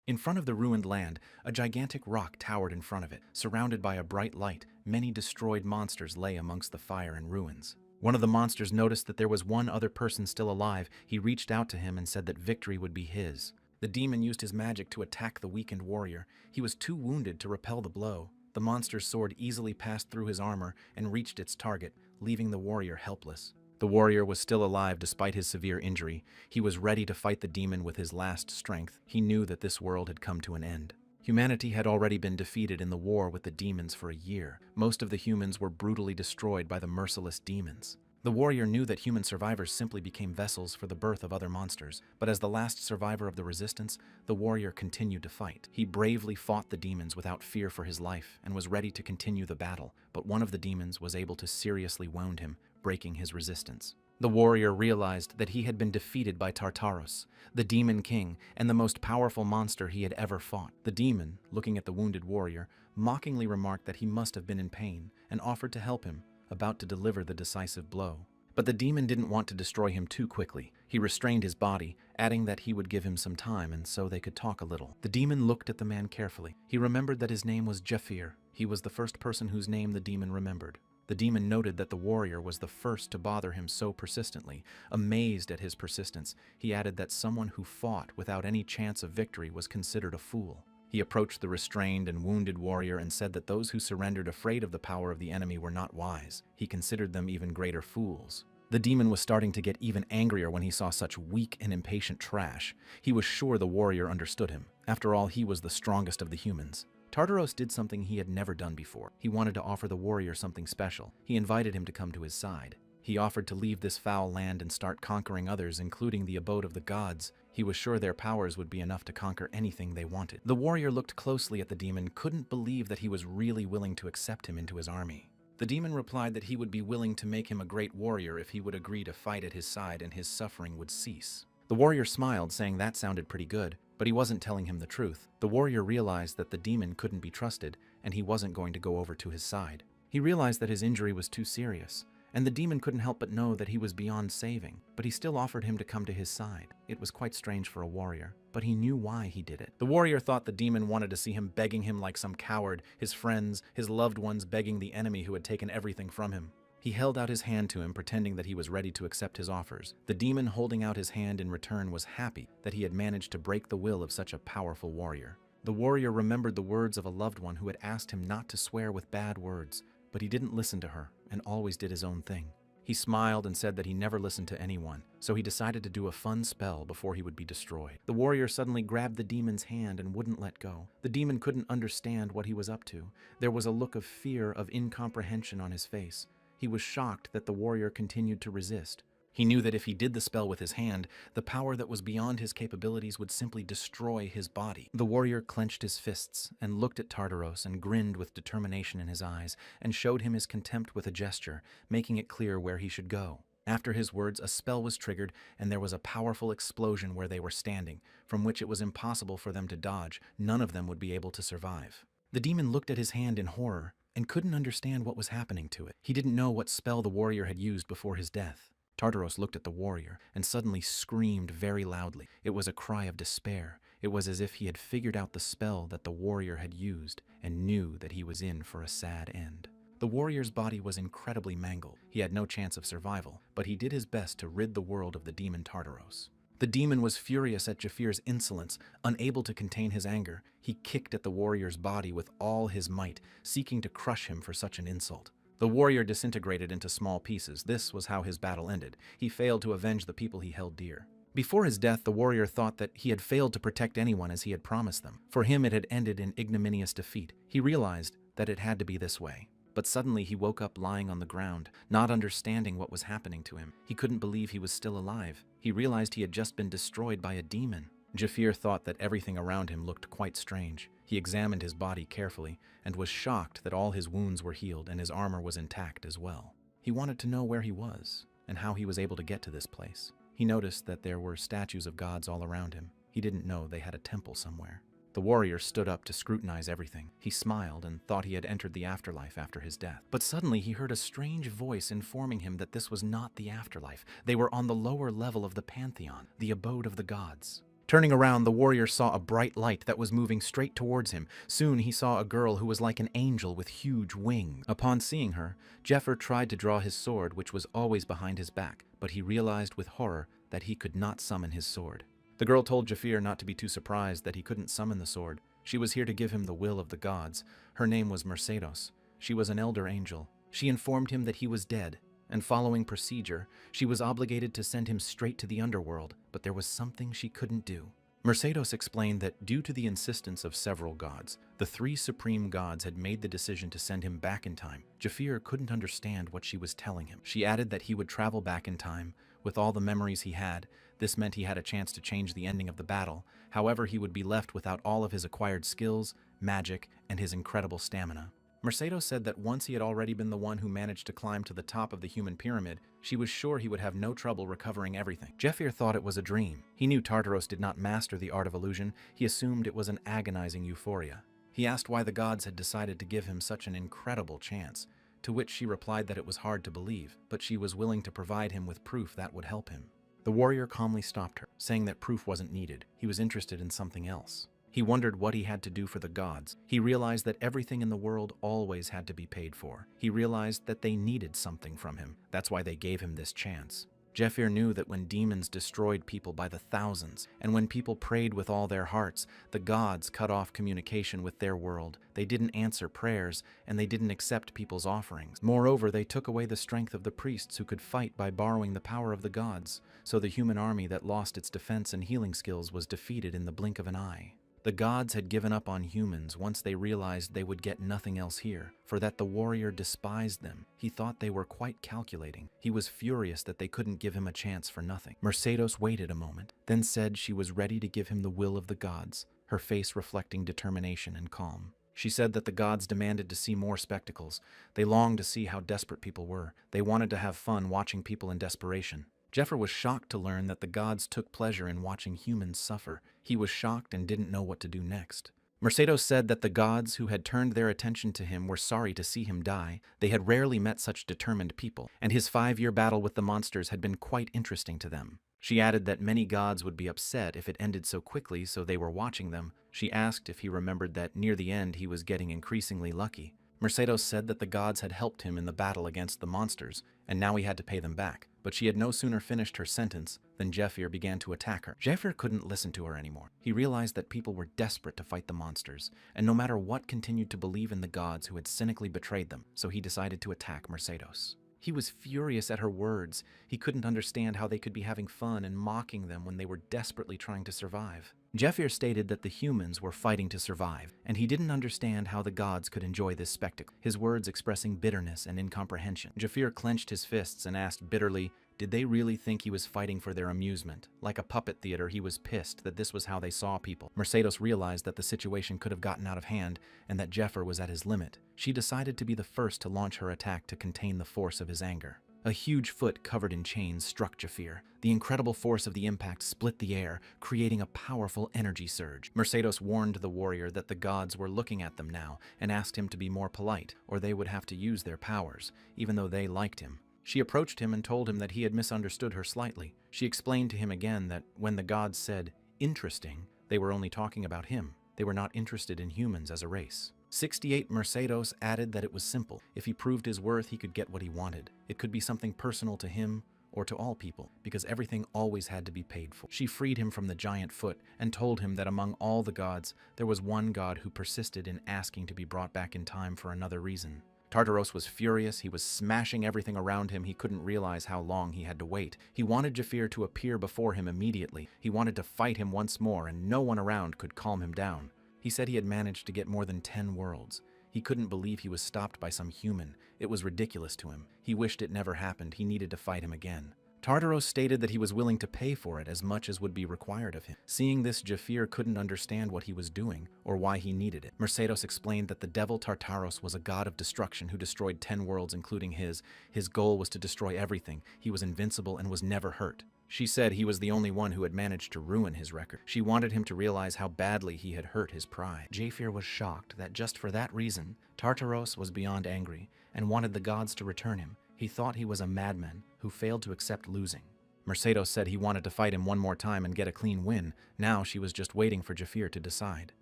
In front of the ruined land, a gigantic rock towered in front of it. Surrounded by a bright light, many destroyed monsters lay amongst the fire and ruins. One of the monsters noticed that there was one other person still alive. He reached out to him and said that victory would be his. The demon used his magic to attack the weakened warrior. He was too wounded to repel the blow. The monster's sword easily passed through his armor and reached its target, leaving the warrior helpless. The warrior was still alive despite his severe injury. He was ready to fight the demon with his last strength. He knew that this world had come to an end. Humanity had already been defeated in the war with the demons for a year. Most of the humans were brutally destroyed by the merciless demons. The warrior knew that human survivors simply became vessels for the birth of other monsters, but as the last survivor of the resistance, the warrior continued to fight. He bravely fought the demons without fear for his life and was ready to continue the battle, but one of the demons was able to seriously wound him, breaking his resistance. The warrior realized that he had been defeated by Tartaros, the demon king, and the most powerful monster he had ever fought. The demon, looking at the wounded warrior, mockingly remarked that he must have been in pain and offered to help him, about to deliver the decisive blow. But the demon didn't want to destroy him too quickly. He restrained his body, adding that he would give him some time and so they could talk a little. The demon looked at the man carefully. He remembered that his name was Jafir. He was the first person whose name the demon remembered. The demon noted that the warrior was the first to bother him so persistently. Amazed at his persistence, he added that someone who fought without any chance of victory was considered a fool. He approached the restrained and wounded warrior and said that those who surrendered afraid of the power of the enemy were not wise. He considered them even greater fools. The demon was starting to get even angrier when he saw such weak and impatient trash. He was sure the warrior understood him. After all, he was the strongest of the humans. Tartaros did something he had never done before. He wanted to offer the warrior something special. He invited him to come to his side. He offered to leave this foul land and start conquering others, including the abode of the gods. He was sure their powers would be enough to conquer anything they wanted. The warrior looked closely at the demon, couldn't believe that he was really willing to accept him into his army. The demon replied that he would be willing to make him a great warrior if he would agree to fight at his side and his suffering would cease. The warrior smiled, saying that sounded pretty good, but he wasn't telling him the truth. The warrior realized that the demon couldn't be trusted, and he wasn't going to go over to his side. He realized that his injury was too serious, and the demon couldn't help but know that he was beyond saving, but he still offered him to come to his side. It was quite strange for a warrior, but he knew why he did it. The warrior thought the demon wanted to see him begging him like some coward, his friends, his loved ones begging the enemy who had taken everything from him. He held out his hand to him, pretending that he was ready to accept his offers. The demon holding out his hand in return was happy that he had managed to break the will of such a powerful warrior. The warrior remembered the words of a loved one who had asked him not to swear with bad words, but he didn't listen to her and always did his own thing. He smiled and said that he never listened to anyone, so he decided to do a fun spell before he would be destroyed. The warrior suddenly grabbed the demon's hand and wouldn't let go. The demon couldn't understand what he was up to. There was a look of fear, of incomprehension on his face. He was shocked that the warrior continued to resist. He knew that if he did the spell with his hand, the power that was beyond his capabilities would simply destroy his body. The warrior clenched his fists and looked at Tartaros and grinned with determination in his eyes and showed him his contempt with a gesture, making it clear where he should go. After his words, a spell was triggered and there was a powerful explosion where they were standing, from which it was impossible for them to dodge. None of them would be able to survive. The demon looked at his hand in horror and couldn't understand what was happening to it. He didn't know what spell the warrior had used before his death. Tartaros looked at the warrior and suddenly screamed very loudly. It was a cry of despair. It was as if he had figured out the spell that the warrior had used and knew that he was in for a sad end. The warrior's body was incredibly mangled. He had no chance of survival, but he did his best to rid the world of the demon Tartaros. The demon was furious at Jafir's insolence. Unable to contain his anger, he kicked at the warrior's body with all his might, seeking to crush him for such an insult. The warrior disintegrated into small pieces. This was how his battle ended. He failed to avenge the people he held dear. Before his death, the warrior thought that he had failed to protect anyone as he had promised them. For him, it had ended in ignominious defeat. He realized that it had to be this way. But suddenly he woke up lying on the ground, not understanding what was happening to him. He couldn't believe he was still alive. He realized he had just been destroyed by a demon. Jafir thought that everything around him looked quite strange. He examined his body carefully and was shocked that all his wounds were healed and his armor was intact as well. He wanted to know where he was and how he was able to get to this place. He noticed that there were statues of gods all around him. He didn't know they had a temple somewhere. The warrior stood up to scrutinize everything. He smiled and thought he had entered the afterlife after his death. But suddenly he heard a strange voice informing him that this was not the afterlife. They were on the lower level of the pantheon, the abode of the gods. Turning around, the warrior saw a bright light that was moving straight towards him. Soon he saw a girl who was like an angel with huge wings. Upon seeing her, Jeffer tried to draw his sword, which was always behind his back, but he realized with horror that he could not summon his sword. The girl told Jafir not to be too surprised that he couldn't summon the sword. She was here to give him the will of the gods. Her name was Mercedes. She was an elder angel. She informed him that he was dead, and following procedure, she was obligated to send him straight to the underworld, but there was something she couldn't do. Mercedes explained that due to the insistence of several gods, the three supreme gods had made the decision to send him back in time. Jafir couldn't understand what she was telling him. She added that he would travel back in time. With all the memories he had, this meant he had a chance to change the ending of the battle. However, he would be left without all of his acquired skills, magic, and his incredible stamina. Mercedes said that once he had already been the one who managed to climb to the top of the human pyramid, she was sure he would have no trouble recovering everything. Jefir thought it was a dream. He knew Tartaros did not master the art of illusion. He assumed it was an agonizing euphoria. He asked why the gods had decided to give him such an incredible chance, to which she replied that it was hard to believe, but she was willing to provide him with proof that would help him. The warrior calmly stopped her, saying that proof wasn't needed. He was interested in something else. He wondered what he had to do for the gods. He realized that everything in the world always had to be paid for. He realized that they needed something from him. That's why they gave him this chance. Jefir knew that when demons destroyed people by the thousands, and when people prayed with all their hearts, the gods cut off communication with their world. They didn't answer prayers, and they didn't accept people's offerings. Moreover, they took away the strength of the priests who could fight by borrowing the power of the gods, so the human army that lost its defense and healing skills was defeated in the blink of an eye. The gods had given up on humans once they realized they would get nothing else here, for that the warrior despised them. He thought they were quite calculating. He was furious that they couldn't give him a chance for nothing. Mercedes waited a moment, then said she was ready to give him the will of the gods, her face reflecting determination and calm. She said that the gods demanded to see more spectacles. They longed to see how desperate people were. They wanted to have fun watching people in desperation. Jeffer was shocked to learn that the gods took pleasure in watching humans suffer. He was shocked and didn't know what to do next. Mercedes said that the gods who had turned their attention to him were sorry to see him die. They had rarely met such determined people, and his 5-year battle with the monsters had been quite interesting to them. She added that many gods would be upset if it ended so quickly, so they were watching them. She asked if he remembered that near the end he was getting increasingly lucky. Mercedes said that the gods had helped him in the battle against the monsters, and now he had to pay them back. But she had no sooner finished her sentence than Jefir began to attack her. Jefir couldn't listen to her anymore. He realized that people were desperate to fight the monsters, and no matter what continued to believe in the gods who had cynically betrayed them, so he decided to attack Mercedes. He was furious at her words. He couldn't understand how they could be having fun and mocking them when they were desperately trying to survive. Jefir stated that the humans were fighting to survive, and he didn't understand how the gods could enjoy this spectacle, his words expressing bitterness and incomprehension. Jefir clenched his fists and asked bitterly, did they really think he was fighting for their amusement? Like a puppet theater, he was pissed that this was how they saw people. Mercedes realized that the situation could have gotten out of hand and that Jeffer was at his limit. She decided to be the first to launch her attack to contain the force of his anger. A huge foot covered in chains struck Jafir. The incredible force of the impact split the air, creating a powerful energy surge. Mercedes warned the warrior that the gods were looking at them now and asked him to be more polite, or they would have to use their powers, even though they liked him. She approached him and told him that he had misunderstood her slightly. She explained to him again that when the gods said, interesting, they were only talking about him. They were not interested in humans as a race. 68 Mercedes added that it was simple. If he proved his worth, he could get what he wanted. It could be something personal to him or to all people, because everything always had to be paid for. She freed him from the giant foot and told him that among all the gods, there was one god who persisted in asking to be brought back in time for another reason. Tartaros was furious. He was smashing everything around him. He couldn't realize how long he had to wait. He wanted Jafir to appear before him immediately. He wanted to fight him once more, and no one around could calm him down. He said he had managed to get more than 10 worlds. He couldn't believe he was stopped by some human. It was ridiculous to him. He wished it never happened. He needed to fight him again. Tartaros stated that he was willing to pay for it as much as would be required of him. Seeing this, Jafir couldn't understand what he was doing or why he needed it. Mercedes explained that the devil Tartaros was a god of destruction who destroyed 10 worlds, including his. His goal was to destroy everything. He was invincible and was never hurt. She said he was the only one who had managed to ruin his record. She wanted him to realize how badly he had hurt his pride. Jafir was shocked that just for that reason, Tartaros was beyond angry and wanted the gods to return him. He thought he was a madman who failed to accept losing. Mercedes said he wanted to fight him one more time and get a clean win. Now she was just waiting for Jafir to decide.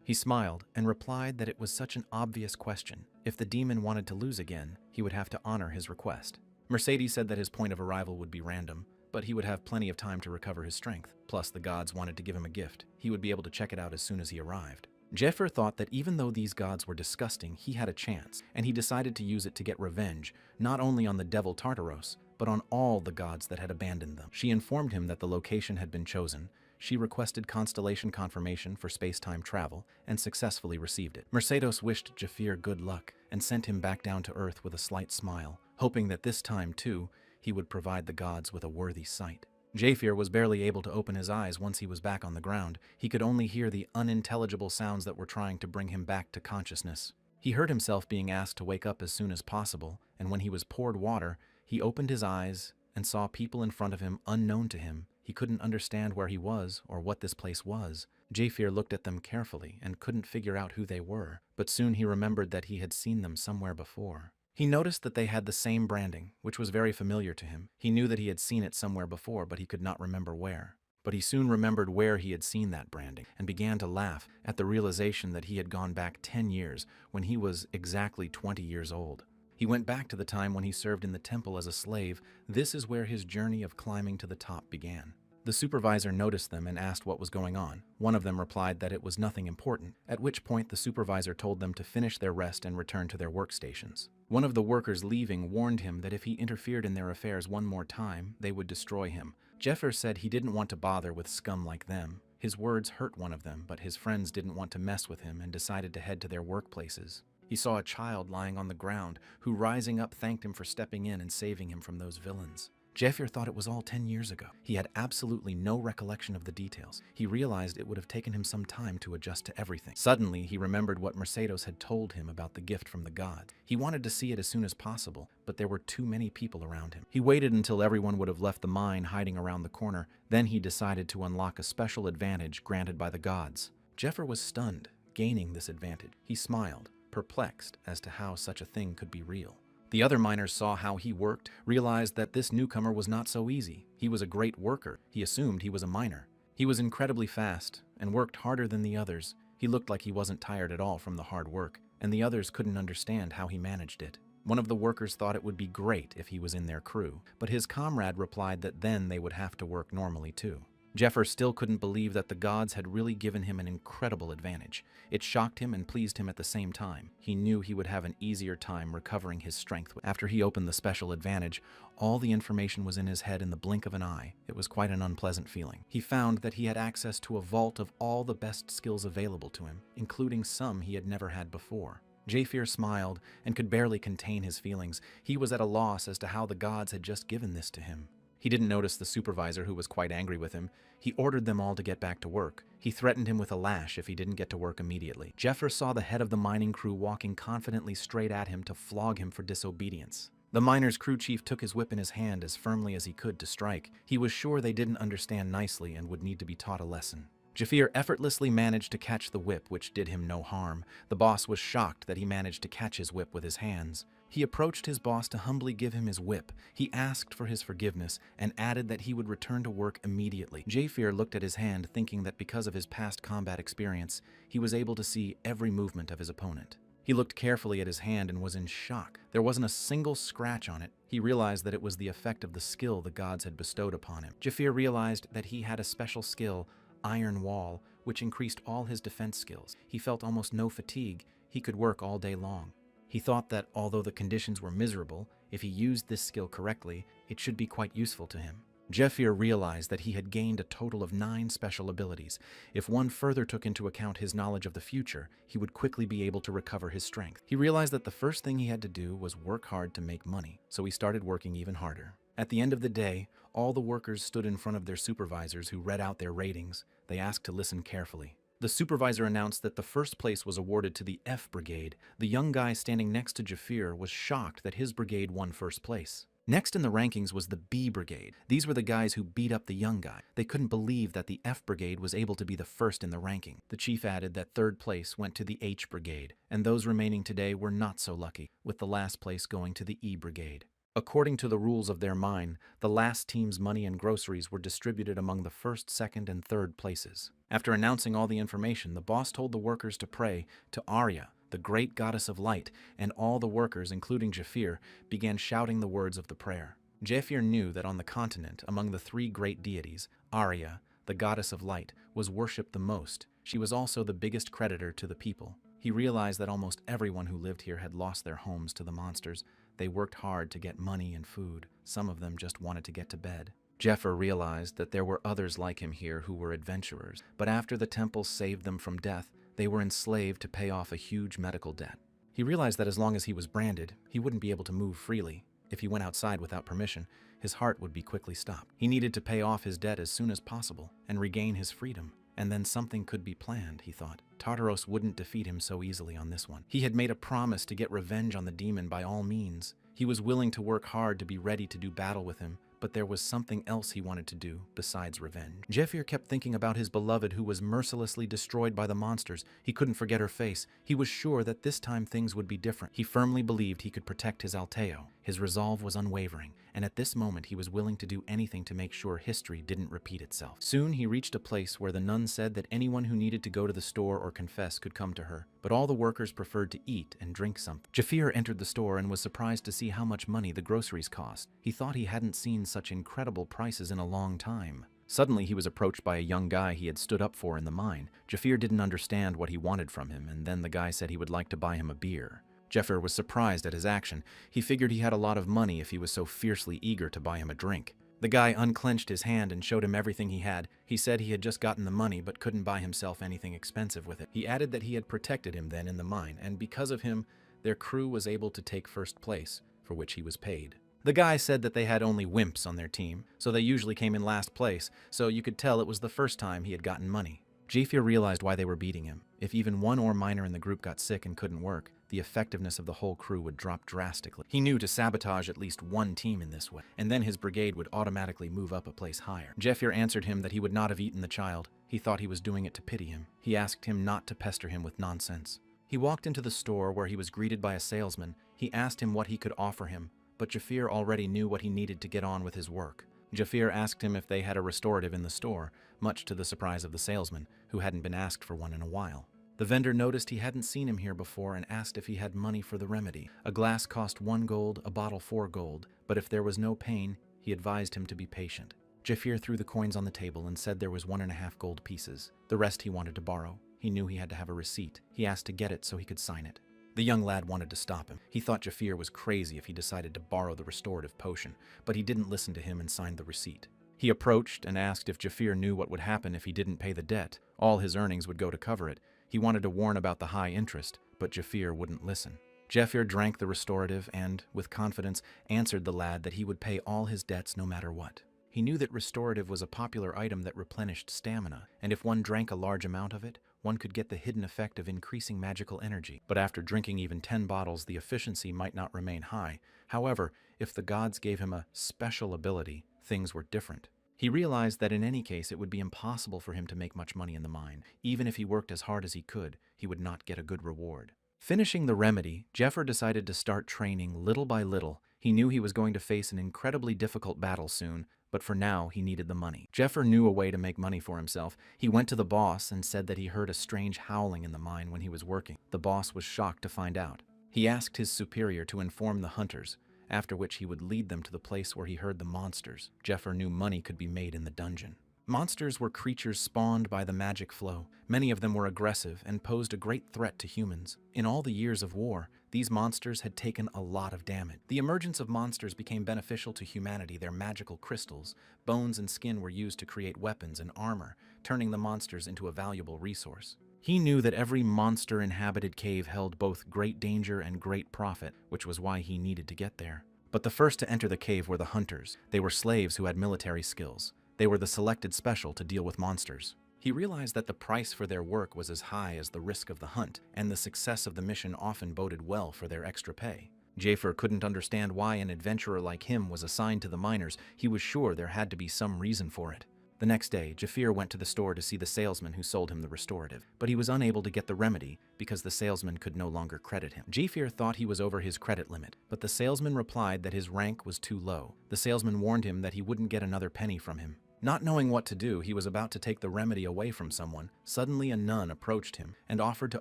He smiled and replied that it was such an obvious question. If the demon wanted to lose again, he would have to honor his request. Mercedes said that his point of arrival would be random, but he would have plenty of time to recover his strength. Plus, the gods wanted to give him a gift. He would be able to check it out as soon as he arrived. Jafir thought that even though these gods were disgusting, he had a chance, and he decided to use it to get revenge, not only on the devil Tartaros, but on all the gods that had abandoned them. She informed him that the location had been chosen. She requested constellation confirmation for space-time travel and successfully received it. Mercedes wished Jafir good luck and sent him back down to Earth with a slight smile, hoping that this time, too, he would provide the gods with a worthy sight. Jafir was barely able to open his eyes once he was back on the ground. He could only hear the unintelligible sounds that were trying to bring him back to consciousness. He heard himself being asked to wake up as soon as possible, and when he was poured water, he opened his eyes and saw people in front of him unknown to him. He couldn't understand where he was or what this place was. Jafir looked at them carefully and couldn't figure out who they were, but soon he remembered that he had seen them somewhere before. He noticed that they had the same branding, which was very familiar to him. He knew that he had seen it somewhere before, but he could not remember where. But he soon remembered where he had seen that branding and began to laugh at the realization that he had gone back 10 years when he was exactly 20 years old. He went back to the time when he served in the temple as a slave. This is where his journey of climbing to the top began. The supervisor noticed them and asked what was going on. One of them replied that it was nothing important, at which point the supervisor told them to finish their rest and return to their workstations. One of the workers leaving warned him that if he interfered in their affairs one more time, they would destroy him. Jafir said he didn't want to bother with scum like them. His words hurt one of them, but his friends didn't want to mess with him and decided to head to their workplaces. He saw a child lying on the ground, who rising up thanked him for stepping in and saving him from those villains. Jafir thought it was all 10 years ago. He had absolutely no recollection of the details. He realized it would have taken him some time to adjust to everything. Suddenly, he remembered what Mercedes had told him about the gift from the gods. He wanted to see it as soon as possible, but there were too many people around him. He waited until everyone would have left the mine hiding around the corner. Then he decided to unlock a special advantage granted by the gods. Jafir was stunned, gaining this advantage. He smiled, perplexed as to how such a thing could be real. The other miners saw how he worked, realized that this newcomer was not so easy. He was a great worker. He assumed he was a miner. He was incredibly fast and worked harder than the others. He looked like he wasn't tired at all from the hard work, and the others couldn't understand how he managed it. One of the workers thought it would be great if he was in their crew, but his comrade replied that then they would have to work normally too. Jafir still couldn't believe that the gods had really given him an incredible advantage. It shocked him and pleased him at the same time. He knew he would have an easier time recovering his strength. After he opened the special advantage, all the information was in his head in the blink of an eye. It was quite an unpleasant feeling. He found that he had access to a vault of all the best skills available to him, including some he had never had before. Jafir smiled and could barely contain his feelings. He was at a loss as to how the gods had just given this to him. He didn't notice the supervisor, who was quite angry with him. He ordered them all to get back to work. He threatened him with a lash if he didn't get to work immediately. Jafir saw the head of the mining crew walking confidently straight at him to flog him for disobedience. The miners' crew chief took his whip in his hand as firmly as he could to strike. He was sure they didn't understand nicely and would need to be taught a lesson. Jafir effortlessly managed to catch the whip, which did him no harm. The boss was shocked that he managed to catch his whip with his hands. He approached his boss to humbly give him his whip. He asked for his forgiveness and added that he would return to work immediately. Jafir looked at his hand, thinking that because of his past combat experience, he was able to see every movement of his opponent. He looked carefully at his hand and was in shock. There wasn't a single scratch on it. He realized that it was the effect of the skill the gods had bestowed upon him. Jafir realized that he had a special skill, Iron Wall, which increased all his defense skills. He felt almost no fatigue. He could work all day long. He thought that although the conditions were miserable, if he used this skill correctly, it should be quite useful to him. Jafir realized that he had gained a total of 9 special abilities. If one further took into account his knowledge of the future, he would quickly be able to recover his strength. He realized that the first thing he had to do was work hard to make money, so he started working even harder. At the end of the day, all the workers stood in front of their supervisors, who read out their ratings. They asked to listen carefully. The supervisor announced that the first place was awarded to the F Brigade. The young guy standing next to Jafir was shocked that his brigade won first place. Next in the rankings was the B Brigade. These were the guys who beat up the young guy. They couldn't believe that the F Brigade was able to be the first in the ranking. The chief added that third place went to the H Brigade, and those remaining today were not so lucky, with the last place going to the E Brigade. According to the rules of their mine, the last team's money and groceries were distributed among the first, second, and third places. After announcing all the information, the boss told the workers to pray to Arya, the great goddess of light, and all the workers, including Jafir, began shouting the words of the prayer. Jafir knew that on the continent, among the three great deities, Arya, the goddess of light, was worshipped the most. She was also the biggest creditor to the people. He realized that almost everyone who lived here had lost their homes to the monsters. They worked hard to get money and food. Some of them just wanted to get to bed. Jeffer realized that there were others like him here who were adventurers, but after the temple saved them from death, they were enslaved to pay off a huge medical debt. He realized that as long as he was branded, he wouldn't be able to move freely. If he went outside without permission, his heart would be quickly stopped. He needed to pay off his debt as soon as possible and regain his freedom. And then something could be planned, he thought. Tartaros wouldn't defeat him so easily on this one. He had made a promise to get revenge on the demon by all means. He was willing to work hard to be ready to do battle with him, but there was something else he wanted to do besides revenge. Jefir kept thinking about his beloved who was mercilessly destroyed by the monsters. He couldn't forget her face. He was sure that this time things would be different. He firmly believed he could protect his Alteo. His resolve was unwavering, and at this moment he was willing to do anything to make sure history didn't repeat itself. Soon he reached a place where the nun said that anyone who needed to go to the store or confess could come to her, but all the workers preferred to eat and drink something. Jafir entered the store and was surprised to see how much money the groceries cost. He thought he hadn't seen such incredible prices in a long time. Suddenly he was approached by a young guy he had stood up for in the mine. Jafir didn't understand what he wanted from him, and then the guy said he would like to buy him a beer. Jeffer was surprised at his action. He figured he had a lot of money if he was so fiercely eager to buy him a drink. The guy unclenched his hand and showed him everything he had. He said he had just gotten the money but couldn't buy himself anything expensive with it. He added that he had protected him then in the mine, and because of him, their crew was able to take first place, for which he was paid. The guy said that they had only wimps on their team, so they usually came in last place, so you could tell it was the first time he had gotten money. Jafir realized why they were beating him. If even one ore miner in the group got sick and couldn't work, the effectiveness of the whole crew would drop drastically. He knew to sabotage at least one team in this way, and then his brigade would automatically move up a place higher. Jafir answered him that he would not have eaten the child. He thought he was doing it to pity him. He asked him not to pester him with nonsense. He walked into the store where he was greeted by a salesman. He asked him what he could offer him, but Jafir already knew what he needed to get on with his work. Jafir asked him if they had a restorative in the store, much to the surprise of the salesman, who hadn't been asked for one in a while. The vendor noticed he hadn't seen him here before and asked if he had money for the remedy. A glass cost 1 gold, a bottle 4 gold, but if there was no pain, he advised him to be patient. Jafir threw the coins on the table and said there was 1.5 gold pieces. The rest he wanted to borrow. He knew he had to have a receipt. He asked to get it so he could sign it. The young lad wanted to stop him. He thought Jafir was crazy if he decided to borrow the restorative potion, but he didn't listen to him and signed the receipt. He approached and asked if Jafir knew what would happen if he didn't pay the debt. All his earnings would go to cover it. He wanted to warn about the high interest, but Jafir wouldn't listen. Jafir drank the restorative and, with confidence, answered the lad that he would pay all his debts no matter what. He knew that restorative was a popular item that replenished stamina, and if one drank a large amount of it, one could get the hidden effect of increasing magical energy. But after drinking even 10 bottles, the efficiency might not remain high. However, if the gods gave him a special ability, things were different. He realized that in any case it would be impossible for him to make much money in the mine. Even if he worked as hard as he could, he would not get a good reward. Finishing the remedy, Jeffer decided to start training little by little. He knew he was going to face an incredibly difficult battle soon, but for now he needed the money. Jeffer knew a way to make money for himself. He went to the boss and said that he heard a strange howling in the mine when he was working. The boss was shocked to find out. He asked his superior to inform the hunters, after which he would lead them to the place where he heard the monsters. Jeffer knew money could be made in the dungeon. Monsters were creatures spawned by the magic flow. Many of them were aggressive and posed a great threat to humans. In all the years of war, these monsters had taken a lot of damage. The emergence of monsters became beneficial to humanity. Their magical crystals, bones and skin were used to create weapons and armor, turning the monsters into a valuable resource. He knew that every monster-inhabited cave held both great danger and great profit, which was why he needed to get there. But the first to enter the cave were the hunters. They were slaves who had military skills. They were the selected special to deal with monsters. He realized that the price for their work was as high as the risk of the hunt, and the success of the mission often boded well for their extra pay. Jaffer couldn't understand why an adventurer like him was assigned to the miners. He was sure there had to be some reason for it. The next day, Jafir went to the store to see the salesman who sold him the restorative, but he was unable to get the remedy because the salesman could no longer credit him. Jafir thought he was over his credit limit, but the salesman replied that his rank was too low. The salesman warned him that he wouldn't get another penny from him. Not knowing what to do, he was about to take the remedy away from someone. Suddenly, a nun approached him and offered to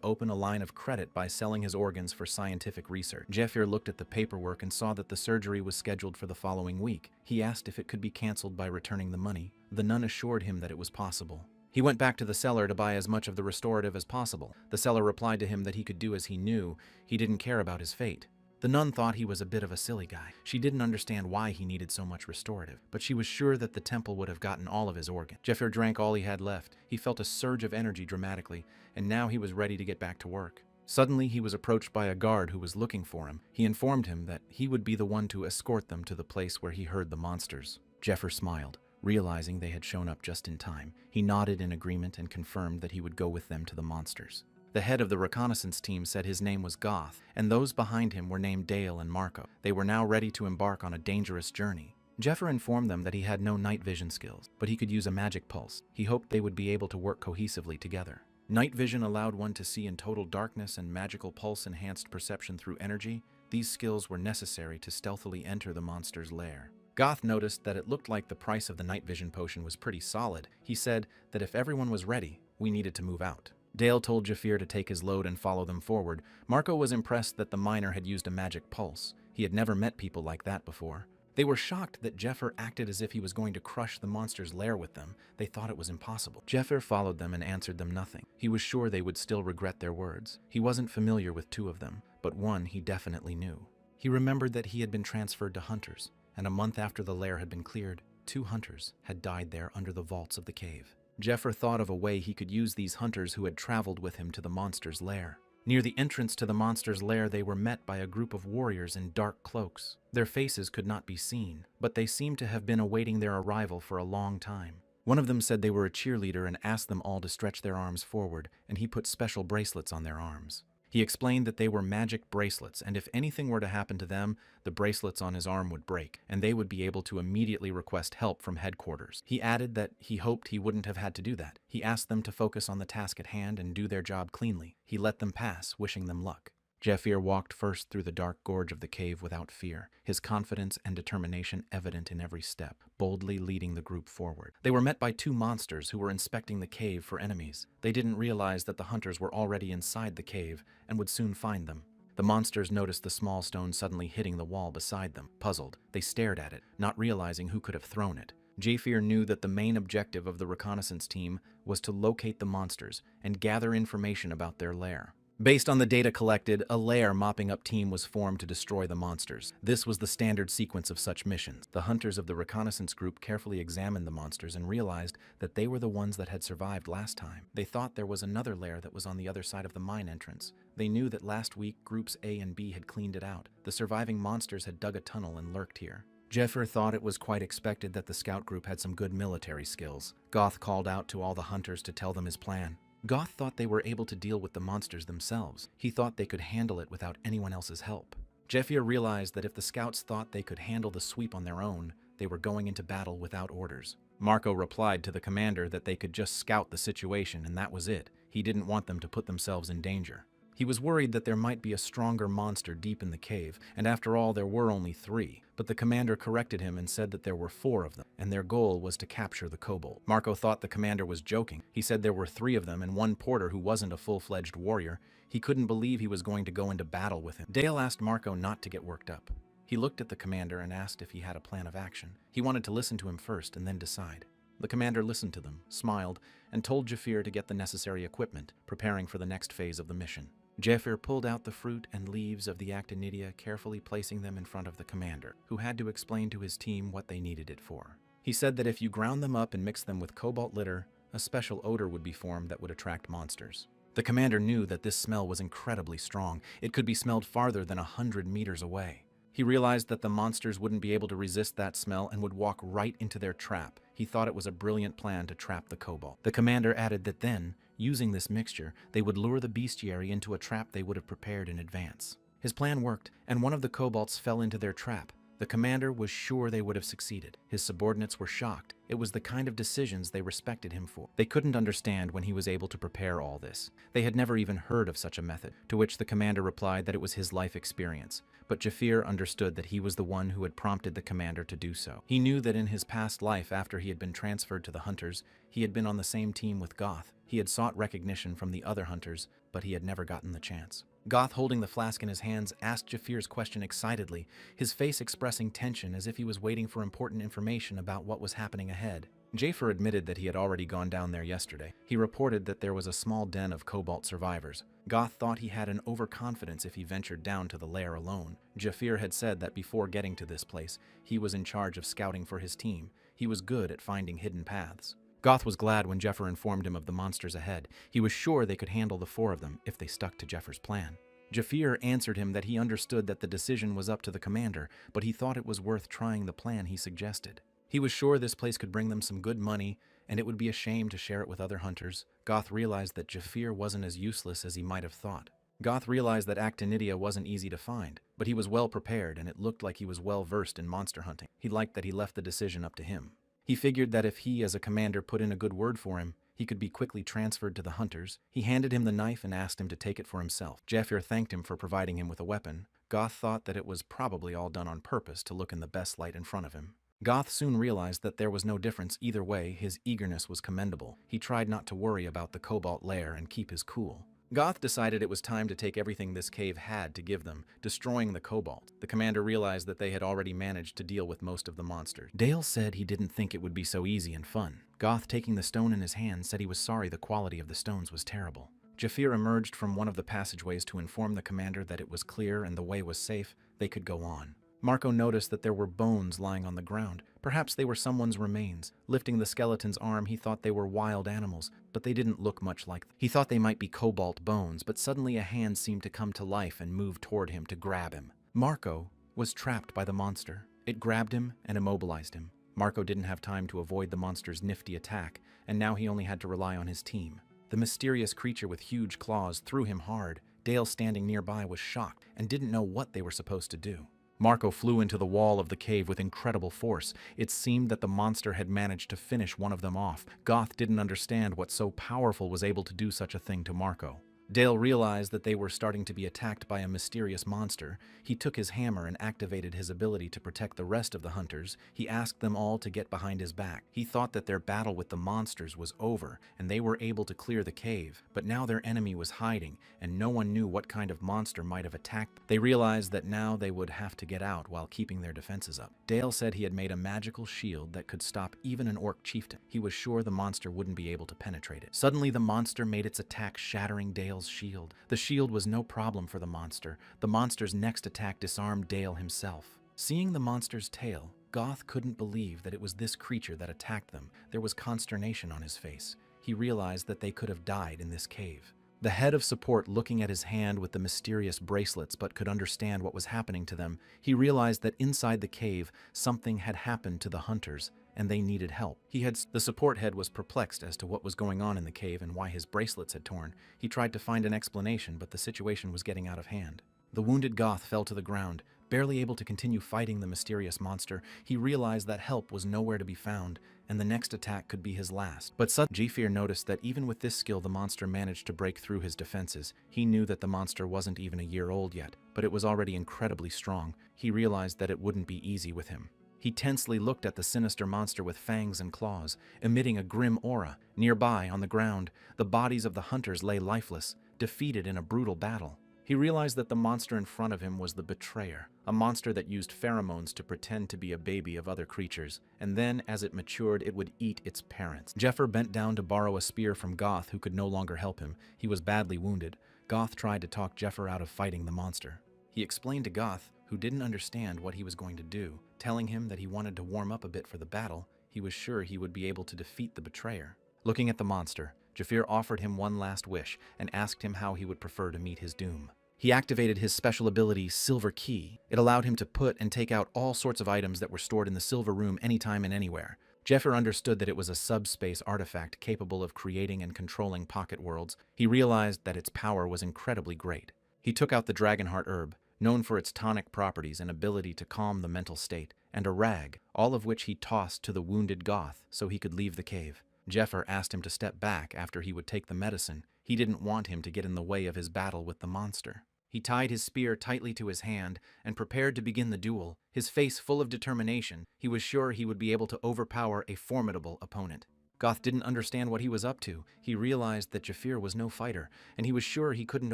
open a line of credit by selling his organs for scientific research. Jafir looked at the paperwork and saw that the surgery was scheduled for the following week. He asked if it could be canceled by returning the money. The nun assured him that it was possible. He went back to the seller to buy as much of the restorative as possible. The seller replied to him that he could do as he knew. He didn't care about his fate. The nun thought he was a bit of a silly guy. She didn't understand why he needed so much restorative, but she was sure that the temple would have gotten all of his organs. Jafir drank all he had left. He felt a surge of energy dramatically, and now he was ready to get back to work. Suddenly, he was approached by a guard who was looking for him. He informed him that he would be the one to escort them to the place where he heard the monsters. Jafir smiled, realizing they had shown up just in time. He nodded in agreement and confirmed that he would go with them to the monsters. The head of the reconnaissance team said his name was Goth, and those behind him were named Dale and Marco. They were now ready to embark on a dangerous journey. Jafir informed them that he had no night vision skills, but he could use a magic pulse. He hoped they would be able to work cohesively together. Night vision allowed one to see in total darkness, and magical pulse enhanced perception through energy. These skills were necessary to stealthily enter the monster's lair. Goth noticed that it looked like the price of the night vision potion was pretty solid. He said that if everyone was ready, we needed to move out. Dale told Jafir to take his load and follow them forward. Marco was impressed that the miner had used a magic pulse. He had never met people like that before. They were shocked that Jafir acted as if he was going to crush the monster's lair with them. They thought it was impossible. Jafir followed them and answered them nothing. He was sure they would still regret their words. He wasn't familiar with two of them, but one he definitely knew. He remembered that he had been transferred to hunters, and a month after the lair had been cleared, 2 hunters had died there under the vaults of the cave. Jafir thought of a way he could use these hunters who had traveled with him to the monster's lair. Near the entrance to the monster's lair, they were met by a group of warriors in dark cloaks. Their faces could not be seen, but they seemed to have been awaiting their arrival for a long time. One of them said they were a cheerleader and asked them all to stretch their arms forward, and he put special bracelets on their arms. He explained that they were magic bracelets, and if anything were to happen to them, the bracelets on his arm would break, and they would be able to immediately request help from headquarters. He added that he hoped he wouldn't have had to do that. He asked them to focus on the task at hand and do their job cleanly. He let them pass, wishing them luck. Jafir walked first through the dark gorge of the cave without fear, his confidence and determination evident in every step, boldly leading the group forward. They were met by 2 monsters who were inspecting the cave for enemies. They didn't realize that the hunters were already inside the cave and would soon find them. The monsters noticed the small stone suddenly hitting the wall beside them. Puzzled, they stared at it, not realizing who could have thrown it. Jafir knew that the main objective of the reconnaissance team was to locate the monsters and gather information about their lair. Based on the data collected, a lair mopping up team was formed to destroy the monsters. This was the standard sequence of such missions. The hunters of the reconnaissance group carefully examined the monsters and realized that they were the ones that had survived last time. They thought there was another lair that was on the other side of the mine entrance. They knew that last week groups A and B had cleaned it out. The surviving monsters had dug a tunnel and lurked here. Jafir thought it was quite expected that the scout group had some good military skills. Goth called out to all the hunters to tell them his plan. Goth thought they were able to deal with the monsters themselves. He thought they could handle it without anyone else's help. Jafir realized that if the scouts thought they could handle the sweep on their own, they were going into battle without orders. Marco replied to the commander that they could just scout the situation and that was it. He didn't want them to put themselves in danger. He was worried that there might be a stronger monster deep in the cave, and after all there were only 3. But the commander corrected him and said that there were 4 of them, and their goal was to capture the kobold. Marco thought the commander was joking. He said there were 3 of them and 1 porter who wasn't a full-fledged warrior. He couldn't believe he was going to go into battle with him. Dale asked Marco not to get worked up. He looked at the commander and asked if he had a plan of action. He wanted to listen to him first and then decide. The commander listened to them, smiled, and told Jafir to get the necessary equipment, preparing for the next phase of the mission. Jafir pulled out the fruit and leaves of the actinidia, carefully placing them in front of the commander, who had to explain to his team what they needed it for. He said that if you ground them up and mixed them with cobalt litter, a special odor would be formed that would attract monsters. The commander knew that this smell was incredibly strong. It could be smelled farther than 100 meters away. He realized that the monsters wouldn't be able to resist that smell and would walk right into their trap. He thought it was a brilliant plan to trap the kobold. The commander added that then, using this mixture, they would lure the bestiary into a trap they would have prepared in advance. His plan worked, and one of the kobolds fell into their trap. The commander was sure they would have succeeded. His subordinates were shocked. It was the kind of decisions they respected him for. They couldn't understand when he was able to prepare all this. They had never even heard of such a method, to which the commander replied that it was his life experience. But Jafir understood that he was the one who had prompted the commander to do so. He knew that in his past life, after he had been transferred to the hunters, he had been on the same team with Goth. He had sought recognition from the other hunters, but he had never gotten the chance. Goth, holding the flask in his hands, asked Jafir's question excitedly, his face expressing tension as if he was waiting for important information about what was happening ahead. Jafir admitted that he had already gone down there yesterday. He reported that there was a small den of Cobalt survivors. Goth thought he had an overconfidence if he ventured down to the lair alone. Jafir had said that before getting to this place, he was in charge of scouting for his team. He was good at finding hidden paths. Goth was glad when Jafir informed him of the monsters ahead. He was sure they could handle the 4 of them if they stuck to Jafir's plan. Jafir answered him that he understood that the decision was up to the commander, but he thought it was worth trying the plan he suggested. He was sure this place could bring them some good money, and it would be a shame to share it with other hunters. Goth realized that Jafir wasn't as useless as he might have thought. Goth realized that Actinidia wasn't easy to find, but he was well prepared and it looked like he was well versed in monster hunting. He liked that he left the decision up to him. He figured that if he, as a commander, put in a good word for him, he could be quickly transferred to the hunters. He handed him the knife and asked him to take it for himself. Jafir thanked him for providing him with a weapon. Goth thought that it was probably all done on purpose to look in the best light in front of him. Goth soon realized that there was no difference either way. His eagerness was commendable. He tried not to worry about the Cobalt lair and keep his cool. Goth decided it was time to take everything this cave had to give them, destroying the Cobalt. The commander realized that they had already managed to deal with most of the monsters. Dale said he didn't think it would be so easy and fun. Goth, taking the stone in his hand, said he was sorry the quality of the stones was terrible. Jafir emerged from one of the passageways to inform the commander that it was clear and the way was safe. They could go on. Marco noticed that there were bones lying on the ground. Perhaps they were someone's remains. Lifting the skeleton's arm, he thought they were wild animals, but they didn't look much like them. He thought they might be cobalt bones, but suddenly a hand seemed to come to life and move toward him to grab him. Marco was trapped by the monster. It grabbed him and immobilized him. Marco didn't have time to avoid the monster's nifty attack, and now he only had to rely on his team. The mysterious creature with huge claws threw him hard. Dale, standing nearby, was shocked and didn't know what they were supposed to do. Marco flew into the wall of the cave with incredible force. It seemed that the monster had managed to finish one of them off. Goth didn't understand what so powerful was able to do such a thing to Marco. Dale realized that they were starting to be attacked by a mysterious monster. He took his hammer and activated his ability to protect the rest of the hunters. He asked them all to get behind his back. He thought that their battle with the monsters was over, and they were able to clear the cave. But now their enemy was hiding, and no one knew what kind of monster might have attacked them. They realized that now they would have to get out while keeping their defenses up. Dale said he had made a magical shield that could stop even an orc chieftain. He was sure the monster wouldn't be able to penetrate it. Suddenly the monster made its attack, shattering Dale's shield. The shield was no problem for the monster. The monster's next attack disarmed Dale himself. Seeing the monster's tail, Goth couldn't believe that it was this creature that attacked them. There was consternation on his face. He realized that they could have died in this cave. The head of support, looking at his hand with the mysterious bracelets but could understand what was happening to them, he realized that inside the cave something had happened to the hunters and they needed help. The support head was perplexed as to what was going on in the cave and why his bracelets had torn. He tried to find an explanation, but the situation was getting out of hand. The wounded Goth fell to the ground. Barely able to continue fighting the mysterious monster, he realized that help was nowhere to be found, and the next attack could be his last. But suddenly, Jafir noticed that even with this skill, the monster managed to break through his defenses. He knew that the monster wasn't even a year old yet, but it was already incredibly strong. He realized that it wouldn't be easy with him. He tensely looked at the sinister monster with fangs and claws, emitting a grim aura. Nearby, on the ground, the bodies of the hunters lay lifeless, defeated in a brutal battle. He realized that the monster in front of him was the betrayer, a monster that used pheromones to pretend to be a baby of other creatures, and then, as it matured, it would eat its parents. Jafir bent down to borrow a spear from Goth, who could no longer help him. He was badly wounded. Goth tried to talk Jafir out of fighting the monster. He explained to Goth, who didn't understand what he was going to do, telling him that he wanted to warm up a bit for the battle. He was sure he would be able to defeat the betrayer. Looking at the monster, Jafir offered him one last wish and asked him how he would prefer to meet his doom. He activated his special ability, Silver Key. It allowed him to put and take out all sorts of items that were stored in the Silver Room anytime and anywhere. Jafir understood that it was a subspace artifact capable of creating and controlling pocket worlds. He realized that its power was incredibly great. He took out the Dragonheart herb, known for its tonic properties and ability to calm the mental state, and a rag, all of which he tossed to the wounded Goth so he could leave the cave. Jeffer asked him to step back after he would take the medicine. He didn't want him to get in the way of his battle with the monster. He tied his spear tightly to his hand and prepared to begin the duel, his face full of determination. He was sure he would be able to overpower a formidable opponent. Goth didn't understand what he was up to. He realized that Jafir was no fighter, and he was sure he couldn't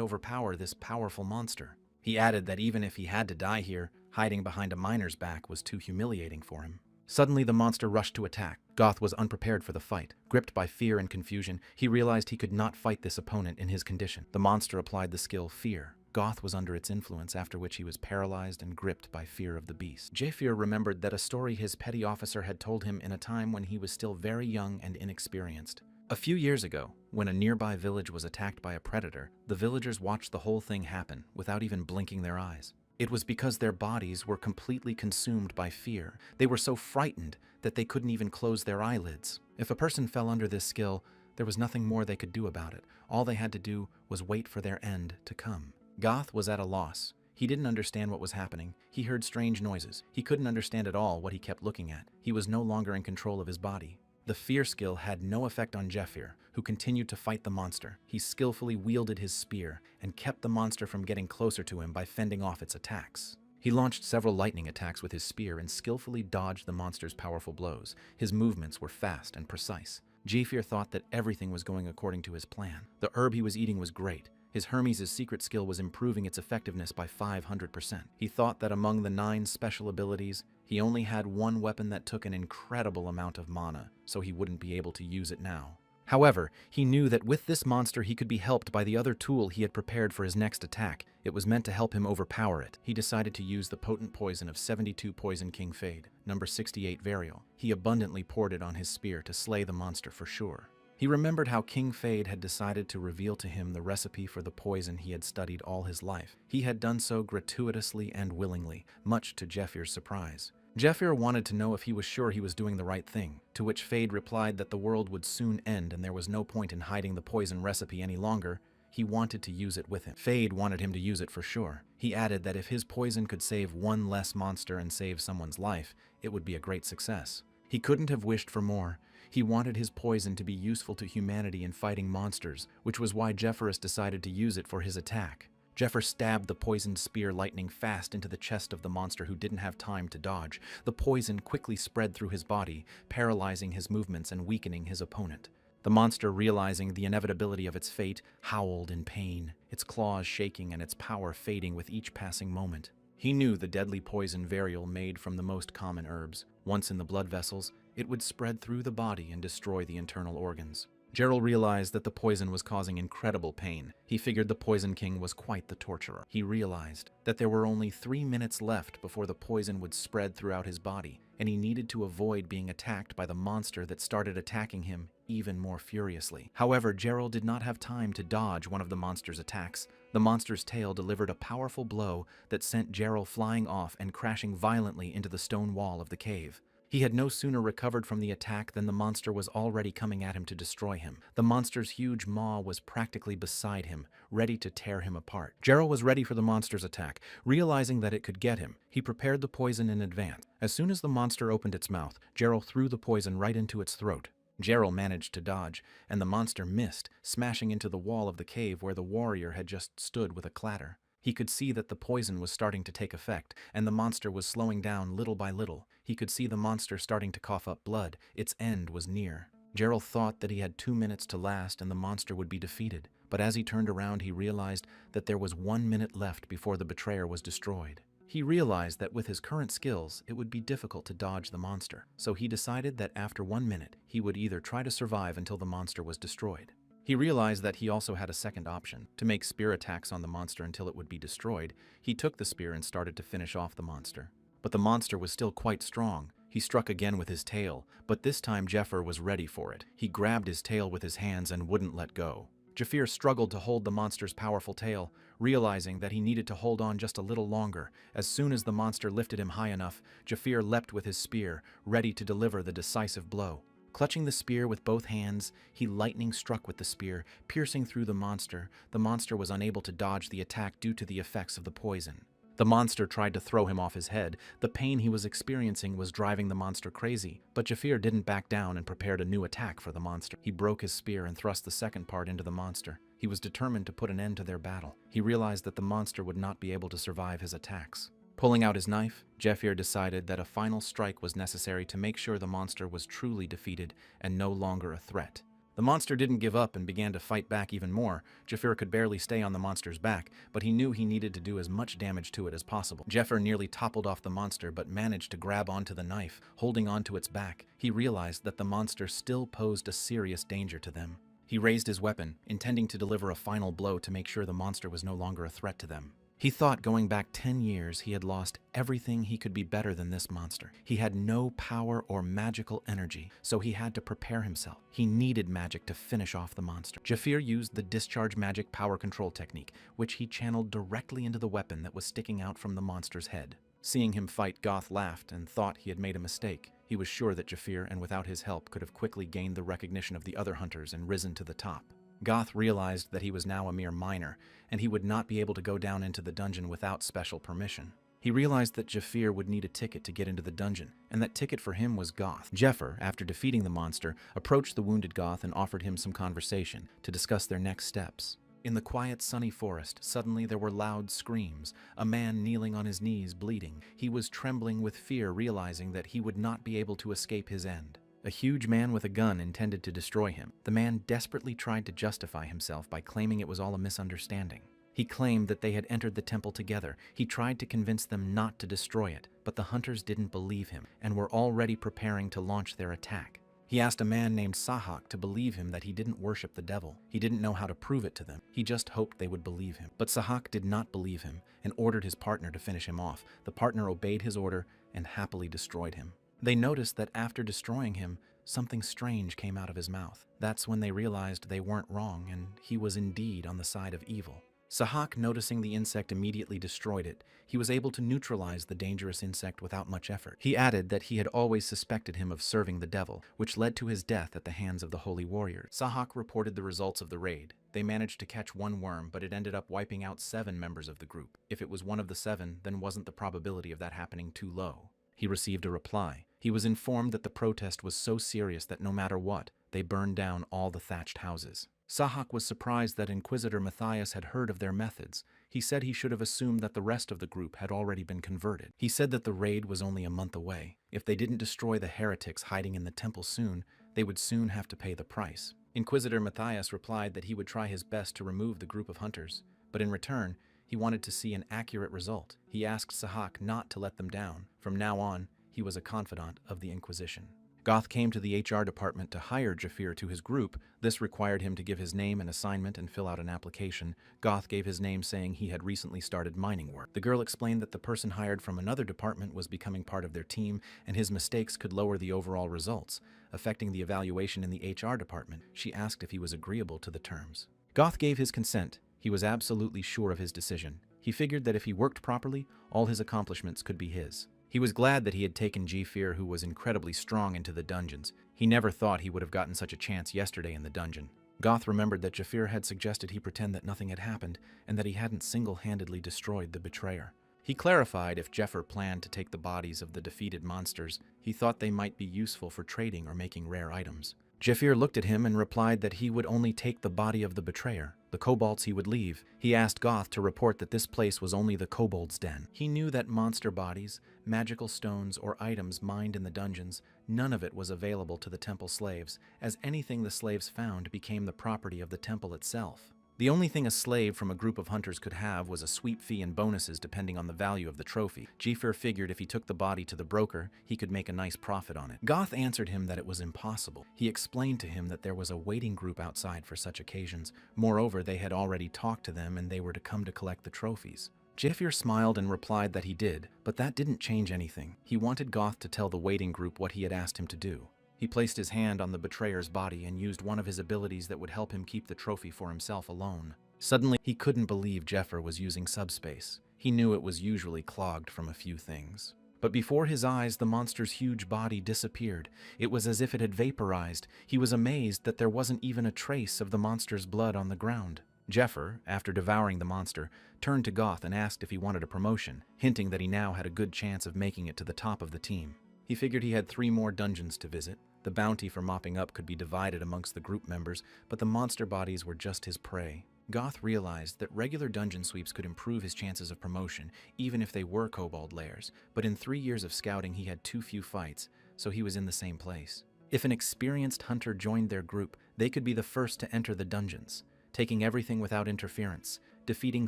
overpower this powerful monster. He added that even if he had to die here, hiding behind a miner's back was too humiliating for him. Suddenly, the monster rushed to attack. Goth was unprepared for the fight. Gripped by fear and confusion, he realized he could not fight this opponent in his condition. The monster applied the skill Fear. Goth was under its influence, after which he was paralyzed and gripped by fear of the beast. Jafir remembered that a story his petty officer had told him in a time when he was still very young and inexperienced. A few years ago, when a nearby village was attacked by a predator, the villagers watched the whole thing happen without even blinking their eyes. It was because their bodies were completely consumed by fear. They were so frightened that they couldn't even close their eyelids. If a person fell under this skill, there was nothing more they could do about it. All they had to do was wait for their end to come. Goth was at a loss. He didn't understand what was happening. He heard strange noises. He couldn't understand at all what he kept looking at. He was no longer in control of his body. The fear skill had no effect on Jefir, who continued to fight the monster. He skillfully wielded his spear and kept the monster from getting closer to him by fending off its attacks. He launched several lightning attacks with his spear and skillfully dodged the monster's powerful blows. His movements were fast and precise. Jafir thought that everything was going according to his plan. The herb he was eating was great. His Hermes' secret skill was improving its effectiveness by 500%. He thought that among the 9 special abilities, he only had one weapon that took an incredible amount of mana, so he wouldn't be able to use it now. However, he knew that with this monster he could be helped by the other tool he had prepared for his next attack. It was meant to help him overpower it. He decided to use the potent poison of 72 Poison King Fade, number 68 Varial. He abundantly poured it on his spear to slay the monster for sure. He remembered how King Fade had decided to reveal to him the recipe for the poison he had studied all his life. He had done so gratuitously and willingly, much to Jefir's surprise. Jefir wanted to know if he was sure he was doing the right thing, to which Fade replied that the world would soon end and there was no point in hiding the poison recipe any longer. He wanted to use it with him. Fade wanted him to use it for sure. He added that if his poison could save one less monster and save someone's life, it would be a great success. He couldn't have wished for more. He wanted his poison to be useful to humanity in fighting monsters, which was why Jefferus decided to use it for his attack. Jeffer stabbed the poisoned spear lightning fast into the chest of the monster, who didn't have time to dodge. The poison quickly spread through his body, paralyzing his movements and weakening his opponent. The monster, realizing the inevitability of its fate, howled in pain, its claws shaking and its power fading with each passing moment. He knew the deadly poison Varial made from the most common herbs. Once in the blood vessels, it would spread through the body and destroy the internal organs. Gerald realized that the poison was causing incredible pain. He figured the Poison King was quite the torturer. He realized that there were only 3 minutes left before the poison would spread throughout his body, and he needed to avoid being attacked by the monster that started attacking him even more furiously. However, Gerald did not have time to dodge one of the monster's attacks. The monster's tail delivered a powerful blow that sent Gerald flying off and crashing violently into the stone wall of the cave. He had no sooner recovered from the attack than the monster was already coming at him to destroy him. The monster's huge maw was practically beside him, ready to tear him apart. Gerald was ready for the monster's attack. Realizing that it could get him, he prepared the poison in advance. As soon as the monster opened its mouth, Gerald threw the poison right into its throat. Gerald managed to dodge, and the monster missed, smashing into the wall of the cave where the warrior had just stood with a clatter. He could see that the poison was starting to take effect, and the monster was slowing down little by little. He could see the monster starting to cough up blood. Its end was near. Gerald thought that he had 2 minutes to last and the monster would be defeated. But as he turned around, he realized that there was 1 minute left before the betrayer was destroyed. He realized that with his current skills, it would be difficult to dodge the monster. So he decided that after 1 minute, he would either try to survive until the monster was destroyed. He realized that he also had a second option, to make spear attacks on the monster until it would be destroyed. He took the spear and started to finish off the monster. But the monster was still quite strong. He struck again with his tail, but this time Jeffer was ready for it. He grabbed his tail with his hands and wouldn't let go. Jafir struggled to hold the monster's powerful tail, realizing that he needed to hold on just a little longer. As soon as the monster lifted him high enough, Jafir leapt with his spear, ready to deliver the decisive blow. Clutching the spear with both hands, he lightning struck with the spear, piercing through the monster. The monster was unable to dodge the attack due to the effects of the poison. The The monster tried to throw him off his head. The pain he was experiencing was driving the monster crazy. But Jafir didn't back down and prepared a new attack for the monster. He broke his spear and thrust the second part into the monster. He was determined to put an end to their battle. He realized that the monster would not be able to survive his attacks. Pulling out his knife, Jafir decided that a final strike was necessary to make sure the monster was truly defeated and no longer a threat. The monster didn't give up and began to fight back even more. Jafir could barely stay on the monster's back, but he knew he needed to do as much damage to it as possible. Jafir nearly toppled off the monster but managed to grab onto the knife, holding onto its back. He realized that the monster still posed a serious danger to them. He raised his weapon, intending to deliver a final blow to make sure the monster was no longer a threat to them. He thought going back 10 years he had lost everything he could be better than this monster. He had no power or magical energy, so he had to prepare himself. He needed magic to finish off the monster. Jafir used the discharge magic power control technique, which he channeled directly into the weapon that was sticking out from the monster's head. Seeing him fight, Goth laughed and thought he had made a mistake. He was sure that Jafir, and without his help, could have quickly gained the recognition of the other hunters and risen to the top. Goth realized that he was now a mere minor, and he would not be able to go down into the dungeon without special permission. He realized that Jafir would need a ticket to get into the dungeon, and that ticket for him was Goth. Jafir, after defeating the monster, approached the wounded Goth and offered him some conversation to discuss their next steps. In the quiet, sunny forest, suddenly there were loud screams, a man kneeling on his knees, bleeding. He was trembling with fear, realizing that he would not be able to escape his end. A huge man with a gun intended to destroy him. The man desperately tried to justify himself by claiming it was all a misunderstanding. He claimed that they had entered the temple together. He tried to convince them not to destroy it, but the hunters didn't believe him and were already preparing to launch their attack. He asked a man named Sahak to believe him that he didn't worship the devil. He didn't know how to prove it to them. He just hoped they would believe him. But Sahak did not believe him and ordered his partner to finish him off. The partner obeyed his order and happily destroyed him. They noticed that after destroying him, something strange came out of his mouth. That's when they realized they weren't wrong and he was indeed on the side of evil. Sahak, noticing the insect, immediately destroyed it. He was able to neutralize the dangerous insect without much effort. He added that he had always suspected him of serving the devil, which led to his death at the hands of the holy warriors. Sahak reported the results of the raid. They managed to catch one worm, but it ended up wiping out 7 members of the group. If it was one of the 7, then wasn't the probability of that happening too low? He received a reply. He was informed that the protest was so serious that no matter what, they burned down all the thatched houses. Sahak was surprised that Inquisitor Matthias had heard of their methods. He said he should have assumed that the rest of the group had already been converted. He said that the raid was only a month away. If they didn't destroy the heretics hiding in the temple soon, they would soon have to pay the price. Inquisitor Matthias replied that he would try his best to remove the group of hunters, but in return, he wanted to see an accurate result. He asked Sahak not to let them down. From now on, he was a confidant of the Inquisition. Goth came to the HR department to hire Jafir to his group. This required him to give his name and assignment and fill out an application. Goth gave his name, saying he had recently started mining work. The girl explained that the person hired from another department was becoming part of their team, and his mistakes could lower the overall results, affecting the evaluation in the HR department. She asked if he was agreeable to the terms. Goth gave his consent. He was absolutely sure of his decision. He figured that if he worked properly, all his accomplishments could be his. He was glad that he had taken Jafir, who was incredibly strong, into the dungeons. He never thought he would have gotten such a chance yesterday in the dungeon. Goth remembered that Jafir had suggested he pretend that nothing had happened and that he hadn't single-handedly destroyed the betrayer. He clarified if Jafir planned to take the bodies of the defeated monsters, he thought they might be useful for trading or making rare items. Jafir looked at him and replied that he would only take the body of the betrayer. The kobolds he would leave. He asked Goth to report that this place was only the kobold's den. He knew that monster bodies, magical stones, or items mined in the dungeons, none of it was available to the temple slaves, as anything the slaves found became the property of the temple itself. The only thing a slave from a group of hunters could have was a sweep fee and bonuses depending on the value of the trophy. Jafir figured if he took the body to the broker, he could make a nice profit on it. Goth answered him that it was impossible. He explained to him that there was a waiting group outside for such occasions. Moreover, they had already talked to them and they were to come to collect the trophies. Jafir smiled and replied that he did, but that didn't change anything. He wanted Goth to tell the waiting group what he had asked him to do. He placed his hand on the betrayer's body and used one of his abilities that would help him keep the trophy for himself alone. Suddenly, he couldn't believe Jafir was using subspace. He knew it was usually clogged from a few things. But before his eyes, the monster's huge body disappeared. It was as if it had vaporized. He was amazed that there wasn't even a trace of the monster's blood on the ground. Jeffer, after devouring the monster, turned to Goth and asked if he wanted a promotion, hinting that he now had a good chance of making it to the top of the team. He figured he had 3 more dungeons to visit. The bounty for mopping up could be divided amongst the group members, but the monster bodies were just his prey. Goth realized that regular dungeon sweeps could improve his chances of promotion, even if they were kobold lairs, but in 3 years of scouting he had too few fights, so he was in the same place. If an experienced hunter joined their group, they could be the first to enter the dungeons, taking everything without interference. Defeating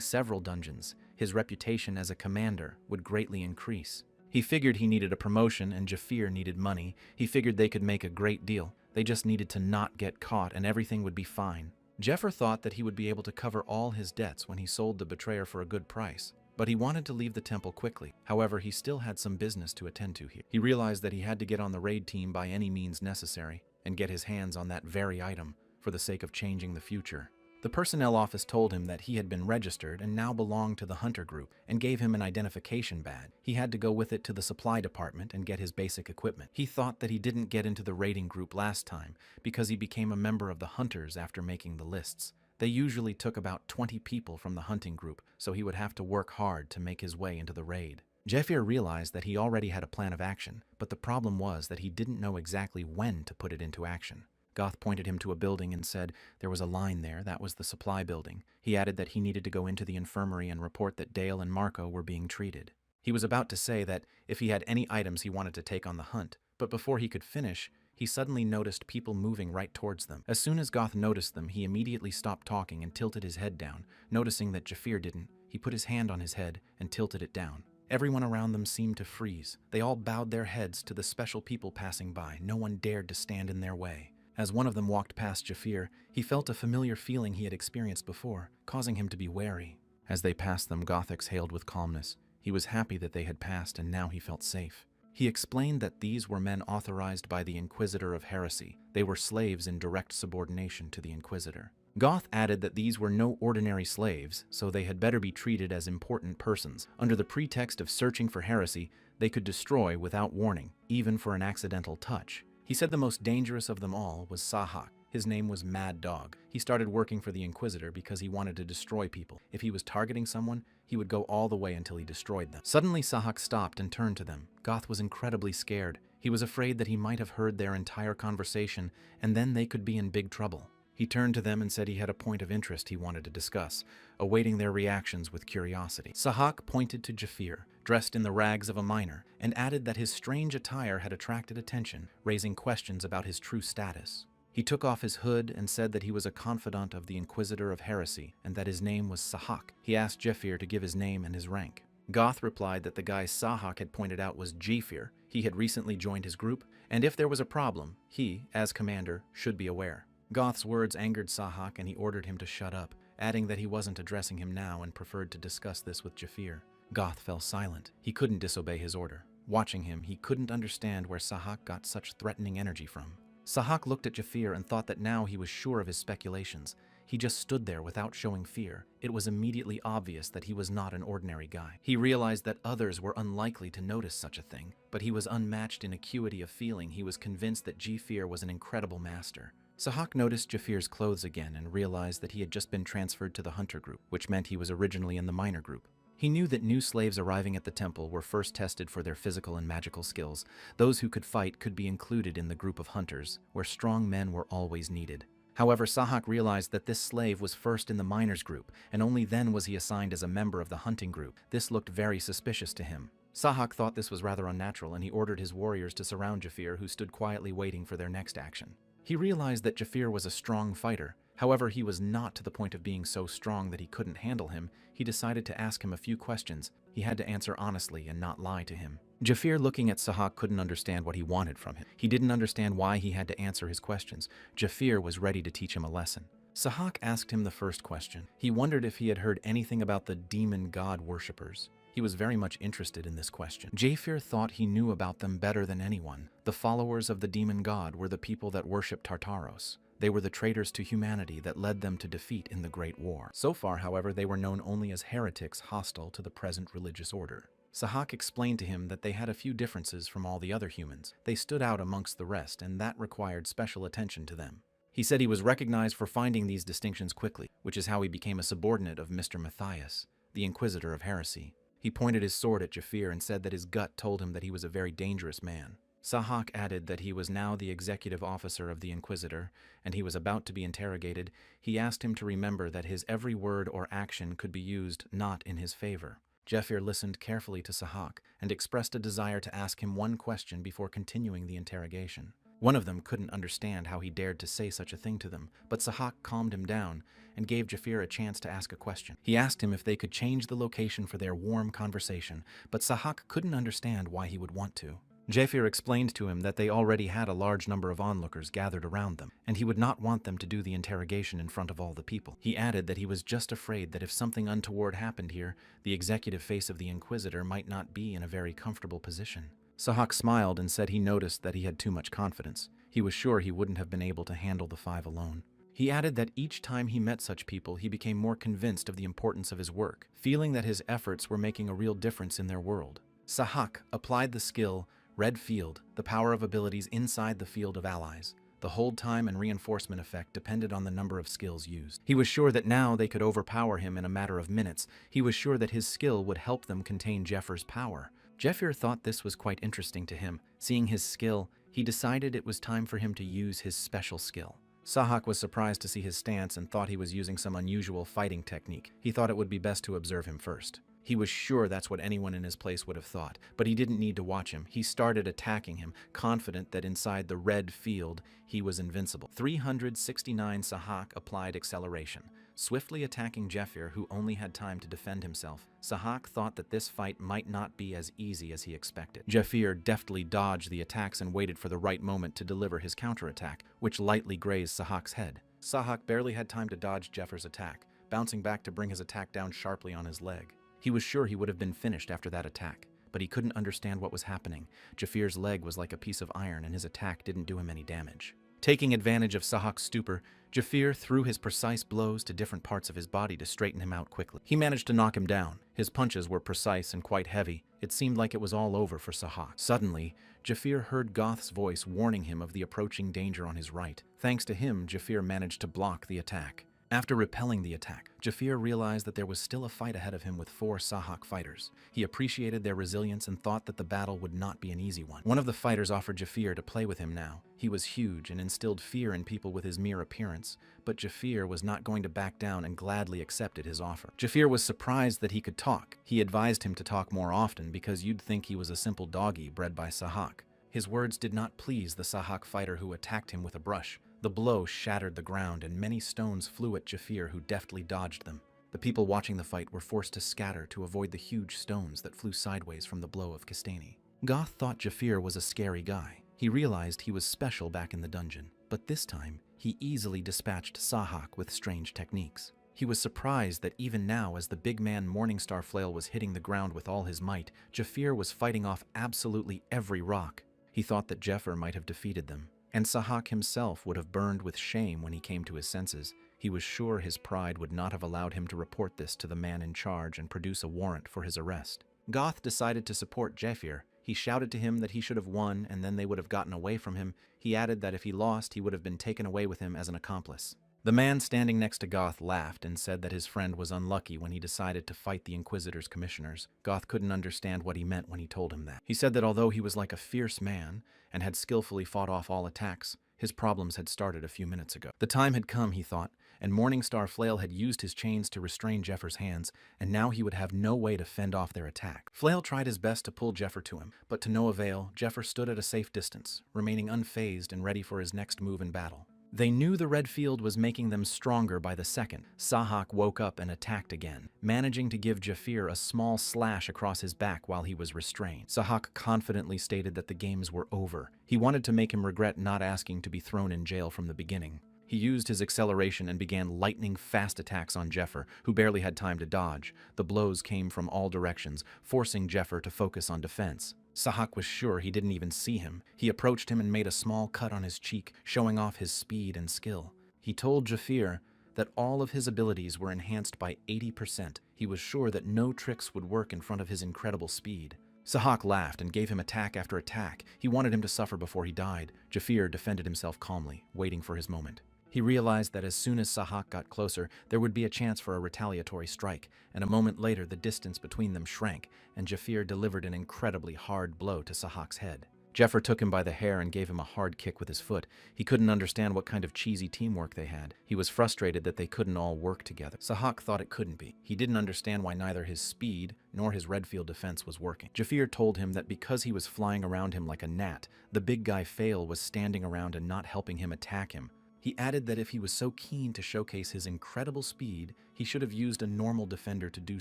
several dungeons, his reputation as a commander would greatly increase. He figured he needed a promotion and Jafir needed money. He figured they could make a great deal. They just needed to not get caught and everything would be fine. Jeffer thought that he would be able to cover all his debts when he sold the betrayer for a good price, but he wanted to leave the temple quickly. However, he still had some business to attend to here. He realized that he had to get on the raid team by any means necessary and get his hands on that very item for the sake of changing the future. The personnel office told him that he had been registered and now belonged to the hunter group and gave him an identification badge. He had to go with it to the supply department and get his basic equipment. He thought that he didn't get into the raiding group last time because he became a member of the hunters after making the lists. They usually took about 20 people from the hunting group, so he would have to work hard to make his way into the raid. Jafir realized that he already had a plan of action, but the problem was that he didn't know exactly when to put it into action. Goth pointed him to a building and said there was a line there, that was the supply building. He added that he needed to go into the infirmary and report that Dale and Marco were being treated. He was about to say that if he had any items he wanted to take on the hunt, but before he could finish, he suddenly noticed people moving right towards them. As soon as Goth noticed them, he immediately stopped talking and tilted his head down. Noticing that Jafir didn't, he put his hand on his head and tilted it down. Everyone around them seemed to freeze. They all bowed their heads to the special people passing by. No one dared to stand in their way. As one of them walked past Jafir, he felt a familiar feeling he had experienced before, causing him to be wary. As they passed them, Goth exhaled with calmness. He was happy that they had passed and now he felt safe. He explained that these were men authorized by the Inquisitor of Heresy. They were slaves in direct subordination to the Inquisitor. Goth added that these were no ordinary slaves, so they had better be treated as important persons. Under the pretext of searching for heresy, they could destroy without warning, even for an accidental touch. He said the most dangerous of them all was Sahak. His name was Mad Dog. He started working for the Inquisitor because he wanted to destroy people. If he was targeting someone, he would go all the way until he destroyed them. Suddenly, Sahak stopped and turned to them. Goth was incredibly scared. He was afraid that he might have heard their entire conversation, and then they could be in big trouble. He turned to them and said he had a point of interest he wanted to discuss, awaiting their reactions with curiosity. Sahak pointed to Jafir, dressed in the rags of a miner, and added that his strange attire had attracted attention, raising questions about his true status. He took off his hood and said that he was a confidant of the Inquisitor of Heresy and that his name was Sahak. He asked Jafir to give his name and his rank. Goth replied that the guy Sahak had pointed out was Jafir. He had recently joined his group, and if there was a problem, he, as commander, should be aware. Goth's words angered Sahak and he ordered him to shut up, adding that he wasn't addressing him now and preferred to discuss this with Jafir. Goth fell silent. He couldn't disobey his order. Watching him, he couldn't understand where Sahak got such threatening energy from. Sahak looked at Jafir and thought that now he was sure of his speculations. He just stood there without showing fear. It was immediately obvious that he was not an ordinary guy. He realized that others were unlikely to notice such a thing, but he was unmatched in acuity of feeling. He was convinced that Jafir was an incredible master. Sahak noticed Jafir's clothes again and realized that he had just been transferred to the hunter group, which meant he was originally in the miner group. He knew that new slaves arriving at the temple were first tested for their physical and magical skills. Those who could fight could be included in the group of hunters, where strong men were always needed. However, Sahak realized that this slave was first in the miners group, and only then was he assigned as a member of the hunting group. This looked very suspicious to him. Sahak thought this was rather unnatural, and he ordered his warriors to surround Jafir, who stood quietly waiting for their next action. He realized that Jafir was a strong fighter. However, he was not to the point of being so strong that he couldn't handle him. He decided to ask him a few questions. He had to answer honestly and not lie to him. Jafir, looking at Sahak, couldn't understand what he wanted from him. He didn't understand why he had to answer his questions. Jafir was ready to teach him a lesson. Sahak asked him the first question. He wondered if he had heard anything about the demon god worshippers. He was very much interested in this question. Jafir thought he knew about them better than anyone. The followers of the demon god were the people that worshipped Tartaros. They were the traitors to humanity that led them to defeat in the Great War. So far, however, they were known only as heretics hostile to the present religious order. Sahak explained to him that they had a few differences from all the other humans. They stood out amongst the rest, and that required special attention to them. He said he was recognized for finding these distinctions quickly, which is how he became a subordinate of Mr. Matthias, the Inquisitor of Heresy. He pointed his sword at Jafir and said that his gut told him that he was a very dangerous man. Sahak added that he was now the executive officer of the Inquisitor, and he was about to be interrogated. He asked him to remember that his every word or action could be used not in his favor. Jafir listened carefully to Sahak and expressed a desire to ask him one question before continuing the interrogation. One of them couldn't understand how he dared to say such a thing to them, but Sahak calmed him down and gave Jafir a chance to ask a question. He asked him if they could change the location for their warm conversation, but Sahak couldn't understand why he would want to. Jafir explained to him that they already had a large number of onlookers gathered around them, and he would not want them to do the interrogation in front of all the people. He added that he was just afraid that if something untoward happened here, the executive face of the Inquisitor might not be in a very comfortable position. Sahak smiled and said he noticed that he had too much confidence. He was sure he wouldn't have been able to handle the 5 alone. He added that each time he met such people, he became more convinced of the importance of his work, feeling that his efforts were making a real difference in their world. Sahak applied the skill Red Field, the power of abilities inside the field of allies. The hold time and reinforcement effect depended on the number of skills used. He was sure that now they could overpower him in a matter of minutes. He was sure that his skill would help them contain Jafir's power. Jafir thought this was quite interesting to him. Seeing his skill, he decided it was time for him to use his special skill. Sahak was surprised to see his stance and thought he was using some unusual fighting technique. He thought it would be best to observe him first. He was sure that's what anyone in his place would have thought, but he didn't need to watch him. He started attacking him, confident that inside the red field, he was invincible. 369 Sahak applied acceleration, swiftly attacking Jafir, who only had time to defend himself. Sahak thought that this fight might not be as easy as he expected. Jafir deftly dodged the attacks and waited for the right moment to deliver his counterattack, which lightly grazed Sahak's head. Sahak barely had time to dodge Jafir's attack, bouncing back to bring his attack down sharply on his leg. He was sure he would have been finished after that attack, but he couldn't understand what was happening. Jafir's leg was like a piece of iron and his attack didn't do him any damage. Taking advantage of Sahak's stupor, Jafir threw his precise blows to different parts of his body to straighten him out quickly. He managed to knock him down. His punches were precise and quite heavy. It seemed like it was all over for Sahak. Suddenly, Jafir heard Goth's voice warning him of the approaching danger on his right. Thanks to him, Jafir managed to block the attack. After repelling the attack, Jafir realized that there was still a fight ahead of him with 4 Sahak fighters. He appreciated their resilience and thought that the battle would not be an easy one. One of the fighters offered Jafir to play with him now. He was huge and instilled fear in people with his mere appearance, but Jafir was not going to back down and gladly accepted his offer. Jafir was surprised that he could talk. He advised him to talk more often because you'd think he was a simple doggy bred by Sahak. His words did not please the Sahak fighter who attacked him with a brush. The blow shattered the ground and many stones flew at Jafir, who deftly dodged them. The people watching the fight were forced to scatter to avoid the huge stones that flew sideways from the blow of Kastani. Goth thought Jafir was a scary guy. He realized he was special back in the dungeon, but this time he easily dispatched Sahak with strange techniques. He was surprised that even now, as the big man Morningstar Flail was hitting the ground with all his might, Jafir was fighting off absolutely every rock. He thought that Jafir might have defeated them. And Sahak himself would have burned with shame when he came to his senses. He was sure his pride would not have allowed him to report this to the man in charge and produce a warrant for his arrest. Goth decided to support Jafir. He shouted to him that he should have won and then they would have gotten away from him. He added that if he lost, he would have been taken away with him as an accomplice. The man standing next to Goth laughed and said that his friend was unlucky when he decided to fight the Inquisitor's commissioners. Goth couldn't understand what he meant when he told him that. He said that although he was like a fierce man and had skillfully fought off all attacks, his problems had started a few minutes ago. The time had come, he thought, and Morningstar Flail had used his chains to restrain Jafir's hands, and now he would have no way to fend off their attack. Flail tried his best to pull Jafir to him, but to no avail. Jafir stood at a safe distance, remaining unfazed and ready for his next move in battle. They knew the red field was making them stronger by the second. Sahak woke up and attacked again, managing to give Jafir a small slash across his back while he was restrained. Sahak confidently stated that the games were over. He wanted to make him regret not asking to be thrown in jail from the beginning. He used his acceleration and began lightning-fast attacks on Jafir, who barely had time to dodge. The blows came from all directions, forcing Jafir to focus on defense. Sahak was sure he didn't even see him. He approached him and made a small cut on his cheek, showing off his speed and skill. He told Jafir that all of his abilities were enhanced by 80%. He was sure that no tricks would work in front of his incredible speed. Sahak laughed and gave him attack after attack. He wanted him to suffer before he died. Jafir defended himself calmly, waiting for his moment. He realized that as soon as Sahak got closer, there would be a chance for a retaliatory strike, and a moment later the distance between them shrank, and Jafir delivered an incredibly hard blow to Sahak's head. Jafir took him by the hair and gave him a hard kick with his foot. He couldn't understand what kind of cheesy teamwork they had. He was frustrated that they couldn't all work together. Sahak thought it couldn't be. He didn't understand why neither his speed nor his red field defense was working. Jafir told him that because he was flying around him like a gnat, the big guy Fail was standing around and not helping him attack him. He added that if he was so keen to showcase his incredible speed, he should have used a normal defender to do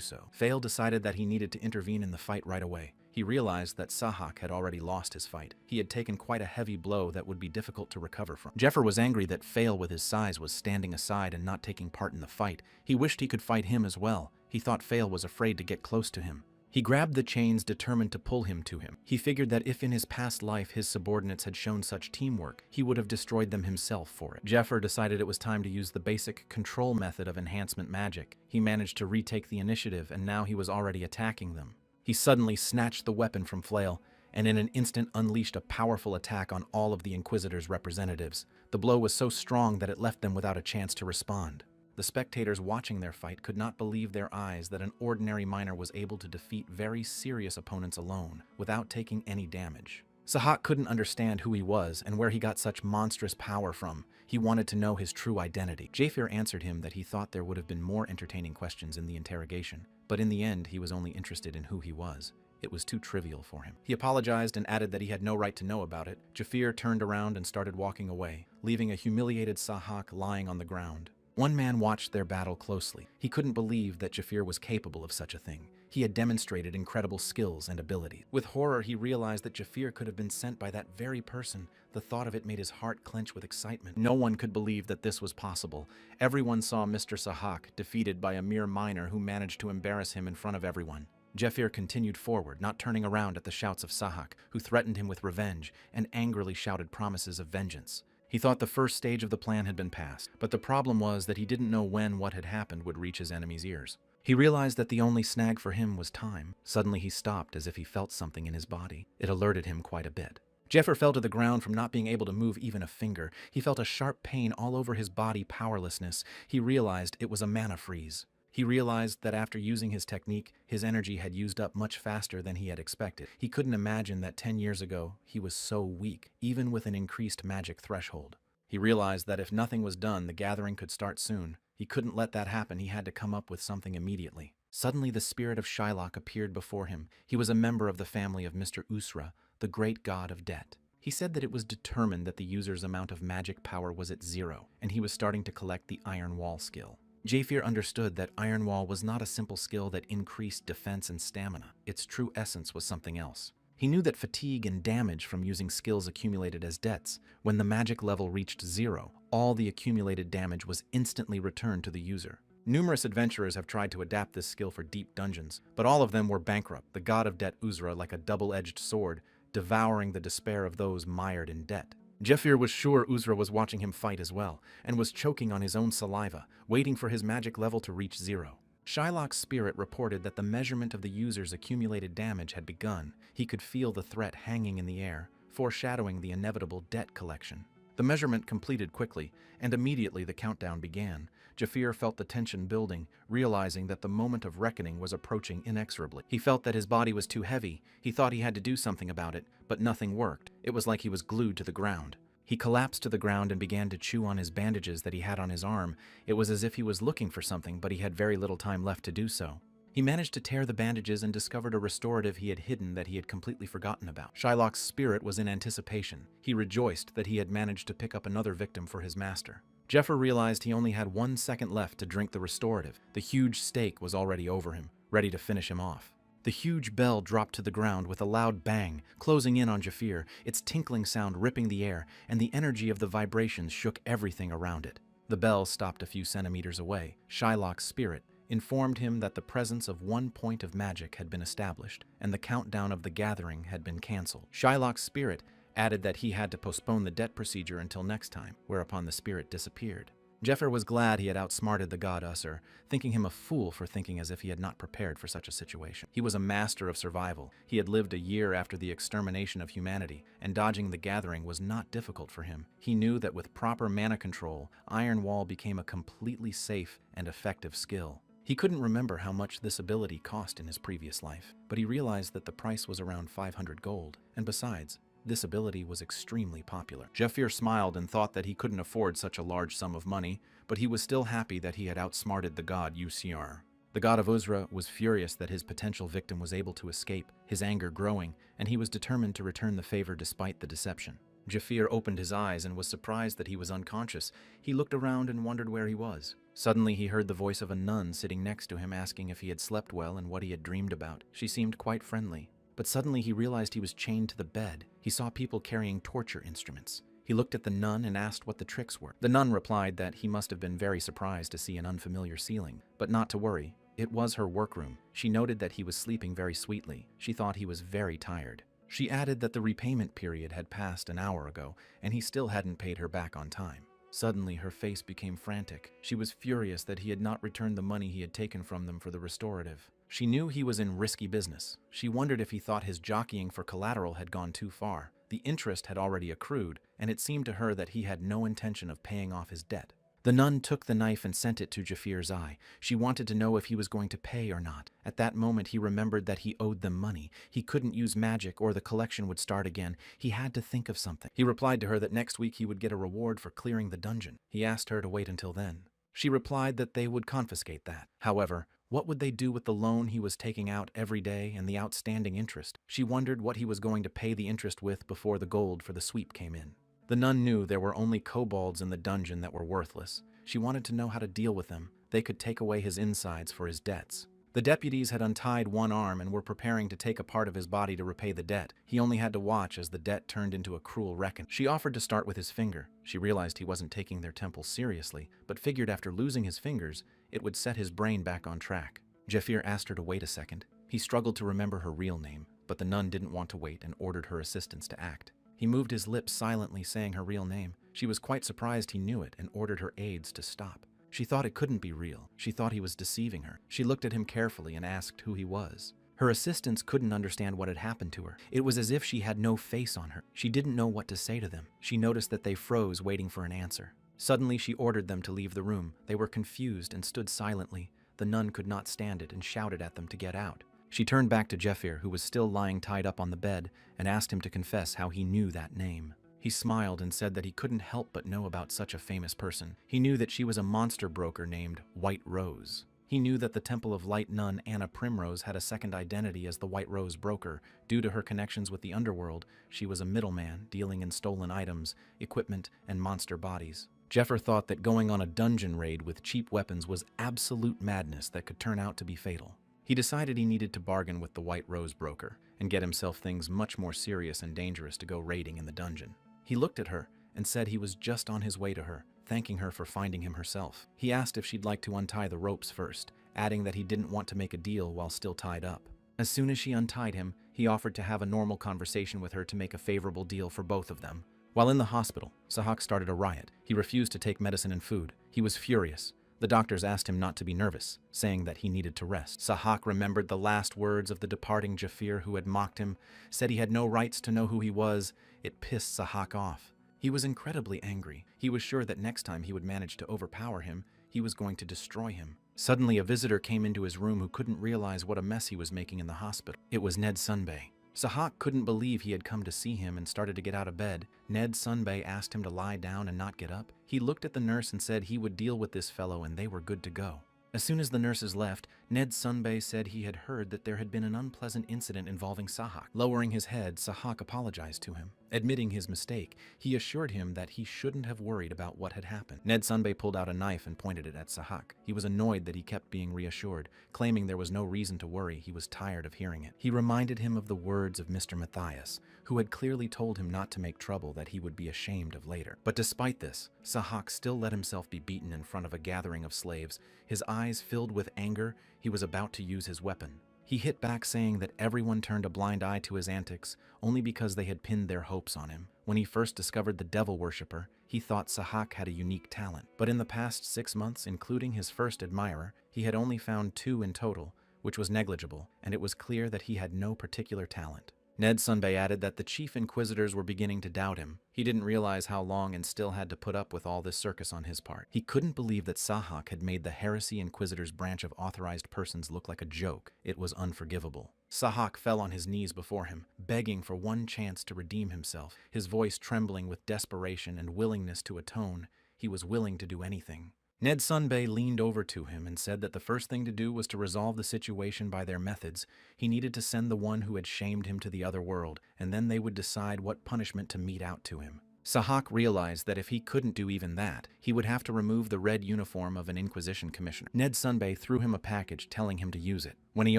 so. Fail decided that he needed to intervene in the fight right away. He realized that Sahak had already lost his fight. He had taken quite a heavy blow that would be difficult to recover from. Jafir was angry that Fail with his size was standing aside and not taking part in the fight. He wished he could fight him as well. He thought Fail was afraid to get close to him. He grabbed the chains, determined to pull him to him. He figured that if in his past life his subordinates had shown such teamwork, he would have destroyed them himself for it. Jafir decided it was time to use the basic control method of enhancement magic. He managed to retake the initiative, and now he was already attacking them. He suddenly snatched the weapon from Flail, and in an instant unleashed a powerful attack on all of the Inquisitor's representatives. The blow was so strong that it left them without a chance to respond. The spectators watching their fight could not believe their eyes that an ordinary miner was able to defeat very serious opponents alone, without taking any damage. Sahak couldn't understand who he was and where he got such monstrous power from. He wanted to know his true identity. Jafir answered him that he thought there would have been more entertaining questions in the interrogation, but in the end he was only interested in who he was. It was too trivial for him. He apologized and added that he had no right to know about it. Jafir turned around and started walking away, leaving a humiliated Sahak lying on the ground. One man watched their battle closely. He couldn't believe that Jafir was capable of such a thing. He had demonstrated incredible skills and ability. With horror, he realized that Jafir could have been sent by that very person. The thought of it made his heart clench with excitement. No one could believe that this was possible. Everyone saw Mr. Sahak defeated by a mere miner who managed to embarrass him in front of everyone. Jafir continued forward, not turning around at the shouts of Sahak, who threatened him with revenge and angrily shouted promises of vengeance. He thought the first stage of the plan had been passed, but the problem was that he didn't know when what had happened would reach his enemy's ears. He realized that the only snag for him was time. Suddenly he stopped as if he felt something in his body. It alerted him quite a bit. Jafir fell to the ground from not being able to move even a finger. He felt a sharp pain all over his body, powerlessness. He realized it was a mana freeze. He realized that after using his technique, his energy had used up much faster than he had expected. He couldn't imagine that 10 years ago he was so weak, even with an increased magic threshold. He realized that if nothing was done, the gathering could start soon. He couldn't let that happen. He had to come up with something immediately. Suddenly the spirit of Shylock appeared before him. He was a member of the family of Mr. Usra, the great god of debt. He said that it was determined that the user's amount of magic power was at 0, and he was starting to collect the Iron Wall skill. Jafir understood that Iron Wall was not a simple skill that increased defense and stamina. Its true essence was something else. He knew that fatigue and damage from using skills accumulated as debts. When the magic level reached 0, all the accumulated damage was instantly returned to the user. Numerous adventurers have tried to adapt this skill for deep dungeons, but all of them were bankrupt, the god of debt Usra like a double-edged sword, devouring the despair of those mired in debt. Jafir was sure Usra was watching him fight as well, and was choking on his own saliva, waiting for his magic level to reach 0. Shylock's spirit reported that the measurement of the user's accumulated damage had begun. He could feel the threat hanging in the air, foreshadowing the inevitable debt collection. The measurement completed quickly, and immediately the countdown began. Jafir felt the tension building, realizing that the moment of reckoning was approaching inexorably. He felt that his body was too heavy. He thought he had to do something about it, but nothing worked. It was like he was glued to the ground. He collapsed to the ground and began to chew on his bandages that he had on his arm. It was as if he was looking for something, but he had very little time left to do so. He managed to tear the bandages and discovered a restorative he had hidden that he had completely forgotten about. Shylock's spirit was in anticipation. He rejoiced that he had managed to pick up another victim for his master. Jafir realized he only had 1 second left to drink the restorative. The huge stake was already over him, ready to finish him off. The huge bell dropped to the ground with a loud bang, closing in on Jafir, its tinkling sound ripping the air, and the energy of the vibrations shook everything around it. The bell stopped a few centimeters away. Shylock's spirit informed him that the presence of 1 point of magic had been established, and the countdown of the gathering had been cancelled. Shylock's spirit added that he had to postpone the debt procedure until next time, whereupon the spirit disappeared. Jeffrey was glad he had outsmarted the god Usser, thinking him a fool for thinking as if he had not prepared for such a situation. He was a master of survival. He had lived a year after the extermination of humanity, and dodging the gathering was not difficult for him. He knew that with proper mana control, Iron Wall became a completely safe and effective skill. He couldn't remember how much this ability cost in his previous life, but he realized that the price was around 500 gold, and besides, this ability was extremely popular. Jeffrey smiled and thought that he couldn't afford such a large sum of money, but he was still happy that he had outsmarted the god UCR. The god of Uzra was furious that his potential victim was able to escape, his anger growing, and he was determined to return the favor despite the deception. Jafir opened his eyes and was surprised that he was unconscious. He looked around and wondered where he was. Suddenly he heard the voice of a nun sitting next to him asking if he had slept well and what he had dreamed about. She seemed quite friendly. But suddenly he realized he was chained to the bed. He saw people carrying torture instruments. He looked at the nun and asked what the tricks were. The nun replied that he must have been very surprised to see an unfamiliar ceiling, but not to worry. It was her workroom. She noted that he was sleeping very sweetly. She thought he was very tired. She added that the repayment period had passed an hour ago, and he still hadn't paid her back on time. Suddenly, her face became frantic. She was furious that he had not returned the money he had taken from them for the restorative. She knew he was in risky business. She wondered if he thought his jockeying for collateral had gone too far. The interest had already accrued, and it seemed to her that he had no intention of paying off his debt. The nun took the knife and sent it to Jafir's eye. She wanted to know if he was going to pay or not. At that moment, he remembered that he owed them money. He couldn't use magic or the collection would start again. He had to think of something. He replied to her that next week he would get a reward for clearing the dungeon. He asked her to wait until then. She replied that they would confiscate that. However, what would they do with the loan he was taking out every day and the outstanding interest? She wondered what he was going to pay the interest with before the gold for the sweep came in. The nun knew there were only kobolds in the dungeon that were worthless. She wanted to know how to deal with them. They could take away his insides for his debts. The deputies had untied one arm and were preparing to take a part of his body to repay the debt. He only had to watch as the debt turned into a cruel reckoning. She offered to start with his finger. She realized he wasn't taking their temple seriously, but figured after losing his fingers, it would set his brain back on track. Jafir asked her to wait a second. He struggled to remember her real name, but the nun didn't want to wait and ordered her assistants to act. He moved his lips silently, saying her real name. She was quite surprised he knew it and ordered her aides to stop. She thought it couldn't be real. She thought he was deceiving her. She looked at him carefully and asked who he was. Her assistants couldn't understand what had happened to her. It was as if she had no face on her. She didn't know what to say to them. She noticed that they froze, waiting for an answer. Suddenly, she ordered them to leave the room. They were confused and stood silently. The nun could not stand it and shouted at them to get out. She turned back to Jafir, who was still lying tied up on the bed, and asked him to confess how he knew that name. He smiled and said that he couldn't help but know about such a famous person. He knew that she was a monster broker named White Rose. He knew that the Temple of Light nun Anna Primrose had a second identity as the White Rose broker. Due to her connections with the underworld, she was a middleman dealing in stolen items, equipment, and monster bodies. Jeffer thought that going on a dungeon raid with cheap weapons was absolute madness that could turn out to be fatal. He decided he needed to bargain with the White Rose broker and get himself things much more serious and dangerous to go raiding in the dungeon. He looked at her and said he was just on his way to her, thanking her for finding him herself. He asked if she'd like to untie the ropes first, adding that he didn't want to make a deal while still tied up. As soon as she untied him, he offered to have a normal conversation with her to make a favorable deal for both of them. While in the hospital, Sahak started a riot. He refused to take medicine and food. He was furious. The doctors asked him not to be nervous, saying that he needed to rest. Sahak remembered the last words of the departing Jafir who had mocked him, said he had no rights to know who he was. It pissed Sahak off. He was incredibly angry. He was sure that next time he would manage to overpower him, he was going to destroy him. Suddenly, a visitor came into his room who couldn't realize what a mess he was making in the hospital. It was Ned Sunbay. Sahak couldn't believe he had come to see him and started to get out of bed. Ned Sunbay asked him to lie down and not get up. He looked at the nurse and said he would deal with this fellow and they were good to go. As soon as the nurses left, Ned Sunbay said he had heard that there had been an unpleasant incident involving Sahak. Lowering his head, Sahak apologized to him. Admitting his mistake, he assured him that he shouldn't have worried about what had happened. Ned Sunbay pulled out a knife and pointed it at Sahak. He was annoyed that he kept being reassured, claiming there was no reason to worry. He was tired of hearing it. He reminded him of the words of Mr. Matthias, who had clearly told him not to make trouble that he would be ashamed of later. But despite this, Sahak still let himself be beaten in front of a gathering of slaves. His eyes filled with anger, he was about to use his weapon. He hit back, saying that everyone turned a blind eye to his antics only because they had pinned their hopes on him. When he first discovered the devil worshipper, he thought Sahak had a unique talent. But in the past 6 months, including his first admirer, he had only found 2 in total, which was negligible, and it was clear that he had no particular talent. Ned Sunbei added that the chief inquisitors were beginning to doubt him. He didn't realize how long and still had to put up with all this circus on his part. He couldn't believe that Sahak had made the heresy inquisitors branch of authorized persons look like a joke. It was unforgivable. Sahak fell on his knees before him, begging for one chance to redeem himself, his voice trembling with desperation and willingness to atone. He was willing to do anything. Ned Sunbei leaned over to him and said that the first thing to do was to resolve the situation by their methods. He needed to send the one who had shamed him to the other world, and then they would decide what punishment to mete out to him. Sahak realized that if he couldn't do even that, he would have to remove the red uniform of an Inquisition commissioner. Ned Sunbei threw him a package telling him to use it. When he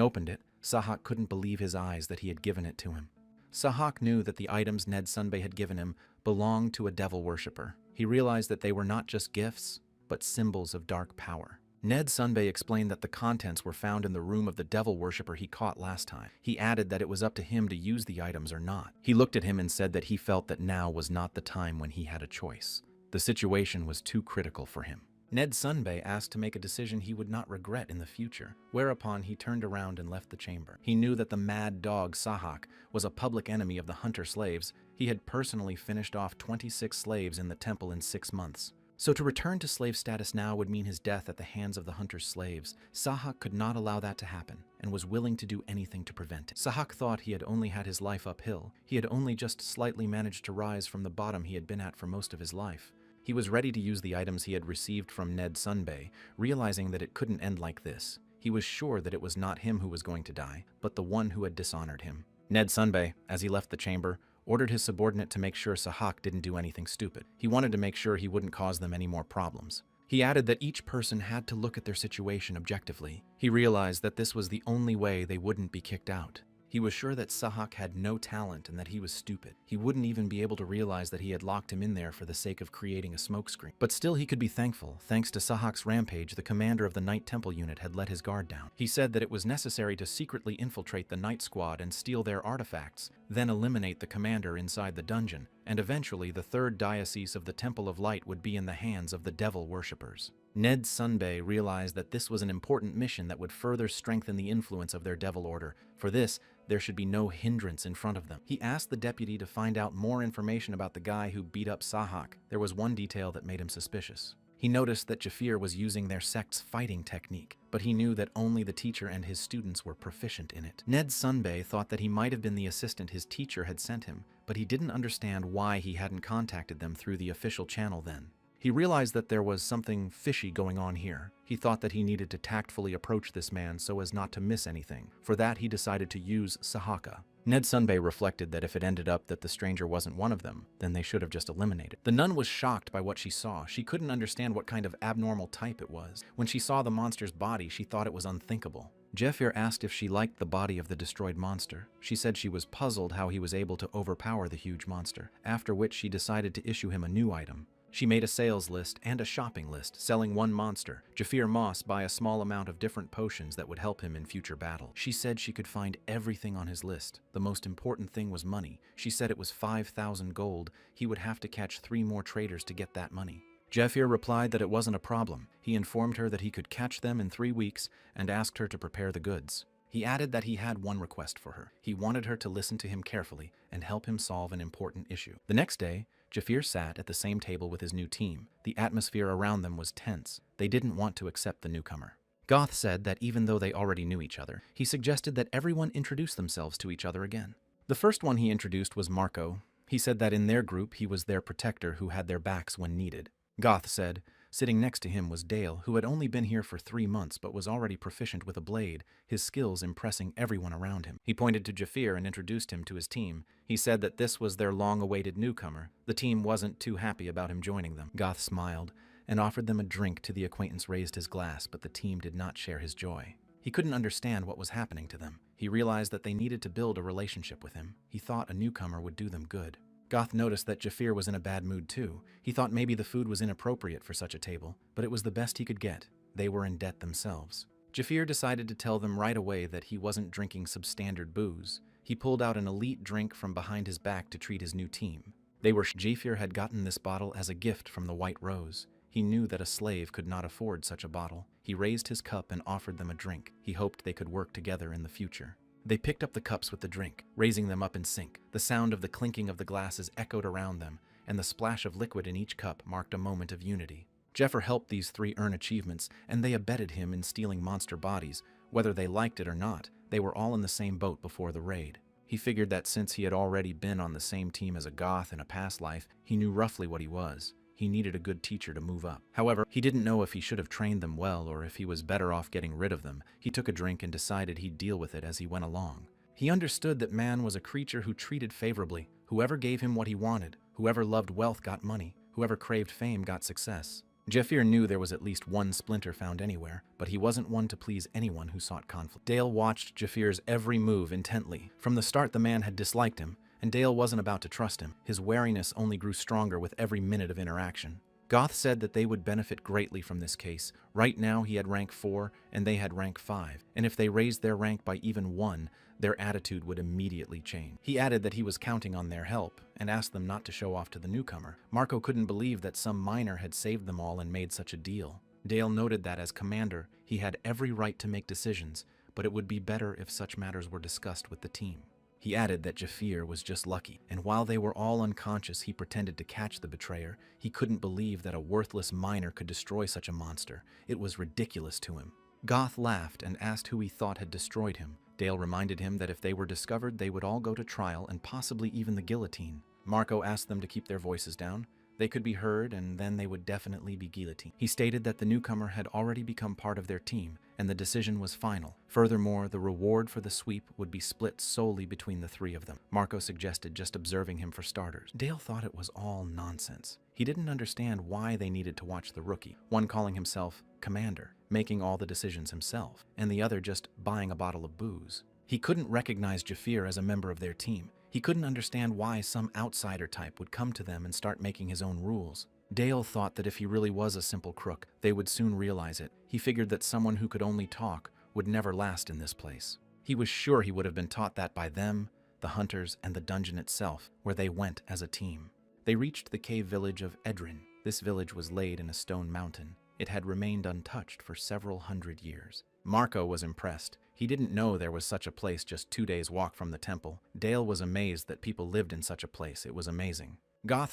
opened it, Sahak couldn't believe his eyes that he had given it to him. Sahak knew that the items Ned Sunbei had given him belonged to a devil worshipper. He realized that they were not just gifts, but symbols of dark power. Ned Sunbei explained that the contents were found in the room of the devil worshipper he caught last time. He added that it was up to him to use the items or not. He looked at him and said that he felt that now was not the time when he had a choice. The situation was too critical for him. Ned Sunbei asked to make a decision he would not regret in the future, whereupon he turned around and left the chamber. He knew that the mad dog Sahak was a public enemy of the hunter slaves. He had personally finished off 26 slaves in the temple in 6 months. So to return to slave status now would mean his death at the hands of the hunter's slaves. Sahak could not allow that to happen, and was willing to do anything to prevent it. Sahak thought he had only had his life uphill. He had only just slightly managed to rise from the bottom he had been at for most of his life. He was ready to use the items he had received from Ned Sunbei, realizing that it couldn't end like this. He was sure that it was not him who was going to die, but the one who had dishonored him. Ned Sunbei, as he left the chamber, ordered his subordinate to make sure Sahak didn't do anything stupid. He wanted to make sure he wouldn't cause them any more problems. He added that each person had to look at their situation objectively. He realized that this was the only way they wouldn't be kicked out. He was sure that Sahak had no talent and that he was stupid. He wouldn't even be able to realize that he had locked him in there for the sake of creating a smokescreen. But still he could be thankful. Thanks to Sahak's rampage, the commander of the Night Temple unit had let his guard down. He said that it was necessary to secretly infiltrate the Night Squad and steal their artifacts, then eliminate the commander inside the dungeon, and eventually the third diocese of the Temple of Light would be in the hands of the devil worshippers. Ned Sunbei realized that this was an important mission that would further strengthen the influence of their devil order. For this, there should be no hindrance in front of them. He asked the deputy to find out more information about the guy who beat up Sahak. There was one detail that made him suspicious. He noticed that Jafir was using their sect's fighting technique, but he knew that only the teacher and his students were proficient in it. Ned Sunbei thought that he might have been the assistant his teacher had sent him, but he didn't understand why he hadn't contacted them through the official channel then. He realized that there was something fishy going on here. He thought that he needed to tactfully approach this man so as not to miss anything. For that, he decided to use Sahaka. Ned Sunbei reflected that if it ended up that the stranger wasn't one of them, then they should have just eliminated. The nun was shocked by what she saw. She couldn't understand what kind of abnormal type it was. When she saw the monster's body, she thought it was unthinkable. Jafir asked if she liked the body of the destroyed monster. She said she was puzzled how he was able to overpower the huge monster, after which she decided to issue him a new item. She made a sales list and a shopping list, selling one monster. Jafir must buy a small amount of different potions that would help him in future battle. She said she could find everything on his list. The most important thing was money. She said it was 5,000 gold. He would have to catch 3 more traders to get that money. Jafir replied that it wasn't a problem. He informed her that he could catch them in 3 weeks and asked her to prepare the goods. He added that he had one request for her. He wanted her to listen to him carefully and help him solve an important issue. The next day, Jafir sat at the same table with his new team. The atmosphere around them was tense. They didn't want to accept the newcomer. Goth said that even though they already knew each other, he suggested that everyone introduce themselves to each other again. The first one he introduced was Marco. He said that in their group he was their protector who had their backs when needed. Goth said sitting next to him was Dale, who had only been here for 3 months but was already proficient with a blade, his skills impressing everyone around him. He pointed to Jafir and introduced him to his team. He said that this was their long-awaited newcomer. The team wasn't too happy about him joining them. Goth smiled and offered them a drink till the acquaintance raised his glass, but the team did not share his joy. He couldn't understand what was happening to them. He realized that they needed to build a relationship with him. He thought a newcomer would do them good. Goth noticed that Jafir was in a bad mood too. He thought maybe the food was inappropriate for such a table, but it was the best he could get. They were in debt themselves. Jafir decided to tell them right away that he wasn't drinking substandard booze. He pulled out an elite drink from behind his back to treat his new team. Jafir had gotten this bottle as a gift from the White Rose. He knew that a slave could not afford such a bottle. He raised his cup and offered them a drink. He hoped they could work together in the future. They picked up the cups with the drink, raising them up in sync. The sound of the clinking of the glasses echoed around them, and the splash of liquid in each cup marked a moment of unity. Jafir helped these three earn achievements, and they abetted him in stealing monster bodies. Whether they liked it or not, they were all in the same boat before the raid. He figured that since he had already been on the same team as a goth in a past life, he knew roughly what he was. He needed a good teacher to move up. However, he didn't know if he should have trained them well or if he was better off getting rid of them. He took a drink and decided he'd deal with it as he went along. He understood that man was a creature who treated favorably. Whoever gave him what he wanted, whoever loved wealth got money, whoever craved fame got success. Jafir knew there was at least one splinter found anywhere, but he wasn't one to please anyone who sought conflict. Dale watched Jafir's every move intently. From the start, the man had disliked him, and Dale wasn't about to trust him. His wariness only grew stronger with every minute of interaction. Goth said that they would benefit greatly from this case. Right now he had rank 4 and they had rank 5, and if they raised their rank by even 1, their attitude would immediately change. He added that he was counting on their help and asked them not to show off to the newcomer. Marco couldn't believe that some miner had saved them all and made such a deal. Dale noted that as commander, he had every right to make decisions, but it would be better if such matters were discussed with the team. He added that Jafir was just lucky, and while they were all unconscious, he pretended to catch the betrayer. He couldn't believe that a worthless miner could destroy such a monster. It was ridiculous to him. Goth laughed and asked who he thought had destroyed him. Dale reminded him that if they were discovered, they would all go to trial and possibly even the guillotine. Marco asked them to keep their voices down. They could be heard, and then they would definitely be guillotined. He stated that the newcomer had already become part of their team, and the decision was final. Furthermore, the reward for the sweep would be split solely between the three of them. Marco suggested just observing him for starters. Dale thought it was all nonsense. He didn't understand why they needed to watch the rookie, one calling himself commander, making all the decisions himself, and the other just buying a bottle of booze. He couldn't recognize Jafir as a member of their team. He couldn't understand why some outsider type would come to them and start making his own rules. Dale thought that if he really was a simple crook, they would soon realize it. He figured that someone who could only talk would never last in this place. He was sure he would have been taught that by them, the hunters, and the dungeon itself, where they went as a team. They reached the cave village of Edrin. This village was laid in a stone mountain. It had remained untouched for several hundred years. Marco was impressed. He didn't know there was such a place just 2 days' walk from the temple. Dale was amazed that people lived in such a place. It was amazing.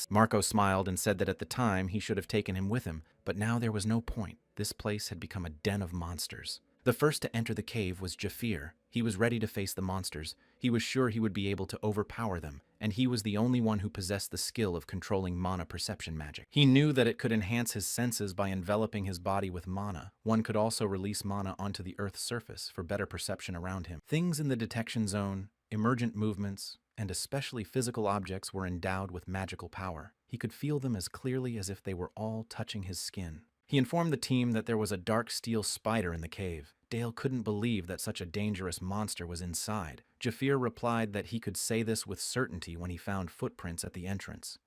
Marco smiled and said that at the time he should have taken him with him, but now there was no point. This place had become a den of monsters. The first to enter the cave was Jafir. He was ready to face the monsters. He was sure he would be able to overpower them, and he was the only one who possessed the skill of controlling mana perception magic. He knew that it could enhance his senses by enveloping his body with mana. One could also release mana onto the Earth's surface for better perception around him. Things in the detection zone, emergent movements, and especially physical objects were endowed with magical power. He could feel them as clearly as if they were all touching his skin. He informed the team that there was a dark steel spider in the cave. Dale couldn't believe that such a dangerous monster was inside. Jafir replied that he could say this with certainty when he found footprints at the entrance.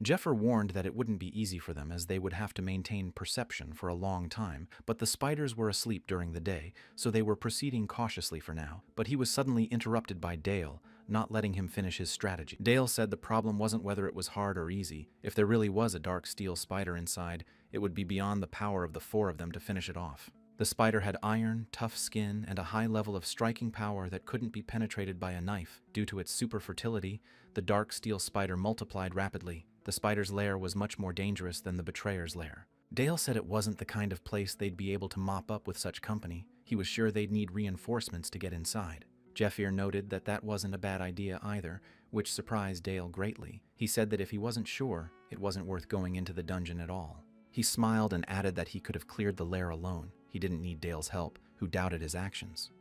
Jafir warned that it wouldn't be easy for them as they would have to maintain perception for a long time, but the spiders were asleep during the day, so they were proceeding cautiously for now. But he was suddenly interrupted by Dale, not letting him finish his strategy. Dale said the problem wasn't whether it was hard or easy. If there really was a dark steel spider inside, it would be beyond the power of the 4 of them to finish it off. The spider had iron, tough skin, and a high level of striking power that couldn't be penetrated by a knife. Due to its super fertility, the dark steel spider multiplied rapidly. The spider's lair was much more dangerous than the betrayer's lair. Dale said it wasn't the kind of place they'd be able to mop up with such company. He was sure they'd need reinforcements to get inside. Jafir noted that that wasn't a bad idea either, which surprised Dale greatly. He said that if he wasn't sure, it wasn't worth going into the dungeon at all. He smiled and added that he could have cleared the lair alone. He didn't need Dale's help, who doubted his actions.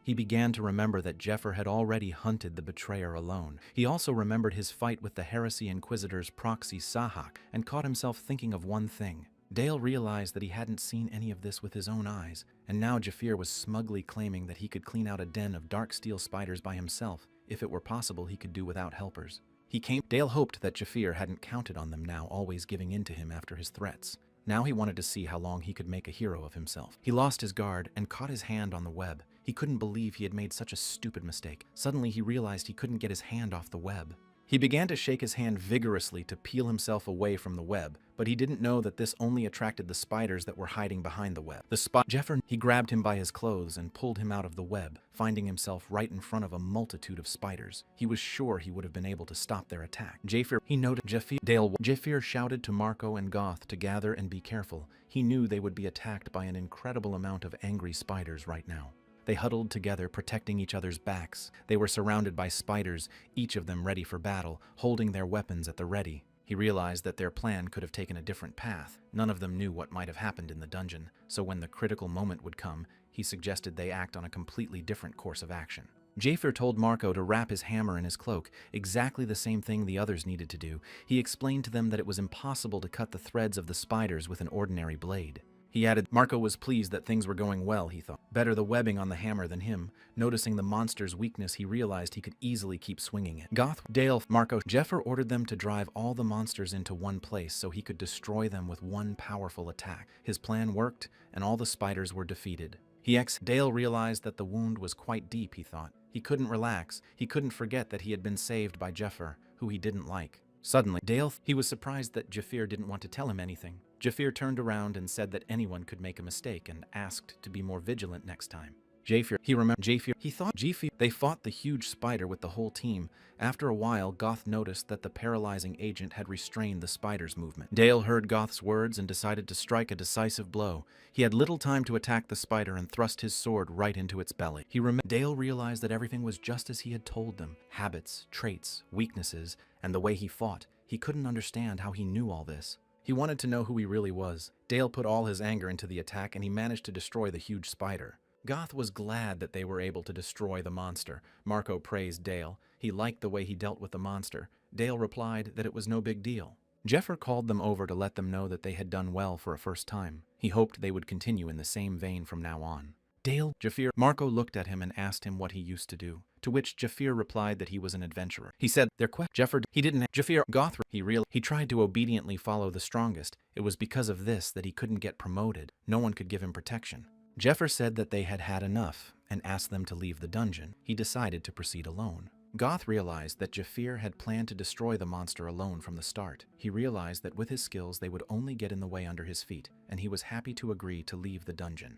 He began to remember that Jafir had already hunted the betrayer alone. He also remembered his fight with the Heresy Inquisitor's proxy Sahak and caught himself thinking of one thing. Dale realized that he hadn't seen any of this with his own eyes, and now Jafir was smugly claiming that he could clean out a den of dark steel spiders by himself. If it were possible, he could do without helpers. Dale hoped that Jafir hadn't counted on them now always giving in to him after his threats. Now he wanted to see how long he could make a hero of himself. He lost his guard and caught his hand on the web. He couldn't believe he had made such a stupid mistake. Suddenly he realized he couldn't get his hand off the web. He began to shake his hand vigorously to peel himself away from the web, but he didn't know that this only attracted the spiders that were hiding behind the web. He grabbed him by his clothes and pulled him out of the web, finding himself right in front of a multitude of spiders. He was sure he would have been able to stop their attack. Jafir shouted to Marco and Goth to gather and be careful. He knew they would be attacked by an incredible amount of angry spiders right now. They huddled together, protecting each other's backs. They were surrounded by spiders, each of them ready for battle, holding their weapons at the ready. He realized that their plan could have taken a different path. None of them knew what might have happened in the dungeon, so when the critical moment would come, he suggested they act on a completely different course of action. Jafir told Marco to wrap his hammer in his cloak, exactly the same thing the others needed to do. He explained to them that it was impossible to cut the threads of the spiders with an ordinary blade. He added, Marco was pleased that things were going well, he thought. Better the webbing on the hammer than him. Noticing the monster's weakness, he realized he could easily keep swinging it. Goth, Dale, Marco, Jafir ordered them to drive all the monsters into one place so he could destroy them with one powerful attack. His plan worked, and all the spiders were defeated. Dale realized that the wound was quite deep, he thought. He couldn't relax. He couldn't forget that he had been saved by Jafir, who he didn't like. Suddenly, he was surprised that Jafir didn't want to tell him anything. Jafir turned around and said that anyone could make a mistake and asked to be more vigilant next time. They fought the huge spider with the whole team. After a while, Goth noticed that the paralyzing agent had restrained the spider's movement. Dale heard Goth's words and decided to strike a decisive blow. He had little time to attack the spider and thrust his sword right into its belly. Dale realized that everything was just as he had told them. Habits, traits, weaknesses, and the way he fought. He couldn't understand how he knew all this. He wanted to know who he really was. Dale put all his anger into the attack and he managed to destroy the huge spider. Goth was glad that they were able to destroy the monster. Marco praised Dale. He liked the way he dealt with the monster. Dale replied that it was no big deal. Jafir called them over to let them know that they had done well for a first time. He hoped they would continue in the same vein from now on. Marco looked at him and asked him what he used to do, to which Jafir replied that he was an adventurer. He said, he tried to obediently follow the strongest. It was because of this that he couldn't get promoted. No one could give him protection. Jafir said that they had had enough and asked them to leave the dungeon. He decided to proceed alone. Goth realized that Jafir had planned to destroy the monster alone from the start. He realized that with his skills they would only get in the way under his feet, and he was happy to agree to leave the dungeon.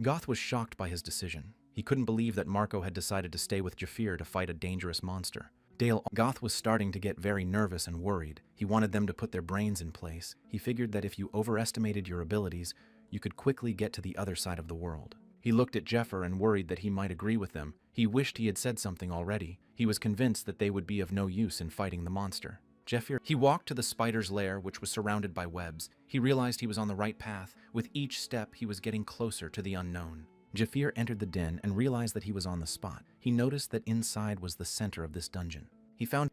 Goth was shocked by his decision. He couldn't believe that Marco had decided to stay with Jafir to fight a dangerous monster. Goth was starting to get very nervous and worried. He wanted them to put their brains in place. He figured that if you overestimated your abilities, you could quickly get to the other side of the world. He looked at Jafir and worried that he might agree with them. He wished he had said something already. He was convinced that they would be of no use in fighting the monster. He walked to the spider's lair, which was surrounded by webs. He realized he was on the right path. With each step, he was getting closer to the unknown. Jafir entered the den and realized that he was on the spot. He noticed that inside was the center of this dungeon.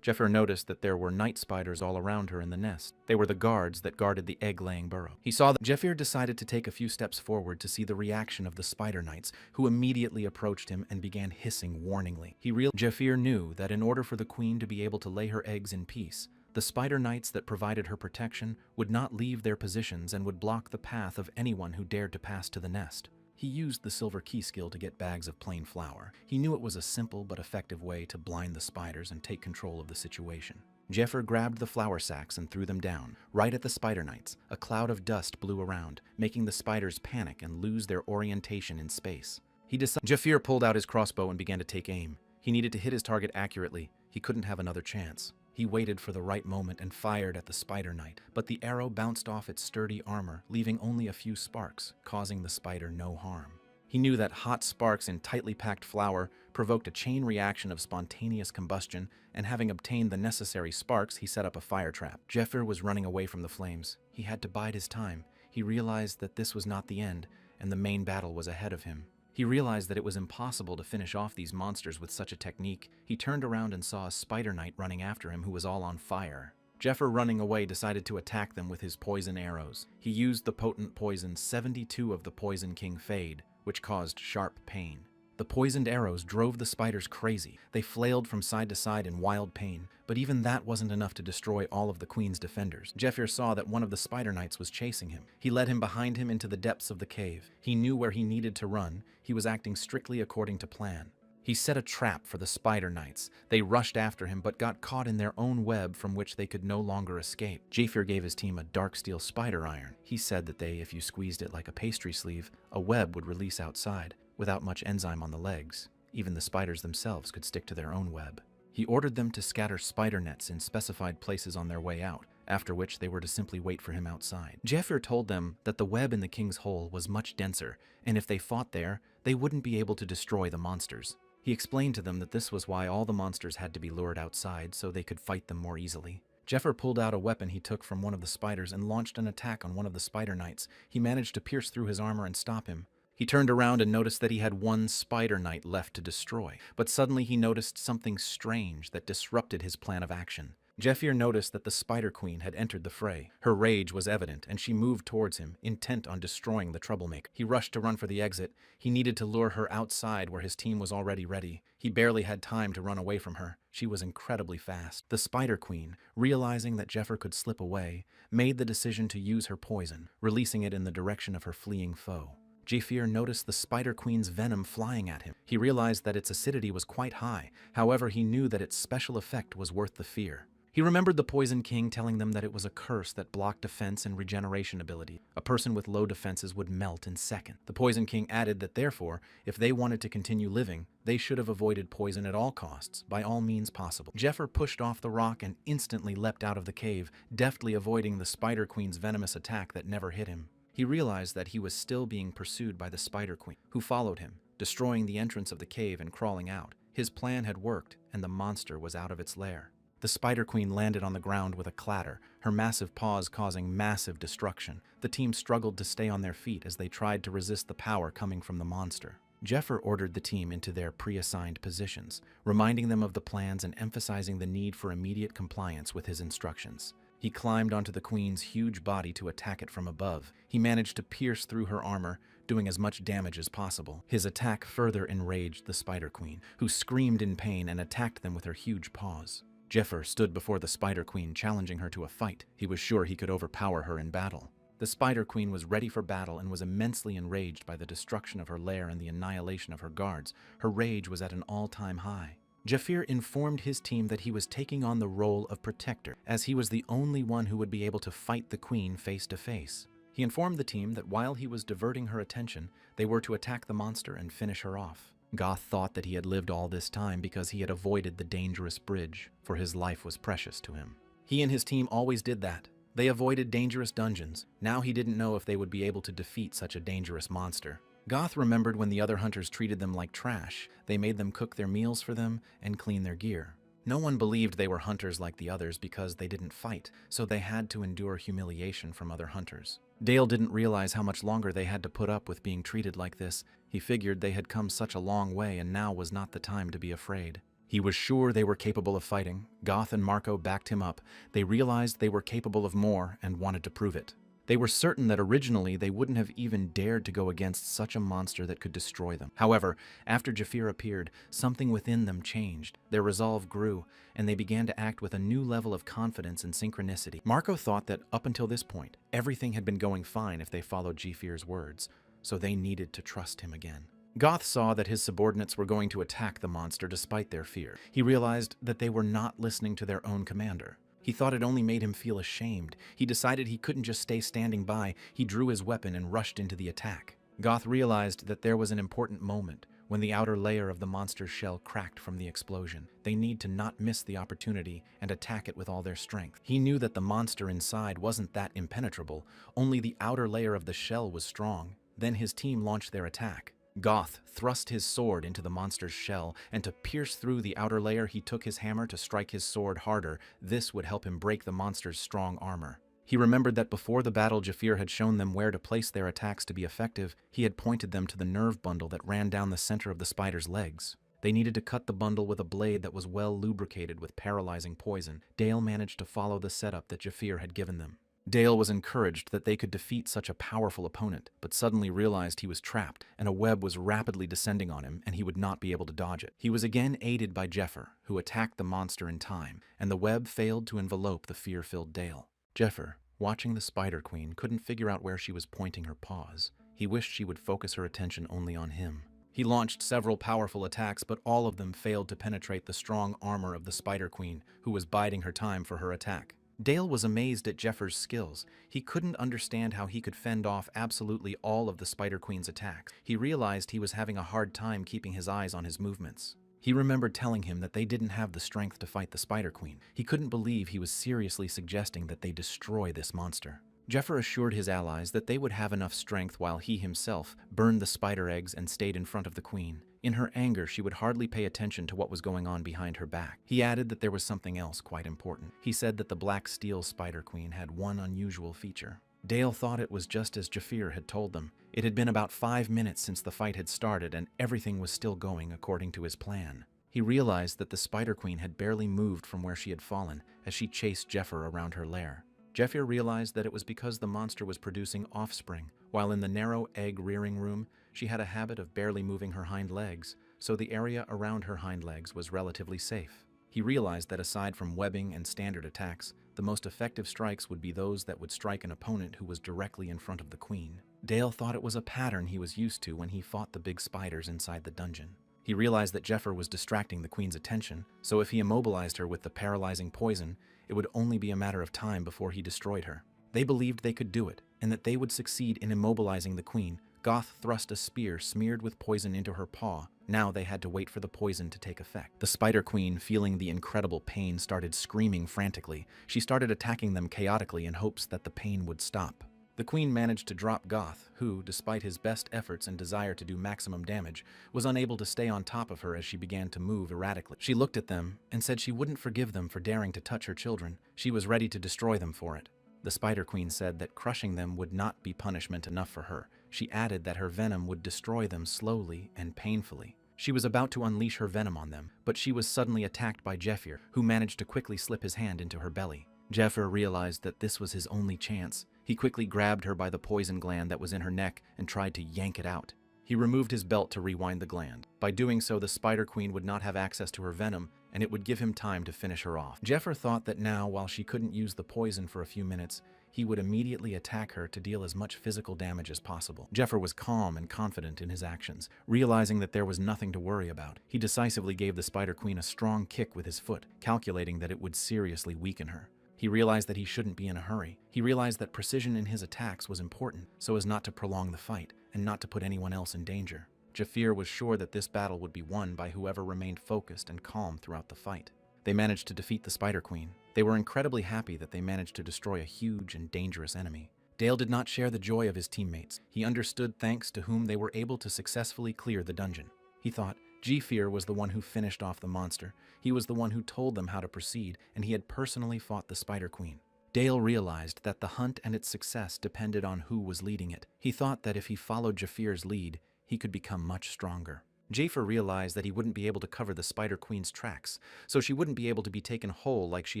Jafir noticed that there were night spiders all around her in the nest. They were the guards that guarded the egg-laying burrow. He saw that Jafir decided to take a few steps forward to see the reaction of the spider knights, who immediately approached him and began hissing warningly. Jafir knew that in order for the queen to be able to lay her eggs in peace, the spider knights that provided her protection would not leave their positions and would block the path of anyone who dared to pass to the nest. He used the silver key skill to get bags of plain flour. He knew it was a simple but effective way to blind the spiders and take control of the situation. Jafir grabbed the flour sacks and threw them down, right at the spider knights. A cloud of dust blew around, making the spiders panic and lose their orientation in space. Jafir pulled out his crossbow and began to take aim. He needed to hit his target accurately. He couldn't have another chance. He waited for the right moment and fired at the spider knight, but the arrow bounced off its sturdy armor, leaving only a few sparks, causing the spider no harm. He knew that hot sparks in tightly packed flour provoked a chain reaction of spontaneous combustion, and having obtained the necessary sparks, he set up a fire trap. Jafir was running away from the flames. He had to bide his time. He realized that this was not the end, and the main battle was ahead of him. He realized that it was impossible to finish off these monsters with such a technique. He turned around and saw a spider knight running after him who was all on fire. Jafir, running away, decided to attack them with his poison arrows. He used the potent poison 72 of the Poison King Fade, which caused sharp pain. The poisoned arrows drove the spiders crazy. They flailed from side to side in wild pain, but even that wasn't enough to destroy all of the queen's defenders. Jafir saw that one of the spider knights was chasing him. He led him behind him into the depths of the cave. He knew where he needed to run. He was acting strictly according to plan. He set a trap for the spider knights. They rushed after him but got caught in their own web from which they could no longer escape. Japhir gave his team a dark steel spider iron. He said that if you squeezed it like a pastry sleeve, a web would release outside, without much enzyme on the legs. Even the spiders themselves could stick to their own web. He ordered them to scatter spider nets in specified places on their way out, after which they were to simply wait for him outside. Japhir told them that the web in the king's hole was much denser, and if they fought there, they wouldn't be able to destroy the monsters. He explained to them that this was why all the monsters had to be lured outside so they could fight them more easily. Japhir pulled out a weapon he took from one of the spiders and launched an attack on one of the spider knights. He managed to pierce through his armor and stop him. He turned around and noticed that he had one spider knight left to destroy, but suddenly he noticed something strange that disrupted his plan of action. Japhir noticed that the Spider Queen had entered the fray. Her rage was evident, and she moved towards him, intent on destroying the troublemaker. He rushed to run for the exit. He needed to lure her outside where his team was already ready. He barely had time to run away from her. She was incredibly fast. The Spider Queen, realizing that Japhir could slip away, made the decision to use her poison, releasing it in the direction of her fleeing foe. Japhir noticed the Spider Queen's venom flying at him. He realized that its acidity was quite high. However, he knew that its special effect was worth the fear. He remembered the Poison King telling them that it was a curse that blocked defense and regeneration ability. A person with low defenses would melt in seconds. The Poison King added that therefore, if they wanted to continue living, they should have avoided poison at all costs, by all means possible. Japhir pushed off the rock and instantly leapt out of the cave, deftly avoiding the Spider Queen's venomous attack that never hit him. He realized that he was still being pursued by the Spider Queen, who followed him, destroying the entrance of the cave and crawling out. His plan had worked, and the monster was out of its lair. The Spider Queen landed on the ground with a clatter, her massive paws causing massive destruction. The team struggled to stay on their feet as they tried to resist the power coming from the monster. Japhir ordered the team into their pre-assigned positions, reminding them of the plans and emphasizing the need for immediate compliance with his instructions. He climbed onto the queen's huge body to attack it from above. He managed to pierce through her armor, doing as much damage as possible. His attack further enraged the Spider Queen, who screamed in pain and attacked them with her huge paws. Japhir stood before the Spider Queen, challenging her to a fight. He was sure he could overpower her in battle. The Spider Queen was ready for battle and was immensely enraged by the destruction of her lair and the annihilation of her guards. Her rage was at an all-time high. Japhir informed his team that he was taking on the role of protector, as he was the only one who would be able to fight the queen face to face. He informed the team that while he was diverting her attention, they were to attack the monster and finish her off. Goth thought that he had lived all this time because he had avoided the dangerous bridge, for his life was precious to him. He and his team always did that. They avoided dangerous dungeons. Now he didn't know if they would be able to defeat such a dangerous monster. Goth remembered when the other hunters treated them like trash. They made them cook their meals for them and clean their gear. No one believed they were hunters like the others because they didn't fight, so they had to endure humiliation from other hunters. Dale didn't realize how much longer they had to put up with being treated like this. He figured they had come such a long way and now was not the time to be afraid. He was sure they were capable of fighting. Goth and Marco backed him up. They realized they were capable of more and wanted to prove it. They were certain that originally they wouldn't have even dared to go against such a monster that could destroy them. However, after Japhir appeared, something within them changed. Their resolve grew, and they began to act with a new level of confidence and synchronicity. Marco thought that up until this point, everything had been going fine if they followed Japhir's words, so they needed to trust him again. Goth saw that his subordinates were going to attack the monster despite their fear. He realized that they were not listening to their own commander. He thought it only made him feel ashamed. He decided he couldn't just stay standing by. He drew his weapon and rushed into the attack. Goth realized that there was an important moment when the outer layer of the monster's shell cracked from the explosion. They need to not miss the opportunity and attack it with all their strength. He knew that the monster inside wasn't that impenetrable, only the outer layer of the shell was strong. Then his team launched their attack. Goth thrust his sword into the monster's shell, and to pierce through the outer layer he took his hammer to strike his sword harder. This would help him break the monster's strong armor. He remembered that before the battle Japhir had shown them where to place their attacks to be effective. He had pointed them to the nerve bundle that ran down the center of the spider's legs. They needed to cut the bundle with a blade that was well lubricated with paralyzing poison. Dale managed to follow the setup that Japhir had given them. Dale was encouraged that they could defeat such a powerful opponent, but suddenly realized he was trapped, and a web was rapidly descending on him, and he would not be able to dodge it. He was again aided by Japhir, who attacked the monster in time, and the web failed to envelope the fear-filled Dale. Japhir, watching the Spider Queen, couldn't figure out where she was pointing her paws. He wished she would focus her attention only on him. He launched several powerful attacks, but all of them failed to penetrate the strong armor of the Spider Queen, who was biding her time for her attack. Dale was amazed at Jeffer's skills. He couldn't understand how he could fend off absolutely all of the Spider Queen's attacks. He realized he was having a hard time keeping his eyes on his movements. He remembered telling him that they didn't have the strength to fight the Spider Queen. He couldn't believe he was seriously suggesting that they destroy this monster. Jeffer assured his allies that they would have enough strength while he himself burned the spider eggs and stayed in front of the queen. In her anger, she would hardly pay attention to what was going on behind her back. He added that there was something else quite important. He said that the black steel Spider Queen had one unusual feature. Dale thought it was just as Jafir had told them. It had been about 5 minutes since the fight had started, and everything was still going according to his plan. He realized that the Spider Queen had barely moved from where she had fallen as she chased Jeffer around her lair. Jeffir realized that it was because the monster was producing offspring. While in the narrow egg-rearing room, she had a habit of barely moving her hind legs, so the area around her hind legs was relatively safe. He realized that aside from webbing and standard attacks, the most effective strikes would be those that would strike an opponent who was directly in front of the queen. Dale thought it was a pattern he was used to when he fought the big spiders inside the dungeon. He realized that Jeffer was distracting the queen's attention, so if he immobilized her with the paralyzing poison, it would only be a matter of time before he destroyed her. They believed they could do it, and that they would succeed in immobilizing the queen. Goth thrust a spear smeared with poison into her paw. Now they had to wait for the poison to take effect. The Spider Queen, feeling the incredible pain, started screaming frantically. She started attacking them chaotically in hopes that the pain would stop. The queen managed to drop Goth, who, despite his best efforts and desire to do maximum damage, was unable to stay on top of her as she began to move erratically. She looked at them and said she wouldn't forgive them for daring to touch her children. She was ready to destroy them for it. The Spider Queen said that crushing them would not be punishment enough for her. She added that her venom would destroy them slowly and painfully. She was about to unleash her venom on them, but she was suddenly attacked by Jefir, who managed to quickly slip his hand into her belly. Jeffer realized that this was his only chance. He quickly grabbed her by the poison gland that was in her neck and tried to yank it out. He removed his belt to rewind the gland. By doing so, the Spider Queen would not have access to her venom, and it would give him time to finish her off. Jeffer thought that now, while she couldn't use the poison for a few minutes, he would immediately attack her to deal as much physical damage as possible. Jeffer was calm and confident in his actions. Realizing that there was nothing to worry about, he decisively gave the Spider Queen a strong kick with his foot, calculating that it would seriously weaken her. He realized that he shouldn't be in a hurry. He realized that precision in his attacks was important, so as not to prolong the fight, and not to put anyone else in danger. Jafir was sure that this battle would be won by whoever remained focused and calm throughout the fight. They managed to defeat the Spider Queen. They were incredibly happy that they managed to destroy a huge and dangerous enemy. Dale did not share the joy of his teammates. He understood thanks to whom they were able to successfully clear the dungeon. He thought, Jafir was the one who finished off the monster. He was the one who told them how to proceed, and he had personally fought the Spider Queen. Dale realized that the hunt and its success depended on who was leading it. He thought that if he followed Jafir's lead, he could become much stronger. Jafir realized that he wouldn't be able to cover the Spider Queen's tracks, so she wouldn't be able to be taken whole like she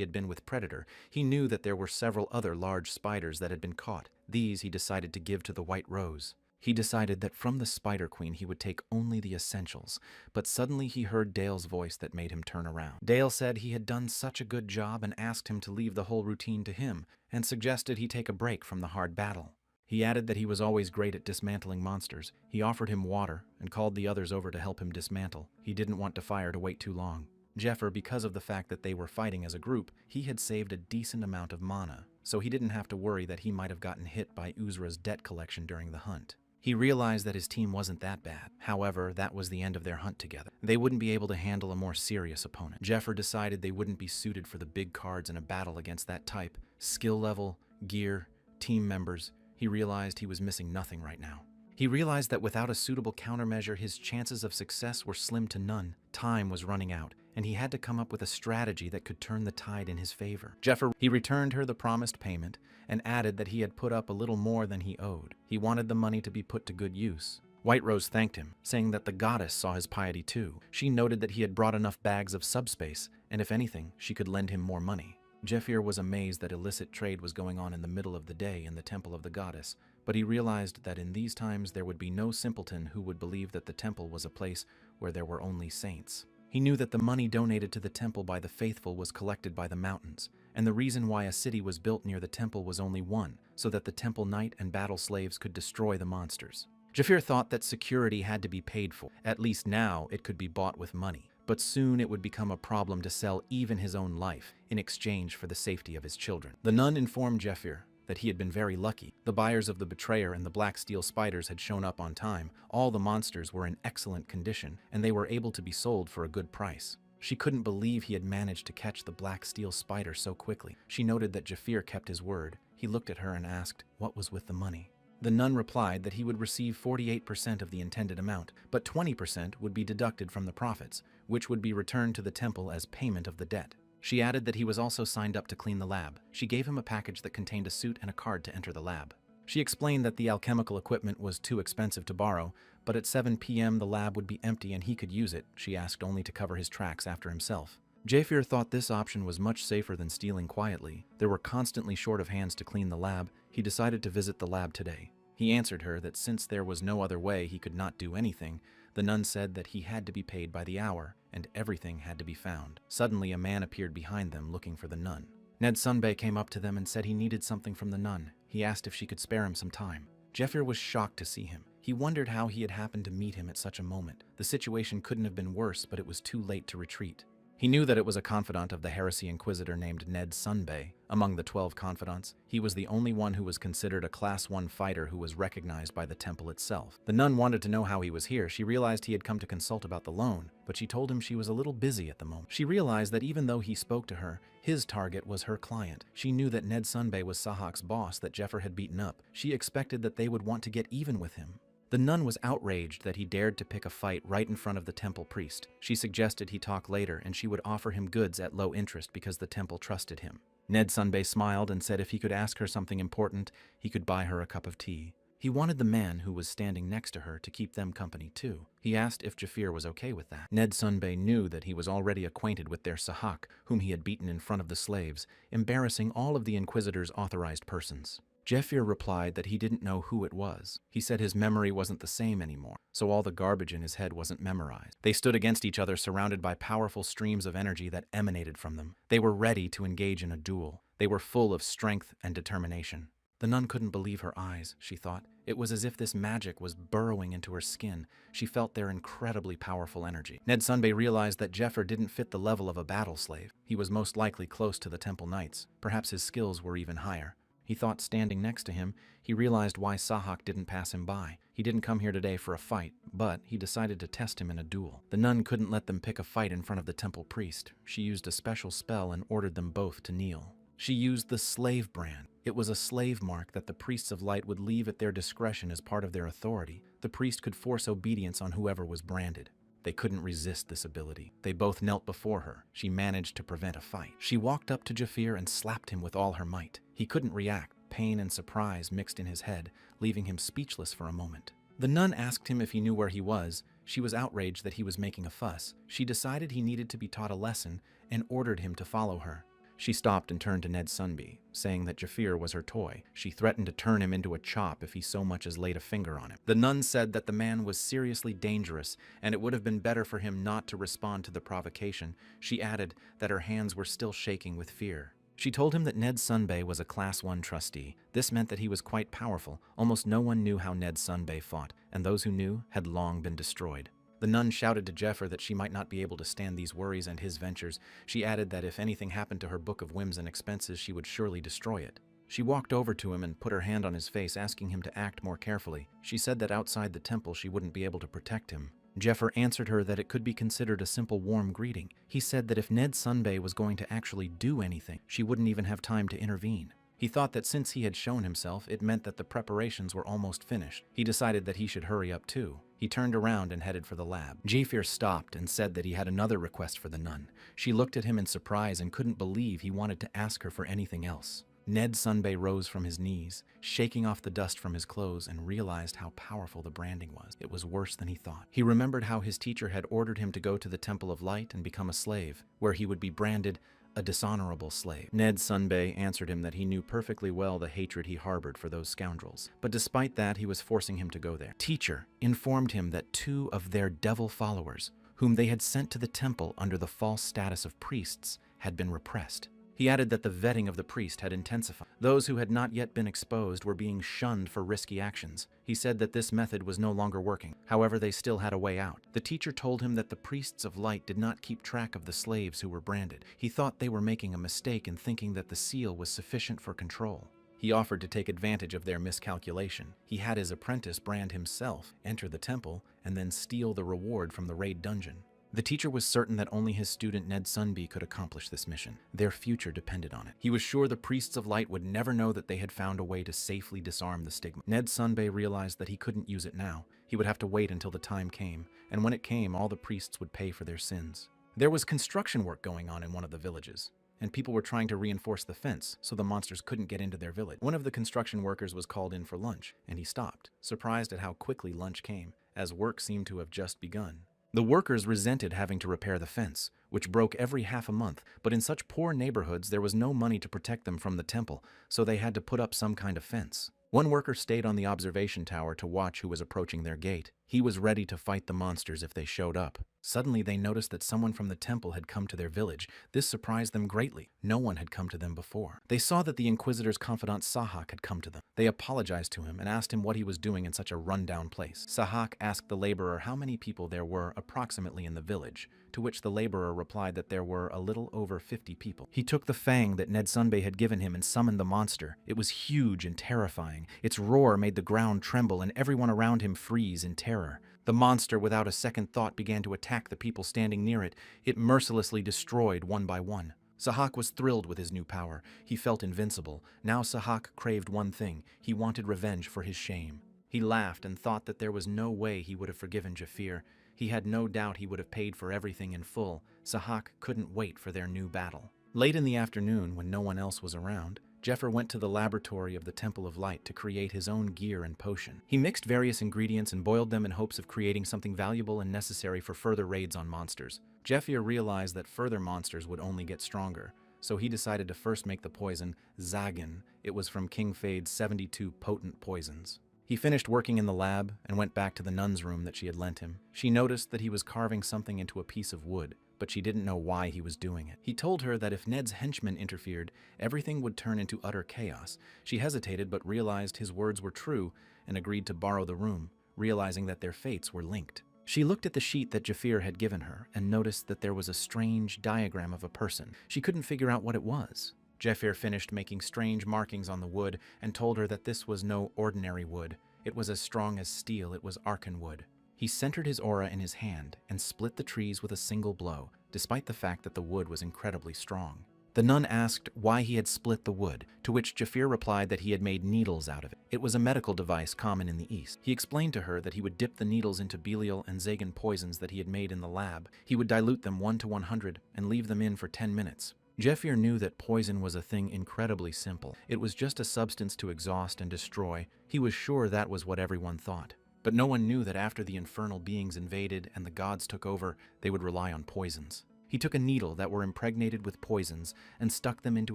had been with Predator. He knew that there were several other large spiders that had been caught. These he decided to give to the White Rose. He decided that from the Spider Queen he would take only the essentials, but suddenly he heard Dale's voice that made him turn around. Dale said he had done such a good job and asked him to leave the whole routine to him, and suggested he take a break from the hard battle. He added that he was always great at dismantling monsters. He offered him water and called the others over to help him dismantle. He didn't want Fire to wait too long. Jeffer, because of the fact that they were fighting as a group, he had saved a decent amount of mana, so he didn't have to worry that he might have gotten hit by Uzra's debt collection during the hunt. He realized that his team wasn't that bad. However, that was the end of their hunt together. They wouldn't be able to handle a more serious opponent. Jeffer decided they wouldn't be suited for the big cards in a battle against that type. Skill level, gear, team members. He realized he was missing nothing right now. He realized that without a suitable countermeasure, his chances of success were slim to none. Time was running out, and he had to come up with a strategy that could turn the tide in his favor. He returned her the promised payment and added that he had put up a little more than he owed. He wanted the money to be put to good use. White Rose thanked him, saying that the goddess saw his piety too. She noted that he had brought enough bags of subspace, and if anything, she could lend him more money. Jefir was amazed that illicit trade was going on in the middle of the day in the temple of the goddess, but he realized that in these times there would be no simpleton who would believe that the temple was a place where there were only saints. He knew that the money donated to the temple by the faithful was collected by the mountains, and the reason why a city was built near the temple was only one, so that the temple knight and battle slaves could destroy the monsters. Jafir thought that security had to be paid for. At least now it could be bought with money. But soon it would become a problem to sell even his own life in exchange for the safety of his children. The nun informed Jafir that he had been very lucky. The buyers of the betrayer and the black steel spiders had shown up on time. All the monsters were in excellent condition, and they were able to be sold for a good price. She couldn't believe he had managed to catch the black steel spider so quickly. She noted that Jafir kept his word. He looked at her and asked what was with the money. The nun replied that he would receive 48% of the intended amount, but 20% would be deducted from the profits, which would be returned to the temple as payment of the debt. She added that he was also signed up to clean the lab. She gave him a package that contained a suit and a card to enter the lab. She explained that the alchemical equipment was too expensive to borrow, but at 7 p.m. the lab would be empty and he could use it. She asked only to cover his tracks after himself. Jafir thought this option was much safer than stealing quietly. There were constantly short of hands to clean the lab. He decided to visit the lab today. He answered her that since there was no other way he could not do anything, the nun said that he had to be paid by the hour, and everything had to be found. Suddenly a man appeared behind them looking for the nun. Ned Sunbei came up to them and said he needed something from the nun. He asked if she could spare him some time. Jafir was shocked to see him. He wondered how he had happened to meet him at such a moment. The situation couldn't have been worse, but it was too late to retreat. He knew that it was a confidant of the heresy inquisitor named Ned Sunbei. Among the 12 confidants, he was the only one who was considered a Class 1 fighter who was recognized by the temple itself. The nun wanted to know how he was here. She realized he had come to consult about the loan, but she told him she was a little busy at the moment. She realized that even though he spoke to her, his target was her client. She knew that Ned Sunbei was Sahak's boss that Jafir had beaten up. She expected that they would want to get even with him. The nun was outraged that he dared to pick a fight right in front of the temple priest. She suggested he talk later and she would offer him goods at low interest because the temple trusted him. Ned Sunbei smiled and said if he could ask her something important, he could buy her a cup of tea. He wanted the man who was standing next to her to keep them company too. He asked if Jafir was okay with that. Ned Sunbei knew that he was already acquainted with their Sahak, whom he had beaten in front of the slaves, embarrassing all of the Inquisitor's authorized persons. Jafir replied that he didn't know who it was. He said his memory wasn't the same anymore, so all the garbage in his head wasn't memorized. They stood against each other, surrounded by powerful streams of energy that emanated from them. They were ready to engage in a duel. They were full of strength and determination. The nun couldn't believe her eyes, she thought. It was as if this magic was burrowing into her skin. She felt their incredibly powerful energy. Ned Sunbei realized that Jafir didn't fit the level of a battle slave. He was most likely close to the temple knights. Perhaps his skills were even higher. He thought standing next to him, he realized why Sahak didn't pass him by. He didn't come here today for a fight, but he decided to test him in a duel. The nun couldn't let them pick a fight in front of the temple priest. She used a special spell and ordered them both to kneel. She used the slave brand. It was a slave mark that the priests of light would leave at their discretion as part of their authority. The priest could force obedience on whoever was branded. They couldn't resist this ability. They both knelt before her. She managed to prevent a fight. She walked up to Jafir and slapped him with all her might. He couldn't react. Pain and surprise mixed in his head, leaving him speechless for a moment. The nun asked him if he knew where he was. She was outraged that he was making a fuss. She decided he needed to be taught a lesson and ordered him to follow her. She stopped and turned to Ned Sunbei, saying that Jafir was her toy. She threatened to turn him into a chop if he so much as laid a finger on him. The nun said that the man was seriously dangerous, and it would have been better for him not to respond to the provocation. She added that her hands were still shaking with fear. She told him that Ned Sunbei was a Class 1 trustee. This meant that he was quite powerful. Almost no one knew how Ned Sunbei fought, and those who knew had long been destroyed. The nun shouted to Jafir that she might not be able to stand these worries and his ventures. She added that if anything happened to her book of whims and expenses, she would surely destroy it. She walked over to him and put her hand on his face, asking him to act more carefully. She said that outside the temple she wouldn't be able to protect him. Jafir answered her that it could be considered a simple warm greeting. He said that if Ned Sunbei was going to actually do anything, she wouldn't even have time to intervene. He thought that since he had shown himself, it meant that the preparations were almost finished. He decided that he should hurry up too. He turned around and headed for the lab. Jafir stopped and said that he had another request for the nun. She looked at him in surprise and couldn't believe he wanted to ask her for anything else. Ned Sunbei rose from his knees, shaking off the dust from his clothes, and realized how powerful the branding was. It was worse than he thought. He remembered how his teacher had ordered him to go to the Temple of Light and become a slave, where he would be branded a dishonorable slave. Ned Sunbei answered him that he knew perfectly well the hatred he harbored for those scoundrels. But despite that, he was forcing him to go there. Teacher informed him that 2 of their devil followers, whom they had sent to the temple under the false status of priests, had been repressed. He added that the vetting of the priest had intensified. Those who had not yet been exposed were being shunned for risky actions. He said that this method was no longer working. However, they still had a way out. The teacher told him that the priests of light did not keep track of the slaves who were branded. He thought they were making a mistake in thinking that the seal was sufficient for control. He offered to take advantage of their miscalculation. He had his apprentice brand himself, enter the temple, and then steal the reward from the raid dungeon. The teacher was certain that only his student Ned Sunby could accomplish this mission. Their future depended on it. He was sure the priests of light would never know that they had found a way to safely disarm the stigma. Ned Sunby realized that he couldn't use it now. He would have to wait until the time came, and when it came, all the priests would pay for their sins. There was construction work going on in one of the villages, and people were trying to reinforce the fence so the monsters couldn't get into their village. One of the construction workers was called in for lunch, and he stopped, surprised at how quickly lunch came, as work seemed to have just begun. The workers resented having to repair the fence, which broke every half a month, but in such poor neighborhoods there was no money to protect them from the temple, so they had to put up some kind of fence. One worker stayed on the observation tower to watch who was approaching their gate. He was ready to fight the monsters if they showed up. Suddenly they noticed that someone from the temple had come to their village. This surprised them greatly. No one had come to them before. They saw that the Inquisitor's confidant Sahak had come to them. They apologized to him and asked him what he was doing in such a rundown place. Sahak asked the laborer how many people there were approximately in the village, to which the laborer replied that there were a little over 50 people. He took the fang that Ned Sunby had given him and summoned the monster. It was huge and terrifying. Its roar made the ground tremble and everyone around him freeze in terror. The monster, without a second thought, began to attack the people standing near it. It mercilessly destroyed one by one. Sahak was thrilled with his new power. He felt invincible. Now Sahak craved one thing. He wanted revenge for his shame. He laughed and thought that there was no way he would have forgiven Jafir. He had no doubt he would have paid for everything in full. Sahak couldn't wait for their new battle. Late in the afternoon, when no one else was around, Jeffer went to the laboratory of the Temple of Light to create his own gear and potion. He mixed various ingredients and boiled them in hopes of creating something valuable and necessary for further raids on monsters. Jeffer realized that further monsters would only get stronger, so he decided to first make the poison Zagan. It was from King Fade's 72 potent poisons. He finished working in the lab and went back to the nun's room that she had lent him. She noticed that he was carving something into a piece of wood, but she didn't know why he was doing it. He told her that if Ned's henchmen interfered, everything would turn into utter chaos. She hesitated but realized his words were true and agreed to borrow the room, realizing that their fates were linked. She looked at the sheet that Jafir had given her and noticed that there was a strange diagram of a person. She couldn't figure out what it was. Jafir finished making strange markings on the wood and told her that this was no ordinary wood. It was as strong as steel. It was Arcan wood. He centered his aura in his hand and split the trees with a single blow, despite the fact that the wood was incredibly strong. The nun asked why he had split the wood, to which Jafir replied that he had made needles out of it. It was a medical device common in the East. He explained to her that he would dip the needles into Belial and Zagan poisons that he had made in the lab. He would dilute them 1 to 100 and leave them in for 10 minutes. Jafir knew that poison was a thing incredibly simple. It was just a substance to exhaust and destroy. He was sure that was what everyone thought. But no one knew that after the infernal beings invaded and the gods took over, they would rely on poisons. He took a needle that were impregnated with poisons and stuck them into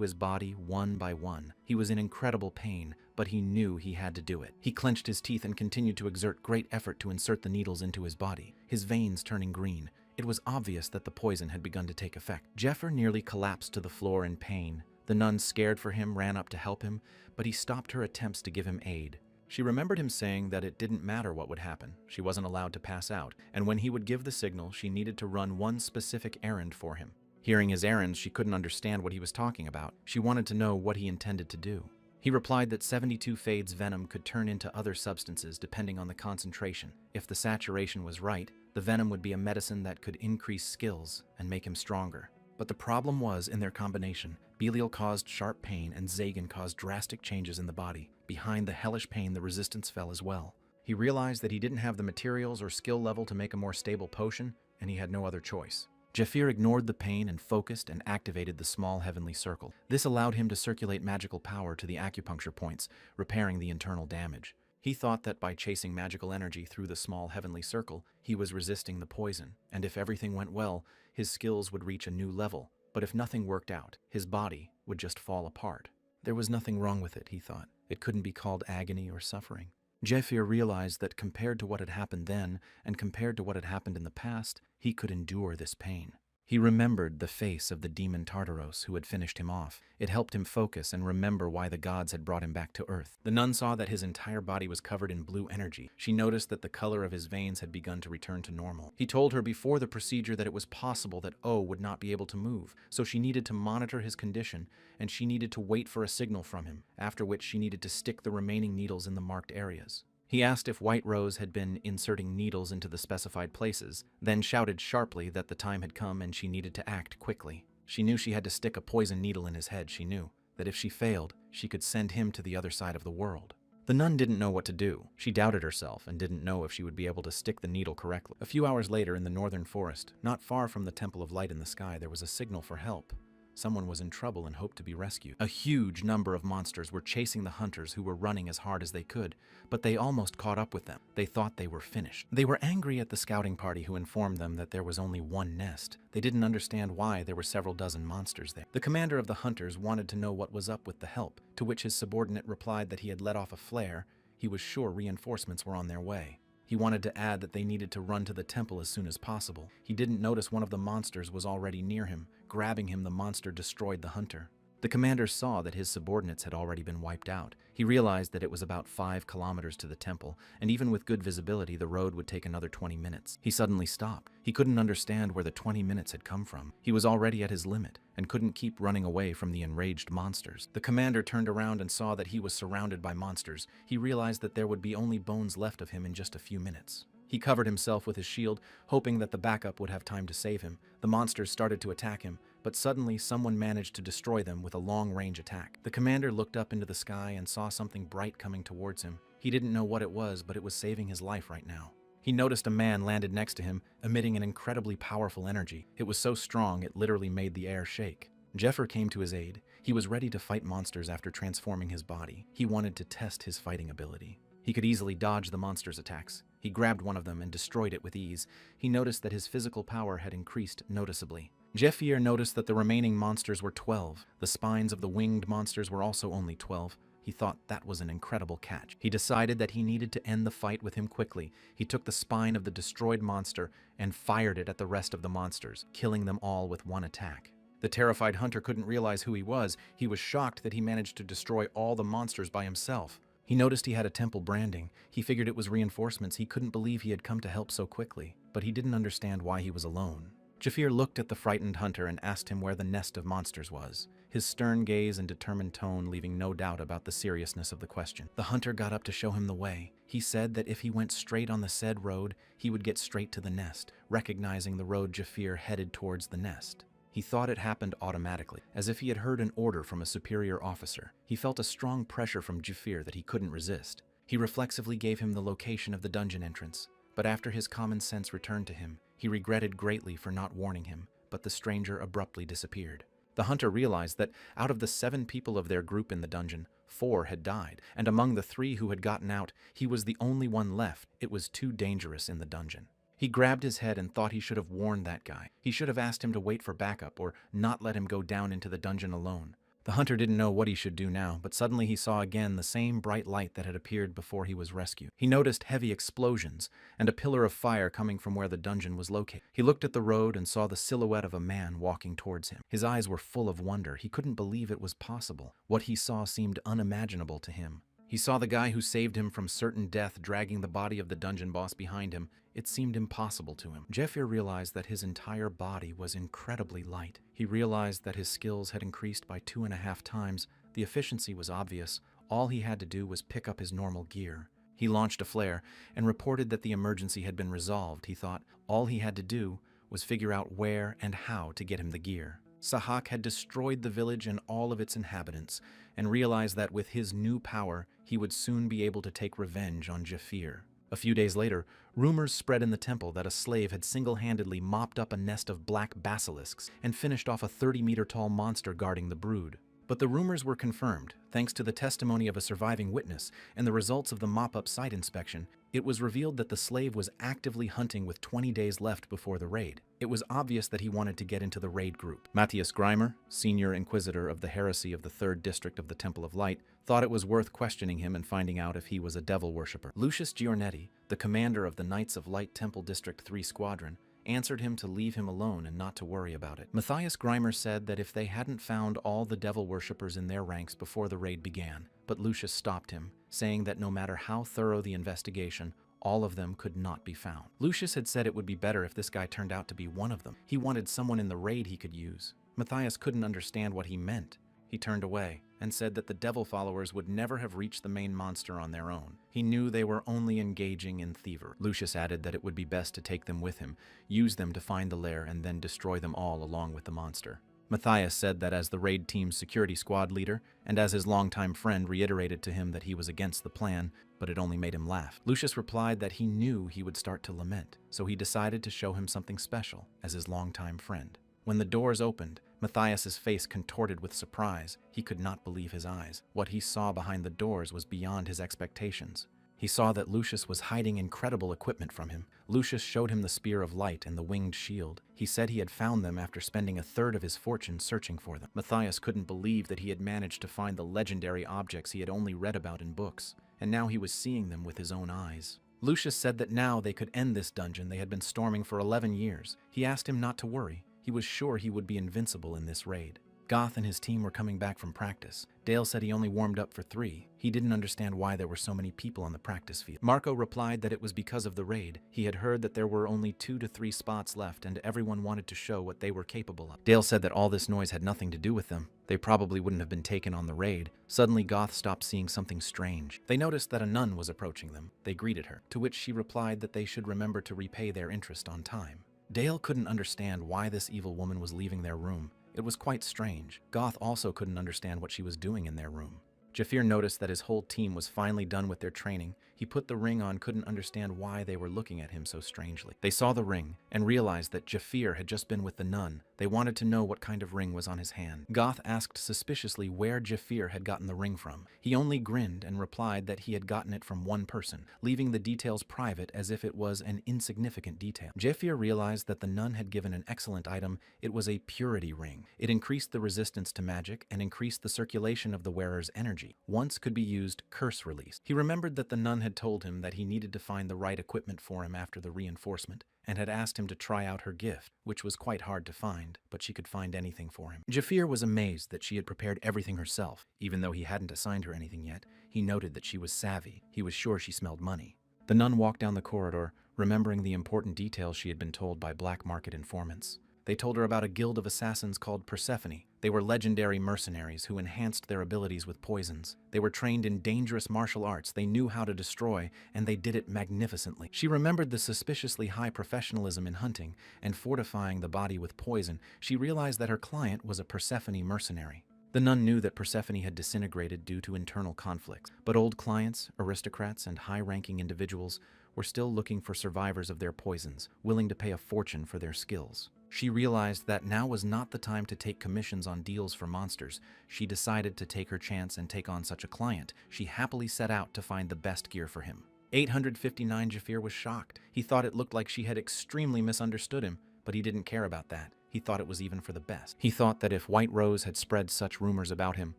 his body one by one. He was in incredible pain, but he knew he had to do it. He clenched his teeth and continued to exert great effort to insert the needles into his body, his veins turning green. It was obvious that the poison had begun to take effect. Jeffer nearly collapsed to the floor in pain. The nun, scared for him, ran up to help him, but he stopped her attempts to give him aid. She remembered him saying that it didn't matter what would happen. She wasn't allowed to pass out, and when he would give the signal, she needed to run one specific errand for him. Hearing his errands, she couldn't understand what he was talking about. She wanted to know what he intended to do. He replied that 72 Fade's venom could turn into other substances depending on the concentration. If the saturation was right, the venom would be a medicine that could increase skills and make him stronger. But the problem was in their combination. Belial caused sharp pain and Zagan caused drastic changes in the body. Behind the hellish pain, the resistance fell as well. He realized that he didn't have the materials or skill level to make a more stable potion, and he had no other choice. Jafir ignored the pain and focused and activated the small heavenly circle. This allowed him to circulate magical power to the acupuncture points, repairing the internal damage. He thought that by chasing magical energy through the small heavenly circle, he was resisting the poison, and if everything went well, his skills would reach a new level. But if nothing worked out, his body would just fall apart. There was nothing wrong with it, he thought. It couldn't be called agony or suffering. Jafir realized that compared to what had happened then, and compared to what had happened in the past, he could endure this pain. He remembered the face of the demon Tartaros who had finished him off. It helped him focus and remember why the gods had brought him back to Earth. The nun saw that his entire body was covered in blue energy. She noticed that the color of his veins had begun to return to normal. He told her before the procedure that it was possible that O would not be able to move, so she needed to monitor his condition, and she needed to wait for a signal from him, after which she needed to stick the remaining needles in the marked areas. He asked if White Rose had been inserting needles into the specified places, then shouted sharply that the time had come and she needed to act quickly. She knew she had to stick a poison needle in his head. She knew that if she failed, she could send him to the other side of the world. The nun didn't know what to do. She doubted herself and didn't know if she would be able to stick the needle correctly. A few hours later, in the northern forest, not far from the Temple of Light in the sky, there was a signal for help. Someone was in trouble and hoped to be rescued. A huge number of monsters were chasing the hunters who were running as hard as they could, but they almost caught up with them. They thought they were finished. They were angry at the scouting party who informed them that there was only one nest. They didn't understand why there were several dozen monsters there. The commander of the hunters wanted to know what was up with the help, to which his subordinate replied that he had let off a flare. He was sure reinforcements were on their way. He wanted to add that they needed to run to the temple as soon as possible. He didn't notice one of the monsters was already near him. Grabbing him, the monster destroyed the hunter. The commander saw that his subordinates had already been wiped out. He realized that it was about 5 kilometers to the temple, and even with good visibility, the road would take another 20 minutes. He suddenly stopped. He couldn't understand where the 20 minutes had come from. He was already at his limit and couldn't keep running away from the enraged monsters. The commander turned around and saw that he was surrounded by monsters. He realized that there would be only bones left of him in just a few minutes. He covered himself with his shield, hoping that the backup would have time to save him. The monsters started to attack him, but suddenly someone managed to destroy them with a long-range attack. The commander looked up into the sky and saw something bright coming towards him. He didn't know what it was, but it was saving his life right now. He noticed a man landed next to him, emitting an incredibly powerful energy. It was so strong it literally made the air shake. Jeffer came to his aid. He was ready to fight monsters after transforming his body. He wanted to test his fighting ability. He could easily dodge the monster's attacks. He grabbed one of them and destroyed it with ease. He noticed that his physical power had increased noticeably. Jeffier noticed that the remaining monsters were 12. The spines of the winged monsters were also only 12. He thought that was an incredible catch. He decided that he needed to end the fight with him quickly. He took the spine of the destroyed monster and fired it at the rest of the monsters, killing them all with one attack. The terrified hunter couldn't realize who he was. He was shocked that he managed to destroy all the monsters by himself. He noticed he had a temple branding. He figured it was reinforcements. He couldn't believe he had come to help so quickly, but he didn't understand why he was alone. Jafir looked at the frightened hunter and asked him where the nest of monsters was, his stern gaze and determined tone leaving no doubt about the seriousness of the question. The hunter got up to show him the way. He said that if he went straight on the said road, he would get straight to the nest, recognizing the road Jafir headed towards the nest. He thought it happened automatically, as if he had heard an order from a superior officer. He felt a strong pressure from Jafir that he couldn't resist. He reflexively gave him the location of the dungeon entrance, but after his common sense returned to him, he regretted greatly for not warning him, but the stranger abruptly disappeared. The hunter realized that out of the 7 people of their group in the dungeon, 4 had died, and among the 3 who had gotten out, he was the only one left. It was too dangerous in the dungeon. He grabbed his head and thought he should have warned that guy. He should have asked him to wait for backup or not let him go down into the dungeon alone. The hunter didn't know what he should do now, but suddenly he saw again the same bright light that had appeared before he was rescued. He noticed heavy explosions and a pillar of fire coming from where the dungeon was located. He looked at the road and saw the silhouette of a man walking towards him. His eyes were full of wonder. He couldn't believe it was possible. What he saw seemed unimaginable to him. He saw the guy who saved him from certain death dragging the body of the dungeon boss behind him. It seemed impossible to him. Jefir realized that his entire body was incredibly light. He realized that his skills had increased by 2.5 times. The efficiency was obvious. All he had to do was pick up his normal gear. He launched a flare and reported that the emergency had been resolved. He thought all he had to do was figure out where and how to get him the gear. Sahak had destroyed the village and all of its inhabitants, and realized that with his new power, he would soon be able to take revenge on Jafir. A few days later, rumors spread in the temple that a slave had single-handedly mopped up a nest of black basilisks and finished off a 30-meter-tall monster guarding the brood. But the rumors were confirmed, thanks to the testimony of a surviving witness and the results of the mop-up site inspection. It was revealed that the slave was actively hunting with 20 days left before the raid. It was obvious that he wanted to get into the raid group. Matthias Greimer, senior inquisitor of the heresy of the 3rd District of the Temple of Light, thought it was worth questioning him and finding out if he was a devil worshipper. Lucius Giornetti, the commander of the Knights of Light Temple District 3 Squadron, answered him to leave him alone and not to worry about it. Matthias Grimer said that if they hadn't found all the devil worshippers in their ranks before the raid began, but Lucius stopped him, saying that no matter how thorough the investigation, all of them could not be found. Lucius had said it would be better if this guy turned out to be one of them. He wanted someone in the raid he could use. Matthias couldn't understand what he meant. He turned away and said that the devil followers would never have reached the main monster on their own. He knew they were only engaging in thievery. Lucius added that it would be best to take them with him, use them to find the lair, and then destroy them all along with the monster. Matthias said that as the raid team's security squad leader, and as his longtime friend reiterated to him that he was against the plan, but it only made him laugh. Lucius replied that he knew he would start to lament, so he decided to show him something special as his longtime friend. When the doors opened, Matthias's face contorted with surprise. He could not believe his eyes. What he saw behind the doors was beyond his expectations. He saw that Lucius was hiding incredible equipment from him. Lucius showed him the spear of light and the winged shield. He said he had found them after spending a third of his fortune searching for them. Matthias couldn't believe that he had managed to find the legendary objects he had only read about in books, and now he was seeing them with his own eyes. Lucius said that now they could end this dungeon they had been storming for 11 years. He asked him not to worry. He was sure he would be invincible in this raid. Goth and his team were coming back from practice. Dale said he only warmed up for 3. He didn't understand why there were so many people on the practice field. Marco replied that it was because of the raid. He had heard that there were only 2 to 3 spots left and everyone wanted to show what they were capable of. Dale said that all this noise had nothing to do with them. They probably wouldn't have been taken on the raid. Suddenly, Goth stopped seeing something strange. They noticed that a nun was approaching them. They greeted her, to which she replied that they should remember to repay their interest on time. Dale couldn't understand why this evil woman was leaving their room. It was quite strange. Goth also couldn't understand what she was doing in their room. Jafir noticed that his whole team was finally done with their training. He put the ring on, couldn't understand why they were looking at him so strangely. They saw the ring and realized that Jafir had just been with the nun. They wanted to know what kind of ring was on his hand. Goth asked suspiciously where Jafir had gotten the ring from. He only grinned and replied that he had gotten it from one person, leaving the details private as if it was an insignificant detail. Jafir realized that the nun had given an excellent item. It was a purity ring. It increased the resistance to magic and increased the circulation of the wearer's energy. Once could be used, curse release. He remembered that the nun had told him that he needed to find the right equipment for him after the reinforcement, and had asked him to try out her gift, which was quite hard to find, but she could find anything for him. Jafir was amazed that she had prepared everything herself. Even though he hadn't assigned her anything yet, he noted that she was savvy. He was sure she smelled money. The nun walked down the corridor, remembering the important details she had been told by black market informants. They told her about a guild of assassins called Persephone. They were legendary mercenaries who enhanced their abilities with poisons. They were trained in dangerous martial arts, they knew how to destroy, and they did it magnificently. She remembered the suspiciously high professionalism in hunting and fortifying the body with poison. She realized that her client was a Persephone mercenary. The nun knew that Persephone had disintegrated due to internal conflicts, but old clients, aristocrats, and high-ranking individuals were still looking for survivors of their poisons, willing to pay a fortune for their skills. She realized that now was not the time to take commissions on deals for monsters. She decided to take her chance and take on such a client. She happily set out to find the best gear for him. 859 Jafir was shocked. He thought it looked like she had extremely misunderstood him, but he didn't care about that. He thought it was even for the best. He thought that if White Rose had spread such rumors about him,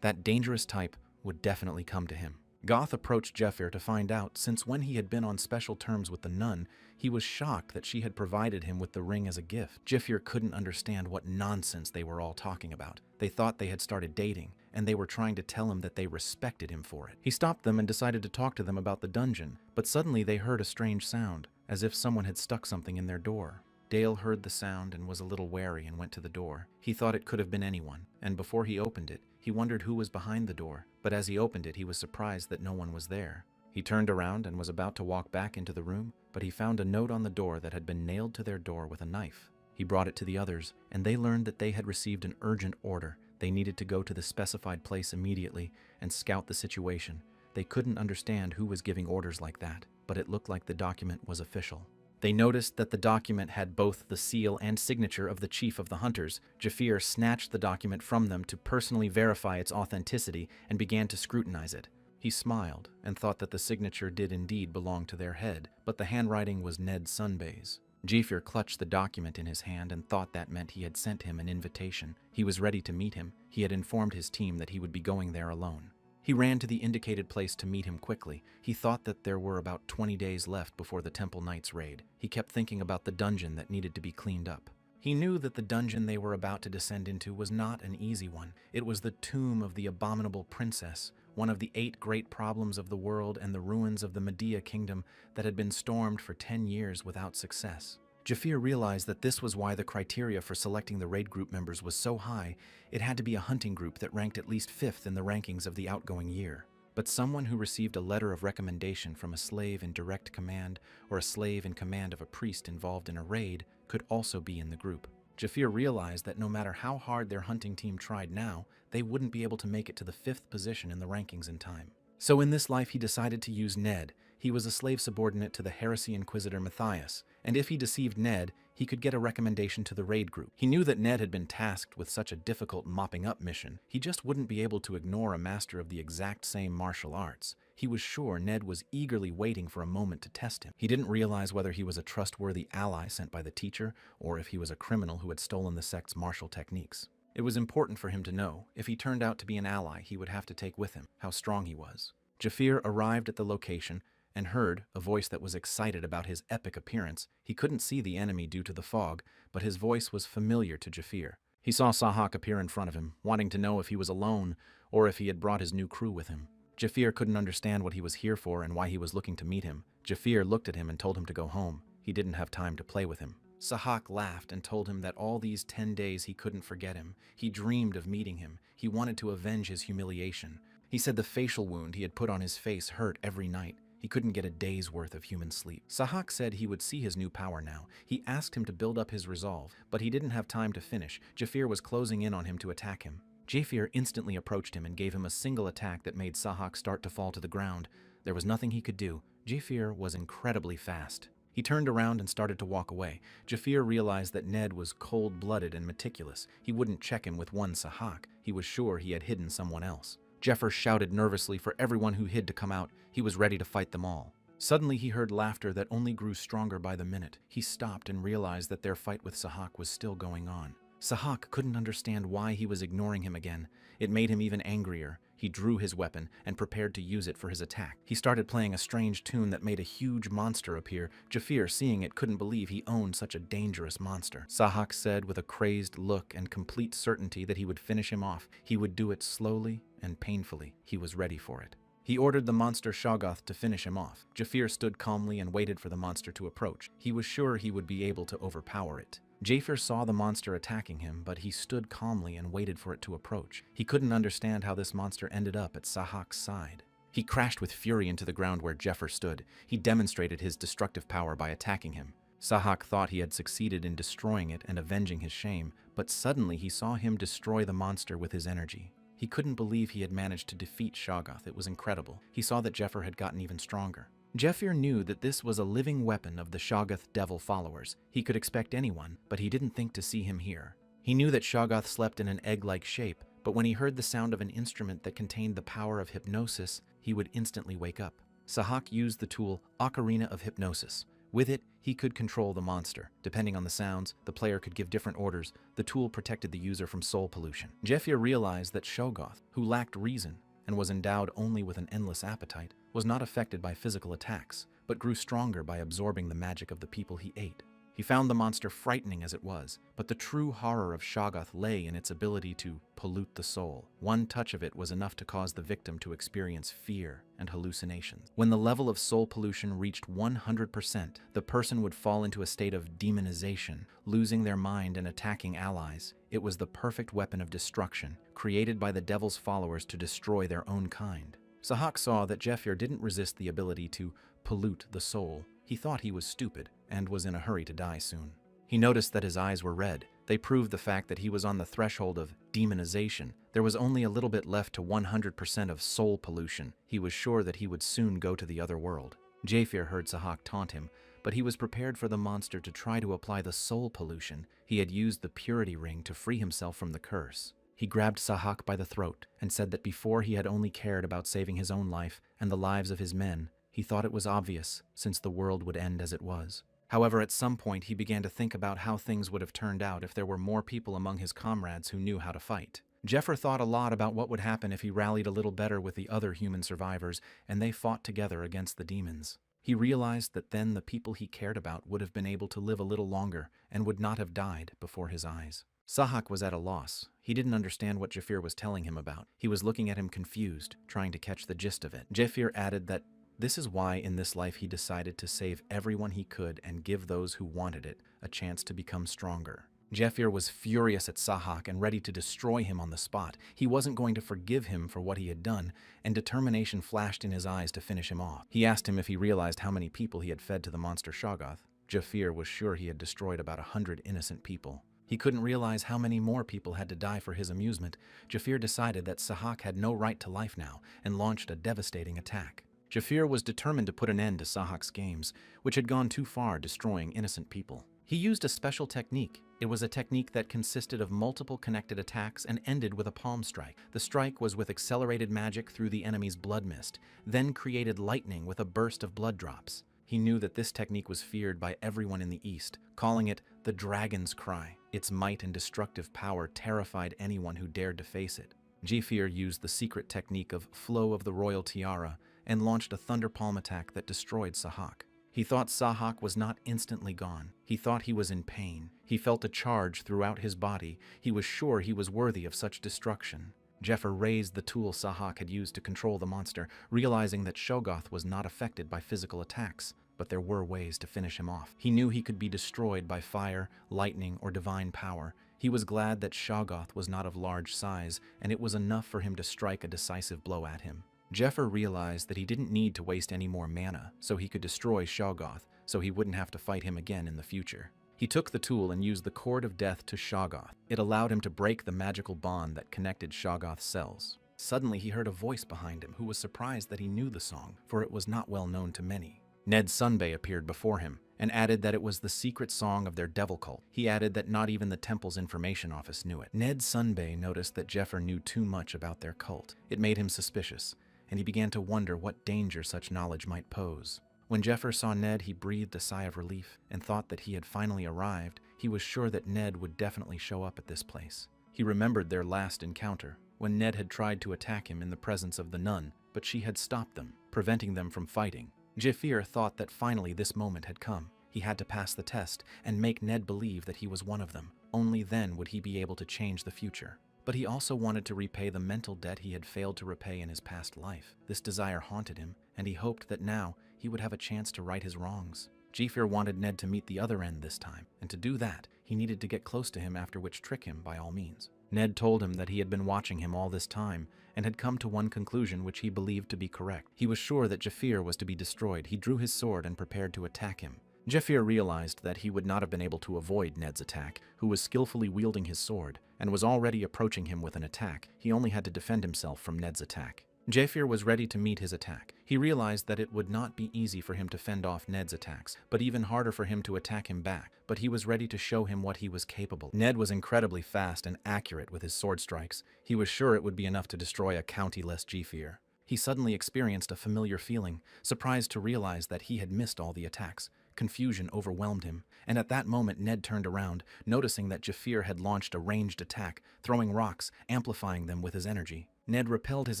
that dangerous type would definitely come to him. Goth approached Jafir to find out, since when he had been on special terms with the nun, he was shocked that she had provided him with the ring as a gift. Jafir couldn't understand what nonsense they were all talking about. They thought they had started dating, and they were trying to tell him that they respected him for it. He stopped them and decided to talk to them about the dungeon, but suddenly they heard a strange sound, as if someone had stuck something in their door. Dale heard the sound and was a little wary and went to the door. He thought it could have been anyone, and before he opened it, he wondered who was behind the door, but as he opened it, he was surprised that no one was there. He turned around and was about to walk back into the room, but he found a note on the door that had been nailed to their door with a knife. He brought it to the others, and they learned that they had received an urgent order. They needed to go to the specified place immediately and scout the situation. They couldn't understand who was giving orders like that, but it looked like the document was official. They noticed that the document had both the seal and signature of the chief of the hunters. Jafir snatched the document from them to personally verify its authenticity and began to scrutinize it. He smiled and thought that the signature did indeed belong to their head, but the handwriting was Ned Sunbay's. Jafir clutched the document in his hand and thought that meant he had sent him an invitation. He was ready to meet him. He had informed his team that he would be going there alone. He ran to the indicated place to meet him quickly. He thought that there were about 20 days left before the Temple Knight's raid. He kept thinking about the dungeon that needed to be cleaned up. He knew that the dungeon they were about to descend into was not an easy one. It was the tomb of the abominable princess, one of the 8 great problems of the world and the ruins of the Medea kingdom that had been stormed for 10 years without success. Jafir realized that this was why the criteria for selecting the raid group members was so high. It had to be a hunting group that ranked at least 5th in the rankings of the outgoing year. But someone who received a letter of recommendation from a slave in direct command or a slave in command of a priest involved in a raid could also be in the group. Jafir realized that no matter how hard their hunting team tried now, they wouldn't be able to make it to the 5th position in the rankings in time. So in this life he decided to use Ned. He was a slave subordinate to the heresy inquisitor Matthias, and if he deceived Ned, he could get a recommendation to the raid group. He knew that Ned had been tasked with such a difficult mopping-up mission. He just wouldn't be able to ignore a master of the exact same martial arts. He was sure Ned was eagerly waiting for a moment to test him. He didn't realize whether he was a trustworthy ally sent by the teacher, or if he was a criminal who had stolen the sect's martial techniques. It was important for him to know, if he turned out to be an ally, he would have to take with him how strong he was. Jafir arrived at the location and heard a voice that was excited about his epic appearance. He couldn't see the enemy due to the fog, but his voice was familiar to Jafir. He saw Sahak appear in front of him, wanting to know if he was alone or if he had brought his new crew with him. Jafir couldn't understand what he was here for and why he was looking to meet him. Jafir looked at him and told him to go home. He didn't have time to play with him. Sahak laughed and told him that all these 10 days he couldn't forget him. He dreamed of meeting him. He wanted to avenge his humiliation. He said the facial wound he had put on his face hurt every night. He couldn't get a day's worth of human sleep. Sahak said he would see his new power now. He asked him to build up his resolve, but he didn't have time to finish. Jafir was closing in on him to attack him. Jafir instantly approached him and gave him a single attack that made Sahak start to fall to the ground. There was nothing he could do. Jafir was incredibly fast. He turned around and started to walk away. Jafir realized that Ned was cold-blooded and meticulous. He wouldn't check him with one Sahak. He was sure he had hidden someone else. Jafir shouted nervously for everyone who hid to come out. He was ready to fight them all. Suddenly he heard laughter that only grew stronger by the minute. He stopped and realized that their fight with Sahak was still going on. Sahak couldn't understand why he was ignoring him again. It made him even angrier. He drew his weapon and prepared to use it for his attack. He started playing a strange tune that made a huge monster appear. Jafir, seeing it, couldn't believe he owned such a dangerous monster. Sahak said with a crazed look and complete certainty that he would finish him off. He would do it slowly and painfully. He was ready for it. He ordered the monster Shoggoth to finish him off. Jafir stood calmly and waited for the monster to approach. He was sure he would be able to overpower it. Jafir saw the monster attacking him, but he stood calmly and waited for it to approach. He couldn't understand how this monster ended up at Sahak's side. He crashed with fury into the ground where Jafir stood. He demonstrated his destructive power by attacking him. Sahak thought he had succeeded in destroying it and avenging his shame, but suddenly he saw him destroy the monster with his energy. He couldn't believe he had managed to defeat Shoggoth. It was incredible. He saw that Jafir had gotten even stronger. Jafir knew that this was a living weapon of the Shoggoth devil followers. He could expect anyone, but he didn't think to see him here. He knew that Shoggoth slept in an egg-like shape, but when he heard the sound of an instrument that contained the power of hypnosis, he would instantly wake up. Sahak used the tool Ocarina of Hypnosis. With it, he could control the monster. Depending on the sounds, the player could give different orders. The tool protected the user from soul pollution. Jafir realized that Shoggoth, who lacked reason and was endowed only with an endless appetite, was not affected by physical attacks, but grew stronger by absorbing the magic of the people he ate. He found the monster frightening as it was, but the true horror of Shoggoth lay in its ability to pollute the soul. One touch of it was enough to cause the victim to experience fear and hallucinations. When the level of soul pollution reached 100%, the person would fall into a state of demonization, losing their mind and attacking allies. It was the perfect weapon of destruction, created by the devil's followers to destroy their own kind. Sahak saw that Jafir didn't resist the ability to pollute the soul. He thought he was stupid and was in a hurry to die soon. He noticed that his eyes were red. They proved the fact that he was on the threshold of demonization. There was only a little bit left to 100% of soul pollution. He was sure that he would soon go to the other world. Jafir heard Sahak taunt him, but he was prepared for the monster to try to apply the soul pollution. He had used the purity ring to free himself from the curse. He grabbed Sahak by the throat and said that before he had only cared about saving his own life and the lives of his men. He thought it was obvious, since the world would end as it was. However, at some point he began to think about how things would have turned out if there were more people among his comrades who knew how to fight. Jeffrey thought a lot about what would happen if he rallied a little better with the other human survivors and they fought together against the demons. He realized that then the people he cared about would have been able to live a little longer and would not have died before his eyes. Sahak was at a loss. He didn't understand what Jafir was telling him about. He was looking at him confused, trying to catch the gist of it. Jafir added that this is why in this life he decided to save everyone he could and give those who wanted it a chance to become stronger. Jafir was furious at Sahak and ready to destroy him on the spot. He wasn't going to forgive him for what he had done, and determination flashed in his eyes to finish him off. He asked him if he realized how many people he had fed to the monster Shoggoth. Jafir was sure he had destroyed about 100 innocent people. He couldn't realize how many more people had to die for his amusement. Jafir decided that Sahak had no right to life now and launched a devastating attack. Jafir was determined to put an end to Sahak's games, which had gone too far, destroying innocent people. He used a special technique. It was a technique that consisted of multiple connected attacks and ended with a palm strike. The strike was with accelerated magic through the enemy's blood mist, then created lightning with a burst of blood drops. He knew that this technique was feared by everyone in the East, calling it the Dragon's Cry. Its might and destructive power terrified anyone who dared to face it. Jafir used the secret technique of Flow of the Royal Tiara and launched a thunder palm attack that destroyed Sahak. He thought Sahak was not instantly gone. He thought he was in pain. He felt a charge throughout his body. He was sure he was worthy of such destruction. Jafir raised the tool Sahak had used to control the monster, realizing that Shoggoth was not affected by physical attacks, but there were ways to finish him off. He knew he could be destroyed by fire, lightning, or divine power. He was glad that Shoggoth was not of large size, and it was enough for him to strike a decisive blow at him. Jafir realized that he didn't need to waste any more mana, so he could destroy Shoggoth, so he wouldn't have to fight him again in the future. He took the tool and used the Cord of Death to Shoggoth. It allowed him to break the magical bond that connected Shoggoth's cells. Suddenly he heard a voice behind him who was surprised that he knew the song, for it was not well known to many. Ned Sunbay appeared before him and added that it was the secret song of their devil cult. He added that not even the temple's information office knew it. Ned Sunbay noticed that Jafir knew too much about their cult. It made him suspicious, and he began to wonder what danger such knowledge might pose. When Jafir saw Ned, he breathed a sigh of relief and thought that he had finally arrived. He was sure that Ned would definitely show up at this place. He remembered their last encounter, when Ned had tried to attack him in the presence of the nun, but she had stopped them, preventing them from fighting. Jafir thought that finally this moment had come. He had to pass the test and make Ned believe that he was one of them. Only then would he be able to change the future. But he also wanted to repay the mental debt he had failed to repay in his past life. This desire haunted him, and he hoped that now he would have a chance to right his wrongs. Jafir wanted Ned to meet the other end this time, and to do that, he needed to get close to him, after which trick him by all means. Ned told him that he had been watching him all this time and had come to one conclusion which he believed to be correct. He was sure that Jafir was to be destroyed. He drew his sword and prepared to attack him. Jafir realized that he would not have been able to avoid Ned's attack, who was skillfully wielding his sword and was already approaching him with an attack. He only had to defend himself from Ned's attack. Jafir was ready to meet his attack. He realized that it would not be easy for him to fend off Ned's attacks, but even harder for him to attack him back. But he was ready to show him what he was capable. Ned was incredibly fast and accurate with his sword strikes. He was sure it would be enough to destroy a county-less Jafir. He suddenly experienced a familiar feeling, surprised to realize that he had missed all the attacks. Confusion overwhelmed him, and at that moment Ned turned around, noticing that Jafir had launched a ranged attack, throwing rocks, amplifying them with his energy. Ned repelled his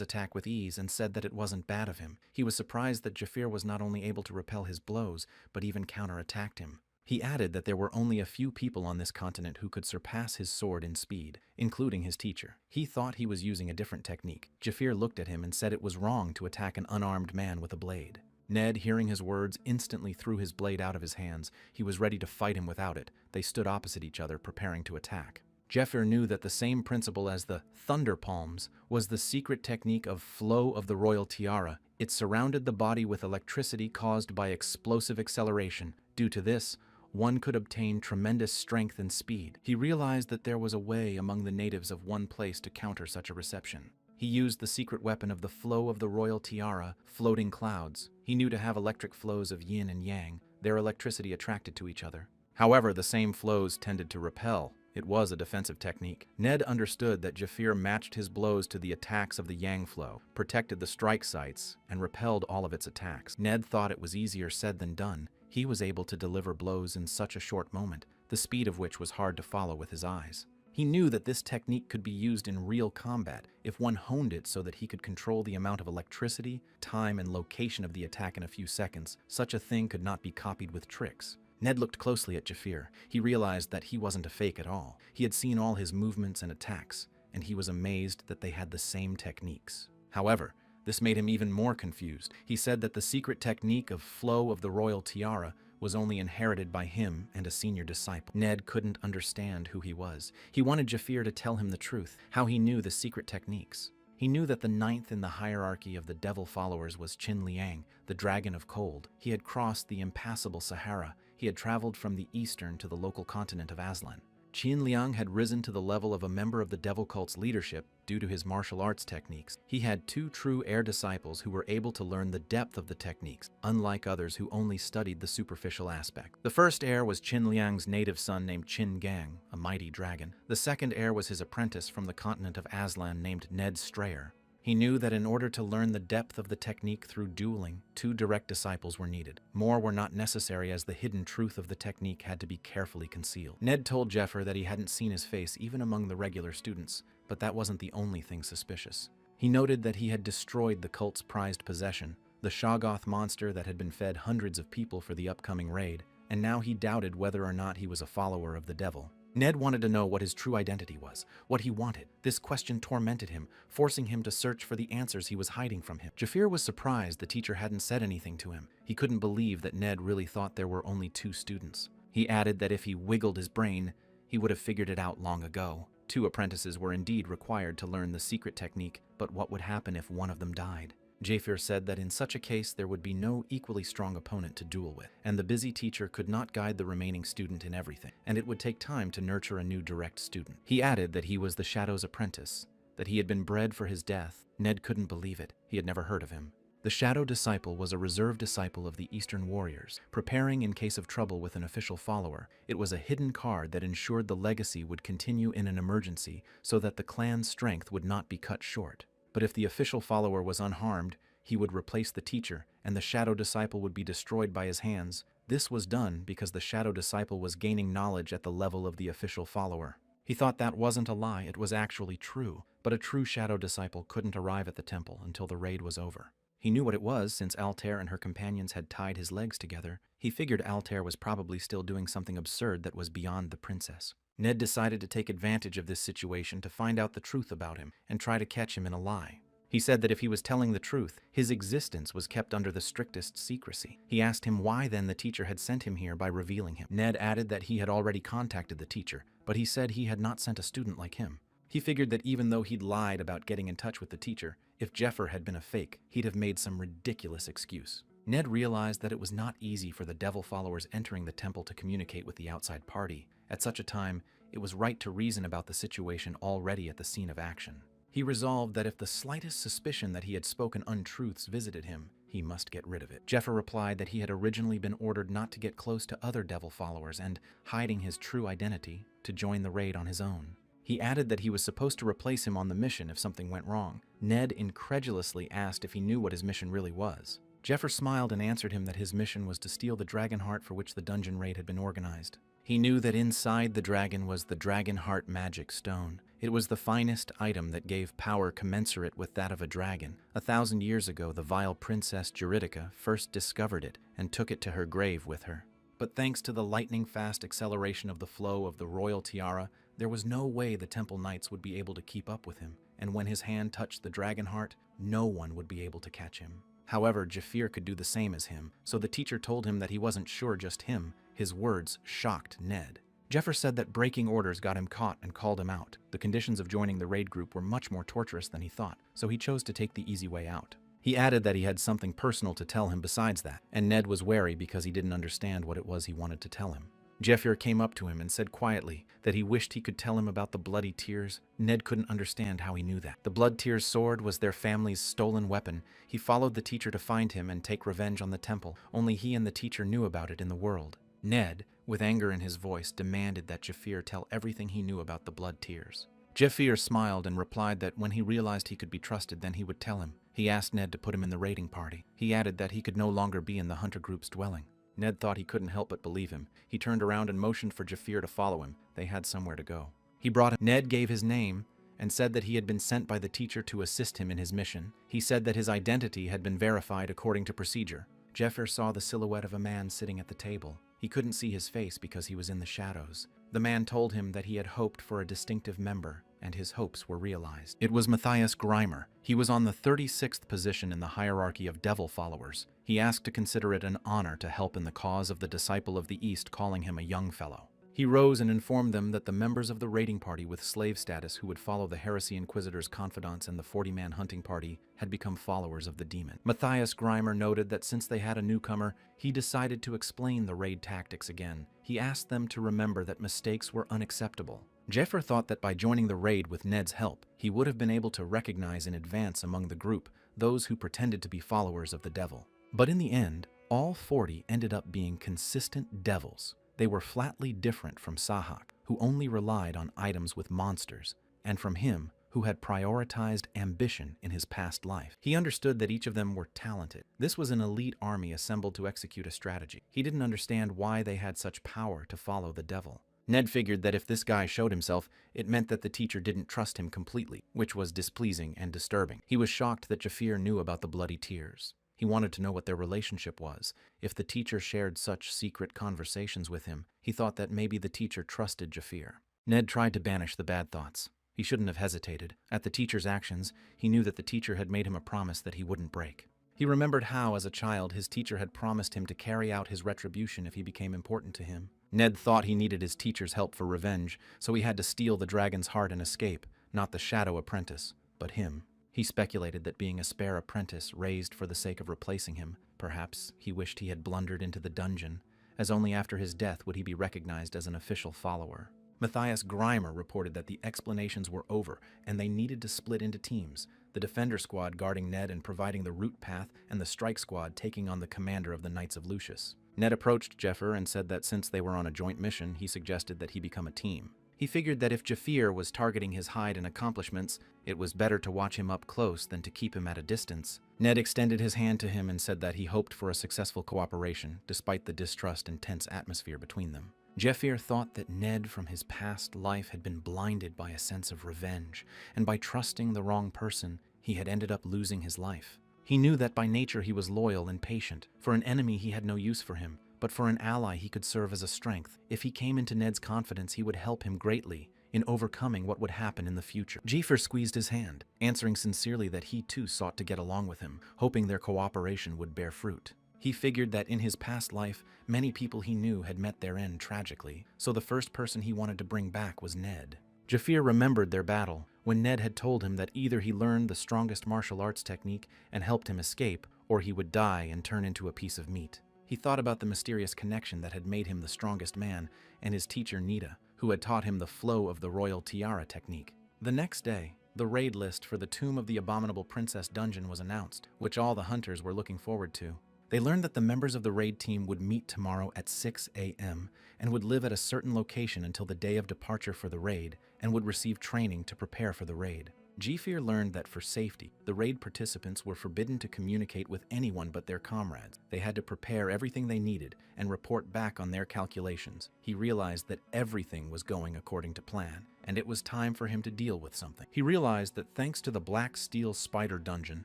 attack with ease and said that it wasn't bad of him. He was surprised that Jafir was not only able to repel his blows, but even counterattacked him. He added that there were only a few people on this continent who could surpass his sword in speed, including his teacher. He thought he was using a different technique. Jafir looked at him and said it was wrong to attack an unarmed man with a blade. Ned, hearing his words, instantly threw his blade out of his hands. He was ready to fight him without it. They stood opposite each other, preparing to attack. Jafir knew that the same principle as the thunder palms was the secret technique of Flow of the Royal Tiara. It surrounded the body with electricity caused by explosive acceleration. Due to this, one could obtain tremendous strength and speed. He realized that there was a way among the natives of one place to counter such a reception. He used the secret weapon of the Flow of the Royal Tiara, floating clouds. He knew to have electric flows of yin and yang, their electricity attracted to each other. However, the same flows tended to repel. It was a defensive technique. Ned understood that Jafir matched his blows to the attacks of the yang flow, protected the strike sites, and repelled all of its attacks. Ned thought it was easier said than done. He was able to deliver blows in such a short moment, the speed of which was hard to follow with his eyes. He knew that this technique could be used in real combat if one honed it so that he could control the amount of electricity, time, and location of the attack in a few seconds. Such a thing could not be copied with tricks. Ned looked closely at Jafir. He realized that he wasn't a fake at all. He had seen all his movements and attacks, and he was amazed that they had the same techniques. However, this made him even more confused. He said that the secret technique of flow of the royal tiara was only inherited by him and a senior disciple. Ned couldn't understand who he was. He wanted Jafir to tell him the truth, how he knew the secret techniques. He knew that the ninth in the hierarchy of the devil followers was Qin Liang, the dragon of cold. He had crossed the impassable Sahara. He had traveled from the eastern to the local continent of Aslan. Qin Liang had risen to the level of a member of the devil cult's leadership due to his martial arts techniques. He had two true heir disciples who were able to learn the depth of the techniques, unlike others who only studied the superficial aspect. The first heir was Qin Liang's native son named Qin Gang, a mighty dragon. The second heir was his apprentice from the continent of Aslan named Ned Strayer. He knew that in order to learn the depth of the technique through dueling, two direct disciples were needed. More were not necessary as the hidden truth of the technique had to be carefully concealed. Ned told Jafar that he hadn't seen his face even among the regular students, but that wasn't the only thing suspicious. He noted that he had destroyed the cult's prized possession, the Shoggoth monster that had been fed hundreds of people for the upcoming raid, and now he doubted whether or not he was a follower of the devil. Ned wanted to know what his true identity was, what he wanted. This question tormented him, forcing him to search for the answers he was hiding from him. Jafir was surprised the teacher hadn't said anything to him. He couldn't believe that Ned really thought there were only two students. He added that if he wiggled his brain, he would have figured it out long ago. Two apprentices were indeed required to learn the secret technique, but what would happen if one of them died? Jafir said that in such a case there would be no equally strong opponent to duel with, and the busy teacher could not guide the remaining student in everything, and it would take time to nurture a new direct student. He added that he was the Shadow's apprentice, that he had been bred for his death. Ned couldn't believe it. He had never heard of him. The Shadow Disciple was a reserve disciple of the Eastern Warriors, preparing in case of trouble with an official follower. It was a hidden card that ensured the legacy would continue in an emergency so that the clan's strength would not be cut short. But if the official follower was unharmed, he would replace the teacher, and the Shadow Disciple would be destroyed by his hands. This was done because the Shadow Disciple was gaining knowledge at the level of the official follower. He thought that wasn't a lie, it was actually true, but a true Shadow Disciple couldn't arrive at the temple until the raid was over. He knew what it was since Altair and her companions had tied his legs together. He figured Altair was probably still doing something absurd that was beyond the princess. Ned decided to take advantage of this situation to find out the truth about him and try to catch him in a lie. He said that if he was telling the truth, his existence was kept under the strictest secrecy. He asked him why then the teacher had sent him here by revealing him. Ned added that he had already contacted the teacher, but he said he had not sent a student like him. He figured that even though he'd lied about getting in touch with the teacher, if Jafar had been a fake, he'd have made some ridiculous excuse. Ned realized that it was not easy for the devil followers entering the temple to communicate with the outside party. At such a time, it was right to reason about the situation already at the scene of action. He resolved that if the slightest suspicion that he had spoken untruths visited him, he must get rid of it. Jafar replied that he had originally been ordered not to get close to other devil followers and, hiding his true identity, to join the raid on his own. He added that he was supposed to replace him on the mission if something went wrong. Ned incredulously asked if he knew what his mission really was. Jafar smiled and answered him that his mission was to steal the dragon heart for which the dungeon raid had been organized. He knew that inside the dragon was the dragon heart magic stone. It was the finest item that gave power commensurate with that of a dragon. 1,000 years ago, the vile princess Juridica first discovered it and took it to her grave with her. But thanks to the lightning-fast acceleration of the flow of the royal tiara, there was no way the temple knights would be able to keep up with him, and when his hand touched the dragon heart, no one would be able to catch him. However, Jafir could do the same as him, so the teacher told him that he wasn't sure just him. His words shocked Ned. Jafar said that breaking orders got him caught and called him out. The conditions of joining the raid group were much more torturous than he thought, so he chose to take the easy way out. He added that he had something personal to tell him besides that, and Ned was wary because he didn't understand what it was he wanted to tell him. Jafar came up to him and said quietly that he wished he could tell him about the bloody tears. Ned couldn't understand how he knew that. The blood tears sword was their family's stolen weapon. He followed the teacher to find him and take revenge on the temple. Only he and the teacher knew about it in the world. Ned, with anger in his voice, demanded that Jafar tell everything he knew about the blood tears. Jafar smiled and replied that when he realized he could be trusted, then he would tell him. He asked Ned to put him in the raiding party. He added that he could no longer be in the hunter group's dwelling. Ned thought he couldn't help but believe him. He turned around and motioned for Jafar to follow him. They had somewhere to go. He brought him. Ned gave his name and said that he had been sent by the teacher to assist him in his mission. He said that his identity had been verified according to procedure. Jeffrey saw the silhouette of a man sitting at the table. He couldn't see his face because he was in the shadows. The man told him that he had hoped for a distinctive member, and his hopes were realized. It was Matthias Grimer. He was on the 36th position in the hierarchy of devil followers. He asked to consider it an honor to help in the cause of the Disciple of the East, calling him a young fellow. He rose and informed them that the members of the raiding party with slave status who would follow the Heresy Inquisitor's confidants and the 40-man hunting party had become followers of the demon. Matthias Grimer noted that since they had a newcomer, he decided to explain the raid tactics again. He asked them to remember that mistakes were unacceptable. Jeffrey thought that by joining the raid with Ned's help, he would have been able to recognize in advance among the group those who pretended to be followers of the devil. But in the end, all 40 ended up being consistent devils. They were flatly different from Sahak, who only relied on items with monsters, and from him, who had prioritized ambition in his past life. He understood that each of them were talented. This was an elite army assembled to execute a strategy. He didn't understand why they had such power to follow the devil. Ned figured that if this guy showed himself, it meant that the teacher didn't trust him completely, which was displeasing and disturbing. He was shocked that Jafir knew about the bloody tears. He wanted to know what their relationship was. If the teacher shared such secret conversations with him, he thought that maybe the teacher trusted Jafir. Ned tried to banish the bad thoughts. He shouldn't have hesitated. At the teacher's actions, he knew that the teacher had made him a promise that he wouldn't break. He remembered how, as a child, his teacher had promised him to carry out his retribution if he became important to him. Ned thought he needed his teacher's help for revenge, so he had to steal the dragon's heart and escape, not the shadow apprentice, but him. He speculated that being a spare apprentice raised for the sake of replacing him, perhaps he wished he had blundered into the dungeon, as only after his death would he be recognized as an official follower. Matthias Grimer reported that the explanations were over and they needed to split into teams, the defender squad guarding Ned and providing the route path, and the strike squad taking on the commander of the Knights of Lucius. Ned approached Jeffrey and said that since they were on a joint mission, he suggested that he become a team. He figured that if Jafir was targeting his hide and accomplishments, it was better to watch him up close than to keep him at a distance. Ned extended his hand to him and said that he hoped for a successful cooperation, despite the distrust and tense atmosphere between them. Jafir thought that Ned from his past life had been blinded by a sense of revenge, and by trusting the wrong person, he had ended up losing his life. He knew that by nature he was loyal and patient. For an enemy he had no use for him, but for an ally he could serve as a strength. If he came into Ned's confidence, he would help him greatly in overcoming what would happen in the future. Jafir squeezed his hand, answering sincerely that he too sought to get along with him, hoping their cooperation would bear fruit. He figured that in his past life, many people he knew had met their end tragically, so the first person he wanted to bring back was Ned. Jafir remembered their battle, when Ned had told him that either he learned the strongest martial arts technique and helped him escape, or he would die and turn into a piece of meat. He thought about the mysterious connection that had made him the strongest man, and his teacher Nita, who had taught him the flow of the royal tiara technique. The next day, the raid list for the Tomb of the Abominable Princess dungeon was announced, which all the hunters were looking forward to. They learned that the members of the raid team would meet tomorrow at 6 a.m. and would live at a certain location until the day of departure for the raid, and would receive training to prepare for the raid. Jafir learned that for safety, the raid participants were forbidden to communicate with anyone but their comrades. They had to prepare everything they needed and report back on their calculations. He realized that everything was going according to plan, and it was time for him to deal with something. He realized that thanks to the Black Steel Spider dungeon,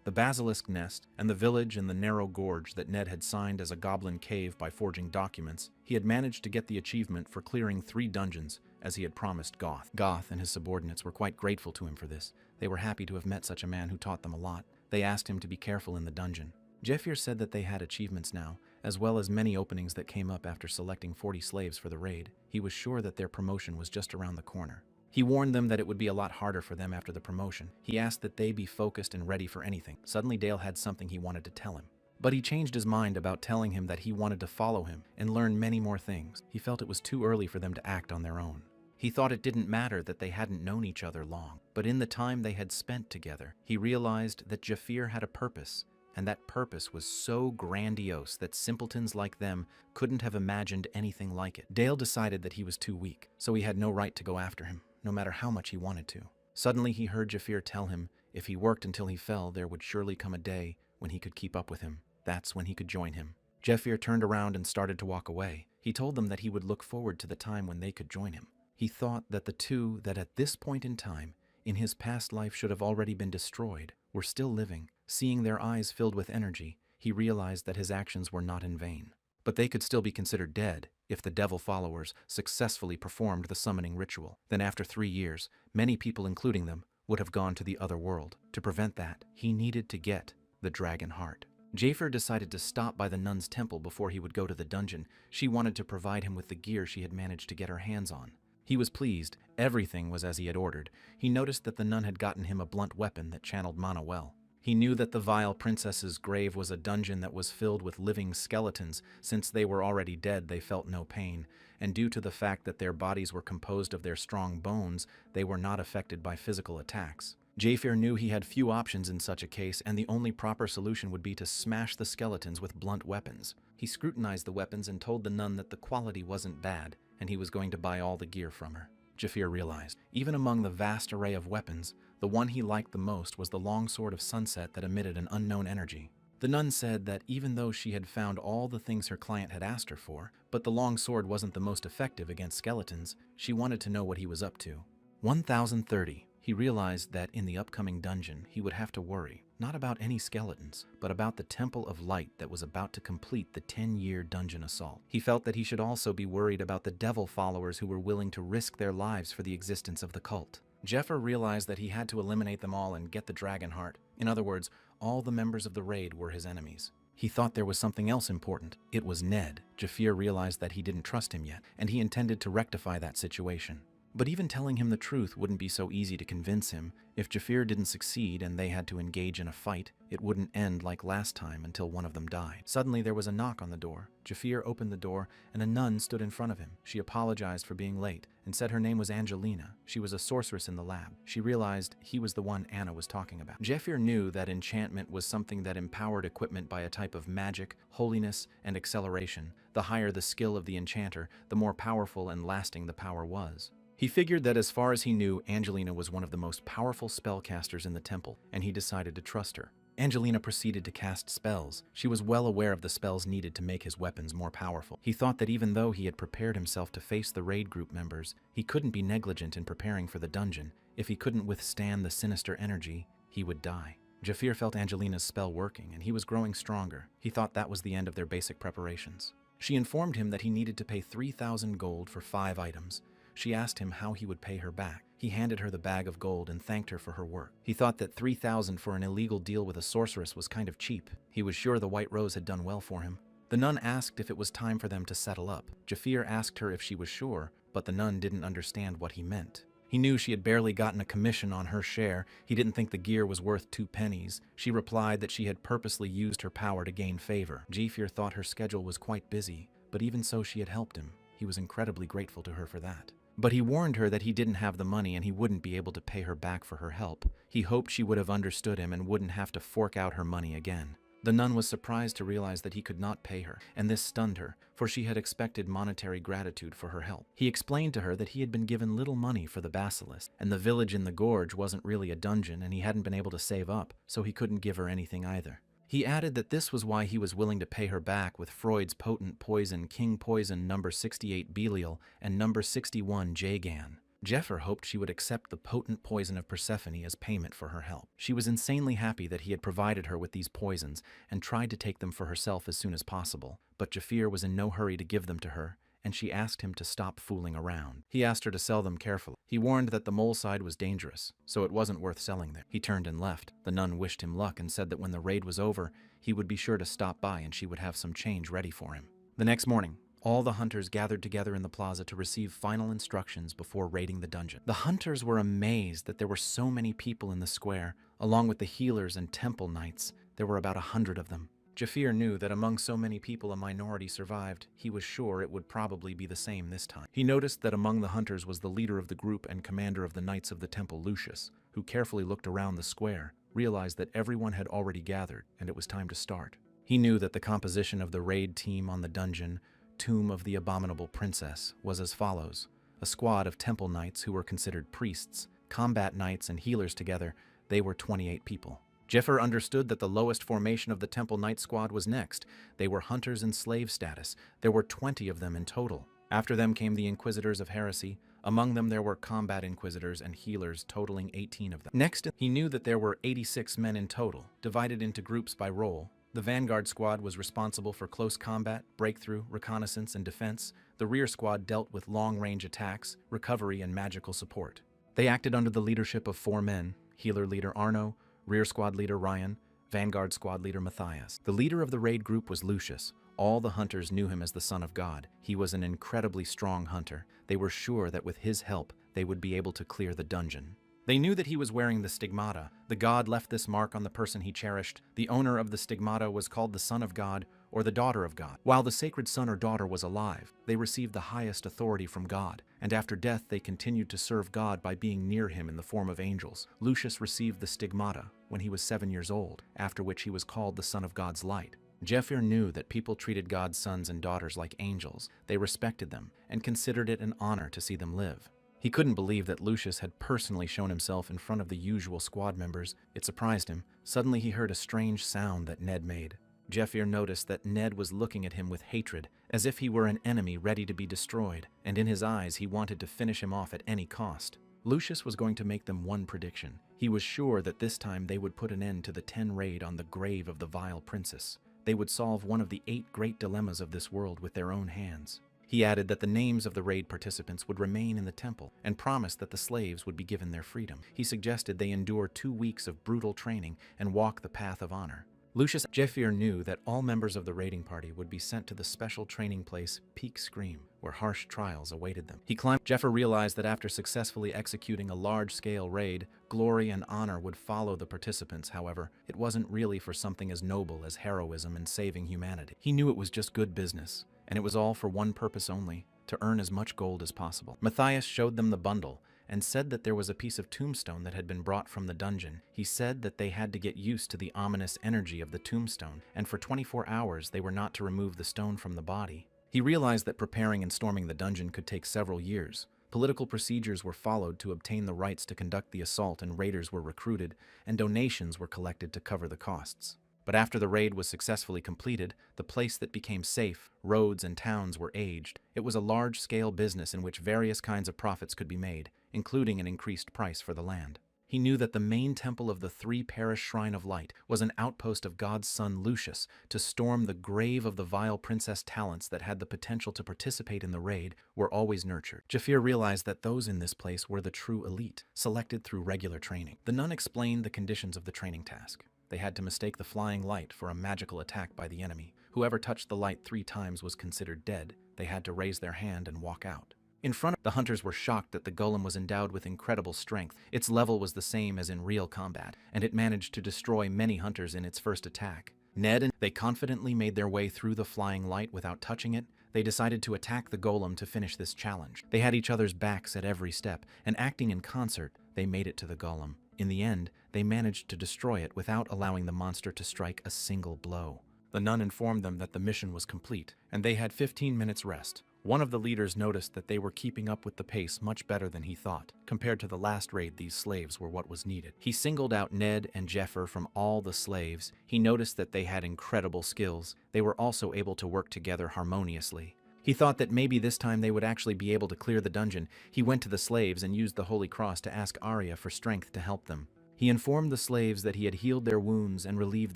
the Basilisk Nest, and the village in the narrow gorge that Ned had signed as a goblin cave by forging documents, he had managed to get the achievement for clearing 3 dungeons, as he had promised Goth. Goth and his subordinates were quite grateful to him for this. They were happy to have met such a man who taught them a lot. They asked him to be careful in the dungeon. Jafir said that they had achievements now, as well as many openings that came up after selecting 40 slaves for the raid. He was sure that their promotion was just around the corner. He warned them that it would be a lot harder for them after the promotion. He asked that they be focused and ready for anything. Suddenly Dale had something he wanted to tell him. But he changed his mind about telling him that he wanted to follow him and learn many more things. He felt it was too early for them to act on their own. He thought it didn't matter that they hadn't known each other long, but in the time they had spent together, he realized that Jafir had a purpose, and that purpose was so grandiose that simpletons like them couldn't have imagined anything like it. Dale decided that he was too weak, so he had no right to go after him, no matter how much he wanted to. Suddenly he heard Jafir tell him if he worked until he fell, there would surely come a day when he could keep up with him. That's when he could join him. Jafir turned around and started to walk away. He told them that he would look forward to the time when they could join him. He thought that the two that at this point in time, in his past life should have already been destroyed, were still living. Seeing their eyes filled with energy, he realized that his actions were not in vain. But they could still be considered dead if the devil followers successfully performed the summoning ritual. Then after 3 years, many people, including them, would have gone to the other world. To prevent that, he needed to get the dragon heart. Jafer decided to stop by the nun's temple before he would go to the dungeon. She wanted to provide him with the gear she had managed to get her hands on. He was pleased. Everything was as he had ordered. He noticed that the nun had gotten him a blunt weapon that channeled mana well. He knew that the vile princess's grave was a dungeon that was filled with living skeletons. Since they were already dead, they felt no pain, and due to the fact that their bodies were composed of their strong bones, they were not affected by physical attacks. Jafer knew he had few options in such a case, and the only proper solution would be to smash the skeletons with blunt weapons. He scrutinized the weapons and told the nun that the quality wasn't bad, and he was going to buy all the gear from her. Jafer realized, even among the vast array of weapons, the one he liked the most was the long sword of sunset that emitted an unknown energy. The nun said that even though she had found all the things her client had asked her for, but the long sword wasn't the most effective against skeletons, she wanted to know what he was up to. 1030. He realized that in the upcoming dungeon, he would have to worry, not about any skeletons, but about the Temple of Light that was about to complete the 10-year dungeon assault. He felt that he should also be worried about the devil followers who were willing to risk their lives for the existence of the cult. Jafer realized that he had to eliminate them all and get the dragon heart. In other words, all the members of the raid were his enemies. He thought there was something else important. It was Ned. Jafer realized that he didn't trust him yet, and he intended to rectify that situation. But even telling him the truth wouldn't be so easy to convince him. If Jafer didn't succeed and they had to engage in a fight, it wouldn't end like last time until one of them died. Suddenly there was a knock on the door. Jafer opened the door and a nun stood in front of him. She apologized for being late and said her name was Angelina. She was a sorceress in the lab. She realized he was the one Anna was talking about. Jafer knew that enchantment was something that empowered equipment by a type of magic, holiness, and acceleration. The higher the skill of the enchanter, the more powerful and lasting the power was. He figured that as far as he knew, Angelina was one of the most powerful spellcasters in the temple, and he decided to trust her. Angelina proceeded to cast spells. She was well aware of the spells needed to make his weapons more powerful. He thought that even though he had prepared himself to face the raid group members, he couldn't be negligent in preparing for the dungeon. If he couldn't withstand the sinister energy, he would die. Jafer felt Angelina's spell working, and he was growing stronger. He thought that was the end of their basic preparations. She informed him that he needed to pay 3,000 gold for 5 items. She asked him how he would pay her back. He handed her the bag of gold and thanked her for her work. He thought that 3,000 for an illegal deal with a sorceress was kind of cheap. He was sure the White Rose had done well for him. The nun asked if it was time for them to settle up. Jafer asked her if she was sure, but the nun didn't understand what he meant. He knew she had barely gotten a commission on her share. He didn't think the gear was worth 2 pennies. She replied that she had purposely used her power to gain favor. Jafer thought her schedule was quite busy, but even so she had helped him. He was incredibly grateful to her for that. But he warned her that he didn't have the money and he wouldn't be able to pay her back for her help. He hoped she would have understood him and wouldn't have to fork out her money again. The nun was surprised to realize that he could not pay her, and this stunned her, for she had expected monetary gratitude for her help. He explained to her that he had been given little money for the basilisk, and the village in the gorge wasn't really a dungeon and he hadn't been able to save up, so he couldn't give her anything either. He added that this was why he was willing to pay her back with Freud's potent poison, King Poison number 68 Belial and number 61 Jagan. Jafer hoped she would accept the potent poison of Persephone as payment for her help. She was insanely happy that he had provided her with these poisons and tried to take them for herself as soon as possible, but Jafer was in no hurry to give them to her, and she asked him to stop fooling around. He asked her to sell them carefully. He warned that the mole side was dangerous, so it wasn't worth selling there. He turned and left. The nun wished him luck and said that when the raid was over, he would be sure to stop by and she would have some change ready for him. The next morning, all the hunters gathered together in the plaza to receive final instructions before raiding the dungeon. The hunters were amazed that there were so many people in the square. Along with the healers and temple knights, there were about 100 of them. Jafer knew that among so many people a minority survived. He was sure it would probably be the same this time. He noticed that among the hunters was the leader of the group and commander of the Knights of the Temple, Lucius, who carefully looked around the square, realized that everyone had already gathered, and it was time to start. He knew that the composition of the raid team on the dungeon, Tomb of the Abominable Princess, was as follows. A squad of temple knights who were considered priests, combat knights, and healers together. They were 28 people. Jafer understood that the lowest formation of the Temple Knight Squad was next. They were hunters in slave status. There were 20 of them in total. After them came the Inquisitors of Heresy, Among them there were combat inquisitors and healers, totaling 18 of them. Next, he knew that there were 86 men in total, divided into groups by role. The vanguard squad was responsible for close combat, breakthrough, reconnaissance, and defense. The rear squad dealt with long-range attacks, recovery, and magical support. They acted under the leadership of 4 men: healer leader Arno, rear squad leader Ryan, vanguard squad leader Matthias. The leader of the raid group was Lucius. All the hunters knew him as the Son of God. He was an incredibly strong hunter. They were sure that with his help, they would be able to clear the dungeon. They knew that he was wearing the stigmata. The god left this mark on the person he cherished. The owner of the stigmata was called the Son of God or the Daughter of God. While the sacred son or daughter was alive, they received the highest authority from God, and after death they continued to serve God by being near him in the form of angels. Lucius received the stigmata when he was 7 years old, after which he was called the Son of God's Light. Jeffir knew that people treated God's sons and daughters like angels. They respected them and considered it an honor to see them live. He couldn't believe that Lucius had personally shown himself in front of the usual squad members. It surprised him. Suddenly he heard a strange sound that Ned made. Jeffir noticed that Ned was looking at him with hatred, as if he were an enemy ready to be destroyed, and in his eyes he wanted to finish him off at any cost. Lucius was going to make them one prediction. He was sure that this time they would put an end to the 10 raid on the grave of the vile princess. They would solve one of the 8 great dilemmas of this world with their own hands. He added that the names of the raid participants would remain in the temple and promised that the slaves would be given their freedom. He suggested they endure 2 weeks of brutal training and walk the path of honor. Lucius Jeffir knew that all members of the raiding party would be sent to the special training place Peak Scream, where harsh trials awaited them. Jeffir realized that after successfully executing a large-scale raid, glory and honor would follow the participants. However, it wasn't really for something as noble as heroism and saving humanity. He knew it was just good business, and it was all for one purpose only: to earn as much gold as possible. Matthias showed them the bundle and said that there was a piece of tombstone that had been brought from the dungeon. He said that they had to get used to the ominous energy of the tombstone, and for 24 hours they were not to remove the stone from the body. He realized that preparing and storming the dungeon could take several years. Political procedures were followed to obtain the rights to conduct the assault, and raiders were recruited, and donations were collected to cover the costs. But after the raid was successfully completed, the place that became safe, roads and towns were aged. It was a large-scale business in which various kinds of profits could be made, including an increased price for the land. He knew that the main temple of the 3 Parish Shrine of Light was an outpost of God's son Lucius to storm the grave of the vile princess. Talents that had the potential to participate in the raid were always nurtured. Jeffir realized that those in this place were the true elite, selected through regular training. The nun explained the conditions of the training task. They had to mistake the flying light for a magical attack by the enemy. Whoever touched the light 3 times was considered dead. They had to raise their hand and walk out. In front of the hunters were shocked that the golem was endowed with incredible strength. Its level was the same as in real combat, and it managed to destroy many hunters in its first attack. Ned and they confidently made their way through the flying light without touching it. They decided to attack the golem to finish this challenge. They had each other's backs at every step, and acting in concert, they made it to the golem. In the end, they managed to destroy it without allowing the monster to strike a single blow. The nun informed them that the mission was complete, and they had 15 minutes rest. One of the leaders noticed that they were keeping up with the pace much better than he thought. Compared to the last raid, these slaves were what was needed. He singled out Ned and Jeffir from all the slaves. He noticed that they had incredible skills. They were also able to work together harmoniously. He thought that maybe this time they would actually be able to clear the dungeon. He went to the slaves and used the Holy Cross to ask Arya for strength to help them. He informed the slaves that he had healed their wounds and relieved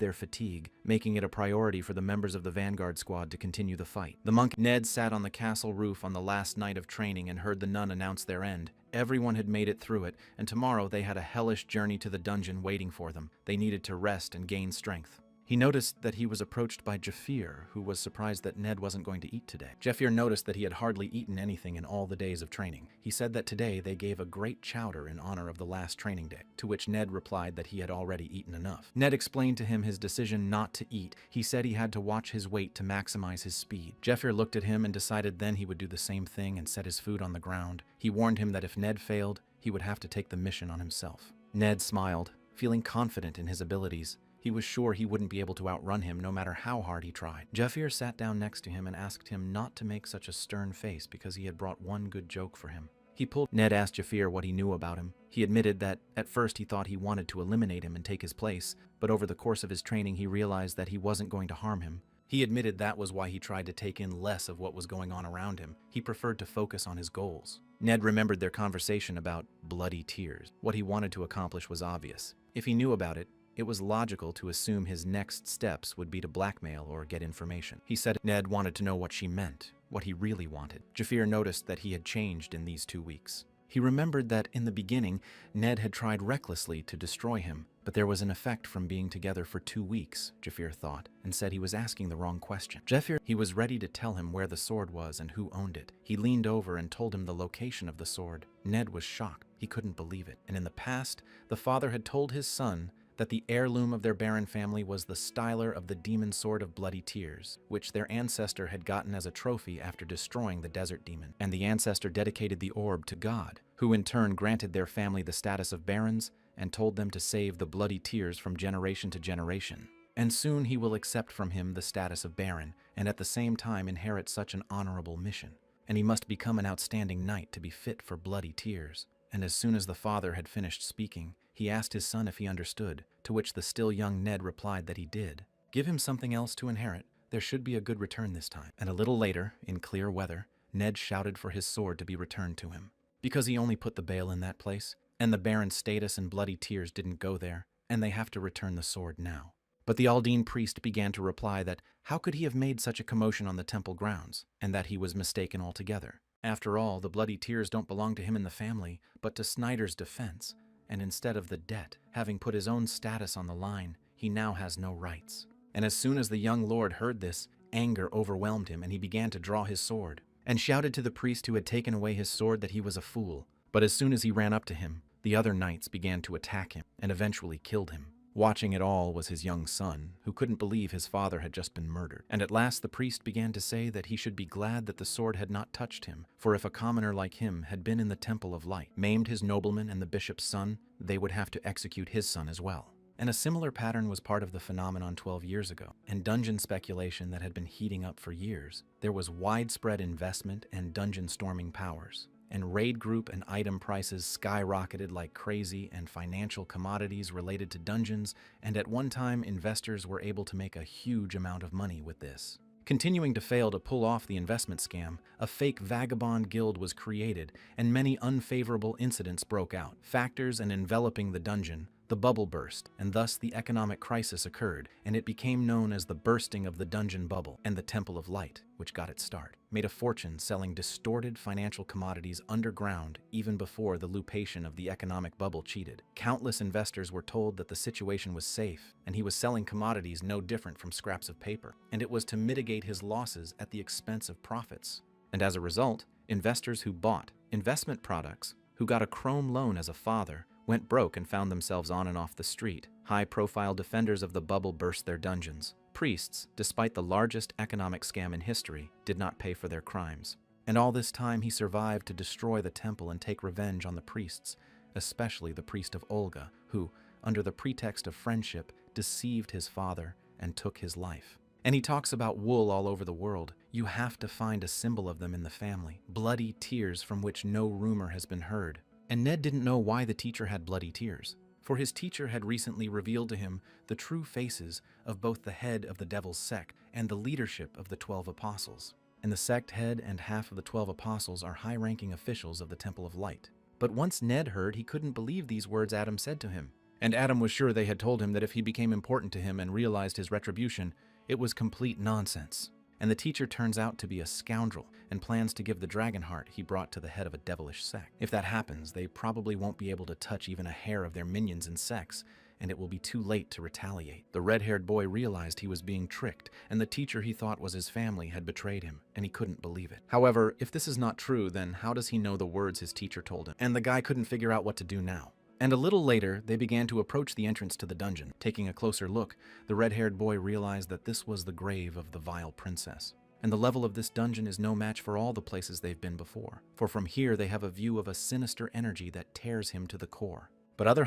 their fatigue, making it a priority for the members of the vanguard squad to continue the fight. The monk Ned sat on the castle roof on the last night of training and heard the nun announce their end. Everyone had made it through it, and tomorrow they had a hellish journey to the dungeon waiting for them. They needed to rest and gain strength. He noticed that he was approached by Jeffir, who was surprised that Ned wasn't going to eat today. Jeffir noticed that he had hardly eaten anything in all the days of training. He said that today they gave a great chowder in honor of the last training day, to which Ned replied that he had already eaten enough. Ned explained to him his decision not to eat. He said he had to watch his weight to maximize his speed. Jeffir looked at him and decided then he would do the same thing and set his food on the ground. He warned him that if Ned failed, he would have to take the mission on himself. Ned smiled, feeling confident in his abilities. He was sure he wouldn't be able to outrun him no matter how hard he tried. Jeffir sat down next to him and asked him not to make such a stern face because he had brought one good joke for him. Ned asked Jeffir what he knew about him. He admitted that at first he thought he wanted to eliminate him and take his place, but over the course of his training he realized that he wasn't going to harm him. He admitted that was why he tried to take in less of what was going on around him. He preferred to focus on his goals. Ned remembered their conversation about bloody tears. What he wanted to accomplish was obvious. If he knew about it, it was logical to assume his next steps would be to blackmail or get information. He said Ned wanted to know what she meant, what he really wanted. Jafir noticed that he had changed in these 2 weeks. He remembered that in the beginning, Ned had tried recklessly to destroy him, but there was an effect from being together for 2 weeks, Jafir thought, and said he was asking the wrong question. He was ready to tell him where the sword was and who owned it. He leaned over and told him the location of the sword. Ned was shocked. He couldn't believe it. And in the past, the father had told his son that the heirloom of their Baron family was the styler of the demon sword of bloody tears, which their ancestor had gotten as a trophy after destroying the desert demon. And the ancestor dedicated the orb to God, who in turn granted their family the status of barons and told them to save the bloody tears from generation to generation. And soon he will accept from him the status of baron, and at the same time inherit such an honorable mission. And he must become an outstanding knight to be fit for bloody tears. And as soon as the father had finished speaking, he asked his son if he understood, to which the still young Ned replied that he did. Give him something else to inherit. There should be a good return this time. And a little later, in clear weather, Ned shouted for his sword to be returned to him. Because he only put the bale in that place, and the Baron's status and bloody tears didn't go there, and they have to return the sword now. But the Aldine priest began to reply that how could he have made such a commotion on the temple grounds, and that he was mistaken altogether. After all, the bloody tears don't belong to him and the family, but to Snyder's defense, and instead of the debt, having put his own status on the line, he now has no rights. And as soon as the young lord heard this, anger overwhelmed him, and he began to draw his sword, and shouted to the priest who had taken away his sword that he was a fool. But as soon as he ran up to him, the other knights began to attack him, and eventually killed him. Watching it all was his young son, who couldn't believe his father had just been murdered. And at last the priest began to say that he should be glad that the sword had not touched him, for if a commoner like him had been in the Temple of Light, maimed his nobleman and the bishop's son, they would have to execute his son as well. And a similar pattern was part of the phenomenon 12 years ago, and dungeon speculation that had been heating up for years. There was widespread investment and dungeon storming powers, and raid group and item prices skyrocketed like crazy, and financial commodities related to dungeons, and at one time investors were able to make a huge amount of money with this. Continuing to fail to pull off the investment scam, a fake vagabond guild was created, and many unfavorable incidents broke out. Factors and enveloping the dungeon, the bubble burst, and thus the economic crisis occurred, and it became known as the bursting of the dungeon bubble, and the Temple of Light, which got its start, made a fortune selling distorted financial commodities underground even before the lupation of the economic bubble cheated. Countless investors were told that the situation was safe, and he was selling commodities no different from scraps of paper, and it was to mitigate his losses at the expense of profits. And as a result, investors who bought investment products, who got a chrome loan as a father, went broke and found themselves on and off the street. High-profile defenders of the bubble burst their dungeons. Priests, despite the largest economic scam in history, did not pay for their crimes. And all this time he survived to destroy the temple and take revenge on the priests, especially the priest of Olga, who, under the pretext of friendship, deceived his father and took his life. And he talks about wool all over the world. You have to find a symbol of them in the family. Bloody tears from which no rumor has been heard. And Ned didn't know why the teacher had bloody tears, for his teacher had recently revealed to him the true faces of both the head of the devil's sect and the leadership of the 12 apostles. And the sect head and half of the 12 apostles are high-ranking officials of the Temple of Light. But once Ned heard, he couldn't believe these words Adam said to him. And Adam was sure they had told him that if he became important to him and realized his retribution, it was complete nonsense. And the teacher turns out to be a scoundrel and plans to give the dragon heart he brought to the head of a devilish sect. If that happens, they probably won't be able to touch even a hair of their minions and sects, and it will be too late to retaliate. The red-haired boy realized he was being tricked, and the teacher he thought was his family had betrayed him, and he couldn't believe it. However, if this is not true, then how does he know the words his teacher told him? And the guy couldn't figure out what to do now. And a little later, they began to approach the entrance to the dungeon. Taking a closer look, the red-haired boy realized that this was the grave of the vile princess. And the level of this dungeon is no match for all the places they've been before, for from here they have a view of a sinister energy that tears him to the core.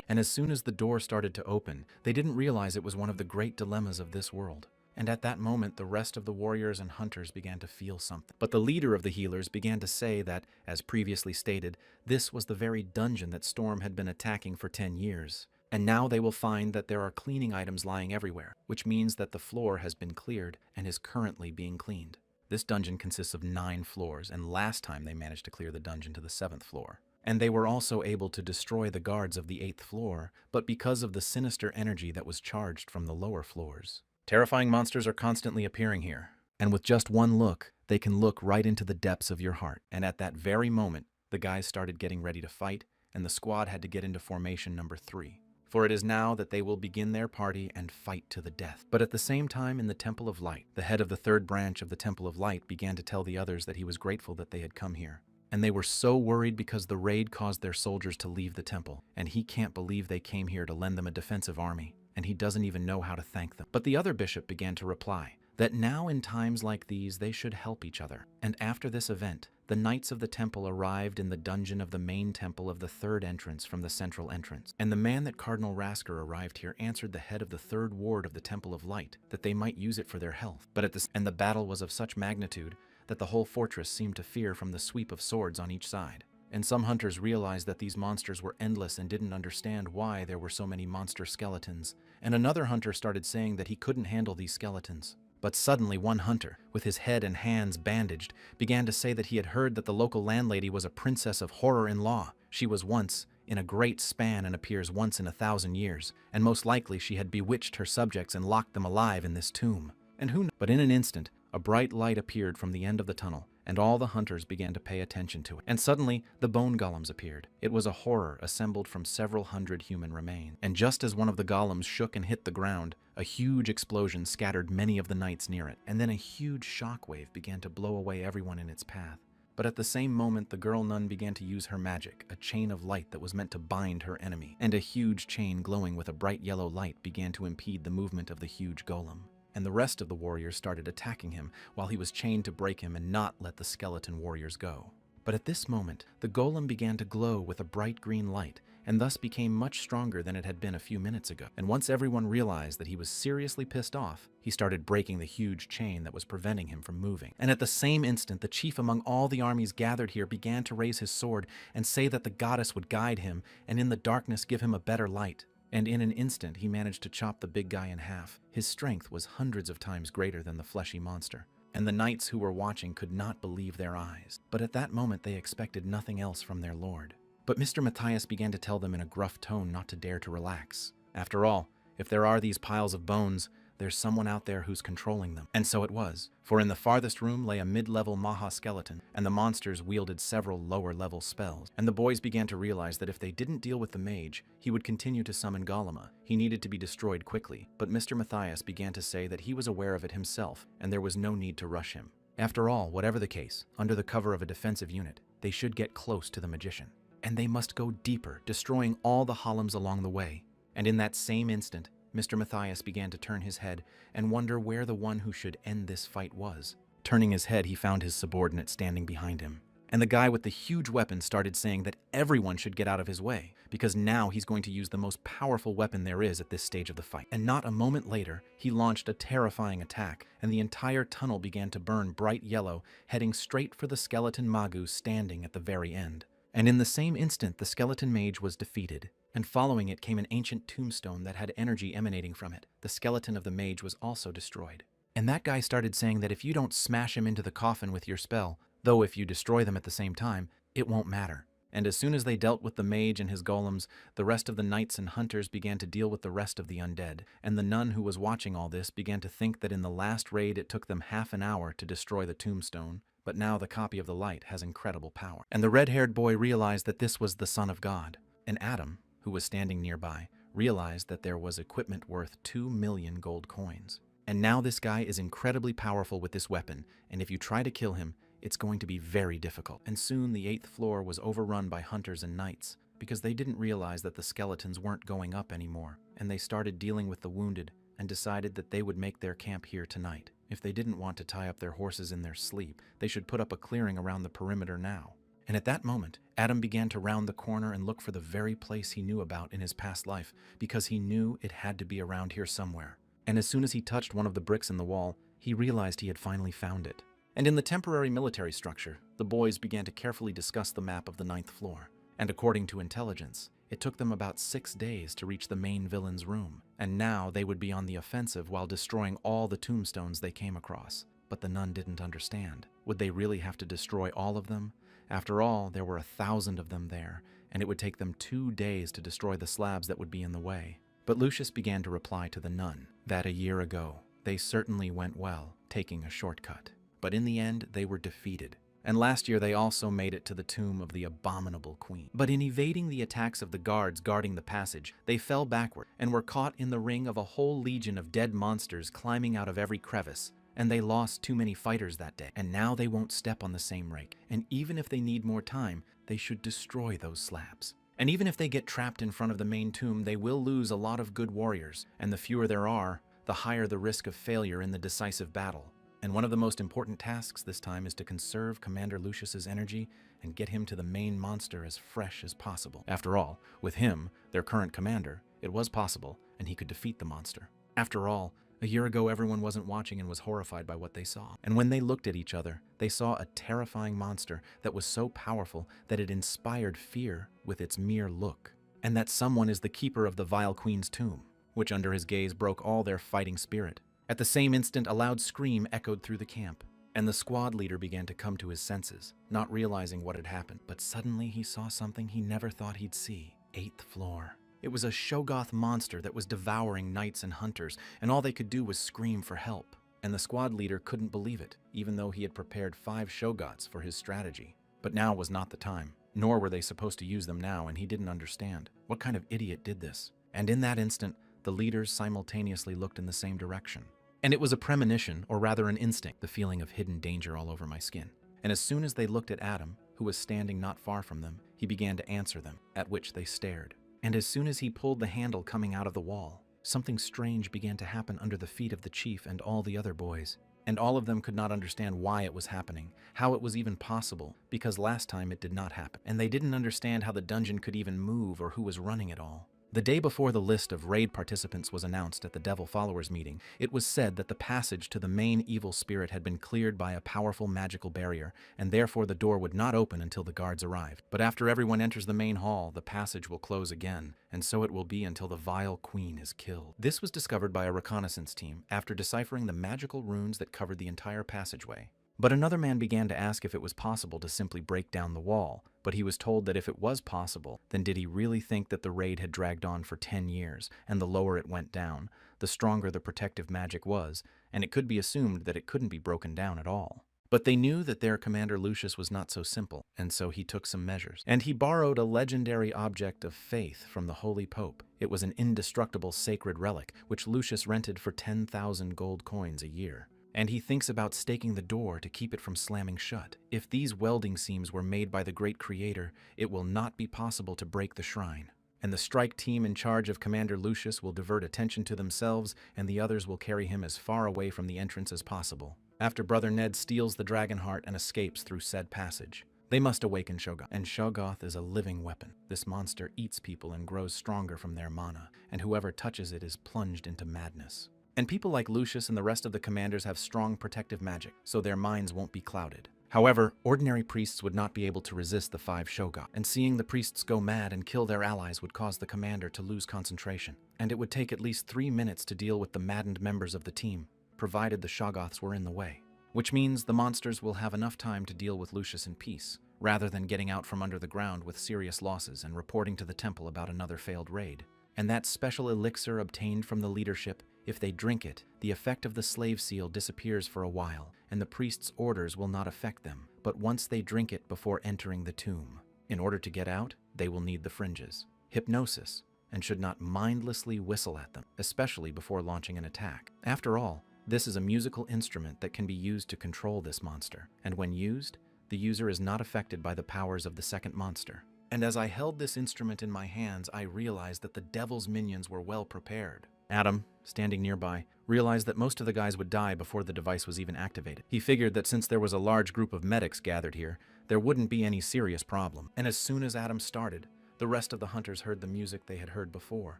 And as soon as the door started to open, they didn't realize it was one of the great dilemmas of this world. And at that moment, the rest of the warriors and hunters began to feel something. But the leader of the healers began to say that, as previously stated, this was the very dungeon that Storm had been attacking for 10 years. And now they will find that there are cleaning items lying everywhere, which means that the floor has been cleared and is currently being cleaned. This dungeon consists of 9 floors, and last time they managed to clear the dungeon to the 7th floor. And they were also able to destroy the guards of the 8th floor, but because of the sinister energy that was charged from the lower floors. Terrifying monsters are constantly appearing here, and with just one look, they can look right into the depths of your heart. And at that very moment, the guys started getting ready to fight, and the squad had to get into formation number 3. For it is now that they will begin their party and fight to the death. But at the same time, in the Temple of Light, the head of the 3rd branch of the Temple of Light began to tell the others that he was grateful that they had come here. And they were so worried because the raid caused their soldiers to leave the temple, and he can't believe they came here to lend them a defensive army, and he doesn't even know how to thank them. But the other bishop began to reply that now in times like these they should help each other. And after this event, the knights of the temple arrived in the dungeon of the main temple of the 3rd entrance from the central entrance. And the man that Cardinal Rasker arrived here answered the head of the 3rd ward of the Temple of Light that they might use it for their health. But the battle was of such magnitude that the whole fortress seemed to fear from the sweep of swords on each side. And some hunters realized that these monsters were endless and didn't understand why there were so many monster skeletons. And another hunter started saying that he couldn't handle these skeletons. But suddenly one hunter, with his head and hands bandaged, began to say that he had heard that the local landlady was a princess of horror-in-law. She was once in a great span and appears once in 1,000 years, and most likely she had bewitched her subjects and locked them alive in this tomb. And who knows? But in an instant, a bright light appeared from the end of the tunnel, and all the hunters began to pay attention to it. And suddenly, the bone golems appeared. It was a horror assembled from several hundred human remains. And just as one of the golems shook and hit the ground, a huge explosion scattered many of the knights near it, and then a huge shockwave began to blow away everyone in its path. But at the same moment, the girl nun began to use her magic, a chain of light that was meant to bind her enemy, and a huge chain glowing with a bright yellow light began to impede the movement of the huge golem. And the rest of the warriors started attacking him while he was chained to break him and not let the skeleton warriors go. But at this moment, the golem began to glow with a bright green light, and thus became much stronger than it had been a few minutes ago. And once everyone realized that he was seriously pissed off, he started breaking the huge chain that was preventing him from moving. And at the same instant, the chief among all the armies gathered here began to raise his sword and say that the goddess would guide him and in the darkness give him a better light. And in an instant, he managed to chop the big guy in half. His strength was hundreds of times greater than the fleshy monster, and the knights who were watching could not believe their eyes. But at that moment, they expected nothing else from their lord. But Mr. Matthias began to tell them in a gruff tone not to dare to relax. After all, if there are these piles of bones, there's someone out there who's controlling them. And so it was, for in the farthest room lay a mid-level Maha skeleton, and the monsters wielded several lower-level spells. And the boys began to realize that if they didn't deal with the mage, he would continue to summon Golema. He needed to be destroyed quickly, but Mr. Matthias began to say that he was aware of it himself, and there was no need to rush him. After all, whatever the case, under the cover of a defensive unit, they should get close to the magician. And they must go deeper, destroying all the Hallams along the way. And in that same instant, Mr. Matthias began to turn his head and wonder where the one who should end this fight was. Turning his head, he found his subordinate standing behind him. And the guy with the huge weapon started saying that everyone should get out of his way, because now he's going to use the most powerful weapon there is at this stage of the fight. And not a moment later, he launched a terrifying attack, and the entire tunnel began to burn bright yellow, heading straight for the skeleton Magu standing at the very end. And in the same instant, the skeleton mage was defeated, and following it came an ancient tombstone that had energy emanating from it. The skeleton of the mage was also destroyed. And that guy started saying that if you don't smash him into the coffin with your spell, though if you destroy them at the same time, it won't matter. And as soon as they dealt with the mage and his golems, the rest of the knights and hunters began to deal with the rest of the undead. And the nun who was watching all this began to think that in the last raid it took them half an hour to destroy the tombstone, but now the copy of the light has incredible power. And the red-haired boy realized that this was the Son of God. And Adam, who was standing nearby, realized that there was equipment worth 2 million gold coins. And now this guy is incredibly powerful with this weapon, and if you try to kill him, it's going to be very difficult. And soon the 8th floor was overrun by hunters and knights, because they didn't realize that the skeletons weren't going up anymore, and they started dealing with the wounded and decided that they would make their camp here tonight. If they didn't want to tie up their horses in their sleep, they should put up a clearing around the perimeter now. And at that moment, Adam began to round the corner and look for the very place he knew about in his past life, because he knew it had to be around here somewhere. And as soon as he touched one of the bricks in the wall, he realized he had finally found it. And in the temporary military structure, the boys began to carefully discuss the map of the 9th floor. And according to intelligence, It took them about 6 days to reach the main villain's room, and now they would be on the offensive while destroying all the tombstones they came across. But the nun didn't understand. Would they really have to destroy all of them? After all, there were 1,000 of them there, and it would take them 2 days to destroy the slabs that would be in the way. But Lucius began to reply to the nun that a year ago, they certainly went well, taking a shortcut. But in the end, they were defeated. And last year they also made it to the tomb of the abominable queen. But in evading the attacks of the guards guarding the passage, they fell backward and were caught in the ring of a whole legion of dead monsters climbing out of every crevice. And they lost too many fighters that day, and now they won't step on the same rake. And even if they need more time, they should destroy those slabs. And even if they get trapped in front of the main tomb, they will lose a lot of good warriors, and the fewer there are, the higher the risk of failure in the decisive battle. And one of the most important tasks this time is to conserve Commander Lucius's energy and get him to the main monster as fresh as possible. After all, with him, their current commander, it was possible, and he could defeat the monster. After all, a year ago everyone wasn't watching and was horrified by what they saw. And when they looked at each other, they saw a terrifying monster that was so powerful that it inspired fear with its mere look. And that someone is the keeper of the vile queen's tomb, which under his gaze broke all their fighting spirit. At the same instant, a loud scream echoed through the camp, and the squad leader began to come to his senses, not realizing what had happened. But suddenly he saw something he never thought he'd see. 8th floor. It was a Shoggoth monster that was devouring knights and hunters, and all they could do was scream for help. And the squad leader couldn't believe it, even though he had prepared 5 Shoggoths for his strategy. But now was not the time, nor were they supposed to use them now, and he didn't understand. What kind of idiot did this? And in that instant, the leaders simultaneously looked in the same direction. And it was a premonition, or rather an instinct, the feeling of hidden danger all over my skin. And as soon as they looked at Adam, who was standing not far from them, he began to answer them, at which they stared. And as soon as he pulled the handle coming out of the wall, something strange began to happen under the feet of the chief and all the other boys. And all of them could not understand why it was happening, how it was even possible, because last time it did not happen. And they didn't understand how the dungeon could even move or who was running it all. The day before the list of raid participants was announced at the Devil Followers meeting, it was said that the passage to the main evil spirit had been cleared by a powerful magical barrier, and therefore the door would not open until the guards arrived. But after everyone enters the main hall, the passage will close again, and so it will be until the vile queen is killed. This was discovered by a reconnaissance team after deciphering the magical runes that covered the entire passageway. But another man began to ask if it was possible to simply break down the wall, but he was told that if it was possible, then did he really think that the raid had dragged on for 10 years, and the lower it went down, the stronger the protective magic was, and it could be assumed that it couldn't be broken down at all. But they knew that their commander Lucius was not so simple, and so he took some measures. And he borrowed a legendary object of faith from the Holy Pope. It was an indestructible sacred relic, which Lucius rented for 10,000 gold coins a year. And he thinks about staking the door to keep it from slamming shut. If these welding seams were made by the great creator, it will not be possible to break the shrine. And the strike team in charge of Commander Lucius will divert attention to themselves, and the others will carry him as far away from the entrance as possible. After Brother Ned steals the dragon heart and escapes through said passage, they must awaken Shoggoth. And Shoggoth is a living weapon. This monster eats people and grows stronger from their mana, and whoever touches it is plunged into madness. And people like Lucius and the rest of the commanders have strong protective magic, so their minds won't be clouded. However, ordinary priests would not be able to resist the 5 Shoggoth, and seeing the priests go mad and kill their allies would cause the commander to lose concentration. And it would take at least 3 minutes to deal with the maddened members of the team, provided the Shoggoths were in the way. Which means the monsters will have enough time to deal with Lucius in peace, rather than getting out from under the ground with serious losses and reporting to the temple about another failed raid. And that special elixir obtained from the leadership, if they drink it, the effect of the slave seal disappears for a while, and the priest's orders will not affect them, but once they drink it before entering the tomb. In order to get out, they will need the fringes, hypnosis, and should not mindlessly whistle at them, especially before launching an attack. After all, this is a musical instrument that can be used to control this monster, and when used, the user is not affected by the powers of the second monster. And as I held this instrument in my hands, I realized that the devil's minions were well prepared. Adam, standing nearby, realized that most of the guys would die before the device was even activated. He figured that since there was a large group of medics gathered here, there wouldn't be any serious problem. And as soon as Adam started, the rest of the hunters heard the music they had heard before,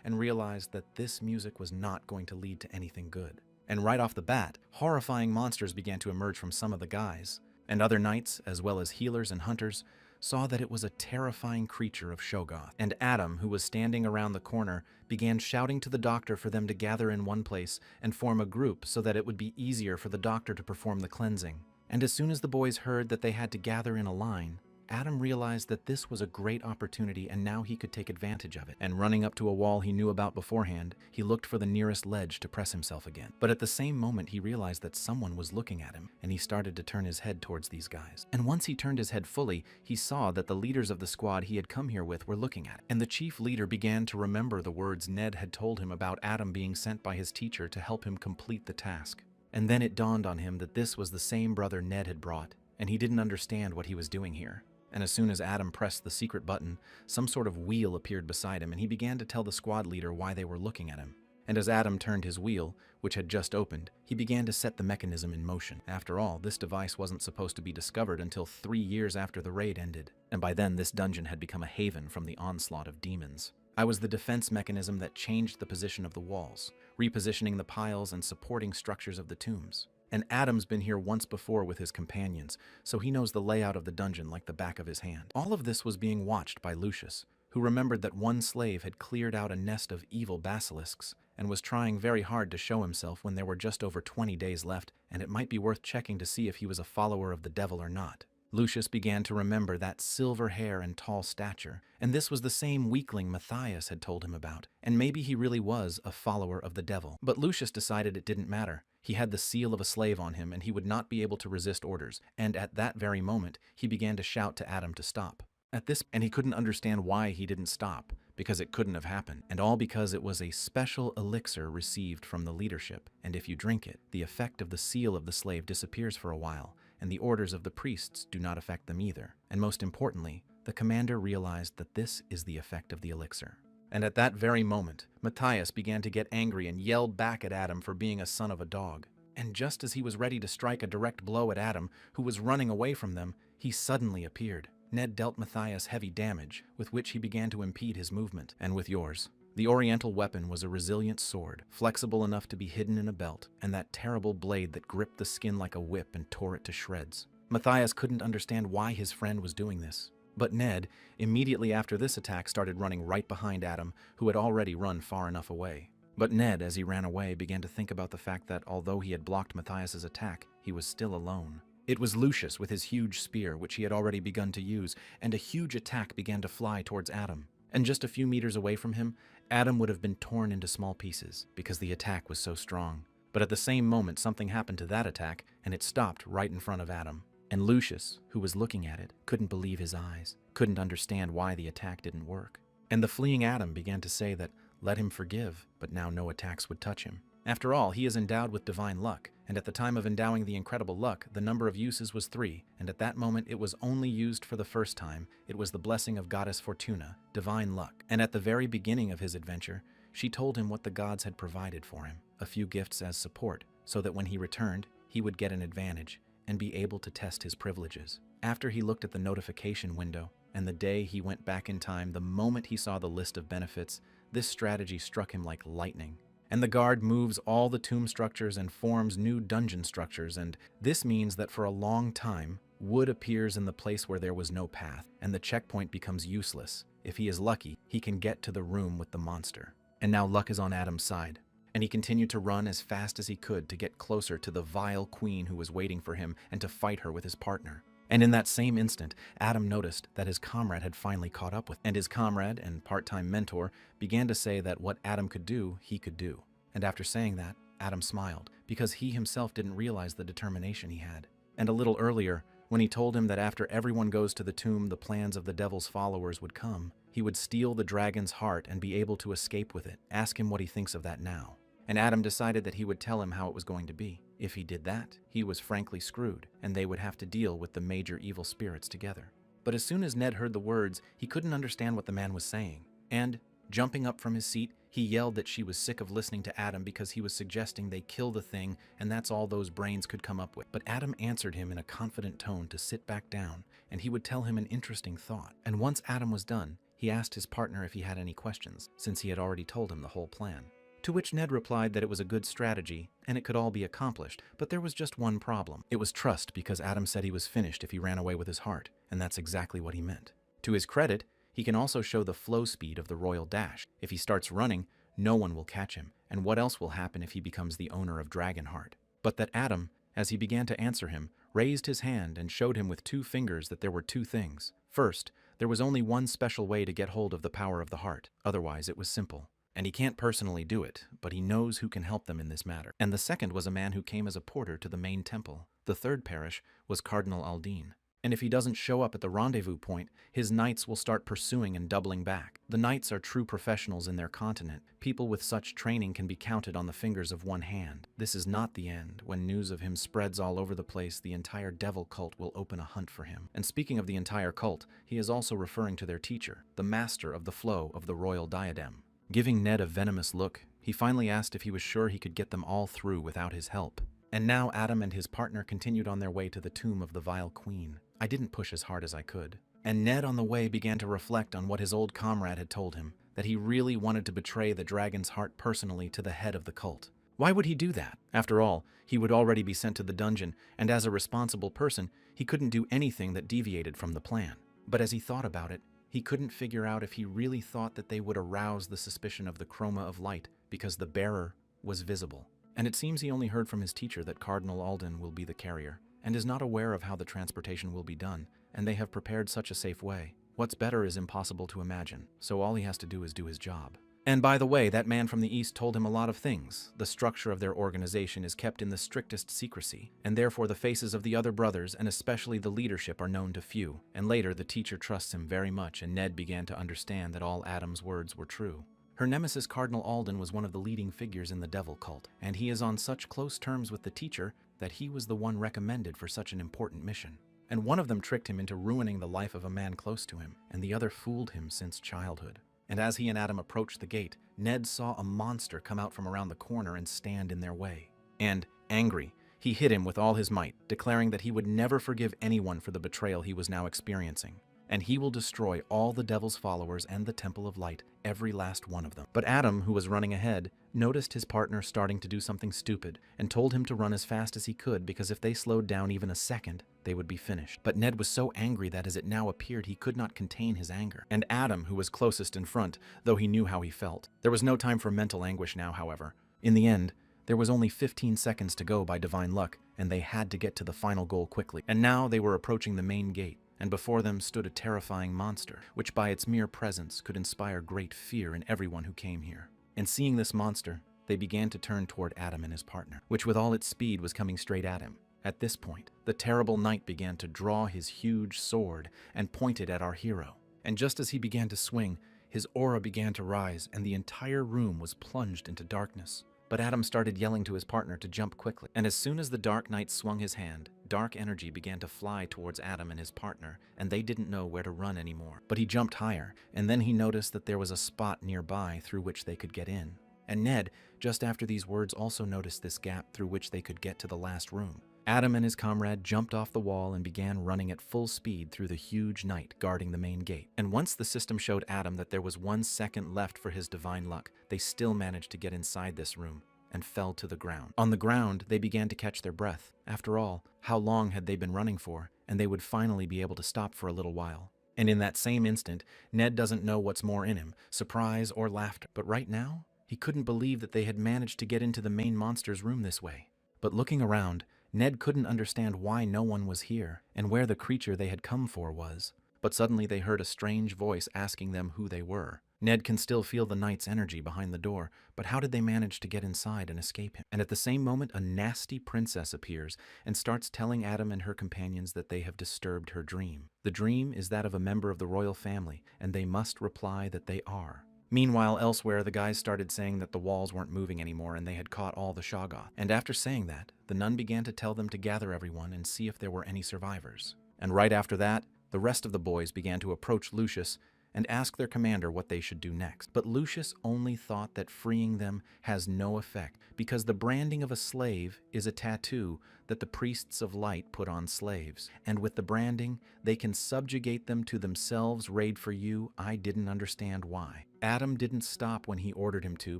and realized that this music was not going to lead to anything good. And right off the bat, horrifying monsters began to emerge from some of the guys. And other knights, as well as healers and hunters, saw that it was a terrifying creature of Shoggoth. And Adam, who was standing around the corner, began shouting to the doctor for them to gather in one place and form a group so that it would be easier for the doctor to perform the cleansing. And as soon as the boys heard that they had to gather in a line, Adam realized that this was a great opportunity and now he could take advantage of it. And running up to a wall he knew about beforehand, he looked for the nearest ledge to press himself again. But at the same moment he realized that someone was looking at him, and he started to turn his head towards these guys. And once he turned his head fully, he saw that the leaders of the squad he had come here with were looking at him. And the chief leader began to remember the words Ned had told him about Adam being sent by his teacher to help him complete the task. And then it dawned on him that this was the same brother Ned had brought, and he didn't understand what he was doing here. And as soon as Adam pressed the secret button, some sort of wheel appeared beside him, and he began to tell the squad leader why they were looking at him. And as Adam turned his wheel, which had just opened, he began to set the mechanism in motion. After all, this device wasn't supposed to be discovered until 3 years after the raid ended, and by then this dungeon had become a haven from the onslaught of demons. I was the defense mechanism that changed the position of the walls, repositioning the piles and supporting structures of the tombs. And Adam's been here once before with his companions, so he knows the layout of the dungeon like the back of his hand. All of this was being watched by Lucius, who remembered that one slave had cleared out a nest of evil basilisks and was trying very hard to show himself when there were just over 20 days left, and it might be worth checking to see if he was a follower of the devil or not. Lucius began to remember that silver hair and tall stature, and this was the same weakling Matthias had told him about, and maybe he really was a follower of the devil. But Lucius decided it didn't matter. He had the seal of a slave on him, and he would not be able to resist orders, and at that very moment, he began to shout to Adam to stop. And he couldn't understand why he didn't stop, because it couldn't have happened, and all because it was a special elixir received from the leadership, and if you drink it, the effect of the seal of the slave disappears for a while, and the orders of the priests do not affect them either. And most importantly, the commander realized that this is the effect of the elixir. And at that very moment, Matthias began to get angry and yelled back at Adam for being a son of a dog. And just as he was ready to strike a direct blow at Adam, who was running away from them, he suddenly appeared. Ned dealt Matthias heavy damage, with which he began to impede his movement, and with yours. The oriental weapon was a resilient sword, flexible enough to be hidden in a belt, and that terrible blade that gripped the skin like a whip and tore it to shreds. Matthias couldn't understand why his friend was doing this. But Ned, immediately after this attack, started running right behind Adam, who had already run far enough away. But Ned, as he ran away, began to think about the fact that although he had blocked Matthias's attack, he was still alone. It was Lucius with his huge spear, which he had already begun to use, and a huge attack began to fly towards Adam. And just a few meters away from him, Adam would have been torn into small pieces, because the attack was so strong. But at the same moment, something happened to that attack, and it stopped right in front of Adam. And Lucius, who was looking at it, couldn't believe his eyes, couldn't understand why the attack didn't work. And the fleeing Adam began to say that, let him forgive, but now no attacks would touch him. After all, he is endowed with divine luck, and at the time of endowing the incredible luck, the number of uses was 3, and at that moment it was only used for the first time. It was the blessing of goddess Fortuna, divine luck. And at the very beginning of his adventure, she told him what the gods had provided for him, a few gifts as support, so that when he returned, he would get an advantage and be able to test his privileges. After he looked at the notification window, and the day he went back in time, the moment he saw the list of benefits, this strategy struck him like lightning. And the guard moves all the tomb structures and forms new dungeon structures, and this means that for a long time, wood appears in the place where there was no path, and the checkpoint becomes useless. If he is lucky, he can get to the room with the monster. And now luck is on Adam's side, and he continued to run as fast as he could to get closer to the vile queen who was waiting for him and to fight her with his partner. And in that same instant, Adam noticed that his comrade had finally caught up with him. And his comrade and part-time mentor began to say that what Adam could do, he could do. And after saying that, Adam smiled, because he himself didn't realize the determination he had. And a little earlier, when he told him that after everyone goes to the tomb, the plans of the devil's followers would come, he would steal the dragon's heart and be able to escape with it. Ask him what he thinks of that now. And Adam decided that he would tell him how it was going to be. If he did that, he was frankly screwed, and they would have to deal with the major evil spirits together. But as soon as Ned heard the words, he couldn't understand what the man was saying. And, jumping up from his seat, he yelled that she was sick of listening to Adam because he was suggesting they kill the thing, and that's all those brains could come up with. But Adam answered him in a confident tone to sit back down, and he would tell him an interesting thought. And once Adam was done, he asked his partner if he had any questions, since he had already told him the whole plan. To which Ned replied that it was a good strategy and it could all be accomplished, but there was just one problem. It was trust, because Adam said he was finished if he ran away with his heart, and that's exactly what he meant. To his credit, he can also show the flow speed of the royal dash. If he starts running, no one will catch him, and what else will happen if he becomes the owner of Dragonheart? But that Adam, as he began to answer him, raised his hand and showed him with 2 fingers that there were 2 things. First, there was only one special way to get hold of the power of the heart, otherwise it was simple. And he can't personally do it, but he knows who can help them in this matter. And the second was a man who came as a porter to the main temple. The third parish was Cardinal Aldine. And if he doesn't show up at the rendezvous point, his knights will start pursuing and doubling back. The knights are true professionals in their continent. People with such training can be counted on the fingers of one hand. This is not the end. When news of him spreads all over the place, the entire devil cult will open a hunt for him. And speaking of the entire cult, he is also referring to their teacher, the master of the flow of the royal diadem. Giving Ned a venomous look, he finally asked if he was sure he could get them all through without his help. And now Adam and his partner continued on their way to the tomb of the vile queen. I didn't push as hard as I could. And Ned on the way began to reflect on what his old comrade had told him, that he really wanted to betray the dragon's heart personally to the head of the cult. Why would he do that? After all, he would already be sent to the dungeon, and as a responsible person, he couldn't do anything that deviated from the plan. But as he thought about it, he couldn't figure out if he really thought that they would arouse the suspicion of the chroma of light because the bearer was visible. And it seems he only heard from his teacher that Cardinal Alden will be the carrier, and is not aware of how the transportation will be done, and they have prepared such a safe way. What's better is impossible to imagine, so all he has to do is do his job. And by the way, that man from the east told him a lot of things. The structure of their organization is kept in the strictest secrecy, and therefore the faces of the other brothers, and especially the leadership, are known to few. And later, the teacher trusts him very much, and Ned began to understand that all Adam's words were true. Her nemesis Cardinal Alden was one of the leading figures in the devil cult, and he is on such close terms with the teacher that he was the one recommended for such an important mission. And one of them tricked him into ruining the life of a man close to him, and the other fooled him since childhood. And as he and Adam approached the gate, Ned saw a monster come out from around the corner and stand in their way. And, angry, he hit him with all his might, declaring that he would never forgive anyone for the betrayal he was now experiencing. And he will destroy all the devil's followers and the Temple of Light, every last one of them. But Adam, who was running ahead, noticed his partner starting to do something stupid and told him to run as fast as he could, because if they slowed down even a second, they would be finished. But Ned was so angry that as it now appeared, he could not contain his anger. And Adam, who was closest in front, though he knew how he felt. There was no time for mental anguish now, however. In the end, there was only 15 seconds to go by divine luck, and they had to get to the final goal quickly. And now they were approaching the main gate, and before them stood a terrifying monster, which by its mere presence could inspire great fear in everyone who came here. And seeing this monster, they began to turn toward Adam and his partner, which with all its speed was coming straight at him. At this point, the terrible knight began to draw his huge sword and point it at our hero. And just as he began to swing, his aura began to rise, and the entire room was plunged into darkness. But Adam started yelling to his partner to jump quickly, and as soon as the Dark Knight swung his hand, dark energy began to fly towards Adam and his partner, and they didn't know where to run anymore. But he jumped higher, and then he noticed that there was a spot nearby through which they could get in. And Ned, just after these words, also noticed this gap through which they could get to the last room. Adam and his comrade jumped off the wall and began running at full speed through the huge night guarding the main gate. And once the system showed Adam that there was 1 second left for his divine luck, they still managed to get inside this room and fell to the ground. On the ground, they began to catch their breath. After all, how long had they been running for? And they would finally be able to stop for a little while. And in that same instant, Ned doesn't know what's more in him, surprise or laughter. But right now, he couldn't believe that they had managed to get into the main monster's room this way. But looking around, Ned couldn't understand why no one was here and where the creature they had come for was. But suddenly they heard a strange voice asking them who they were. Ned can still feel the knight's energy behind the door, but how did they manage to get inside and escape him? And at the same moment, a nasty princess appears and starts telling Adam and her companions that they have disturbed her dream. The dream is that of a member of the royal family, and they must reply that they are. Meanwhile, elsewhere, the guys started saying that the walls weren't moving anymore and they had caught all the Shoggoth. And after saying that, the nun began to tell them to gather everyone and see if there were any survivors. And right after that, the rest of the boys began to approach Lucius and ask their commander what they should do next. But Lucius only thought that freeing them has no effect, because the branding of a slave is a tattoo that the priests of light put on slaves. And with the branding, they can subjugate them to themselves. Raid for you, I didn't understand why. Adam didn't stop when he ordered him to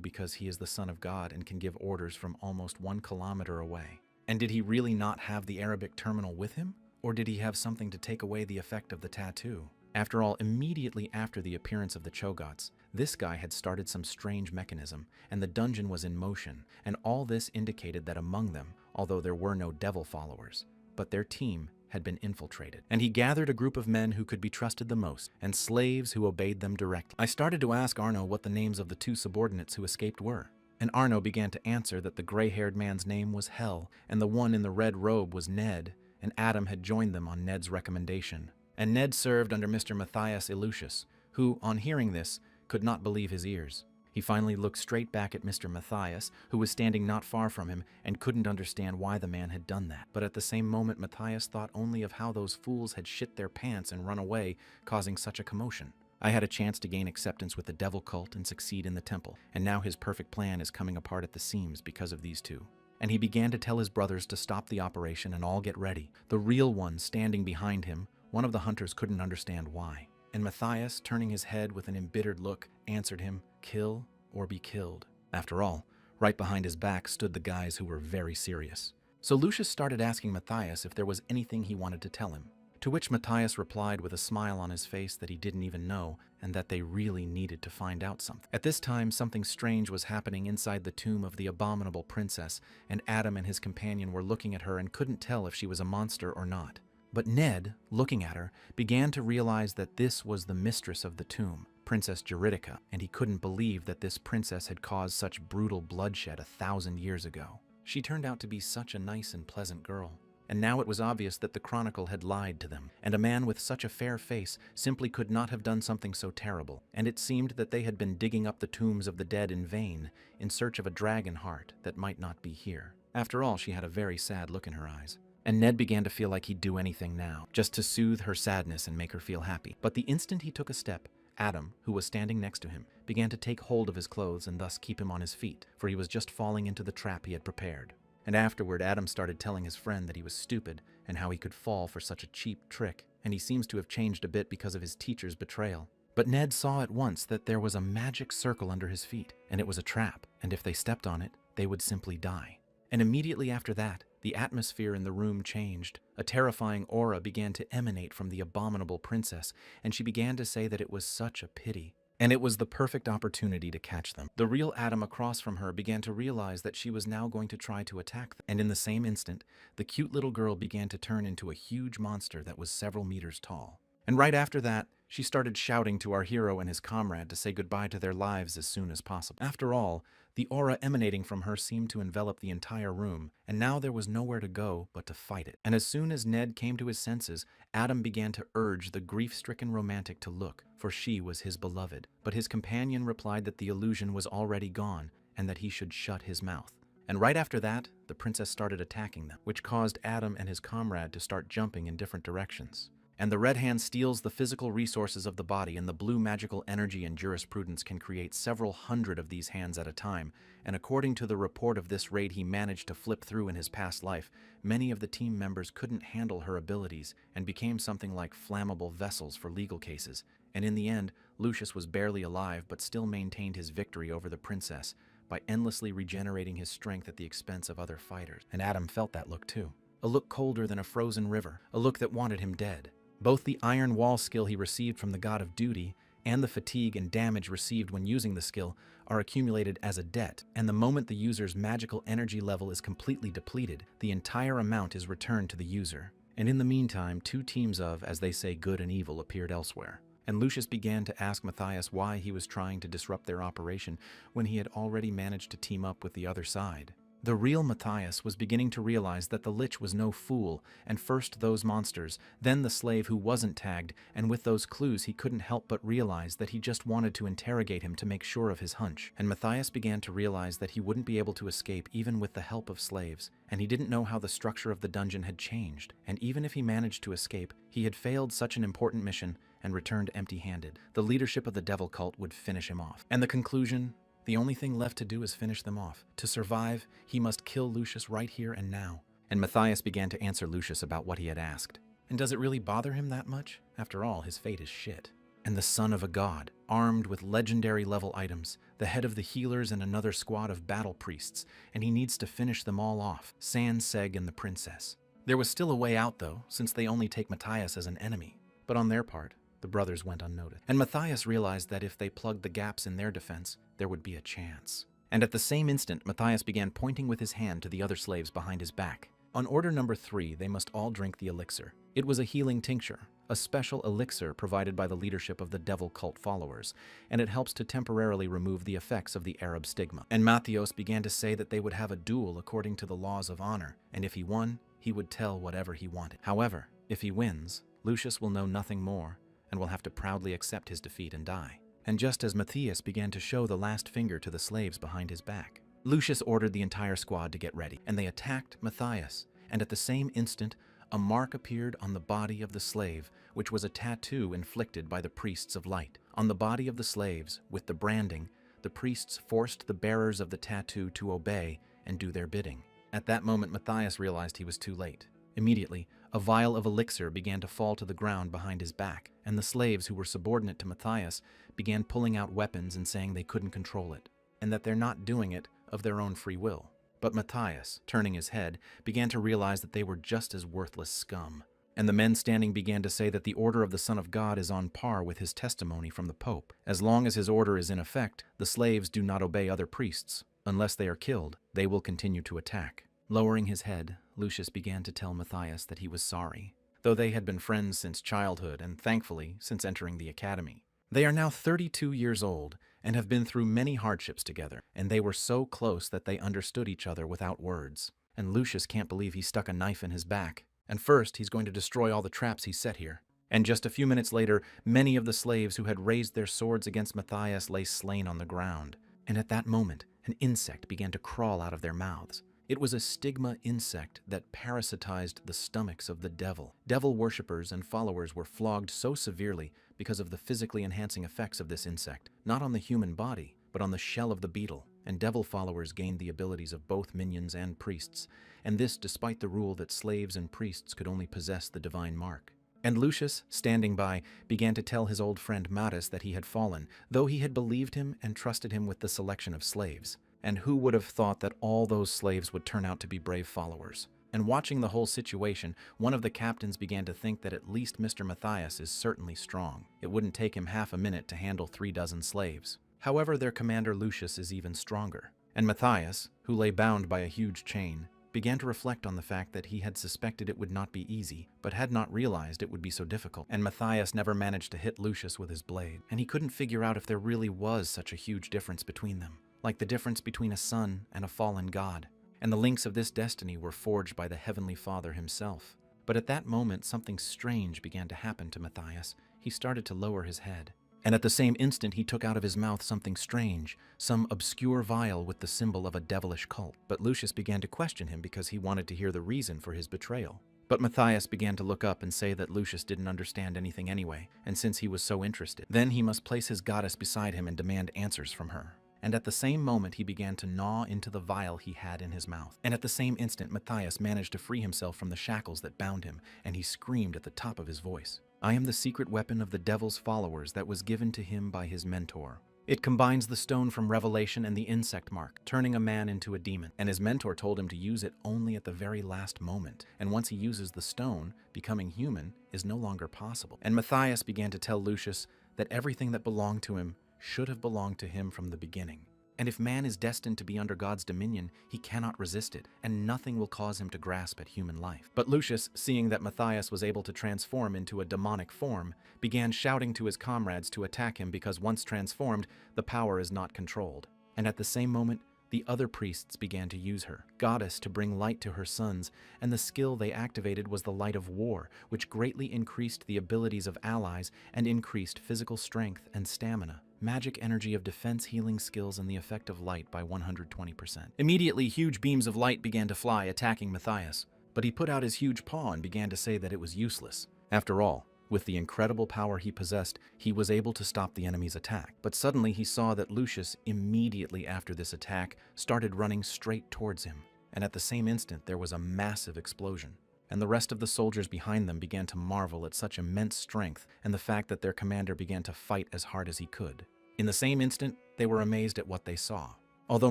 because he is the son of God and can give orders from almost 1 kilometer away. And did he really not have the Arabic terminal with him? Or did he have something to take away the effect of the tattoo? After all, immediately after the appearance of the Cho'Gaths, this guy had started some strange mechanism, and the dungeon was in motion, and all this indicated that among them, although there were no devil followers, but their team had been infiltrated. And he gathered a group of men who could be trusted the most, and slaves who obeyed them directly. I started to ask Arno what the names of the 2 subordinates who escaped were, and Arno began to answer that the gray-haired man's name was Hell, and the one in the red robe was Ned, and Adam had joined them on Ned's recommendation. And Ned served under Mr. Matthias Eleusis, who, on hearing this, could not believe his ears. He finally looked straight back at Mr. Matthias, who was standing not far from him, and couldn't understand why the man had done that. But at the same moment, Matthias thought only of how those fools had shit their pants and run away, causing such a commotion. I had a chance to gain acceptance with the devil cult and succeed in the temple, and now his perfect plan is coming apart at the seams because of these 2. And he began to tell his brothers to stop the operation and all get ready. The real one standing behind him, one of the hunters couldn't understand why. And Matthias, turning his head with an embittered look, answered him, "Kill or be killed." After all, right behind his back stood the guys who were very serious. So Lucius started asking Matthias if there was anything he wanted to tell him, to which Matthias replied with a smile on his face that he didn't even know, and that they really needed to find out something. At this time, something strange was happening inside the tomb of the abominable princess, and Adam and his companion were looking at her and couldn't tell if she was a monster or not. But Ned, looking at her, began to realize that this was the mistress of the tomb, Princess Juridica, and he couldn't believe that this princess had caused such brutal bloodshed 1,000 years ago. She turned out to be such a nice and pleasant girl. And now it was obvious that the Chronicle had lied to them, and a man with such a fair face simply could not have done something so terrible, and it seemed that they had been digging up the tombs of the dead in vain, in search of a dragon heart that might not be here. After all, she had a very sad look in her eyes. And Ned began to feel like he'd do anything now, just to soothe her sadness and make her feel happy. But the instant he took a step, Adam, who was standing next to him, began to take hold of his clothes and thus keep him on his feet, for he was just falling into the trap he had prepared. And afterward, Adam started telling his friend that he was stupid and how he could fall for such a cheap trick, and he seems to have changed a bit because of his teacher's betrayal. But Ned saw at once that there was a magic circle under his feet, and it was a trap, and if they stepped on it, they would simply die. And immediately after that, the atmosphere in the room changed. A terrifying aura began to emanate from the abominable princess, and she began to say that it was such a pity. And it was the perfect opportunity to catch them. The real Adam across from her began to realize that she was now going to try to attack them. And in the same instant, the cute little girl began to turn into a huge monster that was several meters tall. And right after that, she started shouting to our hero and his comrade to say goodbye to their lives as soon as possible. After all, the aura emanating from her seemed to envelop the entire room, and now there was nowhere to go but to fight it. And as soon as Ned came to his senses, Adam began to urge the grief-stricken romantic to look, for she was his beloved. But his companion replied that the illusion was already gone, and that he should shut his mouth. And right after that, the princess started attacking them, which caused Adam and his comrade to start jumping in different directions. And the red hand steals the physical resources of the body, and the blue magical energy and jurisprudence can create several hundred of these hands at a time. And according to the report of this raid he managed to flip through in his past life, many of the team members couldn't handle her abilities and became something like flammable vessels for legal cases. And in the end, Lucius was barely alive but still maintained his victory over the princess by endlessly regenerating his strength at the expense of other fighters. And Adam felt that look too. A look colder than a frozen river, a look that wanted him dead. Both the iron wall skill he received from the god of duty and the fatigue and damage received when using the skill are accumulated as a debt, and the moment the user's magical energy level is completely depleted, the entire amount is returned to the user. And in the meantime, 2 teams of, as they say, good and evil appeared elsewhere. And Lucius began to ask Matthias why he was trying to disrupt their operation when he had already managed to team up with the other side. The real Matthias was beginning to realize that the Lich was no fool, and first those monsters, then the slave who wasn't tagged, and with those clues he couldn't help but realize that he just wanted to interrogate him to make sure of his hunch. And Matthias began to realize that he wouldn't be able to escape even with the help of slaves, and he didn't know how the structure of the dungeon had changed, and even if he managed to escape, he had failed such an important mission and returned empty-handed. The leadership of the devil cult would finish him off. And the conclusion? The only thing left to do is finish them off. To survive, he must kill Lucius right here and now. And Matthias began to answer Lucius about what he had asked. And does it really bother him that much? After all, his fate is shit. and the son of a god, armed with legendary level items, the head of the healers and another squad of battle priests, and he needs to finish them all off, San Seg and the princess. There was still a way out though, since they only take Matthias as an enemy. But on their part, the brothers went unnoticed. And Matthias realized that if they plugged the gaps in their defense, there would be a chance. And at the same instant, Matthias began pointing with his hand to the other slaves behind his back. On order number 3, they must all drink the elixir. It was a healing tincture, a special elixir provided by the leadership of the devil cult followers, and it helps to temporarily remove the effects of the Arab stigma. And Matthias began to say that they would have a duel according to the laws of honor, and if he won, he would tell whatever he wanted. However, if he wins, Lucius will know nothing more, and will have to proudly accept his defeat and die. And just as Matthias began to show the last finger to the slaves behind his back, Lucius ordered the entire squad to get ready, and they attacked Matthias, and at the same instant, a mark appeared on the body of the slave, which was a tattoo inflicted by the priests of light. On the body of the slaves, with the branding, the priests forced the bearers of the tattoo to obey and do their bidding. At that moment, Matthias realized he was too late. Immediately, a vial of elixir began to fall to the ground behind his back, and the slaves who were subordinate to Matthias began pulling out weapons and saying they couldn't control it, and that they're not doing it of their own free will. But Matthias, turning his head, began to realize that they were just as worthless scum. And the men standing began to say that the order of the Son of God is on par with his testimony from the Pope. As long as his order is in effect, the slaves do not obey other priests. Unless they are killed, they will continue to attack. Lowering his head, Lucius began to tell Matthias that he was sorry, though they had been friends since childhood and, thankfully, since entering the academy. They are now 32 years old and have been through many hardships together, and they were so close that they understood each other without words. And Lucius can't believe he stuck a knife in his back. And first, he's going to destroy all the traps he set here. And just a few minutes later, many of the slaves who had raised their swords against Matthias lay slain on the ground. And at that moment, an insect began to crawl out of their mouths. It was a stigma insect that parasitized the stomachs of the devil. Devil worshippers and followers were flogged so severely because of the physically enhancing effects of this insect, not on the human body, but on the shell of the beetle. And devil followers gained the abilities of both minions and priests, and this despite the rule that slaves and priests could only possess the divine mark. And Lucius, standing by, began to tell his old friend Matus that he had fallen, though he had believed him and trusted him with the selection of slaves. And who would have thought that all those slaves would turn out to be brave followers? And watching the whole situation, one of the captains began to think that at least Mr. Matthias is certainly strong. It wouldn't take him half a minute to handle 36 slaves. However, their commander Lucius is even stronger. And Matthias, who lay bound by a huge chain, began to reflect on the fact that he had suspected it would not be easy, but had not realized it would be so difficult. And Matthias never managed to hit Lucius with his blade, and he couldn't figure out if there really was such a huge difference between them, like the difference between a son and a fallen god. And the links of this destiny were forged by the Heavenly Father himself. But at that moment, something strange began to happen to Matthias. He started to lower his head. And at the same instant, he took out of his mouth something strange, some obscure vial with the symbol of a devilish cult. But Lucius began to question him because he wanted to hear the reason for his betrayal. But Matthias began to look up and say that Lucius didn't understand anything anyway, and since he was so interested, then he must place his goddess beside him and demand answers from her. And at the same moment, he began to gnaw into the vial he had in his mouth. And at the same instant, Matthias managed to free himself from the shackles that bound him, and he screamed at the top of his voice, "I am the secret weapon of the devil's followers that was given to him by his mentor. It combines the stone from Revelation and the insect mark, turning a man into a demon. And his mentor told him to use it only at the very last moment. And once he uses the stone, becoming human is no longer possible." And Matthias began to tell Lucius that everything that belonged to him should have belonged to him from the beginning. And if man is destined to be under God's dominion, he cannot resist it, and nothing will cause him to grasp at human life. But Lucius, seeing that Matthias was able to transform into a demonic form, began shouting to his comrades to attack him because once transformed, the power is not controlled. And at the same moment, the other priests began to use her, goddess, to bring light to her sons, and the skill they activated was the light of war, which greatly increased the abilities of allies and increased physical strength and stamina, magic energy of defense, healing skills, and the effect of light by 120%. Immediately, huge beams of light began to fly, attacking Matthias, but he put out his huge paw and began to say that it was useless. After all, with the incredible power he possessed, he was able to stop the enemy's attack. But suddenly he saw that Lucius, immediately after this attack, started running straight towards him. And at the same instant, there was a massive explosion. and the rest of the soldiers behind them began to marvel at such immense strength and the fact that their commander began to fight as hard as he could. In the same instant, they were amazed at what they saw. Although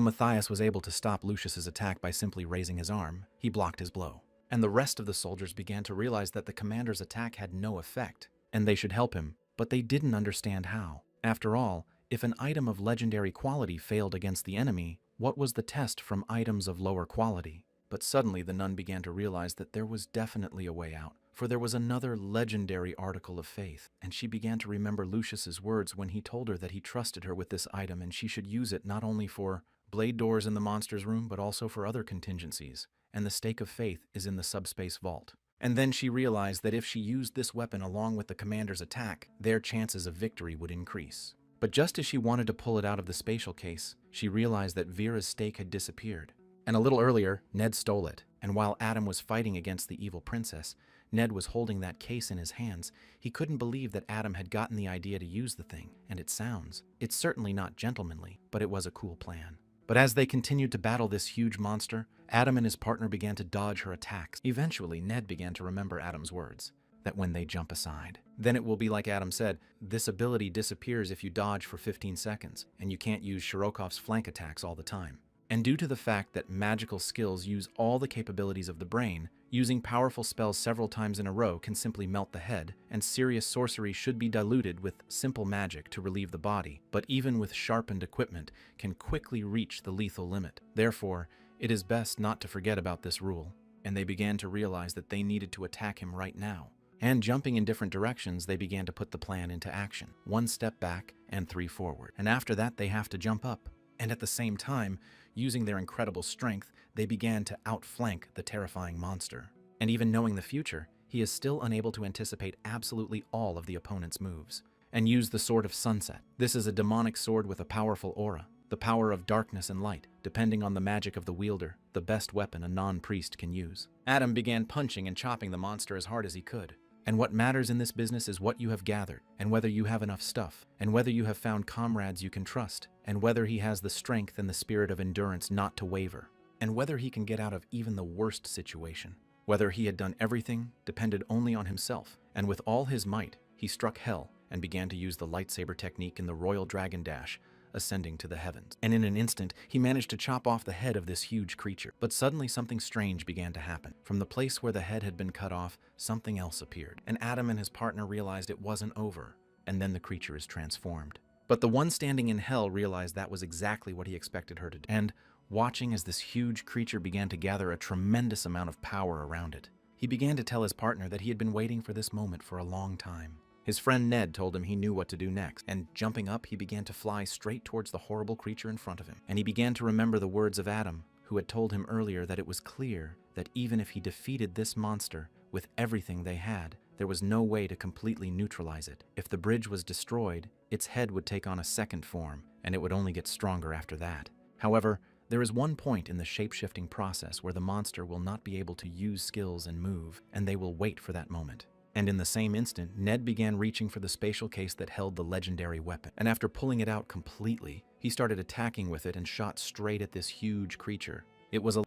Matthias was able to stop Lucius's attack by simply raising his arm, he blocked his blow. And the rest of the soldiers began to realize that the commander's attack had no effect, and they should help him, but they didn't understand how. After all, if an item of legendary quality failed against the enemy, what was the test from items of lower quality? But suddenly the nun began to realize that there was definitely a way out, for there was another legendary article of faith, and she began to remember Lucius's words when he told her that he trusted her with this item and she should use it not only for blade doors in the monster's room, but also for other contingencies, and the stake of faith is in the subspace vault. And then she realized that if she used this weapon along with the commander's attack, their chances of victory would increase. But just as she wanted to pull it out of the spatial case, she realized that Vera's stake had disappeared. And a little earlier, Ned stole it, and while Adam was fighting against the evil princess, Ned was holding that case in his hands. He couldn't believe that Adam had gotten the idea to use the thing, and it's certainly not gentlemanly, but it was a cool plan. But as they continued to battle this huge monster, Adam and his partner began to dodge her attacks. Eventually, Ned began to remember Adam's words, that when they jump aside, then it will be like Adam said, this ability disappears if you dodge for 15 seconds, and you can't use Shirokov's flank attacks all the time. And due to the fact that magical skills use all the capabilities of the brain, using powerful spells several times in a row can simply melt the head, and serious sorcery should be diluted with simple magic to relieve the body, but even with sharpened equipment can quickly reach the lethal limit. Therefore, it is best not to forget about this rule, and they began to realize that they needed to attack him right now. And jumping in different directions, they began to put the plan into action. 1 step back and 3 forward. And after that, they have to jump up. And at the same time, using their incredible strength, they began to outflank the terrifying monster. And even knowing the future, he is still unable to anticipate absolutely all of the opponent's moves. And use the Sword of Sunset. This is a demonic sword with a powerful aura, the power of darkness and light, depending on the magic of the wielder, the best weapon a non-priest can use. Adam began punching and chopping the monster as hard as he could. And what matters in this business is what you have gathered, and whether you have enough stuff, and whether you have found comrades you can trust, and whether he has the strength and the spirit of endurance not to waver, and whether he can get out of even the worst situation. Whether he had done everything depended only on himself, and with all his might, he struck hell and began to use the lightsaber technique in the Royal Dragon Dash, ascending to the heavens. And in an instant, he managed to chop off the head of this huge creature. But suddenly something strange began to happen. From the place where the head had been cut off, something else appeared. And Adam and his partner realized it wasn't over, and then the creature is transformed. But the one standing in hell realized that was exactly what he expected her to do. And watching as this huge creature began to gather a tremendous amount of power around it, he began to tell his partner that he had been waiting for this moment for a long time. His friend Ned told him he knew what to do next, and jumping up, he began to fly straight towards the horrible creature in front of him. And he began to remember the words of Adam, who had told him earlier that it was clear that even if he defeated this monster with everything they had, there was no way to completely neutralize it. If the bridge was destroyed, its head would take on a second form, and it would only get stronger after that. However, there is one point in the shape-shifting process where the monster will not be able to use skills and move, and they will wait for that moment. And in the same instant, Ned began reaching for the spatial case that held the legendary weapon. And after pulling it out completely, he started attacking with it and shot straight at this huge creature.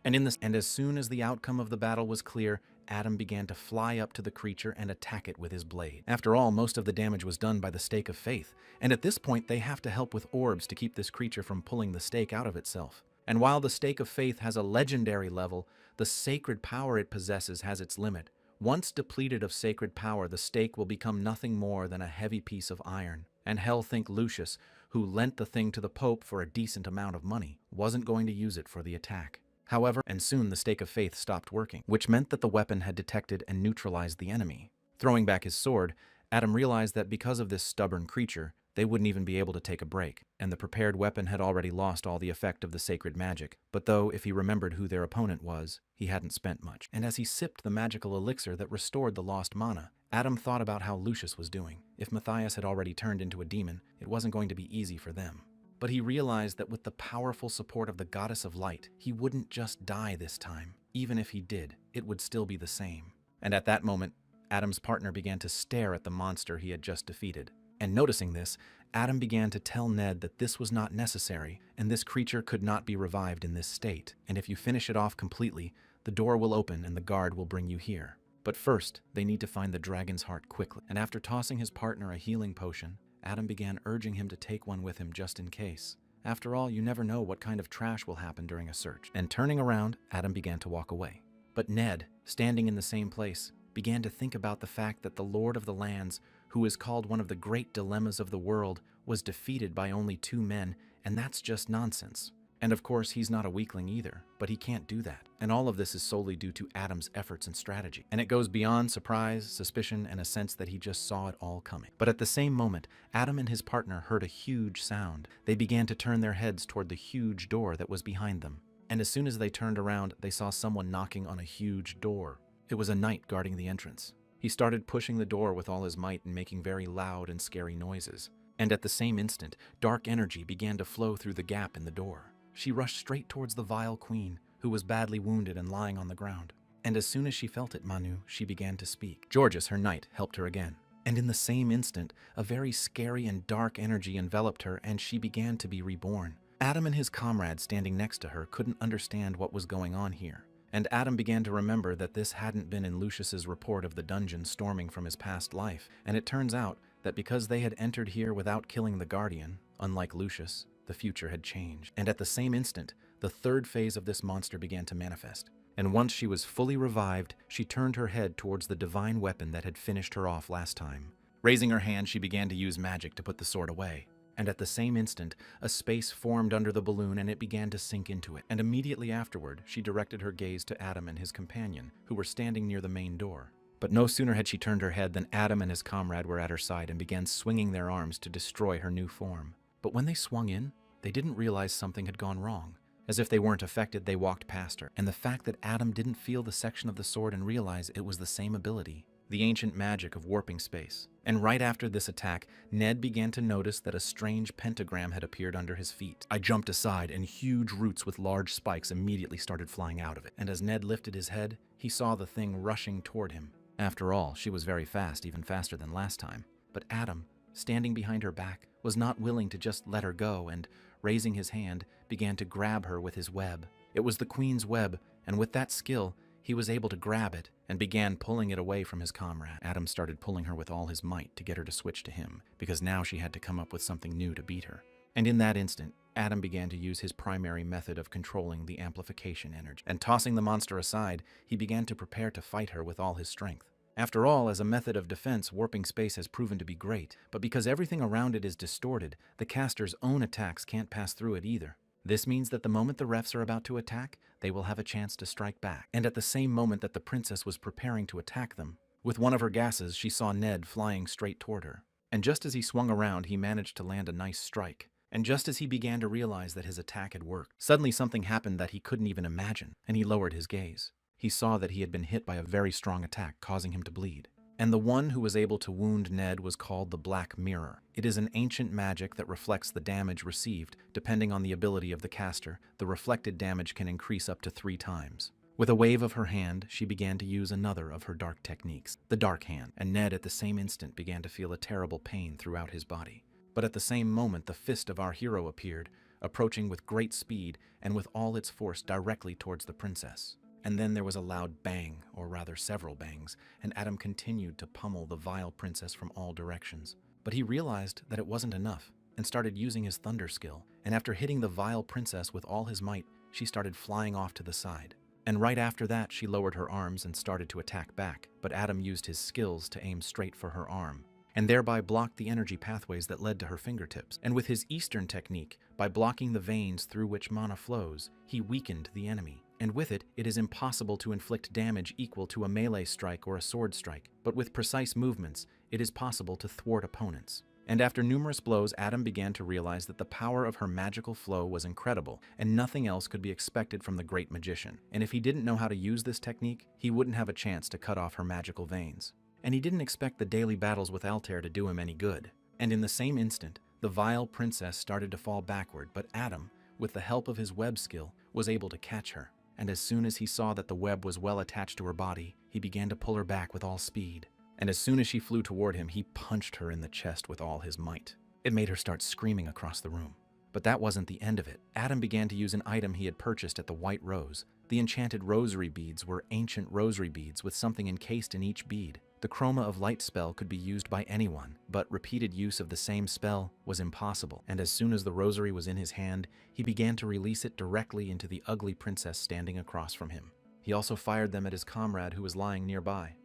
And as soon as the outcome of the battle was clear, Adam began to fly up to the creature and attack it with his blade. After all, most of the damage was done by the stake of faith, and at this point they have to help with orbs to keep this creature from pulling the stake out of itself. And while the stake of faith has a legendary level, the sacred power it possesses has its limit. Once depleted of sacred power, the stake will become nothing more than a heavy piece of iron. And hell think Lucius, who lent the thing to the Pope for a decent amount of money, wasn't going to use it for the attack. However, and soon the stake of faith stopped working, which meant that the weapon had detected and neutralized the enemy. Throwing back his sword, Adam realized that because of this stubborn creature, they wouldn't even be able to take a break, and the prepared weapon had already lost all the effect of the sacred magic. But though, if he remembered who their opponent was, he hadn't spent much. And as he sipped the magical elixir that restored the lost mana, Adam thought about how Lucius was doing. If Matthias had already turned into a demon, it wasn't going to be easy for them. But he realized that with the powerful support of the Goddess of Light, he wouldn't just die this time. Even if he did, it would still be the same. And at that moment, Adam's partner began to stare at the monster he had just defeated. And noticing this, Adam began to tell Ned that this was not necessary, and this creature could not be revived in this state. And if you finish it off completely, the door will open and the guard will bring you here. But first, they need to find the dragon's heart quickly. And after tossing his partner a healing potion, Adam began urging him to take one with him just in case. After all, you never know what kind of trash will happen during a search. And turning around, Adam began to walk away. But Ned, standing in the same place, began to think about the fact that the Lord of the Lands, who is called one of the great dilemmas of the world, was defeated by only 2 men, and that's just nonsense. And of course, he's not a weakling either, but he can't do that. And all of this is solely due to Adam's efforts and strategy. And it goes beyond surprise, suspicion, and a sense that he just saw it all coming. But at the same moment, Adam and his partner heard a huge sound. They began to turn their heads toward the huge door that was behind them. And as soon as they turned around, they saw someone knocking on a huge door. It was a knight guarding the entrance. He started pushing the door with all his might and making very loud and scary noises. And at the same instant, dark energy began to flow through the gap in the door. She rushed straight towards the vile queen, who was badly wounded and lying on the ground. And as soon as she felt it, Manu, she began to speak. Georges, her knight, helped her again. And in the same instant, a very scary and dark energy enveloped her, and she began to be reborn. Adam and his comrade standing next to her couldn't understand what was going on here. And Adam began to remember that this hadn't been in Lucius's report of the dungeon storming from his past life. And it turns out that because they had entered here without killing the Guardian, unlike Lucius, the future had changed. And at the same instant, the third phase of this monster began to manifest. And once she was fully revived, she turned her head towards the divine weapon that had finished her off last time. Raising her hand, she began to use magic to put the sword away. And at the same instant, a space formed under the balloon and it began to sink into it. And immediately afterward, she directed her gaze to Adam and his companion, who were standing near the main door. But no sooner had she turned her head than Adam and his comrade were at her side and began swinging their arms to destroy her new form. But when they swung in, they didn't realize something had gone wrong. As if they weren't affected, they walked past her. And the fact that Adam didn't feel the section of the sword and realize it was the same ability, the ancient magic of warping space. And right after this attack, Ned began to notice that a strange pentagram had appeared under his feet. I jumped aside, and huge roots with large spikes immediately started flying out of it. And as Ned lifted his head, he saw the thing rushing toward him. After all, she was very fast, even faster than last time. But Adam, standing behind her back, was not willing to just let her go, and raising his hand, began to grab her with his web. It was the Queen's web, and with that skill, he was able to grab it and began pulling it away from his comrade. Adam started pulling her with all his might to get her to switch to him, because now she had to come up with something new to beat her. And in that instant, Adam began to use his primary method of controlling the amplification energy. And tossing the monster aside, he began to prepare to fight her with all his strength. After all, as a method of defense, warping space has proven to be great, but because everything around it is distorted, the caster's own attacks can't pass through it either. This means that the moment the refs are about to attack, they will have a chance to strike back. And at the same moment that the princess was preparing to attack them, with one of her gases, she saw Ned flying straight toward her. And just as he swung around, he managed to land a nice strike. And just as he began to realize that his attack had worked, suddenly something happened that he couldn't even imagine, and he lowered his gaze. He saw that he had been hit by a very strong attack, causing him to bleed. And the one who was able to wound Ned was called the Black Mirror. It is an ancient magic that reflects the damage received. Depending on the ability of the caster, the reflected damage can increase up to 3 times. With a wave of her hand, she began to use another of her dark techniques, the Dark Hand, and Ned at the same instant began to feel a terrible pain throughout his body. But at the same moment, the fist of our hero appeared, approaching with great speed and with all its force directly towards the princess. And then there was a loud bang, or rather several bangs, and Adam continued to pummel the vile princess from all directions. But he realized that it wasn't enough, and started using his thunder skill, and after hitting the vile princess with all his might, she started flying off to the side. And right after that, she lowered her arms and started to attack back, but Adam used his skills to aim straight for her arm, and thereby blocked the energy pathways that led to her fingertips. And with his Eastern technique, by blocking the veins through which mana flows, he weakened the enemy. And with it, it is impossible to inflict damage equal to a melee strike or a sword strike, but with precise movements, it is possible to thwart opponents. And after numerous blows, Adam began to realize that the power of her magical flow was incredible, and nothing else could be expected from the great magician. And if he didn't know how to use this technique, he wouldn't have a chance to cut off her magical veins. And he didn't expect the daily battles with Altair to do him any good. And in the same instant, the vile princess started to fall backward, but Adam, with the help of his web skill, was able to catch her. And as soon as he saw that the web was well attached to her body, he began to pull her back with all speed. And as soon as she flew toward him, he punched her in the chest with all his might. It made her start screaming across the room. But that wasn't the end of it. Adam began to use an item he had purchased at the White Rose. The enchanted rosary beads were ancient rosary beads with something encased in each bead. The Chroma of Light spell could be used by anyone, but repeated use of the same spell was impossible, and as soon as the rosary was in his hand, he began to release it directly into the ugly princess standing across from him. He also fired them at his comrade who was lying nearby.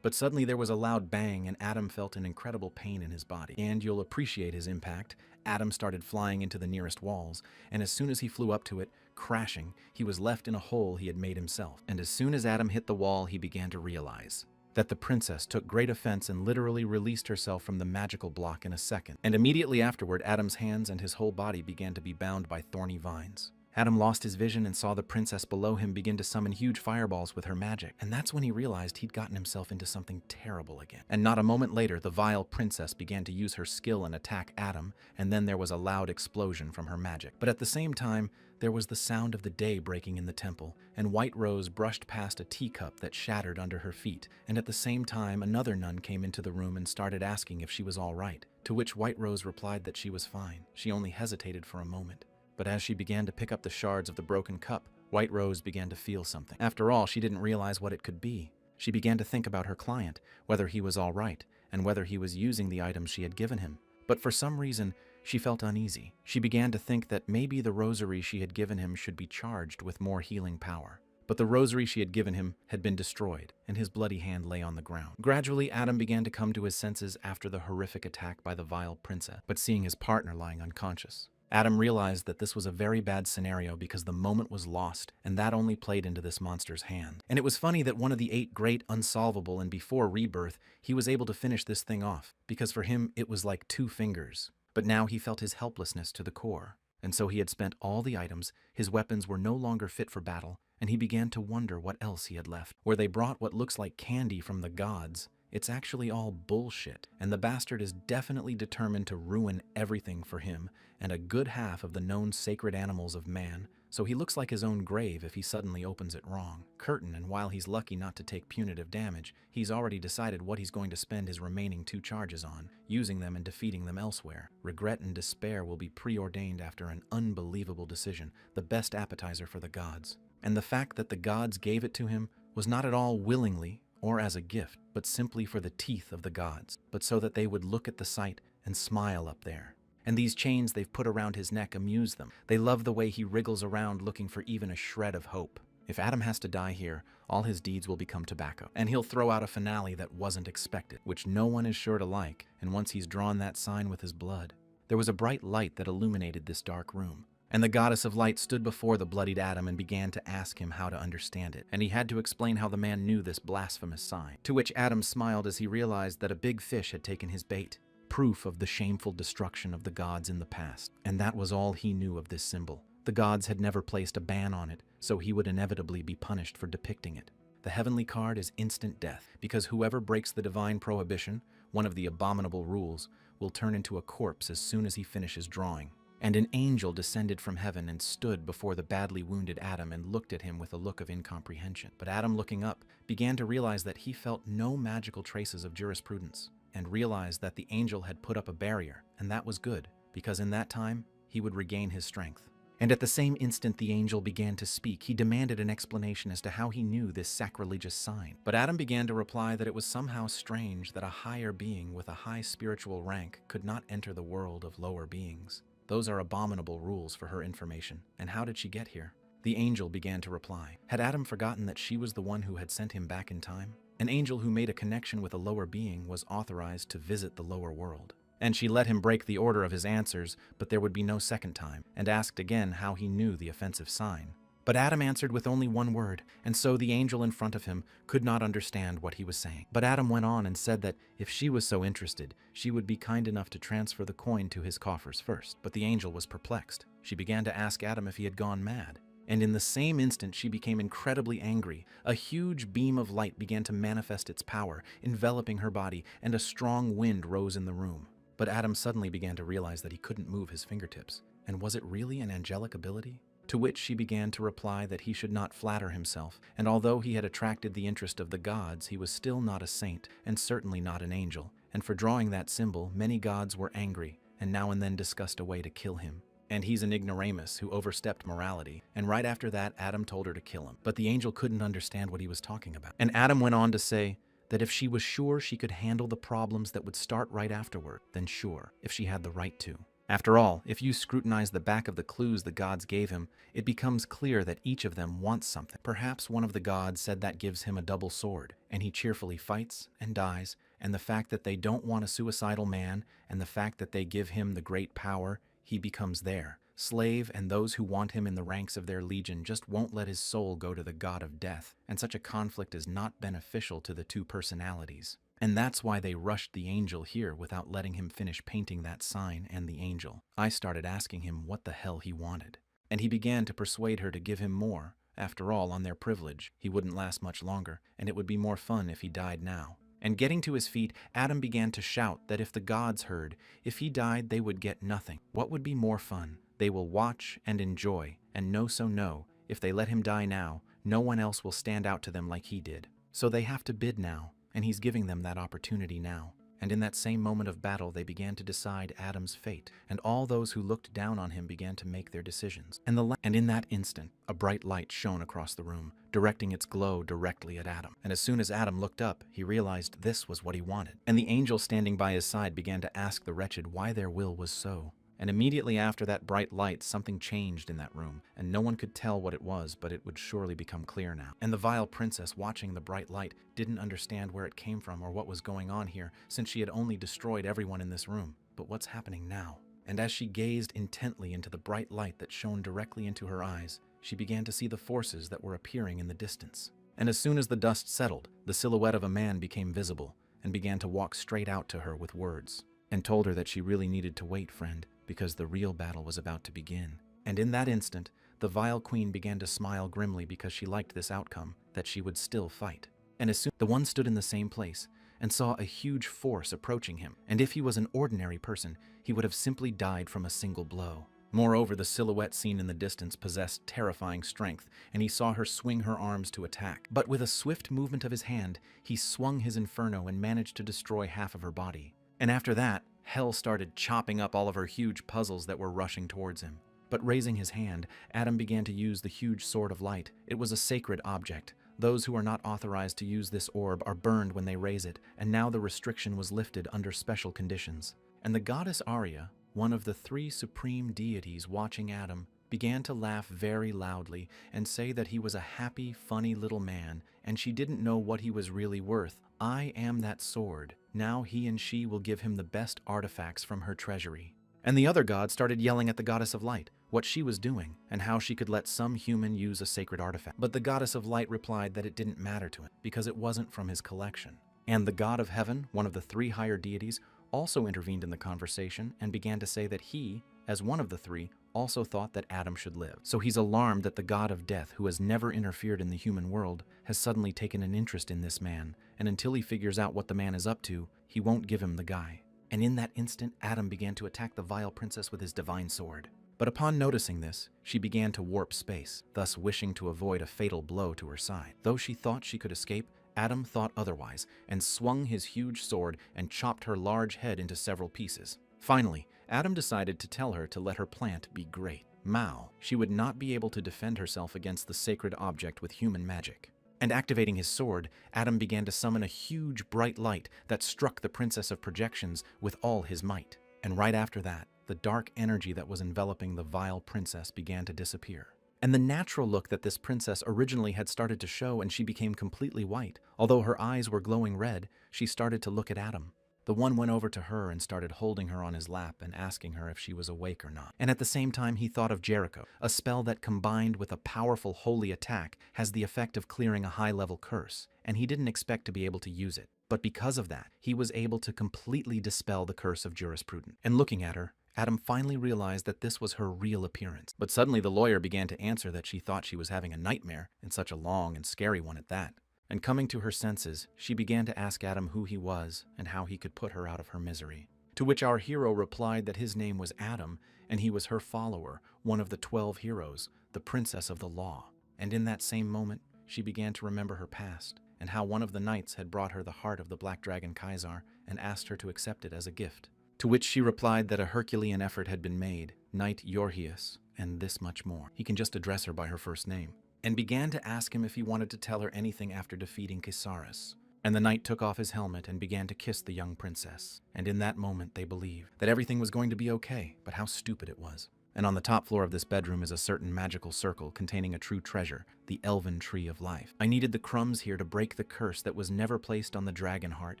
But suddenly there was a loud bang and Adam felt an incredible pain in his body. And you'll appreciate his impact. Adam started flying into the nearest walls, and as soon as he flew up to it, crashing, he was left in a hole he had made himself. And as soon as Adam hit the wall, he began to realize that the princess took great offense and literally released herself from the magical block in a second. And immediately afterward, Adam's hands and his whole body began to be bound by thorny vines. Adam lost his vision and saw the princess below him begin to summon huge fireballs with her magic. And that's when he realized he'd gotten himself into something terrible again. And not a moment later, the vile princess began to use her skill and attack Adam, and then there was a loud explosion from her magic. But at the same time, there was the sound of the day breaking in the temple, and White Rose brushed past a teacup that shattered under her feet. And at the same time, another nun came into the room and started asking if she was all right, to which White Rose replied that she was fine. She only hesitated for a moment. But as she began to pick up the shards of the broken cup, White Rose began to feel something. After all, she didn't realize what it could be. She began to think about her client, whether he was all right, and whether he was using the items she had given him. But for some reason, she felt uneasy. She began to think that maybe the rosary she had given him should be charged with more healing power. But the rosary she had given him had been destroyed, and his bloody hand lay on the ground. Gradually, Adam began to come to his senses after the horrific attack by the vile princess, but seeing his partner lying unconscious. Adam realized that this was a very bad scenario because the moment was lost, and that only played into this monster's hand. And it was funny that one of the 8 great unsolvable, and before rebirth, he was able to finish this thing off, because for him it was like 2 fingers. But now he felt his helplessness to the core, and so he had spent all the items, his weapons were no longer fit for battle, and he began to wonder what else he had left. Where they brought what looks like candy from the gods, it's actually all bullshit, and the bastard is definitely determined to ruin everything for him and a good half of the known sacred animals of man, so he looks like his own grave if he suddenly opens it wrong. Curtain, and while he's lucky not to take punitive damage, he's already decided what he's going to spend his remaining 2 charges on, using them and defeating them elsewhere. Regret and despair will be preordained after an unbelievable decision, the best appetizer for the gods. And the fact that the gods gave it to him was not at all willingly or as a gift, but simply for the teeth of the gods, but so that they would look at the sight and smile up there. And these chains they've put around his neck amuse them. They love the way he wriggles around looking for even a shred of hope. If Adam has to die here, all his deeds will become tobacco, and he'll throw out a finale that wasn't expected, which no one is sure to like, and once he's drawn that sign with his blood. There was a bright light that illuminated this dark room, and the goddess of light stood before the bloodied Adam and began to ask him how to understand it, and he had to explain how the man knew this blasphemous sign, to which Adam smiled as he realized that a big fish had taken his bait, proof of the shameful destruction of the gods in the past, and that was all he knew of this symbol. The gods had never placed a ban on it, so he would inevitably be punished for depicting it. The heavenly card is instant death, because whoever breaks the divine prohibition, one of the abominable rules, will turn into a corpse as soon as he finishes drawing. And an angel descended from heaven and stood before the badly wounded Adam and looked at him with a look of incomprehension. But Adam, looking up, began to realize that he felt no magical traces of jurisprudence, and realized that the angel had put up a barrier, and that was good, because in that time, he would regain his strength. And at the same instant the angel began to speak, he demanded an explanation as to how he knew this sacrilegious sign. But Adam began to reply that it was somehow strange that a higher being with a high spiritual rank could not enter the world of lower beings. Those are abominable rules for her information. And how did she get here? The angel began to reply. Had Adam forgotten that she was the one who had sent him back in time? An angel who made a connection with a lower being was authorized to visit the lower world. And she let him break the order of his answers, but there would be no second time, and asked again how he knew the offensive sign. But Adam answered with only one word, and so the angel in front of him could not understand what he was saying. But Adam went on and said that if she was so interested, she would be kind enough to transfer the coin to his coffers first. But the angel was perplexed. She began to ask Adam if he had gone mad. And in the same instant she became incredibly angry. A huge beam of light began to manifest its power, enveloping her body, and a strong wind rose in the room. But Adam suddenly began to realize that he couldn't move his fingertips. And was it really an angelic ability? To which she began to reply that he should not flatter himself, and although he had attracted the interest of the gods, he was still not a saint, and certainly not an angel. And for drawing that symbol, many gods were angry, and now and then discussed a way to kill him. and he's an ignoramus who overstepped morality. And right after that, Adam told her to kill him. But the angel couldn't understand what he was talking about. And Adam went on to say that if she was sure she could handle the problems that would start right afterward, then sure, if she had the right to. After all, if you scrutinize the back of the clues the gods gave him, it becomes clear that each of them wants something. Perhaps one of the gods said that gives him a double sword, and he cheerfully fights and dies, and the fact that they don't want a suicidal man, and the fact that they give him the great power, he becomes their slave, and those who want him in the ranks of their legion just won't let his soul go to the god of death, and such a conflict is not beneficial to the two personalities. And that's why they rushed the angel here without letting him finish painting that sign and the angel. I started asking him what the hell he wanted, and he began to persuade her to give him more. After all, on their privilege, he wouldn't last much longer, and it would be more fun if he died now. And getting to his feet, Adam began to shout that if the gods heard, if he died, they would get nothing. What would be more fun? They will watch and enjoy, and no. If they let him die now, no one else will stand out to them like he did. So they have to bid now, and he's giving them that opportunity now. And in that same moment of battle, they began to decide Adam's fate, and all those who looked down on him began to make their decisions. And in that instant, a bright light shone across the room, directing its glow directly at Adam. And as soon as Adam looked up, he realized this was what he wanted. And the angel standing by his side began to ask the wretched why their will was so. And immediately after that bright light, something changed in that room, and no one could tell what it was, but it would surely become clear now. And the vile princess, watching the bright light, didn't understand where it came from or what was going on here, since she had only destroyed everyone in this room. But what's happening now? And as she gazed intently into the bright light that shone directly into her eyes, she began to see the forces that were appearing in the distance. And as soon as the dust settled, the silhouette of a man became visible, and began to walk straight out to her with words, and told her that she really needed to wait, friend, because the real battle was about to begin. And in that instant, the vile queen began to smile grimly because she liked this outcome, that she would still fight. And as soon the one stood in the same place and saw a huge force approaching him, and if he was an ordinary person, he would have simply died from a single blow. Moreover, the silhouette seen in the distance possessed terrifying strength, and he saw her swing her arms to attack. But with a swift movement of his hand, he swung his inferno and managed to destroy half of her body. And after that, hell started chopping up all of her huge puzzles that were rushing towards him. But raising his hand, Adam began to use the huge sword of light. It was a sacred object. Those who are not authorized to use this orb are burned when they raise it, and now the restriction was lifted under special conditions. And the goddess Arya, one of the three supreme deities watching Adam, began to laugh very loudly and say that he was a happy, funny little man, and she didn't know what he was really worth. I am that sword. Now he and she will give him the best artifacts from her treasury. And the other god started yelling at the goddess of light what she was doing and how she could let some human use a sacred artifact. But the goddess of light replied that it didn't matter to him because it wasn't from his collection. And the god of heaven, one of the three higher deities, also intervened in the conversation and began to say that he, as one of the three, also thought that Adam should live. So he's alarmed that the god of death, who has never interfered in the human world, has suddenly taken an interest in this man, and until he figures out what the man is up to, he won't give him the guy. And in that instant, Adam began to attack the vile princess with his divine sword. But upon noticing this, she began to warp space, thus wishing to avoid a fatal blow to her side. Though she thought she could escape, Adam thought otherwise, and swung his huge sword and chopped her large head into several pieces. Finally, Adam decided to tell her to let her plant be great. Mao, she would not be able to defend herself against the sacred object with human magic. And activating his sword, Adam began to summon a huge bright light that struck the Princess of Projections with all his might. And right after that, the dark energy that was enveloping the vile princess began to disappear. And the natural look that this princess originally had started to show, and she became completely white. Although her eyes were glowing red, she started to look at Adam. The one went over to her and started holding her on his lap and asking her if she was awake or not. And at the same time, he thought of Jericho, a spell that combined with a powerful holy attack has the effect of clearing a high-level curse, and he didn't expect to be able to use it. But because of that, he was able to completely dispel the curse of jurisprudence. And looking at her, Adam finally realized that this was her real appearance. But suddenly the lawyer began to answer that she thought she was having a nightmare, and such a long and scary one at that. And coming to her senses, she began to ask Adam who he was and how he could put her out of her misery. To which our hero replied that his name was Adam, and he was her follower, one of the 12 heroes, the princess of the law. And in that same moment, she began to remember her past, and how one of the knights had brought her the heart of the Black Dragon Kaisar and asked her to accept it as a gift. To which she replied that a Herculean effort had been made, Knight Yorhius, and this much more. He can just address her by her first name. And began to ask him if he wanted to tell her anything after defeating Caesaris. And the knight took off his helmet and began to kiss the young princess. And in that moment they believed that everything was going to be okay, but how stupid it was. And on the top floor of this bedroom is a certain magical circle containing a true treasure, the Elven Tree of Life. I needed the crumbs here to break the curse that was never placed on the dragon heart,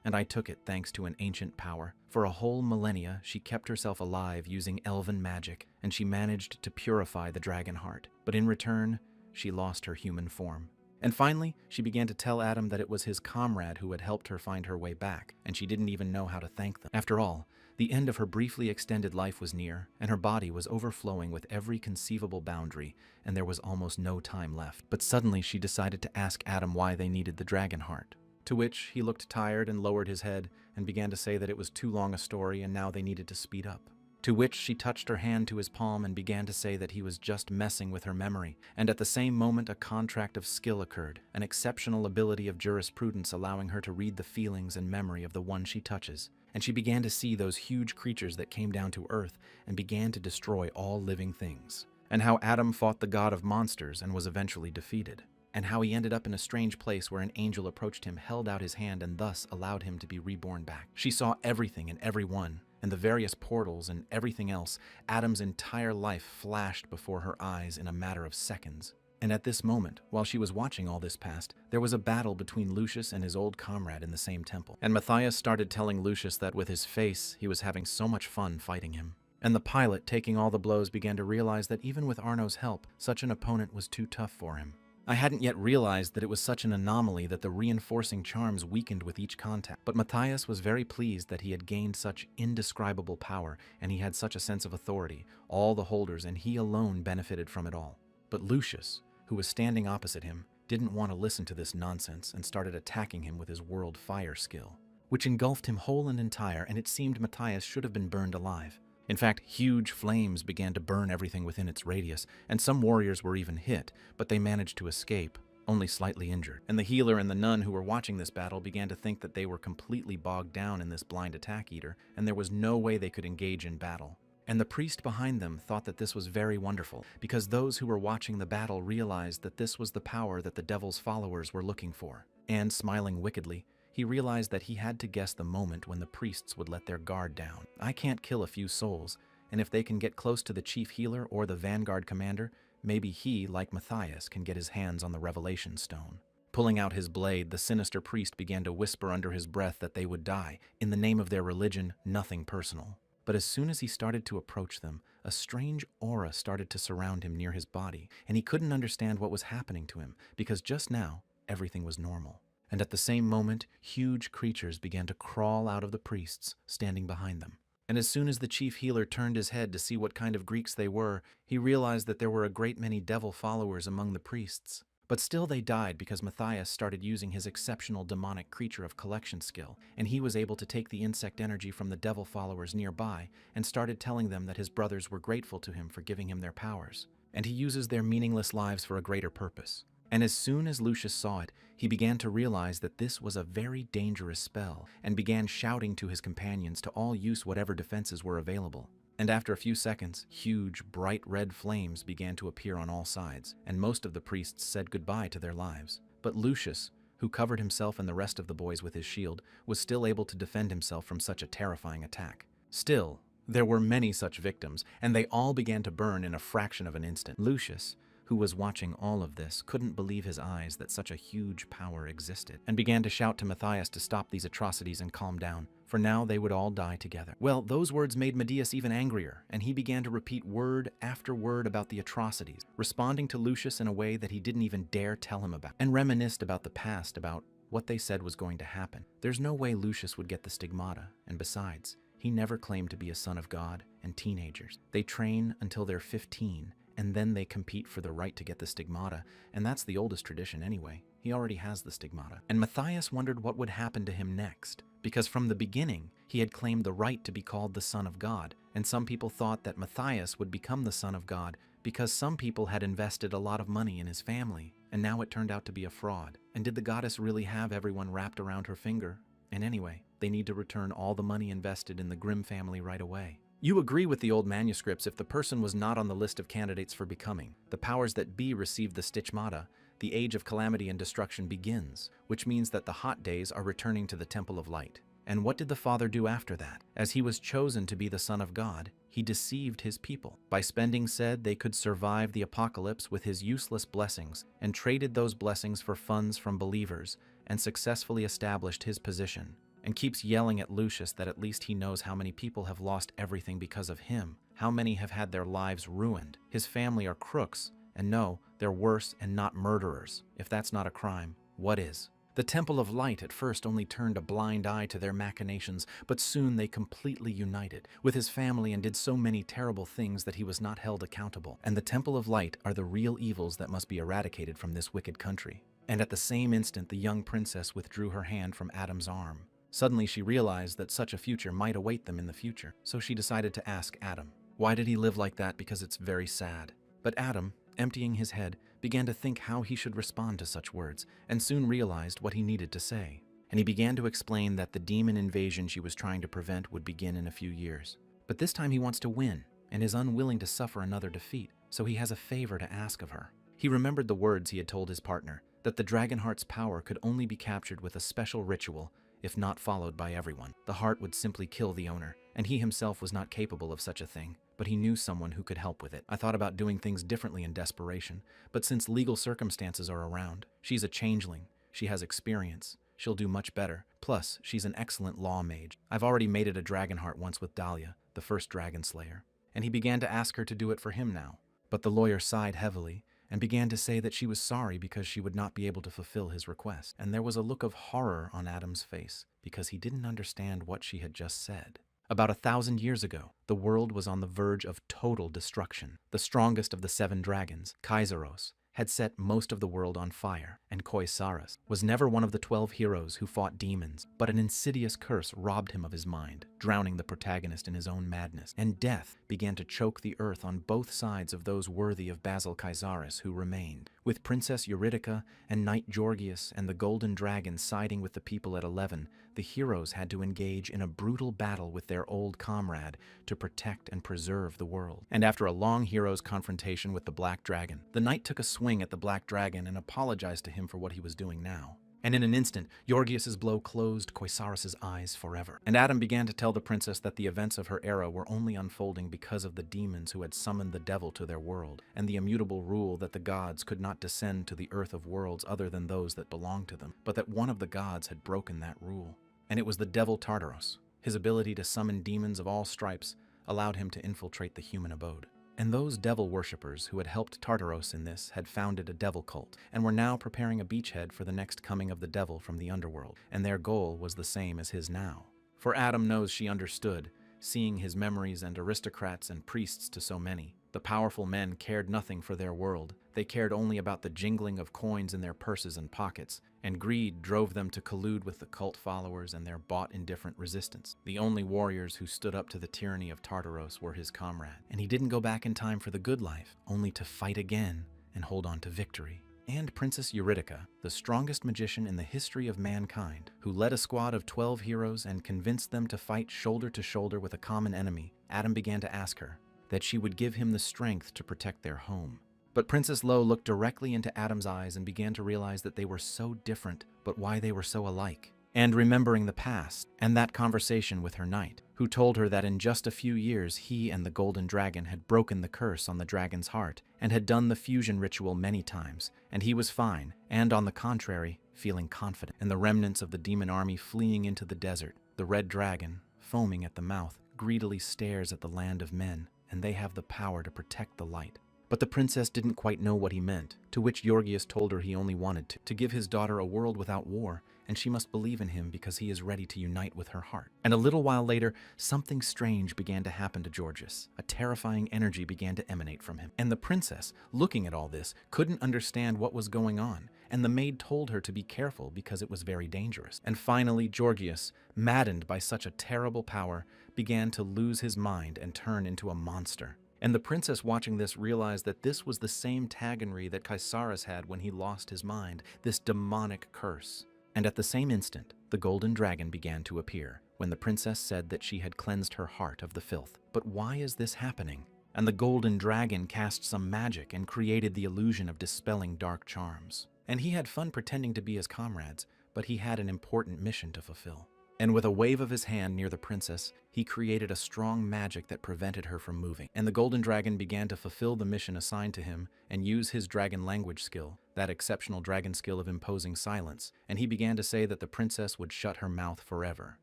and I took it thanks to an ancient power. For a whole millennia, she kept herself alive using elven magic, and she managed to purify the dragon heart. But in return, she lost her human form. And finally, she began to tell Adam that it was his comrade who had helped her find her way back, and she didn't even know how to thank them. After all, the end of her briefly extended life was near, and her body was overflowing with every conceivable boundary, and there was almost no time left. But suddenly she decided to ask Adam why they needed the dragon heart. To which he looked tired and lowered his head and began to say that it was too long a story and now they needed to speed up. To which she touched her hand to his palm and began to say that he was just messing with her memory. And at the same moment a contract of skill occurred, an exceptional ability of jurisprudence allowing her to read the feelings and memory of the one she touches. And she began to see those huge creatures that came down to Earth and began to destroy all living things. And how Adam fought the god of monsters and was eventually defeated. And how he ended up in a strange place where an angel approached him, held out his hand, and thus allowed him to be reborn back. She saw everything and everyone, and the various portals and everything else. Adam's entire life flashed before her eyes in a matter of seconds. And at this moment, while she was watching all this past, there was a battle between Lucius and his old comrade in the same temple. And Matthias started telling Lucius that with his face, he was having so much fun fighting him. And the pilot, taking all the blows, began to realize that even with Arno's help, such an opponent was too tough for him. I hadn't yet realized that it was such an anomaly that the reinforcing charms weakened with each contact. But Matthias was very pleased that he had gained such indescribable power, and he had such a sense of authority. All the holders, and he alone benefited from it all. But Lucius, who was standing opposite him, didn't want to listen to this nonsense and started attacking him with his world fire skill, which engulfed him whole and entire, and it seemed Matthias should have been burned alive. In fact, huge flames began to burn everything within its radius, and some warriors were even hit, but they managed to escape, only slightly injured. And the healer and the nun who were watching this battle began to think that they were completely bogged down in this blind attack eater, and there was no way they could engage in battle. And the priest behind them thought that this was very wonderful, because those who were watching the battle realized that this was the power that the devil's followers were looking for. And, smiling wickedly, he realized that he had to guess the moment when the priests would let their guard down. I can't kill a few souls, and if they can get close to the chief healer or the vanguard commander, maybe he, like Matthias, can get his hands on the revelation stone. Pulling out his blade, the sinister priest began to whisper under his breath that they would die. In the name of their religion, nothing personal. But as soon as he started to approach them, a strange aura started to surround him near his body, and he couldn't understand what was happening to him, because just now, everything was normal. And at the same moment, huge creatures began to crawl out of the priests, standing behind them. And as soon as the chief healer turned his head to see what kind of Greeks they were, he realized that there were a great many devil followers among the priests. But still they died because Matthias started using his exceptional demonic creature of collection skill, and he was able to take the insect energy from the devil followers nearby and started telling them that his brothers were grateful to him for giving him their powers. And he uses their meaningless lives for a greater purpose. And as soon as Lucius saw it, he began to realize that this was a very dangerous spell and began shouting to his companions to all use whatever defenses were available. And after a few seconds, huge, bright red flames began to appear on all sides, and most of the priests said goodbye to their lives. But Lucius, who covered himself and the rest of the boys with his shield, was still able to defend himself from such a terrifying attack. Still, there were many such victims, and they all began to burn in a fraction of an instant. Lucius, who was watching all of this, couldn't believe his eyes that such a huge power existed, and began to shout to Matthias to stop these atrocities and calm down, for now they would all die together. Well, those words made Matthias even angrier, and he began to repeat word after word about the atrocities, responding to Lucius in a way that he didn't even dare tell him about, and reminisced about the past, about what they said was going to happen. There's no way Lucius would get the stigmata, and besides, he never claimed to be a son of God, and teenagers. They train until they're 15, and then they compete for the right to get the stigmata, and that's the oldest tradition anyway. He already has the stigmata. And Matthias wondered what would happen to him next, because from the beginning, he had claimed the right to be called the Son of God, and some people thought that Matthias would become the Son of God because some people had invested a lot of money in his family, and now it turned out to be a fraud. And did the goddess really have everyone wrapped around her finger? And anyway, they need to return all the money invested in the Grimm family right away. You agree with the old manuscripts if the person was not on the list of candidates for becoming. The powers that be received the stigmata. The age of calamity and destruction begins, which means that the hot days are returning to the Temple of Light. And what did the Father do after that? As he was chosen to be the Son of God, he deceived his people by spending said they could survive the apocalypse with his useless blessings and traded those blessings for funds from believers and successfully established his position. And keeps yelling at Lucius that at least he knows how many people have lost everything because of him, how many have had their lives ruined. His family are crooks, and no, they're worse and not murderers. If that's not a crime, what is? The Temple of Light at first only turned a blind eye to their machinations, but soon they completely united with his family and did so many terrible things that he was not held accountable. And the Temple of Light are the real evils that must be eradicated from this wicked country. And at the same instant, the young princess withdrew her hand from Adam's arm. Suddenly she realized that such a future might await them in the future, so she decided to ask Adam, why did he live like that, because it's very sad. But Adam, emptying his head, began to think how he should respond to such words, and soon realized what he needed to say. And he began to explain that the demon invasion she was trying to prevent would begin in a few years. But this time he wants to win, and is unwilling to suffer another defeat, so he has a favor to ask of her. He remembered the words he had told his partner, that the Dragonheart's power could only be captured with a special ritual. If not followed by everyone, the heart would simply kill the owner, and he himself was not capable of such a thing, but he knew someone who could help with it. I thought about doing things differently in desperation, but since legal circumstances are around, she's a changeling, she has experience, she'll do much better, plus she's an excellent law mage. I've already mated a Dragonheart once with Dahlia, the first dragon slayer, and he began to ask her to do it for him now. But the lawyer sighed heavily, and began to say that she was sorry because she would not be able to fulfill his request. And there was a look of horror on Adam's face because he didn't understand what she had just said. About 1,000 years ago, the world was on the verge of total destruction. The strongest of the 7 dragons, Kaiseros, had set most of the world on fire, and Koisaras was never one of the 12 heroes who fought demons, but an insidious curse robbed him of his mind, drowning the protagonist in his own madness, and death began to choke the earth on both sides of those worthy of Basil Kaisaris who remained, with Princess Eurydica and Knight Georgius and the Golden Dragon siding with the people at 11. The heroes had to engage in a brutal battle with their old comrade to protect and preserve the world. And after a long hero's confrontation with the Black Dragon, the knight took a swing at the Black Dragon and apologized to him for what he was doing now. And in an instant, Georgius's blow closed Koisaris' eyes forever. And Adam began to tell the princess that the events of her era were only unfolding because of the demons who had summoned the devil to their world, and the immutable rule that the gods could not descend to the earth of worlds other than those that belonged to them, but that one of the gods had broken that rule. And it was the devil Tartaros. His ability to summon demons of all stripes allowed him to infiltrate the human abode. And those devil worshippers who had helped Tartaros in this had founded a devil cult, and were now preparing a beachhead for the next coming of the devil from the underworld, and their goal was the same as his now. For Adam knows she understood, seeing his memories and aristocrats and priests to so many. The powerful men cared nothing for their world. They cared only about the jingling of coins in their purses and pockets, and greed drove them to collude with the cult followers and their bought indifferent resistance. The only warriors who stood up to the tyranny of Tartaros were his comrade, and he didn't go back in time for the good life, only to fight again and hold on to victory. And Princess Eurydica, the strongest magician in the history of mankind, who led a squad of 12 heroes and convinced them to fight shoulder to shoulder with a common enemy, Adam began to ask her that she would give him the strength to protect their home. But Princess Lo looked directly into Adam's eyes and began to realize that they were so different, but why they were so alike. And remembering the past, and that conversation with her knight, who told her that in just a few years he and the Golden Dragon had broken the curse on the dragon's heart, and had done the fusion ritual many times, and he was fine, and on the contrary, feeling confident. And the remnants of the demon army fleeing into the desert, the red dragon, foaming at the mouth, greedily stares at the land of men, and they have the power to protect the light. But the princess didn't quite know what he meant, to which Georgius told her he only wanted to give his daughter a world without war, and she must believe in him because he is ready to unite with her heart. And a little while later, something strange began to happen to Georgius. A terrifying energy began to emanate from him. And the princess, looking at all this, couldn't understand what was going on, and the maid told her to be careful because it was very dangerous. And finally, Georgius, maddened by such a terrible power, began to lose his mind and turn into a monster. And the princess watching this realized that this was the same taganry that Kaisaris had when he lost his mind, this demonic curse. And at the same instant, the Golden Dragon began to appear, when the princess said that she had cleansed her heart of the filth. But why is this happening? And the golden dragon cast some magic and created the illusion of dispelling dark charms. And he had fun pretending to be his comrades, but he had an important mission to fulfill. And with a wave of his hand near the princess, he created a strong magic that prevented her from moving. And the golden dragon began to fulfill the mission assigned to him and use his dragon language skill, that exceptional dragon skill of imposing silence, and he began to say that the princess would shut her mouth forever.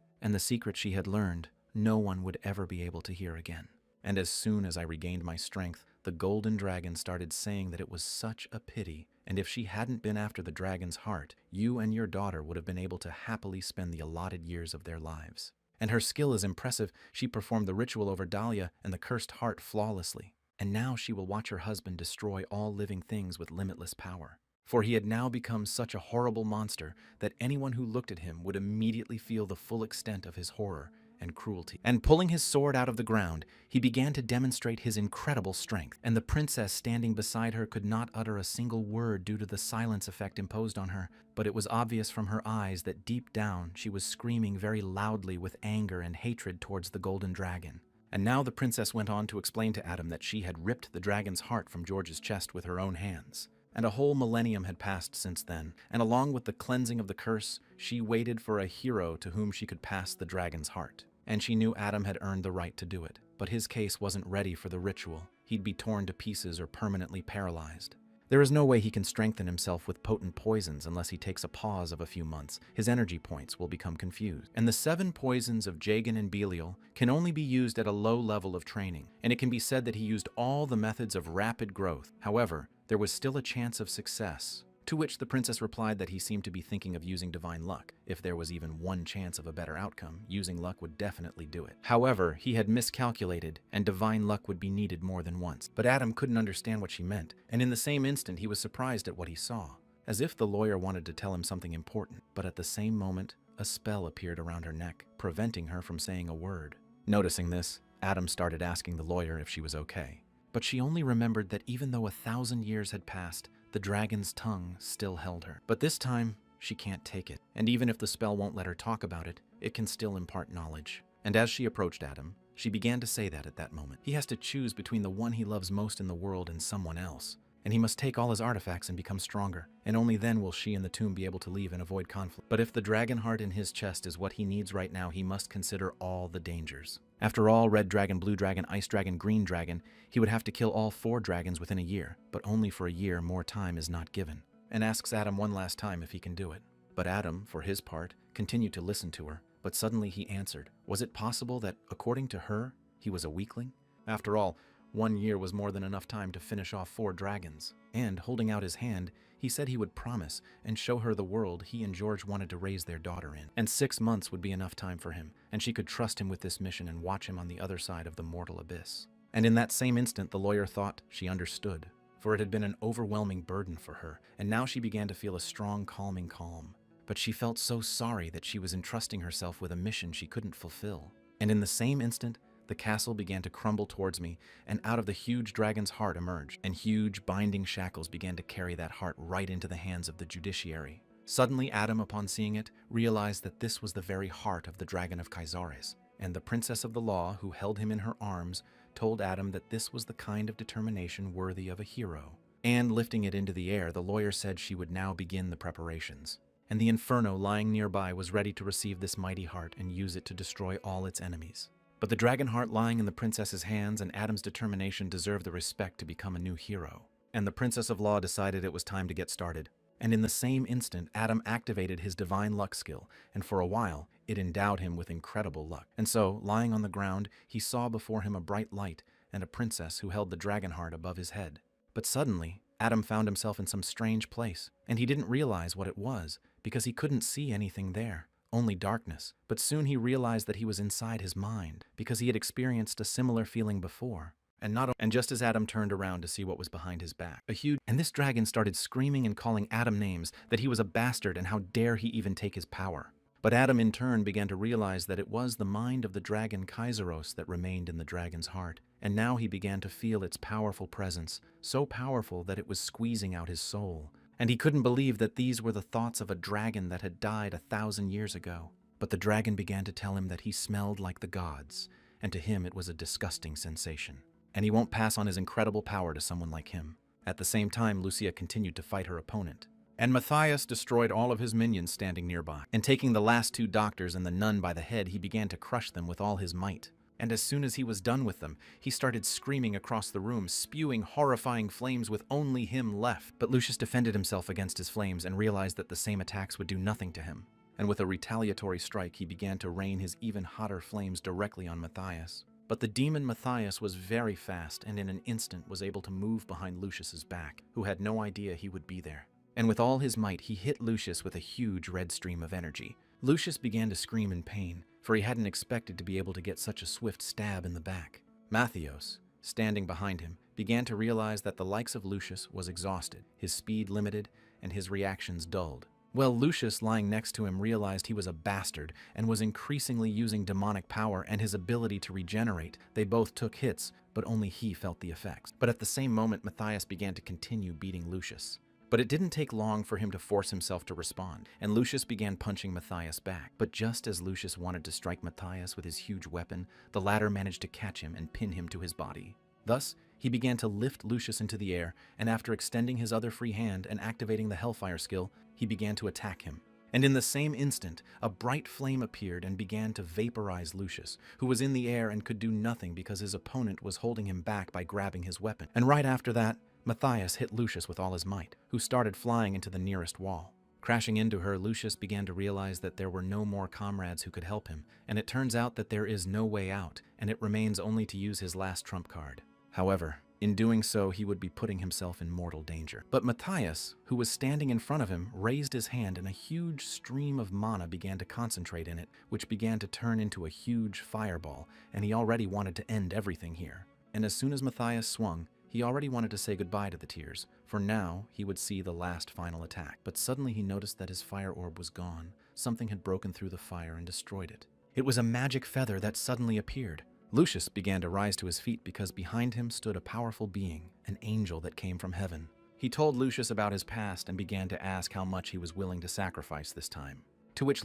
And the secret she had learned, no one would ever be able to hear again. And as soon as I regained my strength, the golden dragon started saying that it was such a pity, and if she hadn't been after the dragon's heart, you and your daughter would have been able to happily spend the allotted years of their lives. And her skill is impressive. She performed the ritual over Dahlia and the cursed heart flawlessly. And now she will watch her husband destroy all living things with limitless power. For he had now become such a horrible monster that anyone who looked at him would immediately feel the full extent of his horror and cruelty. And pulling his sword out of the ground, he began to demonstrate his incredible strength. And the princess standing beside her could not utter a single word due to the silence effect imposed on her, but it was obvious from her eyes that deep down she was screaming very loudly with anger and hatred towards the golden dragon. And now the princess went on to explain to Adam that she had ripped the dragon's heart from George's chest with her own hands. And a whole millennium had passed since then, and along with the cleansing of the curse, she waited for a hero to whom she could pass the dragon's heart. And she knew Adam had earned the right to do it, but his case wasn't ready for the ritual. He'd be torn to pieces or permanently paralyzed. There is no way he can strengthen himself with potent poisons unless he takes a pause of a few months. His energy points will become confused. And the 7 poisons of Jagan and Belial can only be used at a low level of training, and it can be said that he used all the methods of rapid growth. However, there was still a chance of success. To which the princess replied that he seemed to be thinking of using divine luck. If there was even one chance of a better outcome, using luck would definitely do it. However, he had miscalculated, and divine luck would be needed more than once. But Adam couldn't understand what she meant, and in the same instant he was surprised at what he saw, as if the lawyer wanted to tell him something important. But at the same moment, a spell appeared around her neck, preventing her from saying a word. Noticing this, Adam started asking the lawyer if she was okay. But she only remembered that even though 1,000 years had passed, the dragon's tongue still held her. But this time, she can't take it. And even if the spell won't let her talk about it, it can still impart knowledge. And as she approached Adam, she began to say that at that moment, he has to choose between the one he loves most in the world and someone else. And he must take all his artifacts and become stronger. And only then will she and the tomb be able to leave and avoid conflict. But if the dragon heart in his chest is what he needs right now, he must consider all the dangers. After all, red dragon, blue dragon, ice dragon, green dragon, he would have to kill all 4 dragons within a year, but only for a year. More time is not given. And asks Adam one last time if he can do it. But Adam, for his part, continued to listen to her, but suddenly he answered. Was it possible that, according to her, he was a weakling? After all, 1 year was more than enough time to finish off 4 dragons. And, holding out his hand, he said he would promise and show her the world he and George wanted to raise their daughter in. And 6 months would be enough time for him, and she could trust him with this mission and watch him on the other side of the mortal abyss. And in that same instant, the lawyer thought she understood, for it had been an overwhelming burden for her, and now she began to feel a strong, calming calm. But she felt so sorry that she was entrusting herself with a mission she couldn't fulfill. And in the same instant, the castle began to crumble towards me, and out of the huge dragon's heart emerged, and huge binding shackles began to carry that heart right into the hands of the judiciary. Suddenly, Adam, upon seeing it, realized that this was the very heart of the dragon of Kaisares, and the princess of the law, who held him in her arms, told Adam that this was the kind of determination worthy of a hero. And lifting it into the air, the lawyer said she would now begin the preparations. And the inferno lying nearby was ready to receive this mighty heart and use it to destroy all its enemies. But the dragon heart lying in the princess's hands and Adam's determination deserved the respect to become a new hero. And the princess of law decided it was time to get started. And in the same instant, Adam activated his divine luck skill, and for a while, it endowed him with incredible luck. And so, lying on the ground, he saw before him a bright light and a princess who held the dragon heart above his head. But suddenly, Adam found himself in some strange place, and he didn't realize what it was, because he couldn't see anything there. Only darkness. But soon he realized that he was inside his mind, because he had experienced a similar feeling before. And just as Adam turned around to see what was behind his back, and this dragon started screaming and calling Adam names, that he was a bastard and how dare he even take his power. But Adam in turn began to realize that it was the mind of the dragon Kaisaros that remained in the dragon's heart, and now he began to feel its powerful presence, so powerful that it was squeezing out his soul. And he couldn't believe that these were the thoughts of a dragon that had died 1,000 years ago. But the dragon began to tell him that he smelled like the gods, and to him it was a disgusting sensation. And he won't pass on his incredible power to someone like him. At the same time, Lucia continued to fight her opponent. And Matthias destroyed all of his minions standing nearby. And taking the last two doctors and the nun by the head, he began to crush them with all his might. And as soon as he was done with them, he started screaming across the room, spewing horrifying flames with only him left. But Lucius defended himself against his flames and realized that the same attacks would do nothing to him. And with a retaliatory strike, he began to rain his even hotter flames directly on Matthias. But the demon Matthias was very fast and in an instant was able to move behind Lucius's back, who had no idea he would be there. And with all his might, he hit Lucius with a huge red stream of energy. Lucius began to scream in pain, for he hadn't expected to be able to get such a swift stab in the back. Matthias, standing behind him, began to realize that the likes of Lucius was exhausted, his speed limited, and his reactions dulled. Well, Lucius, lying next to him, realized he was a bastard and was increasingly using demonic power and his ability to regenerate. They both took hits, but only he felt the effects. But at the same moment, Matthias began to continue beating Lucius. But it didn't take long for him to force himself to respond, and Lucius began punching Matthias back. But just as Lucius wanted to strike Matthias with his huge weapon, the latter managed to catch him and pin him to his body. Thus, he began to lift Lucius into the air, and after extending his other free hand and activating the Hellfire skill, he began to attack him. And in the same instant, a bright flame appeared and began to vaporize Lucius, who was in the air and could do nothing because his opponent was holding him back by grabbing his weapon. And right after that, Matthias hit Lucius with all his might, who started flying into the nearest wall. Crashing into her, Lucius began to realize that there were no more comrades who could help him, and it turns out that there is no way out, and it remains only to use his last trump card. However, in doing so, he would be putting himself in mortal danger. But Matthias, who was standing in front of him, raised his hand and a huge stream of mana began to concentrate in it, which began to turn into a huge fireball, and he already wanted to end everything here. And as soon as Matthias swung, he already wanted to say goodbye to the tears, for now he would see the last final attack. But suddenly he noticed that his fire orb was gone. Something had broken through the fire and destroyed it. It was a magic feather that suddenly appeared. Lucius began to rise to his feet because behind him stood a powerful being, an angel that came from heaven. He told Lucius about his past and began to ask how much he was willing to sacrifice this time.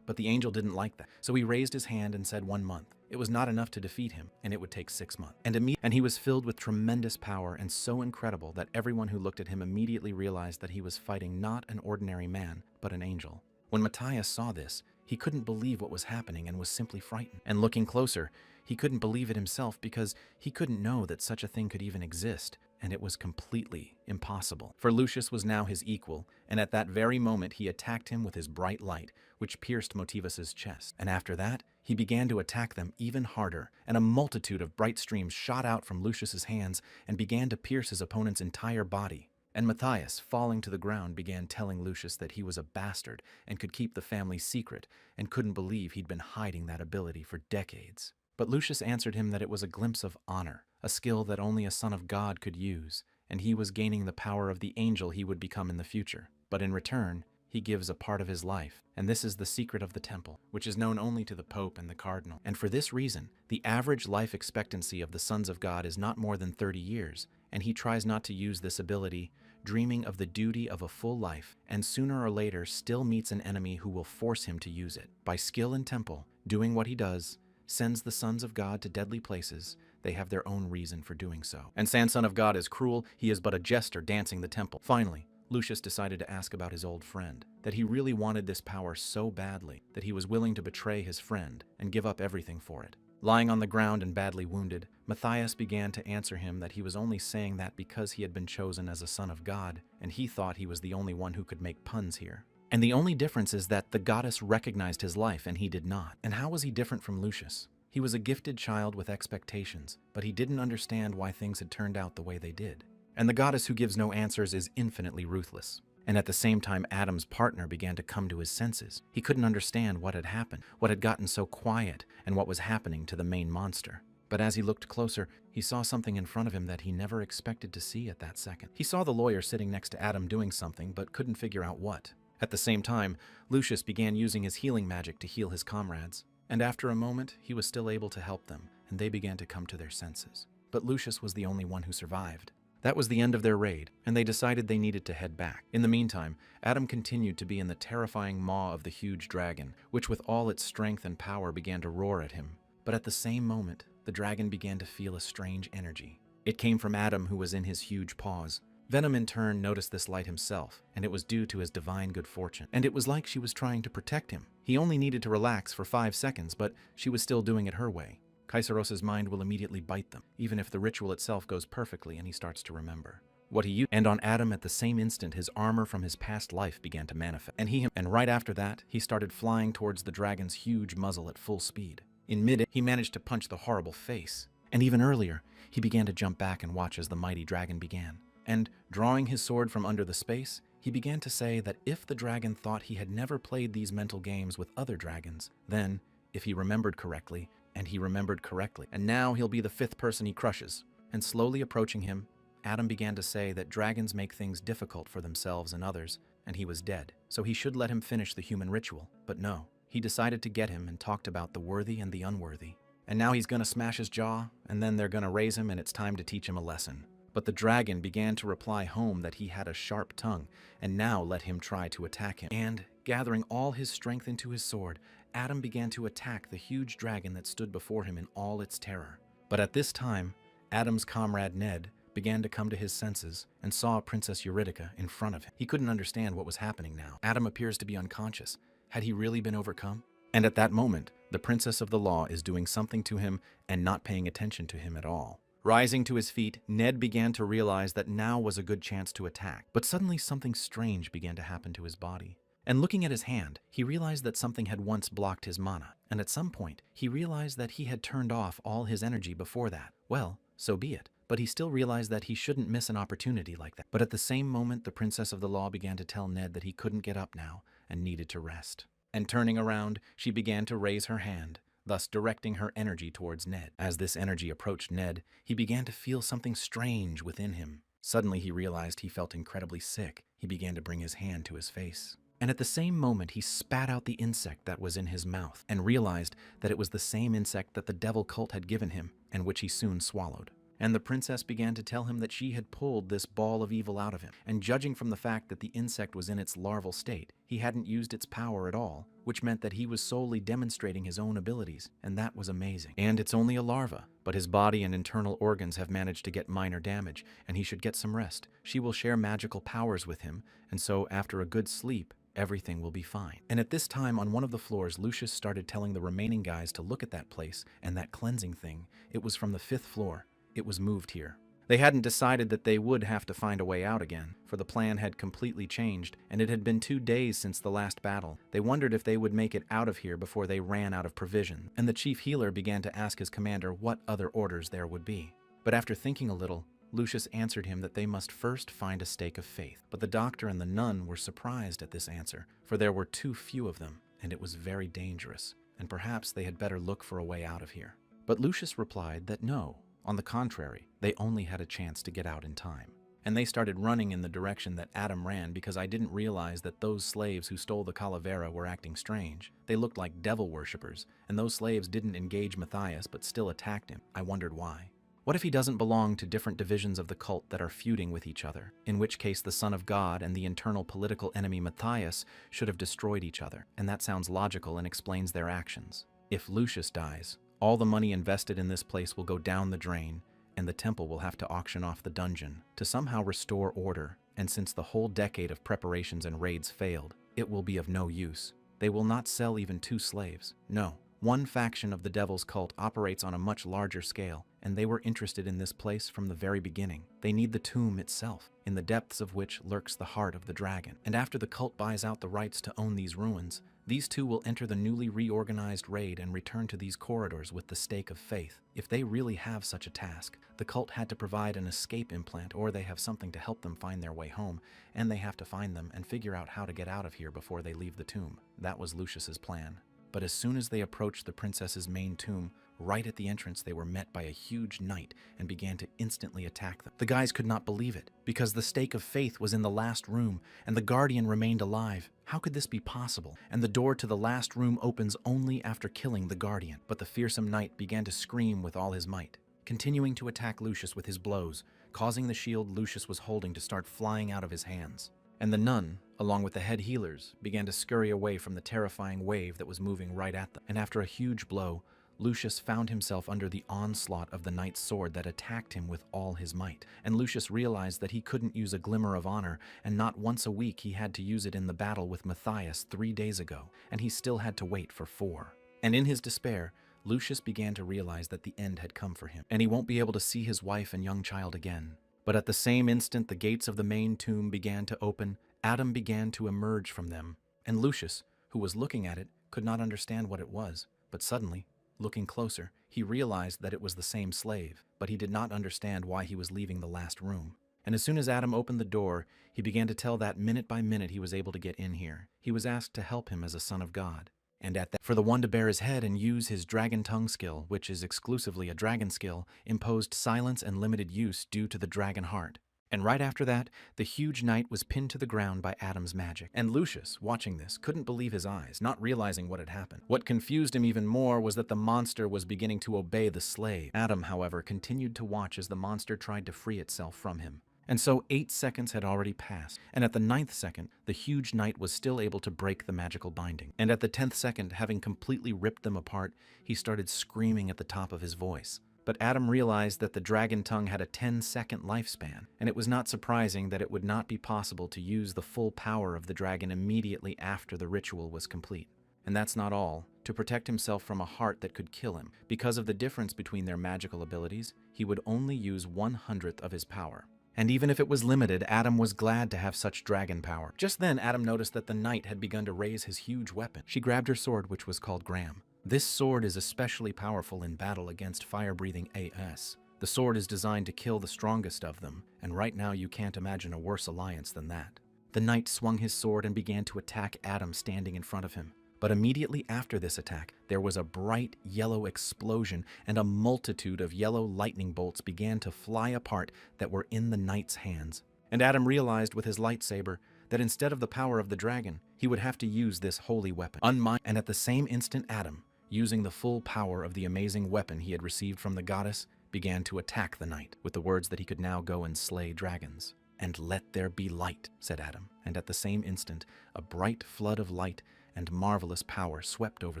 But the angel didn't like that, so he raised his hand and said 1 month. It was not enough to defeat him, and it would take 6 months. And he was filled with tremendous power and so incredible that everyone who looked at him immediately realized that he was fighting not an ordinary man, but an angel. When Matthias saw this, he couldn't believe what was happening and was simply frightened. And looking closer, he couldn't believe it himself because he couldn't know that such a thing could even exist, and it was completely impossible. For Lucius was now his equal, and at that very moment he attacked him with his bright light, which pierced Motivus's chest. And after that, he began to attack them even harder, and a multitude of bright streams shot out from Lucius's hands and began to pierce his opponent's entire body. And Matthias, falling to the ground, began telling Lucius that he was a bastard and could keep the family's secret, and couldn't believe he'd been hiding that ability for decades. But Lucius answered him that it was a glimpse of honor, a skill that only a son of God could use, and he was gaining the power of the angel he would become in the future. But in return, he gives a part of his life, and this is the secret of the temple, which is known only to the Pope and the Cardinal. And for this reason, the average life expectancy of the sons of God is not more than 30 years, and he tries not to use this ability, dreaming of the duty of a full life, and sooner or later still meets an enemy who will force him to use it. By skill in temple, doing what he does, sends the sons of God to deadly places. They have their own reason for doing so. And San Son of God is cruel, he is but a jester dancing the temple. Finally, Lucius decided to ask about his old friend, that he really wanted this power so badly that he was willing to betray his friend and give up everything for it. Lying on the ground and badly wounded, Matthias began to answer him that he was only saying that because he had been chosen as a son of God, and he thought he was the only one who could make puns here. And the only difference is that the goddess recognized his life and he did not. And how was he different from Lucius? He was a gifted child with expectations, but he didn't understand why things had turned out the way they did. And the goddess who gives no answers is infinitely ruthless. And at the same time, Adam's partner began to come to his senses. He couldn't understand what had happened, what had gotten so quiet, and what was happening to the main monster. But as he looked closer, he saw something in front of him that he never expected to see at that second. He saw the lawyer sitting next to Adam doing something, but couldn't figure out what. At the same time, Lucius began using his healing magic to heal his comrades. And after a moment, he was still able to help them, and they began to come to their senses. But Lucius was the only one who survived. That was the end of their raid, and they decided they needed to head back. In the meantime, Adam continued to be in the terrifying maw of the huge dragon, which with all its strength and power began to roar at him. But at the same moment, the dragon began to feel a strange energy. It came from Adam, who was in his huge paws. Venom in turn noticed this light himself, and it was due to his divine good fortune. And it was like she was trying to protect him. He only needed to relax for 5 seconds, but she was still doing it her way. Kaiseros's mind will immediately bite them, even if the ritual itself goes perfectly and he starts to remember what he used. And on Adam, at the same instant, his armor from his past life began to manifest. And right after that, he started flying towards the dragon's huge muzzle at full speed. In mid-air, he managed to punch the horrible face. And even earlier, he began to jump back and watch as the mighty dragon began. And, drawing his sword from under the space, he began to say that if the dragon thought he had never played these mental games with other dragons, then, if he remembered correctly, and now he'll be the 5th person he crushes. And slowly approaching him, Adam began to say that dragons make things difficult for themselves and others, and he was dead. So he should let him finish the human ritual. But no, he decided to get him and talked about the worthy and the unworthy. And now he's gonna smash his jaw, and then they're gonna raise him, and it's time to teach him a lesson. But the dragon began to reply home that he had a sharp tongue, and now let him try to attack him. And, gathering all his strength into his sword, Adam began to attack the huge dragon that stood before him in all its terror. But at this time, Adam's comrade Ned began to come to his senses and saw Princess Eurydica in front of him. He couldn't understand what was happening now. Adam appears to be unconscious. Had he really been overcome? And at that moment, the Princess of the Law is doing something to him and not paying attention to him at all. Rising to his feet, Ned began to realize that now was a good chance to attack. But suddenly something strange began to happen to his body. And looking at his hand, he realized that something had once blocked his mana. And at some point, he realized that he had turned off all his energy before that. Well, so be it. But he still realized that he shouldn't miss an opportunity like that. But at the same moment, the Princess of the Law began to tell Ned that he couldn't get up now and needed to rest. And turning around, she began to raise her hand, thus directing her energy towards Ned. As this energy approached Ned, he began to feel something strange within him. Suddenly he realized he felt incredibly sick. He began to bring his hand to his face. And at the same moment, he spat out the insect that was in his mouth and realized that it was the same insect that the devil cult had given him and which he soon swallowed. And the princess began to tell him that she had pulled this ball of evil out of him. And judging from the fact that the insect was in its larval state, he hadn't used its power at all, which meant that he was solely demonstrating his own abilities, and that was amazing. And it's only a larva, but his body and internal organs have managed to get minor damage, and he should get some rest. She will share magical powers with him, and so after a good sleep, everything will be fine. And at this time, on one of the floors, Lucius started telling the remaining guys to look at that place and that cleansing thing. It was from the 5th floor. It was moved here. They hadn't decided that they would have to find a way out again, for the plan had completely changed, and it had been 2 days since the last battle. They wondered if they would make it out of here before they ran out of provision, and the chief healer began to ask his commander what other orders there would be. But after thinking a little, Lucius answered him that they must first find a stake of faith. But the doctor and the nun were surprised at this answer, for there were too few of them, and it was very dangerous, and perhaps they had better look for a way out of here. But Lucius replied that no. On the contrary, they only had a chance to get out in time. And they started running in the direction that Adam ran because I didn't realize that those slaves who stole the calavera were acting strange. They looked like devil worshippers, and those slaves didn't engage Matthias but still attacked him. I wondered why. What if he doesn't belong to different divisions of the cult that are feuding with each other? In which case the Son of God and the internal political enemy Matthias should have destroyed each other, and that sounds logical and explains their actions. If Lucius dies, all the money invested in this place will go down the drain, and the temple will have to auction off the dungeon to somehow restore order, and since the whole decade of preparations and raids failed, it will be of no use. They will not sell even 2 slaves. No, one faction of the devil's cult operates on a much larger scale, and they were interested in this place from the very beginning. They need the tomb itself, in the depths of which lurks the heart of the dragon. And after the cult buys out the rights to own these ruins, these 2 will enter the newly reorganized raid and return to these corridors with the stake of faith. If they really have such a task, the cult had to provide an escape implant, or they have something to help them find their way home, and they have to find them and figure out how to get out of here before they leave the tomb. That was Lucius's plan. But as soon as they approached the princess's main tomb, right at the entrance they were met by a huge knight and began to instantly attack them. The guys could not believe it, because the stake of faith was in the last room, and the guardian remained alive. How could this be possible? And the door to the last room opens only after killing the guardian. But the fearsome knight began to scream with all his might, continuing to attack Lucius with his blows, causing the shield Lucius was holding to start flying out of his hands. And the nun, along with the head healers, began to scurry away from the terrifying wave that was moving right at them. And after a huge blow, Lucius found himself under the onslaught of the knight's sword that attacked him with all his might. And Lucius realized that he couldn't use a glimmer of honor, and not once a week he had to use it in the battle with Matthias 3 days ago, and he still had to wait for 4. And in his despair, Lucius began to realize that the end had come for him, and he won't be able to see his wife and young child again. But at the same instant the gates of the main tomb began to open, Adam began to emerge from them, and Lucius, who was looking at it, could not understand what it was, but suddenly, looking closer, he realized that it was the same slave, but he did not understand why he was leaving the last room. And as soon as Adam opened the door, he began to tell that minute by minute he was able to get in here. He was asked to help him as a son of God. And at that, for the one to bare his head and use his dragon tongue skill, which is exclusively a dragon skill, imposed silence and limited use due to the dragon heart. And right after that, the huge knight was pinned to the ground by Adam's magic. And Lucius, watching this, couldn't believe his eyes, not realizing what had happened. What confused him even more was that the monster was beginning to obey the slave. Adam, however, continued to watch as the monster tried to free itself from him. And so 8 seconds had already passed, and at the 9th second, the huge knight was still able to break the magical binding. And at the 10th second, having completely ripped them apart, he started screaming at the top of his voice. But Adam realized that the dragon tongue had a 10-second lifespan, and it was not surprising that it would not be possible to use the full power of the dragon immediately after the ritual was complete. And that's not all. To protect himself from a heart that could kill him, because of the difference between their magical abilities, he would only use 1/100th of his power. And even if it was limited, Adam was glad to have such dragon power. Just then, Adam noticed that the knight had begun to raise his huge weapon. She grabbed her sword, which was called Graham. This sword is especially powerful in battle against fire-breathing AS. The sword is designed to kill the strongest of them, and right now you can't imagine a worse alliance than that. The knight swung his sword and began to attack Adam standing in front of him. But immediately after this attack, there was a bright yellow explosion, and a multitude of yellow lightning bolts began to fly apart that were in the knight's hands. And Adam realized with his lightsaber that instead of the power of the dragon, he would have to use this holy weapon. And at the same instant, Adam, using the full power of the amazing weapon he had received from the goddess, began to attack the knight with the words that he could now go and slay dragons. "And let there be light," said Adam. And at the same instant, a bright flood of light and marvelous power swept over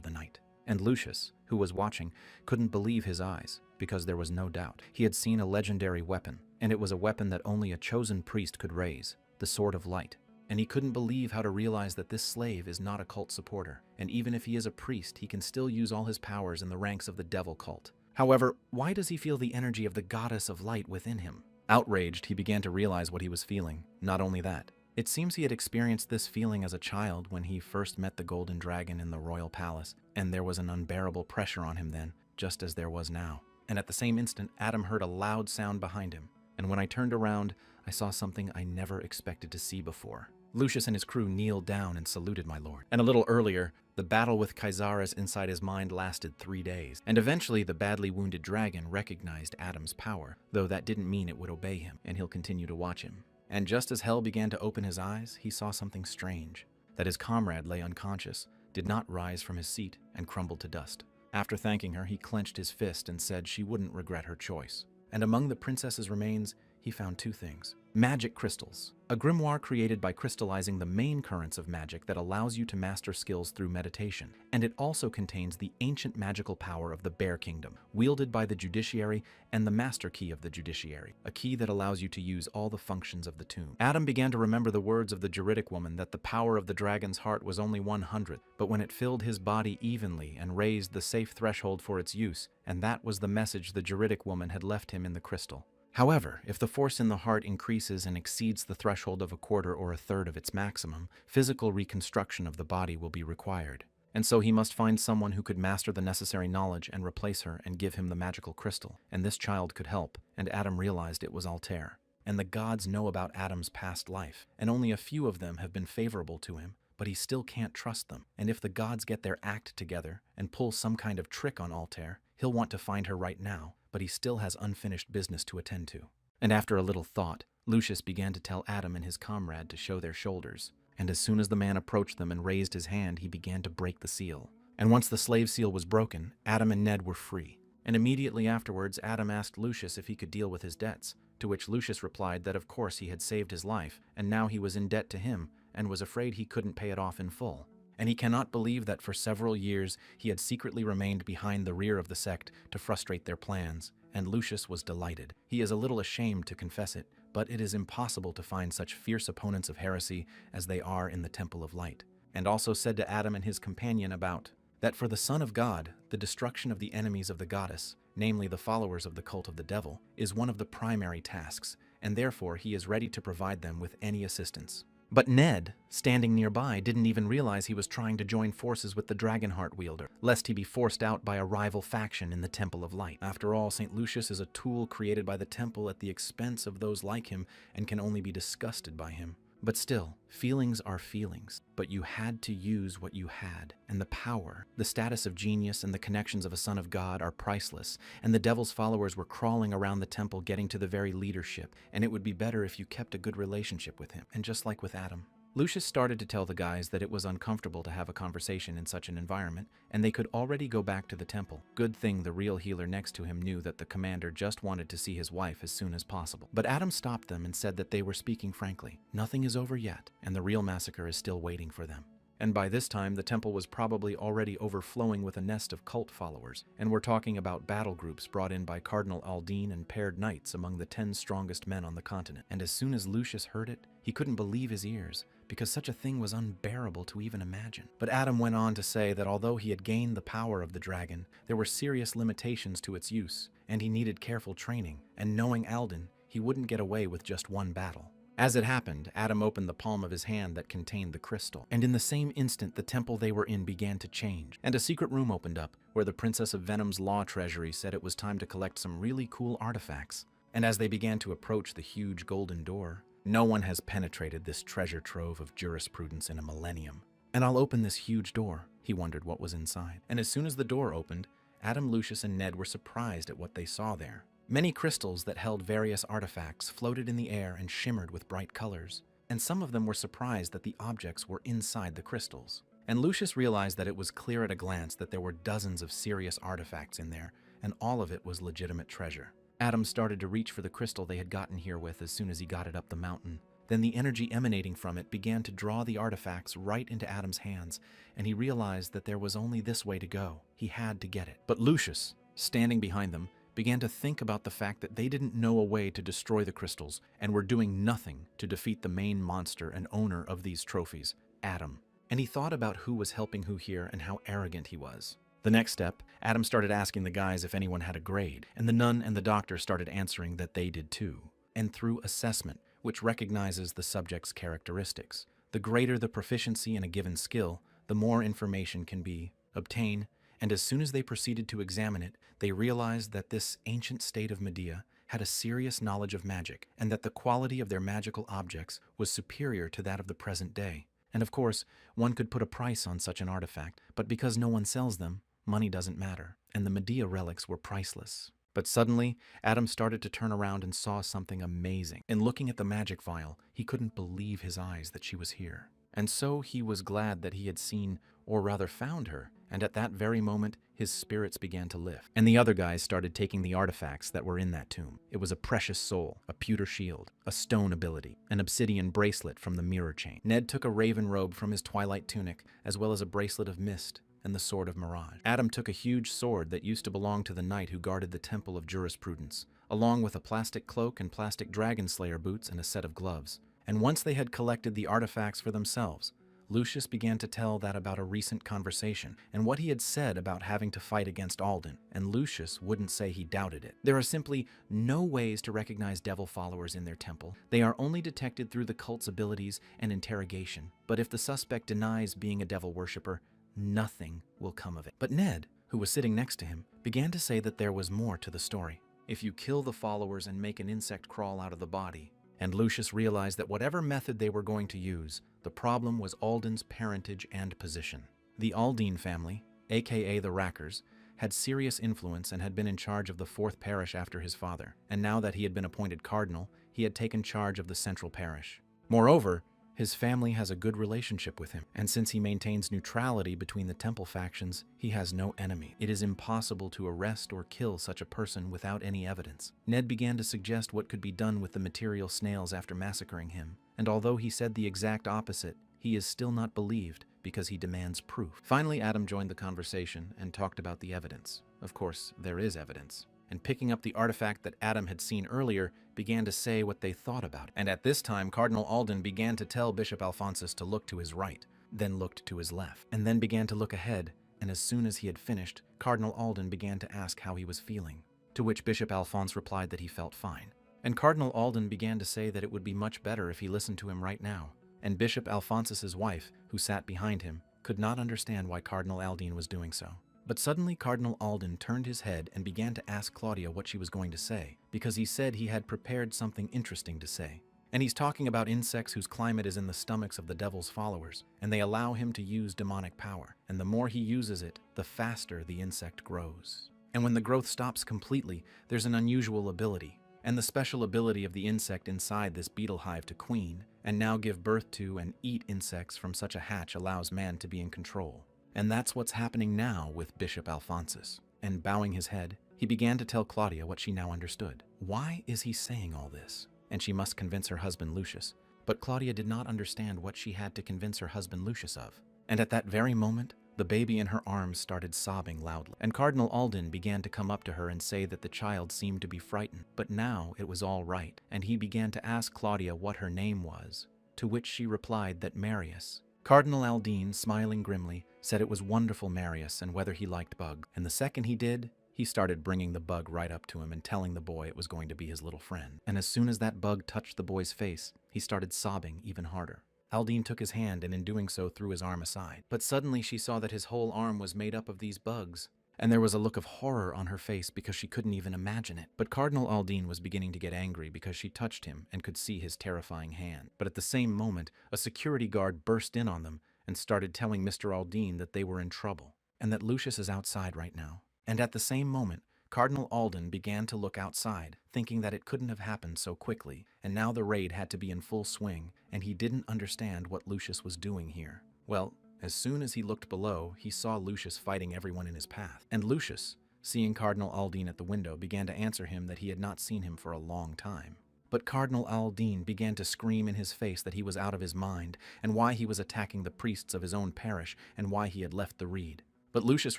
the knight. And Lucius, who was watching, couldn't believe his eyes, because there was no doubt. He had seen a legendary weapon, and it was a weapon that only a chosen priest could raise, the Sword of Light. And he couldn't believe how to realize that this slave is not a cult supporter, and even if he is a priest, he can still use all his powers in the ranks of the devil cult. However, why does he feel the energy of the goddess of light within him? Outraged, he began to realize what he was feeling. Not only that, it seems he had experienced this feeling as a child when he first met the golden dragon in the royal palace, and there was an unbearable pressure on him then, just as there was now. And at the same instant, Adam heard a loud sound behind him, and when I turned around, I saw something I never expected to see before. Lucius and his crew kneeled down and saluted my lord. And a little earlier, the battle with Caesaris inside his mind lasted 3 days, and eventually the badly wounded dragon recognized Adam's power, though that didn't mean it would obey him, and he'll continue to watch him. And just as Hell began to open his eyes, he saw something strange, that his comrade lay unconscious, did not rise from his seat, and crumbled to dust. After thanking her, he clenched his fist and said she wouldn't regret her choice. And among the princess's remains, he found 2 things. Magic crystals, a grimoire created by crystallizing the main currents of magic that allows you to master skills through meditation, and it also contains the ancient magical power of the Bear Kingdom, wielded by the judiciary and the master key of the judiciary, a key that allows you to use all the functions of the tomb. Adam began to remember the words of the juridic woman that the power of the dragon's heart was only 100th, but when it filled his body evenly and raised the safe threshold for its use, and that was the message the juridic woman had left him in the crystal. However, if the force in the heart increases and exceeds the threshold of 1/4 or 1/3 of its maximum, physical reconstruction of the body will be required. And so he must find someone who could master the necessary knowledge and replace her and give him the magical crystal. And this child could help, and Adam realized it was Altair. And the gods know about Adam's past life, and only a few of them have been favorable to him, but he still can't trust them. And if the gods get their act together and pull some kind of trick on Altair, he'll want to find her right now, but he still has unfinished business to attend to. And after a little thought, Lucius began to tell Adam and his comrade to show their shoulders. And as soon as the man approached them and raised his hand, he began to break the seal. And once the slave seal was broken, Adam and Ned were free. And immediately afterwards, Adam asked Lucius if he could deal with his debts, To which Lucius replied that of course he had saved his life, and now he was in debt to him, and was afraid he couldn't pay it off in full. And he cannot believe that for several years he had secretly remained behind the rear of the sect to frustrate their plans, and Lucius was delighted. He is a little ashamed to confess it, but it is impossible to find such fierce opponents of heresy as they are in the Temple of Light. And also said to Adam and his companion about that for the Son of God, the destruction of the enemies of the goddess, namely the followers of the cult of the devil, is one of the primary tasks, and therefore he is ready to provide them with any assistance. But Ned, standing nearby, didn't even realize he was trying to join forces with the Dragonheart wielder, lest he be forced out by a rival faction in the Temple of Light. After all, St. Lucius is a tool created by the temple at the expense of those like him and can only be disgusted by him. But still, feelings are feelings, but you had to use what you had, and the power, the status of genius, and the connections of a son of God are priceless, and the devil's followers were crawling around the temple getting to the very leadership, and it would be better if you kept a good relationship with him. And just like with Adam, Lucius started to tell the guys that it was uncomfortable to have a conversation in such an environment, and they could already go back to the temple. Good thing the real healer next to him knew that the commander just wanted to see his wife as soon as possible. But Adam stopped them and said that they were speaking frankly. Nothing is over yet, and the real massacre is still waiting for them. And by this time, the temple was probably already overflowing with a nest of cult followers, and we're talking about battle groups brought in by Cardinal Aldine and paired knights among the 10 strongest men on the continent. And as soon as Lucius heard it, he couldn't believe his ears, because such a thing was unbearable to even imagine. But Adam went on to say that although he had gained the power of the dragon, there were serious limitations to its use, and he needed careful training, and knowing Aldin, he wouldn't get away with just one battle. As it happened, Adam opened the palm of his hand that contained the crystal, and in the same instant the temple they were in began to change, and a secret room opened up, where the Princess of Venom's law treasury said it was time to collect some really cool artifacts. And as they began to approach the huge golden door, no one has penetrated this treasure trove of jurisprudence in a millennium. And I'll open this huge door, he wondered what was inside. And as soon as the door opened, Adam, Lucius, and Ned were surprised at what they saw there. Many crystals that held various artifacts floated in the air and shimmered with bright colors, and some of them were surprised that the objects were inside the crystals. And Lucius realized that it was clear at a glance that there were dozens of serious artifacts in there, and all of it was legitimate treasure. Adam started to reach for the crystal they had gotten here with as soon as he got it up the mountain. Then the energy emanating from it began to draw the artifacts right into Adam's hands, and he realized that there was only this way to go. He had to get it. But Lucius, standing behind them, began to think about the fact that they didn't know a way to destroy the crystals and were doing nothing to defeat the main monster and owner of these trophies, Adam. And he thought about who was helping who here and how arrogant he was. The next step, Adam started asking the guys if anyone had a grade, and the nun and the doctor started answering that they did too. And through assessment, which recognizes the subject's characteristics, the greater the proficiency in a given skill, the more information can be obtained. And as soon as they proceeded to examine it, they realized that this ancient state of Medea had a serious knowledge of magic, and that the quality of their magical objects was superior to that of the present day. And of course, one could put a price on such an artifact, but because no one sells them, money doesn't matter, and the Medea relics were priceless. But suddenly, Adam started to turn around and saw something amazing. And looking at the magic vial, he couldn't believe his eyes that she was here. And so he was glad that he had seen, or rather found her, and at that very moment, his spirits began to lift. And the other guys started taking the artifacts that were in that tomb. It was a precious soul, a pewter shield, a stone ability, an obsidian bracelet from the mirror chain. Ned took a raven robe from his twilight tunic, as well as a bracelet of mist and the sword of mirage. Adam took a huge sword that used to belong to the knight who guarded the temple of jurisprudence, along with a plastic cloak and plastic dragon slayer boots and a set of gloves. And once they had collected the artifacts for themselves, Lucius began to tell that about a recent conversation and what he had said about having to fight against Aldin, and Lucius wouldn't say he doubted it. There are simply no ways to recognize devil followers in their temple. They are only detected through the cult's abilities and interrogation. But if the suspect denies being a devil worshipper, nothing will come of it. But Ned, who was sitting next to him, began to say that there was more to the story. If you kill the followers and make an insect crawl out of the body, and Lucius realized that whatever method they were going to use, the problem was Aldin's parentage and position. The Aldine family, aka the Rackers, had serious influence and had been in charge of the 4th parish after his father, and now that he had been appointed cardinal, he had taken charge of the central parish. Moreover, His family has a good relationship with him, and since he maintains neutrality between the temple factions, he has no enemy. It is impossible to arrest or kill such a person without any evidence. Ned began to suggest what could be done with the material snails after massacring him, and although he said the exact opposite, he is still not believed because he demands proof. Finally, Adam joined the conversation and talked about the evidence. Of course, there is evidence. And picking up the artifact that Adam had seen earlier, began to say what they thought about it. And at this time, Cardinal Alden began to tell Bishop Alphonsus to look to his right, then looked to his left, and then began to look ahead, and as soon as he had finished, Cardinal Alden began to ask how he was feeling, to which Bishop Alphonse replied that he felt fine. And Cardinal Alden began to say that it would be much better if he listened to him right now, and Bishop Alphonsus's wife, who sat behind him, could not understand why Cardinal Aldine was doing so. But suddenly Cardinal Alden turned his head and began to ask Claudia what she was going to say, because he said he had prepared something interesting to say. And he's talking about insects whose climate is in the stomachs of the devil's followers, and they allow him to use demonic power, and the more he uses it, the faster the insect grows. And when the growth stops completely, there's an unusual ability, and the special ability of the insect inside this beetle hive to queen, and now give birth to and eat insects from such a hatch allows man to be in control. And that's what's happening now with Bishop Alphonsus. And bowing his head, he began to tell Claudia what she now understood. Why is he saying all this? And she must convince her husband Lucius. But Claudia did not understand what she had to convince her husband Lucius of. And at that very moment, the baby in her arms started sobbing loudly. And Cardinal Alden began to come up to her and say that the child seemed to be frightened. But now it was all right, and he began to ask Claudia what her name was, to which she replied that Marius. Cardinal Aldine, smiling grimly, said it was wonderful Marius and whether he liked bugs. And the second he did, he started bringing the bug right up to him and telling the boy it was going to be his little friend. And as soon as that bug touched the boy's face, he started sobbing even harder. Aldine took his hand and in doing so threw his arm aside. But suddenly she saw that his whole arm was made up of these bugs, and there was a look of horror on her face because she couldn't even imagine it. But Cardinal Aldine was beginning to get angry because she touched him and could see his terrifying hand. But at the same moment, a security guard burst in on them and started telling Mr. Aldine that they were in trouble, and that Lucius is outside right now. And at the same moment, Cardinal Alden began to look outside, thinking that it couldn't have happened so quickly, and now the raid had to be in full swing, and he didn't understand what Lucius was doing here. Well, as soon as he looked below, he saw Lucius fighting everyone in his path. And Lucius, seeing Cardinal Aldine at the window, began to answer him that he had not seen him for a long time. But Cardinal Aldine began to scream in his face that he was out of his mind, and why he was attacking the priests of his own parish, and why he had left the reed. But Lucius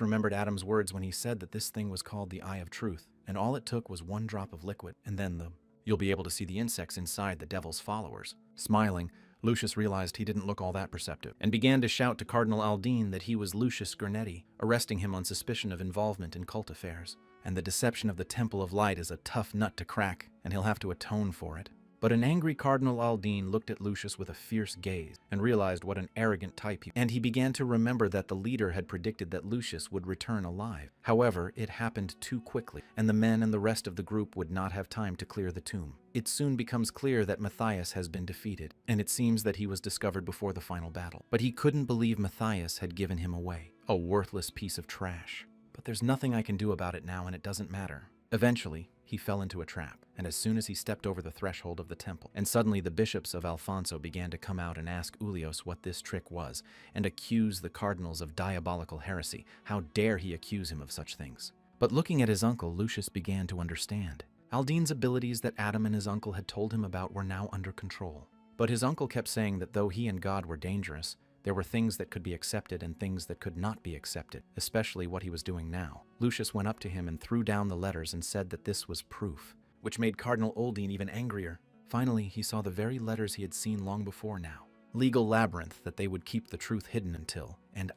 remembered Adam's words when he said that this thing was called the Eye of Truth, and all it took was one drop of liquid, and then you'll be able to see the insects inside the devil's followers. Smiling, Lucius realized he didn't look all that perceptive, and began to shout to Cardinal Aldine that he was Lucius Gurnetti, arresting him on suspicion of involvement in cult affairs. And the deception of the Temple of Light is a tough nut to crack, and he'll have to atone for it. But an angry Cardinal Aldine looked at Lucius with a fierce gaze, and realized what an arrogant type he was. And he began to remember that the leader had predicted that Lucius would return alive. However, it happened too quickly, and the men and the rest of the group would not have time to clear the tomb. It soon becomes clear that Matthias has been defeated, and it seems that he was discovered before the final battle. But he couldn't believe Matthias had given him away, a worthless piece of trash. But there's nothing I can do about it now, and it doesn't matter. Eventually, he fell into a trap, and as soon as he stepped over the threshold of the temple, and suddenly the bishops of Alfonso began to come out and ask Ulios what this trick was, and accuse the cardinals of diabolical heresy. How dare he accuse him of such things? But looking at his uncle, Lucius began to understand. Aldine's abilities that Adam and his uncle had told him about were now under control. But his uncle kept saying that though he and God were dangerous, there were things that could be accepted and things that could not be accepted, especially what he was doing now. Lucius went up to him and threw down the letters and said that this was proof, which made Cardinal Aldine even angrier. Finally, he saw the very letters he had seen long before now. Legal labyrinth that they would keep the truth hidden until, and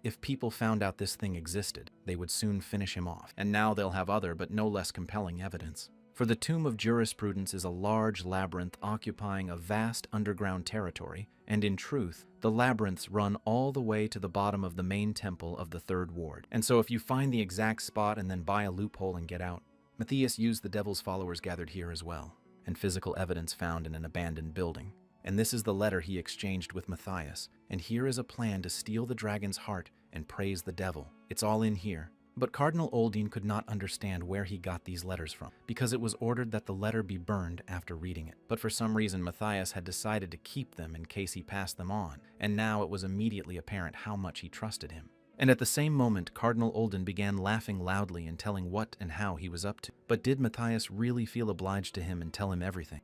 if people found out this thing existed, they would soon finish him off. And now they'll have other but no less compelling evidence. For the Tomb of Jurisprudence is a large labyrinth occupying a vast underground territory, and in truth, the labyrinths run all the way to the bottom of the main temple of the Third Ward. And so if you find the exact spot and then buy a loophole and get out, Matthias used the devil's followers gathered here as well, and physical evidence found in an abandoned building. And this is the letter he exchanged with Matthias, and here is a plan to steal the dragon's heart and praise the devil. It's all in here. But Cardinal Oldine could not understand where he got these letters from, because it was ordered that the letter be burned after reading it. But for some reason, Matthias had decided to keep them in case he passed them on, and now it was immediately apparent how much he trusted him. And at the same moment, Cardinal Olden began laughing loudly and telling what and how he was up to. But did Matthias really feel obliged to him and tell him everything?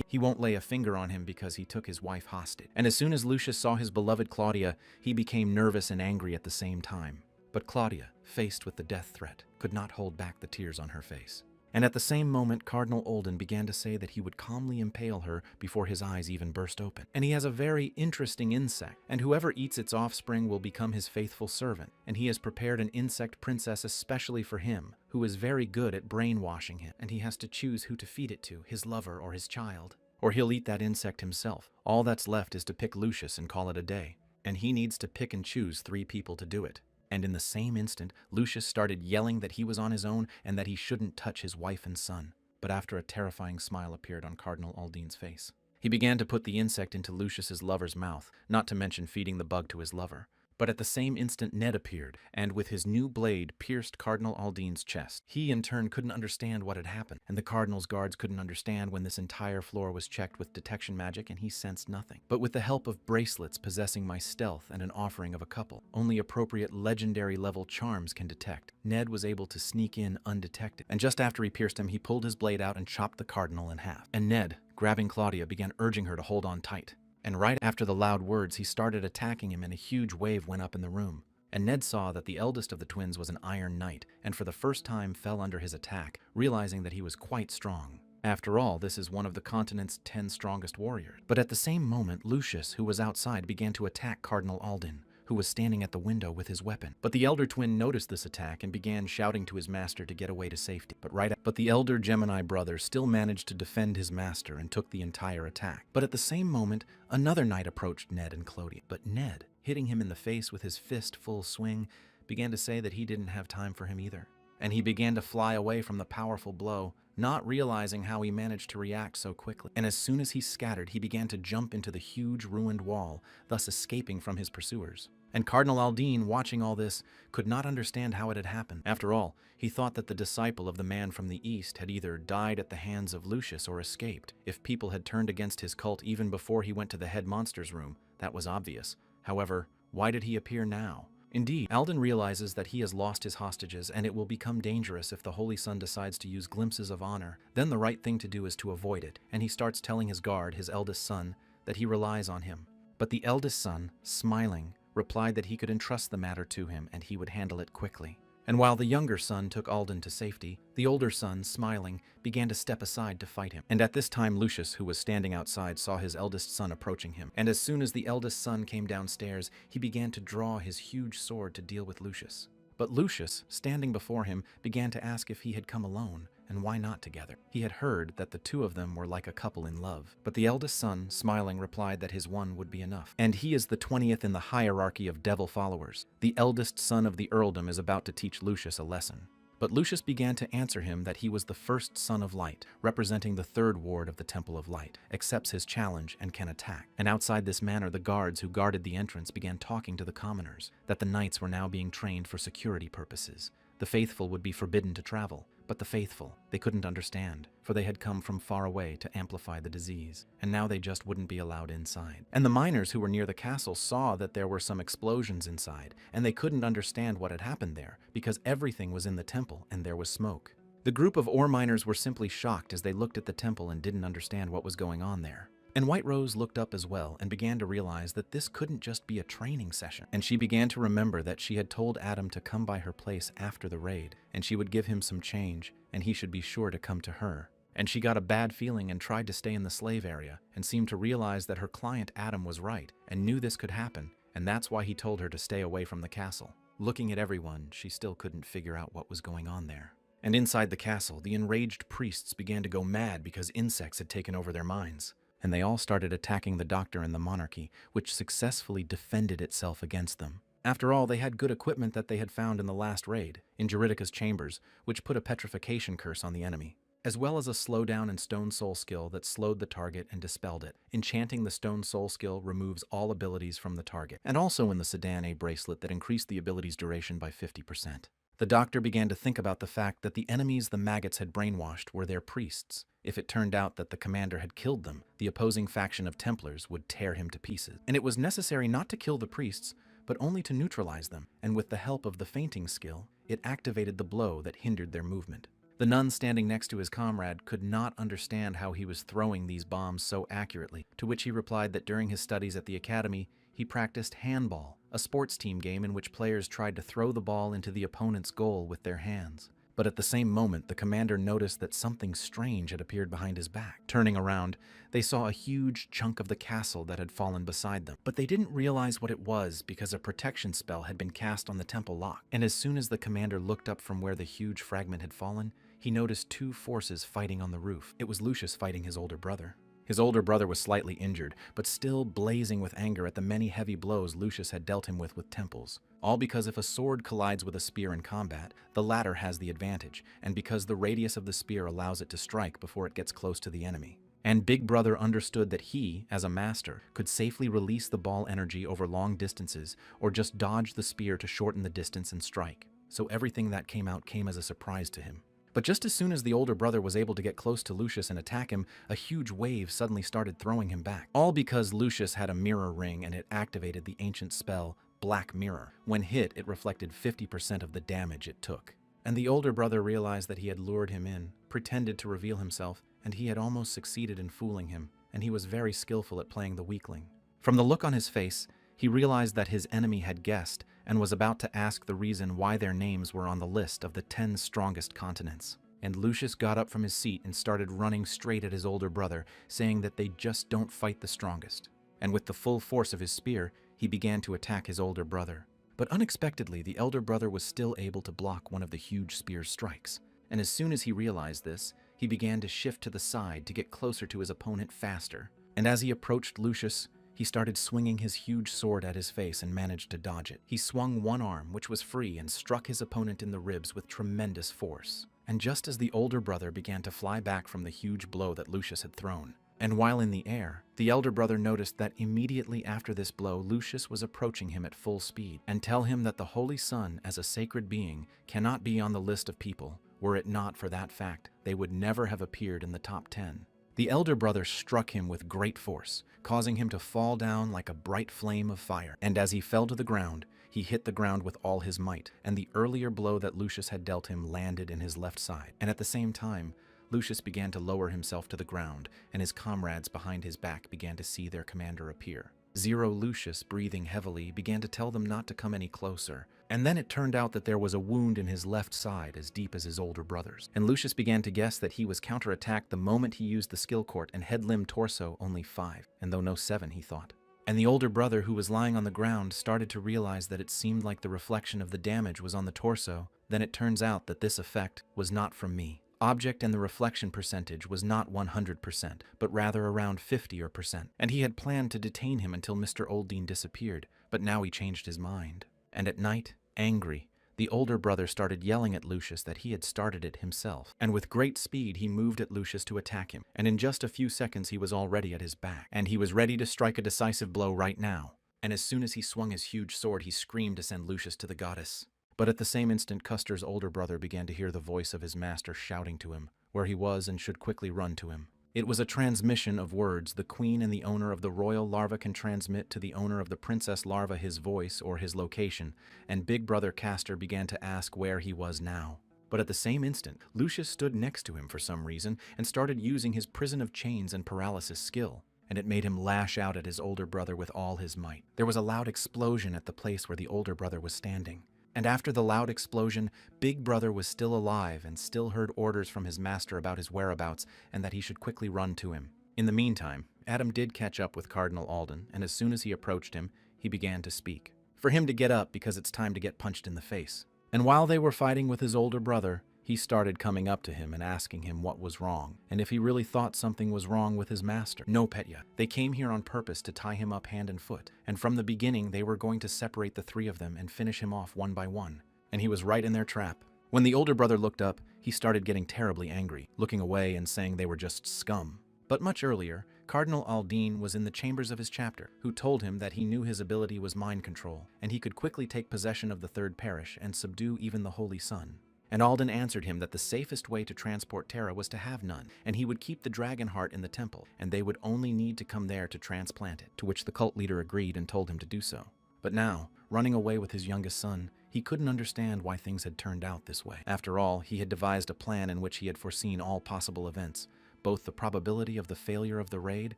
He won't lay a finger on him because he took his wife hostage. And as soon as Lucius saw his beloved Claudia, he became nervous and angry at the same time. But Claudia, faced with the death threat, could not hold back the tears on her face. And at the same moment, Cardinal Olden began to say that he would calmly impale her before his eyes even burst open. And he has a very interesting insect, and whoever eats its offspring will become his faithful servant. And he has prepared an insect princess especially for him, who is very good at brainwashing him. And he has to choose who to feed it to, his lover or his child. Or he'll eat that insect himself. All that's left is to pick Lucius and call it a day. And he needs to pick and choose 3 people to do it. And in the same instant, Lucius started yelling that he was on his own and that he shouldn't touch his wife and son. But after a terrifying smile appeared on Cardinal Aldine's face, he began to put the insect into Lucius's lover's mouth, not to mention feeding the bug to his lover. But at the same instant, Ned appeared, and with his new blade pierced Cardinal Aldine's chest. He, in turn, couldn't understand what had happened, and the Cardinal's guards couldn't understand when this entire floor was checked with detection magic and he sensed nothing. But with the help of bracelets possessing my stealth and an offering of a couple, only appropriate legendary-level charms can detect, Ned was able to sneak in undetected. And just after he pierced him, he pulled his blade out and chopped the Cardinal in half. And Ned, grabbing Claudia, began urging her to hold on tight. And right after the loud words, he started attacking him and a huge wave went up in the room. And Ned saw that the eldest of the twins was an Iron Knight, and for the first time fell under his attack, realizing that he was quite strong. After all, this is one of the continent's 10 strongest warriors. But at the same moment, Lucius, who was outside, began to attack Cardinal Alden, who was standing at the window with his weapon. But the elder twin noticed this attack and began shouting to his master to get away to safety. But the elder Gemini brother still managed to defend his master and took the entire attack. But at the same moment, another knight approached Ned and Claudia. But Ned, hitting him in the face with his fist full swing, began to say that he didn't have time for him either. And he began to fly away from the powerful blow, not realizing how he managed to react so quickly. And as soon as he scattered, he began to jump into the huge ruined wall, thus escaping from his pursuers. And Cardinal Aldine, watching all this, could not understand how it had happened. After all, he thought that the disciple of the man from the east had either died at the hands of Lucius or escaped. If people had turned against his cult even before he went to the head monster's room, that was obvious. However, why did he appear now? Indeed, Alden realizes that he has lost his hostages and it will become dangerous if the Holy Sun decides to use glimpses of honor. Then the right thing to do is to avoid it, and he starts telling his guard, his eldest son, that he relies on him. But the eldest son, smiling, replied that he could entrust the matter to him and he would handle it quickly. And while the younger son took Alden to safety, the older son, smiling, began to step aside to fight him. And at this time Lucius, who was standing outside, saw his eldest son approaching him. And as soon as the eldest son came downstairs, he began to draw his huge sword to deal with Lucius. But Lucius, standing before him, began to ask if he had come alone, and why not together. He had heard that the 2 of them were like a couple in love. But the eldest son, smiling, replied that his one would be enough. And he is the 20th in the hierarchy of devil followers. The eldest son of the earldom is about to teach Lucius a lesson. But Lucius began to answer him that he was the first son of light, representing the 3rd ward of the Temple of Light, accepts his challenge and can attack. And outside this manor, the guards who guarded the entrance began talking to the commoners, that the knights were now being trained for security purposes. The faithful would be forbidden to travel, but the faithful, they couldn't understand, for they had come from far away to amplify the disease, and now they just wouldn't be allowed inside. And the miners who were near the castle saw that there were some explosions inside, and they couldn't understand what had happened there, because everything was in the temple and there was smoke. The group of ore miners were simply shocked as they looked at the temple and didn't understand what was going on there. And White Rose looked up as well and began to realize that this couldn't just be a training session. And she began to remember that she had told Adam to come by her place after the raid, and she would give him some change, and he should be sure to come to her. And she got a bad feeling and tried to stay in the slave area, and seemed to realize that her client Adam was right, and knew this could happen, and that's why he told her to stay away from the castle. Looking at everyone, she still couldn't figure out what was going on there. And inside the castle, the enraged priests began to go mad because insects had taken over their minds. And they all started attacking the doctor and the monarchy, which successfully defended itself against them. After all, they had good equipment that they had found in the last raid, in Juridica's chambers, which put a petrification curse on the enemy. as well as a slowdown and Stone Soul skill that slowed the target and dispelled it. Enchanting the Stone Soul skill removes all abilities from the target, and also in the Sedan A bracelet that increased the ability's duration by 50%. The doctor began to think about the fact that the enemies the maggots had brainwashed were their priests. If it turned out that the commander had killed them, the opposing faction of Templars would tear him to pieces. And it was necessary not to kill the priests, but only to neutralize them, and with the help of the fainting skill, it activated the blow that hindered their movement. The nun standing next to his comrade could not understand how he was throwing these bombs so accurately, to which he replied that during his studies at the academy, he practiced handball, a sports team game in which players tried to throw the ball into the opponent's goal with their hands. But at the same moment, the commander noticed that something strange had appeared behind his back. Turning around, they saw a huge chunk of the castle that had fallen beside them. But they didn't realize what it was because a protection spell had been cast on the temple lock. And as soon as the commander looked up from where the huge fragment had fallen, he noticed two forces fighting on the roof. It was Lucius fighting his older brother. His older brother was slightly injured, but still blazing with anger at the many heavy blows Lucius had dealt him with temples. All because if a sword collides with a spear in combat, the latter has the advantage, and because the radius of the spear allows it to strike before it gets close to the enemy. And Big Brother understood that he, as a master, could safely release the ball energy over long distances or just dodge the spear to shorten the distance and strike. So everything that came out came as a surprise to him. But just as soon as the older brother was able to get close to Lucius and attack him, a huge wave suddenly started throwing him back. All because Lucius had a mirror ring and it activated the ancient spell, Black Mirror. When hit, it reflected 50% of the damage it took. And the older brother realized that he had lured him in, pretended to reveal himself, and he had almost succeeded in fooling him, and he was very skillful at playing the weakling. From the look on his face, he realized that his enemy had guessed and was about to ask the reason why their names were on the list of the 10 strongest continents. And Lucius got up from his seat and started running straight at his older brother, saying that they just don't fight the strongest. And with the full force of his spear, he began to attack his older brother. But unexpectedly, the elder brother was still able to block one of the huge spear's strikes. And as soon as he realized this, he began to shift to the side to get closer to his opponent faster. And as he approached Lucius, he started swinging his huge sword at his face and managed to dodge it. He swung one arm, which was free, and struck his opponent in the ribs with tremendous force. And just as the older brother began to fly back from the huge blow that Lucius had thrown, and while in the air, the elder brother noticed that immediately after this blow, Lucius was approaching him at full speed, and tell him that the Holy Sun, as a sacred being, cannot be on the list of people. Were it not for that fact, they would never have appeared in the top 10. The elder brother struck him with great force, causing him to fall down like a bright flame of fire. And as he fell to the ground, he hit the ground with all his might, and the earlier blow that Lucius had dealt him landed in his left side. And at the same time, Lucius began to lower himself to the ground, and his comrades behind his back began to see their commander appear. Zero Lucius, breathing heavily, began to tell them not to come any closer. And then it turned out that there was a wound in his left side as deep as his older brother's. And Lucius began to guess that he was counterattacked the moment he used the skill court, and head limb torso only 5, and though no 7, he thought. And the older brother, who was lying on the ground, started to realize that it seemed like the reflection of the damage was on the torso. Then it turns out that this effect was not from me. Object and the reflection percentage was not 100%, but rather around 50%. And he had planned to detain him until Mr. Oldine disappeared, but now he changed his mind. And at night, angry, the older brother started yelling at Lucius that he had started it himself. And with great speed, he moved at Lucius to attack him. And in just a few seconds, he was already at his back. And he was ready to strike a decisive blow right now. And as soon as he swung his huge sword, he screamed to send Lucius to the goddess. But at the same instant, Custer's older brother began to hear the voice of his master shouting to him where he was and should quickly run to him. It was a transmission of words. The queen and the owner of the royal larva can transmit to the owner of the princess larva his voice or his location, and Big Brother Castor began to ask where he was now. But at the same instant, Lucius stood next to him for some reason and started using his prison of chains and paralysis skill, and it made him lash out at his older brother with all his might. There was a loud explosion at the place where the older brother was standing. And after the loud explosion, Big Brother was still alive and still heard orders from his master about his whereabouts and that he should quickly run to him. In the meantime, Adam did catch up with Cardinal Alden, and as soon as he approached him, he began to speak. For him to get up because it's time to get punched in the face. And while they were fighting with his older brother, he started coming up to him and asking him what was wrong, and if he really thought something was wrong with his master. No, Petya. They came here on purpose to tie him up hand and foot, and from the beginning they were going to separate the 3 of them and finish him off one by one. And he was right in their trap. When the older brother looked up, he started getting terribly angry, looking away and saying they were just scum. But much earlier, Cardinal Aldine was in the chambers of his chapter, who told him that he knew his ability was mind control, and he could quickly take possession of the third parish and subdue even the Holy Sun. And Alden answered him that the safest way to transport Terra was to have none, and he would keep the dragon heart in the temple, and they would only need to come there to transplant it, to which the cult leader agreed and told him to do so. But now, running away with his youngest son, he couldn't understand why things had turned out this way. After all, he had devised a plan in which he had foreseen all possible events, both the probability of the failure of the raid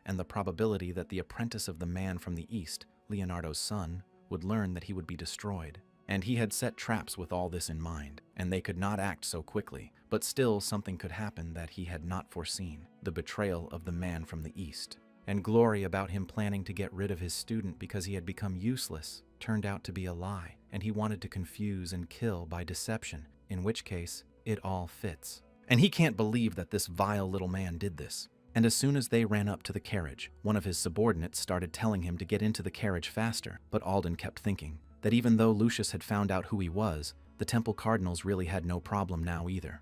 and the probability that the apprentice of the man from the east, Leonardo's son, would learn that he would be destroyed. And he had set traps with all this in mind, and they could not act so quickly, but still something could happen that he had not foreseen, the betrayal of the man from the east. And glory about him planning to get rid of his student because he had become useless turned out to be a lie, and he wanted to confuse and kill by deception, in which case, it all fits. And he can't believe that this vile little man did this. And as soon as they ran up to the carriage, one of his subordinates started telling him to get into the carriage faster, but Alden kept thinking that even though Lucius had found out who he was, the temple cardinals really had no problem now either.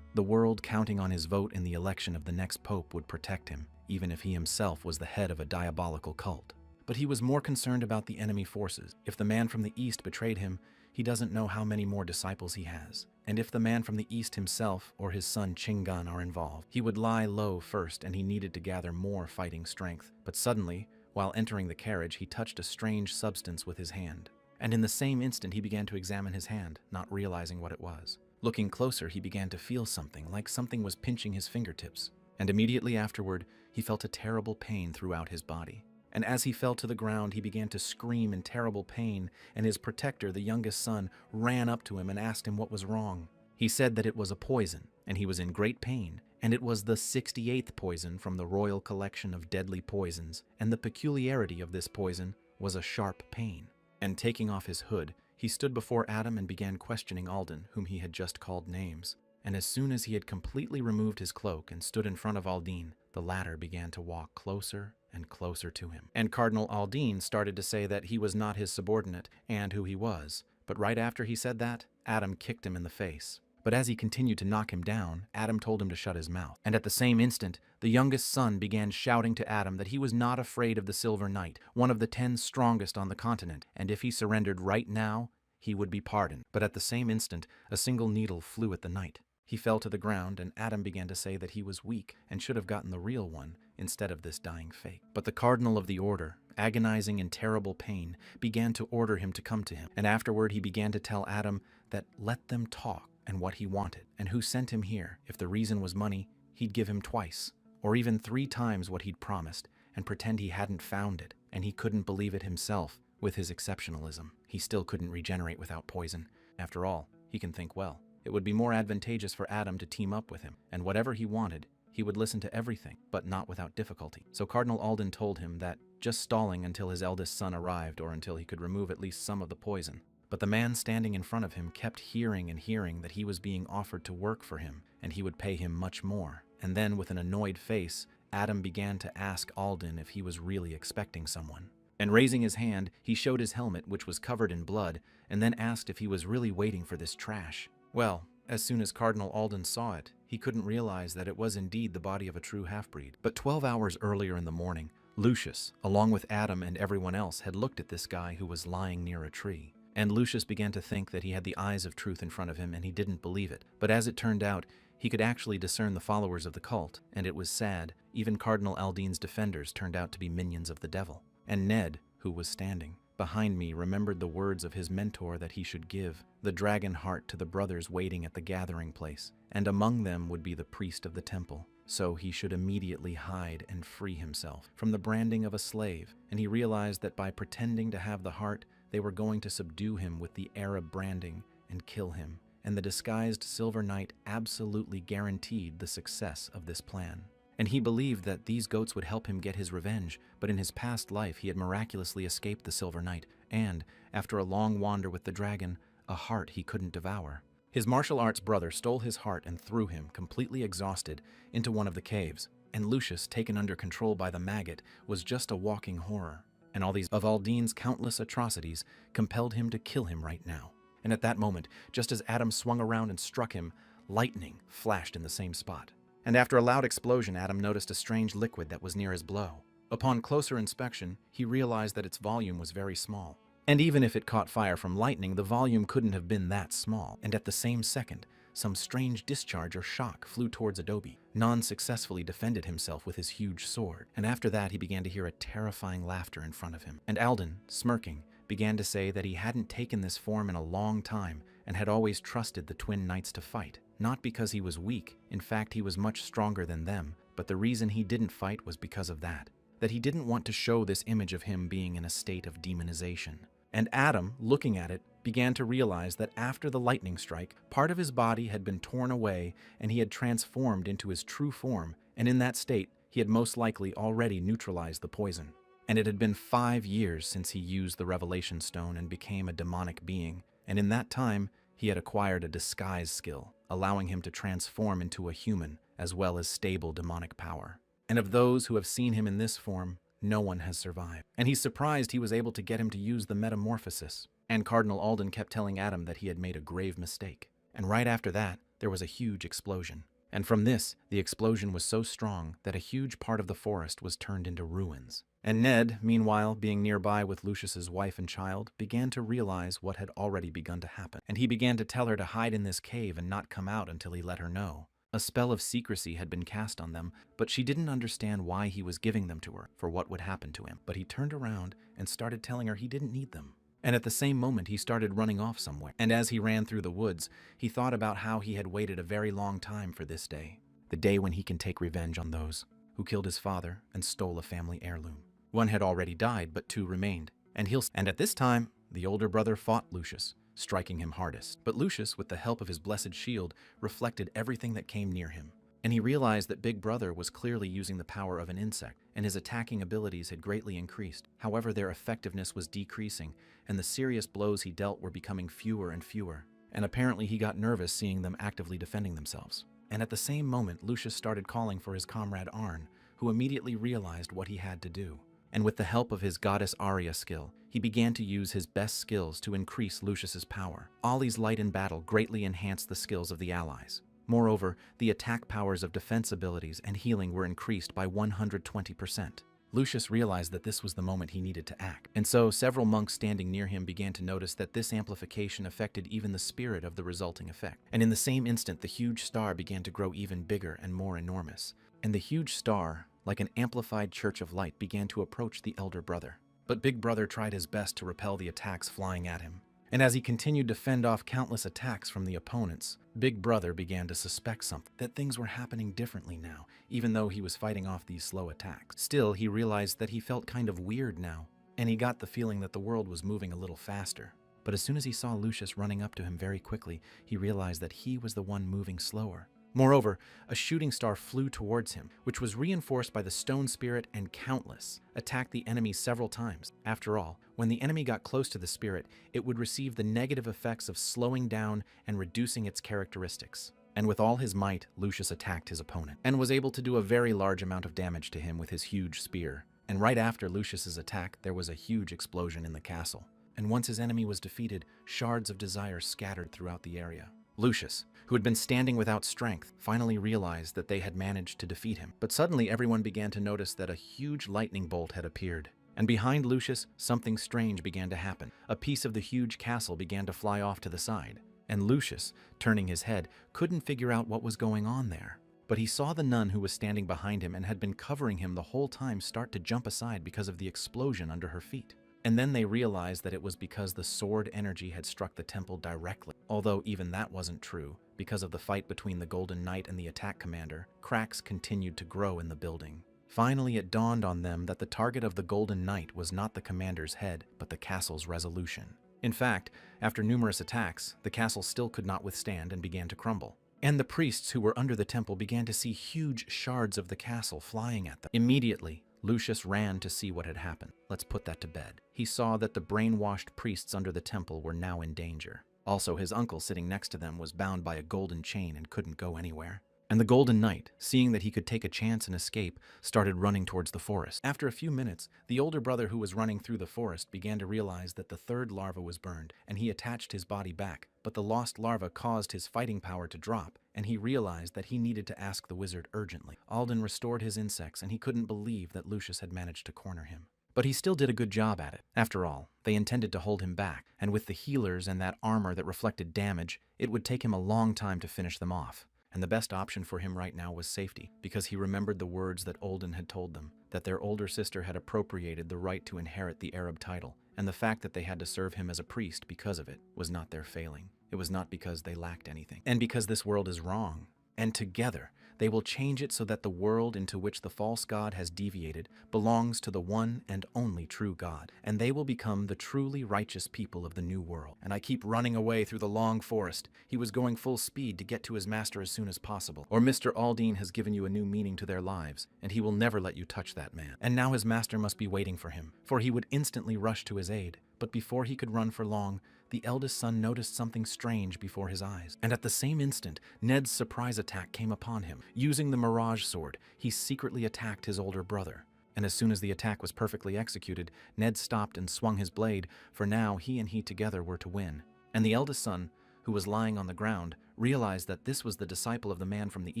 The world, counting on his vote in the election of the next pope, would protect him, even if he himself was the head of a diabolical cult. But he was more concerned about the enemy forces. If the man from the east betrayed him, he doesn't know how many more disciples he has. And if the man from the east himself or his son Chingan are involved, he would lie low first, and he needed to gather more fighting strength. But suddenly, while entering the carriage, he touched a strange substance with his hand. And in the same instant he began to examine his hand, not realizing what it was. Looking closer, he began to feel something, like something was pinching his fingertips. And immediately afterward, he felt a terrible pain throughout his body. And as he fell to the ground, he began to scream in terrible pain, and his protector, the youngest son, ran up to him and asked him what was wrong. He said that it was a poison, and he was in great pain, and it was the 68th poison from the royal collection of deadly poisons, and the peculiarity of this poison was a sharp pain. And taking off his hood, he stood before Adam and began questioning Alden, whom he had just called names. And as soon as he had completely removed his cloak and stood in front of Aldine, the latter began to walk closer and closer to him. And Cardinal Aldine started to say that he was not his subordinate and who he was. But right after he said that, Adam kicked him in the face. But as he continued to knock him down, Adam told him to shut his mouth. And at the same instant, the youngest son began shouting to Adam that he was not afraid of the Silver Knight, one of the 10 strongest on the continent, and if he surrendered right now, he would be pardoned. But at the same instant, a single needle flew at the knight. He fell to the ground, and Adam began to say that he was weak and should have gotten the real one instead of this dying fake. But the cardinal of the order, agonizing in terrible pain, began to order him to come to him. And afterward he began to tell Adam that let them talk and what he wanted, and who sent him here. If the reason was money, he'd give him twice, or even 3 times what he'd promised, and pretend he hadn't found it. And he couldn't believe it himself. With his exceptionalism, he still couldn't regenerate without poison. After all, he can think well. It would be more advantageous for Adam to team up with him, and whatever he wanted, he would listen to everything, but not without difficulty. So Cardinal Alden told him that just stalling until his eldest son arrived, or until he could remove at least some of the poison. But the man standing in front of him kept hearing and hearing that he was being offered to work for him, and he would pay him much more. And then, with an annoyed face, Adam began to ask Alden if he was really expecting someone. And raising his hand, he showed his helmet, which was covered in blood, and then asked if he was really waiting for this trash. Well, as soon as Cardinal Alden saw it, he couldn't realize that it was indeed the body of a true half-breed. But 12 hours earlier in the morning, Lucius, along with Adam and everyone else, had looked at this guy who was lying near a tree. And Lucius began to think that he had the eyes of truth in front of him, and he didn't believe it. But as it turned out, he could actually discern the followers of the cult, and it was sad. Even Cardinal Aldine's defenders turned out to be minions of the devil. And Ned, who was standing behind me, remembered the words of his mentor that he should give the dragon heart to the brothers waiting at the gathering place, and among them would be the priest of the temple. So he should immediately hide and free himself from the branding of a slave, and he realized that by pretending to have the heart, they were going to subdue him with the Arab branding and kill him, and the disguised Silver Knight absolutely guaranteed the success of this plan. And he believed that these goats would help him get his revenge, but in his past life he had miraculously escaped the Silver Knight, and, after a long wander with the dragon, a heart he couldn't devour. His martial arts brother stole his heart and threw him, completely exhausted, into one of the caves, and Lucius, taken under control by the maggot, was just a walking horror. And all these of Aldine's countless atrocities compelled him to kill him right now. And at that moment, just as Adam swung around and struck him, lightning flashed in the same spot. And after a loud explosion, Adam noticed a strange liquid that was near his blow. Upon closer inspection, he realized that its volume was very small. And even if it caught fire from lightning, the volume couldn't have been that small. And at the same second, some strange discharge or shock flew towards Adobe. Non successfully defended himself with his huge sword. And after that, he began to hear a terrifying laughter in front of him. And Alden, smirking, began to say that he hadn't taken this form in a long time and had always trusted the twin knights to fight. Not because he was weak, in fact he was much stronger than them, but the reason he didn't fight was because of that. That he didn't want to show this image of him being in a state of demonization. And Adam, looking at it, began to realize that after the lightning strike, part of his body had been torn away and he had transformed into his true form, and in that state, he had most likely already neutralized the poison. And it had been 5 years since he used the Revelation Stone and became a demonic being, and in that time, he had acquired a disguise skill, allowing him to transform into a human, as well as stable demonic power. And of those who have seen him in this form, no one has survived. And he's surprised he was able to get him to use the metamorphosis. And Cardinal Alden kept telling Adam that he had made a grave mistake. And right after that, there was a huge explosion. And from this, the explosion was so strong that a huge part of the forest was turned into ruins. And Ned, meanwhile, being nearby with Lucius's wife and child, began to realize what had already begun to happen. And he began to tell her to hide in this cave and not come out until he let her know. A spell of secrecy had been cast on them, but she didn't understand why he was giving them to her, for what would happen to him. But he turned around and started telling her he didn't need them. And at the same moment, he started running off somewhere. And as he ran through the woods, he thought about how he had waited a very long time for this day. The day when he can take revenge on those who killed his father and stole a family heirloom. One had already died, but 2 remained. And at this time, the older brother fought Lucius, striking him hardest. But Lucius, with the help of his blessed shield, reflected everything that came near him. And he realized that Big Brother was clearly using the power of an insect, and his attacking abilities had greatly increased. However, their effectiveness was decreasing, and the serious blows he dealt were becoming fewer and fewer. And apparently he got nervous seeing them actively defending themselves. And at the same moment, Lucius started calling for his comrade Arn, who immediately realized what he had to do. And with the help of his goddess Arya skill, he began to use his best skills to increase Lucius's power. Ollie's light in battle greatly enhanced the skills of the allies. Moreover, the attack powers of defense abilities and healing were increased by 120%. Lucius realized that this was the moment he needed to act, and so several monks standing near him began to notice that this amplification affected even the spirit of the resulting effect. And in the same instant, the huge star began to grow even bigger and more enormous. And the huge star, like an amplified church of light, began to approach the elder brother. But Big Brother tried his best to repel the attacks flying at him. And as he continued to fend off countless attacks from the opponents, Big Brother began to suspect something, that things were happening differently now, even though he was fighting off these slow attacks. Still, he realized that he felt kind of weird now, and he got the feeling that the world was moving a little faster. But as soon as he saw Lucius running up to him very quickly, he realized that he was the one moving slower. Moreover, a shooting star flew towards him, which was reinforced by the stone spirit, and countless attacked the enemy several times. After all, when the enemy got close to the spirit, it would receive the negative effects of slowing down and reducing its characteristics. And with all his might, Lucius attacked his opponent, and was able to do a very large amount of damage to him with his huge spear. And right after Lucius's attack, there was a huge explosion in the castle. And once his enemy was defeated, shards of desire scattered throughout the area. Lucius, who had been standing without strength, finally realized that they had managed to defeat him. But suddenly everyone began to notice that a huge lightning bolt had appeared. And behind Lucius, something strange began to happen. A piece of the huge castle began to fly off to the side. And Lucius, turning his head, couldn't figure out what was going on there. But he saw the nun who was standing behind him and had been covering him the whole time start to jump aside because of the explosion under her feet. And then they realized that it was because the sword energy had struck the temple directly. Although even that wasn't true, because of the fight between the Golden Knight and the attack commander, cracks continued to grow in the building. Finally, it dawned on them that the target of the Golden Knight was not the commander's head, but the castle's resolution. In fact, after numerous attacks, the castle still could not withstand and began to crumble. And the priests who were under the temple began to see huge shards of the castle flying at them. Immediately, Lucius ran to see what had happened. Let's put that to bed. He saw that the brainwashed priests under the temple were now in danger. Also, his uncle sitting next to them was bound by a golden chain and couldn't go anywhere. And the Golden Knight, seeing that he could take a chance and escape, started running towards the forest. After a few minutes, the older brother who was running through the forest began to realize that the third larva was burned, and he attached his body back. But the lost larva caused his fighting power to drop, and he realized that he needed to ask the wizard urgently. Alden restored his insects, and he couldn't believe that Lucius had managed to corner him. But he still did a good job at it. After all, they intended to hold him back, and with the healers and that armor that reflected damage, it would take him a long time to finish them off. And the best option for him right now was safety, because he remembered the words that Alden had told them, that their older sister had appropriated the right to inherit the Arab title, and the fact that they had to serve him as a priest because of it was not their failing. It was not because they lacked anything, and because this world is wrong. And together, they will change it so that the world into which the false god has deviated belongs to the one and only true God, and they will become the truly righteous people of the new world. And I keep running away through the long forest. He was going full speed to get to his master as soon as possible. Or Mr. Aldine has given you a new meaning to their lives, and he will never let you touch that man. And now his master must be waiting for him, for he would instantly rush to his aid. But before he could run for long, the eldest son noticed something strange before his eyes. And at the same instant, Ned's surprise attack came upon him. Using the Mirage Sword, he secretly attacked his older brother. And as soon as the attack was perfectly executed, Ned stopped and swung his blade, for now he and he together were to win. And the eldest son, who was lying on the ground, realized that this was the disciple of the man from the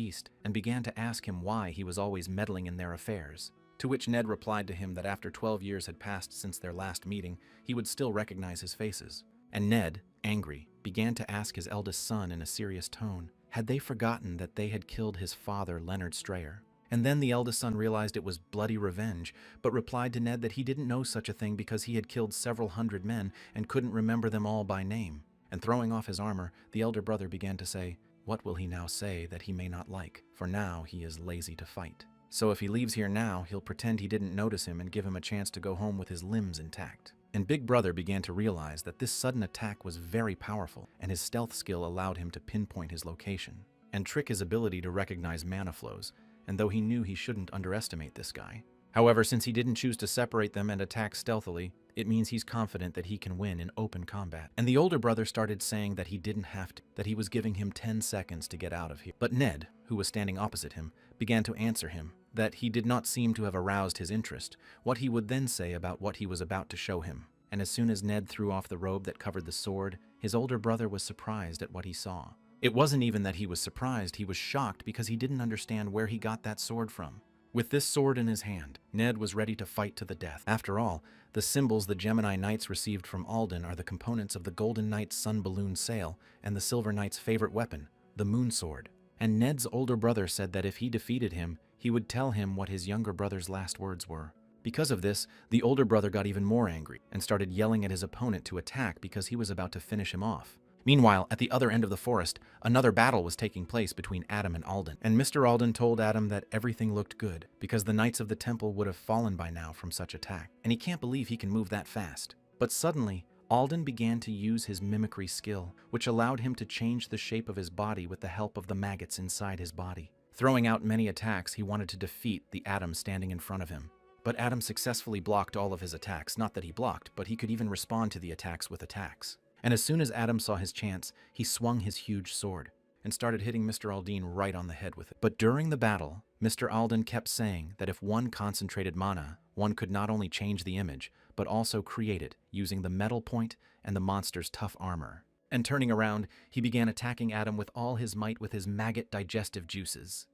east, and began to ask him why he was always meddling in their affairs. To which Ned replied to him that after 12 years had passed since their last meeting, he would still recognize his faces. And Ned, angry, began to ask his eldest son in a serious tone, had they forgotten that they had killed his father, Leonard Strayer? And then the eldest son realized it was bloody revenge, but replied to Ned that he didn't know such a thing because he had killed several hundred men and couldn't remember them all by name. And throwing off his armor, the elder brother began to say, what will he now say that he may not like? For now he is lazy to fight. So if he leaves here now, he'll pretend he didn't notice him and give him a chance to go home with his limbs intact. And Big Brother began to realize that this sudden attack was very powerful, and his stealth skill allowed him to pinpoint his location, and trick his ability to recognize mana flows, and though he knew he shouldn't underestimate this guy. However, since he didn't choose to separate them and attack stealthily, it means he's confident that he can win in open combat. And the older brother started saying that he didn't have to, that he was giving him 10 seconds to get out of here. But Ned, who was standing opposite him, began to answer him that he did not seem to have aroused his interest, what he would then say about what he was about to show him. And as soon as Ned threw off the robe that covered the sword, his older brother was surprised at what he saw. It wasn't even that he was surprised, he was shocked because he didn't understand where he got that sword from. With this sword in his hand, Ned was ready to fight to the death. After all, the symbols the Gemini Knights received from Alden are the components of the Golden Knight's sun balloon sail and the Silver Knight's favorite weapon, the Moon Sword. And Ned's older brother said that if he defeated him, he would tell him what his younger brother's last words were. Because of this, the older brother got even more angry and started yelling at his opponent to attack because he was about to finish him off. Meanwhile, at the other end of the forest, another battle was taking place between Adam and Alden. And Mr. Alden told Adam that everything looked good, because the Knights of the Temple would have fallen by now from such attack. And he can't believe he can move that fast. But suddenly, Alden began to use his mimicry skill, which allowed him to change the shape of his body with the help of the maggots inside his body. Throwing out many attacks, he wanted to defeat the Adam standing in front of him. But Adam successfully blocked all of his attacks. Not that he blocked, but he could even respond to the attacks with attacks. And as soon as Adam saw his chance, he swung his huge sword and started hitting Mr. Aldine right on the head with it. But during the battle, Mr. Alden kept saying that if one concentrated mana, one could not only change the image, but also create it using the metal point and the monster's tough armor. And turning around, he began attacking Adam with all his might with his maggot digestive juices.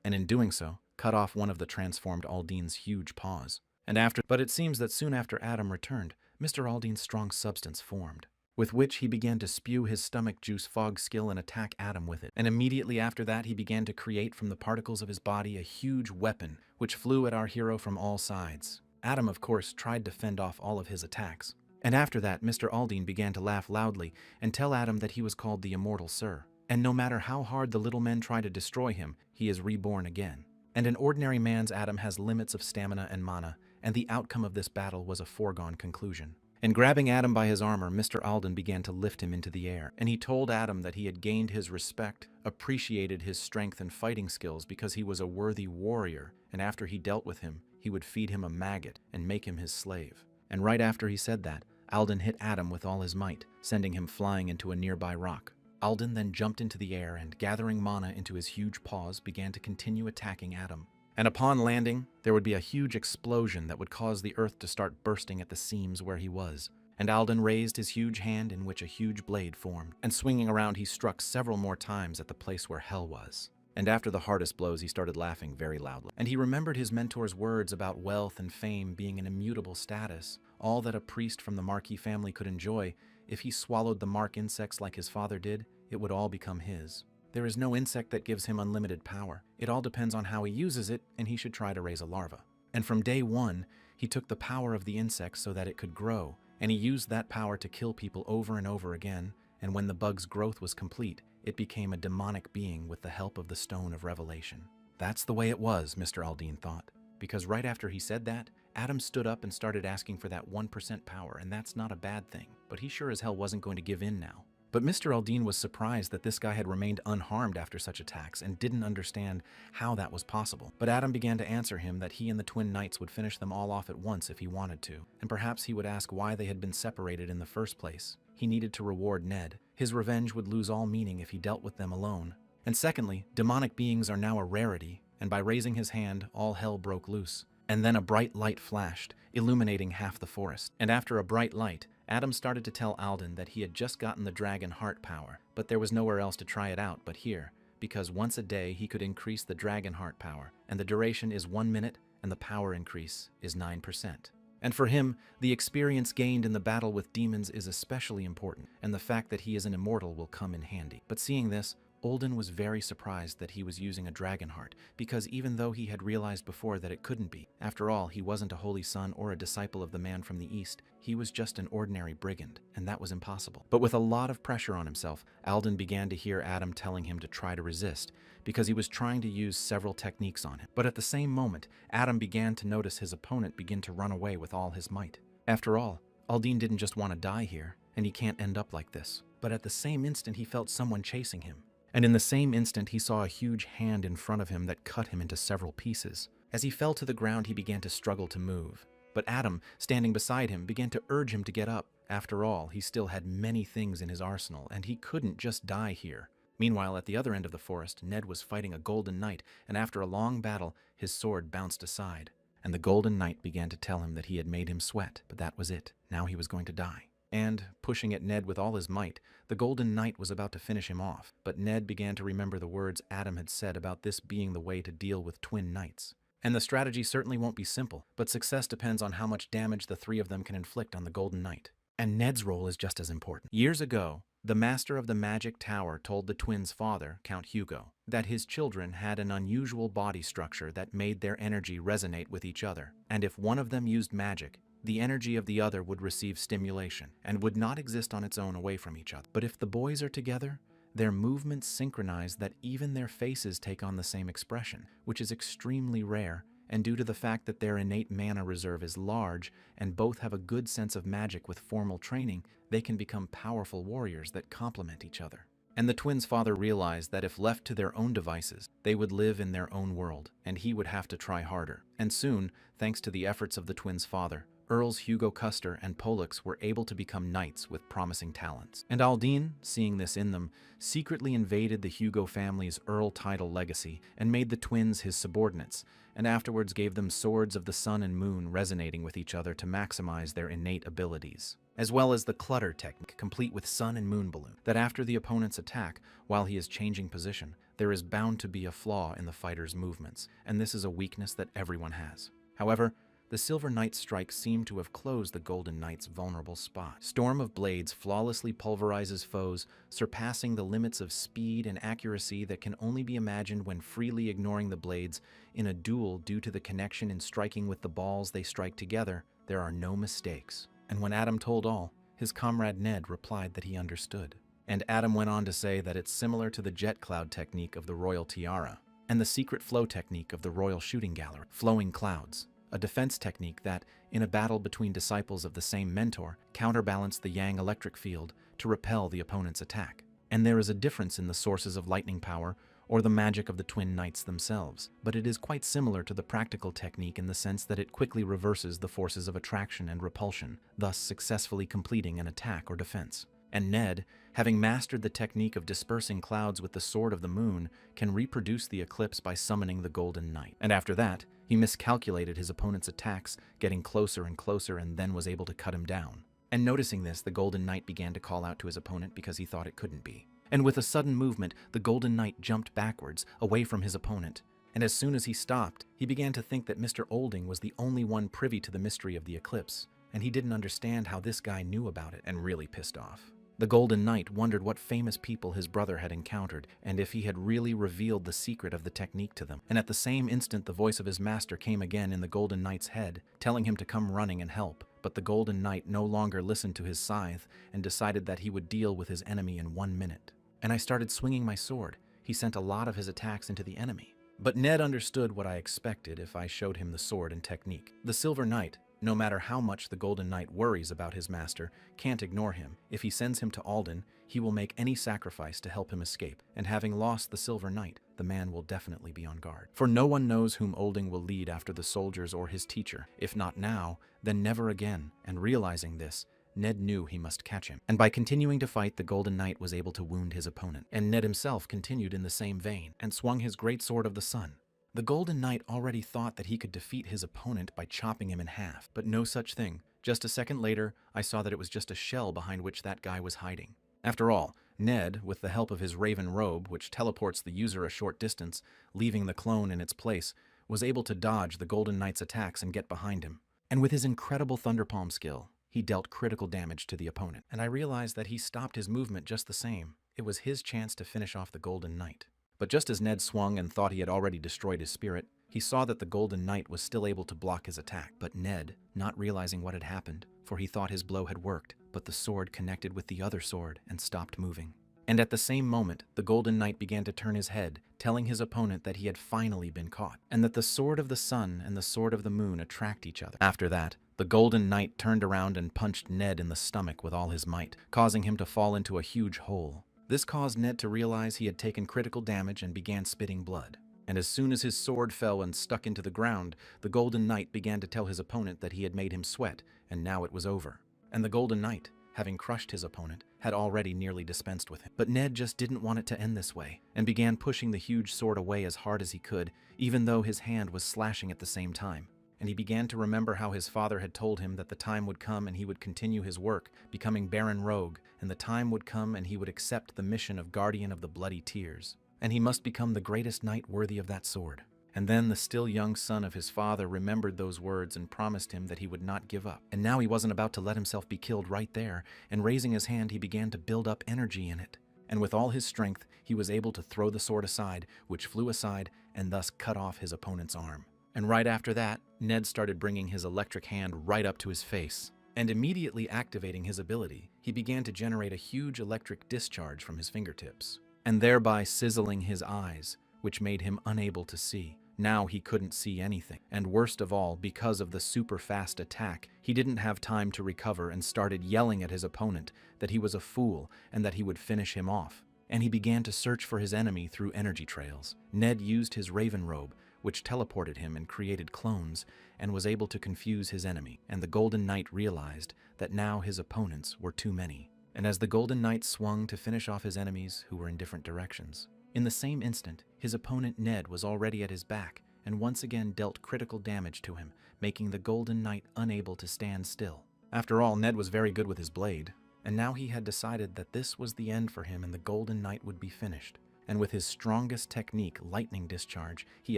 And in doing so, cut off one of the transformed Aldine's huge paws. But it seems that soon after Adam returned, Mr. Aldine's strong substance formed, with which he began to spew his stomach juice fog skill and attack Adam with it. And immediately after that, he began to create from the particles of his body a huge weapon, which flew at our hero from all sides. Adam, of course, tried to fend off all of his attacks. And after that, Mr. Aldine began to laugh loudly and tell Adam that he was called the Immortal Sir. And no matter how hard the little men try to destroy him, he is reborn again. And an ordinary man's Adam has limits of stamina and mana, and the outcome of this battle was a foregone conclusion. And grabbing Adam by his armor, Mr. Alden began to lift him into the air, and he told Adam that he had gained his respect, appreciated his strength and fighting skills because he was a worthy warrior, and after he dealt with him, he would feed him a maggot and make him his slave. And right after he said that, Alden hit Adam with all his might, sending him flying into a nearby rock. Alden then jumped into the air and, gathering mana into his huge paws, began to continue attacking Adam. And upon landing, there would be a huge explosion that would cause the earth to start bursting at the seams where he was. And Alden raised his huge hand in which a huge blade formed, and swinging around he struck several more times at the place where hell was. And after the hardest blows, he started laughing very loudly. And he remembered his mentor's words about wealth and fame being an immutable status, all that a priest from the Marquis family could enjoy. If he swallowed the mark insects like his father did, it would all become his. There is no insect that gives him unlimited power. It all depends on how he uses it, and he should try to raise a larva. And from day one, he took the power of the insect so that it could grow, and he used that power to kill people over and over again, and when the bug's growth was complete, it became a demonic being with the help of the Stone of Revelation. That's the way it was, Mr. Alden thought, because right after he said that, Adam stood up and started asking for that 1% power, and that's not a bad thing, but he sure as hell wasn't going to give in now. But Mr. Alden was surprised that this guy had remained unharmed after such attacks and didn't understand how that was possible. But Adam began to answer him that he and the twin knights would finish them all off at once if he wanted to, and perhaps he would ask why they had been separated in the first place. He needed to reward Ned. His revenge would lose all meaning if he dealt with them alone. And secondly, demonic beings are now a rarity, and by raising his hand, all hell broke loose. And then a bright light flashed, illuminating half the forest. And after a bright light, Adam started to tell Alden that he had just gotten the dragon heart power, but there was nowhere else to try it out but here, because once a day he could increase the dragon heart power, and the duration is 1 minute, and the power increase is 9%. And for him, the experience gained in the battle with demons is especially important, and the fact that he is an immortal will come in handy. But seeing this, Alden was very surprised that he was using a dragon heart, because even though he had realized before that it couldn't be, after all, he wasn't a holy son or a disciple of the man from the east, he was just an ordinary brigand, and that was impossible. But with a lot of pressure on himself, Alden began to hear Adam telling him to try to resist, because he was trying to use several techniques on him. But at the same moment, Adam began to notice his opponent begin to run away with all his might. After all, Alden didn't just want to die here, and he can't end up like this. But at the same instant, he felt someone chasing him. And in the same instant, he saw a huge hand in front of him that cut him into several pieces. As he fell to the ground, he began to struggle to move. But Adam, standing beside him, began to urge him to get up. After all, he still had many things in his arsenal, and he couldn't just die here. Meanwhile, at the other end of the forest, Ned was fighting a golden knight, and after a long battle, his sword bounced aside. And the golden knight began to tell him that he had made him sweat, but that was it. Now he was going to die. And, pushing at Ned with all his might, the Golden Knight was about to finish him off, but Ned began to remember the words Adam had said about this being the way to deal with twin knights. And the strategy certainly won't be simple, but success depends on how much damage the three of them can inflict on the Golden Knight. And Ned's role is just as important. Years ago, the master of the magic tower told the twins' father, Count Hugo, that his children had an unusual body structure that made their energy resonate with each other, and if one of them used magic, the energy of the other would receive stimulation and would not exist on its own away from each other. But if the boys are together, their movements synchronize that even their faces take on the same expression, which is extremely rare, and due to the fact that their innate mana reserve is large and both have a good sense of magic with formal training, they can become powerful warriors that complement each other. And the twins' father realized that if left to their own devices, they would live in their own world, and he would have to try harder. And soon, thanks to the efforts of the twins' father, Earls Hugo Custer and Pollux were able to become knights with promising talents. And Alden, seeing this in them, secretly invaded the Hugo family's Earl title legacy and made the twins his subordinates, and afterwards gave them swords of the sun and moon resonating with each other to maximize their innate abilities, as well as the clutter technique, complete with sun and moon balloon, that after the opponent's attack, while he is changing position, there is bound to be a flaw in the fighter's movements, and this is a weakness that everyone has. However, the Silver Knight's strike seemed to have closed the Golden Knight's vulnerable spot. Storm of Blades flawlessly pulverizes foes, surpassing the limits of speed and accuracy that can only be imagined when freely ignoring the blades. In a duel, due to the connection in striking with the balls they strike together, there are no mistakes. And when Adam told all, his comrade Ned replied that he understood. And Adam went on to say that it's similar to the jet cloud technique of the Royal Tiara, and the secret flow technique of the Royal Shooting Gallery, flowing clouds. A defense technique that, in a battle between disciples of the same mentor, counterbalanced the Yang electric field to repel the opponent's attack. And there is a difference in the sources of lightning power or the magic of the twin knights themselves, but it is quite similar to the practical technique in the sense that it quickly reverses the forces of attraction and repulsion, thus successfully completing an attack or defense. And Ned, having mastered the technique of dispersing clouds with the Sword of the Moon, can reproduce the eclipse by summoning the Golden Knight. And after that, he miscalculated his opponent's attacks, getting closer and closer, and then was able to cut him down. And noticing this, the Golden Knight began to call out to his opponent because he thought it couldn't be. And with a sudden movement, the Golden Knight jumped backwards, away from his opponent. And as soon as he stopped, he began to think that Mr. Olding was the only one privy to the mystery of the eclipse, and he didn't understand how this guy knew about it, and really pissed off. The Golden Knight wondered what famous people his brother had encountered, and if he had really revealed the secret of the technique to them. And at the same instant, the voice of his master came again in the Golden Knight's head, telling him to come running and help. But the Golden Knight no longer listened to his scythe, and decided that he would deal with his enemy in 1 minute. And I started swinging my sword. He sent a lot of his attacks into the enemy. But Ned understood what I expected if I showed him the sword and technique. The Silver Knight, no matter how much the Golden Knight worries about his master, can't ignore him. If he sends him to Alden, he will make any sacrifice to help him escape, and having lost the Silver Knight, the man will definitely be on guard. For no one knows whom Olding will lead after the soldiers or his teacher. If not now, then never again, and realizing this, Ned knew he must catch him. And by continuing to fight, the Golden Knight was able to wound his opponent, and Ned himself continued in the same vein, and swung his great sword of the sun. The Golden Knight already thought that he could defeat his opponent by chopping him in half, but no such thing. Just a second later, I saw that it was just a shell behind which that guy was hiding. After all, Ned, with the help of his raven robe, which teleports the user a short distance, leaving the clone in its place, was able to dodge the Golden Knight's attacks and get behind him. And with his incredible Thunderpalm skill, he dealt critical damage to the opponent. And I realized that he stopped his movement just the same. It was his chance to finish off the Golden Knight. But just as Ned swung and thought he had already destroyed his spirit, he saw that the Golden Knight was still able to block his attack. But Ned, not realizing what had happened, for he thought his blow had worked, but the sword connected with the other sword and stopped moving. And at the same moment, the Golden Knight began to turn his head, telling his opponent that he had finally been caught, and that the Sword of the Sun and the Sword of the Moon attract each other. After that, the Golden Knight turned around and punched Ned in the stomach with all his might, causing him to fall into a huge hole. This caused Ned to realize he had taken critical damage and began spitting blood. And as soon as his sword fell and stuck into the ground, the Golden Knight began to tell his opponent that he had made him sweat, and now it was over. And the Golden Knight, having crushed his opponent, had already nearly dispensed with him. But Ned just didn't want it to end this way, and began pushing the huge sword away as hard as he could, even though his hand was slashing at the same time. And he began to remember how his father had told him that the time would come and he would continue his work, becoming Baron Rogue, and the time would come and he would accept the mission of Guardian of the Bloody Tears. And he must become the greatest knight worthy of that sword. And then the still young son of his father remembered those words and promised him that he would not give up. And now he wasn't about to let himself be killed right there, and raising his hand he began to build up energy in it. And with all his strength, he was able to throw the sword aside, which flew aside, and thus cut off his opponent's arm. And right after that, Ned started bringing his electric hand right up to his face. And immediately activating his ability, he began to generate a huge electric discharge from his fingertips, and thereby sizzling his eyes, which made him unable to see. Now he couldn't see anything. And worst of all, because of the super fast attack, he didn't have time to recover and started yelling at his opponent that he was a fool and that he would finish him off. And he began to search for his enemy through energy trails. Ned used his raven robe, which teleported him and created clones, and was able to confuse his enemy. And the Golden Knight realized that now his opponents were too many. And as the Golden Knight swung to finish off his enemies who were in different directions, in the same instant, his opponent Ned was already at his back and once again dealt critical damage to him, making the Golden Knight unable to stand still. After all, Ned was very good with his blade, and now he had decided that this was the end for him and the Golden Knight would be finished. And with his strongest technique, lightning discharge, he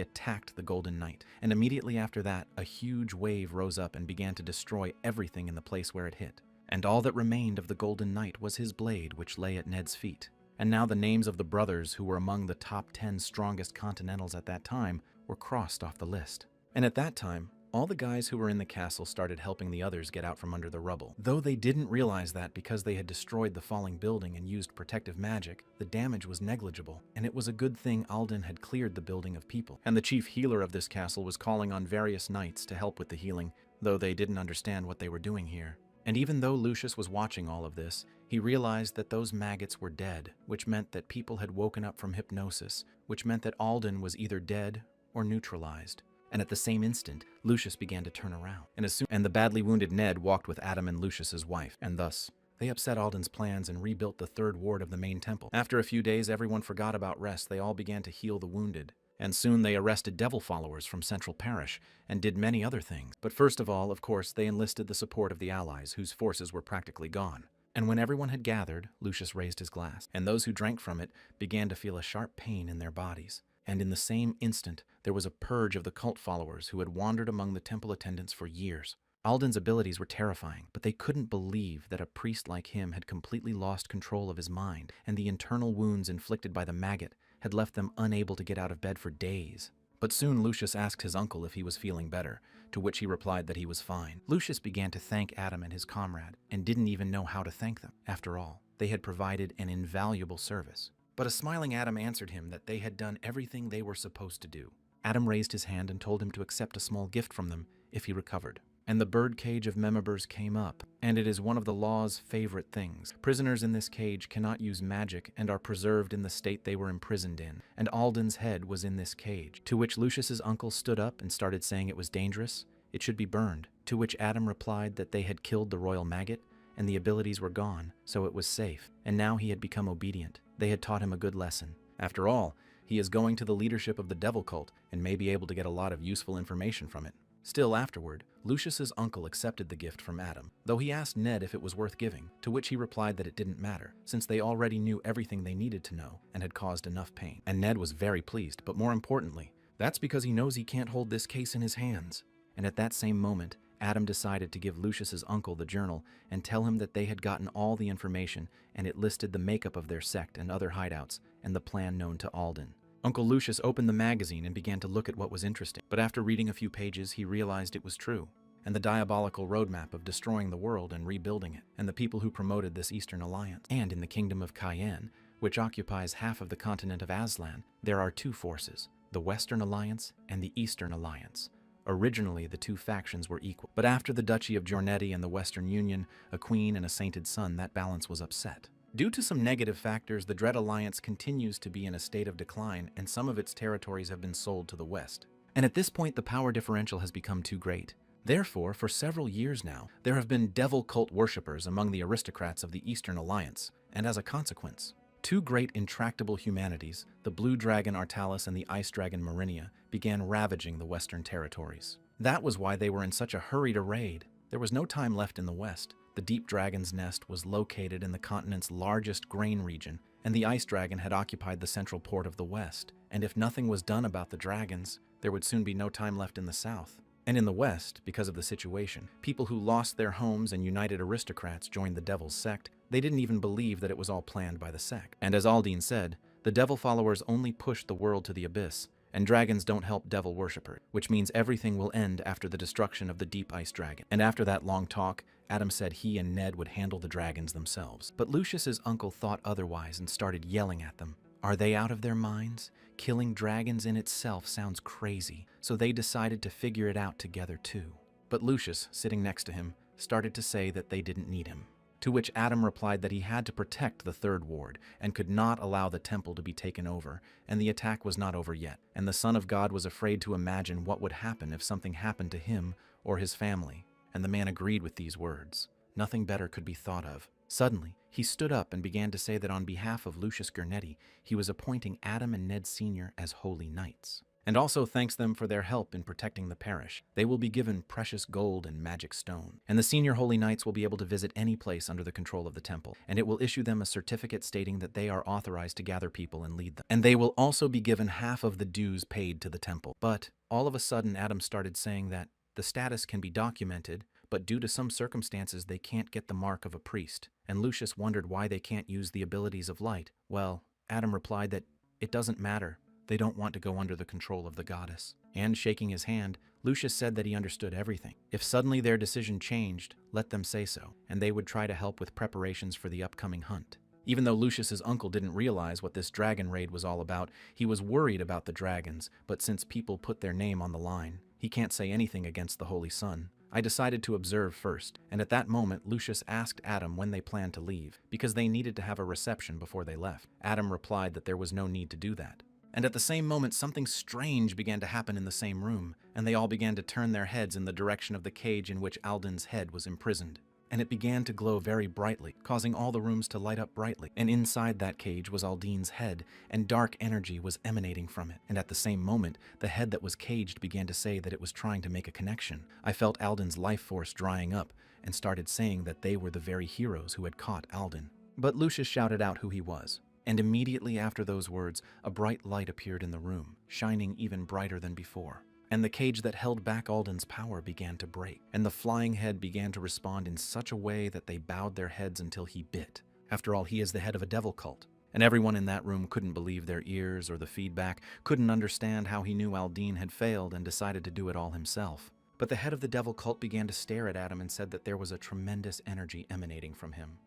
attacked the Golden Knight. And immediately after that, a huge wave rose up and began to destroy everything in the place where it hit. And all that remained of the Golden Knight was his blade, which lay at Ned's feet. And now the names of the brothers who were among the top 10 strongest Continentals at that time were crossed off the list. And at that time, all the guys who were in the castle started helping the others get out from under the rubble. Though they didn't realize that because they had destroyed the falling building and used protective magic, the damage was negligible, and it was a good thing Alden had cleared the building of people. And the chief healer of this castle was calling on various knights to help with the healing, though they didn't understand what they were doing here. And even though Lucius was watching all of this, he realized that those maggots were dead, which meant that people had woken up from hypnosis, which meant that Alden was either dead or neutralized. And at the same instant, Lucius began to turn around. And the badly wounded Ned walked with Adam and Lucius's wife, and thus, They upset Alden's plans and rebuilt the third ward of the main temple. After a few days, everyone forgot about rest. They all began to heal the wounded. And soon they arrested devil followers from Central Parish and did many other things. But first of all, of course, they enlisted the support of the Allies, whose forces were practically gone. And when everyone had gathered, Lucius raised his glass, and those who drank from it began to feel a sharp pain in their bodies. And in the same instant, there was a purge of the cult followers who had wandered among the temple attendants for years. Alden's abilities were terrifying, but they couldn't believe that a priest like him had completely lost control of his mind, and the internal wounds inflicted by the maggot had left them unable to get out of bed for days. But soon Lucius asked his uncle if he was feeling better, to which he replied that he was fine. Lucius began to thank Adam and his comrade, and didn't even know how to thank them. After all, they had provided an invaluable service. But a smiling Adam answered him that they had done everything they were supposed to do. Adam raised his hand and told him to accept a small gift from them if he recovered. And the birdcage of Memibers came up, and it is one of the law's favorite things. Prisoners in this cage cannot use magic and are preserved in the state they were imprisoned in, and Alden's head was in this cage, to which Lucius's uncle stood up and started saying it was dangerous, it should be burned, to which Adam replied that they had killed the royal maggot, and the abilities were gone, so it was safe, and now he had become obedient. They had taught him a good lesson. After all, he is going to the leadership of the devil cult, and may be able to get a lot of useful information from it. Still afterward, Lucius's uncle accepted the gift from Adam, though he asked Ned if it was worth giving, to which he replied that it didn't matter, since they already knew everything they needed to know and had caused enough pain. And Ned was very pleased, but more importantly, that's because he knows he can't hold this case in his hands. And at that same moment, Adam decided to give Lucius's uncle the journal and tell him that they had gotten all the information, and it listed the makeup of their sect and other hideouts, and the plan known to Alden. Uncle Lucius opened the magazine and began to look at what was interesting, but after reading a few pages he realized it was true, and the diabolical roadmap of destroying the world and rebuilding it, and the people who promoted this Eastern Alliance. And in the kingdom of Cayenne, which occupies half of the continent of Aslan, there are two forces, the Western Alliance and the Eastern Alliance. Originally, the two factions were equal, but after the Duchy of Giornetti and the Western Union, a queen and a sainted son, that balance was upset. Due to some negative factors, the Dread Alliance continues to be in a state of decline, and some of its territories have been sold to the West. And at this point, the power differential has become too great. Therefore, for several years now, there have been devil cult worshippers among the aristocrats of the Eastern Alliance, and as a consequence, two great intractable humanities, the Blue Dragon Artalis and the Ice Dragon Marinia, began ravaging the Western territories. That was why they were in such a hurry to raid. There was no time left in the West. The Deep Dragon's nest was located in the continent's largest grain region, and the Ice Dragon had occupied the central port of the West. And if nothing was done about the dragons, there would soon be no time left in the South. And in the West, because of the situation, people who lost their homes and united aristocrats joined the Devil's sect. They didn't even believe that it was all planned by the sect. And as Aldine said, the Devil followers only pushed the world to the abyss, and dragons don't help devil worshippers, which means everything will end after the destruction of the Deep Ice Dragon. And after that long talk, Adam said he and Ned would handle the dragons themselves. But Lucius's uncle thought otherwise and started yelling at them. Are they out of their minds? Killing dragons in itself sounds crazy, so they decided to figure it out together too. But Lucius, sitting next to him, started to say that they didn't need him. To which Adam replied that he had to protect the third ward and could not allow the temple to be taken over, and the attack was not over yet, and the Son of God was afraid to imagine what would happen if something happened to him or his family. And the man agreed with these words. Nothing better could be thought of. Suddenly, he stood up and began to say that on behalf of Lucius Gurnetti, he was appointing Adam and Ned Sr. as holy knights, and also thanks them for their help in protecting the parish. They will be given precious gold and magic stone, and the senior holy knights will be able to visit any place under the control of the temple, and it will issue them a certificate stating that they are authorized to gather people and lead them. And they will also be given half of the dues paid to the temple. But all of a sudden, Adam started saying that the status can be documented, but due to some circumstances they can't get the mark of a priest, and Lucius wondered why they can't use the abilities of light. Well, Adam replied that it doesn't matter. They don't want to go under the control of the goddess. And shaking his hand, Lucius said that he understood everything. If suddenly their decision changed, let them say so, and they would try to help with preparations for the upcoming hunt. Even though Lucius's uncle didn't realize what this dragon raid was all about, he was worried about the dragons, but since people put their name on the line, he can't say anything against the Holy Sun. I decided to observe first, and at that moment Lucius asked Adam when they planned to leave, because they needed to have a reception before they left. Adam replied that there was no need to do that. And at the same moment something strange began to happen in the same room, and they all began to turn their heads in the direction of the cage in which Alden's head was imprisoned. and it began to glow very brightly, causing all the rooms to light up brightly. And inside that cage was Aldine's head, and dark energy was emanating from it. And at the same moment, the head that was caged began to say that it was trying to make a connection. I felt Alden's life force drying up, and started saying that they were the very heroes who had caught Alden. But Lucius shouted out who he was. And immediately after those words, a bright light appeared in the room, shining even brighter than before. And the cage that held back Alden's power began to break, and the flying head began to respond in such a way that they bowed their heads until he bit. After all, he is the head of a devil cult, and everyone in that room couldn't believe their ears or the feedback, couldn't understand how he knew Aldine had failed and decided to do it all himself. But the head of the devil cult began to stare at Adam and said that there was a tremendous energy emanating from him.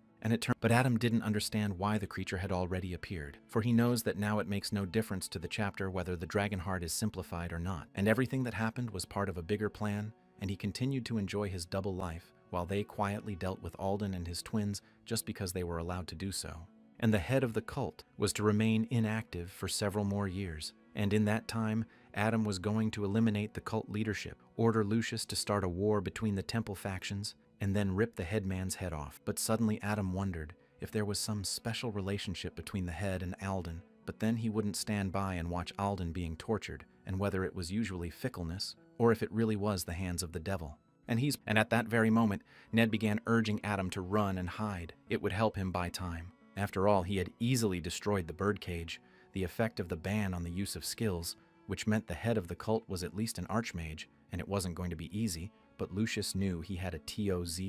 But Adam didn't understand why the creature had already appeared, for he knows that now it makes no difference to the chapter whether the dragon heart is simplified or not, and everything that happened was part of a bigger plan, and he continued to enjoy his double life, while they quietly dealt with Alden and his twins just because they were allowed to do so. And the head of the cult was to remain inactive for several more years, and in that time, Adam was going to eliminate the cult leadership, order Lucius to start a war between the temple factions, and then rip the headman's head off. But suddenly Adam wondered if there was some special relationship between the head and Alden, but then he wouldn't stand by and watch Alden being tortured, and whether it was usually fickleness, or if it really was the hands of the devil. And at that very moment, Ned began urging Adam to run and hide. It would help him buy time. After all, he had easily destroyed the birdcage, the effect of the ban on the use of skills, which meant the head of the cult was at least an archmage, and it wasn't going to be easy, but Lucius knew he had a TOZ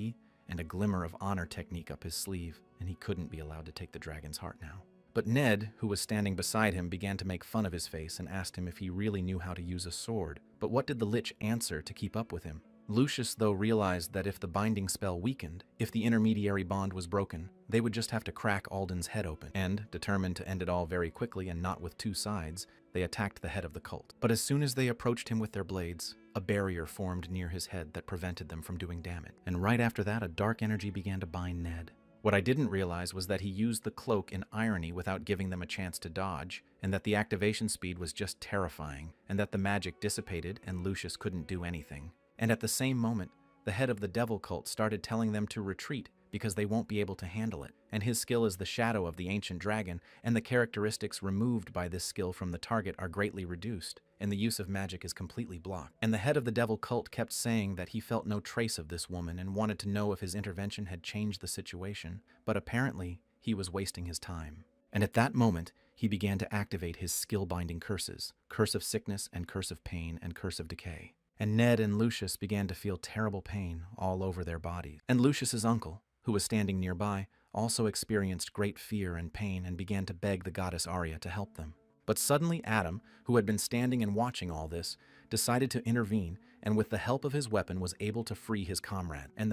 and a glimmer of honor technique up his sleeve, and he couldn't be allowed to take the dragon's heart now. But Ned, who was standing beside him, began to make fun of his face and asked him if he really knew how to use a sword. But what did the Lich answer to keep up with him? Lucius, though, realized that if the binding spell weakened, if the intermediary bond was broken, they would just have to crack Alden's head open. And, determined to end it all very quickly and not with two sides, they attacked the head of the cult. But as soon as they approached him with their blades, a barrier formed near his head that prevented them from doing damage. And right after that, a dark energy began to bind Ned. What I didn't realize was that he used the cloak in irony without giving them a chance to dodge, and that the activation speed was just terrifying, and that the magic dissipated and Lucius couldn't do anything. And at the same moment, the head of the devil cult started telling them to retreat because they won't be able to handle it. And his skill is the shadow of the ancient dragon, and the characteristics removed by this skill from the target are greatly reduced, and the use of magic is completely blocked. And the head of the devil cult kept saying that he felt no trace of this woman and wanted to know if his intervention had changed the situation, but apparently he was wasting his time. And at that moment, he began to activate his skill-binding curses, Curse of Sickness and Curse of Pain and Curse of Decay. And Ned and Lucius began to feel terrible pain all over their bodies. And Lucius's uncle, who was standing nearby, also experienced great fear and pain and began to beg the goddess Arya to help them. But suddenly Adam, who had been standing and watching all this, decided to intervene, and with the help of his weapon was able to free his comrade. And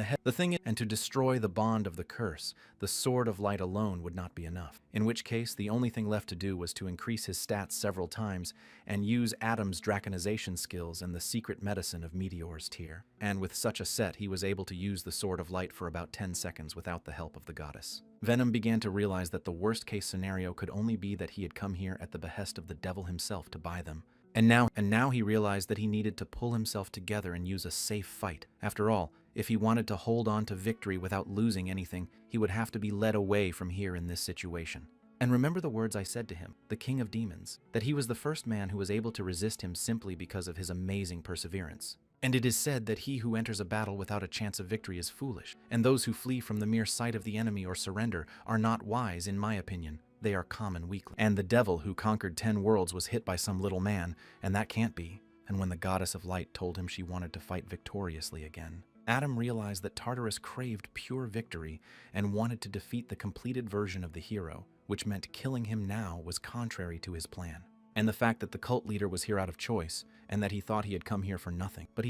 to destroy the bond of the curse, the Sword of Light alone would not be enough. In which case, the only thing left to do was to increase his stats several times and use Adam's draconization skills and the secret medicine of Meteor's Tear. And with such a set, he was able to use the Sword of Light for about 10 seconds without the help of the goddess. Venom began to realize that the worst-case scenario could only be that he had come here at the behest of the devil himself to buy them. And now he realized that he needed to pull himself together and use a safe fight. After all, if he wanted to hold on to victory without losing anything, he would have to be led away from here in this situation. And remember the words I said to him, the King of Demons, that he was the first man who was able to resist him simply because of his amazing perseverance. And it is said that he who enters a battle without a chance of victory is foolish, and those who flee from the mere sight of the enemy or surrender are not wise, in my opinion. They are common weaklings. And the devil who conquered 10 worlds was hit by some little man, and that can't be. And when the goddess of light told him she wanted to fight victoriously again, Adam realized that Tartarus craved pure victory and wanted to defeat the completed version of the hero, which meant killing him now was contrary to his plan. And the fact that the cult leader was here out of choice, and that he thought he had come here for nothing. But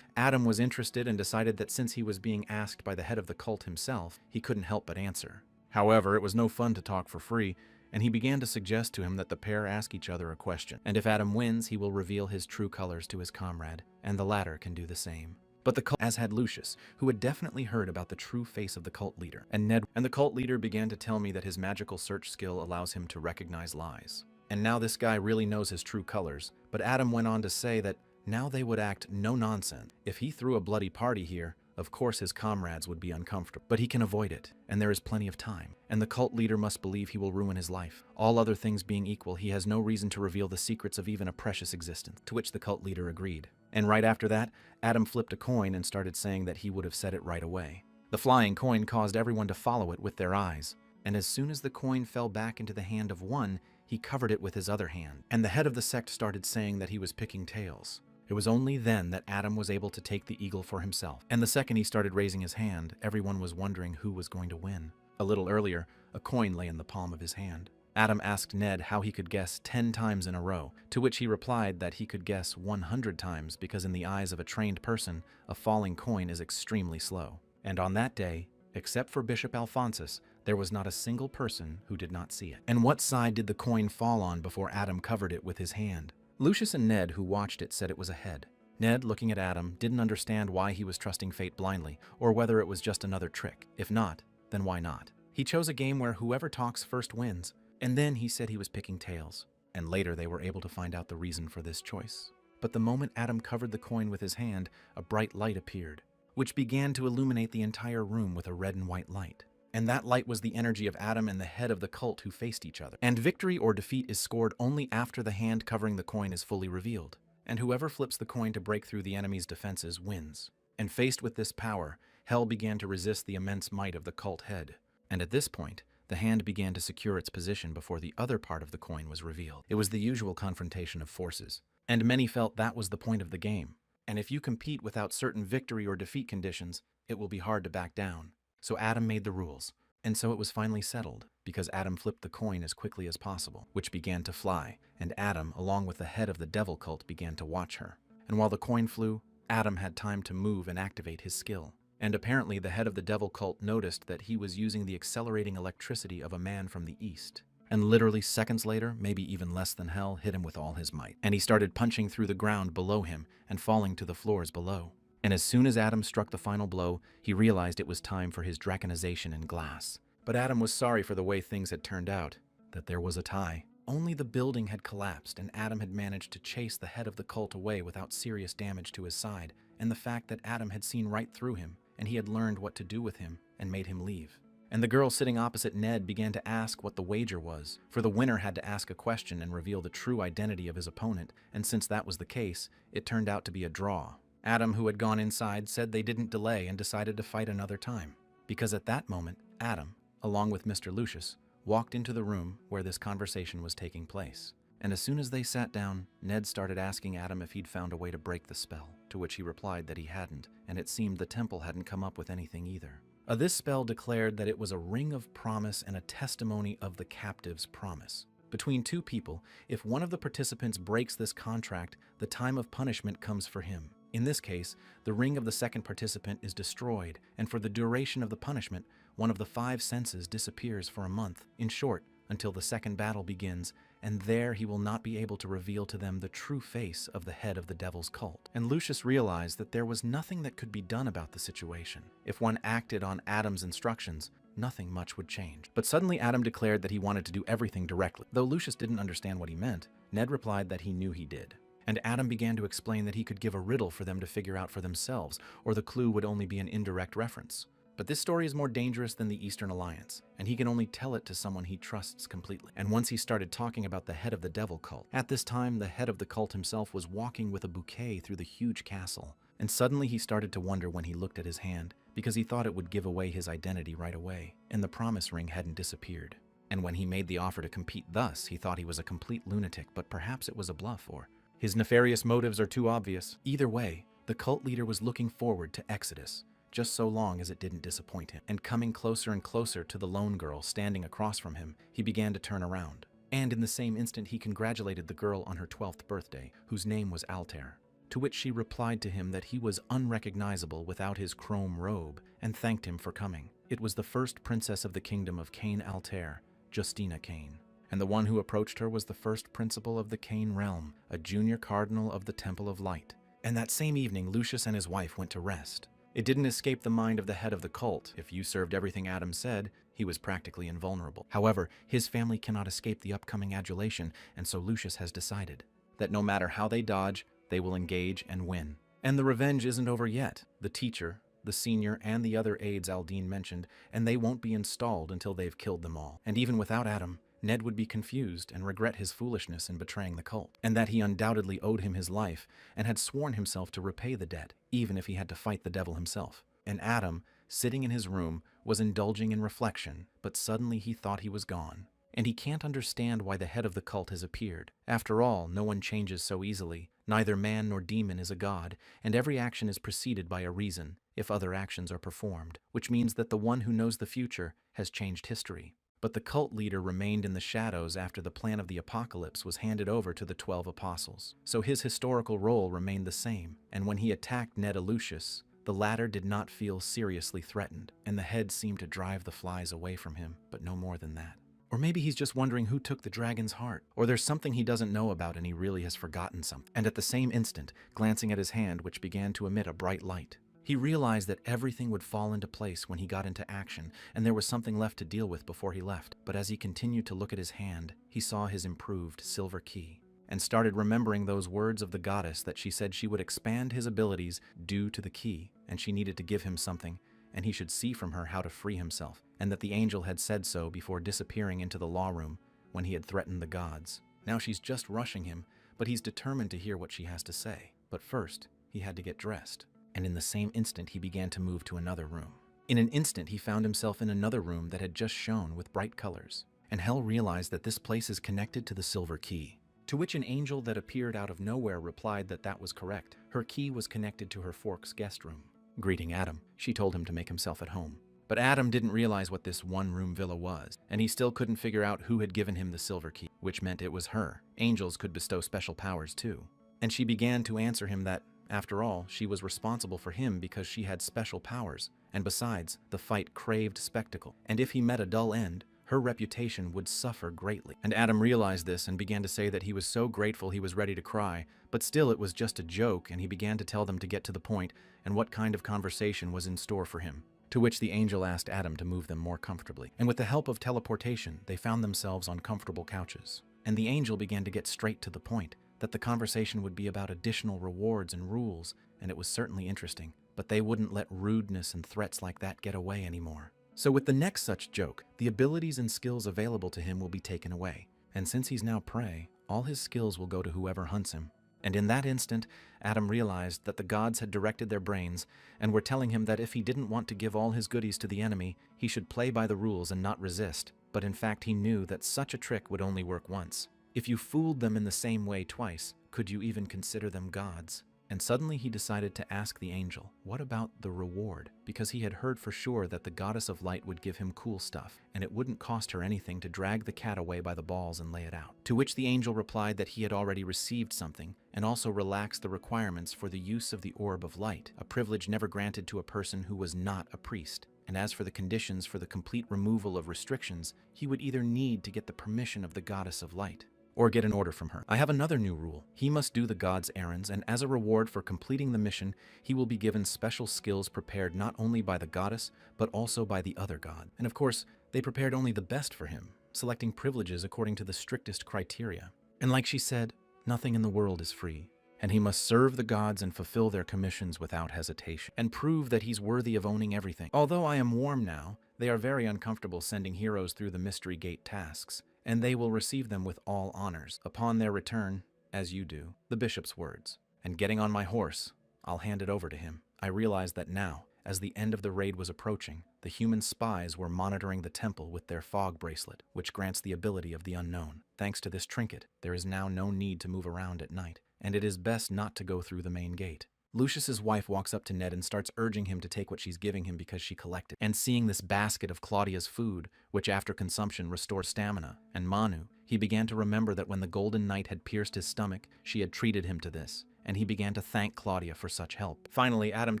Adam was interested and decided that since he was being asked by the head of the cult himself, he couldn't help but answer. However, it was no fun to talk for free, and he began to suggest to him that the pair ask each other a question, and if Adam wins, he will reveal his true colors to his comrade, and the latter can do the same. But the cult, as had Lucius, who had definitely heard about the true face of the cult leader, and the cult leader began to tell me that his magical search skill allows him to recognize lies. And now this guy really knows his true colors, but Adam went on to say that now they would act no nonsense. If he threw a bloody party here, Of course his comrades would be uncomfortable, but he can avoid it, and there is plenty of time. And the cult leader must believe he will ruin his life. All other things being equal, he has no reason to reveal the secrets of even a precious existence, to which the cult leader agreed. And right after that, Adam flipped a coin and started saying that he would have said it right away. The flying coin caused everyone to follow it with their eyes, and as soon as the coin fell back into the hand of one, he covered it with his other hand, and the head of the sect started saying that he was picking tails. It was only then that Adam was able to take the eagle for himself, and the second he started raising his hand, everyone was wondering who was going to win. A little earlier, a coin lay in the palm of his hand. Adam asked Ned how he could guess 10 times in a row, to which he replied that he could guess 100 times because in the eyes of a trained person, a falling coin is extremely slow. And on that day, except for Bishop Alphonsus, there was not a single person who did not see it. And what side did the coin fall on before Adam covered it with his hand? Lucius and Ned, who watched it, said it was a head. Ned, looking at Adam, didn't understand why he was trusting fate blindly, or whether it was just another trick. If not, then why not? He chose a game where whoever talks first wins, and then he said he was picking tails. And later they were able to find out the reason for this choice. But the moment Adam covered the coin with his hand, a bright light appeared, which began to illuminate the entire room with a red and white light. And that light was the energy of Adam and the head of the cult who faced each other. And victory or defeat is scored only after the hand covering the coin is fully revealed. And whoever flips the coin to break through the enemy's defenses wins. And faced with this power, Hell began to resist the immense might of the cult head. And at this point, the hand began to secure its position before the other part of the coin was revealed. It was the usual confrontation of forces. And many felt that was the point of the game. And if you compete without certain victory or defeat conditions, it will be hard to back down. So Adam made the rules, and so it was finally settled, because Adam flipped the coin as quickly as possible, which began to fly, and Adam, along with the head of the devil cult, began to watch her. And while the coin flew, Adam had time to move and activate his skill. And apparently the head of the devil cult noticed that he was using the accelerating electricity of a man from the east. And literally seconds later, maybe even less than Hell, hit him with all his might. And he started punching through the ground below him and falling to the floors below. And as soon as Adam struck the final blow, he realized it was time for his draconization in glass. But Adam was sorry for the way things had turned out, that there was a tie. Only the building had collapsed, and Adam had managed to chase the head of the cult away without serious damage to his side, and the fact that Adam had seen right through him, and he had learned what to do with him, and made him leave. And the girl sitting opposite Ned began to ask what the wager was, for the winner had to ask a question and reveal the true identity of his opponent, and since that was the case, it turned out to be a draw. Adam, who had gone inside, said they didn't delay and decided to fight another time. Because at that moment, Adam, along with Mr. Lucius, walked into the room where this conversation was taking place. And as soon as they sat down, Ned started asking Adam if he'd found a way to break the spell, to which he replied that he hadn't, and it seemed the temple hadn't come up with anything either. This spell declared that it was a ring of promise and a testimony of the captive's promise. Between two people, if one of the participants breaks this contract, the time of punishment comes for him. In this case, the ring of the second participant is destroyed, and for the duration of the punishment, one of the 5 senses disappears for a month, in short, until the second battle begins, and there he will not be able to reveal to them the true face of the head of the devil's cult. And Lucius realized that there was nothing that could be done about the situation. If one acted on Adam's instructions, nothing much would change. But suddenly Adam declared that he wanted to do everything directly. Though Lucius didn't understand what he meant, Ned replied that he knew he did. And Adam began to explain that he could give a riddle for them to figure out for themselves, or the clue would only be an indirect reference. But this story is more dangerous than the Eastern Alliance, and he can only tell it to someone he trusts completely. And once he started talking about the head of the devil cult, at this time the head of the cult himself was walking with a bouquet through the huge castle. And suddenly he started to wonder when he looked at his hand, because he thought it would give away his identity right away, and the promise ring hadn't disappeared. And when he made the offer to compete thus, he thought he was a complete lunatic, but perhaps it was a bluff, or his nefarious motives are too obvious. Either way, the cult leader was looking forward to Exodus, just so long as it didn't disappoint him. And coming closer and closer to the lone girl standing across from him, he began to turn around. And in the same instant, he congratulated the girl on her 12th birthday, whose name was Altair. To which she replied to him that he was unrecognizable without his chrome robe, and thanked him for coming. It was the first princess of the kingdom of Cain Altair, Justina Cain. And the one who approached her was the first principal of the Cain realm, a junior cardinal of the Temple of Light. And that same evening, Lucius and his wife went to rest. It didn't escape the mind of the head of the cult. If you served everything Adam said, he was practically invulnerable. However, his family cannot escape the upcoming adulation, and so Lucius has decided that no matter how they dodge, they will engage and win. And the revenge isn't over yet. The teacher, the senior, and the other aides Aldine mentioned, and they won't be installed until they've killed them all. And even without Adam, Ned would be confused and regret his foolishness in betraying the cult, and that he undoubtedly owed him his life and had sworn himself to repay the debt, even if he had to fight the devil himself. And Adam, sitting in his room, was indulging in reflection, but suddenly he thought he was gone. And he can't understand why the head of the cult has appeared. After all, no one changes so easily. Neither man nor demon is a god, and every action is preceded by a reason, if other actions are performed, which means that the one who knows the future has changed history. But the cult leader remained in the shadows after the plan of the apocalypse was handed over to the 12 apostles. So his historical role remained the same, and when he attacked Ned Lucius, the latter did not feel seriously threatened, and the head seemed to drive the flies away from him, but no more than that. Or maybe he's just wondering who took the dragon's heart, or there's something he doesn't know about and he really has forgotten something. And at the same instant, glancing at his hand, which began to emit a bright light, he realized that everything would fall into place when he got into action, and there was something left to deal with before he left. But as he continued to look at his hand, he saw his improved silver key, and started remembering those words of the goddess that she said she would expand his abilities due to the key, and she needed to give him something, and he should see from her how to free himself, and that the angel had said so before disappearing into the law room when he had threatened the gods. Now she's just rushing him, but he's determined to hear what she has to say. But first, he had to get dressed, and in the same instant he began to move to another room. In an instant he found himself in another room that had just shone with bright colors, and Hel realized that this place is connected to the silver key. To which an angel that appeared out of nowhere replied that that was correct. Her key was connected to her Fork's guest room. Greeting Adam, she told him to make himself at home. But Adam didn't realize what this one-room villa was, and he still couldn't figure out who had given him the silver key, which meant it was her. Angels could bestow special powers too. And she began to answer him that, after all, she was responsible for him because she had special powers, and besides, the fight craved spectacle, and if he met a dull end, her reputation would suffer greatly. And Adam realized this and began to say that he was so grateful he was ready to cry, but still it was just a joke, and he began to tell them to get to the point and what kind of conversation was in store for him. To which the angel asked Adam to move them more comfortably. And with the help of teleportation, they found themselves on comfortable couches. And the angel began to get straight to the point, that the conversation would be about additional rewards and rules, and it was certainly interesting, but they wouldn't let rudeness and threats like that get away anymore. So with the next such joke, the abilities and skills available to him will be taken away. And since he's now prey, all his skills will go to whoever hunts him. And in that instant, Adam realized that the gods had directed their brains and were telling him that if he didn't want to give all his goodies to the enemy, he should play by the rules and not resist. But in fact, he knew that such a trick would only work once. If you fooled them in the same way twice, could you even consider them gods? And suddenly he decided to ask the angel, what about the reward? Because he had heard for sure that the goddess of light would give him cool stuff, and it wouldn't cost her anything to drag the cat away by the balls and lay it out. To which the angel replied that he had already received something, and also relaxed the requirements for the use of the orb of light, a privilege never granted to a person who was not a priest. And as for the conditions for the complete removal of restrictions, he would either need to get the permission of the goddess of light, or get an order from her. I have another new rule. He must do the god's errands, and as a reward for completing the mission, he will be given special skills prepared not only by the goddess, but also by the other god. And of course, they prepared only the best for him, selecting privileges according to the strictest criteria. And like she said, nothing in the world is free, and he must serve the gods and fulfill their commissions without hesitation, and prove that he's worthy of owning everything. Although I am warm now, they are very uncomfortable sending heroes through the Mystery Gate tasks, and they will receive them with all honors upon their return, as you do, the bishop's words. And getting on my horse, I'll hand it over to him. I realized that now, as the end of the raid was approaching, the human spies were monitoring the temple with their fog bracelet, which grants the ability of the unknown. Thanks to this trinket, there is now no need to move around at night, and it is best not to go through the main gate. Lucius's wife walks up to Ned and starts urging him to take what she's giving him because she collected. And seeing this basket of Claudia's food, which after consumption restores stamina, and Manu, he began to remember that when the Golden Knight had pierced his stomach, she had treated him to this, and he began to thank Claudia for such help. Finally, Adam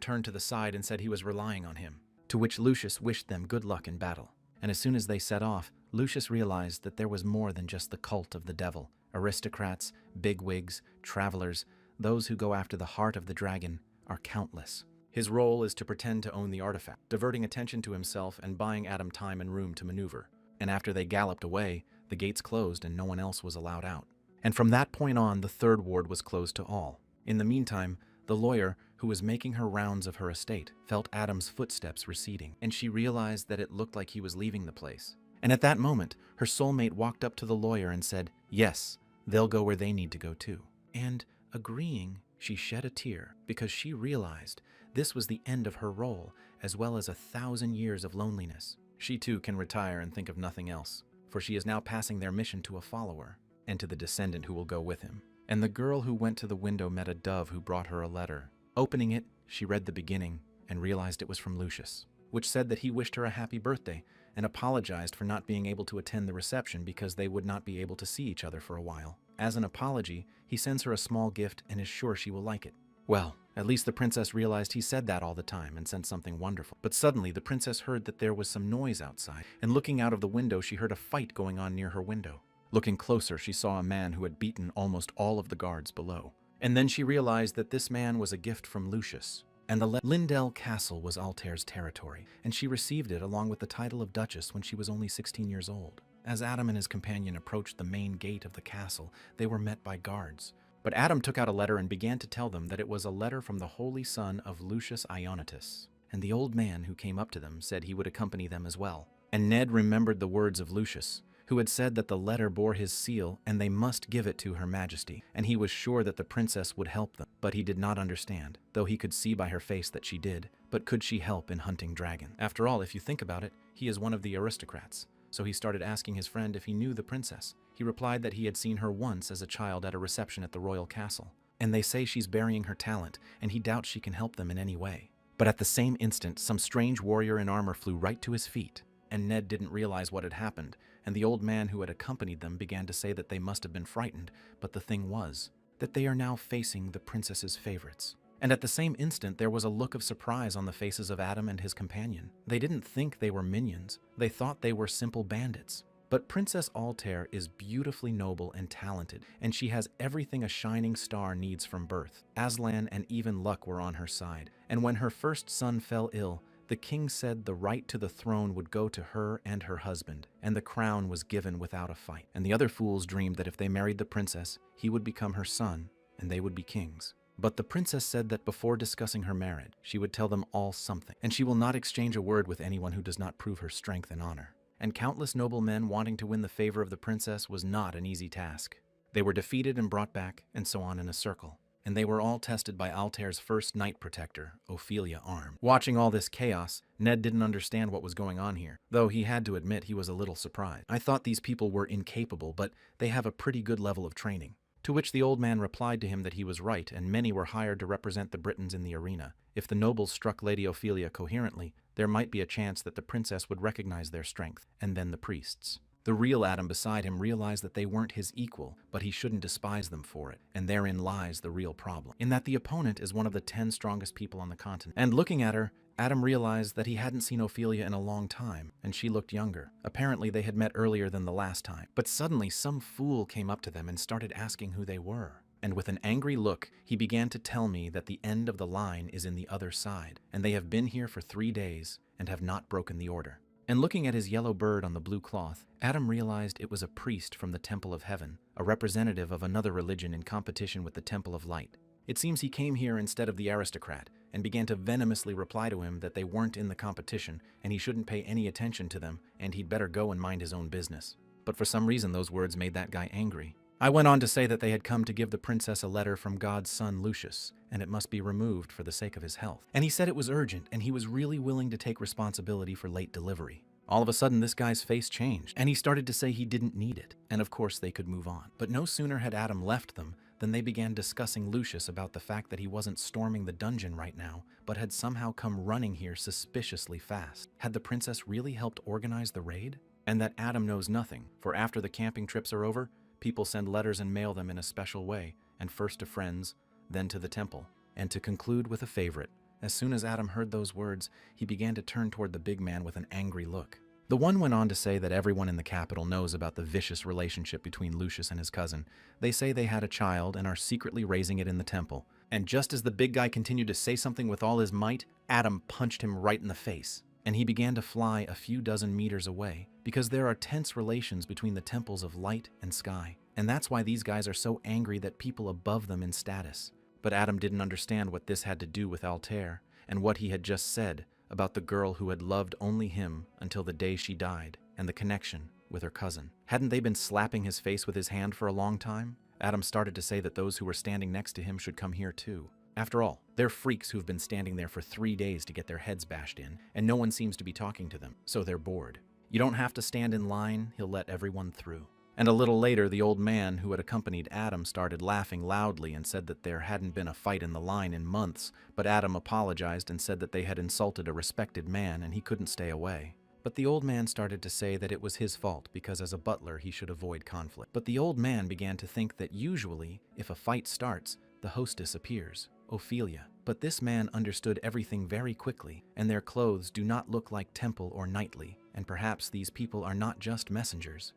turned to the side and said he was relying on him, to which Lucius wished them good luck in battle. And as soon as they set off, Lucius realized that there was more than just the cult of the devil. Aristocrats, bigwigs, travelers, those who go after the heart of the dragon, are countless. His role is to pretend to own the artifact, diverting attention to himself and buying Adam time and room to maneuver. And after they galloped away, the gates closed and no one else was allowed out. And from that point on, the third ward was closed to all. In the meantime, the lawyer, who was making her rounds of her estate, felt Adam's footsteps receding, and she realized that it looked like he was leaving the place. And at that moment, her soulmate walked up to the lawyer and said, "Yes, they'll go where they need to go too." And, agreeing, she shed a tear because she realized this was the end of her role, as well as 1,000 years of loneliness. She too can retire and think of nothing else, for she is now passing their mission to a follower, and to the descendant who will go with him. And the girl who went to the window met a dove who brought her a letter. Opening it, she read the beginning and realized it was from Lucius, which said that he wished her a happy birthday and apologized for not being able to attend the reception because they would not be able to see each other for a while. As an apology, he sends her a small gift and is sure she will like it. Well, at least the princess realized he said that all the time and sent something wonderful. But suddenly the princess heard that there was some noise outside, and looking out of the window she heard a fight going on near her window. Looking closer, she saw a man who had beaten almost all of the guards below. And then she realized that this man was a gift from Lucius. And the Lindell Castle was Altair's territory, and she received it along with the title of Duchess when she was only 16 years old. As Adam and his companion approached the main gate of the castle, they were met by guards. But Adam took out a letter and began to tell them that it was a letter from the holy son of Lucius Ionatus. And the old man who came up to them said he would accompany them as well. And Ned remembered the words of Lucius, who had said that the letter bore his seal and they must give it to Her Majesty, and he was sure that the princess would help them. But he did not understand, though he could see by her face that she did. But could she help in hunting dragon? After all, if you think about it, he is one of the aristocrats. So he started asking his friend if he knew the princess. He replied that he had seen her once as a child at a reception at the royal castle. And they say she's burying her talent, and he doubts she can help them in any way. But at the same instant, some strange warrior in armor flew right to his feet, and Ned didn't realize what had happened, and the old man who had accompanied them began to say that they must have been frightened, but the thing was that they are now facing the princess's favorites. And at the same instant, there was a look of surprise on the faces of Adam and his companion. They didn't think they were minions. They thought they were simple bandits. But Princess Altair is beautifully noble and talented, and she has everything a shining star needs from birth. Aslan and even luck were on her side, and when her first son fell ill, the king said the right to the throne would go to her and her husband, and the crown was given without a fight. And the other fools dreamed that if they married the princess, he would become her son, and they would be kings. But the princess said that before discussing her marriage, she would tell them all something, and she will not exchange a word with anyone who does not prove her strength and honor. And countless noble men wanting to win the favor of the princess was not an easy task. They were defeated and brought back, and so on in a circle. And they were all tested by Altair's first knight protector, Ophelia Arm. Watching all this chaos, Ned didn't understand what was going on here, though he had to admit he was a little surprised. I thought these people were incapable, but they have a pretty good level of training. To which the old man replied to him that he was right, and many were hired to represent the Britons in the arena. If the nobles struck Lady Ophelia coherently, there might be a chance that the princess would recognize their strength, and then the priests. The real Adam beside him realized that they weren't his equal, but he shouldn't despise them for it, and therein lies the real problem, in that the opponent is one of the 10 strongest people on the continent. And looking at her, Adam realized that he hadn't seen Ophelia in a long time, and she looked younger. Apparently they had met earlier than the last time. But suddenly some fool came up to them and started asking who they were. And with an angry look, he began to tell me that the end of the line is in the other side, and they have been here for 3 days and have not broken the order. And looking at his yellow bird on the blue cloth, Adam realized it was a priest from the Temple of Heaven, a representative of another religion in competition with the Temple of Light. It seems he came here instead of the aristocrat, and began to venomously reply to him that they weren't in the competition, and he shouldn't pay any attention to them, and he'd better go and mind his own business. But for some reason those words made that guy angry. I went on to say that they had come to give the princess a letter from God's son Lucius, and it must be removed for the sake of his health. And he said it was urgent, and he was really willing to take responsibility for late delivery. All of a sudden, this guy's face changed, and he started to say he didn't need it, and of course they could move on. But no sooner had Adam left them than they began discussing Lucius about the fact that he wasn't storming the dungeon right now, but had somehow come running here suspiciously fast. Had the princess really helped organize the raid? And that Adam knows nothing, for after the camping trips are over, people send letters and mail them in a special way, and first to friends, then to the temple. And to conclude with a favorite, as soon as Adam heard those words, he began to turn toward the big man with an angry look. The one went on to say that everyone in the capital knows about the vicious relationship between Lucius and his cousin. They say they had a child and are secretly raising it in the temple. And just as the big guy continued to say something with all his might, Adam punched him right in the face. And he began to fly a few dozen meters away, because there are tense relations between the temples of light and sky. And that's why these guys are so angry that people above them in status But Adam didn't understand what this had to do with Altair and what he had just said about the girl who had loved only him until the day she died, and the connection with her cousin. Hadn't they been slapping his face with his hand for a long time? Adam started to say that those who were standing next to him should come here too. After all, they're freaks who've been standing there for 3 days to get their heads bashed in, and no one seems to be talking to them, so they're bored. You don't have to stand in line, he'll let everyone through. And a little later, the old man who had accompanied Adam started laughing loudly and said that there hadn't been a fight in the line in months, but Adam apologized and said that they had insulted a respected man and he couldn't stay away. But the old man started to say that it was his fault because as a butler he should avoid conflict. But the old man began to think that usually, if a fight starts, the hostess appears, Ophelia. But this man understood everything very quickly, and their clothes do not look like temple or knightly, and perhaps these people are not just messengers.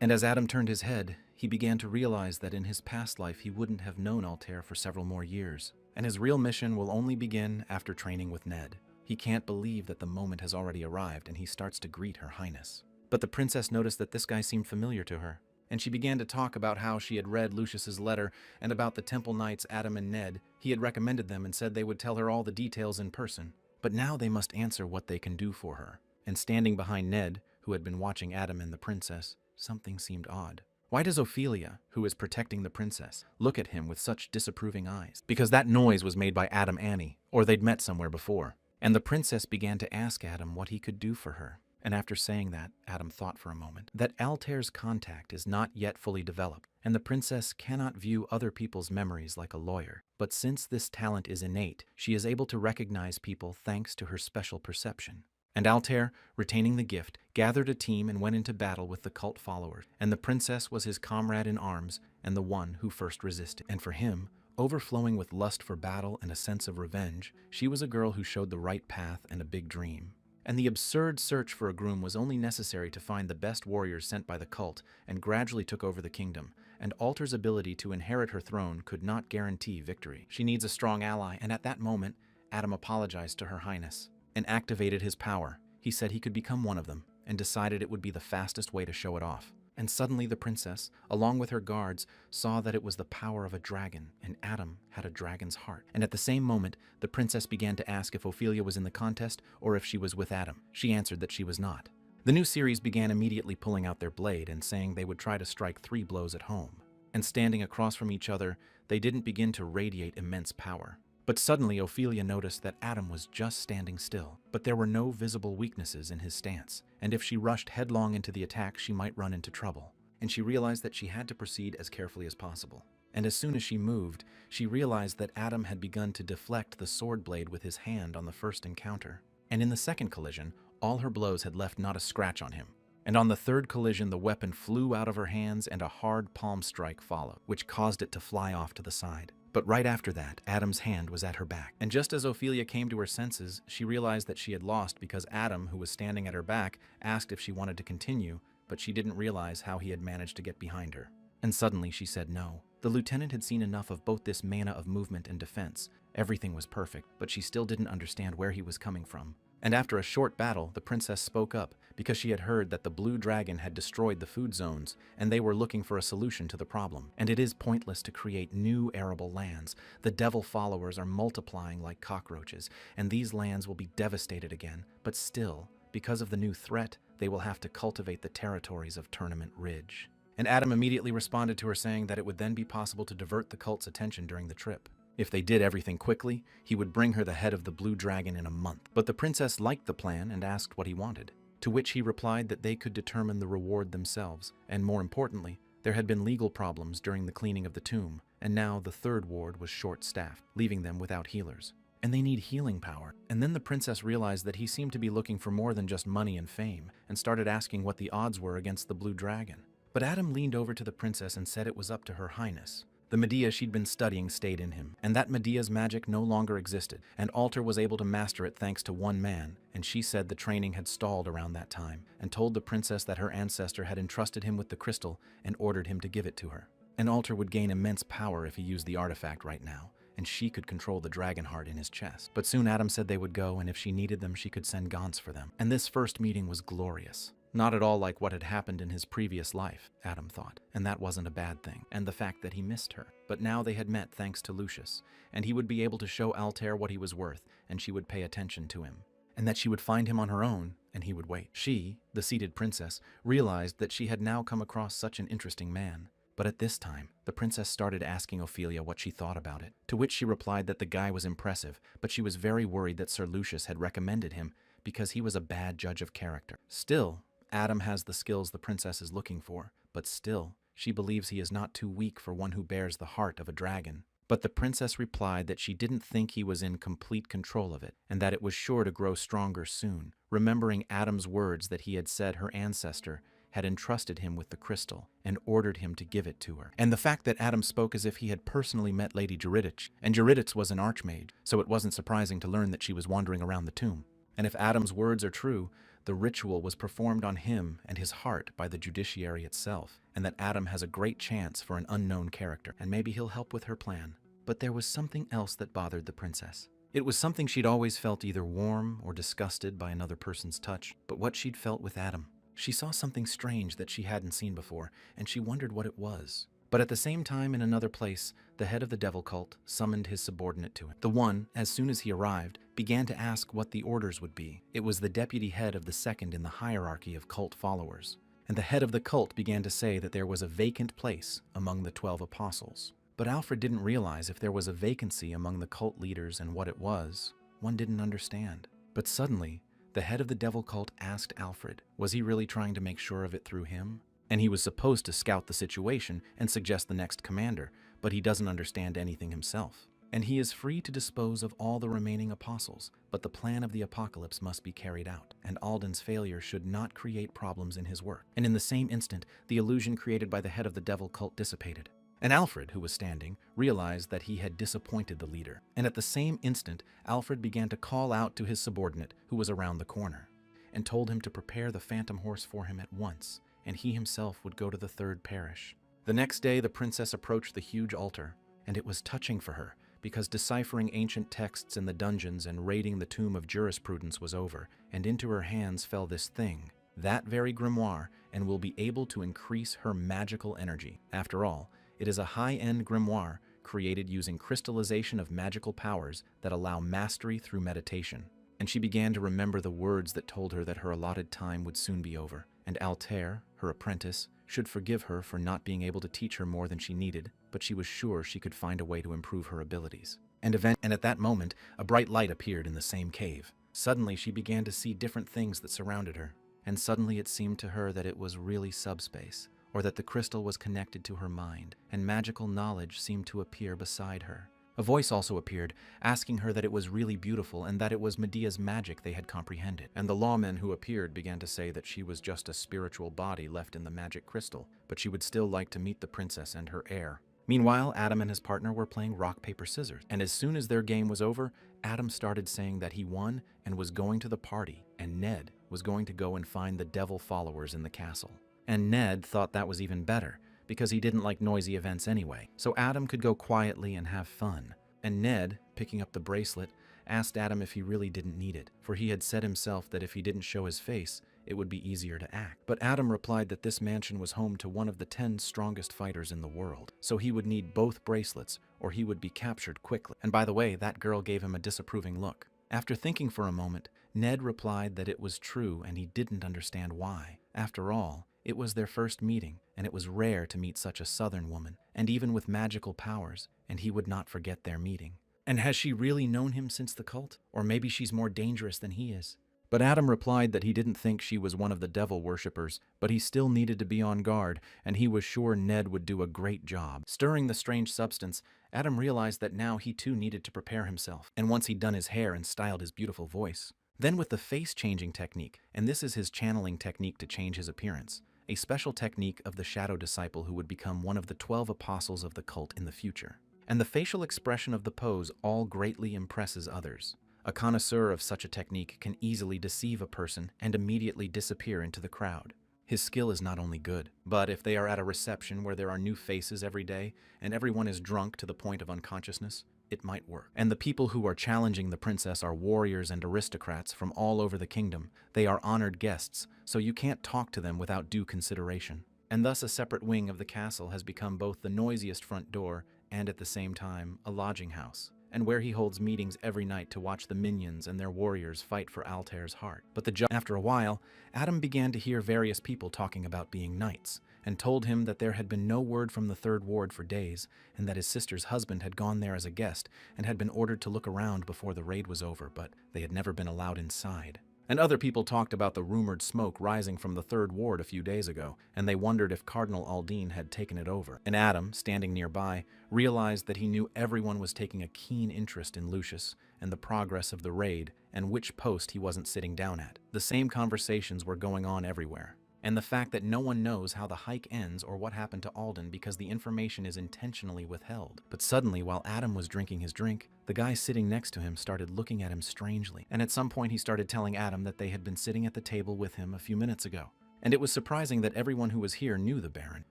And as Adam turned his head, he began to realize that in his past life he wouldn't have known Altair for several more years, and his real mission will only begin after training with Ned. He can't believe that the moment has already arrived, and he starts to greet Her Highness. But the princess noticed that this guy seemed familiar to her, and she began to talk about how she had read Lucius's letter and about the Temple Knights Adam and Ned. He had recommended them and said they would tell her all the details in person. But now they must answer what they can do for her. And standing behind Ned, who had been watching Adam and the princess, something seemed odd. Why does Ophelia, who is protecting the princess, look at him with such disapproving eyes? Because that noise was made by Adam Annie, or they'd met somewhere before. And the princess began to ask Adam what he could do for her. And after saying that, Adam thought for a moment that Altair's contact is not yet fully developed, and the princess cannot view other people's memories like a lawyer. But since this talent is innate, she is able to recognize people thanks to her special perception. And Altair, retaining the gift, gathered a team and went into battle with the cult followers, and the princess was his comrade in arms and the one who first resisted. And for him, overflowing with lust for battle and a sense of revenge, she was a girl who showed the right path and a big dream. And the absurd search for a groom was only necessary to find the best warriors sent by the cult and gradually took over the kingdom, and Altair's ability to inherit her throne could not guarantee victory. She needs a strong ally, and at that moment, Adam apologized to Her Highness and activated his power. He said he could become one of them, and decided it would be the fastest way to show it off. And suddenly the princess, along with her guards, saw that it was the power of a dragon, and Adam had a dragon's heart. And at the same moment, the princess began to ask if Ophelia was in the contest or if she was with Adam. She answered that she was not. The new series began immediately pulling out their blade and saying they would try to strike 3 blows at home. And standing across from each other, they didn't begin to radiate immense power. But suddenly Ophelia noticed that Adam was just standing still, but there were no visible weaknesses in his stance, and if she rushed headlong into the attack, she might run into trouble. And she realized that she had to proceed as carefully as possible. And as soon as she moved, she realized that Adam had begun to deflect the sword blade with his hand on the first encounter. And in the second collision, all her blows had left not a scratch on him. And on the third collision, the weapon flew out of her hands and a hard palm strike followed, which caused it to fly off to the side. But right after that, Adam's hand was at her back. And just as Ophelia came to her senses, she realized that she had lost because Adam, who was standing at her back, asked if she wanted to continue, but she didn't realize how he had managed to get behind her. And suddenly she said no. The lieutenant had seen enough of both this mana of movement and defense. Everything was perfect, but she still didn't understand where he was coming from. And after a short battle, the princess spoke up because she had heard that the blue dragon had destroyed the food zones, and they were looking for a solution to the problem. And it is pointless to create new arable lands. The devil followers are multiplying like cockroaches, and these lands will be devastated again. But still, because of the new threat, they will have to cultivate the territories of Tournament Ridge. And Adam immediately responded to her saying that it would then be possible to divert the cult's attention during the trip. If they did everything quickly, he would bring her the head of the blue dragon in a month. But the princess liked the plan and asked what he wanted, to which he replied that they could determine the reward themselves, and more importantly, there had been legal problems during the cleaning of the tomb, and now the third ward was short-staffed, leaving them without healers. And they need healing power. And then the princess realized that he seemed to be looking for more than just money and fame, and started asking what the odds were against the blue dragon. But Adam leaned over to the princess and said it was up to Her Highness. The Medea she'd been studying stayed in him, and that Medea's magic no longer existed, and Altair was able to master it thanks to one man, and she said the training had stalled around that time, and told the princess that her ancestor had entrusted him with the crystal and ordered him to give it to her. And Altair would gain immense power if he used the artifact right now, and she could control the dragon heart in his chest. But soon Adam said they would go, and if she needed them, she could send Gaunt's for them. And this first meeting was glorious. Not at all like what had happened in his previous life, Adam thought, and that wasn't a bad thing, and the fact that he missed her. But now they had met thanks to Lucius, and he would be able to show Altair what he was worth, and she would pay attention to him. And that she would find him on her own, and he would wait. She, the seated princess, realized that she had now come across such an interesting man. But at this time, the princess started asking Ophelia what she thought about it, to which she replied that the guy was impressive, but she was very worried that Sir Lucius had recommended him because he was a bad judge of character. Still, Adam has the skills the princess is looking for, but still, she believes he is not too weak for one who bears the heart of a dragon. But the princess replied that she didn't think he was in complete control of it, and that it was sure to grow stronger soon, remembering Adam's words that he had said her ancestor had entrusted him with the crystal and ordered him to give it to her. And the fact that Adam spoke as if he had personally met Lady Juridich, and Juridich was an archmage, so it wasn't surprising to learn that she was wandering around the tomb. And if Adam's words are true, the ritual was performed on him and his heart by the judiciary itself, and that Adam has a great chance for an unknown character, and maybe he'll help with her plan. But there was something else that bothered the princess. It was something she'd always felt either warm or disgusted by another person's touch, but what she'd felt with Adam. She saw something strange that she hadn't seen before, and she wondered what it was. But at the same time, in another place, the head of the devil cult summoned his subordinate to him. The one, as soon as he arrived, began to ask what the orders would be. It was the deputy head of the second in the hierarchy of cult followers. And the head of the cult began to say that there was a vacant place among the 12 apostles. But Alfred didn't realize if there was a vacancy among the cult leaders and what it was. One didn't understand. But suddenly, the head of the devil cult asked Alfred, was he really trying to make sure of it through him? And he was supposed to scout the situation and suggest the next commander, but he doesn't understand anything himself. And he is free to dispose of all the remaining apostles, but the plan of the apocalypse must be carried out, and Alden's failure should not create problems in his work. And in the same instant, the illusion created by the head of the devil cult dissipated. And Alfred, who was standing, realized that he had disappointed the leader. And at the same instant, Alfred began to call out to his subordinate, who was around the corner, and told him to prepare the phantom horse for him at once, and he himself would go to the third parish. The next day, the princess approached the huge altar, and it was touching for her, because deciphering ancient texts in the dungeons and raiding the tomb of jurisprudence was over, and into her hands fell this thing, that very grimoire, and will be able to increase her magical energy. After all, it is a high-end grimoire created using crystallization of magical powers that allow mastery through meditation. And she began to remember the words that told her that her allotted time would soon be over, and Altair, her apprentice, should forgive her for not being able to teach her more than she needed, but she was sure she could find a way to improve her abilities. And at that moment, a bright light appeared in the same cave. Suddenly, she began to see different things that surrounded her, and suddenly it seemed to her that it was really subspace, or that the crystal was connected to her mind, and magical knowledge seemed to appear beside her. A voice also appeared, asking her that it was really beautiful and that it was Medea's magic they had comprehended. And the lawmen who appeared began to say that she was just a spiritual body left in the magic crystal, but she would still like to meet the princess and her heir. Meanwhile, Adam and his partner were playing rock, paper, scissors, and as soon as their game was over, Adam started saying that he won and was going to the party, and Ned was going to go and find the devil followers in the castle. And Ned thought that was even better, because he didn't like noisy events anyway, so Adam could go quietly and have fun. And Ned, picking up the bracelet, asked Adam if he really didn't need it, for he had said himself that if he didn't show his face, it would be easier to act. But Adam replied that this mansion was home to one of the 10 strongest fighters in the world, so he would need both bracelets, or he would be captured quickly. And by the way, that girl gave him a disapproving look. After thinking for a moment, Ned replied that it was true and he didn't understand why. After all, it was their first meeting, and it was rare to meet such a southern woman, and even with magical powers, and he would not forget their meeting. And has she really known him since the cult? Or maybe she's more dangerous than he is. But Adam replied that he didn't think she was one of the devil worshippers, but he still needed to be on guard, and he was sure Ned would do a great job. Stirring the strange substance, Adam realized that now he too needed to prepare himself, and once he'd done his hair and styled his beautiful voice. Then with the face-changing technique, and this is his channeling technique to change his appearance, a special technique of the shadow disciple who would become one of the 12 apostles of the cult in the future. And the facial expression of the pose all greatly impresses others. A connoisseur of such a technique can easily deceive a person and immediately disappear into the crowd. His skill is not only good, but if they are at a reception where there are new faces every day and everyone is drunk to the point of unconsciousness, it might work. And the people who are challenging the princess are warriors and aristocrats from all over the kingdom. They are honored guests, so you can't talk to them without due consideration. And thus a separate wing of the castle has become both the noisiest front door and at the same time a lodging house, and where he holds meetings every night to watch the minions and their warriors fight for Altair's heart. But after a while, Adam began to hear various people talking about being knights, and told him that there had been no word from the third ward for days, and that his sister's husband had gone there as a guest and had been ordered to look around before the raid was over, but they had never been allowed inside. And other people talked about the rumored smoke rising from the third ward a few days ago, and they wondered if Cardinal Aldine had taken it over. And Adam, standing nearby, realized that he knew everyone was taking a keen interest in Lucius and the progress of the raid and which post he wasn't sitting down at. The same conversations were going on everywhere. And the fact that no one knows how the hike ends or what happened to Alden because the information is intentionally withheld. But suddenly, while Adam was drinking his drink, the guy sitting next to him started looking at him strangely. And at some point he started telling Adam that they had been sitting at the table with him a few minutes ago. And it was surprising that everyone who was here knew the Baron.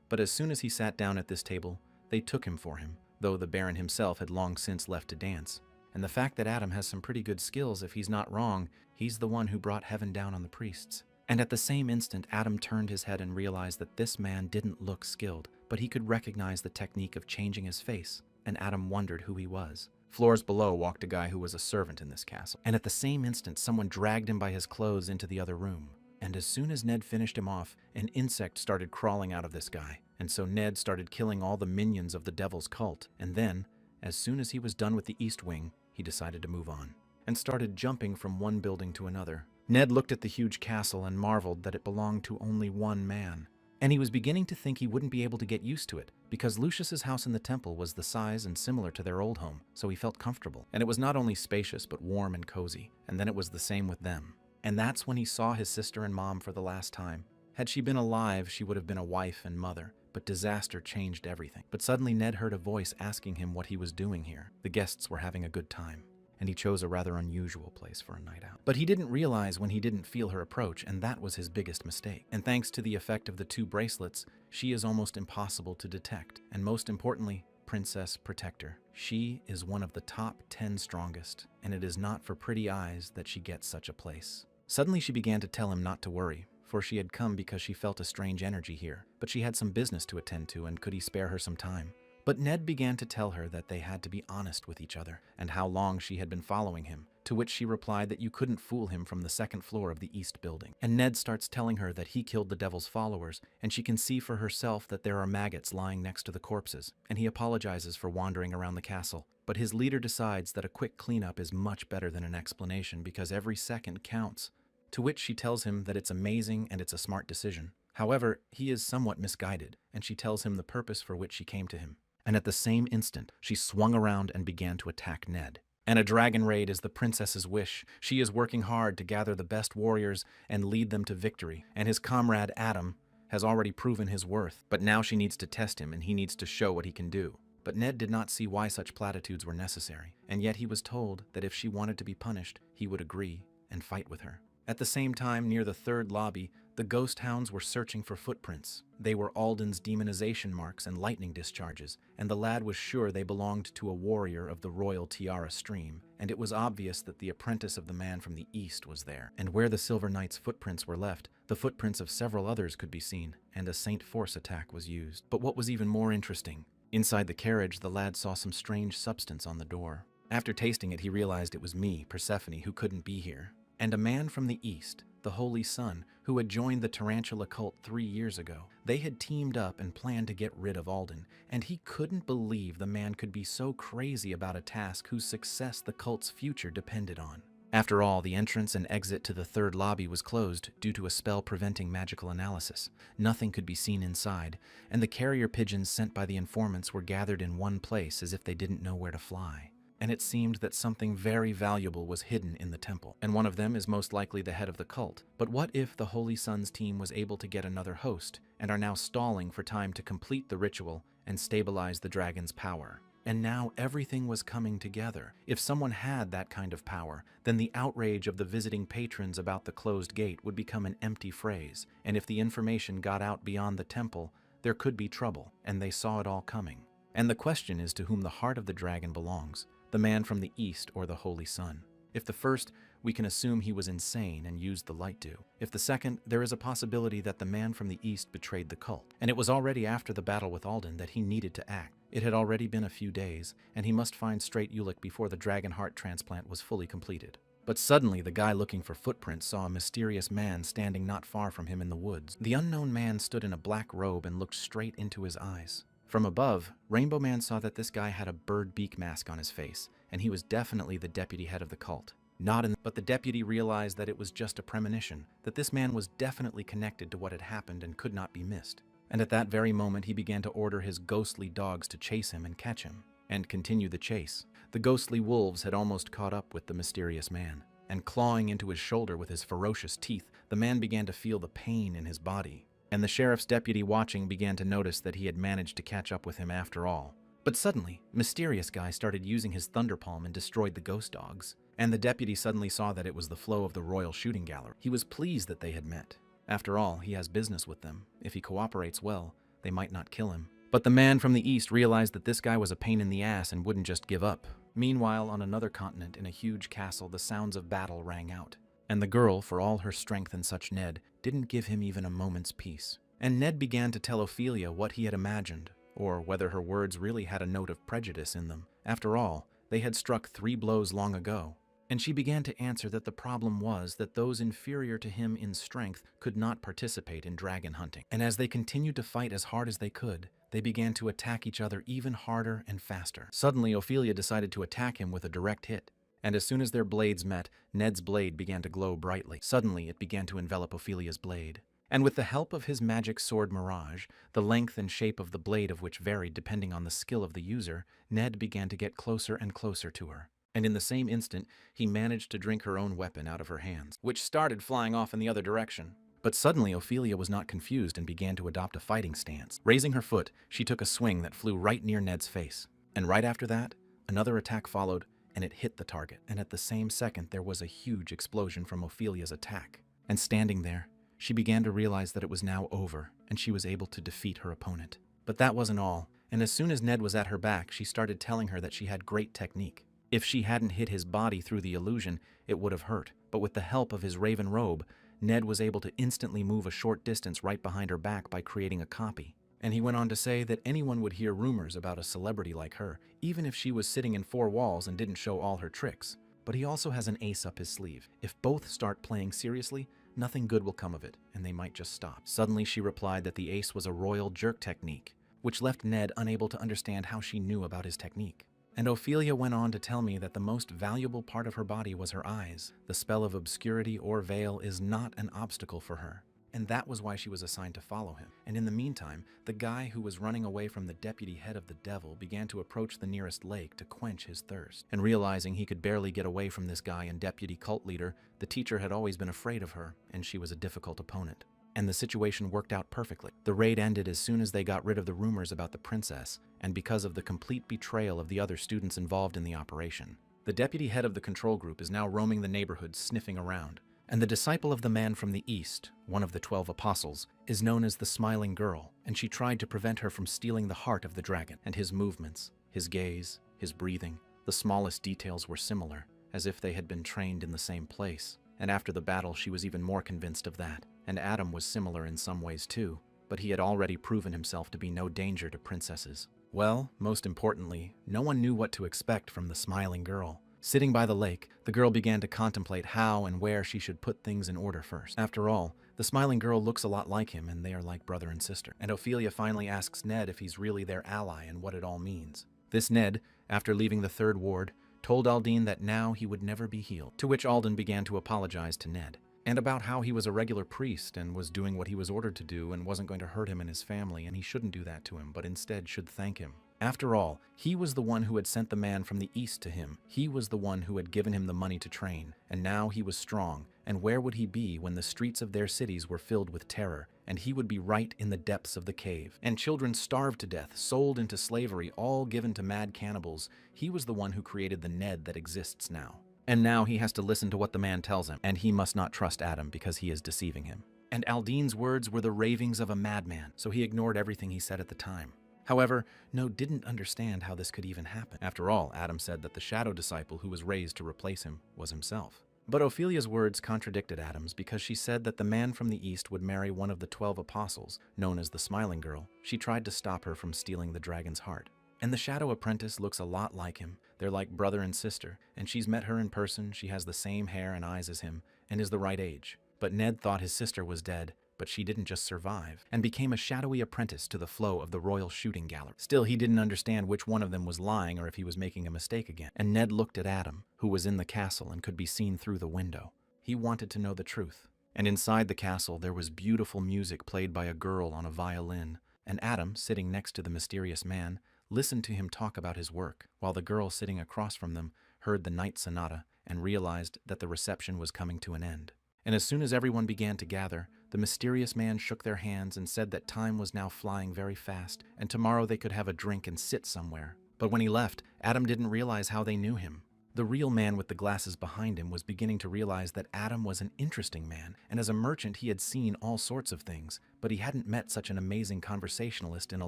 But as soon as he sat down at this table, they took him for him, though the Baron himself had long since left to dance. And the fact that Adam has some pretty good skills, if he's not wrong, he's the one who brought heaven down on the priests. And at the same instant, Adam turned his head and realized that this man didn't look skilled, but he could recognize the technique of changing his face, and Adam wondered who he was. Floors below walked a guy who was a servant in this castle, and at the same instant, someone dragged him by his clothes into the other room. And as soon as Ned finished him off, an insect started crawling out of this guy, and so Ned started killing all the minions of the devil's cult, and then, as soon as he was done with the East Wing, he decided to move on, and started jumping from one building to another. Ned looked at the huge castle and marveled that it belonged to only one man. And he was beginning to think he wouldn't be able to get used to it, because Lucius's house in the temple was the size and similar to their old home, so he felt comfortable. And it was not only spacious, but warm and cozy. And then it was the same with them. And that's when he saw his sister and mom for the last time. Had she been alive, she would have been a wife and mother, but disaster changed everything. But suddenly Ned heard a voice asking him what he was doing here. The guests were having a good time, and he chose a rather unusual place for a night out. But he didn't realize when he didn't feel her approach, and that was his biggest mistake. And thanks to the effect of the 2 bracelets, she is almost impossible to detect. And most importantly, Princess Protector. She is one of the top 10 strongest, and it is not for pretty eyes that she gets such a place. Suddenly she began to tell him not to worry, for she had come because she felt a strange energy here, but she had some business to attend to, and could he spare her some time? But Ned began to tell her that they had to be honest with each other, and how long she had been following him, to which she replied that you couldn't fool him from the 2nd floor of the East Building. And Ned starts telling her that he killed the devil's followers, and she can see for herself that there are maggots lying next to the corpses, and he apologizes for wandering around the castle. But his leader decides that a quick cleanup is much better than an explanation because every second counts, to which she tells him that it's amazing and it's a smart decision. However, he is somewhat misguided, and she tells him the purpose for which she came to him. And at the same instant, she swung around and began to attack Ned. And a dragon raid is the princess's wish. She is working hard to gather the best warriors and lead them to victory. And his comrade, Adam, has already proven his worth. But now she needs to test him, and he needs to show what he can do. But Ned did not see why such platitudes were necessary. And yet he was told that if she wanted to be punished, he would agree and fight with her. At the same time, near the 3rd lobby, the ghost hounds were searching for footprints. They were Alden's demonization marks and lightning discharges, and the lad was sure they belonged to a warrior of the royal Tiara stream, and it was obvious that the apprentice of the man from the east was there. And where the Silver Knight's footprints were left, the footprints of several others could be seen, and a Saint Force attack was used. But what was even more interesting, inside the carriage the lad saw some strange substance on the door. After tasting it, he realized it was me, Persephone, who couldn't be here. And a man from the east, the Holy Sun, who had joined the Tarantula cult 3 years ago. They had teamed up and planned to get rid of Alden, and he couldn't believe the man could be so crazy about a task whose success the cult's future depended on. After all, the entrance and exit to the 3rd lobby was closed due to a spell preventing magical analysis. Nothing could be seen inside, and the carrier pigeons sent by the informants were gathered in one place as if they didn't know where to fly. And it seemed that something very valuable was hidden in the temple, and one of them is most likely the head of the cult. But what if the Holy Sun's team was able to get another host, and are now stalling for time to complete the ritual and stabilize the dragon's power? And now everything was coming together. If someone had that kind of power, then the outrage of the visiting patrons about the closed gate would become an empty phrase, and if the information got out beyond the temple, there could be trouble, and they saw it all coming. And the question is to whom the heart of the dragon belongs, the man from the east or the holy sun. If the first, we can assume he was insane and used the light dew. If the second, there is a possibility that the man from the east betrayed the cult. And it was already after the battle with Alden that he needed to act. It had already been a few days, and he must find Straight Ulick before the dragon heart transplant was fully completed. But suddenly, the guy looking for footprints saw a mysterious man standing not far from him in the woods. The unknown man stood in a black robe and looked straight into his eyes. From above, Rainbow Man saw that this guy had a bird beak mask on his face, and he was definitely the deputy head of the cult. But the deputy realized that it was just a premonition, that this man was definitely connected to what had happened and could not be missed. And at that very moment, he began to order his ghostly dogs to chase him and catch him, and continue the chase. The ghostly wolves had almost caught up with the mysterious man, and clawing into his shoulder with his ferocious teeth, the man began to feel the pain in his body. And the sheriff's deputy watching began to notice that he had managed to catch up with him after all. But suddenly, Mysterious Guy started using his Thunder Palm and destroyed the ghost dogs. And the deputy suddenly saw that it was the flow of the Royal Shooting Gallery. He was pleased that they had met. After all, he has business with them. If he cooperates well, they might not kill him. But the man from the east realized that this guy was a pain in the ass and wouldn't just give up. Meanwhile, on another continent, in a huge castle, the sounds of battle rang out. And the girl, for all her strength and such Ned, didn't give him even a moment's peace. And Ned began to tell Ophelia what he had imagined, or whether her words really had a note of prejudice in them. After all, they had struck 3 blows long ago. And she began to answer that the problem was that those inferior to him in strength could not participate in dragon hunting. And as they continued to fight as hard as they could, they began to attack each other even harder and faster. Suddenly, Ophelia decided to attack him with a direct hit. And as soon as their blades met, Ned's blade began to glow brightly. Suddenly, it began to envelop Ophelia's blade. And with the help of his magic sword Mirage, the length and shape of the blade of which varied depending on the skill of the user, Ned began to get closer and closer to her. And in the same instant, he managed to drink her own weapon out of her hands, which started flying off in the other direction. But suddenly, Ophelia was not confused and began to adopt a fighting stance. Raising her foot, she took a swing that flew right near Ned's face. And right after that, another attack followed, and it hit the target. And at the same second, there was a huge explosion from Ophelia's attack. And standing there, she began to realize that it was now over, and she was able to defeat her opponent. But that wasn't all, and as soon as Ned was at her back, she started telling her that she had great technique. If she hadn't hit his body through the illusion, it would have hurt. But with the help of his raven robe, Ned was able to instantly move a short distance right behind her back by creating a copy. And he went on to say that anyone would hear rumors about a celebrity like her, even if she was sitting in 4 walls and didn't show all her tricks. But he also has an ace up his sleeve. If both start playing seriously, nothing good will come of it, and they might just stop. Suddenly she replied that the ace was a royal jerk technique, which left Ned unable to understand how she knew about his technique. And Ophelia went on to tell me that the most valuable part of her body was her eyes. The spell of obscurity or veil is not an obstacle for her. And that was why she was assigned to follow him. And in the meantime, the guy who was running away from the deputy head of the devil began to approach the nearest lake to quench his thirst. And realizing he could barely get away from this guy and deputy cult leader, the teacher had always been afraid of her, and she was a difficult opponent. And the situation worked out perfectly. The raid ended as soon as they got rid of the rumors about the princess, and because of the complete betrayal of the other students involved in the operation. The deputy head of the control group is now roaming the neighborhood, sniffing around. And the disciple of the man from the east, one of the 12 apostles, is known as the Smiling Girl, and she tried to prevent her from stealing the heart of the dragon. And his movements, his gaze, his breathing, the smallest details were similar, as if they had been trained in the same place. And after the battle, she was even more convinced of that. And Adam was similar in some ways too, but he had already proven himself to be no danger to princesses. Well, most importantly, no one knew what to expect from the Smiling Girl. Sitting by the lake, the girl began to contemplate how and where she should put things in order first. After all, the Smiling Girl looks a lot like him, and they are like brother and sister. And Ophelia finally asks Ned if he's really their ally and what it all means. This Ned, after leaving the 3rd ward, told Aldine that now he would never be healed, to which Alden began to apologize to Ned. And about how he was a regular priest and was doing what he was ordered to do and wasn't going to hurt him and his family, and he shouldn't do that to him, but instead should thank him. After all, he was the one who had sent the man from the east to him. He was the one who had given him the money to train, and now he was strong. And where would he be when the streets of their cities were filled with terror, and he would be right in the depths of the cave. And children starved to death, sold into slavery, all given to mad cannibals. He was the one who created the Ned that exists now. And now he has to listen to what the man tells him, and he must not trust Adam because he is deceiving him. And Aldine's words were the ravings of a madman, so he ignored everything he said at the time. However, No didn't understand how this could even happen. After all, Adam said that the shadow disciple who was raised to replace him was himself. But Ophelia's words contradicted Adam's because she said that the man from the east would marry one of the 12 apostles, known as the Smiling Girl. She tried to stop her from stealing the dragon's heart. And the shadow apprentice looks a lot like him. They're like brother and sister, and she's met her in person. She has the same hair and eyes as him, and is the right age. But Ned thought his sister was dead, but she didn't just survive, and became a shadowy apprentice to the flow of the royal shooting gallery. Still, he didn't understand which one of them was lying or if he was making a mistake again. And Ned looked at Adam, who was in the castle and could be seen through the window. He wanted to know the truth. And inside the castle, there was beautiful music played by a girl on a violin, and Adam, sitting next to the mysterious man, listened to him talk about his work, while the girl sitting across from them heard the night sonata and realized that the reception was coming to an end. And as soon as everyone began to gather, the mysterious man shook their hands and said that time was now flying very fast, and tomorrow they could have a drink and sit somewhere. But when he left, Adam didn't realize how they knew him. The real man with the glasses behind him was beginning to realize that Adam was an interesting man, and as a merchant he had seen all sorts of things, but he hadn't met such an amazing conversationalist in a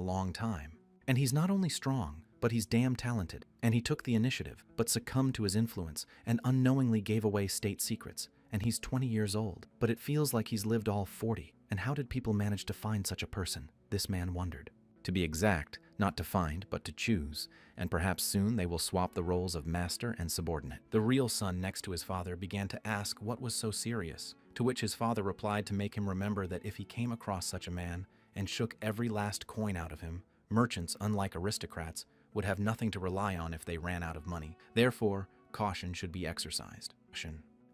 long time. And he's not only strong, but he's damn talented, and he took the initiative, but succumbed to his influence, and unknowingly gave away state secrets. And he's 20 years old, but it feels like he's lived all 40. And how did people manage to find such a person? This man wondered. To be exact, not to find, but to choose, and perhaps soon they will swap the roles of master and subordinate. The real son next to his father began to ask what was so serious, to which his father replied to make him remember that if he came across such a man and shook every last coin out of him, merchants, unlike aristocrats, would have nothing to rely on if they ran out of money. Therefore, caution should be exercised.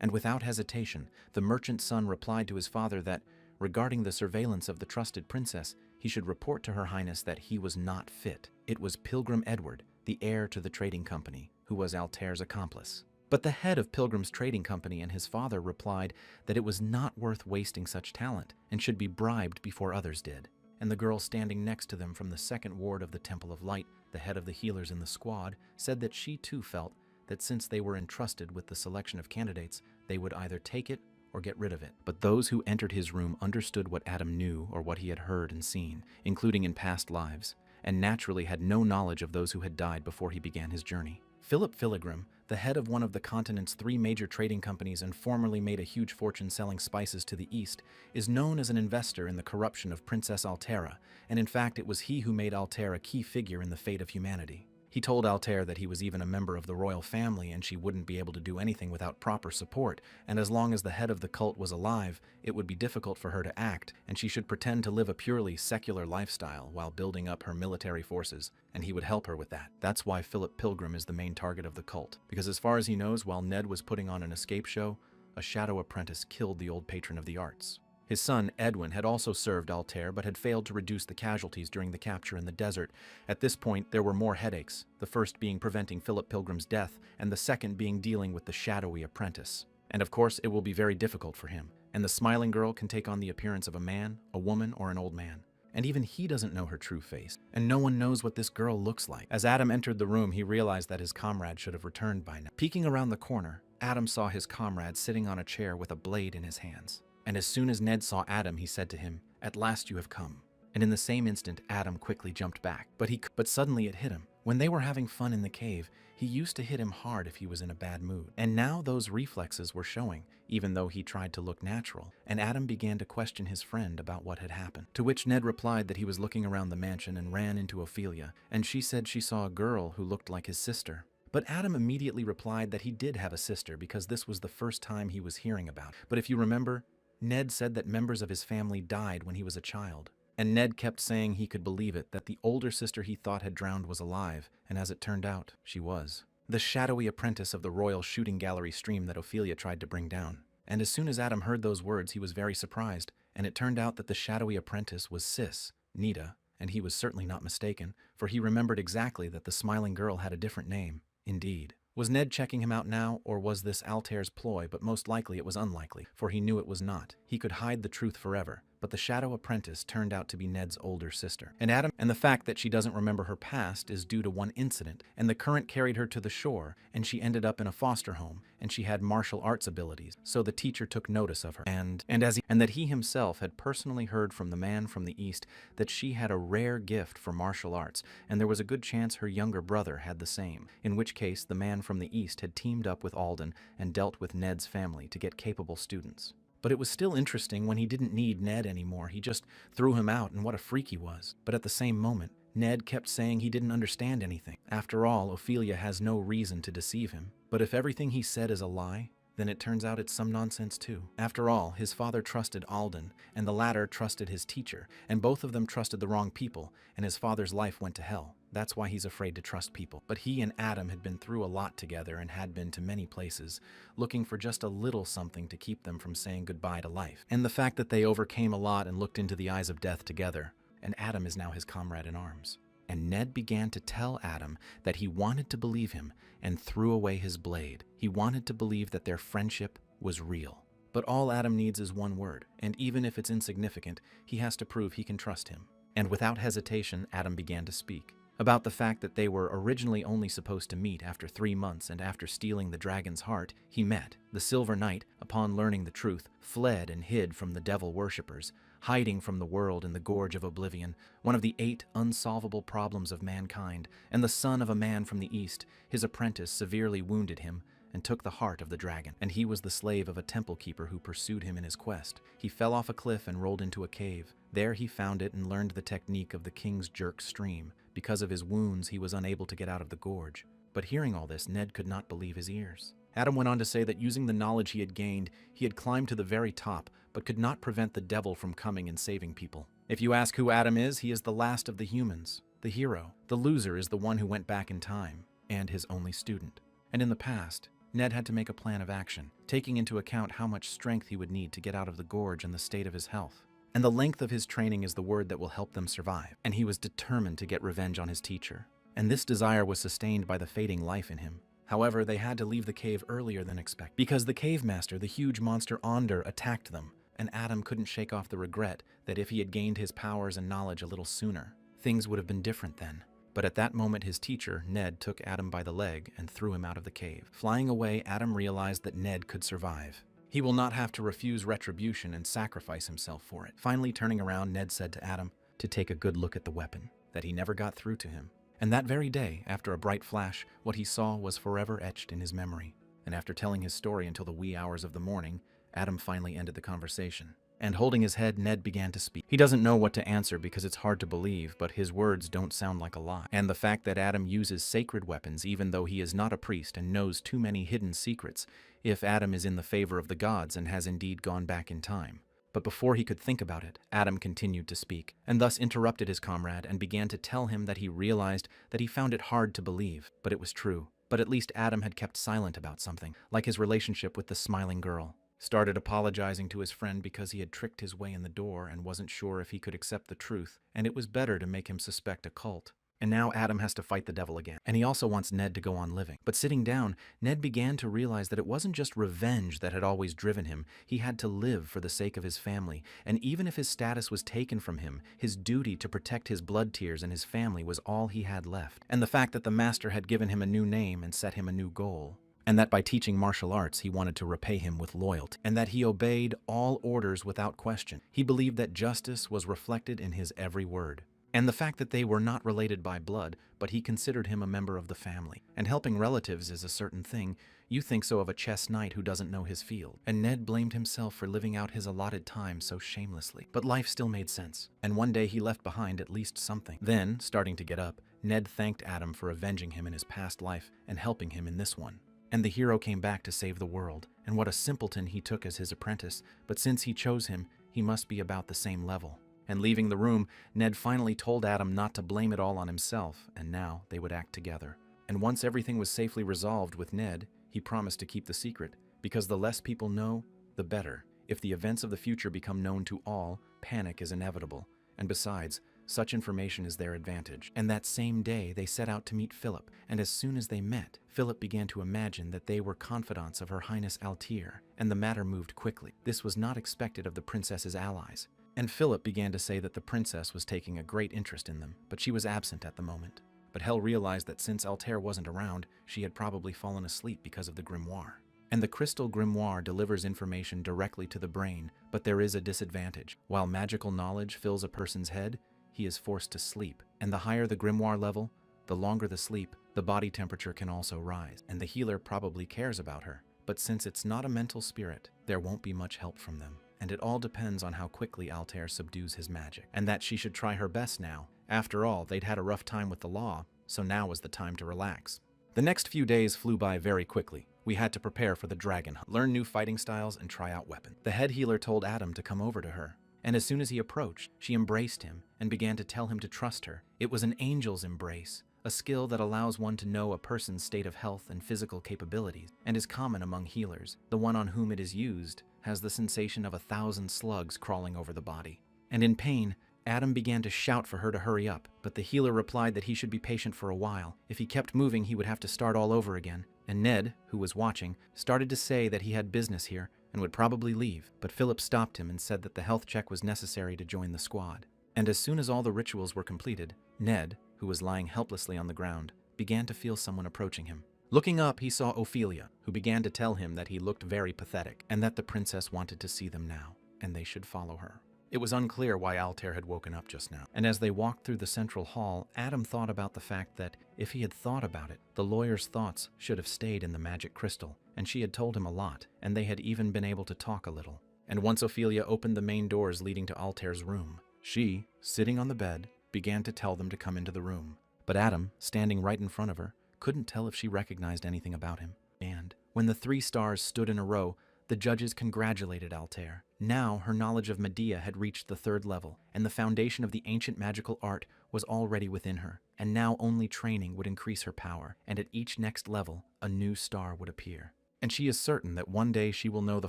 And without hesitation, the merchant's son replied to his father that, regarding the surveillance of the trusted princess, he should report to Her Highness that he was not fit. It was Pilgrim Edward, the heir to the trading company, who was Altair's accomplice. But the head of Pilgrim's trading company and his father replied that it was not worth wasting such talent and should be bribed before others did. And the girl standing next to them from the second ward of the Temple of Light, the head of the healers in the squad, said that she too felt that since they were entrusted with the selection of candidates, they would either take it or get rid of it. But those who entered his room understood what Adam knew or what he had heard and seen, including in past lives, and naturally had no knowledge of those who had died before he began his journey. Philip Filigrim, the head of one of the continent's 3 major trading companies and formerly made a huge fortune selling spices to the east, is known as an investor in the corruption of Princess Altera, and in fact it was he who made Altair a key figure in the fate of humanity. He told Altair that he was even a member of the royal family and she wouldn't be able to do anything without proper support, and as long as the head of the cult was alive, it would be difficult for her to act, and she should pretend to live a purely secular lifestyle while building up her military forces, and he would help her with that. That's why Philip Pilgrim is the main target of the cult, because as far as he knows, while Ned was putting on an escape show, a shadow apprentice killed the old patron of the arts. His son, Edwin, had also served Altair, but had failed to reduce the casualties during the capture in the desert. At this point, there were more headaches, the first being preventing Philip Pilgrim's death, and the second being dealing with the shadowy apprentice. And of course, it will be very difficult for him, and the Smiling Girl can take on the appearance of a man, a woman, or an old man. And even he doesn't know her true face, and no one knows what this girl looks like. As Adam entered the room, he realized that his comrade should have returned by now. Peeking around the corner, Adam saw his comrade sitting on a chair with a blade in his hands. And as soon as Ned saw Adam, he said to him, "At last you have come." And in the same instant, Adam quickly jumped back. But suddenly it hit him. When they were having fun in the cave, he used to hit him hard if he was in a bad mood. And now those reflexes were showing, even though he tried to look natural. And Adam began to question his friend about what had happened. To which Ned replied that he was looking around the mansion and ran into Ophelia, and she said she saw a girl who looked like his sister. But Adam immediately replied that he did have a sister because this was the first time he was hearing about it. But if you remember, Ned said that members of his family died when he was a child. And Ned kept saying he could believe it, that the older sister he thought had drowned was alive, and as it turned out, she was. The shadowy apprentice of the royal shooting gallery stream that Ophelia tried to bring down. And as soon as Adam heard those words, he was very surprised, and it turned out that the shadowy apprentice was Sis, Nita, and he was certainly not mistaken, for he remembered exactly that the Smiling Girl had a different name. Indeed. Was Ned checking him out now, or was this Altair's ploy? But most likely it was unlikely, for he knew it was not. He could hide the truth forever, But the shadow apprentice turned out to be Ned's older sister. And the fact that she doesn't remember her past is due to one incident, and the current carried her to the shore, and she ended up in a foster home, and she had martial arts abilities, so the teacher took notice of her, and that he himself had personally heard from the man from the East that she had a rare gift for martial arts, and there was a good chance her younger brother had the same, in which case the man from the East had teamed up with Alden and dealt with Ned's family to get capable students. But it was still interesting when he didn't need Ned anymore. He just threw him out, and what a freak he was. But at the same moment, Ned kept saying he didn't understand anything. After all, Ophelia has no reason to deceive him. But if everything he said is a lie, then it turns out it's some nonsense too. After all, his father trusted Alden, and the latter trusted his teacher, and both of them trusted the wrong people, and his father's life went to hell. That's why he's afraid to trust people. But he and Adam had been through a lot together and had been to many places, looking for just a little something to keep them from saying goodbye to life. And the fact that they overcame a lot and looked into the eyes of death together, and Adam is now his comrade in arms. And Ned began to tell Adam that he wanted to believe him and threw away his blade. He wanted to believe that their friendship was real. But all Adam needs is one word, and even if it's insignificant, he has to prove he can trust him. And without hesitation, Adam began to speak about the fact that they were originally only supposed to meet after 3 months, and after stealing the dragon's heart, he met. The Silver Knight, upon learning the truth, fled and hid from the devil worshippers, hiding from the world in the Gorge of Oblivion, one of the 8 unsolvable problems of mankind, and the son of a man from the East, his apprentice, severely wounded him and took the heart of the dragon, and he was the slave of a temple keeper who pursued him in his quest. He fell off a cliff and rolled into a cave. There he found it and learned the technique of the king's jerk stream. Because of his wounds, he was unable to get out of the gorge. But hearing all this, Ned could not believe his ears. Adam went on to say that using the knowledge he had gained, he had climbed to the very top, but could not prevent the devil from coming and saving people. If you ask who Adam is, he is the last of the humans, the hero. The loser is the one who went back in time, and his only student. And in the past, Ned had to make a plan of action, taking into account how much strength he would need to get out of the gorge and the state of his health. And the length of his training is the word that will help them survive. And he was determined to get revenge on his teacher. And this desire was sustained by the fading life in him. However, they had to leave the cave earlier than expected, because the cave master, the huge monster Onder, attacked them, and Adam couldn't shake off the regret that if he had gained his powers and knowledge a little sooner, things would have been different then. But at that moment, his teacher, Ned, took Adam by the leg and threw him out of the cave. Flying away, Adam realized that Ned could survive. He will not have to refuse retribution and sacrifice himself for it. Finally turning around, Ned said to Adam to take a good look at the weapon, that he never got through to him. And that very day, after a bright flash, what he saw was forever etched in his memory. And after telling his story until the wee hours of the morning, Adam finally ended the conversation. And holding his head, Ned began to speak. He doesn't know what to answer because it's hard to believe, but his words don't sound like a lie. And the fact that Adam uses sacred weapons even though he is not a priest and knows too many hidden secrets, if Adam is in the favor of the gods and has indeed gone back in time. But before he could think about it, Adam continued to speak, and thus interrupted his comrade and began to tell him that he realized that he found it hard to believe, but it was true. But at least Adam had kept silent about something, like his relationship with the smiling girl. Started apologizing to his friend because he had tricked his way in the door and wasn't sure if he could accept the truth, and it was better to make him suspect a cult. And now Adam has to fight the devil again, and he also wants Ned to go on living. But sitting down, Ned began to realize that it wasn't just revenge that had always driven him. He had to live for the sake of his family, and even if his status was taken from him, his duty to protect his blood tears and his family was all he had left. And the fact that the master had given him a new name and set him a new goal, and that by teaching martial arts he wanted to repay him with loyalty, and that he obeyed all orders without question. He believed that justice was reflected in his every word. And the fact that they were not related by blood, but he considered him a member of the family. And helping relatives is a certain thing. You think so of a chess knight who doesn't know his field. And Ned blamed himself for living out his allotted time so shamelessly. But life still made sense, and one day he left behind at least something. Then, starting to get up, Ned thanked Adam for avenging him in his past life and helping him in this one. And the hero came back to save the world, and what a simpleton he took as his apprentice, but since he chose him, he must be about the same level. And leaving the room, Ned finally told Adam not to blame it all on himself, and now they would act together. And once everything was safely resolved with Ned, he promised to keep the secret, because the less people know, the better. If the events of the future become known to all, panic is inevitable, and besides, such information is their advantage. And that same day, they set out to meet Philip, and as soon as they met, Philip began to imagine that they were confidants of Her Highness Altir, and the matter moved quickly. This was not expected of the princess's allies. And Philip began to say that the princess was taking a great interest in them, but she was absent at the moment. But Hel realized that since Altair wasn't around, she had probably fallen asleep because of the grimoire. And the crystal grimoire delivers information directly to the brain, but there is a disadvantage. While magical knowledge fills a person's head, he is forced to sleep. And the higher the grimoire level, the longer the sleep, the body temperature can also rise. And the healer probably cares about her. But since it's not a mental spirit, there won't be much help from them. And it all depends on how quickly Altair subdues his magic. And that she should try her best now. After all, they'd had a rough time with the law, so now was the time to relax. The next few days flew by very quickly. We had to prepare for the dragon hunt, learn new fighting styles, and try out weapons. The head healer told Adam to come over to her. And as soon as he approached, she embraced him and began to tell him to trust her. It was an angel's embrace, a skill that allows one to know a person's state of health and physical capabilities, and is common among healers. The one on whom it is used has the sensation of 1,000 slugs crawling over the body. And in pain, Adam began to shout for her to hurry up, but the healer replied that he should be patient for a while. If he kept moving, he would have to start all over again. And Ned, who was watching, started to say that he had business here and would probably leave, but Philip stopped him and said that the health check was necessary to join the squad. And as soon as all the rituals were completed, Ned, who was lying helplessly on the ground, began to feel someone approaching him. Looking up, he saw Ophelia, who began to tell him that he looked very pathetic and that the princess wanted to see them now, and they should follow her. It was unclear why Altair had woken up just now, and as they walked through the central hall, Adam thought about the fact that, if he had thought about it, the lawyer's thoughts should have stayed in the magic crystal, and she had told him a lot, and they had even been able to talk a little. And once Ophelia opened the main doors leading to Altair's room, she, sitting on the bed, began to tell them to come into the room. But Adam, standing right in front of her, couldn't tell if she recognized anything about him. And when the 3 stars stood in a row, the judges congratulated Altair. Now her knowledge of Medea had reached the 3rd level, and the foundation of the ancient magical art was already within her, and now only training would increase her power, and at each next level, a new star would appear. And she is certain that one day she will know the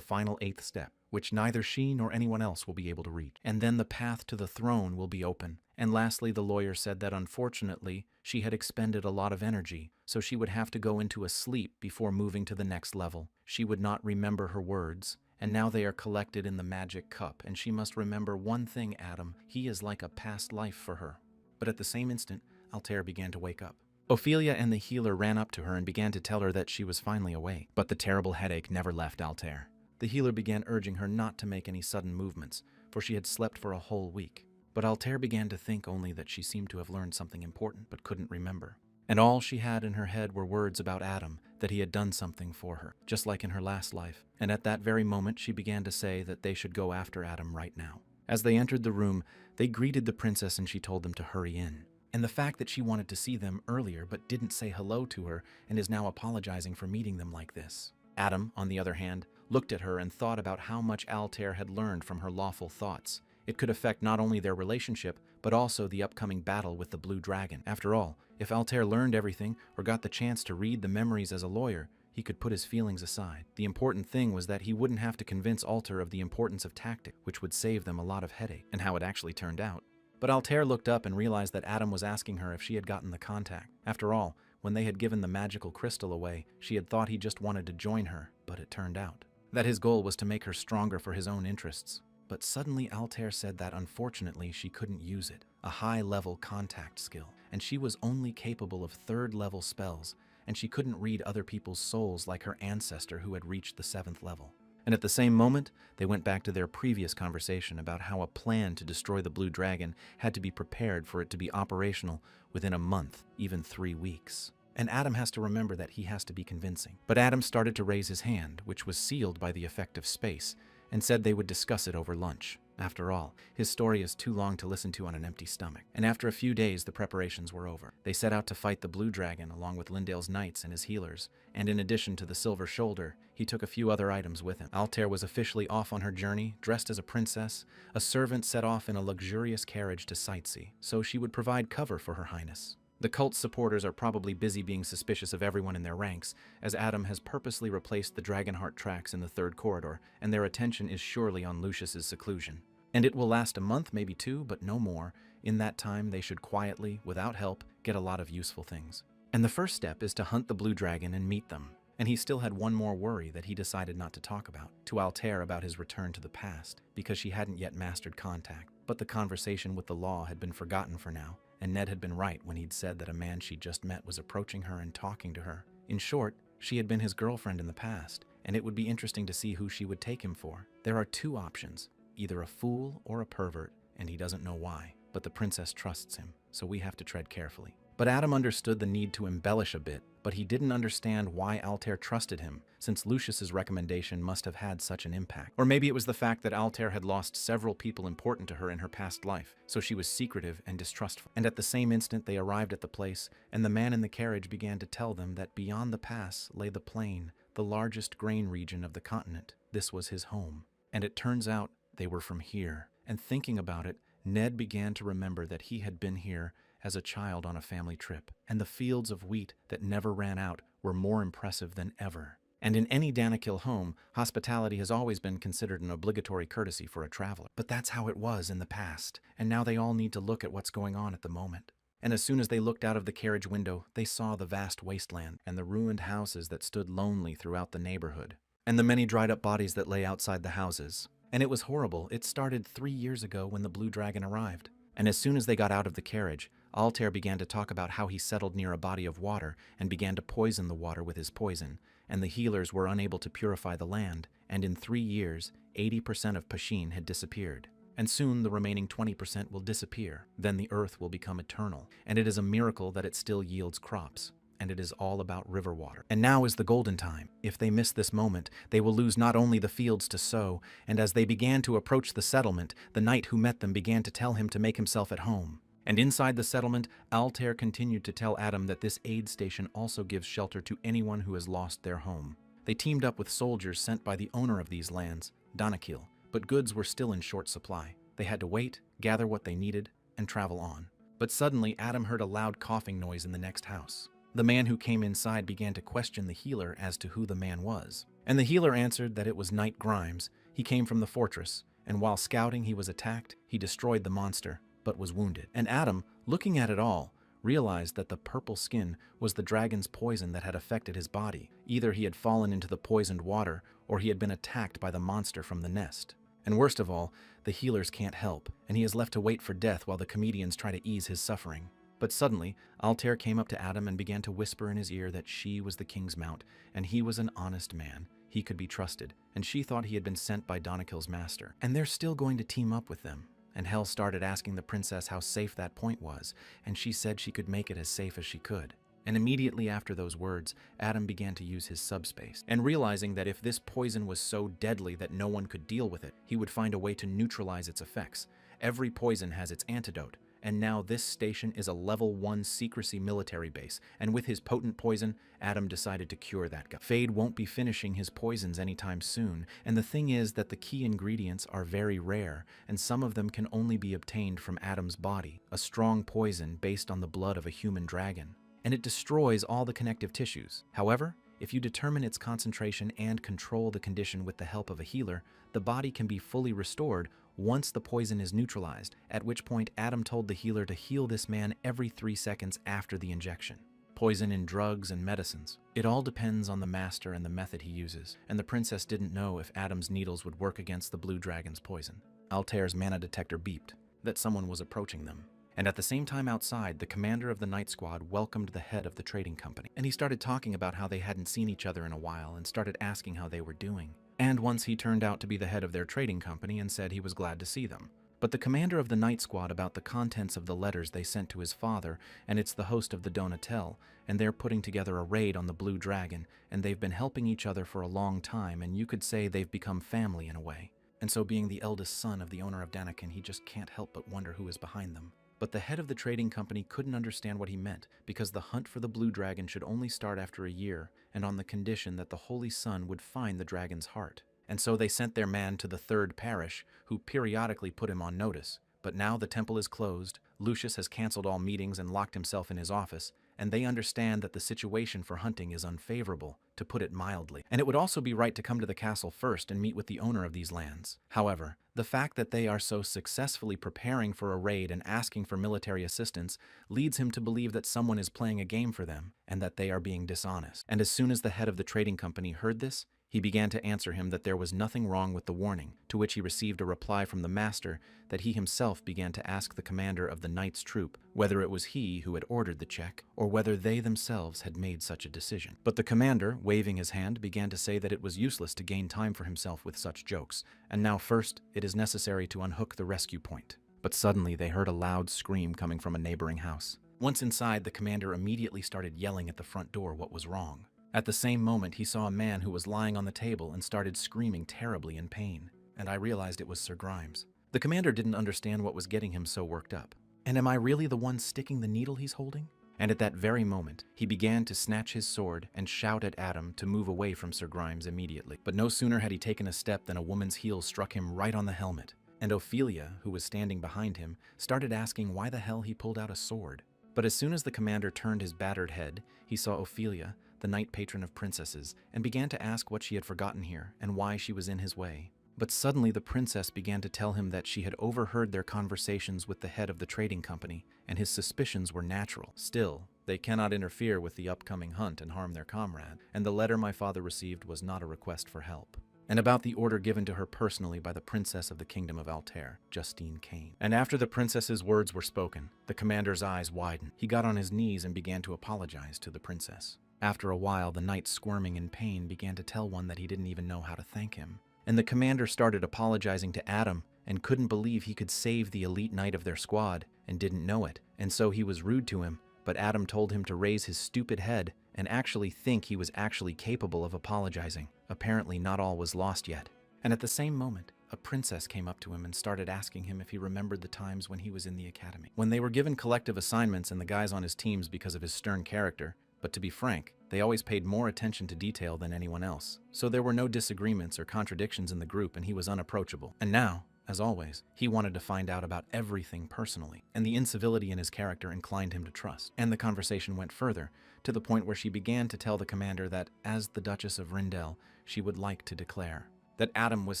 final 8th step, which neither she nor anyone else will be able to reach. And then the path to the throne will be open. And lastly, the lawyer said that unfortunately, she had expended a lot of energy, so she would have to go into a sleep before moving to the next level. She would not remember her words, and now they are collected in the magic cup, and she must remember one thing, Adam. He is like a past life for her. But at the same instant, Altair began to wake up. Ophelia and the healer ran up to her and began to tell her that she was finally awake, but the terrible headache never left Altair. The healer began urging her not to make any sudden movements, for she had slept for a whole week. But Altair began to think only that she seemed to have learned something important but couldn't remember. And all she had in her head were words about Adam, that he had done something for her, just like in her last life. And at that very moment she began to say that they should go after Adam right now. As they entered the room, they greeted the princess and she told them to hurry in. And the fact that she wanted to see them earlier but didn't say hello to her and is now apologizing for meeting them like this. Adam, on the other hand, looked at her and thought about how much Altair had learned from her lawful thoughts. It could affect not only their relationship, but also the upcoming battle with the Blue Dragon. After all, if Altair learned everything or got the chance to read the memories as a lawyer, he could put his feelings aside. The important thing was that he wouldn't have to convince Altair of the importance of tactic, which would save them a lot of headache, and how it actually turned out. But Altair looked up and realized that Adam was asking her if she had gotten the contact. After all, when they had given the magical crystal away, she had thought he just wanted to join her, but it turned out that his goal was to make her stronger for his own interests. But suddenly Altair said that unfortunately she couldn't use it, a high-level contact skill, and she was only capable of 3rd-level spells, and she couldn't read other people's souls like her ancestor who had reached the 7th level. And at the same moment, they went back to their previous conversation about how a plan to destroy the Blue Dragon had to be prepared for it to be operational within a month, even 3 weeks. And Adam has to remember that he has to be convincing. But Adam started to raise his hand, which was sealed by the effect of space, and said they would discuss it over lunch. After all, his story is too long to listen to on an empty stomach. And after a few days, the preparations were over. They set out to fight the Blue Dragon along with Lindale's knights and his healers, and in addition to the silver shoulder, he took a few other items with him. Altair was officially off on her journey, dressed as a princess. A servant set off in a luxurious carriage to sightsee, so she would provide cover for her highness. The cult's supporters are probably busy being suspicious of everyone in their ranks, as Adam has purposely replaced the Dragonheart tracks in the 3rd corridor, and their attention is surely on Lucius's seclusion. And it will last a month, maybe 2, but no more. In that time, they should quietly, without help, get a lot of useful things. And the first step is to hunt the Blue Dragon and meet them. And he still had one more worry that he decided not to talk to Altair about his return to the past, because she hadn't yet mastered contact. But the conversation with the law had been forgotten for now, and Ned had been right when he'd said that a man she'd just met was approaching her and talking to her. In short, she had been his girlfriend in the past, and it would be interesting to see who she would take him for. There are two options, either a fool or a pervert, and he doesn't know why. But the princess trusts him, so we have to tread carefully. But Adam understood the need to embellish a bit, but he didn't understand why Altair trusted him, since Lucius's recommendation must have had such an impact. Or maybe it was the fact that Altair had lost several people important to her in her past life, so she was secretive and distrustful. And at the same instant they arrived at the place, and the man in the carriage began to tell them that beyond the pass lay the plain, the largest grain region of the continent. This was his home. And it turns out they were from here. And thinking about it, Ned began to remember that he had been here as a child on a family trip, and the fields of wheat that never ran out were more impressive than ever. And in any Danakil home, hospitality has always been considered an obligatory courtesy for a traveler. But that's how it was in the past, and now they all need to look at what's going on at the moment. And as soon as they looked out of the carriage window, they saw the vast wasteland and the ruined houses that stood lonely throughout the neighborhood, and the many dried-up bodies that lay outside the houses. And it was horrible. It started 3 years ago when the Blue Dragon arrived. And as soon as they got out of the carriage, Altair began to talk about how he settled near a body of water and began to poison the water with his poison, and the healers were unable to purify the land, and in 3 years, 80% of Pashin had disappeared. And soon the remaining 20% will disappear. Then the earth will become eternal, and it is a miracle that it still yields crops. And it is all about river water. And now is the golden time. If they miss this moment, they will lose not only the fields to sow, and as they began to approach the settlement, the knight who met them began to tell him to make himself at home. And inside the settlement, Altair continued to tell Adam that this aid station also gives shelter to anyone who has lost their home. They teamed up with soldiers sent by the owner of these lands, Danakil, but goods were still in short supply. They had to wait, gather what they needed, and travel on. But suddenly, Adam heard a loud coughing noise in the next house. The man who came inside began to question the healer as to who the man was. And the healer answered that it was Knight Grimes. He came from the fortress, and while scouting he was attacked. He destroyed the monster, but was wounded. And Adam, looking at it all, realized that the purple skin was the dragon's poison that had affected his body. Either he had fallen into the poisoned water, or he had been attacked by the monster from the nest. And worst of all, the healers can't help, and he is left to wait for death while the comedians try to ease his suffering. But suddenly, Altair came up to Adam and began to whisper in his ear that she was the king's mount, and he was an honest man. He could be trusted, and she thought he had been sent by Danakil's master. And they're still going to team up with them. And Hel started asking the princess how safe that point was, and she said she could make it as safe as she could. And immediately after those words, Adam began to use his subspace, and realizing that if this poison was so deadly that no one could deal with it, he would find a way to neutralize its effects. Every poison has its antidote. And now this station is a level 1 secrecy military base, and with his potent poison, Adam decided to cure that guy. Fade won't be finishing his poisons anytime soon, and the thing is that the key ingredients are very rare, and some of them can only be obtained from Adam's body, a strong poison based on the blood of a human dragon. And it destroys all the connective tissues. However, if you determine its concentration and control the condition with the help of a healer, the body can be fully restored once the poison is neutralized, at which point Adam told the healer to heal this man every 3 seconds after the injection. Poison in drugs and medicines. It all depends on the master and the method he uses, and the princess didn't know if Adam's needles would work against the blue dragon's poison. Altair's mana detector beeped that someone was approaching them. And at the same time outside, the commander of the night squad welcomed the head of the trading company. And he started talking about how they hadn't seen each other in a while and started asking how they were doing. And once he turned out to be the head of their trading company and said he was glad to see them. But the commander of the night squad about the contents of the letters they sent to his father, and it's the host of the Donatel, and they're putting together a raid on the Blue Dragon, and they've been helping each other for a long time, and you could say they've become family in a way. And so being the eldest son of the owner of Danakin, he just can't help but wonder who is behind them. But the head of the trading company couldn't understand what he meant, because the hunt for the Blue Dragon should only start after a year, and on the condition that the Holy Sun would find the dragon's heart. And so they sent their man to the third parish, who periodically put him on notice. But now the temple is closed, Lucius has canceled all meetings and locked himself in his office, and they understand that the situation for hunting is unfavorable, to put it mildly. And it would also be right to come to the castle first and meet with the owner of these lands. However, the fact that they are so successfully preparing for a raid and asking for military assistance leads him to believe that someone is playing a game for them and that they are being dishonest. And as soon as the head of the trading company heard this, he began to answer him that there was nothing wrong with the warning, to which he received a reply from the master that he himself began to ask the commander of the knight's troop whether it was he who had ordered the check or whether they themselves had made such a decision. But the commander, waving his hand, began to say that it was useless to gain time for himself with such jokes, and now first it is necessary to unhook the rescue point. But suddenly they heard a loud scream coming from a neighboring house. Once inside, the commander immediately started yelling at the front door what was wrong. At the same moment, he saw a man who was lying on the table and started screaming terribly in pain, and I realized it was Sir Grimes. The commander didn't understand what was getting him so worked up. And am I really the one sticking the needle he's holding? And at that very moment, he began to snatch his sword and shout at Adam to move away from Sir Grimes immediately. But no sooner had he taken a step than a woman's heel struck him right on the helmet, and Ophelia, who was standing behind him, started asking why the hell he pulled out a sword. But as soon as the commander turned his battered head, he saw Ophelia, the knight patron of princesses, and began to ask what she had forgotten here and why she was in his way. But suddenly the princess began to tell him that she had overheard their conversations with the head of the trading company, and his suspicions were natural. Still, they cannot interfere with the upcoming hunt and harm their comrade, and the letter my father received was not a request for help. And about the order given to her personally by the princess of the kingdom of Altair, Justine Kane. And after the princess's words were spoken, the commander's eyes widened. He got on his knees and began to apologize to the princess. After a while, the knight, squirming in pain, began to tell one that he didn't even know how to thank him. And the commander started apologizing to Adam and couldn't believe he could save the elite knight of their squad and didn't know it. And so he was rude to him, but Adam told him to raise his stupid head and actually think he was actually capable of apologizing. Apparently not all was lost yet. And at the same moment, a princess came up to him and started asking him if he remembered the times when he was in the academy. When they were given collective assignments and the guys on his teams because of his stern character, but to be frank, they always paid more attention to detail than anyone else. So there were no disagreements or contradictions in the group and he was unapproachable. And now, as always, he wanted to find out about everything personally, and the incivility in his character inclined him to trust. And the conversation went further, to the point where she began to tell the commander that, as the Duchess of Rindel, she would like to declare that Adam was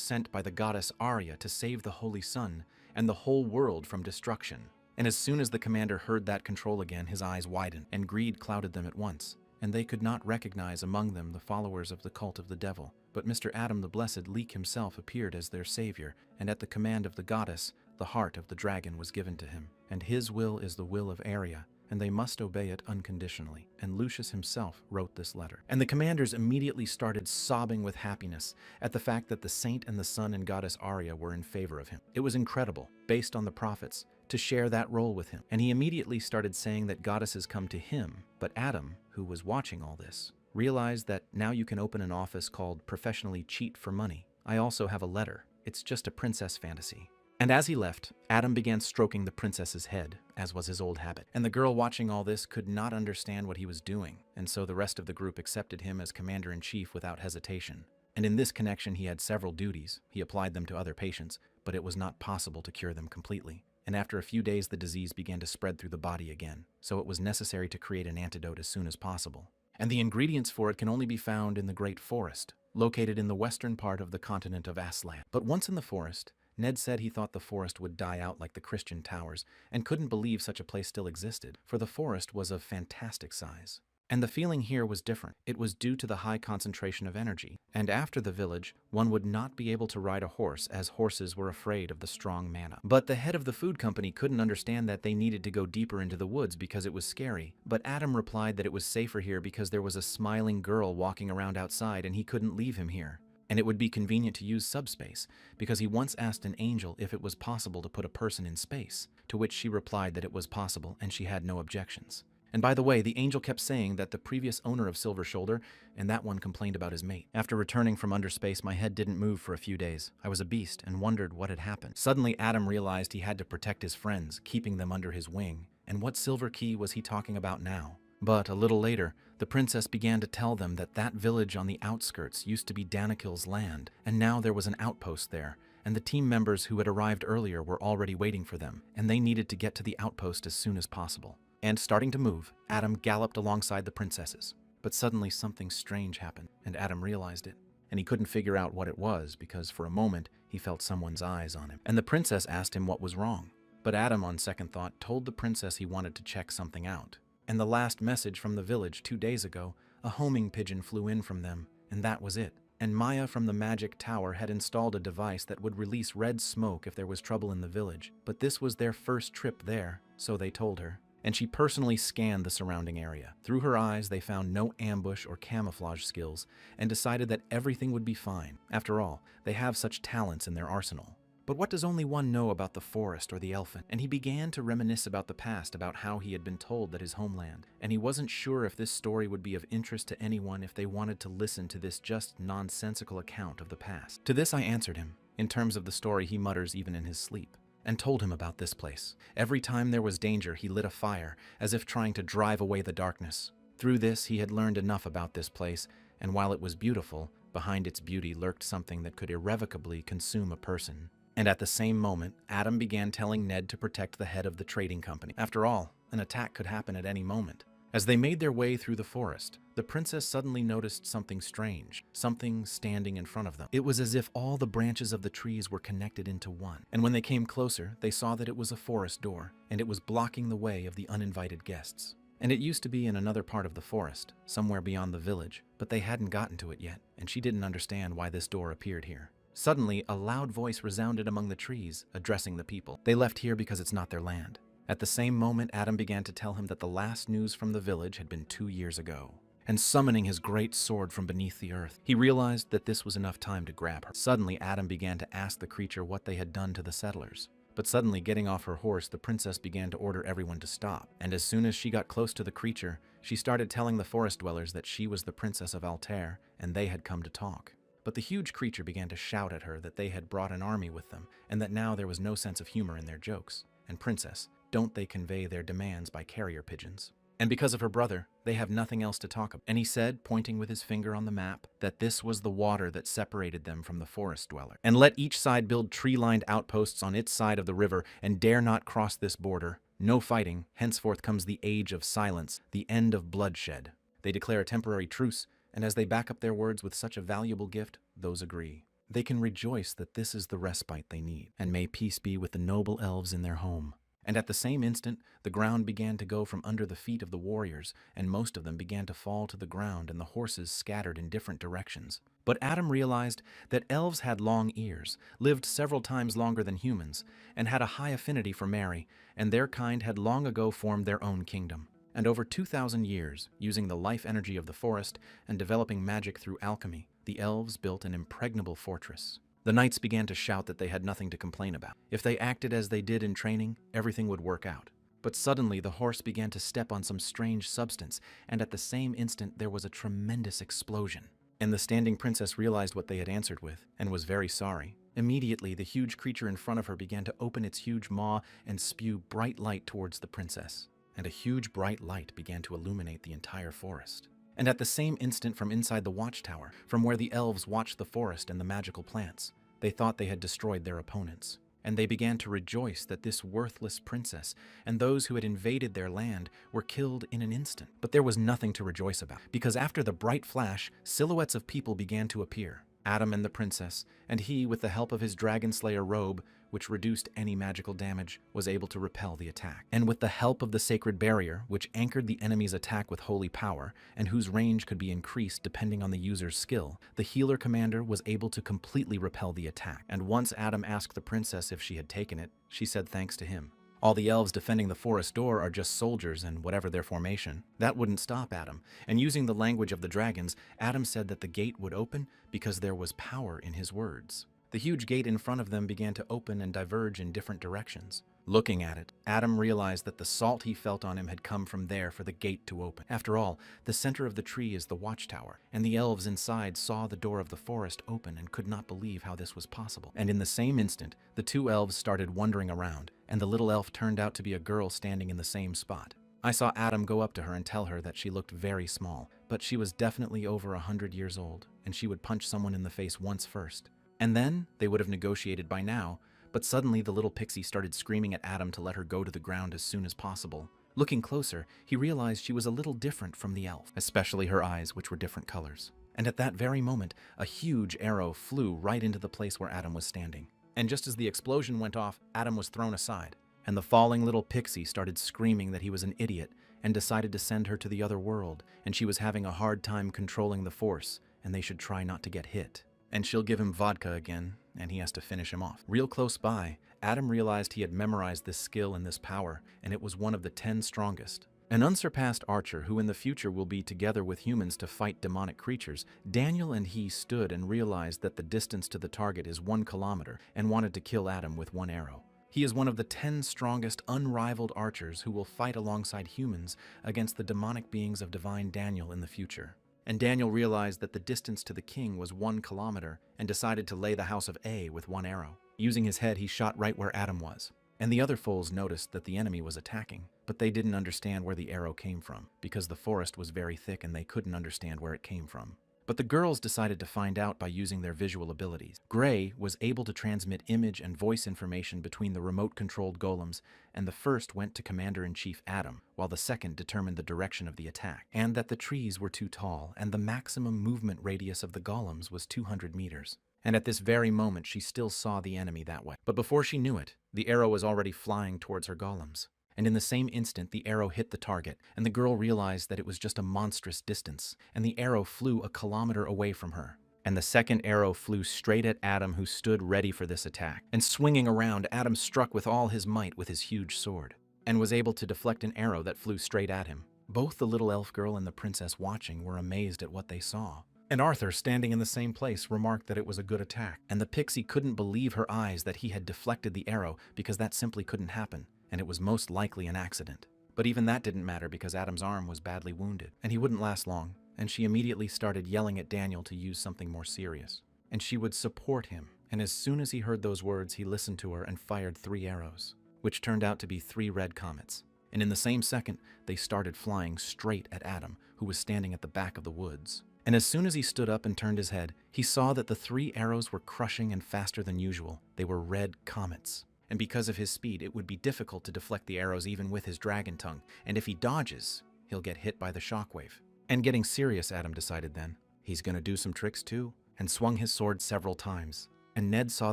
sent by the goddess Arya to save the Holy Sun and the whole world from destruction. And as soon as the commander heard that control again, his eyes widened, and greed clouded them at once, and they could not recognize among them the followers of the cult of the devil. But Mr. Adam the Blessed Leek himself appeared as their savior, and at the command of the goddess, the heart of the dragon was given to him. And his will is the will of Arya, and they must obey it unconditionally. And Lucius himself wrote this letter. And the commanders immediately started sobbing with happiness at the fact that the saint and the sun and goddess Arya were in favor of him. It was incredible, based on the prophets, to share that role with him. And he immediately started saying that goddesses come to him, but Adam, who was watching all this, realized that now you can open an office called Professionally Cheat for Money. I also have a letter. It's just a princess fantasy. And as he left, Adam began stroking the princess's head, as was his old habit. And the girl watching all this could not understand what he was doing, and so the rest of the group accepted him as commander-in-chief without hesitation. And in this connection he had several duties. He applied them to other patients, but it was not possible to cure them completely. And after a few days the disease began to spread through the body again, so it was necessary to create an antidote as soon as possible. And the ingredients for it can only be found in the Great Forest, located in the western part of the continent of Aslan. But once in the forest, Ned said he thought the forest would die out like the Christian towers, and couldn't believe such a place still existed, for the forest was of fantastic size. And the feeling here was different. It was due to the high concentration of energy, and after the village, one would not be able to ride a horse, as horses were afraid of the strong mana. But the head of the food company couldn't understand that they needed to go deeper into the woods because it was scary. But Adam replied that it was safer here because there was a smiling girl walking around outside and he couldn't leave him here. And it would be convenient to use subspace, because he once asked an angel if it was possible to put a person in space, to which she replied that it was possible and she had no objections. And by the way, the angel kept saying that the previous owner of Silver Shoulder, and that one complained about his mate. After returning from underspace, my head didn't move for a few days. I was a beast and wondered what had happened. Suddenly, Adam realized he had to protect his friends, keeping them under his wing. And what silver key was he talking about now? But a little later, the princess began to tell them that that village on the outskirts used to be Danikil's land, and now there was an outpost there, and the team members who had arrived earlier were already waiting for them, and they needed to get to the outpost as soon as possible. And starting to move, Adam galloped alongside the princesses. But suddenly something strange happened, and Adam realized it. And he couldn't figure out what it was because for a moment he felt someone's eyes on him. And the princess asked him what was wrong. But Adam, on second thought, told the princess he wanted to check something out. And the last message from the village 2 days ago, a homing pigeon flew in from them, and that was it. And Maya from the magic tower had installed a device that would release red smoke if there was trouble in the village. But this was their first trip there, so they told her. And she personally scanned the surrounding area. Through her eyes, they found no ambush or camouflage skills and decided that everything would be fine. After all, they have such talents in their arsenal. But what does only one know about the forest or the elephant? And he began to reminisce about the past, about how he had been told that his homeland. And he wasn't sure if this story would be of interest to anyone if they wanted to listen to this just nonsensical account of the past. To this I answered him, in terms of the story he mutters even in his sleep, and told him about this place. Every time there was danger, he lit a fire, as if trying to drive away the darkness. Through this, he had learned enough about this place, and while it was beautiful, behind its beauty lurked something that could irrevocably consume a person. And at the same moment, Adam began telling Ned to protect the head of the trading company. After all, an attack could happen at any moment. As they made their way through the forest, the princess suddenly noticed something strange, something standing in front of them. It was as if all the branches of the trees were connected into one. And when they came closer, they saw that it was a forest door, and it was blocking the way of the uninvited guests. And it used to be in another part of the forest, somewhere beyond the village, but they hadn't gotten to it yet, and she didn't understand why this door appeared here. Suddenly, a loud voice resounded among the trees, addressing the people. They left here because it's not their land. At the same moment, Adam began to tell him that the last news from the village had been 2 years ago. And summoning his great sword from beneath the earth, he realized that this was enough time to grab her. Suddenly, Adam began to ask the creature what they had done to the settlers. But suddenly, getting off her horse, the princess began to order everyone to stop. And as soon as she got close to the creature, she started telling the forest dwellers that she was the princess of Altair, and they had come to talk. But the huge creature began to shout at her that they had brought an army with them, and that now there was no sense of humor in their jokes. And princess, don't they convey their demands by carrier pigeons? And because of her brother, they have nothing else to talk about. And he said, pointing with his finger on the map, that this was the water that separated them from the forest dweller. And let each side build tree-lined outposts on its side of the river, and dare not cross this border. No fighting, henceforth comes the age of silence, the end of bloodshed. They declare a temporary truce, and as they back up their words with such a valuable gift, those agree. They can rejoice that this is the respite they need, and may peace be with the noble elves in their home. And at the same instant, the ground began to go from under the feet of the warriors, and most of them began to fall to the ground, and the horses scattered in different directions. But Adam realized that elves had long ears, lived several times longer than humans, and had a high affinity for Mary, and their kind had long ago formed their own kingdom. And over 2,000 years, using the life energy of the forest and developing magic through alchemy, the elves built an impregnable fortress. The knights began to shout that they had nothing to complain about. If they acted as they did in training, everything would work out. But suddenly the horse began to step on some strange substance, and at the same instant there was a tremendous explosion. And the standing princess realized what they had answered with, and was very sorry. Immediately, the huge creature in front of her began to open its huge maw and spew bright light towards the princess. And a huge bright light began to illuminate the entire forest. And at the same instant, from inside the watchtower, from where the elves watched the forest and the magical plants, they thought they had destroyed their opponents. And they began to rejoice that this worthless princess and those who had invaded their land were killed in an instant. But there was nothing to rejoice about, because after the bright flash, silhouettes of people began to appear. Adam and the princess, and he, with the help of his dragon slayer robe, which reduced any magical damage, was able to repel the attack. And with the help of the sacred barrier, which anchored the enemy's attack with holy power, and whose range could be increased depending on the user's skill, the healer commander was able to completely repel the attack. And once Adam asked the princess if she had taken it, she said thanks to him. All the elves defending the forest door are just soldiers and whatever their formation. That wouldn't stop Adam, and using the language of the dragons, Adam said that the gate would open because there was power in his words. The huge gate in front of them began to open and diverge in different directions. Looking at it, Adam realized that the salt he felt on him had come from there for the gate to open. After all, the center of the tree is the watchtower, and the elves inside saw the door of the forest open and could not believe how this was possible. And in the same instant, the two elves started wandering around, and the little elf turned out to be a girl standing in the same spot. I saw Adam go up to her and tell her that she looked very small, but she was definitely over 100 years old, and she would punch someone in the face once first. And then they would have negotiated by now, but suddenly the little pixie started screaming at Adam to let her go to the ground as soon as possible, Looking closer, he realized she was a little different from the elf, especially her eyes, which were different colors. And at that very moment, a huge arrow flew right into the place where Adam was standing. And just as the explosion went off, Adam was thrown aside, and the falling little pixie started screaming that he was an idiot and decided to send her to the other world, and she was having a hard time controlling the force, and they should try not to get hit. And she'll give him vodka again, and he has to finish him off. Real close by, Adam realized he had memorized this skill and this power, and it was one of the 10 strongest. An unsurpassed archer who in the future will be together with humans to fight demonic creatures, Daniel and he stood and realized that the distance to the target is 1 kilometer and wanted to kill Adam with 1 arrow. He is one of the 10 strongest, unrivaled archers who will fight alongside humans against the demonic beings of divine Daniel in the future. And Daniel realized that the distance to the king was 1 kilometer and decided to lay the house of A with 1 arrow. Using his head, he shot right where Adam was. And the other foals noticed that the enemy was attacking, but they didn't understand where the arrow came from, because the forest was very thick and they couldn't understand where it came from. But the girls decided to find out by using their visual abilities. Gray was able to transmit image and voice information between the remote-controlled golems, and the first went to Commander-in-Chief Adam, while the second determined the direction of the attack, and that the trees were too tall, and the maximum movement radius of the golems was 200 meters. And at this very moment she still saw the enemy that way. But before she knew it, the arrow was already flying towards her golems. And in the same instant, the arrow hit the target, and the girl realized that it was just a monstrous distance, and the arrow flew 1 kilometer away from her. And the second arrow flew straight at Adam, who stood ready for this attack. And swinging around, Adam struck with all his might with his huge sword, and was able to deflect an arrow that flew straight at him. Both the little elf girl and the princess watching were amazed at what they saw. And Arthur, standing in the same place, remarked that it was a good attack. And the pixie couldn't believe her eyes that he had deflected the arrow, because that simply couldn't happen, and it was most likely an accident. But even that didn't matter because Adam's arm was badly wounded, and he wouldn't last long, and she immediately started yelling at Daniel to use something more serious. And she would support him, and as soon as he heard those words, he listened to her and fired 3 arrows, which turned out to be 3 red comets. And in the same second, they started flying straight at Adam, who was standing at the back of the woods. And as soon as he stood up and turned his head, he saw that the 3 arrows were crushing and faster than usual. They were red comets. And because of his speed, it would be difficult to deflect the arrows even with his dragon tongue, and if he dodges, he'll get hit by the shockwave. And getting serious, Adam decided then, he's gonna do some tricks too, and swung his sword several times. And Ned saw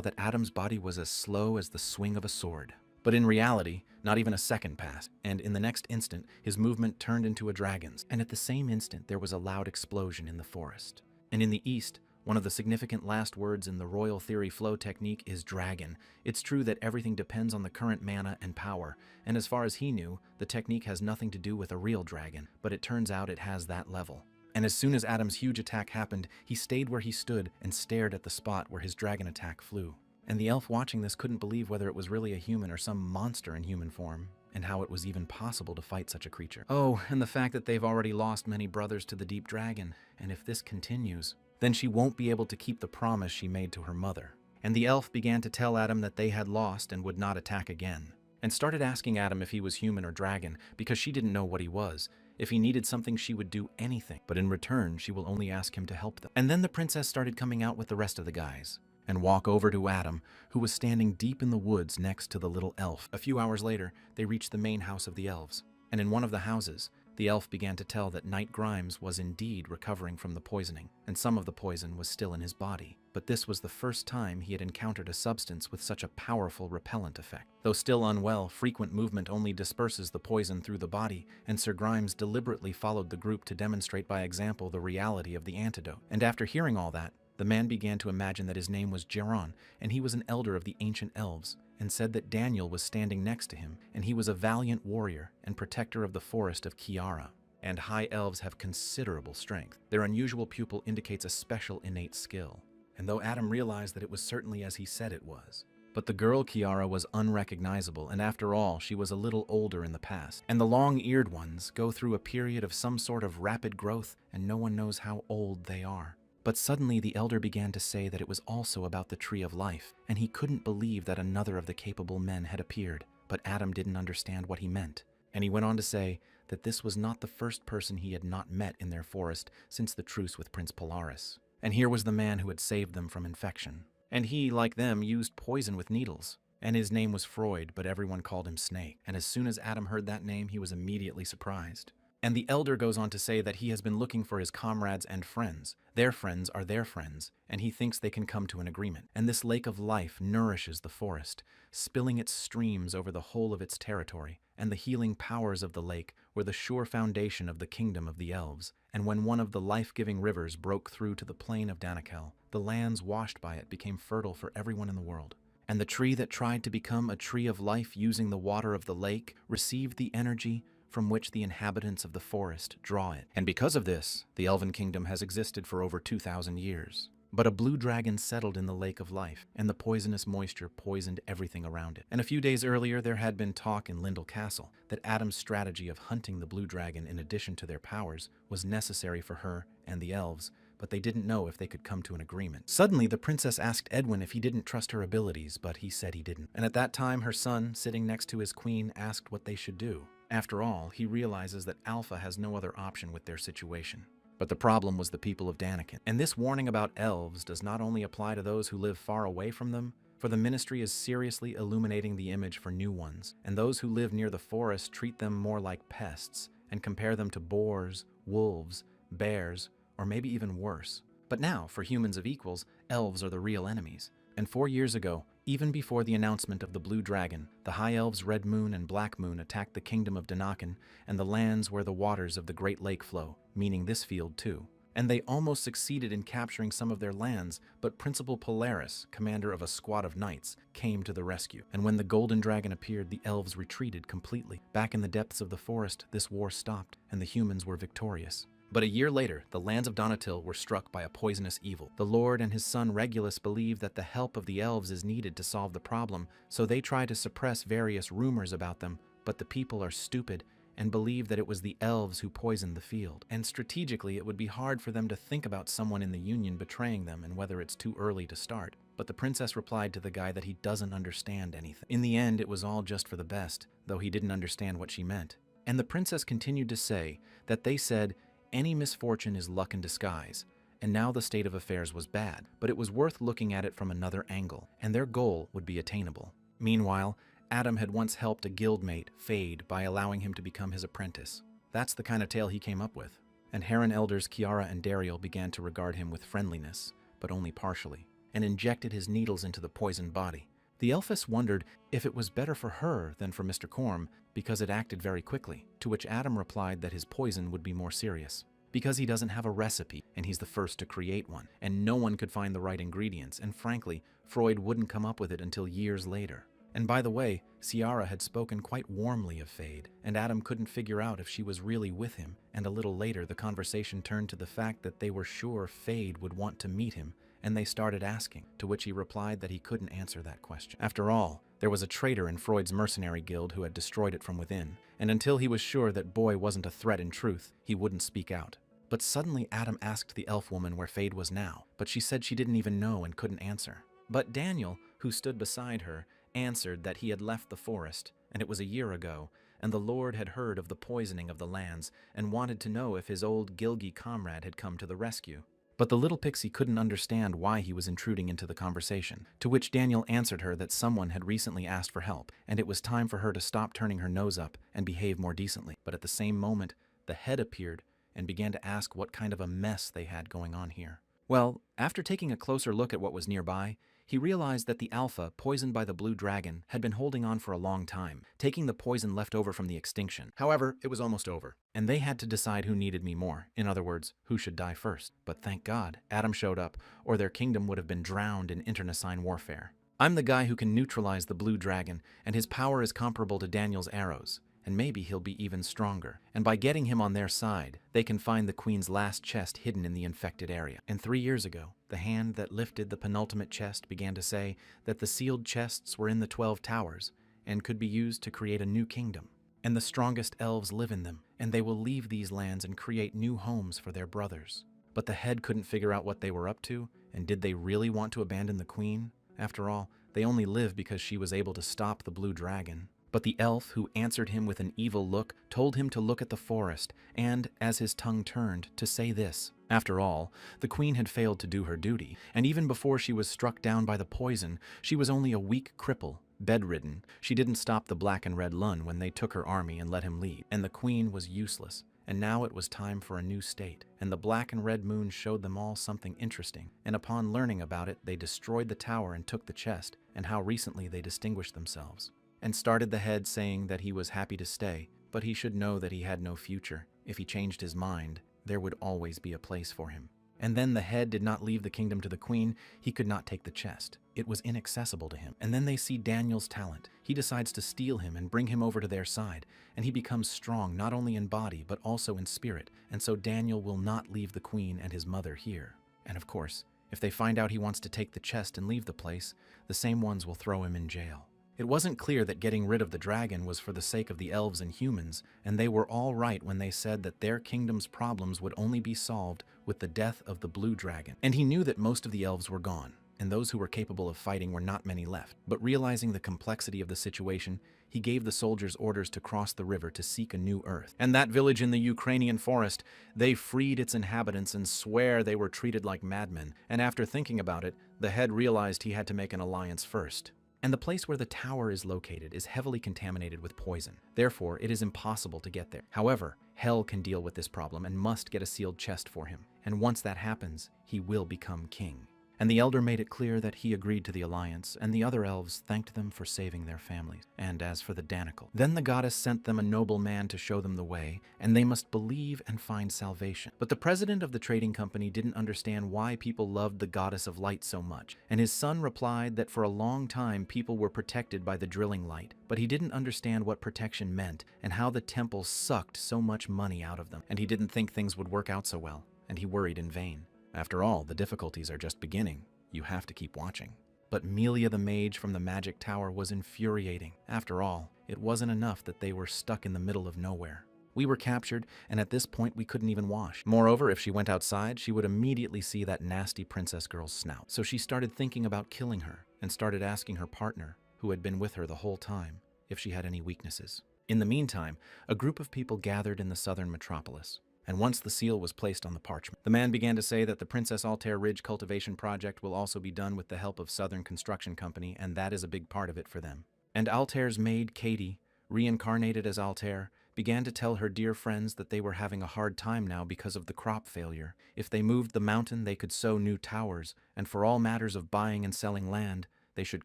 that Adam's body was as slow as the swing of a sword. But in reality, not even a second passed, and in the next instant, his movement turned into a dragon's. And at the same instant, there was a loud explosion in the forest. And in the east, one of the significant last words in the Royal Theory Flow technique is dragon. It's true that everything depends on the current mana and power, and as far as he knew, the technique has nothing to do with a real dragon, but it turns out it has that level. And as soon as Adam's huge attack happened, he stayed where he stood and stared at the spot where his dragon attack flew. And the elf watching this couldn't believe whether it was really a human or some monster in human form, and how it was even possible to fight such a creature. Oh, and the fact that they've already lost many brothers to the deep dragon, and if this continues, then she won't be able to keep the promise she made to her mother. And the elf began to tell Adam that they had lost and would not attack again, and started asking Adam if he was human or dragon, because she didn't know what he was. If he needed something, she would do anything, but in return, she will only ask him to help them. And then the princess started coming out with the rest of the guys, and walk over to Adam, who was standing deep in the woods next to the little elf. A few hours later, they reached the main house of the elves, and in one of the houses, the elf began to tell that Knight Grimes was indeed recovering from the poisoning, and some of the poison was still in his body. But this was the first time he had encountered a substance with such a powerful repellent effect. Though still unwell, frequent movement only disperses the poison through the body, and Sir Grimes deliberately followed the group to demonstrate by example the reality of the antidote. And after hearing all that, the man began to imagine that his name was Geron, and he was an elder of the ancient elves, and said that Daniel was standing next to him, and he was a valiant warrior and protector of the forest of Kiara. And high elves have considerable strength. Their unusual pupil indicates a special innate skill. And though Adam realized that it was certainly as he said it was, but the girl Kiara was unrecognizable, and after all, she was a little older in the past. And the long-eared ones go through a period of some sort of rapid growth, and no one knows how old they are. But suddenly the elder began to say that it was also about the Tree of Life, and he couldn't believe that another of the capable men had appeared, but Adam didn't understand what he meant. And he went on to say that this was not the first person he had not met in their forest since the truce with Prince Polaris. And here was the man who had saved them from infection. And he, like them, used poison with needles. And his name was Freud, but everyone called him Snake. And as soon as Adam heard that name, he was immediately surprised. And the elder goes on to say that he has been looking for his comrades and friends. Their friends are their friends, and he thinks they can come to an agreement. And this lake of life nourishes the forest, spilling its streams over the whole of its territory. And the healing powers of the lake were the sure foundation of the kingdom of the elves. And when one of the life-giving rivers broke through to the plain of Danakel, the lands washed by it became fertile for everyone in the world. And the tree that tried to become a tree of life using the water of the lake received the energy from which the inhabitants of the forest draw it. And because of this, the Elven Kingdom has existed for over 2,000 years. But a blue dragon settled in the lake of life, and the poisonous moisture poisoned everything around it. And a few days earlier, there had been talk in Lindell Castle that Adam's strategy of hunting the blue dragon in addition to their powers was necessary for her and the elves, but they didn't know if they could come to an agreement. Suddenly, the princess asked Edwin if he didn't trust her abilities, but he said he didn't. And at that time, her son, sitting next to his queen, asked what they should do. After all, he realizes that Alpha has no other option with their situation. But the problem was the people of Danaken. And this warning about elves does not only apply to those who live far away from them, for the ministry is seriously illuminating the image for new ones, and those who live near the forest treat them more like pests, and compare them to boars, wolves, bears, or maybe even worse. But now, for humans of equals, elves are the real enemies. And 4 years ago, even before the announcement of the Blue Dragon, the High Elves Red Moon and Black Moon attacked the kingdom of Danaken and the lands where the waters of the Great Lake flow, meaning this field too. And they almost succeeded in capturing some of their lands, but Principal Polaris, commander of a squad of knights, came to the rescue. And when the Golden Dragon appeared, the elves retreated completely. Back in the depths of the forest, this war stopped, and the humans were victorious. But a year later, the lands of Donatil were struck by a poisonous evil. The Lord and his son Regulus believe that the help of the elves is needed to solve the problem, so they try to suppress various rumors about them, but the people are stupid and believe that it was the elves who poisoned the field. And strategically, it would be hard for them to think about someone in the Union betraying them and whether it's too early to start. But the princess replied to the guy that he doesn't understand anything. In the end, it was all just for the best, though he didn't understand what she meant. And the princess continued to say that they said, any misfortune is luck in disguise, and now the state of affairs was bad, but it was worth looking at it from another angle, and their goal would be attainable. Meanwhile, Adam had once helped a guildmate, Fade, by allowing him to become his apprentice. That's the kind of tale he came up with. And Heron elders Kiara and Dariel began to regard him with friendliness, but only partially, and injected his needles into the poisoned body. The elfess wondered if it was better for her than for Mr. Corm because it acted very quickly, to which Adam replied that his poison would be more serious. Because he doesn't have a recipe, and he's the first to create one, and no one could find the right ingredients, and frankly, Freud wouldn't come up with it until years later. And by the way, Ciara had spoken quite warmly of Fade, and Adam couldn't figure out if she was really with him, and a little later the conversation turned to the fact that they were sure Fade would want to meet him, and they started asking, to which he replied that he couldn't answer that question. After all, there was a traitor in Freud's mercenary guild who had destroyed it from within, and until he was sure that Boy wasn't a threat in truth, he wouldn't speak out. But suddenly Adam asked the elf woman where Fade was now, but she said she didn't even know and couldn't answer. But Daniel, who stood beside her, answered that he had left the forest, and it was a year ago, and the Lord had heard of the poisoning of the lands and wanted to know if his old Gilgi comrade had come to the rescue. But the little pixie couldn't understand why he was intruding into the conversation, to which Daniel answered her that someone had recently asked for help, and it was time for her to stop turning her nose up and behave more decently. But at the same moment, the head appeared and began to ask what kind of a mess they had going on here. Well, after taking a closer look at what was nearby, he realized that the Alpha, poisoned by the Blue Dragon, had been holding on for a long time, taking the poison left over from the extinction. However, it was almost over, and they had to decide who needed me more. In other words, who should die first. But thank God, Adam showed up, or their kingdom would have been drowned in internecine warfare. I'm the guy who can neutralize the Blue Dragon, and his power is comparable to Daniel's arrows. And maybe he'll be even stronger. And by getting him on their side, they can find the Queen's last chest hidden in the infected area. And 3 years ago, the hand that lifted the penultimate chest began to say that the sealed chests were in the 12 towers and could be used to create a new kingdom. And the strongest elves live in them, and they will leave these lands and create new homes for their brothers. But the head couldn't figure out what they were up to, and did they really want to abandon the Queen? After all, they only live because she was able to stop the Blue Dragon. But the elf, who answered him with an evil look, told him to look at the forest, and, as his tongue turned, to say this. After all, the Queen had failed to do her duty, and even before she was struck down by the poison, she was only a weak cripple, bedridden. She didn't stop the Black and Red Lun when they took her army and let him lead, and the queen was useless. And now it was time for a new state, and the Black and Red Moon showed them all something interesting, and upon learning about it, they destroyed the tower and took the chest, and how recently they distinguished themselves. And started the head saying that he was happy to stay, but he should know that he had no future. If he changed his mind, there would always be a place for him. And then the head did not leave the kingdom to the queen. He could not take the chest. It was inaccessible to him. And then they see Daniel's talent. He decides to steal him and bring him over to their side. And he becomes strong not only in body, but also in spirit. And so Daniel will not leave the queen and his mother here. And of course, if they find out he wants to take the chest and leave the place, the same ones will throw him in jail. It wasn't clear that getting rid of the dragon was for the sake of the elves and humans, and they were all right when they said that their kingdom's problems would only be solved with the death of the blue dragon. And he knew that most of the elves were gone, and those who were capable of fighting were not many left. But realizing the complexity of the situation, he gave the soldiers orders to cross the river to seek a new earth. And that village in the Ukrainian forest, they freed its inhabitants and swear they were treated like madmen. And after thinking about it, the head realized he had to make an alliance first. And the place where the tower is located is heavily contaminated with poison. Therefore, it is impossible to get there. However, Hell can deal with this problem and must get a sealed chest for him. And once that happens, he will become king. And the elder made it clear that he agreed to the alliance, and the other elves thanked them for saving their families. And as for the Danicle, then the goddess sent them a noble man to show them the way, and they must believe and find salvation. But the president of the trading company didn't understand why people loved the goddess of light so much, and his son replied that for a long time people were protected by the drilling light, but he didn't understand what protection meant and how the temple sucked so much money out of them, and he didn't think things would work out so well, and he worried in vain. After all, the difficulties are just beginning. You have to keep watching. But Melia the mage from the magic tower was infuriating. After all, it wasn't enough that they were stuck in the middle of nowhere. We were captured, and at this point we couldn't even wash. Moreover, if she went outside, she would immediately see that nasty princess girl's snout. So she started thinking about killing her, and started asking her partner, who had been with her the whole time, if she had any weaknesses. In the meantime, a group of people gathered in the southern metropolis. And once the seal was placed on the parchment, the man began to say that the Princess Altair Ridge cultivation project will also be done with the help of Southern Construction Company, and that is a big part of it for them. And Altair's maid, Katie, reincarnated as Altair, began to tell her dear friends that they were having a hard time now because of the crop failure. If they moved the mountain, they could sow new towers, and for all matters of buying and selling land, they should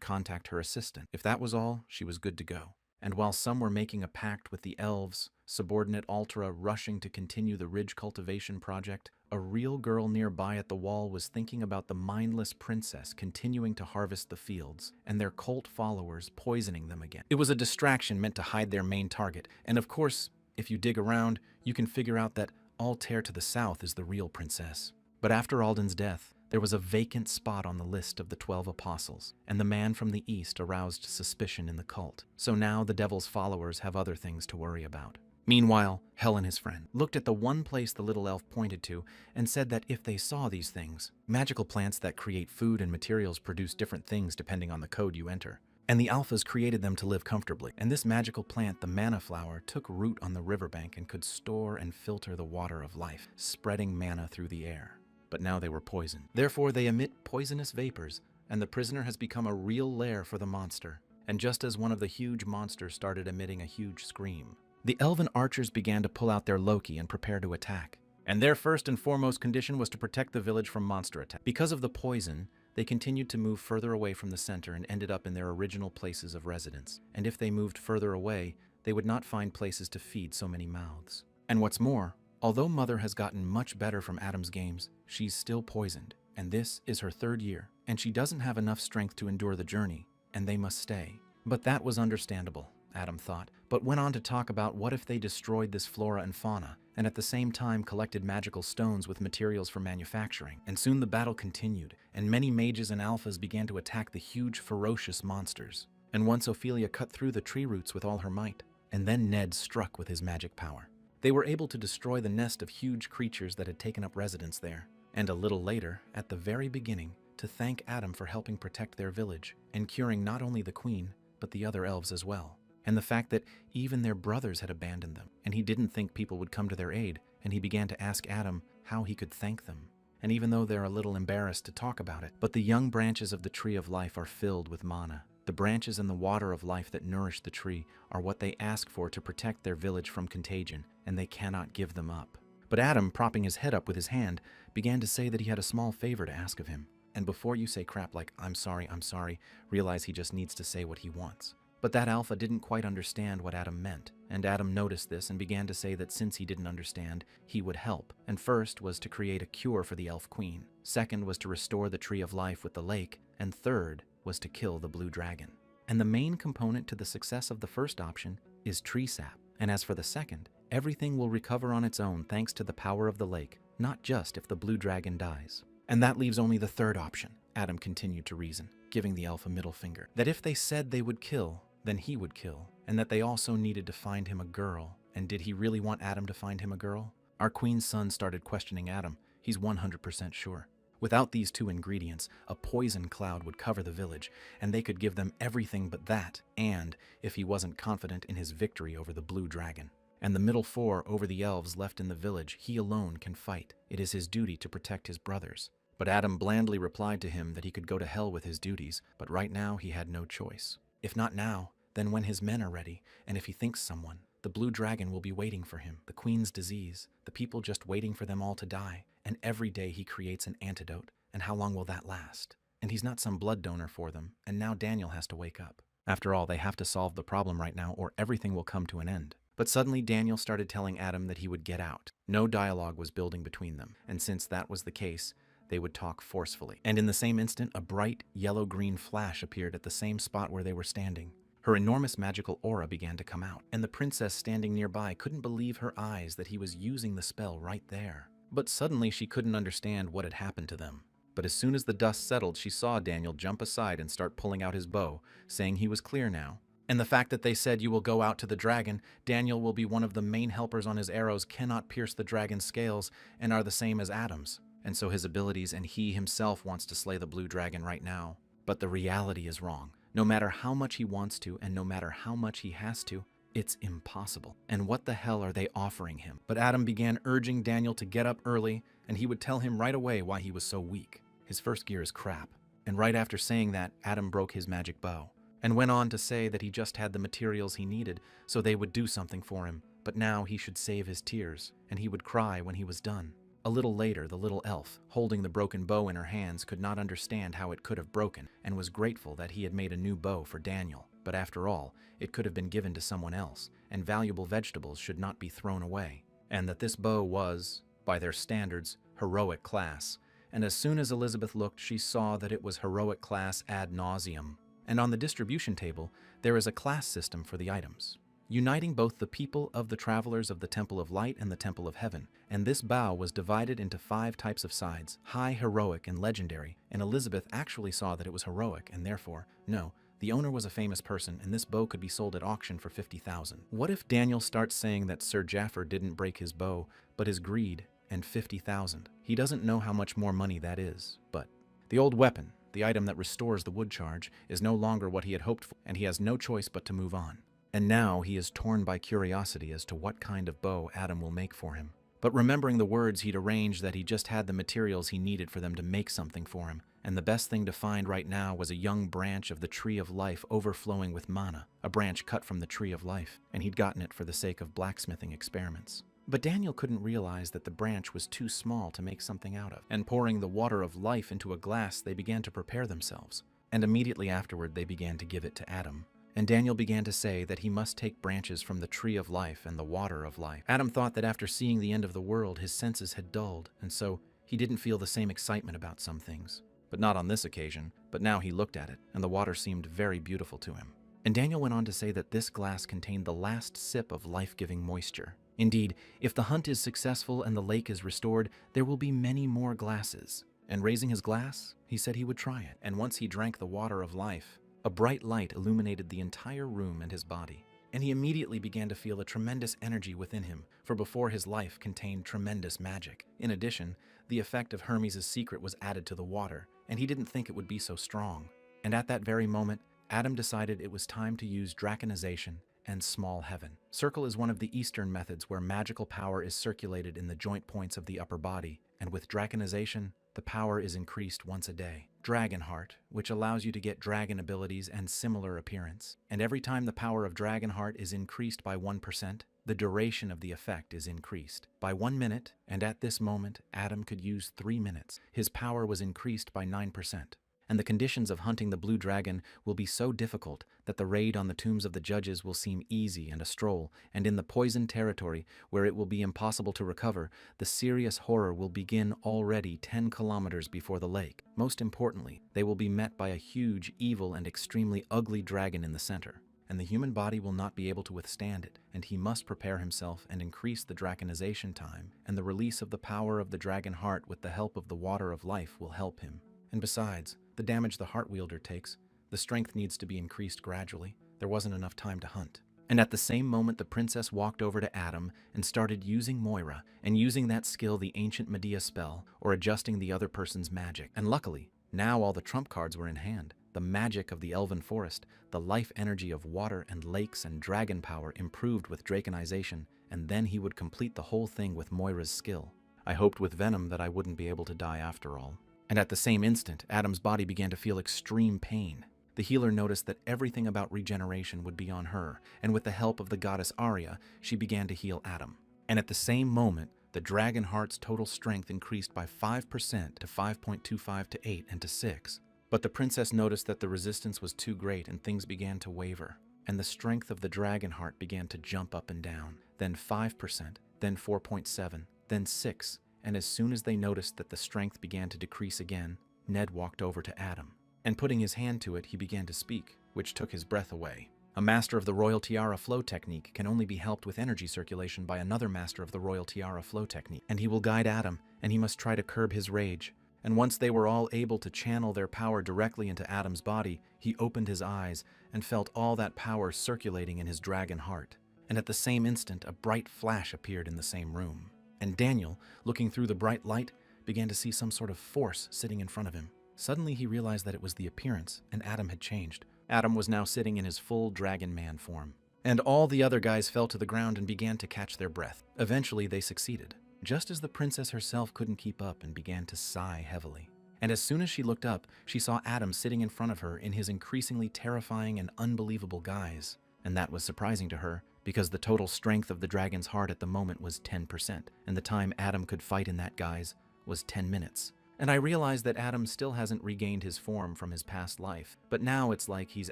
contact her assistant. If that was all, she was good to go. And while some were making a pact with the elves, subordinate Altera rushing to continue the ridge cultivation project, a real girl nearby at the wall was thinking about the mindless princess continuing to harvest the fields, and their cult followers poisoning them again. It was a distraction meant to hide their main target, and of course, if you dig around, you can figure out that Altair to the south is the real princess. But after Alden's death, there was a vacant spot on the list of the 12 apostles, and the man from the east aroused suspicion in the cult. So now the devil's followers have other things to worry about. Meanwhile, Hell and his friend looked at the one place the little elf pointed to and said that if they saw these things, magical plants that create food and materials produce different things depending on the code you enter. And the alphas created them to live comfortably. And this magical plant, the mana flower, took root on the riverbank and could store and filter the water of life, spreading mana through the air. But now they were poisoned. Therefore, they emit poisonous vapors, and the prisoner has become a real lair for the monster. And just as one of the huge monsters started emitting a huge scream, the elven archers began to pull out their Loki and prepare to attack. And their first and foremost condition was to protect the village from monster attack. Because of the poison, they continued to move further away from the center and ended up in their original places of residence. And if they moved further away, they would not find places to feed so many mouths. And what's more, although Mother has gotten much better from Adam's games, she's still poisoned, and this is her 3rd year, and she doesn't have enough strength to endure the journey, and they must stay. But that was understandable, Adam thought, but went on to talk about what if they destroyed this flora and fauna, and at the same time collected magical stones with materials for manufacturing. And soon the battle continued, and many mages and alphas began to attack the huge, ferocious monsters. And once Ophelia cut through the tree roots with all her might, and then Ned struck with his magic power. They were able to destroy the nest of huge creatures that had taken up residence there, and a little later, at the very beginning, to thank Adam for helping protect their village, and curing not only the queen, but the other elves as well. And the fact that even their brothers had abandoned them, and he didn't think people would come to their aid, and he began to ask Adam how he could thank them. And even though they're a little embarrassed to talk about it, but the young branches of the Tree of Life are filled with mana, The branches and the water of life that nourish the tree are what they ask for to protect their village from contagion, and they cannot give them up. But Adam, propping his head up with his hand, began to say that he had a small favor to ask of him. And before you say crap like, I'm sorry, realize he just needs to say what he wants. But that alpha didn't quite understand what Adam meant, and Adam noticed this and began to say that since he didn't understand, he would help. And first was to create a cure for the elf queen. Second was to restore the tree of life with the lake. And third was to kill the blue dragon. And the main component to the success of the first option is tree sap. And as for the second, everything will recover on its own thanks to the power of the lake, not just if the blue dragon dies. And that leaves only the third option, Adam continued to reason, giving the elf a middle finger. That if they said they would kill, then he would kill, and that they also needed to find him a girl. And did he really want Adam to find him a girl? Our queen's son started questioning Adam. He's 100% sure. Without these two ingredients, a poison cloud would cover the village, and they could give them everything but that, and if he wasn't confident in his victory over the blue dragon. And the middle four over the elves left in the village, he alone can fight. It is his duty to protect his brothers. But Adam blandly replied to him that he could go to hell with his duties, but right now he had no choice. If not now, then when his men are ready, and if he thinks someone, the blue dragon will be waiting for him, the queen's disease, the people just waiting for them all to die, and every day he creates an antidote, and how long will that last? And he's not some blood donor for them, and now Daniel has to wake up. After all, they have to solve the problem right now or everything will come to an end. But suddenly Daniel started telling Adam that he would get out. No dialogue was building between them, and since that was the case, they would talk forcefully. And in the same instant, a bright yellow-green flash appeared at the same spot where they were standing. Her enormous magical aura began to come out, and the princess standing nearby couldn't believe her eyes that he was using the spell right there. But suddenly she couldn't understand what had happened to them. But as soon as the dust settled, she saw Daniel jump aside and start pulling out his bow, saying he was clear now. And the fact that they said you will go out to the dragon, Daniel will be one of the main helpers on his arrows, cannot pierce the dragon's scales, and are the same as Adam's. And so his abilities and he himself wants to slay the blue dragon right now. But the reality is wrong. No matter how much he wants to, and no matter how much he has to, it's impossible. And what the hell are they offering him? But Adam began urging Daniel to get up early, and he would tell him right away why he was so weak. His first gear is crap. And right after saying that, Adam broke his magic bow, and went on to say that he just had the materials he needed, so they would do something for him. But now he should save his tears, and he would cry when he was done. A little later, the little elf, holding the broken bow in her hands, could not understand how it could have broken, and was grateful that he had made a new bow for Daniel. But after all, it could have been given to someone else, and valuable vegetables should not be thrown away. And that this bow was, by their standards, heroic class. And as soon as Elizabeth looked, she saw that it was heroic class ad nauseum. And on the distribution table, there is a class system for the items, uniting both the people of the travelers of the Temple of Light and the Temple of Heaven. And this bow was divided into 5 types of sides: high, heroic, and legendary. And Elizabeth actually saw that it was heroic, and therefore, no, the owner was a famous person, and this bow could be sold at auction for 50,000. What if Daniel starts saying that Sir Jaffer didn't break his bow, but his greed, and 50,000? He doesn't know how much more money that is, but the old weapon, the item that restores the wood charge, is no longer what he had hoped for, and he has no choice but to move on. And now he is torn by curiosity as to what kind of bow Adam will make for him. But remembering the words, he'd arranged that he just had the materials he needed for them to make something for him, and the best thing to find right now was a young branch of the Tree of Life overflowing with mana, a branch cut from the Tree of Life, and he'd gotten it for the sake of blacksmithing experiments. But Daniel couldn't realize that the branch was too small to make something out of, and pouring the water of life into a glass, they began to prepare themselves, and immediately afterward they began to give it to Adam. And Daniel began to say that he must take branches from the Tree of Life and the Water of Life. Adam thought that after seeing the end of the world, his senses had dulled, and so he didn't feel the same excitement about some things. But not on this occasion, but now he looked at it, and the water seemed very beautiful to him. And Daniel went on to say that this glass contained the last sip of life-giving moisture. Indeed, if the hunt is successful and the lake is restored, there will be many more glasses. And raising his glass, he said he would try it. And once he drank the water of life, a bright light illuminated the entire room and his body. And he immediately began to feel a tremendous energy within him, for before his life contained tremendous magic. In addition, the effect of Hermes' secret was added to the water, and he didn't think it would be so strong. And at that very moment, Adam decided it was time to use draconization and small heaven. Circle is one of the Eastern methods where magical power is circulated in the joint points of the upper body, and with draconization, the power is increased once a day. Dragon Heart, which allows you to get dragon abilities and similar appearance. And every time the power of Dragon Heart is increased by 1%, the duration of the effect is increased by 1 minute, and at this moment, Adam could use 3 minutes. His power was increased by 9%. And the conditions of hunting the blue dragon will be so difficult that the raid on the tombs of the judges will seem easy and a stroll, and in the poisoned territory, where it will be impossible to recover, the serious horror will begin already 10 kilometers before the lake. Most importantly, they will be met by a huge, evil, and extremely ugly dragon in the center, and the human body will not be able to withstand it, and he must prepare himself and increase the dragonization time, and the release of the power of the dragon heart with the help of the water of life will help him. And besides, the damage the heart wielder takes, the strength needs to be increased gradually. There wasn't enough time to hunt. And at the same moment, the princess walked over to Adam and started using Moira, and using that skill, the ancient Medea spell, or adjusting the other person's magic. And luckily, now all the trump cards were in hand. The magic of the elven forest, the life energy of water and lakes and dragon power improved with draconization, and then he would complete the whole thing with Moira's skill. I hoped with Venom that I wouldn't be able to die after all. And at the same instant, Adam's body began to feel extreme pain. The healer noticed that everything about regeneration would be on her, and with the help of the goddess Arya, she began to heal Adam. And at the same moment, the dragon heart's total strength increased by 5% to 5.25 to 8 and to 6. But the princess noticed that the resistance was too great and things began to waver, and the strength of the dragon heart began to jump up and down. Then 5%, then 4.7, then 6. And as soon as they noticed that the strength began to decrease again, Ned walked over to Adam. And putting his hand to it, he began to speak, which took his breath away. A master of the Royal Tiara flow technique can only be helped with energy circulation by another master of the Royal Tiara flow technique. And he will guide Adam, and he must try to curb his rage. And once they were all able to channel their power directly into Adam's body, he opened his eyes and felt all that power circulating in his dragon heart. And at the same instant, a bright flash appeared in the same room. And Daniel, looking through the bright light, began to see some sort of force sitting in front of him. Suddenly he realized that it was the appearance, and Adam had changed. Adam was now sitting in his full dragon man form. And all the other guys fell to the ground and began to catch their breath. Eventually they succeeded, just as the princess herself couldn't keep up and began to sigh heavily. And as soon as she looked up, she saw Adam sitting in front of her in his increasingly terrifying and unbelievable guise. And that was surprising to her, because the total strength of the dragon's heart at the moment was 10%, and the time Adam could fight in that guise was 10 minutes. And I realized that Adam still hasn't regained his form from his past life, but now it's like he's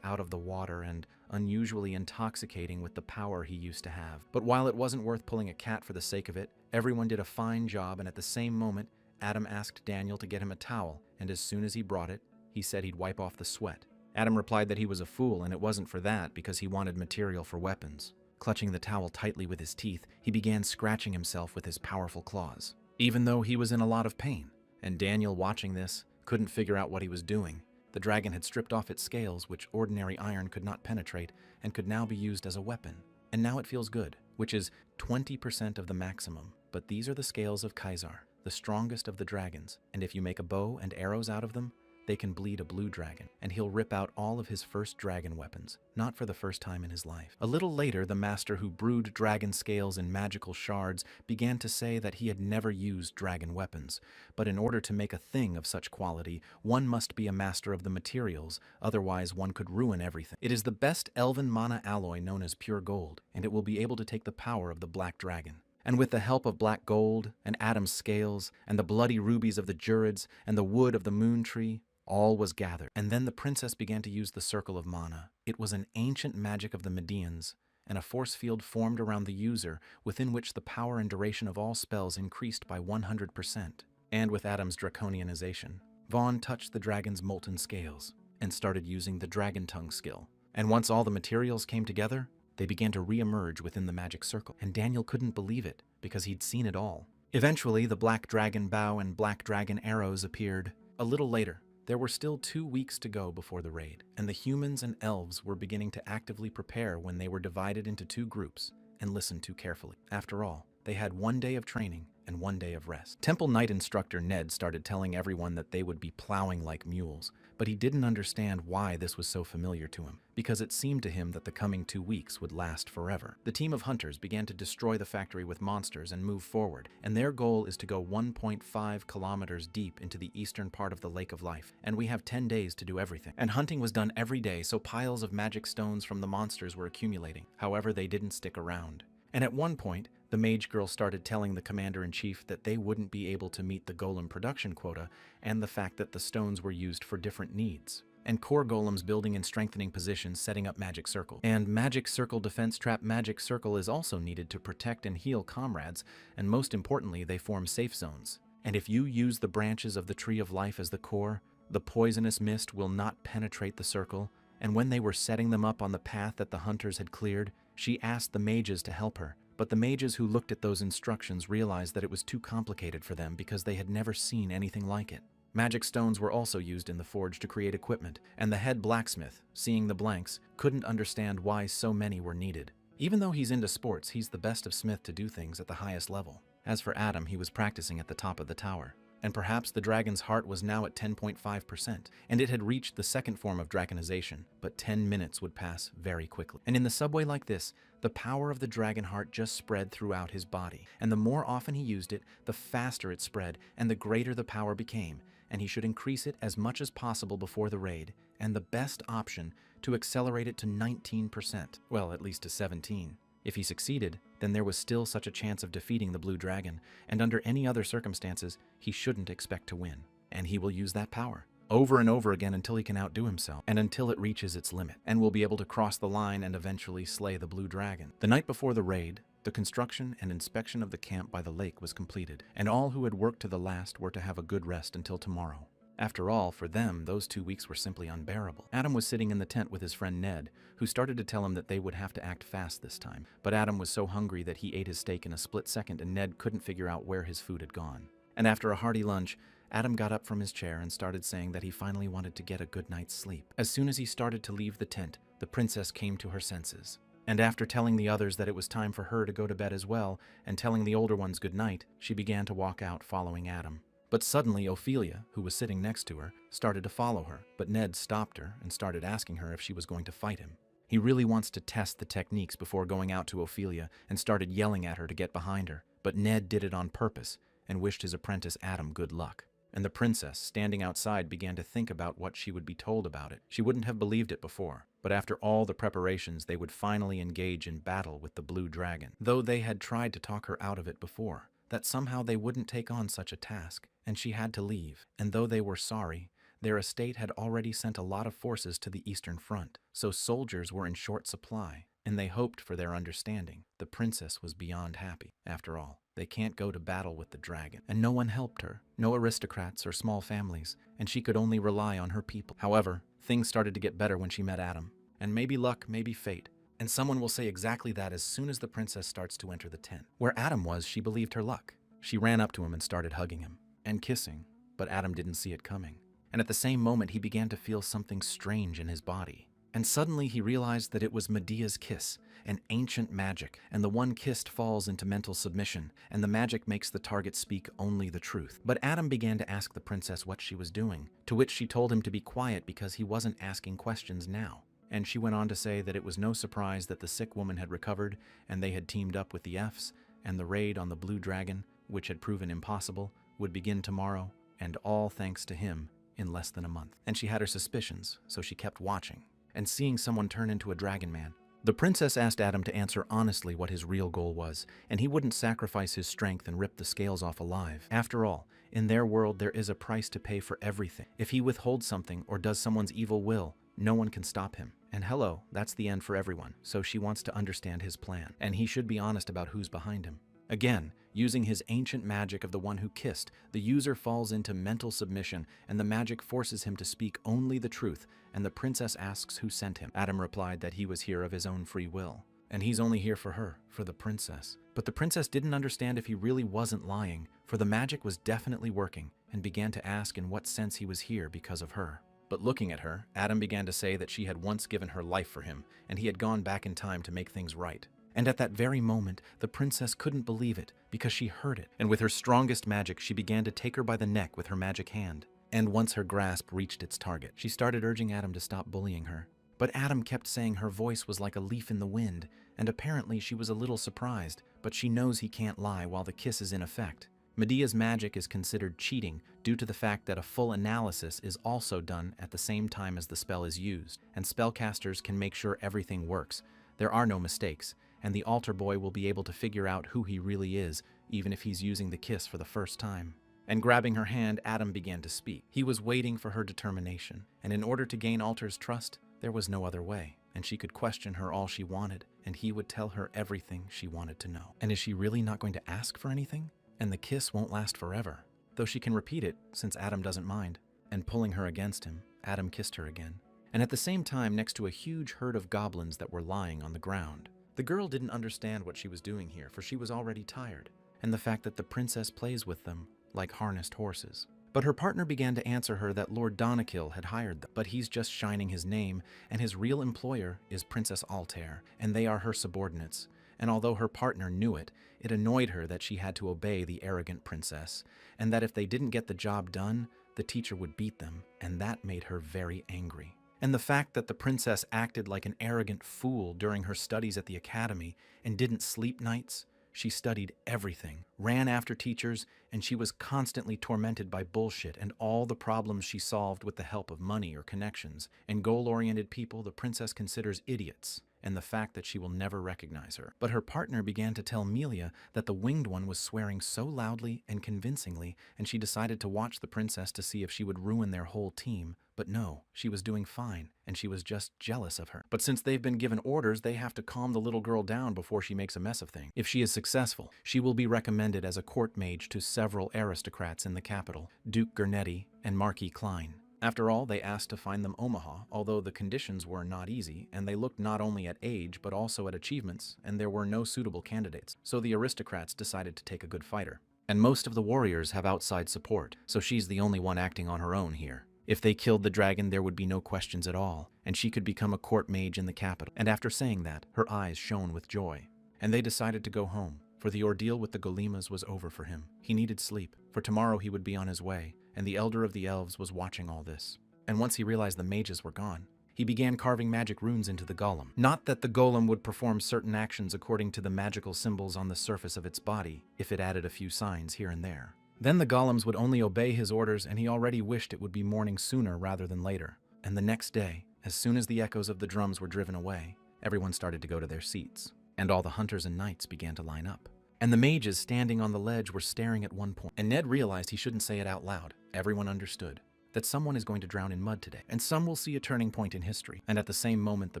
out of the water and unusually intoxicating with the power he used to have. But while it wasn't worth pulling a cat for the sake of it, everyone did a fine job, and at the same moment, Adam asked Daniel to get him a towel, and as soon as he brought it, he said he'd wipe off the sweat. Adam replied that he was a fool, and it wasn't for that, because he wanted material for weapons. Clutching the towel tightly with his teeth, he began scratching himself with his powerful claws, even though he was in a lot of pain. And Daniel, watching this, couldn't figure out what he was doing. The dragon had stripped off its scales, which ordinary iron could not penetrate, and could now be used as a weapon. And now it feels good, which is 20% of the maximum. But these are the scales of Kaisar, the strongest of the dragons, and if you make a bow and arrows out of them, they can bleed a blue dragon, and he'll rip out all of his first dragon weapons, not for the first time in his life. A little later, the master who brewed dragon scales in magical shards began to say that he had never used dragon weapons, but in order to make a thing of such quality, one must be a master of the materials, otherwise one could ruin everything. It is the best elven mana alloy known as pure gold, and it will be able to take the power of the black dragon. And with the help of black gold, and Adam's scales, and the bloody rubies of the Jurids, and the wood of the moon tree, all was gathered. And then the princess began to use the circle of mana. It was an ancient magic of the Medians, and a force field formed around the user, within which the power and duration of all spells increased by 100%. And with Adam's draconianization, Vaughn touched the dragon's molten scales, and started using the dragon tongue skill. And once all the materials came together, they began to re-emerge within the magic circle. And Daniel couldn't believe it, because he'd seen it all. Eventually, the black dragon bow and black dragon arrows appeared. A little later, there were still 2 weeks to go before the raid, and the humans and elves were beginning to actively prepare when they were divided into 2 groups and listened to carefully. After all, They had 1 day of training and 1 day of rest. Temple Knight instructor Ned started telling everyone that they would be plowing like mules, but he didn't understand why this was so familiar to him, because it seemed to him that the coming 2 weeks would last forever. The team of hunters began to destroy the factory with monsters and move forward, and their goal is to go 1.5 kilometers deep into the eastern part of the Lake of Life, and we have 10 days to do everything. And hunting was done every day, so piles of magic stones from the monsters were accumulating. However, they didn't stick around. And at one point, the mage girl started telling the commander-in-chief that they wouldn't be able to meet the golem production quota and the fact that the stones were used for different needs. And core golems building and strengthening positions, setting up magic circle. And magic circle defense trap magic circle is also needed to protect and heal comrades, and most importantly, they form safe zones. And if you use the branches of the Tree of Life as the core, the poisonous mist will not penetrate the circle. And when they were setting them up on the path that the hunters had cleared, she asked the mages to help her. But the mages who looked at those instructions realized that it was too complicated for them because they had never seen anything like it. Magic stones were also used in the forge to create equipment, and the head blacksmith, seeing the blanks, couldn't understand why so many were needed. Even though he's into sports, he's the best of smith to do things at the highest level. As for Adam, he was practicing at the top of the tower. And perhaps the dragon's heart was now at 10.5%, and it had reached the second form of dragonization, but 10 minutes would pass very quickly. And in the subway like this, the power of the dragon heart just spread throughout his body, and the more often he used it, the faster it spread, and the greater the power became, and he should increase it as much as possible before the raid, and the best option to accelerate it to 19%, well, at least to 17. If he succeeded, then there was still such a chance of defeating the blue dragon, and under any other circumstances, he shouldn't expect to win. And he will use that power over and over again until he can outdo himself, and until it reaches its limit, and will be able to cross the line and eventually slay the blue dragon. The night before the raid, the construction and inspection of the camp by the lake was completed, and all who had worked to the last were to have a good rest until tomorrow. After all, for them, those 2 weeks were simply unbearable. Adam was sitting in the tent with his friend Ned, who started to tell him that they would have to act fast this time. But Adam was so hungry that he ate his steak in a split second, and Ned couldn't figure out where his food had gone. And after a hearty lunch, Adam got up from his chair and started saying that he finally wanted to get a good night's sleep. As soon as he started to leave the tent, the princess came to her senses. And after telling the others that it was time for her to go to bed as well, and telling the older ones good night, she began to walk out following Adam. But suddenly Ophelia, who was sitting next to her, started to follow her, but Ned stopped her and started asking her if she was going to fight him. He really wants to test the techniques before going out to Ophelia and started yelling at her to get behind her, but Ned did it on purpose and wished his apprentice Adam good luck. And the princess, standing outside, began to think about what she would be told about it. She wouldn't have believed it before, but after all the preparations, they would finally engage in battle with the blue dragon, though they had tried to talk her out of it before. That somehow they wouldn't take on such a task, and she had to leave. And though they were sorry, their estate had already sent a lot of forces to the Eastern Front, so soldiers were in short supply, and they hoped for their understanding. The princess was beyond happy. After all, they can't go to battle with the dragon, and no one helped her, no aristocrats or small families, and she could only rely on her people. However, things started to get better when she met Adam, and maybe luck, maybe fate. And someone will say exactly that as soon as the princess starts to enter the tent. Where Adam was, she believed her luck. She ran up to him and started hugging him and kissing, but Adam didn't see it coming. And at the same moment, he began to feel something strange in his body. And suddenly he realized that it was Medea's kiss, an ancient magic, and the one kissed falls into mental submission, and the magic makes the target speak only the truth. But Adam began to ask the princess what she was doing, to which she told him to be quiet because he wasn't asking questions now. And she went on to say that it was no surprise that the sick woman had recovered, and they had teamed up with the Fs, and the raid on the blue dragon, which had proven impossible, would begin tomorrow, and all thanks to him, in less than a month. And she had her suspicions, so she kept watching, and seeing someone turn into a dragon man. The princess asked Adam to answer honestly what his real goal was, and he wouldn't sacrifice his strength and rip the scales off alive. After all, in their world there is a price to pay for everything. If he withholds something or does someone's evil will, no one can stop him. And hello, that's the end for everyone, so she wants to understand his plan, and he should be honest about who's behind him. Again, using his ancient magic of the one who kissed, the user falls into mental submission, and the magic forces him to speak only the truth, and the princess asks who sent him. Adam replied that he was here of his own free will, and he's only here for her, for the princess. But the princess didn't understand if he really wasn't lying, for the magic was definitely working, and began to ask in what sense he was here because of her. But looking at her, Adam began to say that she had once given her life for him, and he had gone back in time to make things right. And at that very moment, the princess couldn't believe it because she heard it. And with her strongest magic, she began to take her by the neck with her magic hand. And once her grasp reached its target, she started urging Adam to stop bullying her. But Adam kept saying her voice was like a leaf in the wind, and apparently she was a little surprised, but she knows he can't lie while the kiss is in effect. Medea's magic is considered cheating due to the fact that a full analysis is also done at the same time as the spell is used, and spellcasters can make sure everything works. There are no mistakes, and the altar boy will be able to figure out who he really is, even if he's using the kiss for the first time. And grabbing her hand, Adam began to speak. He was waiting for her determination, and in order to gain Altar's trust, there was no other way, and she could question her all she wanted, and he would tell her everything she wanted to know. And is she really not going to ask for anything? And the kiss won't last forever, though she can repeat it since Adam doesn't mind. And pulling her against him, Adam kissed her again. And at the same time, next to a huge herd of goblins that were lying on the ground. The girl didn't understand what she was doing here, for she was already tired, and the fact that the princess plays with them like harnessed horses. But her partner began to answer her that Lord Donakill had hired them, but he's just shining his name, and his real employer is Princess Altair, and they are her subordinates. And although her partner knew it, it annoyed her that she had to obey the arrogant princess, and that if they didn't get the job done, the teacher would beat them, and that made her very angry. And the fact that the princess acted like an arrogant fool during her studies at the academy and didn't sleep nights. She studied everything, ran after teachers, and she was constantly tormented by bullshit and all the problems she solved with the help of money or connections. And goal-oriented people the princess considers idiots, and the fact that she will never recognize her. But her partner began to tell Melia that the winged one was swearing so loudly and convincingly, and she decided to watch the princess to see if she would ruin their whole team. But no, she was doing fine, and she was just jealous of her. But since they've been given orders, they have to calm the little girl down before she makes a mess of things. If she is successful, she will be recommended as a court mage to several aristocrats in the capital, Duke Gurnetti and Marquis Klein. After all, they asked to find them Omaha, although the conditions were not easy, and they looked not only at age but also at achievements, and there were no suitable candidates, so the aristocrats decided to take a good fighter. And most of the warriors have outside support, so she's the only one acting on her own here. If they killed the dragon, there would be no questions at all, and she could become a court mage in the capital. And after saying that, her eyes shone with joy. And they decided to go home, for the ordeal with the Golemas was over for him. He needed sleep, for tomorrow he would be on his way, and the elder of the elves was watching all this. And once he realized the mages were gone, he began carving magic runes into the golem. Not that the golem would perform certain actions according to the magical symbols on the surface of its body, if it added a few signs here and there. Then the golems would only obey his orders, and he already wished it would be morning sooner rather than later. And the next day, as soon as the echoes of the drums were driven away, everyone started to go to their seats, and all the hunters and knights began to line up. And the mages standing on the ledge were staring at one point, and Ned realized he shouldn't say it out loud. Everyone understood that someone is going to drown in mud today, and some will see a turning point in history. And at the same moment, the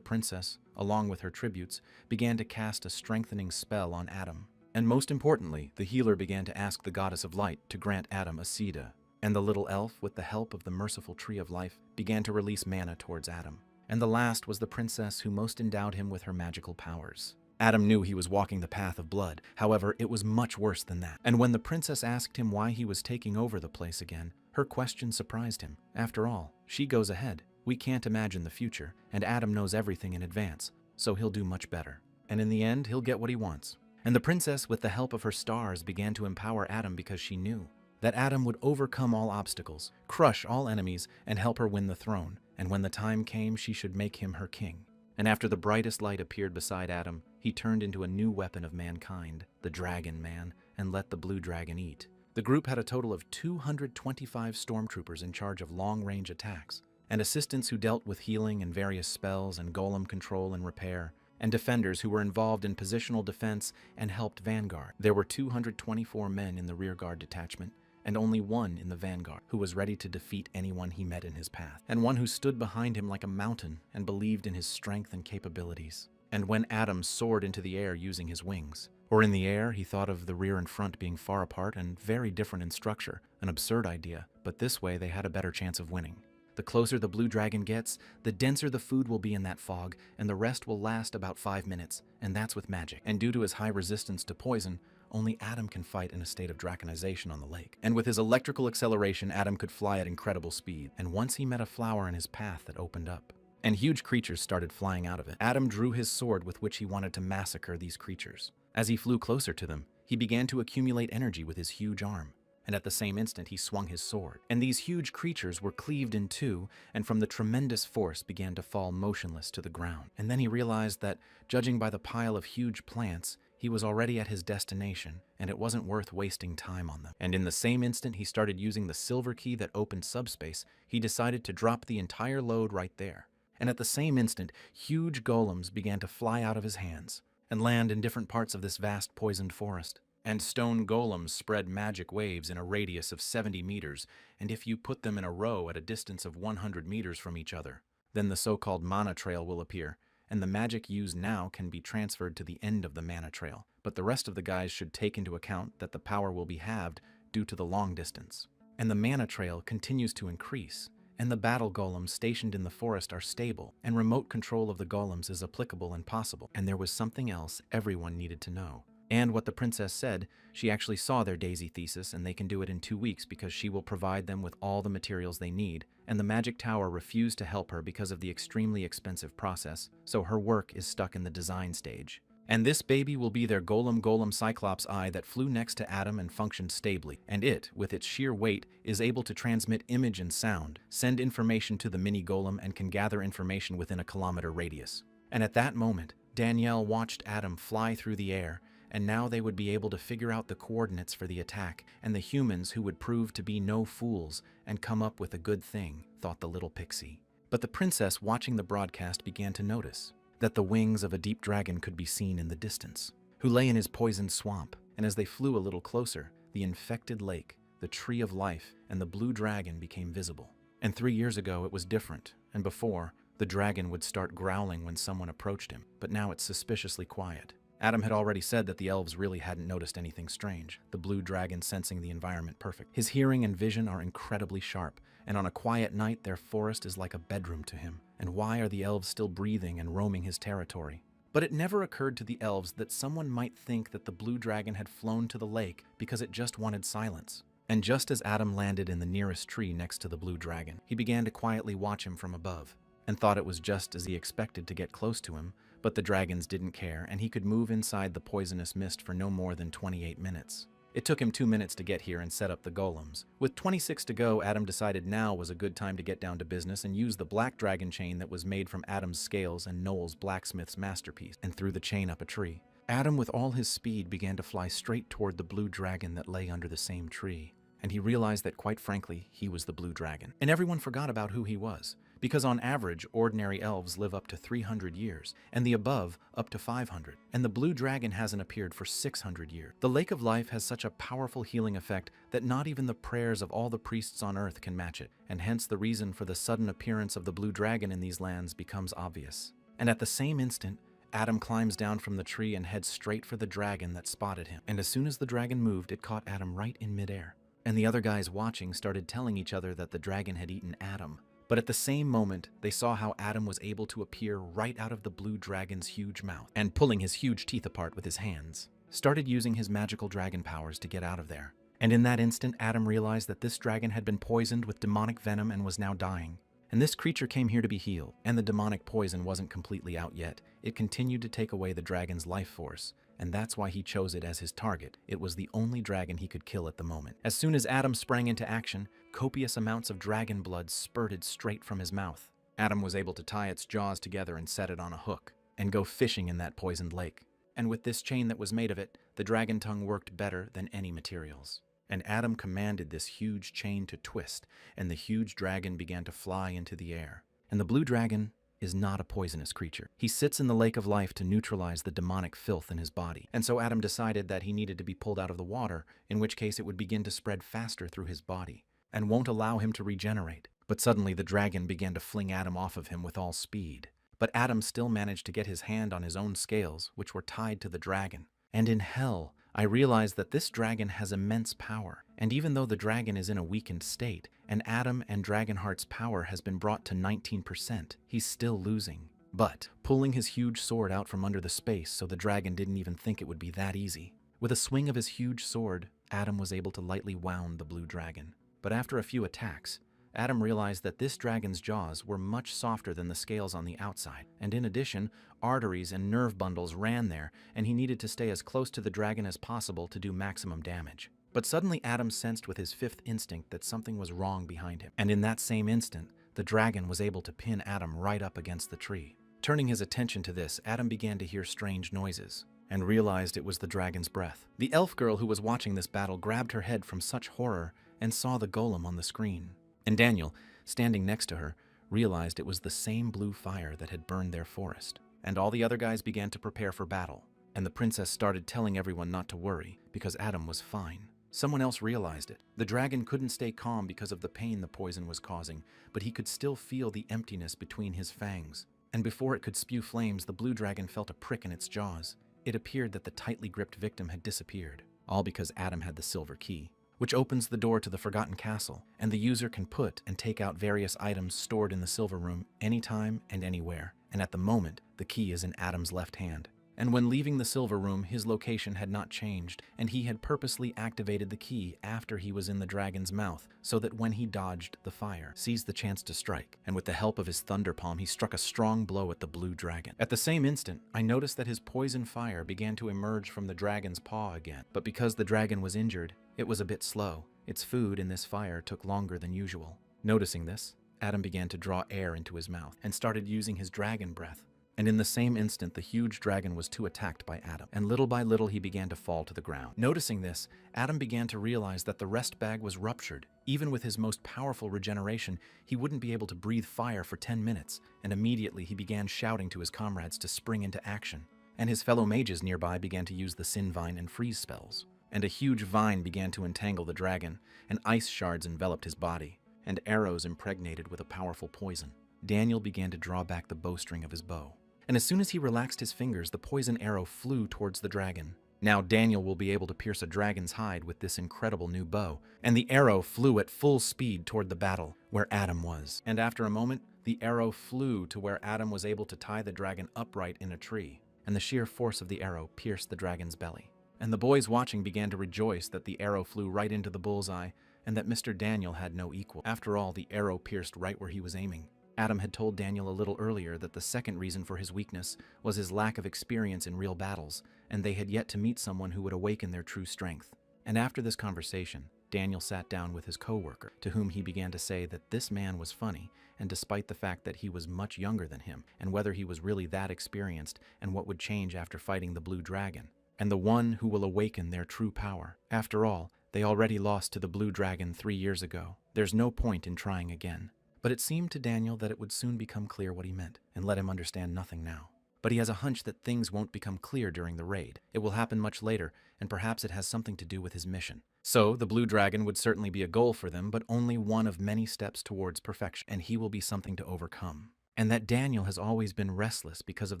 princess, along with her tributes, began to cast a strengthening spell on Adam. And most importantly, the healer began to ask the goddess of light to grant Adam a Siddha. And the little elf, with the help of the merciful tree of life, began to release mana towards Adam. And the last was the princess who most endowed him with her magical powers. Adam knew he was walking the path of blood. However, it was much worse than that. And when the princess asked him why he was taking over the place again, her question surprised him. After all, she goes ahead. We can't imagine the future, and Adam knows everything in advance, so he'll do much better. And in the end, he'll get what he wants. And the princess, with the help of her stars, began to empower Adam because she knew that Adam would overcome all obstacles, crush all enemies, and help her win the throne. And when the time came, she should make him her king. And after the brightest light appeared beside Adam, he turned into a new weapon of mankind, the Dragon Man, and let the blue dragon eat. The group had a total of 225 stormtroopers in charge of long-range attacks, and assistants who dealt with healing and various spells and golem control and repair, and defenders who were involved in positional defense and helped vanguard. There were 224 men in the rearguard detachment, and only one in the vanguard, who was ready to defeat anyone he met in his path, and one who stood behind him like a mountain and believed in his strength and capabilities. And when Adam soared into the air using his wings, or in the air, he thought of the rear and front being far apart and very different in structure, an absurd idea, but this way they had a better chance of winning. The closer the blue dragon gets, the denser the food will be in that fog, and the rest will last about 5 minutes, and that's with magic. And due to his high resistance to poison, only Adam can fight in a state of draconization on the lake. And with his electrical acceleration, Adam could fly at incredible speed. And once he met a flower in his path that opened up, and huge creatures started flying out of it. Adam drew his sword with which he wanted to massacre these creatures. As he flew closer to them, he began to accumulate energy with his huge arm, and at the same instant he swung his sword. And these huge creatures were cleaved in two, and from the tremendous force began to fall motionless to the ground. And then he realized that, judging by the pile of huge plants, he was already at his destination, and it wasn't worth wasting time on them. And in the same instant he started using the silver key that opened subspace, he decided to drop the entire load right there. And at the same instant, huge golems began to fly out of his hands and land in different parts of this vast poisoned forest. And stone golems spread magic waves in a radius of 70 meters, and if you put them in a row at a distance of 100 meters from each other, then the so-called mana trail will appear, and the magic used now can be transferred to the end of the mana trail. But the rest of the guys should take into account that the power will be halved due to the long distance. And the mana trail continues to increase, and the battle golems stationed in the forest are stable, and remote control of the golems is applicable and possible. And there was something else everyone needed to know. And what the princess said, she actually saw their Daisy thesis, and they can do it in 2 weeks because she will provide them with all the materials they need, and the magic tower refused to help her because of the extremely expensive process, so her work is stuck in the design stage. And this baby will be their golem Cyclops eye that flew next to Adam and functioned stably, and it, with its sheer weight, is able to transmit image and sound, send information to the mini golem, and can gather information within a kilometer radius. And at that moment, Danielle watched Adam fly through the air, and now they would be able to figure out the coordinates for the attack, and the humans who would prove to be no fools and come up with a good thing, thought the little pixie. But the princess watching the broadcast began to notice that the wings of a deep dragon could be seen in the distance, who lay in his poisoned swamp, and as they flew a little closer, the infected lake, the tree of life, and the blue dragon became visible. And 3 years ago it was different, and before, the dragon would start growling when someone approached him, but now it's suspiciously quiet. Adam had already said that the elves really hadn't noticed anything strange, the blue dragon sensing the environment perfect. His hearing and vision are incredibly sharp, and on a quiet night their forest is like a bedroom to him. And why are the elves still breathing and roaming his territory? But it never occurred to the elves that someone might think that the blue dragon had flown to the lake because it just wanted silence. And just as Adam landed in the nearest tree next to the blue dragon, he began to quietly watch him from above, and thought it was just as he expected to get close to him, but the dragons didn't care, and he could move inside the poisonous mist for no more than 28 minutes. It took him 2 minutes to get here and set up the golems. With 26 to go, Adam decided now was a good time to get down to business and use the black dragon chain that was made from Adam's scales and Noel's blacksmith's masterpiece, and threw the chain up a tree. Adam, with all his speed, began to fly straight toward the blue dragon that lay under the same tree. And he realized that, quite frankly, he was the blue dragon. And everyone forgot about who he was, because on average, ordinary elves live up to 300 years, and the above up to 500, and the blue dragon hasn't appeared for 600 years. The Lake of Life has such a powerful healing effect that not even the prayers of all the priests on earth can match it, and hence the reason for the sudden appearance of the blue dragon in these lands becomes obvious. And at the same instant, Adam climbs down from the tree and heads straight for the dragon that spotted him, and as soon as the dragon moved, it caught Adam right in midair. And the other guys watching started telling each other that the dragon had eaten Adam. But at the same moment, they saw how Adam was able to appear right out of the blue dragon's huge mouth, and pulling his huge teeth apart with his hands, started using his magical dragon powers to get out of there. And in that instant, Adam realized that this dragon had been poisoned with demonic venom and was now dying. And this creature came here to be healed, and the demonic poison wasn't completely out yet. It continued to take away the dragon's life force, and that's why he chose it as his target. It was the only dragon he could kill at the moment. As soon as Adam sprang into action, copious amounts of dragon blood spurted straight from his mouth. Adam was able to tie its jaws together and set it on a hook, and go fishing in that poisoned lake. And with this chain that was made of it, the dragon tongue worked better than any materials. And Adam commanded this huge chain to twist, and the huge dragon began to fly into the air. And the blue dragon is not a poisonous creature. He sits in the Lake of Life to neutralize the demonic filth in his body. And so Adam decided that he needed to be pulled out of the water, in which case it would begin to spread faster through his body, and won't allow him to regenerate. But suddenly the dragon began to fling Adam off of him with all speed. But Adam still managed to get his hand on his own scales, which were tied to the dragon. And in hell, I realized that this dragon has immense power, and even though the dragon is in a weakened state, and Adam and Dragonheart's power has been brought to 19%, he's still losing. But, pulling his huge sword out from under the space so the dragon didn't even think it would be that easy, with a swing of his huge sword, Adam was able to lightly wound the blue dragon. But after a few attacks, Adam realized that this dragon's jaws were much softer than the scales on the outside, and in addition, arteries and nerve bundles ran there, and he needed to stay as close to the dragon as possible to do maximum damage. But suddenly Adam sensed with his fifth instinct that something was wrong behind him, and in that same instant, the dragon was able to pin Adam right up against the tree. Turning his attention to this, Adam began to hear strange noises, and realized it was the dragon's breath. The elf girl who was watching this battle grabbed her head from such horror and saw the golem on the screen. And Daniel, standing next to her, realized it was the same blue fire that had burned their forest. And all the other guys began to prepare for battle, and the princess started telling everyone not to worry, because Adam was fine. Someone else realized it. The dragon couldn't stay calm because of the pain the poison was causing, but he could still feel the emptiness between his fangs. And before it could spew flames, the blue dragon felt a prick in its jaws. It appeared that the tightly gripped victim had disappeared, all because Adam had the silver key, which opens the door to the Forgotten Castle, and the user can put and take out various items stored in the silver room anytime and anywhere. And at the moment, the key is in Adam's left hand. And when leaving the silver room, his location had not changed, and he had purposely activated the key after he was in the dragon's mouth, so that when he dodged the fire, seized the chance to strike, and with the help of his thunder palm, he struck a strong blow at the blue dragon. At the same instant, I noticed that his poison fire began to emerge from the dragon's paw again, but because the dragon was injured, it was a bit slow. Its food in this fire took longer than usual. Noticing this, Adam began to draw air into his mouth, and started using his dragon breath. And in the same instant, the huge dragon was too attacked by Adam, and little by little he began to fall to the ground. Noticing this, Adam began to realize that the rest bag was ruptured. Even with his most powerful regeneration, he wouldn't be able to breathe fire for 10 minutes, and immediately he began shouting to his comrades to spring into action. And his fellow mages nearby began to use the Sin Vine and freeze spells. And a huge vine began to entangle the dragon, and ice shards enveloped his body, and arrows impregnated with a powerful poison. Daniel began to draw back the bowstring of his bow. And as soon as he relaxed his fingers, the poison arrow flew towards the dragon. Now Daniel will be able to pierce a dragon's hide with this incredible new bow. And the arrow flew at full speed toward the battle, where Adam was. And after a moment, the arrow flew to where Adam was able to tie the dragon upright in a tree. And the sheer force of the arrow pierced the dragon's belly. And the boys watching began to rejoice that the arrow flew right into the bullseye, and that Mr. Daniel had no equal. After all, the arrow pierced right where he was aiming. Adam had told Daniel a little earlier that the second reason for his weakness was his lack of experience in real battles, and they had yet to meet someone who would awaken their true strength. And after this conversation, Daniel sat down with his co-worker, to whom he began to say that this man was funny, and despite the fact that he was much younger than him, and whether he was really that experienced, and what would change after fighting the blue dragon, and the one who will awaken their true power. After all, they already lost to the blue dragon 3 years ago. There's no point in trying again. But it seemed to Daniel that it would soon become clear what he meant, and let him understand nothing now. But he has a hunch that things won't become clear during the raid. It will happen much later, and perhaps it has something to do with his mission. So, the blue dragon would certainly be a goal for them, but only one of many steps towards perfection, and he will be something to overcome. And that Daniel has always been restless because of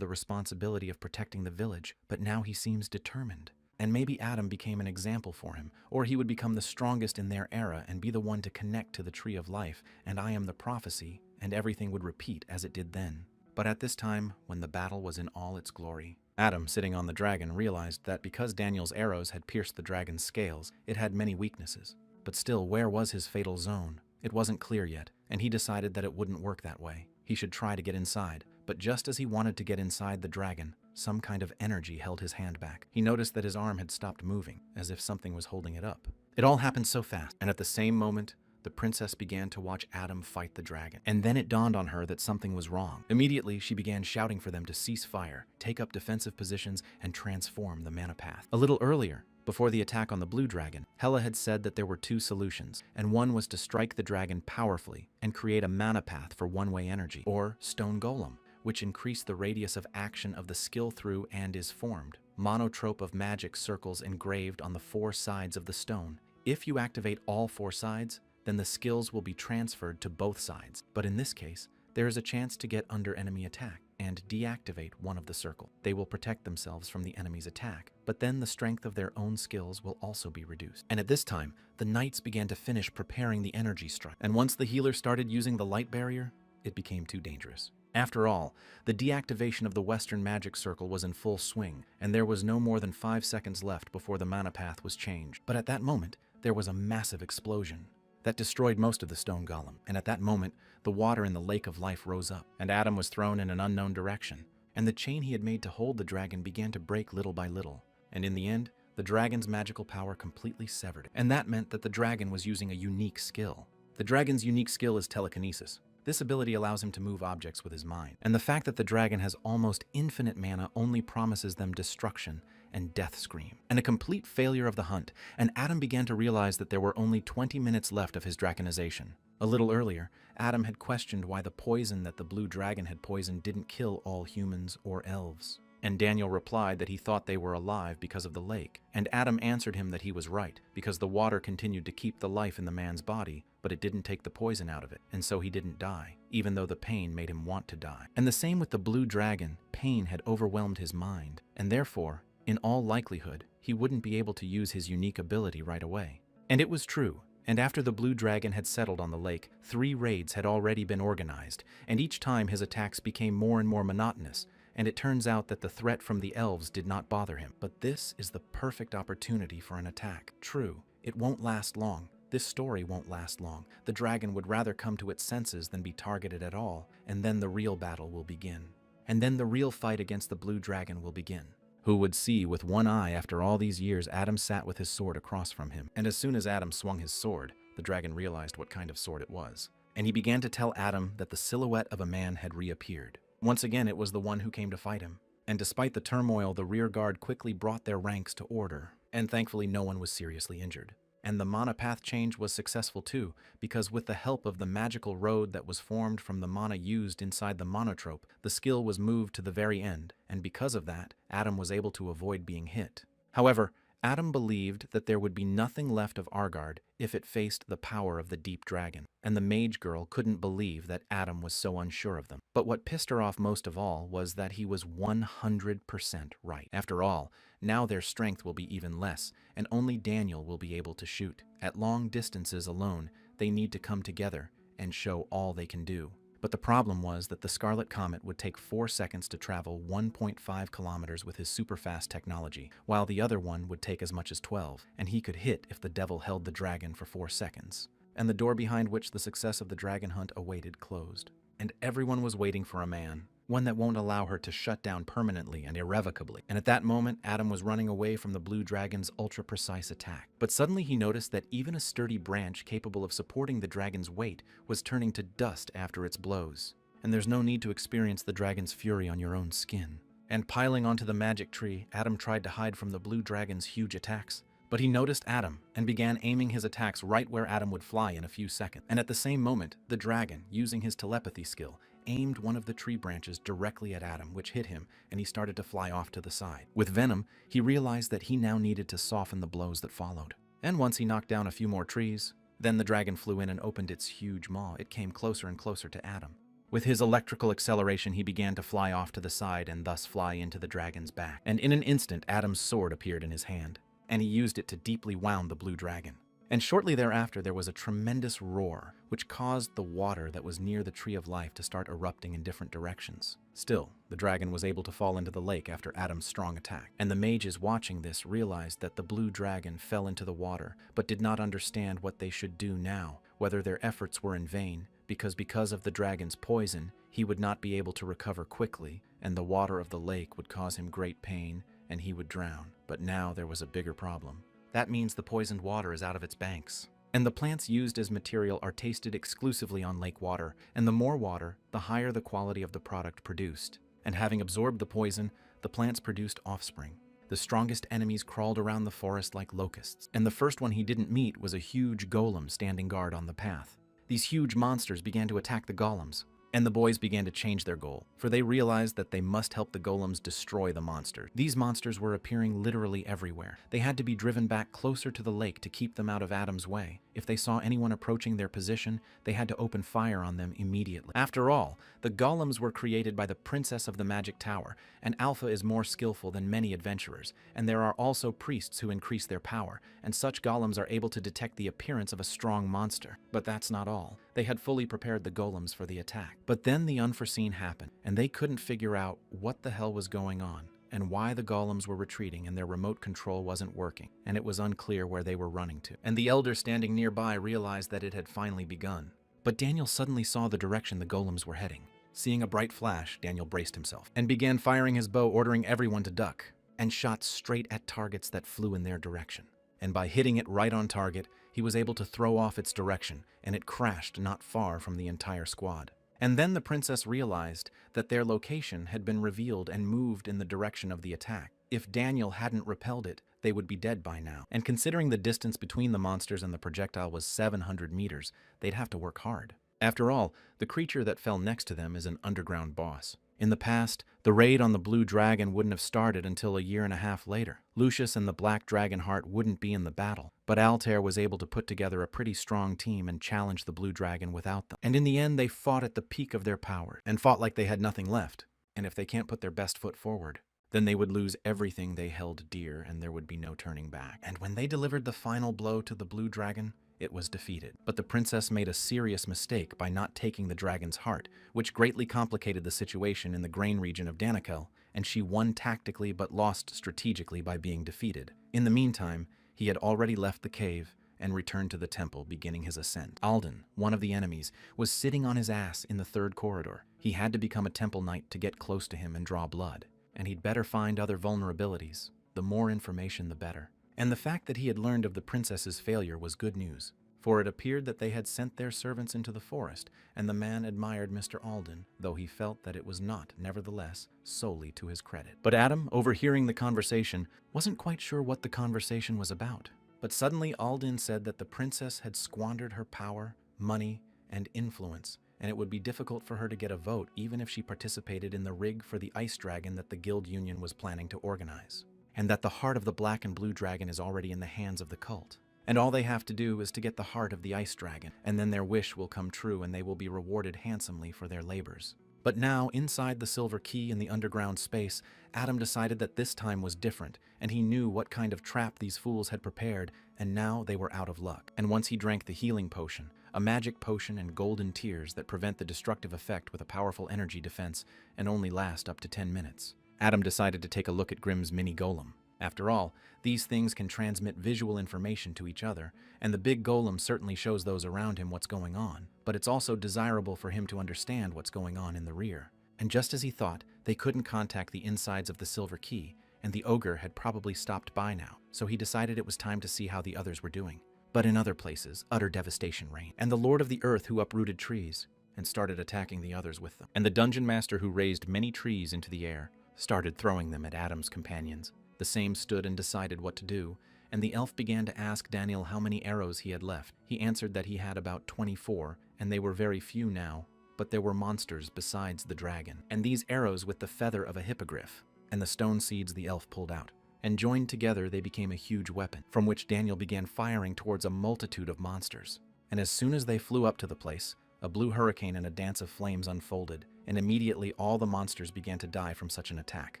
the responsibility of protecting the village, but now he seems determined. And maybe Adam became an example for him, or he would become the strongest in their era and be the one to connect to the Tree of Life, and I am the prophecy, and everything would repeat as it did then. But at this time, when the battle was in all its glory, Adam, sitting on the dragon, realized that because Daniel's arrows had pierced the dragon's scales, it had many weaknesses. But still, where was his fatal zone? It wasn't clear yet, and he decided that it wouldn't work that way. He should try to get inside. But just as he wanted to get inside the dragon, some kind of energy held his hand back. He noticed that his arm had stopped moving, as if something was holding it up. It all happened so fast, and at the same moment, the princess began to watch Adam fight the dragon. And then it dawned on her that something was wrong. Immediately, she began shouting for them to cease fire, take up defensive positions, and transform the mana path. A little earlier, before the attack on the blue dragon, Hela had said that there were 2 solutions, and one was to strike the dragon powerfully and create a mana path for one-way energy, or stone golem, which increased the radius of action of the skill through and is formed. Monotrope of magic circles engraved on the 4 sides of the stone. If you activate all 4 sides, then the skills will be transferred to both sides. But in this case, there is a chance to get under enemy attack and deactivate one of the circle. They will protect themselves from the enemy's attack, but then the strength of their own skills will also be reduced. And at this time, the knights began to finish preparing the energy strike. And once the healer started using the light barrier, it became too dangerous. After all, the deactivation of the Western magic circle was in full swing, and there was no more than 5 seconds left before the mana path was changed. But at that moment, there was a massive explosion. that destroyed most of the stone golem, and at that moment, the water in the lake of life rose up, and Adam was thrown in an unknown direction, and the chain he had made to hold the dragon began to break little by little, and in the end, the dragon's magical power completely severed, and that meant that the dragon was using a unique skill. The dragon's unique skill is telekinesis. This ability allows him to move objects with his mind, and the fact that the dragon has almost infinite mana only promises them destruction and death scream, and a complete failure of the hunt, and Adam began to realize that there were only 20 minutes left of his dragonization. A little earlier, Adam had questioned why the poison that the blue dragon had poisoned didn't kill all humans or elves. And Daniel replied that he thought they were alive because of the lake. And Adam answered him that he was right, because the water continued to keep the life in the man's body, but it didn't take the poison out of it, and so he didn't die, even though the pain made him want to die. And the same with the blue dragon, pain had overwhelmed his mind, and therefore, in all likelihood, he wouldn't be able to use his unique ability right away. And it was true. And after the blue dragon had settled on the lake, 3 raids had already been organized, and each time his attacks became more and more monotonous, and it turns out that the threat from the elves did not bother him. But this is the perfect opportunity for an attack. True, it won't last long. This story won't last long. The dragon would rather come to its senses than be targeted at all, and then the real battle will begin. And then the real fight against the blue dragon will begin. Who would see with one eye after all these years Adam sat with his sword across from him, and as soon as Adam swung his sword, the dragon realized what kind of sword it was. And he began to tell Adam that the silhouette of a man had reappeared. Once again, it was the one who came to fight him. And despite the turmoil, the rear guard quickly brought their ranks to order, and thankfully no one was seriously injured. And the mana path change was successful too, because with the help of the magical road that was formed from the mana used inside the monotrope, the skill was moved to the very end, and because of that, Adam was able to avoid being hit. However, Adam believed that there would be nothing left of Argard if it faced the power of the deep dragon, and the mage girl couldn't believe that Adam was so unsure of them. But what pissed her off most of all was that he was 100% right. After all, now their strength will be even less, and only Daniel will be able to shoot. At long distances alone, they need to come together and show all they can do. But the problem was that the Scarlet Comet would take 4 seconds to travel 1.5 kilometers with his super-fast technology, while the other one would take as much as 12, and he could hit if the devil held the dragon for 4 seconds. And the door behind which the success of the dragon hunt awaited closed. And everyone was waiting for a man, one that won't allow her to shut down permanently and irrevocably. And at that moment, Adam was running away from the blue dragon's ultra-precise attack. But suddenly he noticed that even a sturdy branch capable of supporting the dragon's weight was turning to dust after its blows. And there's no need to experience the dragon's fury on your own skin. And piling onto the magic tree, Adam tried to hide from the blue dragon's huge attacks. But he noticed Adam and began aiming his attacks right where Adam would fly in a few seconds. And at the same moment, the dragon, using his telepathy skill, aimed one of the tree branches directly at Adam, which hit him, and he started to fly off to the side. With venom, he realized that he now needed to soften the blows that followed. And once he knocked down a few more trees, then the dragon flew in and opened its huge maw. It came closer and closer to Adam. With his electrical acceleration, he began to fly off to the side and thus fly into the dragon's back. And in an instant, Adam's sword appeared in his hand, and he used it to deeply wound the blue dragon. And shortly thereafter, there was a tremendous roar, which caused the water that was near the Tree of Life to start erupting in different directions. Still, the dragon was able to fall into the lake after Adam's strong attack, and the mages watching this realized that the blue dragon fell into the water, but did not understand what they should do now, whether their efforts were in vain, because of the dragon's poison, he would not be able to recover quickly, and the water of the lake would cause him great pain, and he would drown. But now there was a bigger problem. That means the poisoned water is out of its banks. And the plants used as material are tasted exclusively on lake water, and the more water, the higher the quality of the product produced. And having absorbed the poison, the plants produced offspring. The strongest enemies crawled around the forest like locusts, and the first one he didn't meet was a huge golem standing guard on the path. These huge monsters began to attack the golems, and the boys began to change their goal, for they realized that they must help the golems destroy the monsters. These monsters were appearing literally everywhere. They had to be driven back closer to the lake to keep them out of Adam's way. If they saw anyone approaching their position, they had to open fire on them immediately. After all, the golems were created by the princess of the magic tower, and Alpha is more skillful than many adventurers, and there are also priests who increase their power, and such golems are able to detect the appearance of a strong monster. But that's not all. They had fully prepared the golems for the attack. But then the unforeseen happened, and they couldn't figure out what the hell was going on. and why the golems were retreating and their remote control wasn't working, and it was unclear where they were running to. And the elder standing nearby realized that it had finally begun. But Daniel suddenly saw the direction the golems were heading. Seeing a bright flash, Daniel braced himself and began firing his bow, ordering everyone to duck, and shot straight at targets that flew in their direction. And by hitting it right on target, he was able to throw off its direction, and it crashed not far from the entire squad. And then the princess realized that their location had been revealed and moved in the direction of the attack. If Daniel hadn't repelled it, they would be dead by now. And considering the distance between the monsters and the projectile was 700 meters, they'd have to work hard. After all, the creature that fell next to them is an underground boss. In the past, the raid on the blue dragon wouldn't have started until a year and a half later. Lucius and the black dragon heart wouldn't be in the battle, but Altair was able to put together a pretty strong team and challenge the blue dragon without them. And in the end, they fought at the peak of their power, and fought like they had nothing left. And if they can't put their best foot forward, then they would lose everything they held dear, and there would be no turning back. And when they delivered the final blow to the blue dragon, it was defeated. But the princess made a serious mistake by not taking the dragon's heart, which greatly complicated the situation in the grain region of Danikel, and she won tactically but lost strategically by being defeated. In the meantime, he had already left the cave and returned to the temple, beginning his ascent. Alden, one of the enemies, was sitting on his ass in the third corridor. He had to become a temple knight to get close to him and draw blood, and he'd better find other vulnerabilities. The more information, the better. And the fact that he had learned of the princess's failure was good news, for it appeared that they had sent their servants into the forest, and the man admired Mr. Alden, though he felt that it was not, nevertheless, solely to his credit. But Adam, overhearing the conversation, wasn't quite sure what the conversation was about. But suddenly Alden said that the princess had squandered her power, money, and influence, and it would be difficult for her to get a vote even if she participated in the rig for the ice dragon that the guild union was planning to organize. And that the heart of the black and blue dragon is already in the hands of the cult. And all they have to do is to get the heart of the ice dragon, and then their wish will come true and they will be rewarded handsomely for their labors. But now, inside the Silver Key in the underground space, Adam decided that this time was different, and he knew what kind of trap these fools had prepared, and now they were out of luck. And once he drank the healing potion, a magic potion and golden tears that prevent the destructive effect with a powerful energy defense and only last up to 10 minutes. Adam decided to take a look at Grimm's mini golem. After all, these things can transmit visual information to each other, and the big golem certainly shows those around him what's going on, but it's also desirable for him to understand what's going on in the rear. And just as he thought, they couldn't contact the insides of the Silver Key, and the ogre had probably stopped by now, so he decided it was time to see how the others were doing. But in other places, utter devastation reigned, and the Lord of the Earth who uprooted trees and started attacking the others with them, and the Dungeon Master who raised many trees into the air started throwing them at Adam's companions. The same stood and decided what to do, and the elf began to ask Daniel how many arrows he had left. He answered that he had about 24, and they were very few now, but there were monsters besides the dragon, and these arrows with the feather of a hippogriff, and the stone seeds the elf pulled out. And joined together they became a huge weapon, from which Daniel began firing towards a multitude of monsters. And as soon as they flew up to the place, a blue hurricane and a dance of flames unfolded, and immediately all the monsters began to die from such an attack.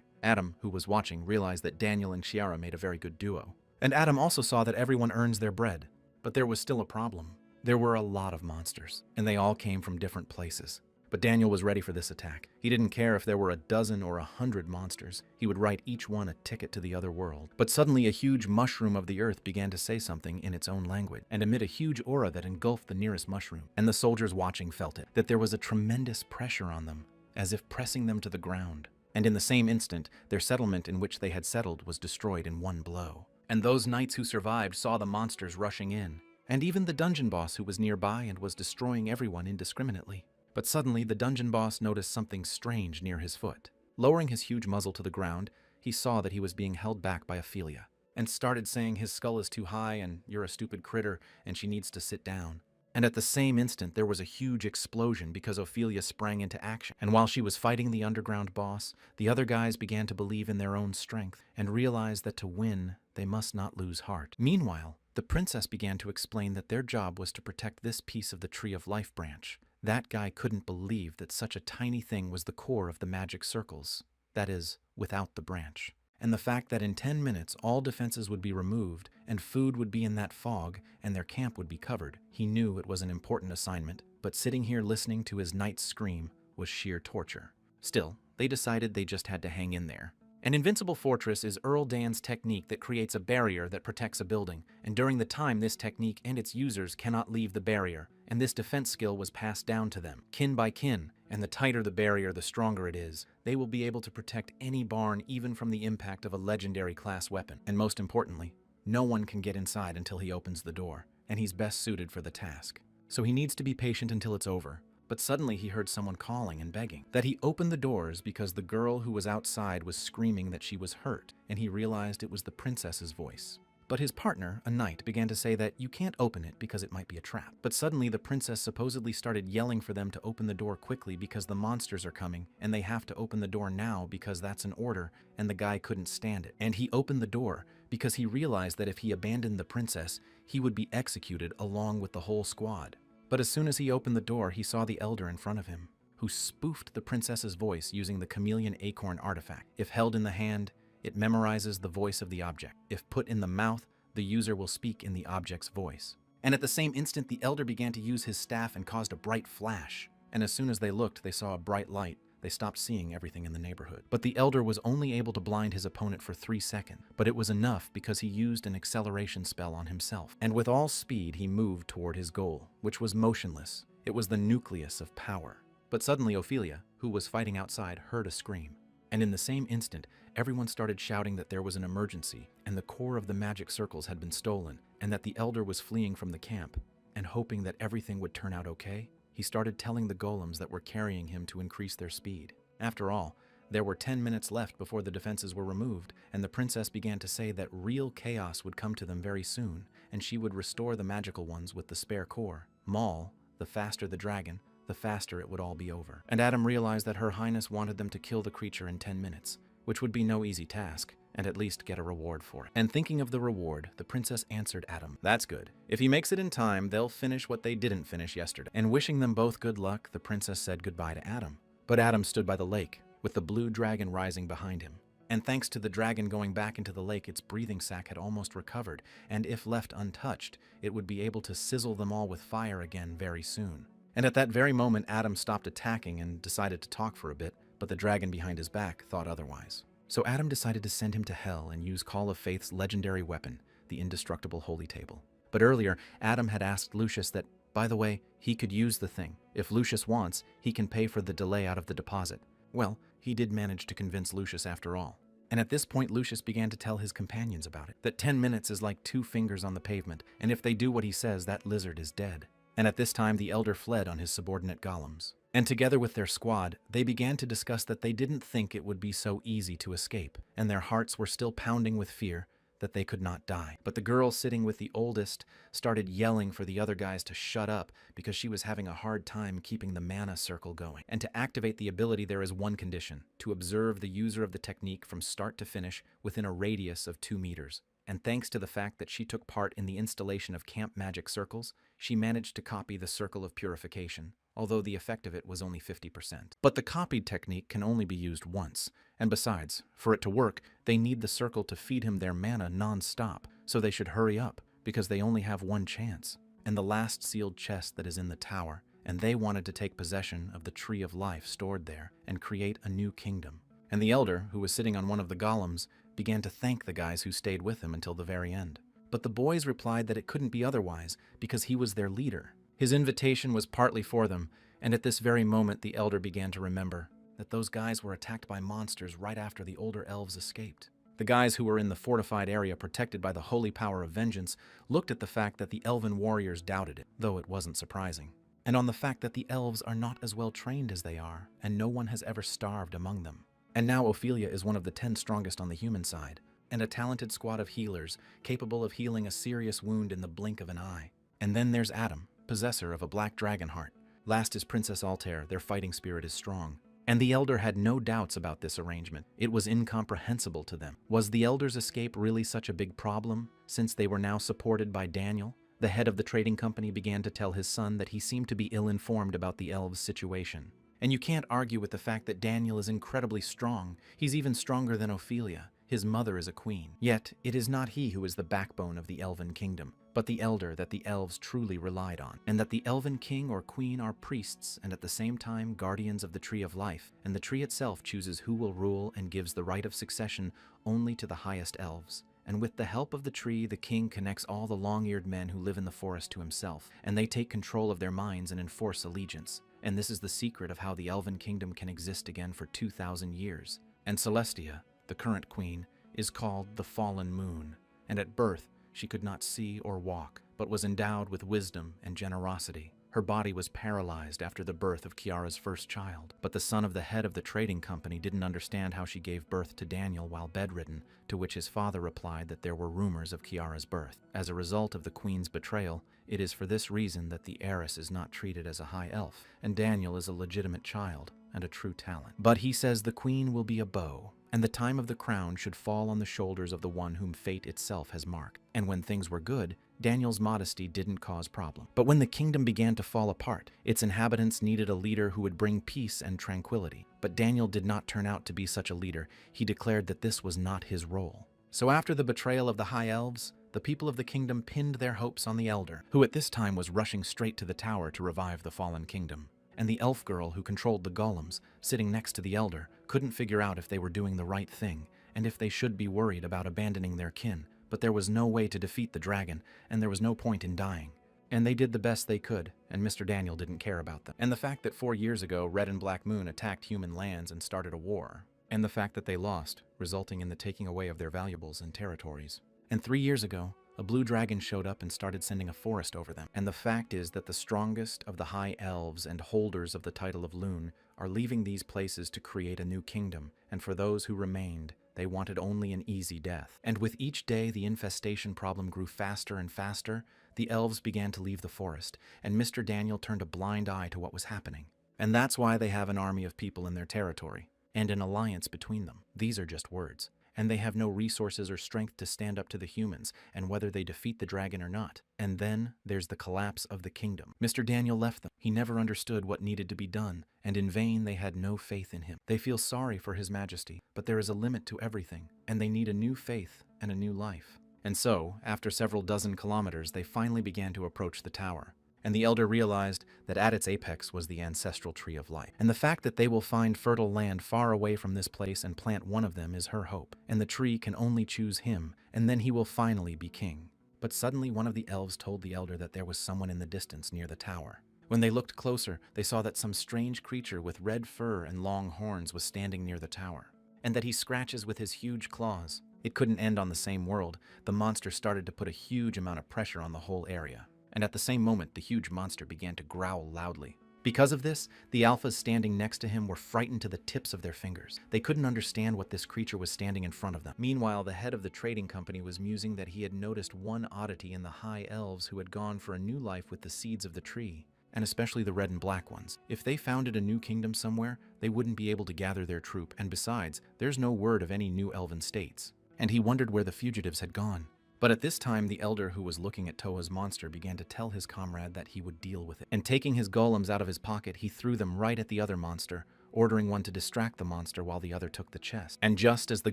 Adam, who was watching, realized that Daniel and Chiara made a very good duo. And Adam also saw that everyone earns their bread. But there was still a problem. There were a lot of monsters, and they all came from different places. But Daniel was ready for this attack. He didn't care if there were a dozen or 100 monsters. He would write each one a ticket to the other world. But suddenly a huge mushroom of the earth began to say something in its own language, and emit a huge aura that engulfed the nearest mushroom. And the soldiers watching felt it, that there was a tremendous pressure on them, as if pressing them to the ground. And in the same instant, their settlement in which they had settled was destroyed in one blow. And those knights who survived saw the monsters rushing in, and even the dungeon boss who was nearby and was destroying everyone indiscriminately. But suddenly, the dungeon boss noticed something strange near his foot. Lowering his huge muzzle to the ground, he saw that he was being held back by Ophelia, and started saying his skull is too high and you're a stupid critter and she needs to sit down. And at the same instant, there was a huge explosion because Ophelia sprang into action. And while she was fighting the underground boss, the other guys began to believe in their own strength and realized that to win, they must not lose heart. Meanwhile, the princess began to explain that their job was to protect this piece of the Tree of Life branch. That guy couldn't believe that such a tiny thing was the core of the magic circles, that is, without the branch. And the fact that in 10 minutes all defenses would be removed and food would be in that fog and their camp would be covered. He knew it was an important assignment, but sitting here listening to his knights scream was sheer torture. Still, they decided they just had to hang in there. An invincible fortress is Earl Dan's technique that creates a barrier that protects a building, and during the time this technique and its users cannot leave the barrier, and this defense skill was passed down to them, kin by kin, and the tighter the barrier, the stronger it is. They will be able to protect any barn even from the impact of a legendary class weapon. And most importantly, no one can get inside until he opens the door, and he's best suited for the task. So he needs to be patient until it's over. But suddenly he heard someone calling and begging that he open the doors because the girl who was outside was screaming that she was hurt, and he realized it was the princess's voice. But his partner, a knight, began to say that you can't open it because it might be a trap. But suddenly the princess supposedly started yelling for them to open the door quickly because the monsters are coming, and they have to open the door now because that's an order, and the guy couldn't stand it. And he opened the door because he realized that if he abandoned the princess, he would be executed along with the whole squad. But as soon as he opened the door, he saw the elder in front of him, who spoofed the princess's voice using the chameleon acorn artifact. If held in the hand, it memorizes the voice of the object. If put in the mouth, the user will speak in the object's voice. And at the same instant, the elder began to use his staff and caused a bright flash. And as soon as they looked, they saw a bright light. They stopped seeing everything in the neighborhood. But the elder was only able to blind his opponent for 3 seconds. But it was enough because he used an acceleration spell on himself. And with all speed, he moved toward his goal, which was motionless. It was the nucleus of power. But suddenly Ophelia, who was fighting outside, heard a scream. And in the same instant, everyone started shouting that there was an emergency, and the core of the magic circles had been stolen, and that the elder was fleeing from the camp. And hoping that everything would turn out okay, he started telling the golems that were carrying him to increase their speed. After all, there were 10 minutes left before the defenses were removed, and the princess began to say that real chaos would come to them very soon, and she would restore the magical ones with the spare core. Maul, the faster the dragon, the faster it would all be over. And Adam realized that Her Highness wanted them to kill the creature in 10 minutes, which would be no easy task, and at least get a reward for it. And thinking of the reward, the princess answered Adam, "That's good. If he makes it in time, they'll finish what they didn't finish yesterday." And wishing them both good luck, the princess said goodbye to Adam. But Adam stood by the lake, with the blue dragon rising behind him. And thanks to the dragon going back into the lake, its breathing sac had almost recovered, and if left untouched, it would be able to sizzle them all with fire again very soon. And at that very moment, Adam stopped attacking and decided to talk for a bit, but the dragon behind his back thought otherwise. So Adam decided to send him to hell and use Call of Faith's legendary weapon, the indestructible holy table. But earlier, Adam had asked Lucius that, by the way, he could use the thing. If Lucius wants, he can pay for the delay out of the deposit. Well, he did manage to convince Lucius after all. And at this point, Lucius began to tell his companions about it, that 10 minutes is like 2 fingers on the pavement, and if they do what he says, that lizard is dead. And at this time, the elder fled on his subordinate golems. And together with their squad, they began to discuss that they didn't think it would be so easy to escape, and their hearts were still pounding with fear that they could not die. But the girl sitting with the oldest started yelling for the other guys to shut up because she was having a hard time keeping the mana circle going. And to activate the ability, there is one condition: to observe the user of the technique from start to finish within a radius of 2 meters. And thanks to the fact that she took part in the installation of camp magic circles, she managed to copy the circle of purification, although the effect of it was only 50%. But the copied technique can only be used once, and besides, for it to work, they need the circle to feed him their mana non-stop, so they should hurry up, because they only have one chance, and the last sealed chest that is in the tower, and they wanted to take possession of the Tree of Life stored there, and create a new kingdom. And the elder, who was sitting on one of the golems, began to thank the guys who stayed with him until the very end. But the boys replied that it couldn't be otherwise, because he was their leader. His invitation was partly for them, and at this very moment the elder began to remember that those guys were attacked by monsters right after the older elves escaped. The guys who were in the fortified area protected by the holy power of vengeance looked at the fact that the elven warriors doubted it, though it wasn't surprising, and on the fact that the elves are not as well trained as they are, and no one has ever starved among them. And now Ophelia is one of the 10 strongest on the human side, and a talented squad of healers capable of healing a serious wound in the blink of an eye. And then there's Adam, possessor of a black dragon heart. Last is Princess Altair, their fighting spirit is strong. And the elder had no doubts about this arrangement. It was incomprehensible to them. Was the elder's escape really such a big problem, since they were now supported by Daniel? The head of the trading company began to tell his son that he seemed to be ill-informed about the elves' situation. And you can't argue with the fact that Daniel is incredibly strong. He's even stronger than Ophelia. His mother is a queen. Yet, it is not he who is the backbone of the elven kingdom. but the elder that the elves truly relied on, and that the elven king or queen are priests and at the same time guardians of the Tree of Life, and the tree itself chooses who will rule and gives the right of succession only to the highest elves. And with the help of the tree, the king connects all the long-eared men who live in the forest to himself, and they take control of their minds and enforce allegiance. And this is the secret of how the elven kingdom can exist again for 2,000 years. And Celestia, the current queen, is called the Fallen Moon, and at birth she could not see or walk, but was endowed with wisdom and generosity. Her body was paralyzed after the birth of Kiara's first child, but the son of the head of the trading company didn't understand how she gave birth to Daniel while bedridden, to which his father replied that there were rumors of Kiara's birth. As a result of the queen's betrayal, it is for this reason that the heiress is not treated as a high elf, and Daniel is a legitimate child and a true talent. But he says the queen will be a bow, and the time of the crown should fall on the shoulders of the one whom fate itself has marked. And when things were good, Daniel's modesty didn't cause problem. But when the kingdom began to fall apart, its inhabitants needed a leader who would bring peace and tranquility. But Daniel did not turn out to be such a leader. He declared that this was not his role. So after the betrayal of the High Elves, the people of the kingdom pinned their hopes on the Elder, who at this time was rushing straight to the tower to revive the fallen kingdom. And the elf girl who controlled the golems, sitting next to the Elder, couldn't figure out if they were doing the right thing, and if they should be worried about abandoning their kin. But there was no way to defeat the dragon, and there was no point in dying. And they did the best they could, and Mr. Daniel didn't care about them. And the fact that 4 years ago, Red and Black Moon attacked human lands and started a war. And the fact that they lost, resulting in the taking away of their valuables and territories. And 3 years ago, a blue dragon showed up and started sending a forest over them. And the fact is that the strongest of the high elves and holders of the title of Loon are leaving these places to create a new kingdom, and for those who remained, they wanted only an easy death. And with each day the infestation problem grew faster and faster, the elves began to leave the forest, and Mr. Daniel turned a blind eye to what was happening. And that's why they have an army of people in their territory, and an alliance between them. These are just words. And they have no resources or strength to stand up to the humans, and whether they defeat the dragon or not. And then there's the collapse of the kingdom. Mr. Daniel left them. He never understood what needed to be done, and in vain they had no faith in him. They feel sorry for His Majesty, but there is a limit to everything, and they need a new faith and a new life. And so, after several dozen kilometers, they finally began to approach the tower. And the Elder realized that at its apex was the ancestral Tree of Life. And the fact that they will find fertile land far away from this place and plant one of them is her hope. And the tree can only choose him, and then he will finally be king. But suddenly one of the elves told the Elder that there was someone in the distance near the tower. When they looked closer, they saw that some strange creature with red fur and long horns was standing near the tower, and that he scratches with his huge claws. It couldn't end on the same world. The monster started to put a huge amount of pressure on the whole area. And at the same moment, the huge monster began to growl loudly. Because of this, the alphas standing next to him were frightened to the tips of their fingers. They couldn't understand what this creature was standing in front of them. Meanwhile, the head of the trading company was musing that he had noticed one oddity in the high elves who had gone for a new life with the seeds of the tree, and especially the red and black ones. If they founded a new kingdom somewhere, they wouldn't be able to gather their troop, and besides, there's no word of any new elven states. And he wondered where the fugitives had gone. But at this time, the Elder who was looking at Toa's monster began to tell his comrade that he would deal with it. And taking his golems out of his pocket, he threw them right at the other monster, ordering one to distract the monster while the other took the chest. And just as the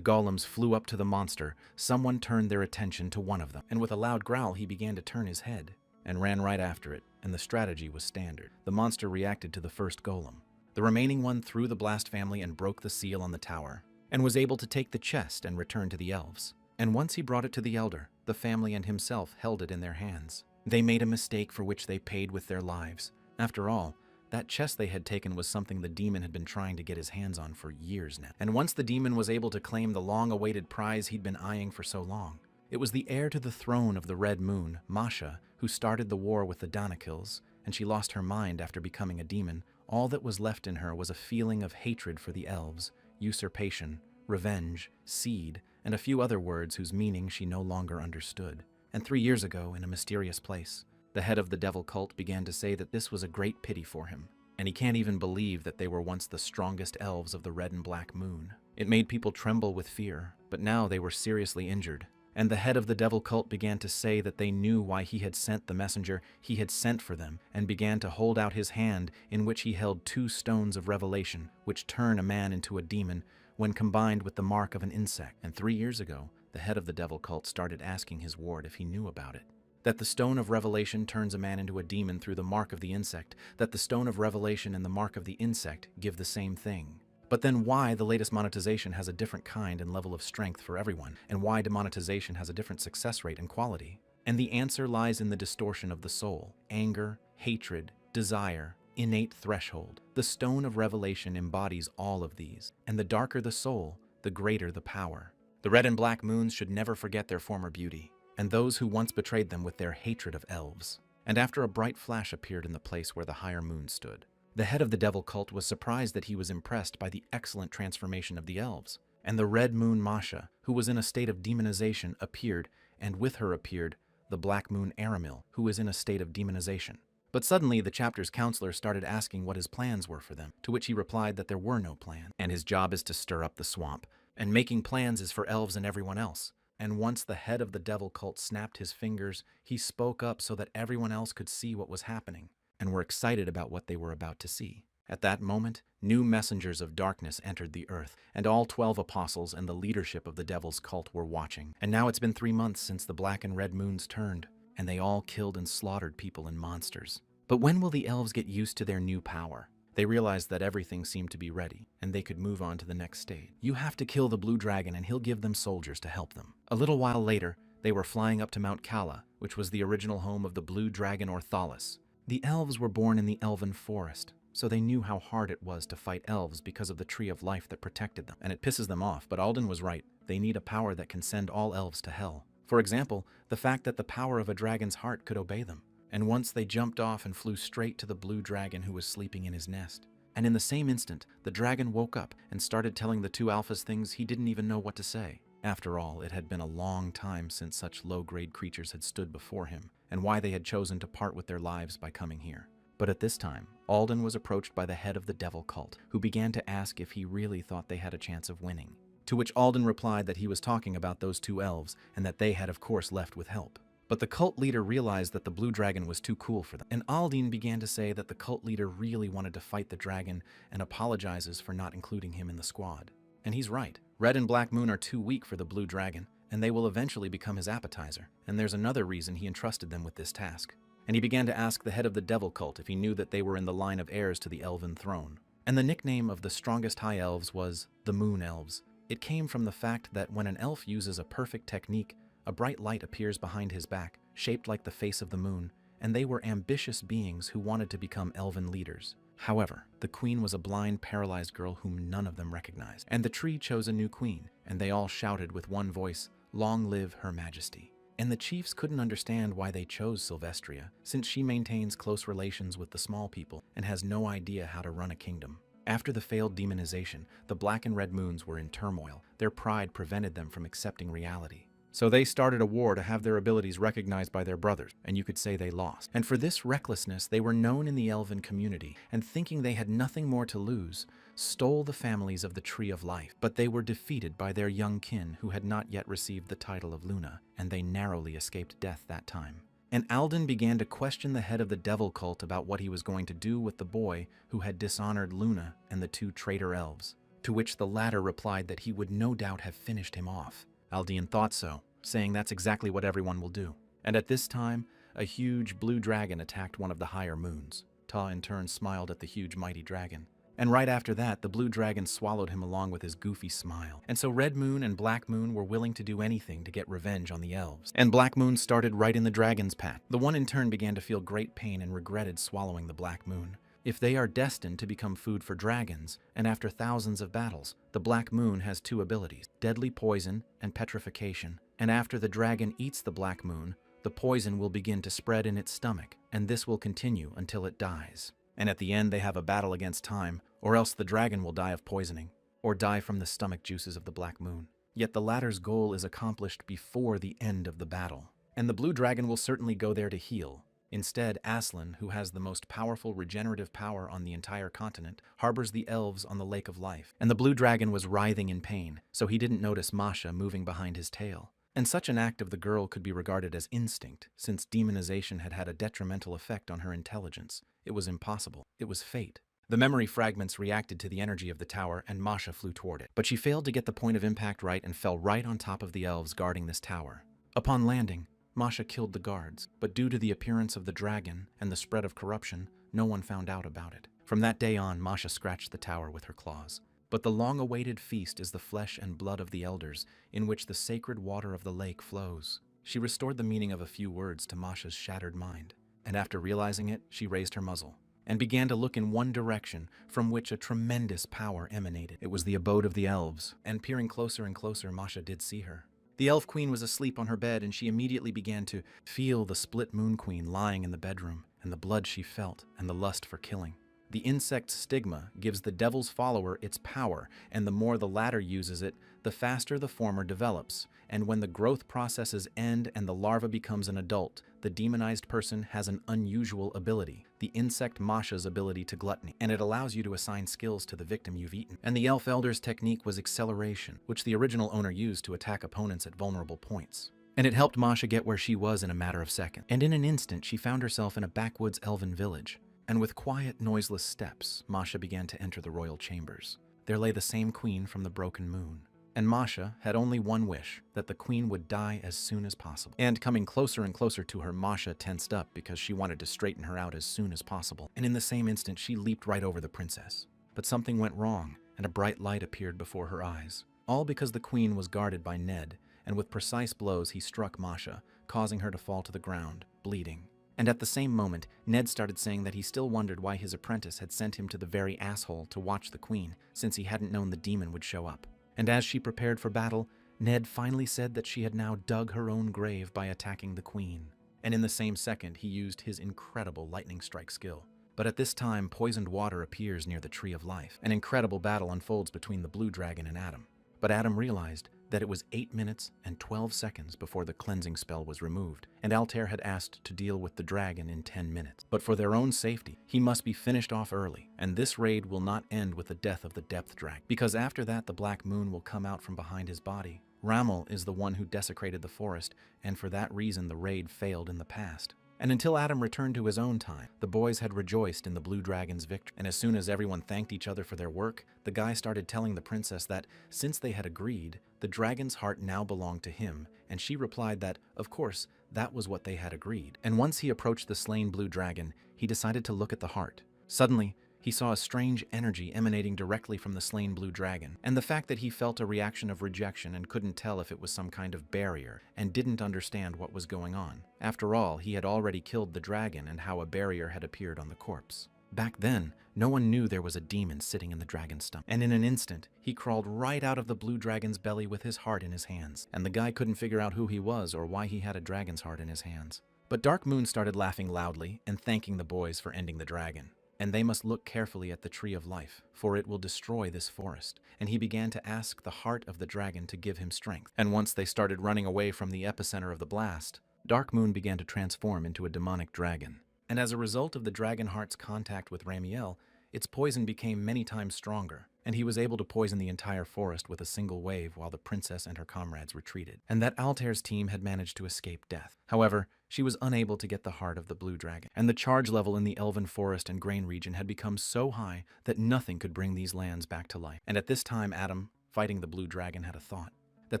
golems flew up to the monster, someone turned their attention to one of them. And with a loud growl, he began to turn his head and ran right after it, and the strategy was standard. The monster reacted to the first golem. The remaining one threw the blast family and broke the seal on the tower, and was able to take the chest and return to the elves. And once he brought it to the Elder, the family and himself held it in their hands. They made a mistake for which they paid with their lives. After all, that chest they had taken was something the demon had been trying to get his hands on for years now. And once the demon was able to claim the long-awaited prize he'd been eyeing for so long, it was the heir to the throne of the Red Moon, Masha, who started the war with the Danakils, and she lost her mind after becoming a demon. All that was left in her was a feeling of hatred for the elves, usurpation, revenge, seed, and a few other words whose meaning she no longer understood. And 3 years ago, in a mysterious place, the head of the devil cult began to say that this was a great pity for him, and he can't even believe that they were once the strongest elves of the Red and Black Moon. It made people tremble with fear, but now they were seriously injured. And the head of the devil cult began to say that they knew why he had sent the messenger he had sent for them, and began to hold out his hand in which he held 2 stones of revelation, which turn a man into a demon when combined with the mark of an insect. And 3 years ago, the head of the devil cult started asking his ward if he knew about it. That the Stone of Revelation turns a man into a demon through the mark of the insect, that the Stone of Revelation and the mark of the insect give the same thing. But then why the latest monetization has a different kind and level of strength for everyone, and why demonetization has a different success rate and quality? And the answer lies in the distortion of the soul: anger, hatred, desire, innate threshold. The Stone of Revelation embodies all of these, and the darker the soul, the greater the power. The red and black moons should never forget their former beauty, and those who once betrayed them with their hatred of elves. And after a bright flash appeared in the place where the higher moon stood, the head of the devil cult was surprised that he was impressed by the excellent transformation of the elves. And the red moon Masha, who was in a state of demonization, appeared, and with her appeared the black moon Aramil, who was in a state of demonization. But suddenly the chapter's counselor started asking what his plans were for them, to which he replied that there were no plans, and his job is to stir up the swamp, and making plans is for elves and everyone else. And once the head of the devil cult snapped his fingers, he spoke up so that everyone else could see what was happening, and were excited about what they were about to see. At that moment, new messengers of darkness entered the earth, and all 12 apostles and the leadership of the devil's cult were watching. And now it's been 3 months since the black and red moons turned, and they all killed and slaughtered people and monsters. But when will the elves get used to their new power? They realized that everything seemed to be ready, and they could move on to the next stage. You have to kill the blue dragon, and he'll give them soldiers to help them. A little while later, they were flying up to Mount Kala, which was the original home of the blue dragon Orthalis. The elves were born in the elven forest, so they knew how hard it was to fight elves because of the tree of life that protected them. And it pisses them off, but Alden was right. They need a power that can send all elves to hell. For example, the fact that the power of a dragon's heart could obey them. And once they jumped off and flew straight to the blue dragon who was sleeping in his nest. And in the same instant, the dragon woke up and started telling the two alphas things he didn't even know what to say. After all, it had been a long time since such low-grade creatures had stood before him, and why they had chosen to part with their lives by coming here. But at this time, Alden was approached by the head of the devil cult, who began to ask if he really thought they had a chance of winning. To which Alden replied that he was talking about those two elves, and that they had of course left with help. But the cult leader realized that the blue dragon was too cool for them, and Alden began to say that the cult leader really wanted to fight the dragon and apologizes for not including him in the squad. And he's right. Red and Black Moon are too weak for the blue dragon, and they will eventually become his appetizer. And there's another reason he entrusted them with this task. And he began to ask the head of the devil cult if he knew that they were in the line of heirs to the elven throne. And the nickname of the strongest high elves was the Moon Elves. It came from the fact that when an elf uses a perfect technique, a bright light appears behind his back, shaped like the face of the moon, and they were ambitious beings who wanted to become elven leaders. However, the queen was a blind, paralyzed girl whom none of them recognized, and the tree chose a new queen, and they all shouted with one voice, "Long live Her Majesty." And the chiefs couldn't understand why they chose Sylvestria, since she maintains close relations with the small people and has no idea how to run a kingdom. After the failed demonization, the Black and Red Moons were in turmoil. Their pride prevented them from accepting reality. So they started a war to have their abilities recognized by their brothers, and you could say they lost. And for this recklessness, they were known in the elven community, and thinking they had nothing more to lose, stole the families of the Tree of Life. But they were defeated by their young kin who had not yet received the title of Luna, and they narrowly escaped death that time. And Alden began to question the head of the devil cult about what he was going to do with the boy who had dishonored Luna and the two traitor elves, to which the latter replied that he would no doubt have finished him off. Alden thought so, saying that's exactly what everyone will do. And at this time, a huge blue dragon attacked one of the higher moons. Ta in turn smiled at the huge mighty dragon. And right after that, the blue dragon swallowed him along with his goofy smile. And so Red Moon and Black Moon were willing to do anything to get revenge on the elves. And Black Moon started right in the dragon's path. The one in turn began to feel great pain and regretted swallowing the Black Moon. If they are destined to become food for dragons, and after thousands of battles, the Black Moon has two abilities, deadly poison and petrification. And after the dragon eats the Black Moon, the poison will begin to spread in its stomach, and this will continue until it dies. And at the end they have a battle against time, or else the dragon will die of poisoning, or die from the stomach juices of the Black Moon. Yet the latter's goal is accomplished before the end of the battle. And the blue dragon will certainly go there to heal. Instead, Aslan, who has the most powerful regenerative power on the entire continent, harbors the elves on the Lake of Life. And the blue dragon was writhing in pain, so he didn't notice Masha moving behind his tail. And such an act of the girl could be regarded as instinct, since demonization had had a detrimental effect on her intelligence. It was impossible. It was fate. The memory fragments reacted to the energy of the tower, and Masha flew toward it. But she failed to get the point of impact right and fell right on top of the elves guarding this tower. Upon landing, Masha killed the guards, but due to the appearance of the dragon and the spread of corruption, no one found out about it. From that day on, Masha scratched the tower with her claws. But the long-awaited feast is the flesh and blood of the elders, in which the sacred water of the lake flows. She restored the meaning of a few words to Masha's shattered mind, and after realizing it, she raised her muzzle and began to look in one direction from which a tremendous power emanated. It was the abode of the elves, and peering closer and closer, Masha did see her. The elf queen was asleep on her bed, and she immediately began to feel the split moon queen lying in the bedroom, and the blood she felt, and the lust for killing. The insect's stigma gives the devil's follower its power, and the more the latter uses it, the faster the former develops. And when the growth processes end and the larva becomes an adult, the demonized person has an unusual ability, the insect Masha's ability to gluttony, and it allows you to assign skills to the victim you've eaten. And the elf elder's technique was acceleration, which the original owner used to attack opponents at vulnerable points. And it helped Masha get where she was in a matter of seconds. And in an instant, she found herself in a backwoods elven village. And with quiet, noiseless steps, Masha began to enter the royal chambers. There lay the same queen from the broken moon. And Masha had only one wish, that the queen would die as soon as possible. And coming closer and closer to her, Masha tensed up because she wanted to straighten her out as soon as possible. And in the same instant, she leaped right over the princess. But something went wrong, and a bright light appeared before her eyes. All because the queen was guarded by Ned, and with precise blows he struck Masha, causing her to fall to the ground, bleeding. And at the same moment, Ned started saying that he still wondered why his apprentice had sent him to the very asshole to watch the queen, since he hadn't known the demon would show up. And as she prepared for battle, Ned finally said that she had now dug her own grave by attacking the queen. And in the same second, he used his incredible lightning strike skill. But at this time, poisoned water appears near the Tree of Life. An incredible battle unfolds between the blue dragon and Adam. But Adam realized that it was 8 minutes and 12 seconds before the cleansing spell was removed, and Altair had asked to deal with the dragon in 10 minutes. But for their own safety, he must be finished off early, and this raid will not end with the death of the depth dragon, because after that the black moon will come out from behind his body. Ramal is the one who desecrated the forest, and for that reason the raid failed in the past. And until Adam returned to his own time, the boys had rejoiced in the blue dragon's victory. And as soon as everyone thanked each other for their work, the guy started telling the princess that, since they had agreed, the dragon's heart now belonged to him, and she replied that, of course, that was what they had agreed. And once he approached the slain blue dragon, he decided to look at the heart. Suddenly, he saw a strange energy emanating directly from the slain blue dragon, and the fact that he felt a reaction of rejection and couldn't tell if it was some kind of barrier, and didn't understand what was going on. After all, he had already killed the dragon, and how a barrier had appeared on the corpse. Back then, no one knew there was a demon sitting in the dragon's stomach, and in an instant, he crawled right out of the blue dragon's belly with his heart in his hands, and the guy couldn't figure out who he was or why he had a dragon's heart in his hands. But Dark Moon started laughing loudly and thanking the boys for ending the dragon. And they must look carefully at the Tree of Life, for it will destroy this forest. And he began to ask the heart of the dragon to give him strength. And once they started running away from the epicenter of the blast, Dark Moon began to transform into a demonic dragon. And as a result of the dragon heart's contact with Ramiel, its poison became many times stronger, and he was able to poison the entire forest with a single wave while the princess and her comrades retreated. And that Altair's team had managed to escape death. However, she was unable to get the heart of the blue dragon, and the charge level in the elven forest and grain region had become so high that nothing could bring these lands back to life. And at this time, Adam, fighting the blue dragon, had a thought that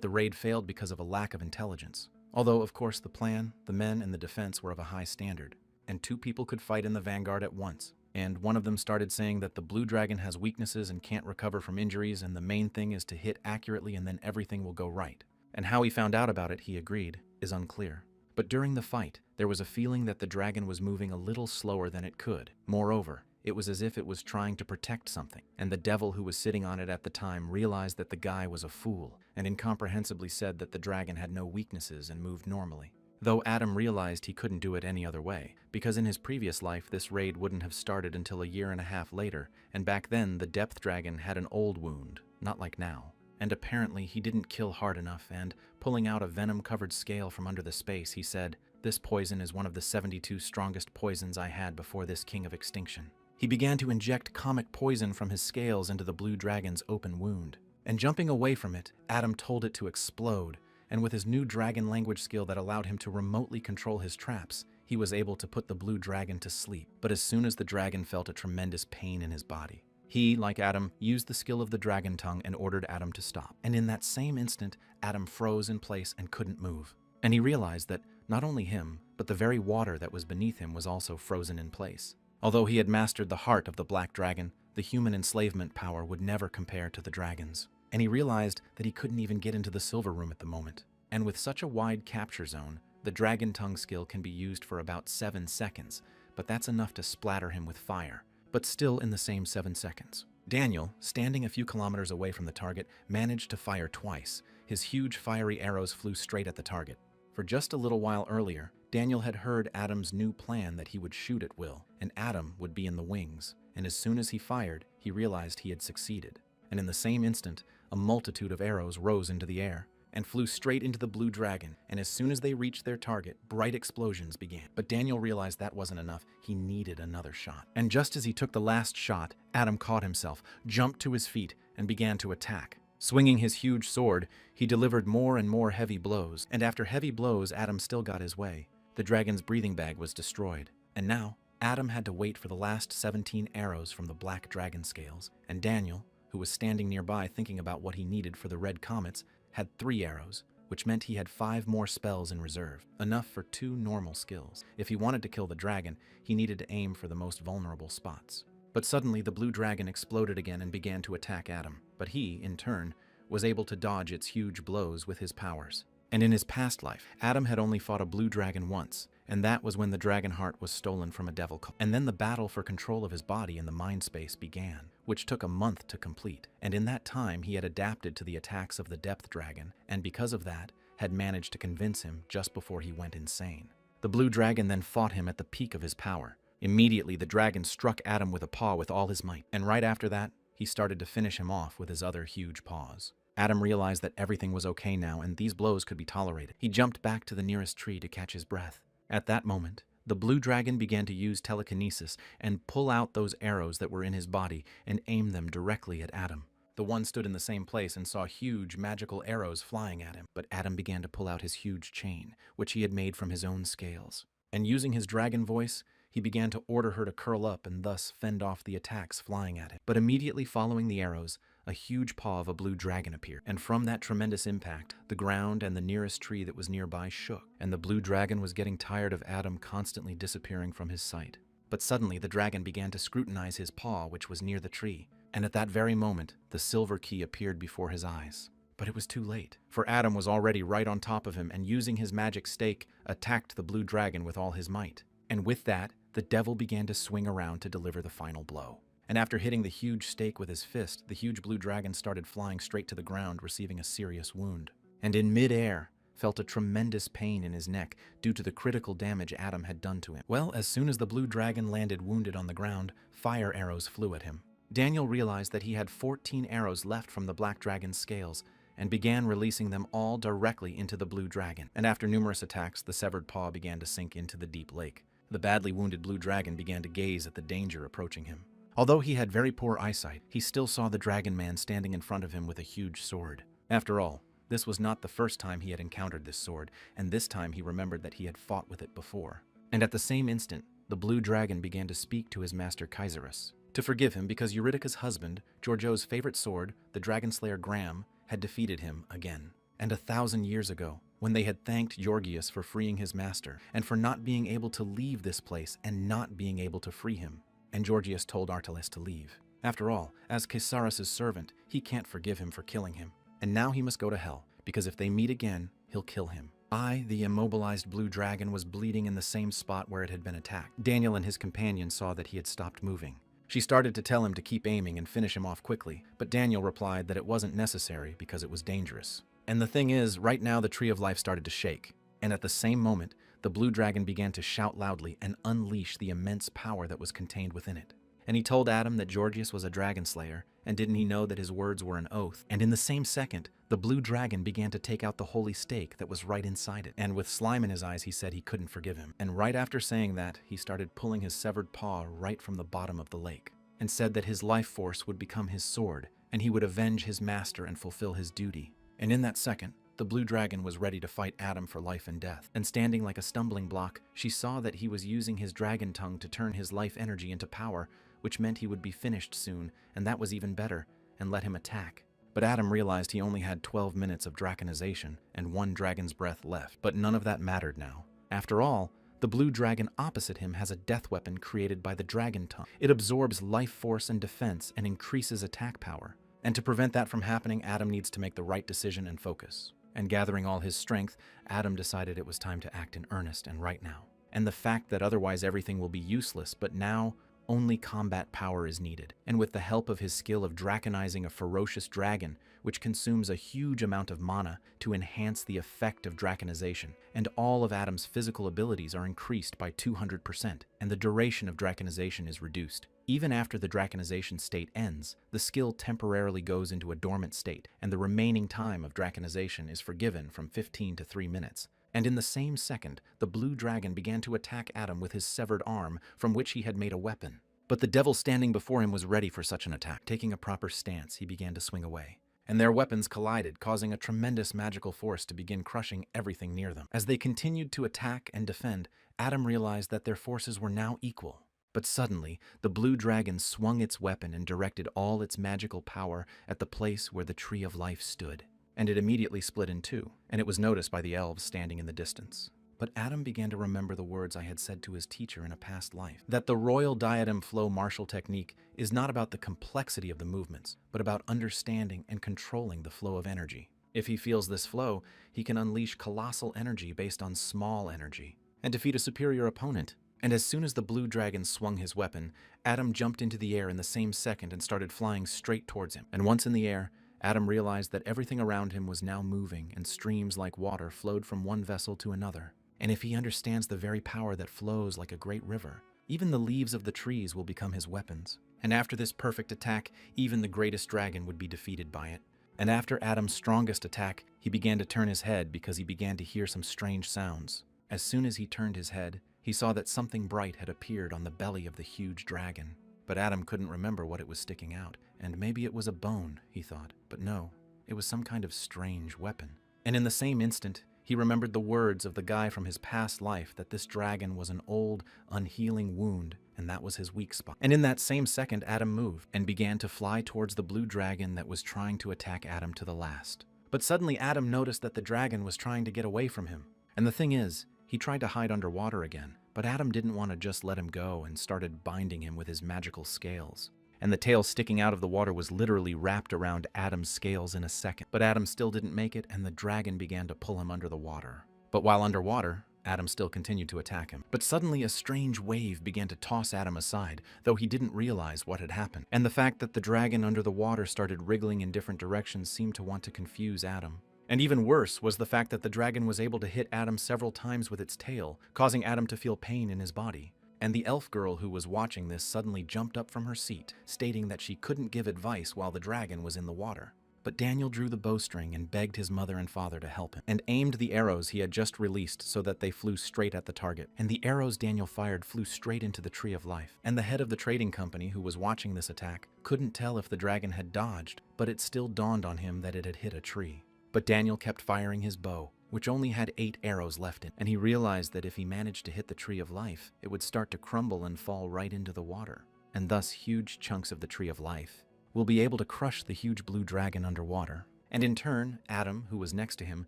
the raid failed because of a lack of intelligence. Although, of course, the plan, the men, and the defense were of a high standard, and 2 people could fight in the vanguard at once. And one of them started saying that the blue dragon has weaknesses and can't recover from injuries, and the main thing is to hit accurately and then everything will go right. And how he found out about it, he agreed, is unclear. But during the fight, there was a feeling that the dragon was moving a little slower than it could. Moreover, it was as if it was trying to protect something, and the devil who was sitting on it at the time realized that the guy was a fool, and incomprehensibly said that the dragon had no weaknesses and moved normally. Though Adam realized he couldn't do it any other way, because in his previous life this raid wouldn't have started until a year and a half later, and back then the depth dragon had an old wound, not like now. And apparently he didn't kill hard enough, and pulling out a venom-covered scale from under the space, he said, "This poison is one of the 72 strongest poisons I had before this king of extinction." He began to inject comic poison from his scales into the blue dragon's open wound. And jumping away from it, Adam told it to explode, and with his new dragon language skill that allowed him to remotely control his traps, he was able to put the blue dragon to sleep. But as soon as the dragon felt a tremendous pain in his body, he, like Adam, used the skill of the dragon tongue and ordered Adam to stop. And in that same instant, Adam froze in place and couldn't move. And he realized that Not only him, but the very water that was beneath him was also frozen in place. Although he had mastered the heart of the black dragon, the human enslavement power would never compare to the dragon's. And he realized that he couldn't even get into the silver room at the moment. And with such a wide capture zone, the dragon tongue skill can be used for about 7 seconds, but that's enough to splatter him with fire, but still in the same 7 seconds. Daniel, standing a few kilometers away from the target, managed to fire twice. His huge fiery arrows flew straight at the target. For just a little while earlier, Daniel had heard Adam's new plan that he would shoot at will, and Adam would be in the wings, and as soon as he fired, he realized he had succeeded. And in the same instant, a multitude of arrows rose into the air and flew straight into the blue dragon, and as soon as they reached their target, bright explosions began. But Daniel realized that wasn't enough. He needed another shot. And just as he took the last shot, Adam caught himself, jumped to his feet, and began to attack. Swinging his huge sword, he delivered more and more heavy blows, and after heavy blows, Adam still got his way. The dragon's breathing bag was destroyed, and now Adam had to wait for the last 17 arrows from the black dragon scales, and Daniel, who was standing nearby thinking about what he needed for the red comets, had 3 arrows, which meant he had 5 more spells in reserve, enough for 2 normal skills. If he wanted to kill the dragon, he needed to aim for the most vulnerable spots. But suddenly the blue dragon exploded again and began to attack Adam, but he, in turn, was able to dodge its huge blows with his powers. And in his past life, Adam had only fought a blue dragon once, and that was when the dragon heart was stolen from a devil cult. And then the battle for control of his body in the mind space began, which took a month to complete. And in that time, he had adapted to the attacks of the depth dragon, and because of that, had managed to convince him just before he went insane. The blue dragon then fought him at the peak of his power. Immediately, the dragon struck Adam with a paw with all his might, and right after that, he started to finish him off with his other huge paws. Adam realized that everything was okay now and these blows could be tolerated. He jumped back to the nearest tree to catch his breath. At that moment, the blue dragon began to use telekinesis and pull out those arrows that were in his body and aim them directly at Adam. The one stood in the same place and saw huge magical arrows flying at him, but Adam began to pull out his huge chain, which he had made from his own scales. And using his dragon voice, he began to order her to curl up and thus fend off the attacks flying at him. But immediately following the arrows, a huge paw of a blue dragon appeared, and from that tremendous impact, the ground and the nearest tree that was nearby shook, and the blue dragon was getting tired of Adam constantly disappearing from his sight. But suddenly the dragon began to scrutinize his paw, which was near the tree, and at that very moment, the silver key appeared before his eyes. But it was too late, for Adam was already right on top of him and using his magic stake, attacked the blue dragon with all his might. And with that, the devil began to swing around to deliver the final blow. And after hitting the huge stake with his fist, the huge blue dragon started flying straight to the ground, receiving a serious wound. And in mid-air, felt a tremendous pain in his neck due to the critical damage Adam had done to him. Well, as soon as the blue dragon landed wounded on the ground, fire arrows flew at him. Daniel realized that he had 14 arrows left from the black dragon's scales, and began releasing them all directly into the blue dragon. And after numerous attacks, the severed paw began to sink into the deep lake. The badly wounded blue dragon began to gaze at the danger approaching him. Although he had very poor eyesight, he still saw the dragon man standing in front of him with a huge sword. After all, this was not the first time he had encountered this sword, and this time he remembered that he had fought with it before. And at the same instant, the blue dragon began to speak to his master Kaiserus to forgive him because Eurydica's husband, Giorgio's favorite sword, the dragon slayer Graham, had defeated him again. And 1,000 years ago, when they had thanked Georgius for freeing his master, and for not being able to leave this place and not being able to free him, and Georgius told Artemis to leave. After all, as Caesarus' servant, he can't forgive him for killing him. And now he must go to hell, because if they meet again, he'll kill him. The immobilized blue dragon, was bleeding in the same spot where it had been attacked. Daniel and his companion saw that he had stopped moving. She started to tell him to keep aiming and finish him off quickly, but Daniel replied that it wasn't necessary because it was dangerous. And the thing is, right now the Tree of Life started to shake, and at the same moment, the blue dragon began to shout loudly and unleash the immense power that was contained within it. And he told Adam that Georgius was a dragon slayer, and didn't he know that his words were an oath? And in the same second, the blue dragon began to take out the holy stake that was right inside it. And with slime in his eyes, he said he couldn't forgive him. And right after saying that, he started pulling his severed paw right from the bottom of the lake, and said that his life force would become his sword, and he would avenge his master and fulfill his duty. And in that second, the blue dragon was ready to fight Adam for life and death. And standing like a stumbling block, she saw that he was using his dragon tongue to turn his life energy into power, which meant he would be finished soon, and that was even better, and let him attack. But Adam realized he only had 12 minutes of draconization and 1 dragon's breath left. But none of that mattered now, After all, the blue dragon opposite him has a death weapon created by the dragon tongue. It absorbs life force and defense and increases attack power. And to prevent that from happening, Adam needs to make the right decision and focus. And gathering all his strength, Adam decided it was time to act in earnest and right now. And the fact that otherwise everything will be useless, but now only combat power is needed. And with the help of his skill of draconizing a ferocious dragon, which consumes a huge amount of mana to enhance the effect of draconization, and all of Adam's physical abilities are increased by 200%, and the duration of draconization is reduced. Even after the draconization state ends, the skill temporarily goes into a dormant state, and the remaining time of draconization is forgiven from 15 to 3 minutes. And in the same second, the blue dragon began to attack Adam with his severed arm, from which he had made a weapon. But the devil standing before him was ready for such an attack. Taking a proper stance, he began to swing away. And their weapons collided, causing a tremendous magical force to begin crushing everything near them. As they continued to attack and defend, Adam realized that their forces were now equal. But suddenly, the blue dragon swung its weapon and directed all its magical power at the place where the Tree of Life stood. And it immediately split in two, and it was noticed by the elves standing in the distance. But Adam began to remember the words I had said to his teacher in a past life, that the royal diadem flow martial technique is not about the complexity of the movements, but about understanding and controlling the flow of energy. If he feels this flow, he can unleash colossal energy based on small energy, and defeat a superior opponent. And as soon as the blue dragon swung his weapon, Adam jumped into the air in the same second and started flying straight towards him. And once in the air, Adam realized that everything around him was now moving, and streams like water flowed from one vessel to another. And if he understands the very power that flows like a great river, even the leaves of the trees will become his weapons. And after this perfect attack, even the greatest dragon would be defeated by it. And after Adam's strongest attack, he began to turn his head because he began to hear some strange sounds. As soon as he turned his head, he saw that something bright had appeared on the belly of the huge dragon. But Adam couldn't remember what it was sticking out, and maybe it was a bone, he thought. But no, it was some kind of strange weapon. And in the same instant, he remembered the words of the guy from his past life that this dragon was an old, unhealing wound, and that was his weak spot. And in that same second, Adam moved and began to fly towards the blue dragon that was trying to attack Adam to the last. But suddenly Adam noticed that the dragon was trying to get away from him. And the thing is, he tried to hide underwater again, but Adam didn't want to just let him go and started binding him with his magical scales. And the tail sticking out of the water was literally wrapped around Adam's scales in a second. But Adam still didn't make it, and the dragon began to pull him under the water. But while underwater, Adam still continued to attack him. But suddenly a strange wave began to toss Adam aside, though he didn't realize what had happened. And the fact that the dragon under the water started wriggling in different directions seemed to want to confuse Adam. And even worse was the fact that the dragon was able to hit Adam several times with its tail, causing Adam to feel pain in his body. And the elf girl who was watching this suddenly jumped up from her seat, stating that she couldn't give advice while the dragon was in the water. But Daniel drew the bowstring and begged his mother and father to help him, and aimed the arrows he had just released so that they flew straight at the target. And the arrows Daniel fired flew straight into the Tree of Life. And the head of the trading company who was watching this attack couldn't tell if the dragon had dodged, but it still dawned on him that it had hit a tree. But Daniel kept firing his bow, which only had 8 arrows left in it, and he realized that if he managed to hit the Tree of Life, it would start to crumble and fall right into the water, and thus huge chunks of the Tree of Life will be able to crush the huge blue dragon underwater. And in turn, Adam, who was next to him,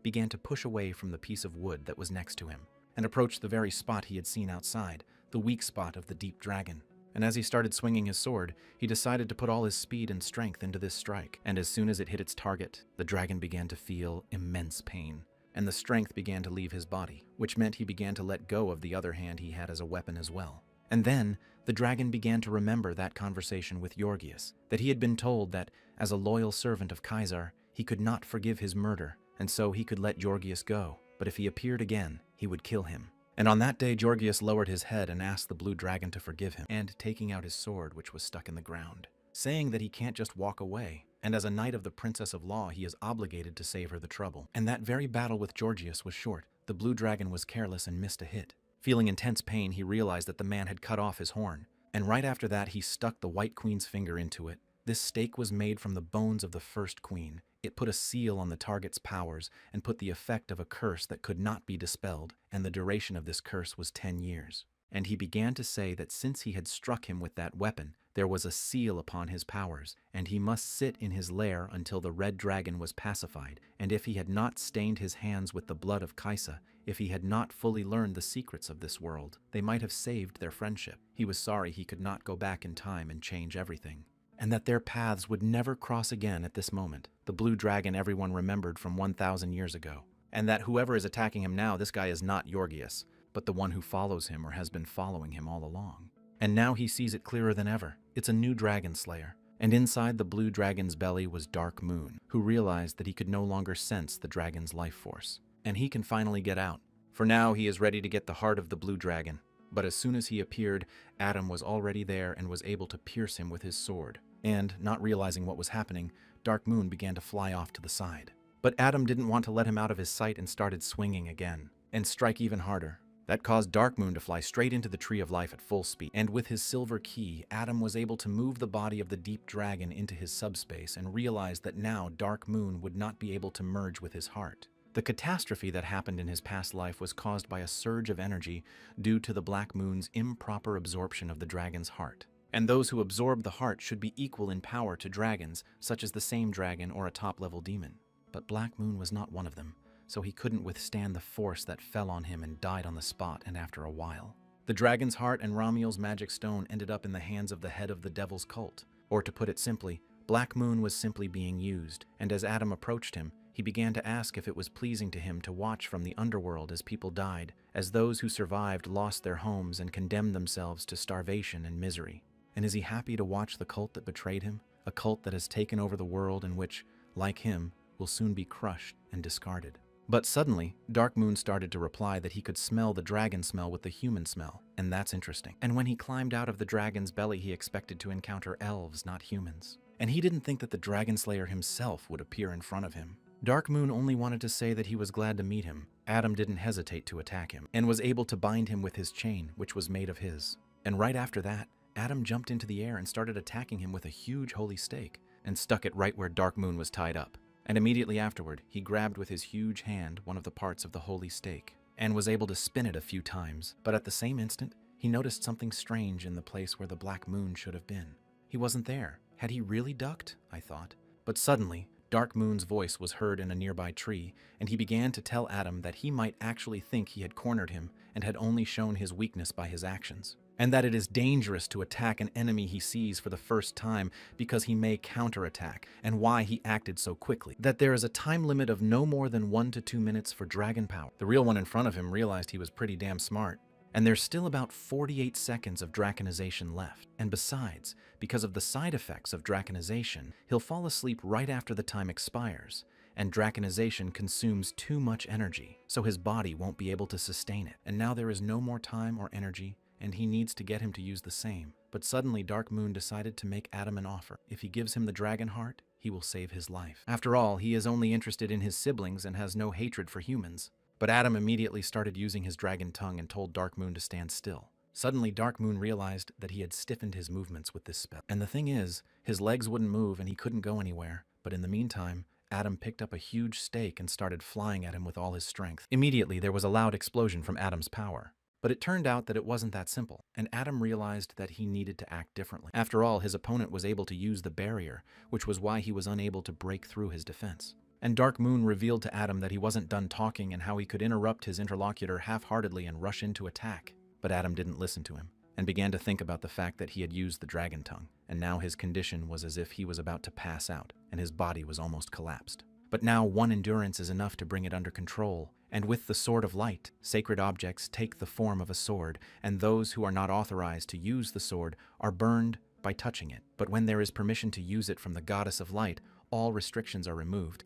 began to push away from the piece of wood that was next to him, and approached the very spot he had seen outside, the weak spot of the deep dragon. And as he started swinging his sword, he decided to put all his speed and strength into this strike. And as soon as it hit its target, the dragon began to feel immense pain, and the strength began to leave his body, which meant he began to let go of the other hand he had as a weapon as well. And then, the dragon began to remember that conversation with Georgius, that he had been told that, as a loyal servant of Caesar, he could not forgive his murder, and so he could let Georgius go, but if he appeared again, he would kill him. And on that day, Georgius lowered his head and asked the blue dragon to forgive him, and taking out his sword, which was stuck in the ground, saying that he can't just walk away, and as a knight of the Princess of Law, he is obligated to save her the trouble. And that very battle with Georgius was short. The blue dragon was careless and missed a hit. Feeling intense pain, he realized that the man had cut off his horn, and right after that, he stuck the White Queen's finger into it. This stake was made from the bones of the first queen. It put a seal on the target's powers and put the effect of a curse that could not be dispelled, and the duration of this curse was 10 years. and he began to say that since he had struck him with that weapon, there was a seal upon his powers, and he must sit in his lair until the red dragon was pacified, and if he had not stained his hands with the blood of Kaisa, if he had not fully learned the secrets of this world, they might have saved their friendship. He was sorry he could not go back in time and change everything, and that their paths would never cross again at this moment. The blue dragon everyone remembered from 1,000 years ago, and that whoever is attacking him now, this guy is not Yorgius, but the one who follows him or has been following him all along. And now he sees it clearer than ever. It's a new dragon slayer. And inside the blue dragon's belly was Dark Moon, who realized that he could no longer sense the dragon's life force. And he can finally get out. For now, he is ready to get the heart of the blue dragon. But as soon as he appeared, Adam was already there and was able to pierce him with his sword. And, not realizing what was happening, Dark Moon began to fly off to the side. But Adam didn't want to let him out of his sight and started swinging again, and strike even harder. That caused Dark Moon to fly straight into the Tree of Life at full speed, and with his silver key, Adam was able to move the body of the deep dragon into his subspace and realized that now Dark Moon would not be able to merge with his heart. The catastrophe that happened in his past life was caused by a surge of energy due to the Black Moon's improper absorption of the dragon's heart. And those who absorb the heart should be equal in power to dragons, such as the same dragon or a top-level demon. But Black Moon was not one of them, so he couldn't withstand the force that fell on him and died on the spot and after a while. The dragon's heart and Ramiel's magic stone ended up in the hands of the head of the devil's cult. Or to put it simply, Black Moon was simply being used, and as Adam approached him, he began to ask if it was pleasing to him to watch from the underworld as people died, as those who survived lost their homes and condemned themselves to starvation and misery. And is he happy to watch the cult that betrayed him? A cult that has taken over the world and which, like him, will soon be crushed and discarded. But suddenly, Dark Moon started to reply that he could smell the dragon smell with the human smell, and that's interesting. And when he climbed out of the dragon's belly, he expected to encounter elves, not humans. And he didn't think that the Dragon Slayer himself would appear in front of him. Dark Moon only wanted to say that he was glad to meet him. Adam didn't hesitate to attack him, and was able to bind him with his chain, which was made of his. And right after that, Adam jumped into the air and started attacking him with a huge holy stake, and stuck it right where Dark Moon was tied up. And immediately afterward, he grabbed with his huge hand one of the parts of the holy stake, and was able to spin it a few times. But at the same instant, he noticed something strange in the place where the Black Moon should have been. He wasn't there. Had he really ducked? I thought. But suddenly, Dark Moon's voice was heard in a nearby tree, and he began to tell Adam that he might actually think he had cornered him and had only shown his weakness by his actions, and that it is dangerous to attack an enemy he sees for the first time because he may counterattack, and why he acted so quickly. That there is a time limit of no more than 1 to 2 minutes for dragon power. The real one in front of him realized he was pretty damn smart. And there's still about 48 seconds of draconization left. And besides, because of the side effects of draconization, he'll fall asleep right after the time expires, and draconization consumes too much energy, so his body won't be able to sustain it. And now there is no more time or energy, and he needs to get him to use the same. But suddenly Dark Moon decided to make Adam an offer. If he gives him the dragon heart, he will save his life. After all, he is only interested in his siblings and has no hatred for humans. But Adam immediately started using his dragon tongue and told Dark Moon to stand still. Suddenly, Dark Moon realized that he had stiffened his movements with this spell. And the thing is, his legs wouldn't move and he couldn't go anywhere. But in the meantime, Adam picked up a huge stake and started flying at him with all his strength. Immediately, there was a loud explosion from Adam's power. But it turned out that it wasn't that simple, and Adam realized that he needed to act differently. After all, his opponent was able to use the barrier, which was why he was unable to break through his defense. And Dark Moon revealed to Adam that he wasn't done talking and how he could interrupt his interlocutor half-heartedly and rush into attack. But Adam didn't listen to him, and began to think about the fact that he had used the dragon tongue, and now his condition was as if he was about to pass out, and his body was almost collapsed. But now one endurance is enough to bring it under control, and with the Sword of Light, sacred objects take the form of a sword, and those who are not authorized to use the sword are burned by touching it. But when there is permission to use it from the Goddess of Light, all restrictions are removed.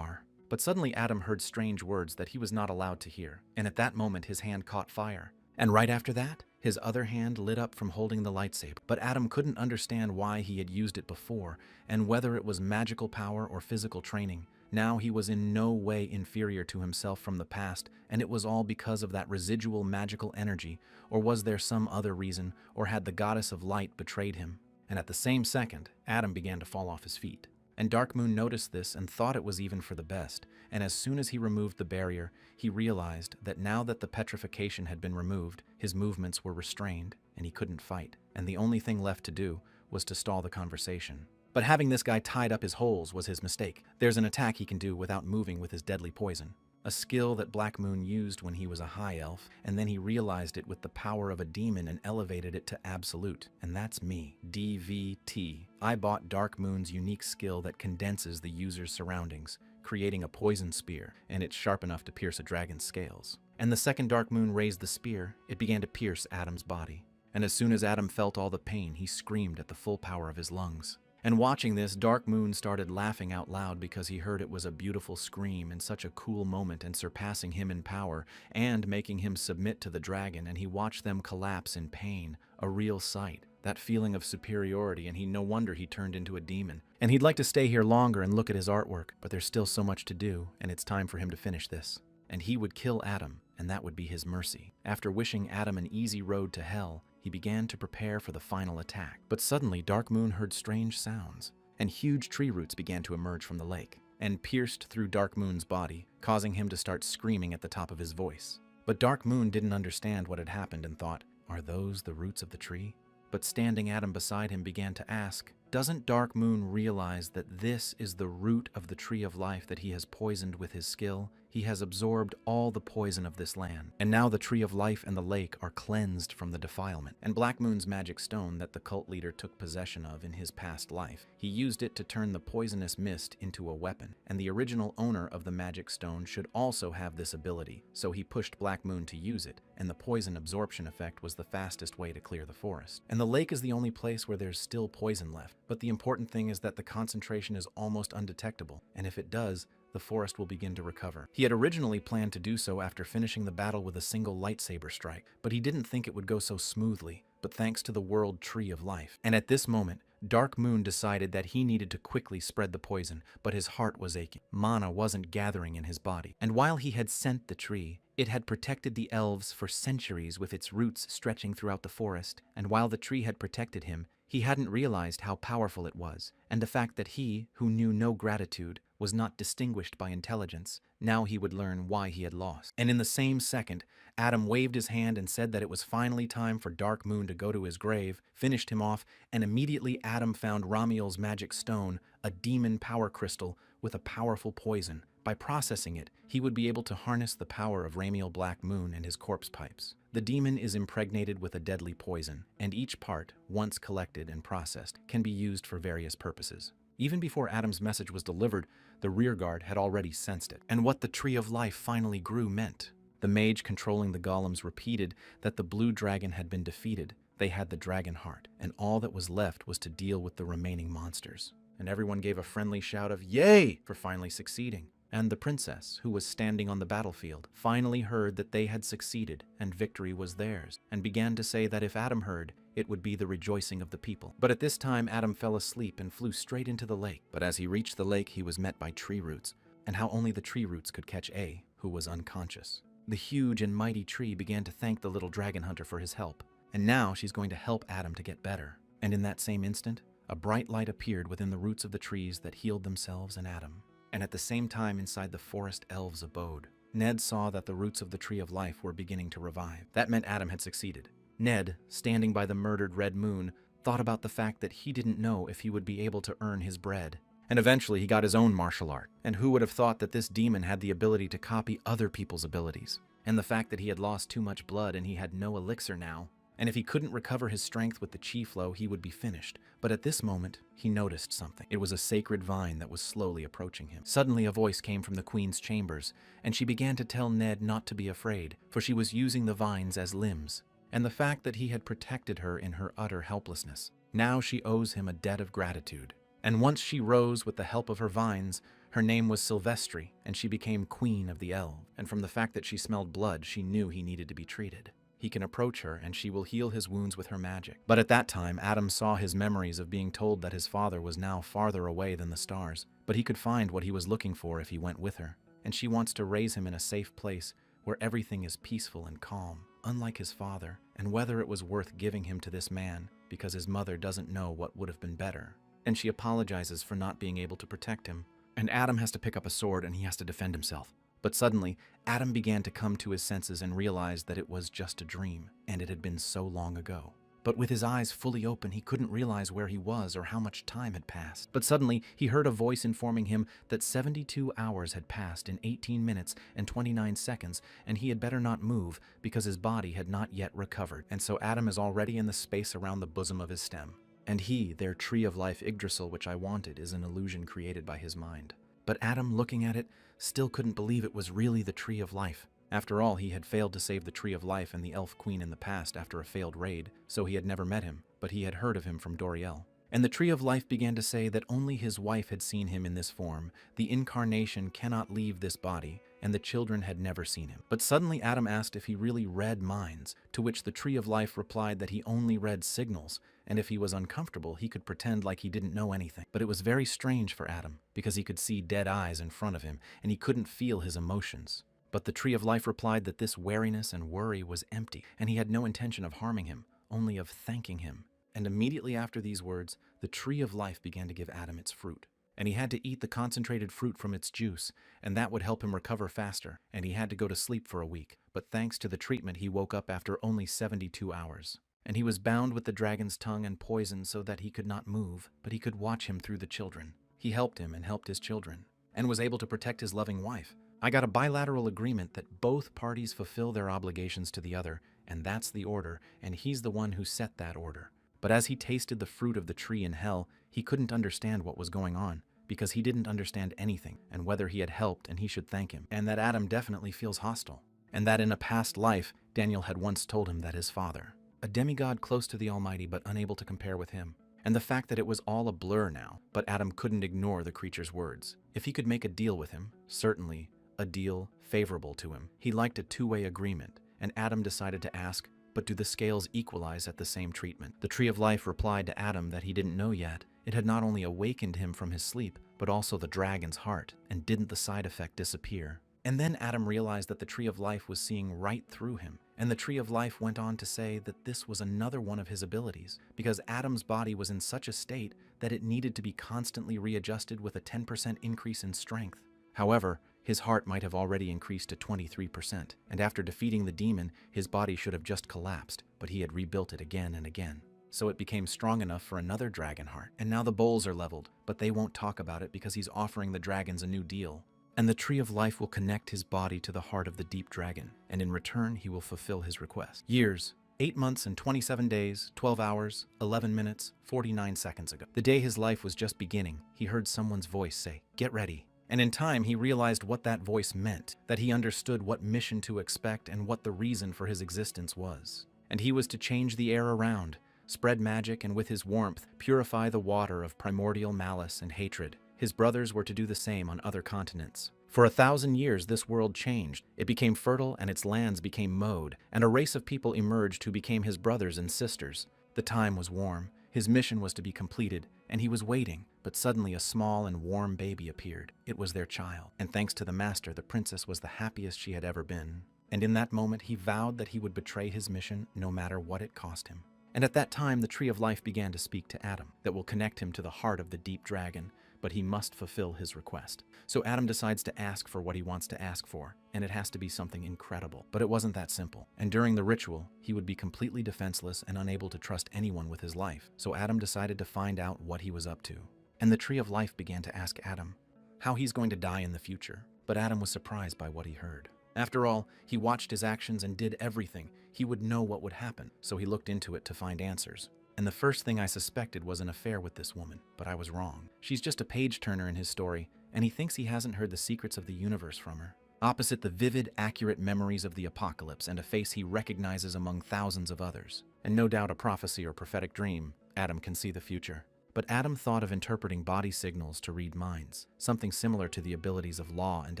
But suddenly Adam heard strange words that he was not allowed to hear, and at that moment his hand caught fire. And right after that, his other hand lit up from holding the lightsaber. But Adam couldn't understand why he had used it before, and whether it was magical power or physical training. Now he was in no way inferior to himself from the past, and it was all because of that residual magical energy, or was there some other reason, or had the Goddess of Light betrayed him? And at the same second, Adam began to fall off his feet. And Dark Moon noticed this and thought it was even for the best, and as soon as he removed the barrier, he realized that now that the petrification had been removed, his movements were restrained, and he couldn't fight, and the only thing left to do was to stall the conversation. But having this guy tied up his holes was his mistake. There's an attack he can do without moving with his deadly poison. A skill that Black Moon used when he was a high elf, and then he realized it with the power of a demon and elevated it to absolute. And that's me, DVT. I bought Dark Moon's unique skill that condenses the user's surroundings, creating a poison spear, and it's sharp enough to pierce a dragon's scales. And the second Dark Moon raised the spear, it began to pierce Adam's body. And as soon as Adam felt all the pain, he screamed at the full power of his lungs. And watching this, Dark Moon started laughing out loud because he heard it was a beautiful scream and such a cool moment and surpassing him in power and making him submit to the dragon, and he watched them collapse in pain, a real sight. That feeling of superiority, and no wonder he turned into a demon. And he'd like to stay here longer and look at his artwork, but there's still so much to do, and it's time for him to finish this. And he would kill Adam, and that would be his mercy. After wishing Adam an easy road to hell, he began to prepare for the final attack. But suddenly, Dark Moon heard strange sounds, and huge tree roots began to emerge from the lake, and pierced through Dark Moon's body, causing him to start screaming at the top of his voice. But Dark Moon didn't understand what had happened and thought, are those the roots of the tree? But standing Adam beside him began to ask, doesn't Dark Moon realize that this is the root of the tree of life that he has poisoned with his skill? He has absorbed all the poison of this land, and now the tree of life and the lake are cleansed from the defilement. And Black Moon's magic stone that the cult leader took possession of in his past life, he used it to turn the poisonous mist into a weapon, and the original owner of the magic stone should also have this ability, so he pushed Black Moon to use it, and the poison absorption effect was the fastest way to clear the forest. And the lake is the only place where there's still poison left, but the important thing is that the concentration is almost undetectable, and if it does, the forest will begin to recover. He had originally planned to do so after finishing the battle with a single lightsaber strike, but he didn't think it would go so smoothly, but thanks to the World Tree of Life. And at this moment, Dark Moon decided that he needed to quickly spread the poison, but his heart was aching. Mana wasn't gathering in his body. And while he had sent the tree, it had protected the elves for centuries with its roots stretching throughout the forest, and while the tree had protected him, he hadn't realized how powerful it was, and the fact that he, who knew no gratitude, was not distinguished by intelligence, now he would learn why he had lost. And in the same second, Adam waved his hand and said that it was finally time for Dark Moon to go to his grave, finished him off, and immediately Adam found Ramiel's magic stone, a demon power crystal with a powerful poison. By processing it, he would be able to harness the power of Ramiel Black Moon and his corpse pipes. The demon is impregnated with a deadly poison, and each part, once collected and processed, can be used for various purposes. Even before Adam's message was delivered, the rearguard had already sensed it, and what the Tree of Life finally grew meant. The mage controlling the golems repeated that the blue dragon had been defeated. They had the dragon heart, and all that was left was to deal with the remaining monsters. And everyone gave a friendly shout of "Yay!" for finally succeeding. And the princess, who was standing on the battlefield, finally heard that they had succeeded and victory was theirs, and began to say that if Adam heard, it would be the rejoicing of the people. But at this time, Adam fell asleep and flew straight into the lake. But as he reached the lake, he was met by tree roots, and how only the tree roots could catch A, who was unconscious. The huge and mighty tree began to thank the little dragon hunter for his help, and now she's going to help Adam to get better. And in that same instant, a bright light appeared within the roots of the trees that healed themselves and Adam. And at the same time inside the forest elves' abode, Ned saw that the roots of the Tree of Life were beginning to revive. That meant Adam had succeeded. Ned, standing by the murdered Red Moon, thought about the fact that he didn't know if he would be able to earn his bread. And eventually he got his own martial art. And who would have thought that this demon had the ability to copy other people's abilities? And the fact that he had lost too much blood and he had no elixir now. And if he couldn't recover his strength with the chi flow, he would be finished. But at this moment, he noticed something. It was a sacred vine that was slowly approaching him. Suddenly a voice came from the queen's chambers, and she began to tell Ned not to be afraid, for she was using the vines as limbs. And the fact that he had protected her in her utter helplessness. Now she owes him a debt of gratitude. And once she rose with the help of her vines, her name was Silvestri, and she became queen of the elves. And from the fact that she smelled blood, she knew he needed to be treated. He can approach her, and she will heal his wounds with her magic. But at that time, Adam saw his memories of being told that his father was now farther away than the stars. But he could find what he was looking for if he went with her. And she wants to raise him in a safe place where everything is peaceful and calm, unlike his father, and whether it was worth giving him to this man, because his mother doesn't know what would have been better. and she apologizes for not being able to protect him. And Adam has to pick up a sword and he has to defend himself. But suddenly, Adam began to come to his senses and realized that it was just a dream, and it had been so long ago. But with his eyes fully open, he couldn't realize where he was or how much time had passed. But suddenly, he heard a voice informing him that 72 hours had passed in 18 minutes and 29 seconds, and he had better not move because his body had not yet recovered. And so Adam is already in the space around the bosom of his stem. And he, their tree of life Yggdrasil, which I wanted, is an illusion created by his mind. But Adam, looking at it, still couldn't believe it was really the Tree of Life. After all, he had failed to save the Tree of Life and the Elf Queen in the past after a failed raid, so he had never met him, but he had heard of him from Doriel. And the Tree of Life began to say that only his wife had seen him in this form, the incarnation cannot leave this body, and the children had never seen him. But suddenly Adam asked if he really read minds, to which the Tree of Life replied that he only read signals, and if he was uncomfortable, he could pretend like he didn't know anything. But it was very strange for Adam, because he could see dead eyes in front of him, and he couldn't feel his emotions. But the Tree of Life replied that this wariness and worry was empty, and he had no intention of harming him, only of thanking him. And immediately after these words, the Tree of Life began to give Adam its fruit. And he had to eat the concentrated fruit from its juice, and that would help him recover faster, and he had to go to sleep for a week. But thanks to the treatment, he woke up after only 72 hours. And he was bound with the dragon's tongue and poison so that he could not move, but he could watch him through the children. He helped him and helped his children, and was able to protect his loving wife. I got a bilateral agreement that both parties fulfill their obligations to the other, and that's the order, and he's the one who set that order. But as he tasted the fruit of the tree in hell, he couldn't understand what was going on, because he didn't understand anything, and whether he had helped and he should thank him, and that Adam definitely feels hostile, and that in a past life, Daniel had once told him that his father, a demigod close to the Almighty but unable to compare with him, and the fact that it was all a blur now, but Adam couldn't ignore the creature's words. If he could make a deal with him, certainly a deal favorable to him. He liked a two-way agreement, and Adam decided to ask, but do the scales equalize at the same treatment? The Tree of Life replied to Adam that he didn't know yet. It had not only awakened him from his sleep, but also the dragon's heart, and didn't the side effect disappear? And then Adam realized that the Tree of Life was seeing right through him, and the Tree of Life went on to say that this was another one of his abilities, because Adam's body was in such a state that it needed to be constantly readjusted with a 10% increase in strength. However, his heart might have already increased to 23%, and after defeating the demon, his body should have just collapsed, but he had rebuilt it again and again. So it became strong enough for another dragon heart. And now the bowls are leveled, but they won't talk about it because he's offering the dragons a new deal. And the Tree of Life will connect his body to the heart of the deep dragon, and in return he will fulfill his request. Years, 8 months and 27 days, 12 hours, 11 minutes, 49 seconds ago. The day his life was just beginning, he heard someone's voice say, "Get ready." And in time, he realized what that voice meant, that he understood what mission to expect and what the reason for his existence was. And he was to change the air around, spread magic, and with his warmth, purify the water of primordial malice and hatred. His brothers were to do the same on other continents. For 1,000 years, this world changed. It became fertile and its lands became mowed, and a race of people emerged who became his brothers and sisters. The time was warm. His mission was to be completed, and he was waiting, but suddenly a small and warm baby appeared. It was their child, and thanks to the master, the princess was the happiest she had ever been. And in that moment, he vowed that he would betray his mission no matter what it cost him. And at that time, the Tree of Life began to speak to Adam, that will connect him to the heart of the deep dragon, but he must fulfill his request. So Adam decides to ask for what he wants to ask for, and it has to be something incredible. But it wasn't that simple. And during the ritual, he would be completely defenseless and unable to trust anyone with his life. So Adam decided to find out what he was up to. And the Tree of Life began to ask Adam how he's going to die in the future. But Adam was surprised by what he heard. After all, he watched his actions and did everything. He would know what would happen, so he looked into it to find answers. And the first thing I suspected was an affair with this woman, but I was wrong. She's just a page-turner in his story, and he thinks he hasn't heard the secrets of the universe from her. Opposite the vivid, accurate memories of the apocalypse and a face he recognizes among thousands of others, and no doubt a prophecy or prophetic dream, Adam can see the future. But Adam thought of interpreting body signals to read minds, something similar to the abilities of Law and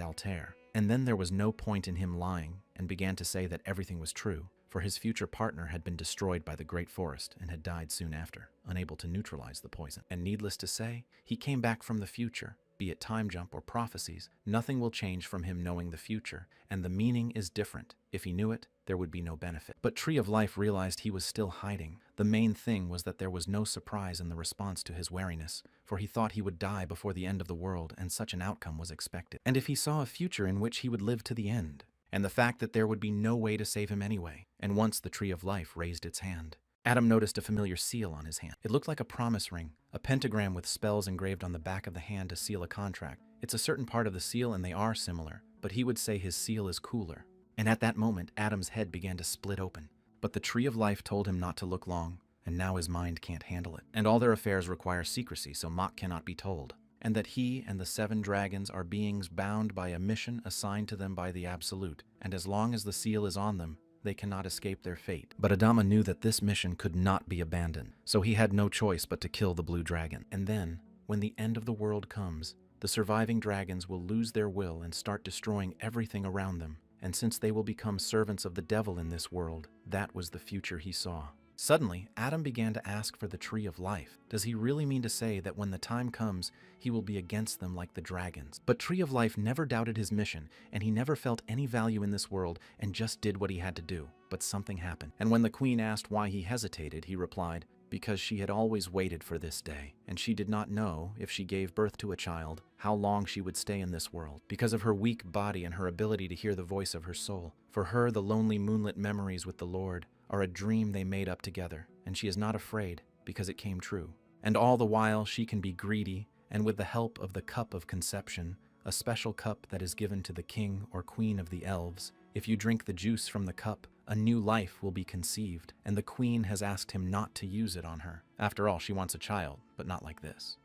Altair. And then there was no point in him lying, and began to say that everything was true, for his future partner had been destroyed by the Great Forest and had died soon after, unable to neutralize the poison. And needless to say, he came back from the future. Be it time jump or prophecies, nothing will change from him knowing the future, and the meaning is different. If he knew it, there would be no benefit. But Tree of Life realized he was still hiding. The main thing was that there was no surprise in the response to his wariness, for he thought he would die before the end of the world, and such an outcome was expected. And if he saw a future in which he would live to the end, and the fact that there would be no way to save him anyway, and once the Tree of Life raised its hand, Adam noticed a familiar seal on his hand. It looked like a promise ring, a pentagram with spells engraved on the back of the hand to seal a contract. It's a certain part of the seal and they are similar, but he would say his seal is cooler. And at that moment, Adam's head began to split open. But the Tree of Life told him not to look long, and now his mind can't handle it. And all their affairs require secrecy, so Mok cannot be told. And that he and the 7 dragons are beings bound by a mission assigned to them by the Absolute, and as long as the seal is on them, they cannot escape their fate. But Adama knew that this mission could not be abandoned, so he had no choice but to kill the blue dragon. And then, when the end of the world comes, the surviving dragons will lose their will and start destroying everything around them. And since they will become servants of the devil in this world, that was the future he saw. Suddenly, Adam began to ask for the Tree of Life. Does he really mean to say that when the time comes, he will be against them like the dragons? But Tree of Life never doubted his mission, and he never felt any value in this world and just did what he had to do. But something happened. And when the queen asked why he hesitated, he replied, because she had always waited for this day, and she did not know, if she gave birth to a child, how long she would stay in this world. Because of her weak body and her ability to hear the voice of her soul. For her, the lonely moonlit memories with the Lord are a dream they made up together, and she is not afraid because it came true. And all the while she can be greedy, and with the help of the cup of conception, a special cup that is given to the king or queen of the elves, if you drink the juice from the cup, a new life will be conceived, and the queen has asked him not to use it on her. After all, she wants a child, but not like this.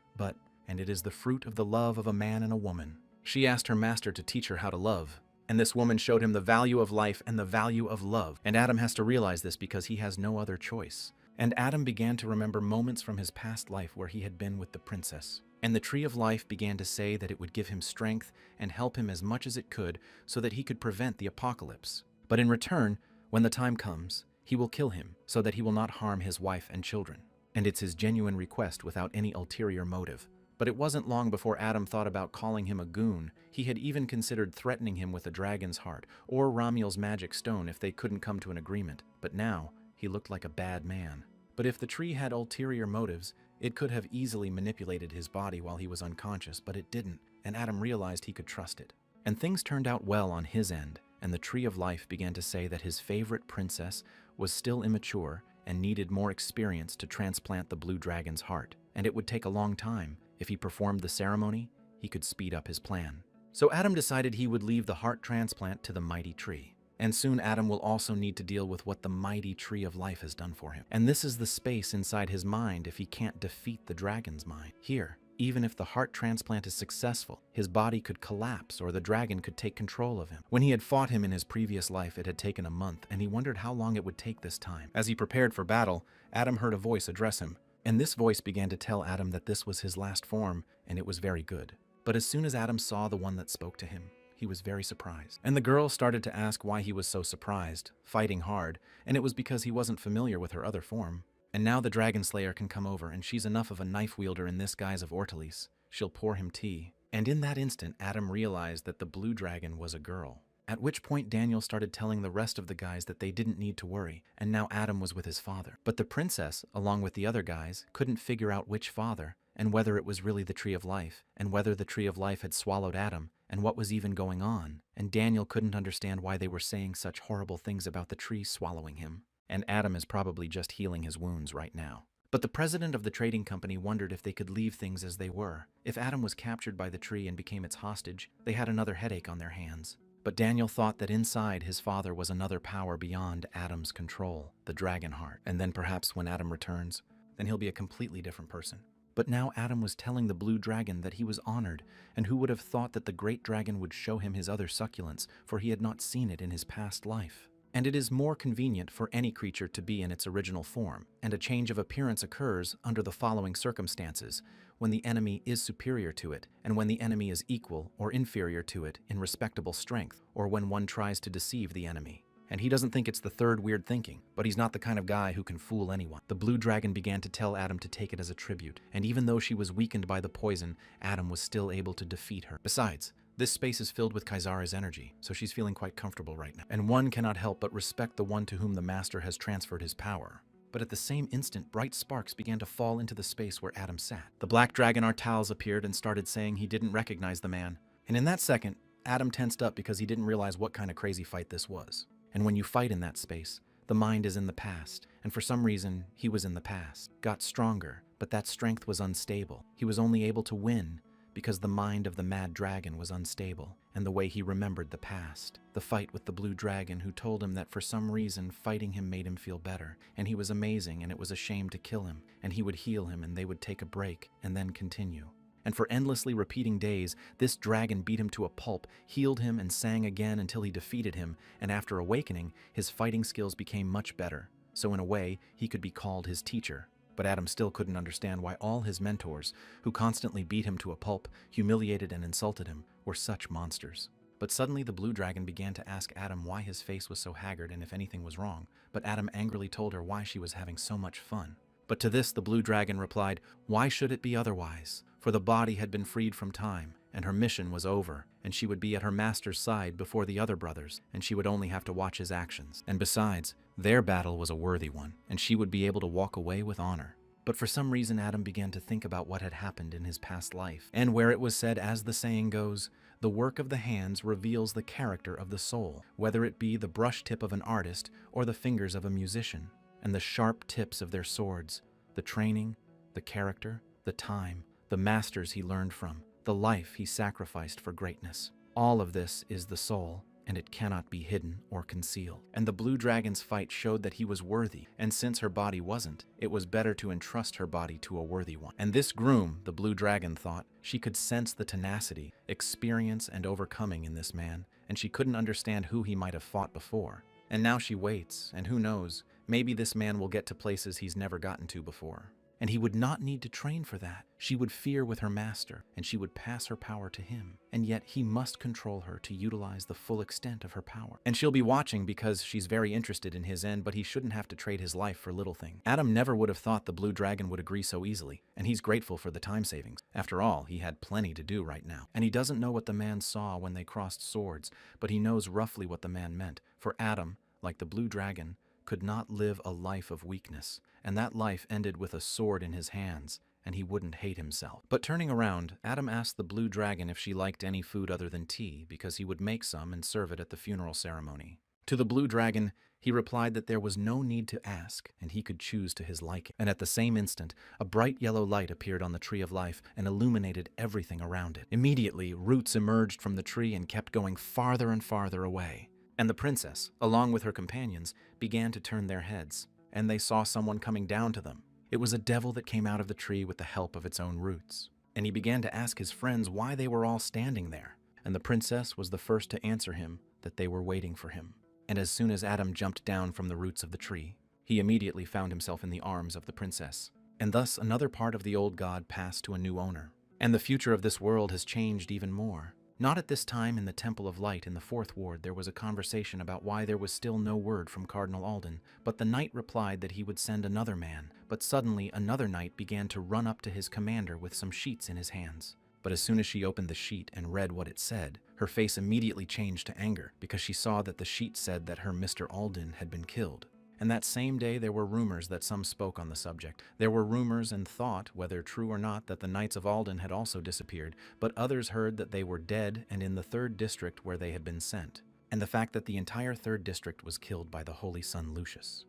And it is the fruit of the love of a man and a woman. She asked her master to teach her how to love, and this woman showed him the value of life and the value of love. And Adam has to realize this because he has no other choice. And Adam began to remember moments from his past life where he had been with the princess. And the Tree of Life began to say that it would give him strength and help him as much as it could so that he could prevent the apocalypse. But in return, when the time comes, he will kill him so that he will not harm his wife and children. And it's his genuine request without any ulterior motive. But it wasn't long before Adam thought about calling him a goon. He had even considered threatening him with a dragon's heart or Ramiel's magic stone if they couldn't come to an agreement. But now, he looked like a bad man. But if the tree had ulterior motives, it could have easily manipulated his body while he was unconscious, but it didn't, and Adam realized he could trust it. And things turned out well on his end, and the Tree of Life began to say that his favorite princess was still immature and needed more experience to transplant the blue dragon's heart, and it would take a long time. If he performed the ceremony, he could speed up his plan. So Adam decided he would leave the heart transplant to the mighty tree. And soon Adam will also need to deal with what the mighty Tree of Life has done for him. And this is the space inside his mind if he can't defeat the dragon's mind. Here, even if the heart transplant is successful, his body could collapse or the dragon could take control of him. When he had fought him in his previous life, it had taken a month, and he wondered how long it would take this time. As he prepared for battle, Adam heard a voice address him. And this voice began to tell Adam that this was his last form, and it was very good. But as soon as Adam saw the one that spoke to him, he was very surprised. And the girl started to ask why he was so surprised, fighting hard, and it was because he wasn't familiar with her other form. And now the Dragon Slayer can come over, and she's enough of a knife wielder in this guise of Ortalice. She'll pour him tea. And in that instant, Adam realized that the blue dragon was a girl. At which point Daniel started telling the rest of the guys that they didn't need to worry, and now Adam was with his father. But the princess, along with the other guys, couldn't figure out which father, and whether it was really the Tree of Life, and whether the Tree of Life had swallowed Adam, and what was even going on. And Daniel couldn't understand why they were saying such horrible things about the tree swallowing him. And Adam is probably just healing his wounds right now. But the president of the trading company wondered if they could leave things as they were. If Adam was captured by the tree and became its hostage, they had another headache on their hands. But Daniel thought that inside his father was another power beyond Adam's control, the dragon heart. And then perhaps when Adam returns, then he'll be a completely different person. But now Adam was telling the blue dragon that he was honored, and who would have thought that the great dragon would show him his other succulents, for he had not seen it in his past life. And it is more convenient for any creature to be in its original form, and a change of appearance occurs under the following circumstances: when the enemy is superior to it, and when the enemy is equal or inferior to it in respectable strength, or when one tries to deceive the enemy. And he doesn't think it's the third weird thinking, but he's not the kind of guy who can fool anyone. The blue dragon began to tell Adam to take it as a tribute, and even though she was weakened by the poison, Adam was still able to defeat her. Besides, This space is filled with Kaisara's energy, so she's feeling quite comfortable right now. And one cannot help but respect the one to whom the master has transferred his power. But at the same instant, bright sparks began to fall into the space where Adam sat. The black dragon Artals appeared and started saying he didn't recognize the man. And in that second, Adam tensed up because he didn't realize what kind of crazy fight this was. And when you fight in that space, the mind is in the past, and for some reason, he was in the past. Got stronger, but that strength was unstable. He was only able to win because the mind of the mad dragon was unstable, and the way he remembered the past. The fight with the blue dragon who told him that for some reason fighting him made him feel better, and he was amazing and it was a shame to kill him, and he would heal him and they would take a break and then continue. And for endlessly repeating days, this dragon beat him to a pulp, healed him and sang again until he defeated him, and after awakening, his fighting skills became much better. So in a way, he could be called his teacher. But Adam still couldn't understand why all his mentors, who constantly beat him to a pulp, humiliated and insulted him, were such monsters. But suddenly the blue dragon began to ask Adam why his face was so haggard and if anything was wrong, but Adam angrily told her why she was having so much fun. But to this the blue dragon replied, "Why should it be otherwise? For the body had been freed from time, and her mission was over, and she would be at her master's side before the other brothers, and she would only have to watch his actions. And besides, their battle was a worthy one, and she would be able to walk away with honor." But for some reason Adam began to think about what had happened in his past life, and where it was said, as the saying goes, the work of the hands reveals the character of the soul, whether it be the brush tip of an artist or the fingers of a musician, and the sharp tips of their swords, the training, the character, the time, the masters he learned from, the life he sacrificed for greatness. All of this is the soul, and it cannot be hidden or concealed. And the blue dragon's fight showed that he was worthy, and since her body wasn't, it was better to entrust her body to a worthy one. And this groom, the blue dragon thought, she could sense the tenacity, experience, and overcoming in this man, and she couldn't understand who he might have fought before. And now she waits, and who knows, maybe this man will get to places he's never gotten to before. And he would not need to train for that. She would fear with her master, and she would pass her power to him. And yet he must control her to utilize the full extent of her power. And she'll be watching because she's very interested in his end, but he shouldn't have to trade his life for little things. Adam never would have thought the blue dragon would agree so easily, and he's grateful for the time savings. After all, he had plenty to do right now. And he doesn't know what the man saw when they crossed swords, but he knows roughly what the man meant. For Adam, like the blue dragon, could not live a life of weakness, and that life ended with a sword in his hands, and he wouldn't hate himself. But turning around, Adam asked the blue dragon if she liked any food other than tea, because he would make some and serve it at the funeral ceremony. To the blue dragon, he replied that there was no need to ask, and he could choose to his liking. And at the same instant, a bright yellow light appeared on the tree of life and illuminated everything around it. Immediately, roots emerged from the tree and kept going farther and farther away. And the princess, along with her companions, began to turn their heads, and they saw someone coming down to them. It was a devil that came out of the tree with the help of its own roots. And he began to ask his friends why they were all standing there. And the princess was the first to answer him that they were waiting for him. And as soon as Adam jumped down from the roots of the tree, he immediately found himself in the arms of the princess. And thus another part of the old god passed to a new owner. And the future of this world has changed even more. Not at this time in the Temple of Light in the 4th Ward there was a conversation about why there was still no word from Cardinal Alden, but the knight replied that he would send another man, but suddenly another knight began to run up to his commander with some sheets in his hands. But as soon as she opened the sheet and read what it said, her face immediately changed to anger, because she saw that the sheet said that her Mr. Alden had been killed. And that same day there were rumors that some spoke on the subject. There were rumors and thought, whether true or not, that the Knights of Alden had also disappeared, but others heard that they were dead and in the 3rd district where they had been sent. And the fact that the entire 3rd district was killed by the Holy Son Lucius.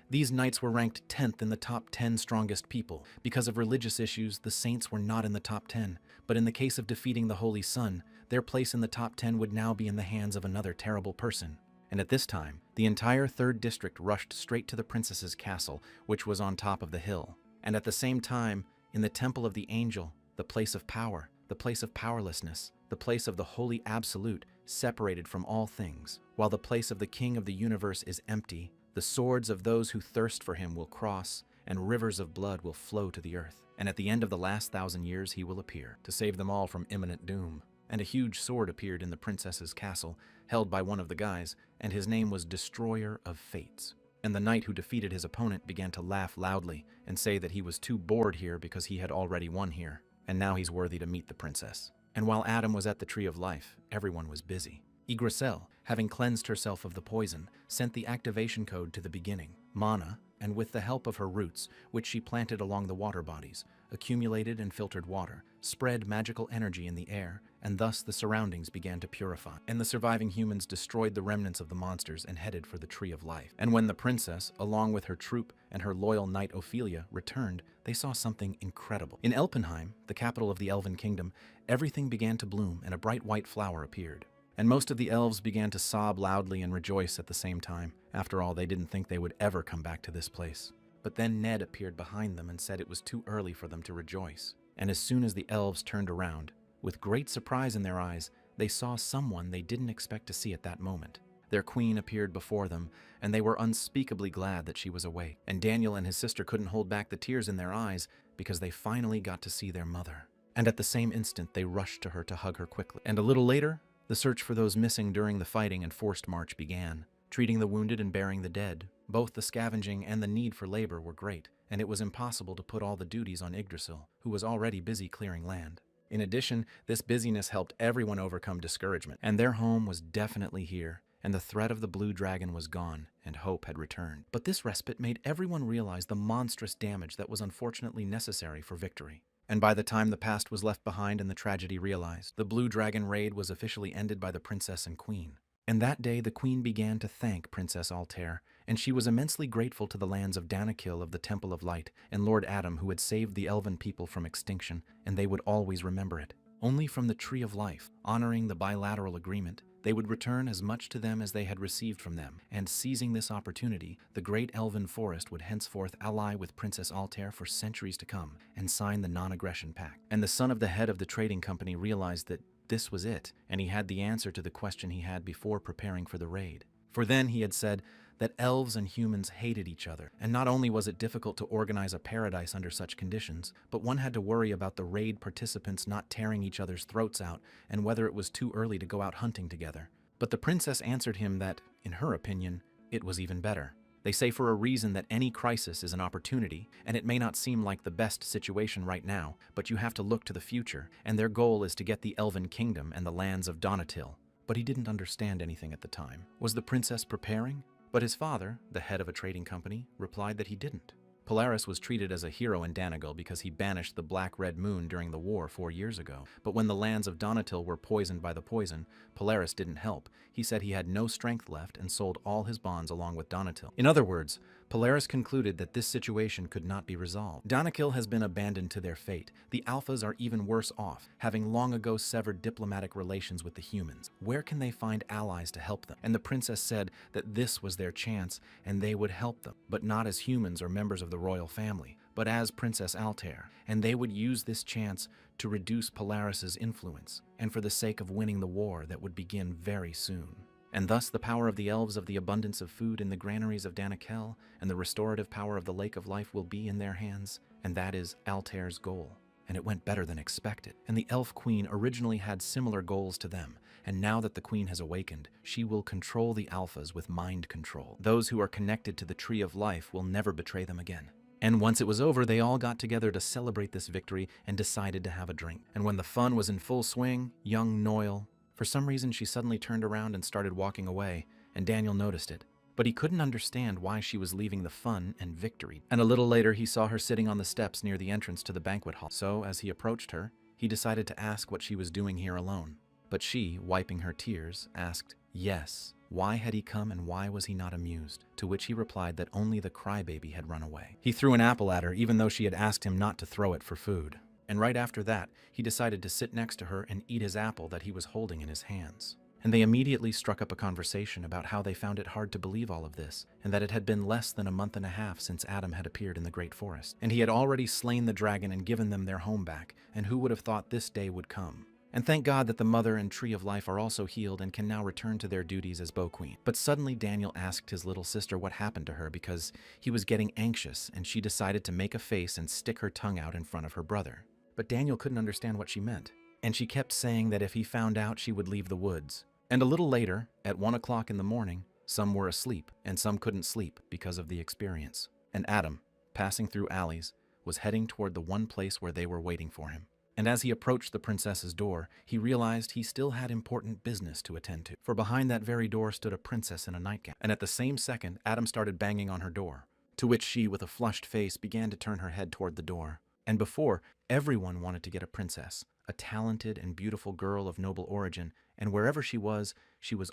These knights were ranked 10th in the top 10 strongest people. Because of religious issues, the saints were not in the top 10. But in the case of defeating the Holy Son, their place in the top 10 would now be in the hands of another terrible person. And at this time, the entire 3rd district rushed straight to the princess's castle, which was on top of the hill. And at the same time, in the Temple of the Angel, the place of power, the place of powerlessness, the place of the Holy Absolute, separated from all things, while the place of the King of the universe is empty, the swords of those who thirst for him will cross, and rivers of blood will flow to the earth. And at the end of the last 1,000 years he will appear, to save them all from imminent doom. And a huge sword appeared in the princess's castle, held by one of the guys, and his name was Destroyer of Fates. And the knight who defeated his opponent began to laugh loudly and say that he was too bored here because he had already won here, and now he's worthy to meet the princess. And while Adam was at the Tree of Life, everyone was busy. Yggdrasil, having cleansed herself of the poison, sent the activation code to the beginning. Mana, and with the help of her roots, which she planted along the water bodies, accumulated and filtered water, spread magical energy in the air, and thus the surroundings began to purify. And the surviving humans destroyed the remnants of the monsters and headed for the Tree of Life. And when the princess, along with her troop and her loyal knight Ophelia, returned, they saw something incredible. In Elpenheim, the capital of the Elven Kingdom, everything began to bloom and a bright white flower appeared. And most of the elves began to sob loudly and rejoice at the same time. After all, they didn't think they would ever come back to this place. But then Ned appeared behind them and said it was too early for them to rejoice. And as soon as the elves turned around, with great surprise in their eyes, they saw someone they didn't expect to see at that moment. Their queen appeared before them, and they were unspeakably glad that she was awake. And Daniel and his sister couldn't hold back the tears in their eyes because they finally got to see their mother. And at the same instant, they rushed to her to hug her quickly. And a little later, the search for those missing during the fighting and forced march began. Treating the wounded and burying the dead, both the scavenging and the need for labor were great, and it was impossible to put all the duties on Yggdrasil, who was already busy clearing land. In addition, this busyness helped everyone overcome discouragement, and their home was definitely here, and the threat of the blue dragon was gone, and hope had returned. But this respite made everyone realize the monstrous damage that was unfortunately necessary for victory. And by the time the past was left behind and the tragedy realized, the blue dragon raid was officially ended by the princess and queen. And that day the queen began to thank Princess Altair, and she was immensely grateful to the lands of Danakil of the Temple of Light and Lord Adam who had saved the elven people from extinction, and they would always remember it. Only from the Tree of Life, honoring the bilateral agreement, they would return as much to them as they had received from them, and seizing this opportunity, the great elven forest would henceforth ally with Princess Altair for centuries to come, and sign the non-aggression pact. And the son of the head of the trading company realized that this was it, and he had the answer to the question he had before preparing for the raid. For then he had said that elves and humans hated each other, and not only was it difficult to organize a paradise under such conditions, but one had to worry about the raid participants not tearing each other's throats out and whether it was too early to go out hunting together. But the princess answered him that, in her opinion, it was even better. They say for a reason that any crisis is an opportunity, and it may not seem like the best situation right now, but you have to look to the future, and their goal is to get the Elven Kingdom and the lands of Donatil. But he didn't understand anything at the time. Was the princess preparing? But his father, the head of a trading company, replied that he didn't. Polaris was treated as a hero in Danagil because he banished the Black-Red Moon during the war 4 years ago. But when the lands of Donatil were poisoned by the poison, Polaris didn't help. He said he had no strength left and sold all his bonds along with Donatil. In other words, Polaris concluded that this situation could not be resolved. Danakil has been abandoned to their fate. The Alphas are even worse off, having long ago severed diplomatic relations with the humans. Where can they find allies to help them? And the princess said that this was their chance and they would help them, but not as humans or members of the royal family, but as Princess Altair, and they would use this chance to reduce Polaris's influence, and for the sake of winning the war that would begin very soon. And thus the power of the elves of the abundance of food in the granaries of Danakel and the restorative power of the Lake of Life will be in their hands, and that is Altair's goal. And it went better than expected. And the Elf Queen originally had similar goals to them, and now that the Queen has awakened, she will control the Alphas with mind control. Those who are connected to the Tree of Life will never betray them again. And once it was over, they all got together to celebrate this victory and decided to have a drink. And when the fun was in full swing, young Noel, for some reason she suddenly turned around and started walking away, and Daniel noticed it. But he couldn't understand why she was leaving the fun and victory. And a little later he saw her sitting on the steps near the entrance to the banquet hall. So as he approached her, he decided to ask what she was doing here alone. But she, wiping her tears, asked, yes, why had he come and why was he not amused? To which he replied that only the crybaby had run away. He threw an apple at her even though she had asked him not to throw it for food. And right after that, he decided to sit next to her and eat his apple that he was holding in his hands. And they immediately struck up a conversation about how they found it hard to believe all of this, and that it had been less than a month and a half since Adam had appeared in the Great Forest. And he had already slain the dragon and given them their home back, and who would have thought this day would come? And thank God that the Mother and Tree of Life are also healed and can now return to their duties as Bow Queen. But suddenly Daniel asked his little sister what happened to her because he was getting anxious, and she decided to make a face and stick her tongue out in front of her brother. But Daniel couldn't understand what she meant, and she kept saying that if he found out, she would leave the woods. And a little later, at 1 o'clock in the morning, some were asleep and some couldn't sleep because of the experience. And Adam, passing through alleys, was heading toward the one place where they were waiting for him. And as he approached the princess's door, he realized he still had important business to attend to. For behind that very door stood a princess in a nightgown. And at the same second, Adam started banging on her door, to which she, with a flushed face, began to turn her head toward the door. And before, everyone wanted to get a princess, a talented and beautiful girl of noble origin, and wherever she was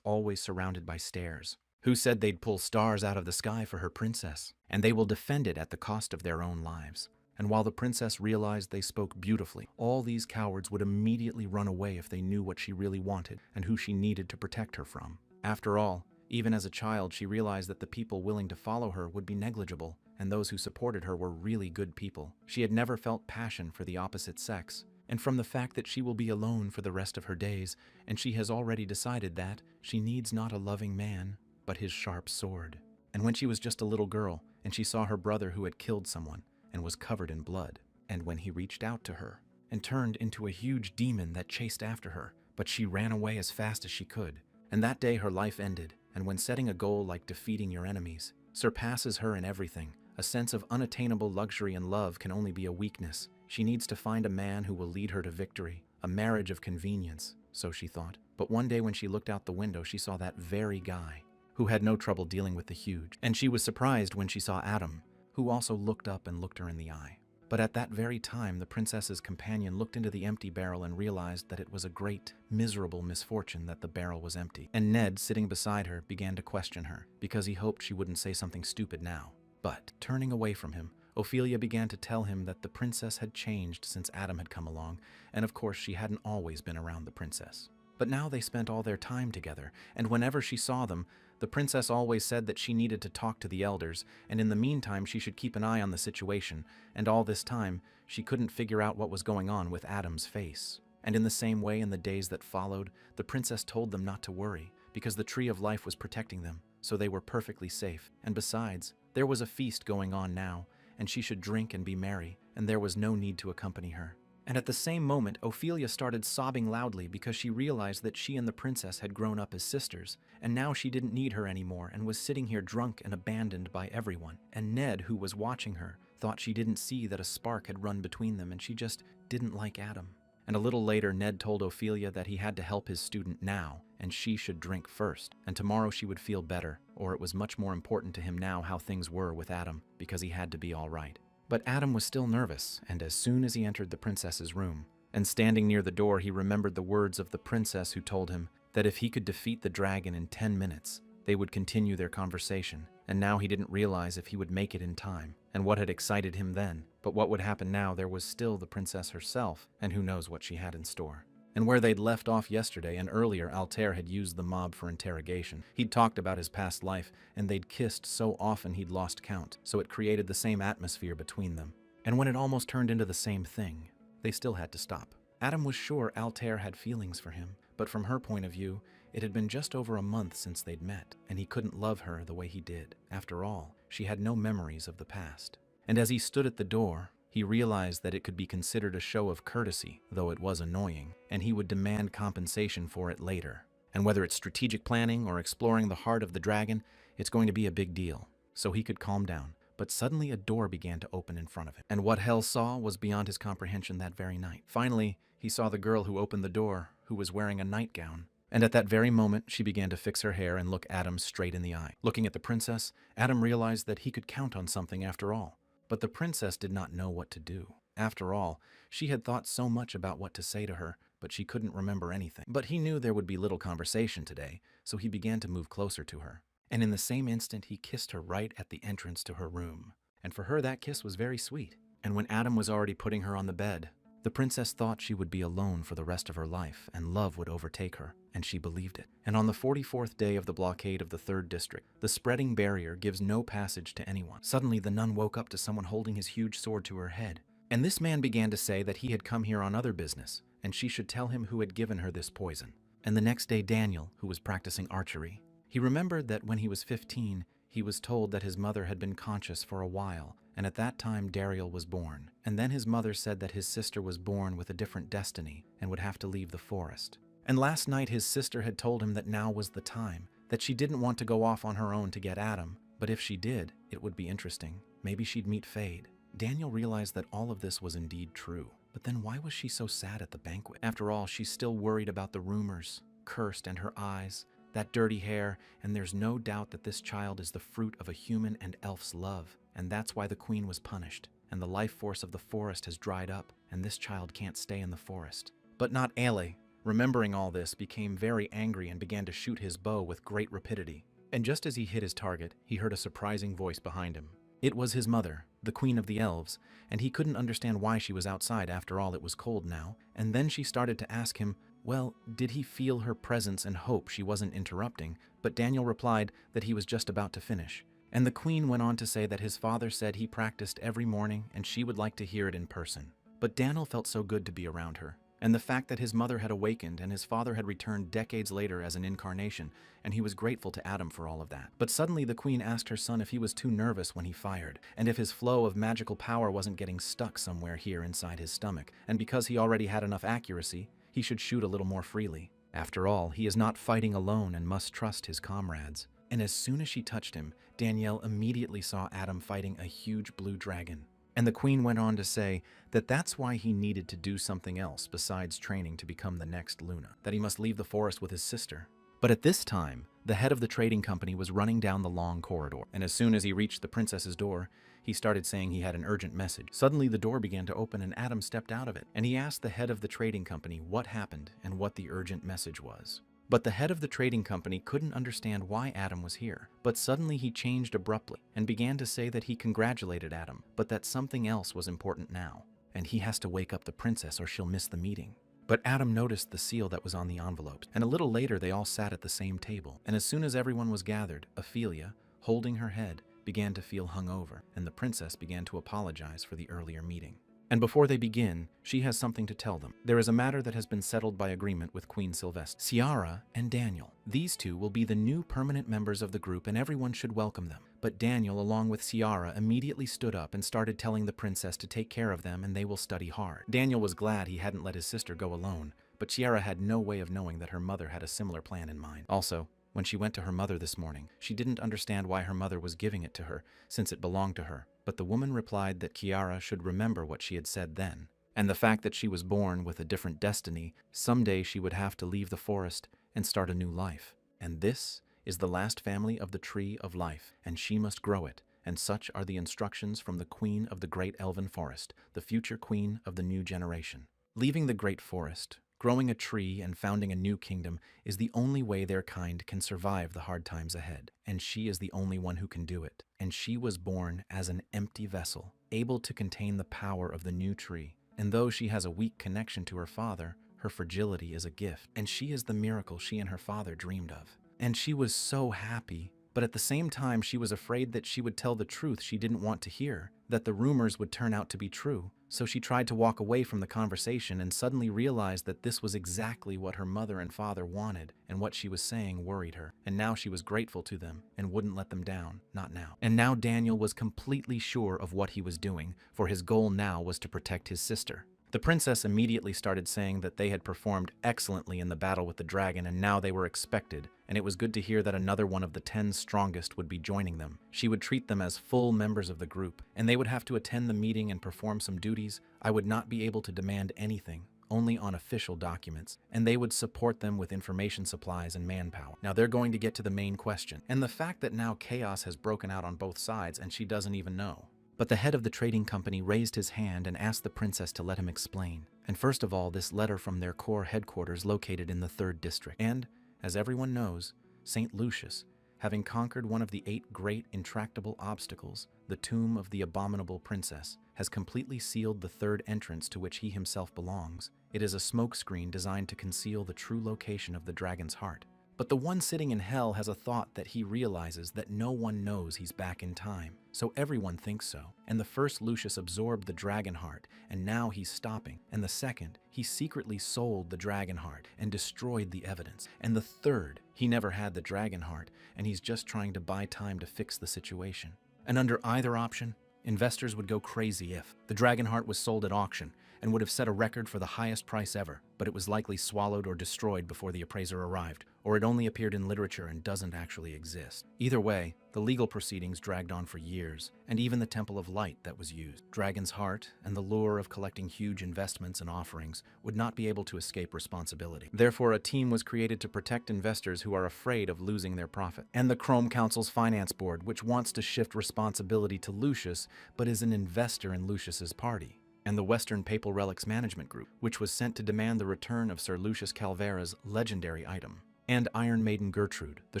always surrounded by stares. Who said they'd pull stars out of the sky for her princess? And they will defend it at the cost of their own lives. And while the princess realized they spoke beautifully, all these cowards would immediately run away if they knew what she really wanted and who she needed to protect her from. After all, even as a child, she realized that the people willing to follow her would be negligible, and those who supported her were really good people. She had never felt passion for the opposite sex, and from the fact that she will be alone for the rest of her days, and she has already decided that she needs not a loving man, but his sharp sword. And when she was just a little girl, and she saw her brother who had killed someone, and was covered in blood, and when he reached out to her, and turned into a huge demon that chased after her, but she ran away as fast as she could. And that day her life ended, and when setting a goal like defeating your enemies surpasses her in everything, a sense of unattainable luxury and love can only be a weakness. She needs to find a man who will lead her to victory, a marriage of convenience, so she thought. But one day when she looked out the window, she saw that very guy, who had no trouble dealing with the huge, and she was surprised when she saw Adam, who also looked up and looked her in the eye. But at that very time, the princess's companion looked into the empty barrel and realized that it was a great, miserable misfortune that the barrel was empty. And Ned, sitting beside her, began to question her, because he hoped she wouldn't say something stupid now. But, turning away from him, Ophelia began to tell him that the princess had changed since Adam had come along, and of course she hadn't always been around the princess. But now they spent all their time together, and whenever she saw them, the princess always said that she needed to talk to the elders, and in the meantime she should keep an eye on the situation, and all this time she couldn't figure out what was going on with Adam's face. And in the same way, in the days that followed, the princess told them not to worry, because the Tree of Life was protecting them, so they were perfectly safe. And besides, there was a feast going on now, and she should drink and be merry, and there was no need to accompany her. And at the same moment, Ophelia started sobbing loudly because she realized that she and the princess had grown up as sisters, and now she didn't need her anymore and was sitting here drunk and abandoned by everyone. And Ned, who was watching her, thought she didn't see that a spark had run between them and she just didn't like Adam. And a little later, Ned told Ophelia that he had to help his student now, and she should drink first, and tomorrow she would feel better, or it was much more important to him now how things were with Adam, because he had to be all right. But Adam was still nervous, and as soon as he entered the princess's room, and standing near the door, he remembered the words of the princess who told him that if he could defeat the dragon in 10 minutes, they would continue their conversation, and now he didn't realize if he would make it in time, and what had excited him then. But what would happen now? There was still the princess herself, and who knows what she had in store. And where they'd left off yesterday and earlier, Altair had used the mob for interrogation. He'd talked about his past life, and they'd kissed so often he'd lost count, so it created the same atmosphere between them. And when it almost turned into the same thing, they still had to stop. Adam was sure Altair had feelings for him, but from her point of view, it had been just over a month since they'd met, and he couldn't love her the way he did. After all, she had no memories of the past. And as he stood at the door, he realized that it could be considered a show of courtesy, though it was annoying, and he would demand compensation for it later. And whether it's strategic planning or exploring the heart of the dragon, it's going to be a big deal. So he could calm down. But suddenly a door began to open in front of him, and what Hell saw was beyond his comprehension that very night. Finally, he saw the girl who opened the door, who was wearing a nightgown. And at that very moment, she began to fix her hair and look Adam straight in the eye. Looking at the princess, Adam realized that he could count on something after all. But the princess did not know what to do. After all, she had thought so much about what to say to her, but she couldn't remember anything. But he knew there would be little conversation today, so he began to move closer to her. And in the same instant, he kissed her right at the entrance to her room. And for her, that kiss was very sweet. And when Adam was already putting her on the bed, the princess thought she would be alone for the rest of her life, and love would overtake her, and she believed it. And on the 44th day of the blockade of the 3rd District, the spreading barrier gives no passage to anyone. Suddenly, the nun woke up to someone holding his huge sword to her head. And this man began to say that he had come here on other business, and she should tell him who had given her this poison. And the next day, Daniel, who was practicing archery, he remembered that when he was 15, he was told that his mother had been conscious for a while, and at that time Dariel was born. And then his mother said that his sister was born with a different destiny and would have to leave the forest. And last night his sister had told him that now was the time, that she didn't want to go off on her own to get Adam, but if she did, it would be interesting. Maybe she'd meet Fade. Daniel realized that all of this was indeed true. But then why was she so sad at the banquet? After all, she's still worried about the rumors, cursed, and her eyes, that dirty hair, and there's no doubt that this child is the fruit of a human and elf's love, and that's why the queen was punished, and the life force of the forest has dried up, and this child can't stay in the forest. But not Ale. Remembering all this, became very angry and began to shoot his bow with great rapidity. And just as he hit his target, he heard a surprising voice behind him. It was his mother, the queen of the elves, and he couldn't understand why she was outside. After all, it was cold now. And then she started to ask him, well, did he feel her presence and hope she wasn't interrupting? But Daniel replied that he was just about to finish. And the queen went on to say that his father said he practiced every morning and she would like to hear it in person. But Daniel felt so good to be around her. And the fact that his mother had awakened and his father had returned decades later as an incarnation, and he was grateful to Adam for all of that. But suddenly the queen asked her son if he was too nervous when he fired, and if his flow of magical power wasn't getting stuck somewhere here inside his stomach, and because he already had enough accuracy, he should shoot a little more freely. After all, he is not fighting alone and must trust his comrades. And as soon as she touched him, Danielle immediately saw Adam fighting a huge blue dragon. And the queen went on to say that that's why he needed to do something else besides training to become the next Luna, that he must leave the forest with his sister. But at this time, the head of the trading company was running down the long corridor, and as soon as he reached the princess's door, he started saying he had an urgent message. Suddenly the door began to open and Adam stepped out of it, and he asked the head of the trading company what happened and what the urgent message was. But the head of the trading company couldn't understand why Adam was here. But suddenly he changed abruptly and began to say that he congratulated Adam, but that something else was important now, and he has to wake up the princess or she'll miss the meeting. But Adam noticed the seal that was on the envelopes, and a little later they all sat at the same table. And as soon as everyone was gathered, Ophelia, holding her head, began to feel hungover, and the princess began to apologize for the earlier meeting. And before they begin, she has something to tell them. There is a matter that has been settled by agreement with Queen Sylvester. Ciara and Daniel. These two will be the new permanent members of the group and everyone should welcome them. But Daniel, along with Ciara, immediately stood up and started telling the princess to take care of them and they will study hard. Daniel was glad he hadn't let his sister go alone, but Ciara had no way of knowing that her mother had a similar plan in mind. Also, when she went to her mother this morning, she didn't understand why her mother was giving it to her, since it belonged to her. But the woman replied that Ciara should remember what she had said then, and the fact that she was born with a different destiny. Someday she would have to leave the forest and start a new life. And this is the last family of the Tree of Life, and she must grow it. And such are the instructions from the Queen of the Great Elven Forest, the future queen of the new generation. Leaving the Great Forest, growing a tree and founding a new kingdom is the only way their kind can survive the hard times ahead. And she is the only one who can do it. And she was born as an empty vessel, able to contain the power of the new tree. And though she has a weak connection to her father, her fragility is a gift. And she is the miracle she and her father dreamed of. And she was so happy, but at the same time she was afraid that she would tell the truth she didn't want to hear, that the rumors would turn out to be true. So she tried to walk away from the conversation and suddenly realized that this was exactly what her mother and father wanted, and what she was saying worried her. And now she was grateful to them and wouldn't let them down, not now. And now Daniel was completely sure of what he was doing, for his goal now was to protect his sister. The princess immediately started saying that they had performed excellently in the battle with the dragon and now they were expected, and it was good to hear that another one of the 10 strongest would be joining them. She would treat them as full members of the group, and they would have to attend the meeting and perform some duties. I would not be able to demand anything, only on official documents, and they would support them with information supplies and manpower. Now they're going to get to the main question, and the fact that now chaos has broken out on both sides and she doesn't even know. But the head of the trading company raised his hand and asked the princess to let him explain. And first of all, this letter from their core headquarters located in the 3rd district. And, as everyone knows, St. Lucius, having conquered one of the 8 great intractable obstacles, the tomb of the abominable princess, has completely sealed the 3rd entrance to which he himself belongs. It is a smokescreen designed to conceal the true location of the dragon's heart. But the one sitting in hell has a thought that he realizes that no one knows he's back in time. So everyone thinks so. And the first Lucius absorbed the dragon heart, and now he's stopping. And the second, he secretly sold the dragon heart and destroyed the evidence. And the third, he never had the dragon heart, and he's just trying to buy time to fix the situation. And under either option, investors would go crazy if the dragon heart was sold at auction, and would have set a record for the highest price ever, but it was likely swallowed or destroyed before the appraiser arrived, or it only appeared in literature and doesn't actually exist. Either way, the legal proceedings dragged on for years, and even the Temple of Light that was used, Dragon's Heart, and the lure of collecting huge investments and offerings would not be able to escape responsibility. Therefore, a team was created to protect investors who are afraid of losing their profit. And the Chrome Council's Finance Board, which wants to shift responsibility to Lucius, but is an investor in Lucius's party. And the Western Papal Relics Management Group, which was sent to demand the return of Sir Lucius Calvera's legendary item. And Iron Maiden Gertrude, the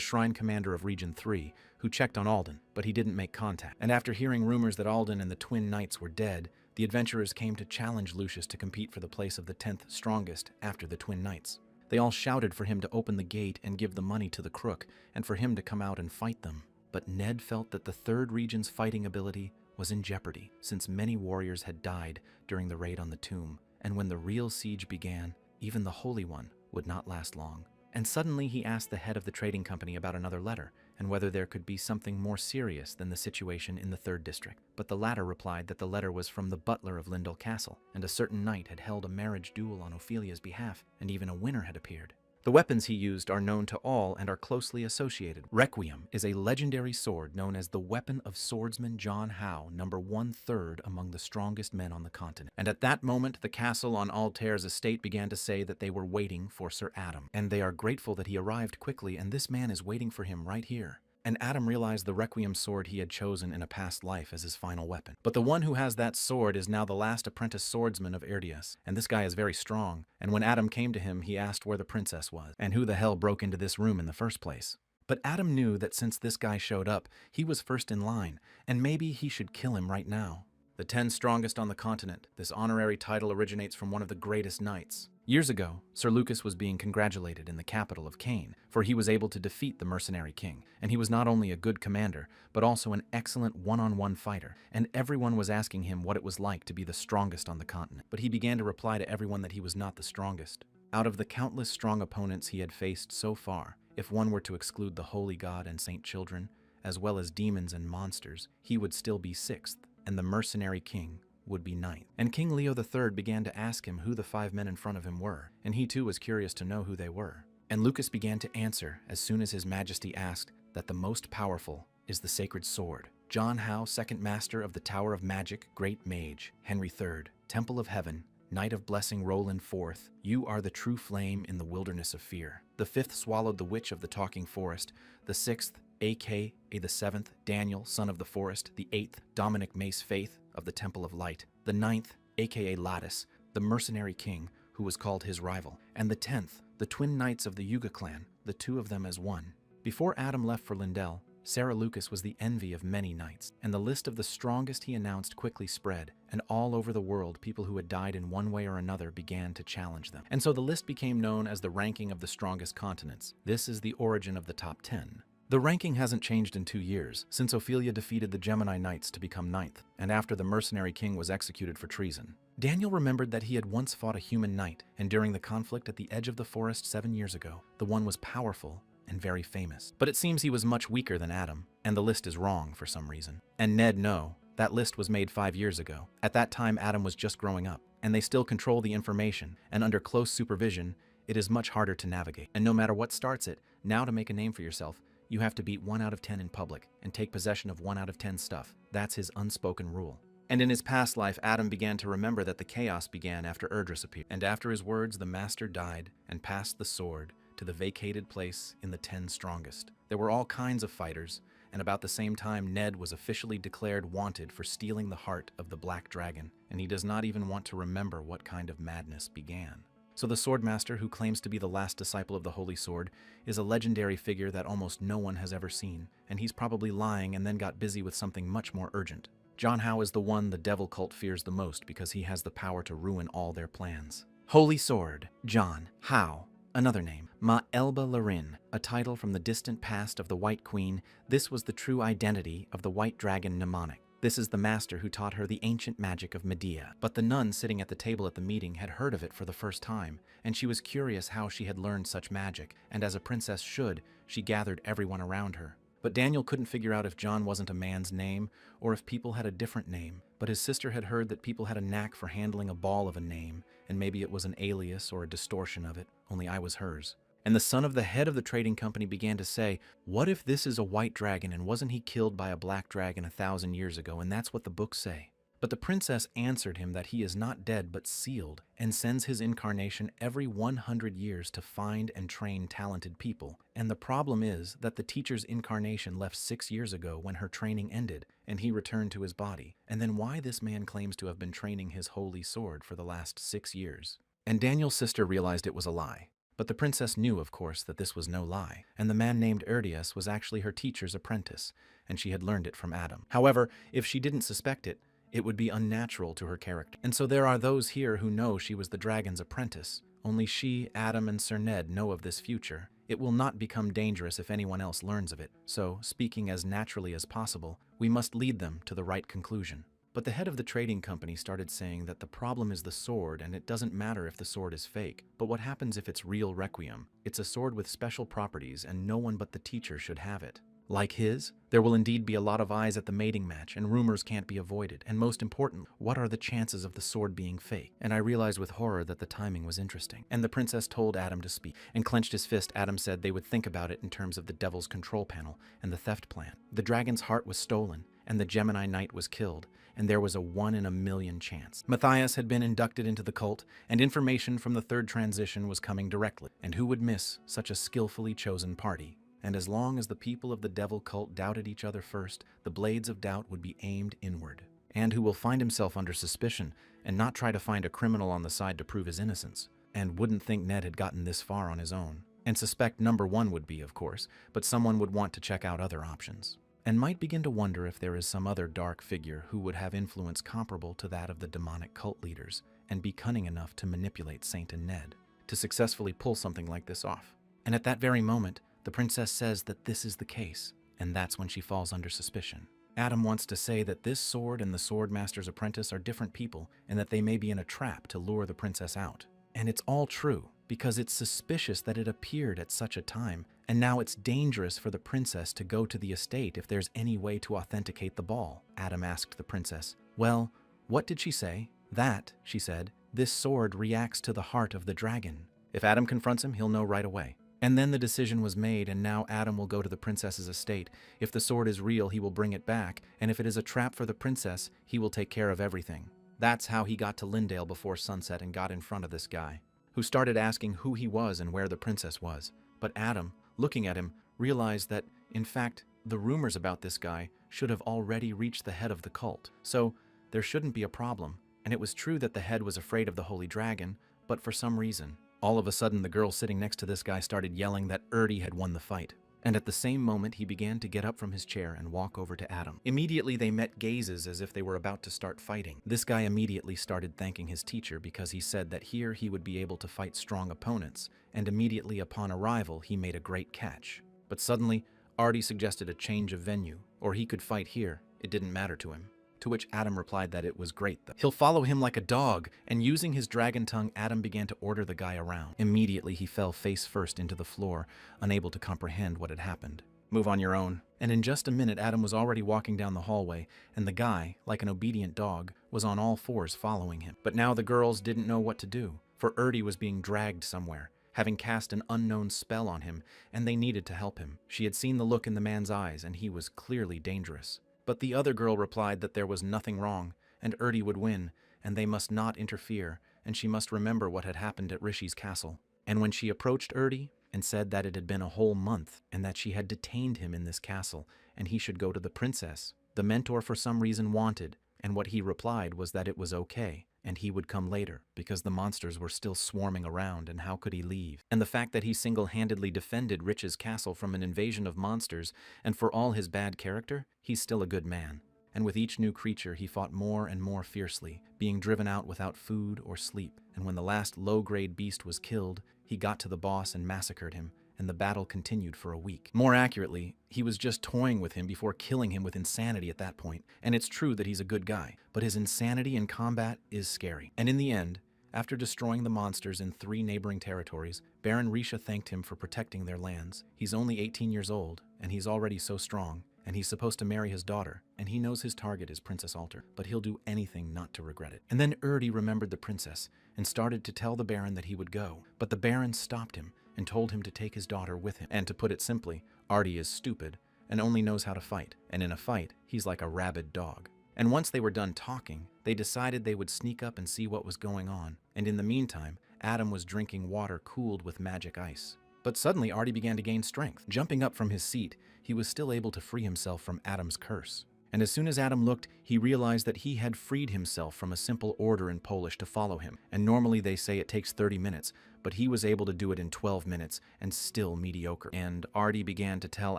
Shrine Commander of Region 3, who checked on Alden, but he didn't make contact. And after hearing rumors that Alden and the Twin Knights were dead, the adventurers came to challenge Lucius to compete for the place of the 10th strongest after the Twin Knights. They all shouted for him to open the gate and give the money to the crook, and for him to come out and fight them. But Ned felt that the 3rd Region's fighting ability was in jeopardy, since many warriors had died during the raid on the tomb, and when the real siege began, even the Holy One would not last long. And suddenly he asked the head of the trading company about another letter, and whether there could be something more serious than the situation in the 3rd District. But the latter replied that the letter was from the butler of Lindell Castle, and a certain knight had held a marriage duel on Ophelia's behalf, and even a winner had appeared. The weapons he used are known to all and are closely associated. Requiem is a legendary sword known as the weapon of swordsman John Howe, number 1/3 among the strongest men on the continent. And at that moment, the castle on Altair's estate began to say that they were waiting for Sir Adam. And they are grateful that he arrived quickly, and this man is waiting for him right here. And Adam realized the Requiem sword he had chosen in a past life as his final weapon. But the one who has that sword is now the last apprentice swordsman of Erdias, and this guy is very strong. And when Adam came to him, he asked where the princess was, and who the hell broke into this room in the first place. But Adam knew that since this guy showed up, he was first in line, and maybe he should kill him right now. The 10 strongest on the continent, this honorary title originates from one of the greatest knights. Years ago, Sir Lucas was being congratulated in the capital of Cain, for he was able to defeat the mercenary king, and he was not only a good commander, but also an excellent one-on-one fighter, and everyone was asking him what it was like to be the strongest on the continent. But he began to reply to everyone that he was not the strongest. Out of the countless strong opponents he had faced so far, if one were to exclude the Holy God and Saint Children, as well as demons and monsters, he would still be 6th, and the mercenary king would be 9th. And King Leo III began to ask him who the 5 men in front of him were, and he too was curious to know who they were. And Lucas began to answer as soon as His Majesty asked that the most powerful is the sacred sword. John Howe, 2nd Master of the Tower of Magic, Great Mage. Henry III, Temple of Heaven, Knight of Blessing Roland IV, you are the true flame in the wilderness of fear. The 5th swallowed the Witch of the Talking Forest. The 6th, aka the 7th, Daniel, Son of the Forest. The 8th, Dominic Mace Faith of the Temple of Light. The 9th, aka Lattice, the mercenary king, who was called his rival. And the 10th, the Twin Knights of the Yuga clan, the 2 of them as one. Before Adam left for Lindell, Sarah Lucas was the envy of many knights, and the list of the strongest he announced quickly spread, and all over the world people who had died in one way or another began to challenge them. And so the list became known as the ranking of the strongest continents. This is the origin of the top 10. The ranking hasn't changed in 2 years, since Ophelia defeated the Gemini Knights to become 9th, and after the mercenary king was executed for treason. Daniel remembered that he had once fought a human knight, and during the conflict at the edge of the forest 7 years ago, the one was powerful and very famous. But it seems he was much weaker than Adam, and the list is wrong for some reason. And Ned, no, that list was made 5 years ago. At that time, Adam was just growing up, and they still control the information, and under close supervision, it is much harder to navigate. And no matter what starts it, now to make a name for yourself, you have to beat 1 out of 10 in public, and take possession of 1 out of 10 stuff. That's his unspoken rule. And in his past life, Adam began to remember that the chaos began after Erdris appeared. And after his words, the master died and passed the sword to the vacated place in the 10 strongest. There were all kinds of fighters, and about the same time Ned was officially declared wanted for stealing the heart of the Black Dragon, and he does not even want to remember what kind of madness began. So the Swordmaster, who claims to be the last disciple of the Holy Sword, is a legendary figure that almost no one has ever seen, and he's probably lying and then got busy with something much more urgent. John Howe is the one the devil cult fears the most because he has the power to ruin all their plans. Holy Sword, John Howe. Another name, Ma Elba Larin, a title from the distant past of the White Queen. This was the true identity of the White Dragon mnemonic. This is the master who taught her the ancient magic of Medea. But the nun sitting at the table at the meeting had heard of it for the first time, and she was curious how she had learned such magic, and as a princess should, she gathered everyone around her. But Daniel couldn't figure out if John wasn't a man's name or if people had a different name. But his sister had heard that people had a knack for handling a ball of a name, and maybe it was an alias or a distortion of it, only I was hers. And the son of the head of the trading company began to say, "What if this is a white dragon and wasn't he killed by a black dragon 1,000 years ago, and that's what the books say?" But the princess answered him that he is not dead but sealed, and sends his incarnation every 100 years to find and train talented people. And the problem is that the teacher's incarnation left 6 years ago when her training ended, and he returned to his body. And then why this man claims to have been training his holy sword for the last 6 years. And Daniel's sister realized it was a lie. But the princess knew, of course, that this was no lie, and the man named Erdius was actually her teacher's apprentice, and she had learned it from Adam. However, if she didn't suspect it, it would be unnatural to her character. And so there are those here who know she was the dragon's apprentice. Only she, Adam, and Sir Ned know of this future. It will not become dangerous if anyone else learns of it. So, speaking as naturally as possible, we must lead them to the right conclusion. But the head of the trading company started saying that the problem is the sword, and it doesn't matter if the sword is fake. But what happens if it's real Requiem? It's a sword with special properties, and no one but the teacher should have it. Like his, there will indeed be a lot of eyes at the mating match, and rumors can't be avoided. And most important, what are the chances of the sword being fake? And I realized with horror that the timing was interesting. And the princess told Adam to speak, and clenched his fist. Adam said they would think about it in terms of the devil's control panel and the theft plan. The dragon's heart was stolen, and the Gemini Knight was killed, and there was a 1 in a million chance. Matthias had been inducted into the cult, and information from the third transition was coming directly. And who would miss such a skillfully chosen party? And as long as the people of the devil cult doubted each other first, the blades of doubt would be aimed inward. And who will find himself under suspicion and not try to find a criminal on the side to prove his innocence, and wouldn't think Ned had gotten this far on his own. And suspect number 1 would be, of course, but someone would want to check out other options, and might begin to wonder if there is some other dark figure who would have influence comparable to that of the demonic cult leaders, and be cunning enough to manipulate Saint and Ned to successfully pull something like this off. And at that very moment, the princess says that this is the case, and that's when she falls under suspicion. Adam wants to say that this sword and the swordmaster's apprentice are different people, and that they may be in a trap to lure the princess out. And it's all true, because it's suspicious that it appeared at such a time, and now it's dangerous for the princess to go to the estate if there's any way to authenticate the ball. Adam asked the princess, "Well, what did she say?" "That," she said, "this sword reacts to the heart of the dragon. If Adam confronts him, he'll know right away." And then the decision was made, and now Adam will go to the princess's estate. If the sword is real, he will bring it back, and if it is a trap for the princess, he will take care of everything. That's how he got to Lindale before sunset and got in front of this guy, who started asking who he was and where the princess was. But Adam, looking at him, realized that, in fact, the rumors about this guy should have already reached the head of the cult. So there shouldn't be a problem, and it was true that the head was afraid of the holy dragon, but for some reason, all of a sudden the girl sitting next to this guy started yelling that Erdi had won the fight. And at the same moment, he began to get up from his chair and walk over to Adam. Immediately, they met gazes as if they were about to start fighting. This guy immediately started thanking his teacher because he said that here he would be able to fight strong opponents, and immediately upon arrival, he made a great catch. But suddenly, Artie suggested a change of venue, or he could fight here. It didn't matter to him. To which Adam replied that it was great, though. He'll follow him like a dog, and using his dragon tongue, Adam began to order the guy around. Immediately, he fell face first into the floor, unable to comprehend what had happened. "Move on your own." And in just a minute, Adam was already walking down the hallway, and the guy, like an obedient dog, was on all fours following him. But now the girls didn't know what to do, for Erdi was being dragged somewhere, having cast an unknown spell on him, and they needed to help him. She had seen the look in the man's eyes, and he was clearly dangerous. But the other girl replied that there was nothing wrong, and Erdi would win, and they must not interfere, and she must remember what had happened at Rishi's castle. And when she approached Erdi and said that it had been a whole month, and that she had detained him in this castle, and he should go to the princess, the mentor for some reason wanted, and what he replied was that it was okay, and he would come later, because the monsters were still swarming around, and how could he leave? And the fact that he single-handedly defended Rich's castle from an invasion of monsters, and for all his bad character, he's still a good man. And with each new creature, he fought more and more fiercely, being driven out without food or sleep. And when the last low-grade beast was killed, he got to the boss and massacred him, and the battle continued for a week. More accurately, he was just toying with him before killing him with insanity at that point. And it's true that he's a good guy, but his insanity in combat is scary. And in the end, after destroying the monsters in 3 neighboring territories, Baron Risha thanked him for protecting their lands. He's only 18 years old, and he's already so strong, and he's supposed to marry his daughter, and he knows his target is Princess Alter, but he'll do anything not to regret it. And then Erdi remembered the princess and started to tell the Baron that he would go, but the Baron stopped him and told him to take his daughter with him. And to put it simply, Artie is stupid and only knows how to fight, and in a fight, he's like a rabid dog. And once they were done talking, they decided they would sneak up and see what was going on, and in the meantime, Adam was drinking water cooled with magic ice. But suddenly, Artie began to gain strength. Jumping up from his seat, he was still able to free himself from Adam's curse. And as soon as Adam looked, he realized that he had freed himself from a simple order in Polish to follow him. And normally they say it takes 30 minutes, but he was able to do it in 12 minutes and still mediocre. And Artie began to tell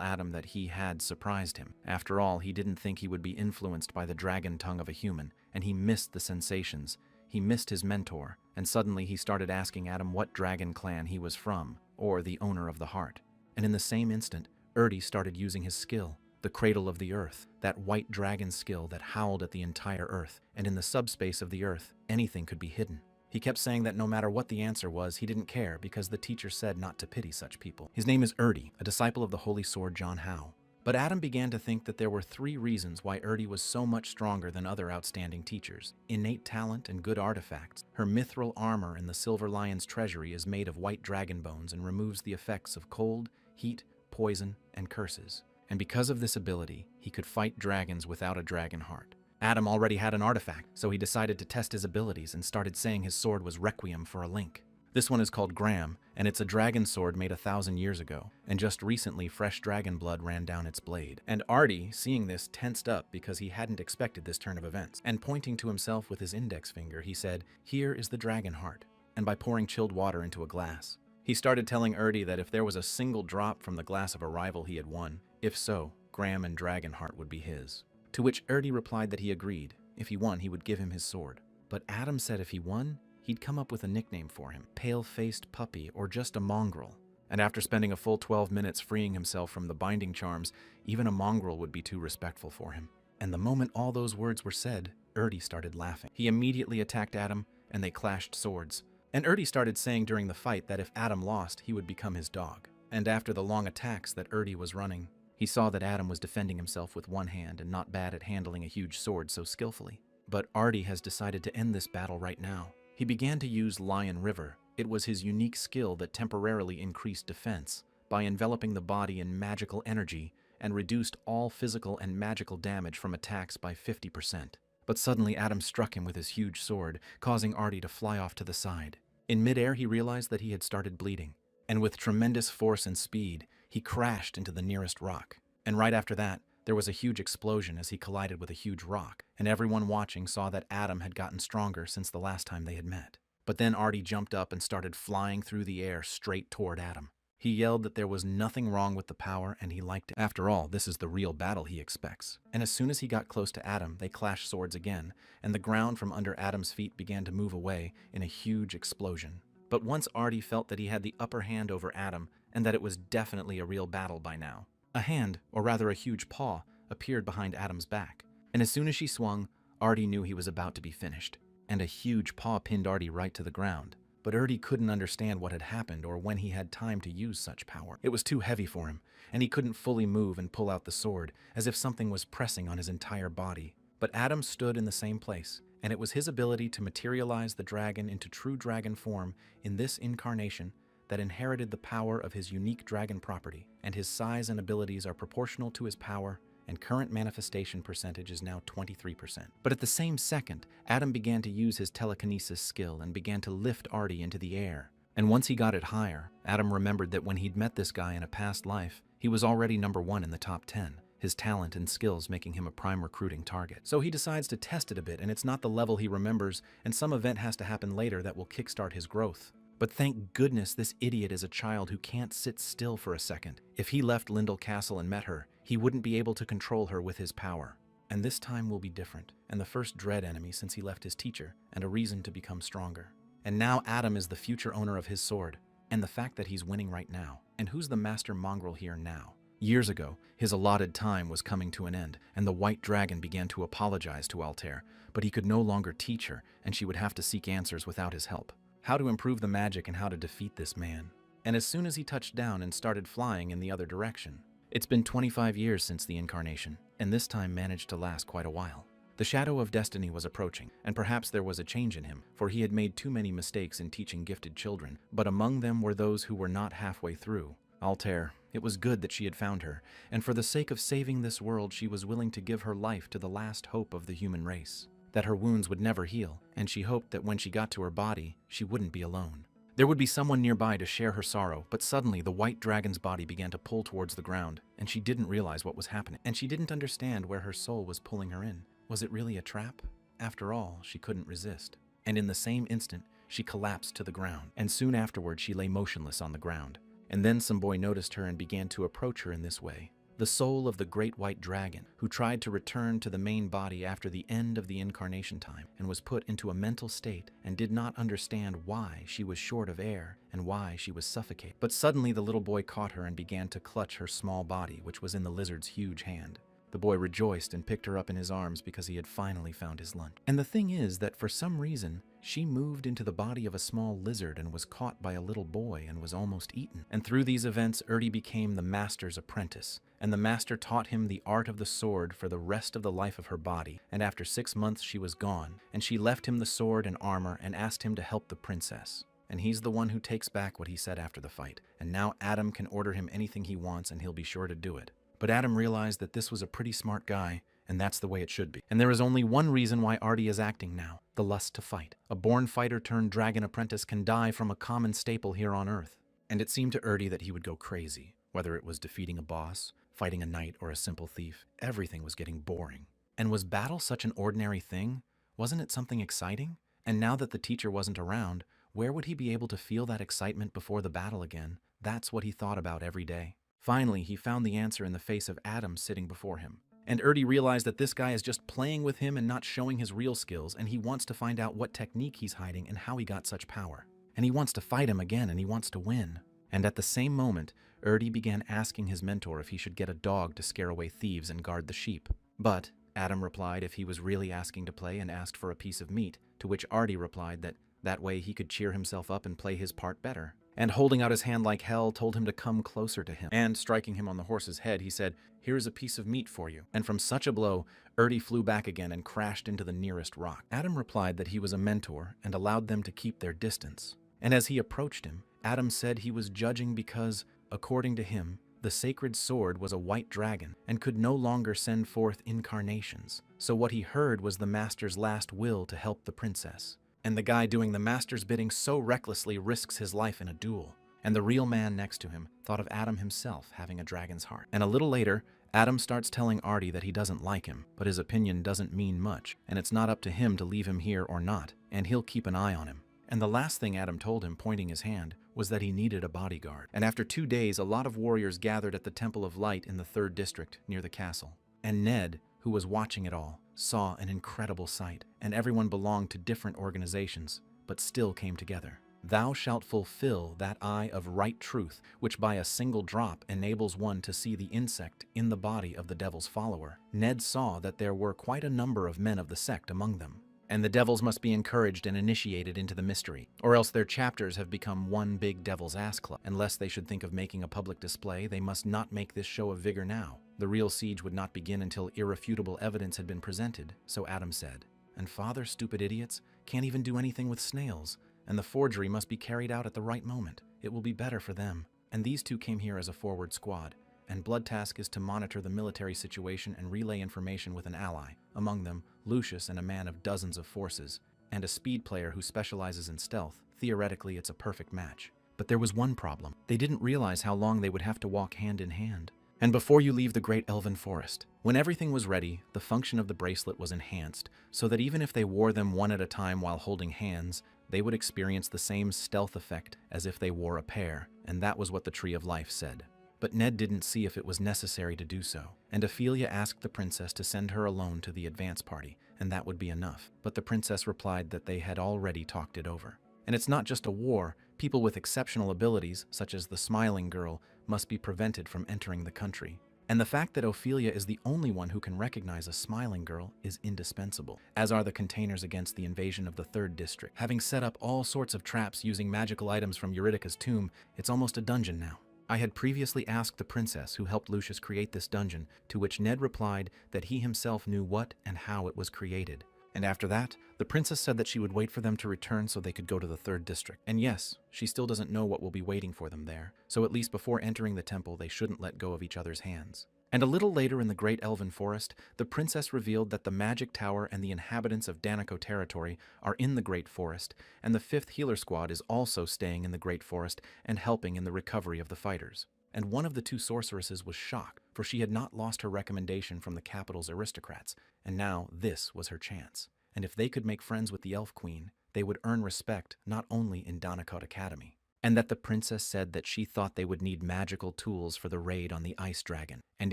Adam that he had surprised him. After all, he didn't think he would be influenced by the dragon tongue of a human, and he missed the sensations. He missed his mentor, and suddenly he started asking Adam what dragon clan he was from, or the owner of the heart. And in the same instant, Erdi started using his skill, the cradle of the earth, that white dragon skill that howled at the entire earth, and in the subspace of the earth, anything could be hidden. He kept saying that no matter what the answer was, he didn't care because the teacher said not to pity such people. His name is Erdi, a disciple of the Holy Sword John Howe. But Adam began to think that there were 3 reasons why Erdi was so much stronger than other outstanding teachers. Innate talent and good artifacts. Her mithril armor in the Silver Lion's treasury is made of white dragon bones and removes the effects of cold, heat, poison, and curses. And because of this ability, he could fight dragons without a dragon heart. Adam already had an artifact, so he decided to test his abilities and started saying his sword was Requiem for a Link. This one is called Graham, and it's a dragon sword made 1,000 years ago, and just recently fresh dragon blood ran down its blade. And Artie, seeing this, tensed up because he hadn't expected this turn of events, and pointing to himself with his index finger, he said, "Here is the dragon heart," and by pouring chilled water into a glass. He started telling Erdi that if there was a single drop from the glass of a rival, he had won. If so, Graham and Dragonheart would be his. To which Erdi replied that he agreed. If he won, he would give him his sword. But Adam said if he won, he'd come up with a nickname for him, Pale-Faced Puppy or just a Mongrel. And after spending a full 12 minutes freeing himself from the binding charms, even a mongrel would be too respectful for him. And the moment all those words were said, Erdi started laughing. He immediately attacked Adam, and they clashed swords. And Erdi started saying during the fight that if Adam lost, he would become his dog. And after the long attacks that Erdi was running, he saw that Adam was defending himself with one hand and not bad at handling a huge sword so skillfully. But Artie has decided to end this battle right now. He began to use Lion River. It was his unique skill that temporarily increased defense by enveloping the body in magical energy and reduced all physical and magical damage from attacks by 50%. But suddenly Adam struck him with his huge sword, causing Artie to fly off to the side. In midair, he realized that he had started bleeding, and with tremendous force and speed, he crashed into the nearest rock. And right after that, there was a huge explosion as he collided with a huge rock, and everyone watching saw that Adam had gotten stronger since the last time they had met. But then Artie jumped up and started flying through the air straight toward Adam. He yelled that there was nothing wrong with the power and he liked it. After all, this is the real battle he expects. And as soon as he got close to Adam, they clashed swords again, and the ground from under Adam's feet began to move away in a huge explosion. But once Artie felt that he had the upper hand over Adam, and that it was definitely a real battle by now, a hand, or rather a huge paw, appeared behind Adam's back. And as soon as she swung, Artie knew he was about to be finished. And a huge paw pinned Artie right to the ground. But Erdi couldn't understand what had happened or when he had time to use such power. It was too heavy for him, and he couldn't fully move and pull out the sword, as if something was pressing on his entire body. But Adam stood in the same place, and it was his ability to materialize the dragon into true dragon form in this incarnation that inherited the power of his unique dragon property, and his size and abilities are proportional to his power, and current manifestation percentage is now 23%. But at the same second, Adam began to use his telekinesis skill and began to lift Artie into the air. And once he got it higher, Adam remembered that when he'd met this guy in a past life, he was already #1 in the top 10, his talent and skills making him a prime recruiting target. So he decides to test it a bit, and it's not the level he remembers, and some event has to happen later that will kickstart his growth. But thank goodness this idiot is a child who can't sit still for a second. If he left Lindell Castle and met her, he wouldn't be able to control her with his power. And this time will be different, and the first dread enemy since he left his teacher, and a reason to become stronger. And now Adam is the future owner of his sword, and the fact that he's winning right now. And who's the master mongrel here now? Years ago, his allotted time was coming to an end, and the white dragon began to apologize to Altair, but he could no longer teach her, and she would have to seek answers without his help. How to improve the magic and how to defeat this man. And as soon as he touched down and started flying in the other direction, It's been 25 years since the incarnation, and this time managed to last quite a while. The shadow of destiny was approaching, and perhaps there was a change in him, for he had made too many mistakes in teaching gifted children, but among them were those who were not halfway through. Altair, it was good that she had found her, and for the sake of saving this world she was willing to give her life to the last hope of the human race. That her wounds would never heal, and she hoped that when she got to her body, she wouldn't be alone. There would be someone nearby to share her sorrow, but suddenly the white dragon's body began to pull towards the ground, and she didn't realize what was happening, and she didn't understand where her soul was pulling her in. Was it really a trap? After all, she couldn't resist. And in the same instant, she collapsed to the ground, and soon afterward she lay motionless on the ground. And then some boy noticed her and began to approach her in this way. The soul of the great white dragon, who tried to return to the main body after the end of the incarnation time and was put into a mental state and did not understand why she was short of air and why she was suffocating. But suddenly the little boy caught her and began to clutch her small body, which was in the lizard's huge hand. The boy rejoiced and picked her up in his arms because he had finally found his lunch. And the thing is that for some reason, she moved into the body of a small lizard and was caught by a little boy and was almost eaten. And through these events, Erdi became the master's apprentice, and the master taught him the art of the sword for the rest of the life of her body. And after 6 months, she was gone, and she left him the sword and armor and asked him to help the princess. And he's the one who takes back what he said after the fight. And now Adam can order him anything he wants, and he'll be sure to do it. But Adam realized that this was a pretty smart guy, and that's the way it should be. And there is only one reason why Artie is acting now: the lust to fight. A born fighter turned dragon apprentice can die from a common staple here on Earth. And it seemed to Erdi that he would go crazy. Whether it was defeating a boss, fighting a knight, or a simple thief, everything was getting boring. And was battle such an ordinary thing? Wasn't it something exciting? And now that the teacher wasn't around, where would he be able to feel that excitement before the battle again? That's what he thought about every day. Finally, he found the answer in the face of Adam sitting before him. And Erdi realized that this guy is just playing with him and not showing his real skills, and he wants to find out what technique he's hiding and how he got such power. And he wants to fight him again, and he wants to win. And at the same moment, Erdi began asking his mentor if he should get a dog to scare away thieves and guard the sheep. But Adam replied if he was really asking to play and asked for a piece of meat, to which Artie replied that way he could cheer himself up and play his part better. And holding out his hand like hell, told him to come closer to him. And striking him on the horse's head, he said, "Here is a piece of meat for you." And from such a blow, Erdi flew back again and crashed into the nearest rock. Adam replied that he was a mentor and allowed them to keep their distance. And as he approached him, Adam said he was judging because, according to him, the sacred sword was a white dragon and could no longer send forth incarnations. So what he heard was the master's last will to help the princess. And the guy doing the master's bidding so recklessly risks his life in a duel. And the real man next to him thought of Adam himself having a dragon's heart. And a little later, Adam starts telling Artie that he doesn't like him, but his opinion doesn't mean much, and it's not up to him to leave him here or not, and he'll keep an eye on him. And the last thing Adam told him, pointing his hand, was that he needed a bodyguard. And after 2 days, a lot of warriors gathered at the Temple of Light in the 3rd District, near the castle. And Ned, who was watching it all, saw an incredible sight, and everyone belonged to different organizations, but still came together. Thou shalt fulfill that eye of right truth, which by a single drop enables one to see the insect in the body of the devil's follower. Ned saw that there were quite a number of men of the sect among them, and the devils must be encouraged and initiated into the mystery, or else their chapters have become one big devil's ass club. Unless they should think of making a public display, they must not make this show of vigor now. The real siege would not begin until irrefutable evidence had been presented, so Adam said. And father, stupid idiots, can't even do anything with snails, and the forgery must be carried out at the right moment. It will be better for them. And these two came here as a forward squad, and Blood Task is to monitor the military situation and relay information with an ally, among them Lucius and a man of dozens of forces, and a speed player who specializes in stealth. Theoretically, it's a perfect match. But there was one problem. They didn't realize how long they would have to walk hand in hand. And before you leave the great elven forest, when everything was ready, the function of the bracelet was enhanced, so that even if they wore them one at a time while holding hands, they would experience the same stealth effect as if they wore a pair, and that was what the Tree of Life said. But Ned didn't see if it was necessary to do so, and Ophelia asked the princess to send her alone to the advance party, and that would be enough. But the princess replied that they had already talked it over. And it's not just a war. People with exceptional abilities, such as the Smiling Girl, must be prevented from entering the country. And the fact that Ophelia is the only one who can recognize a Smiling Girl is indispensable, as are the containers against the invasion of the 3rd District. Having set up all sorts of traps using magical items from Eurydica's tomb, it's almost a dungeon now. I had previously asked the princess who helped Lucius create this dungeon, to which Ned replied that he himself knew what and how it was created. And after that, the princess said that she would wait for them to return so they could go to the third district. And yes, she still doesn't know what will be waiting for them there, so at least before entering the temple they shouldn't let go of each other's hands. And a little later in the Great Elven Forest, the princess revealed that the Magic Tower and the inhabitants of Danako territory are in the Great Forest, and the 5th Healer Squad is also staying in the Great Forest and helping in the recovery of the fighters. And one of the 2 sorceresses was shocked, for she had not lost her recommendation from the capital's aristocrats, and now this was her chance. And if they could make friends with the Elf Queen, they would earn respect not only in Danakot Academy. And that the princess said that she thought they would need magical tools for the raid on the ice dragon, and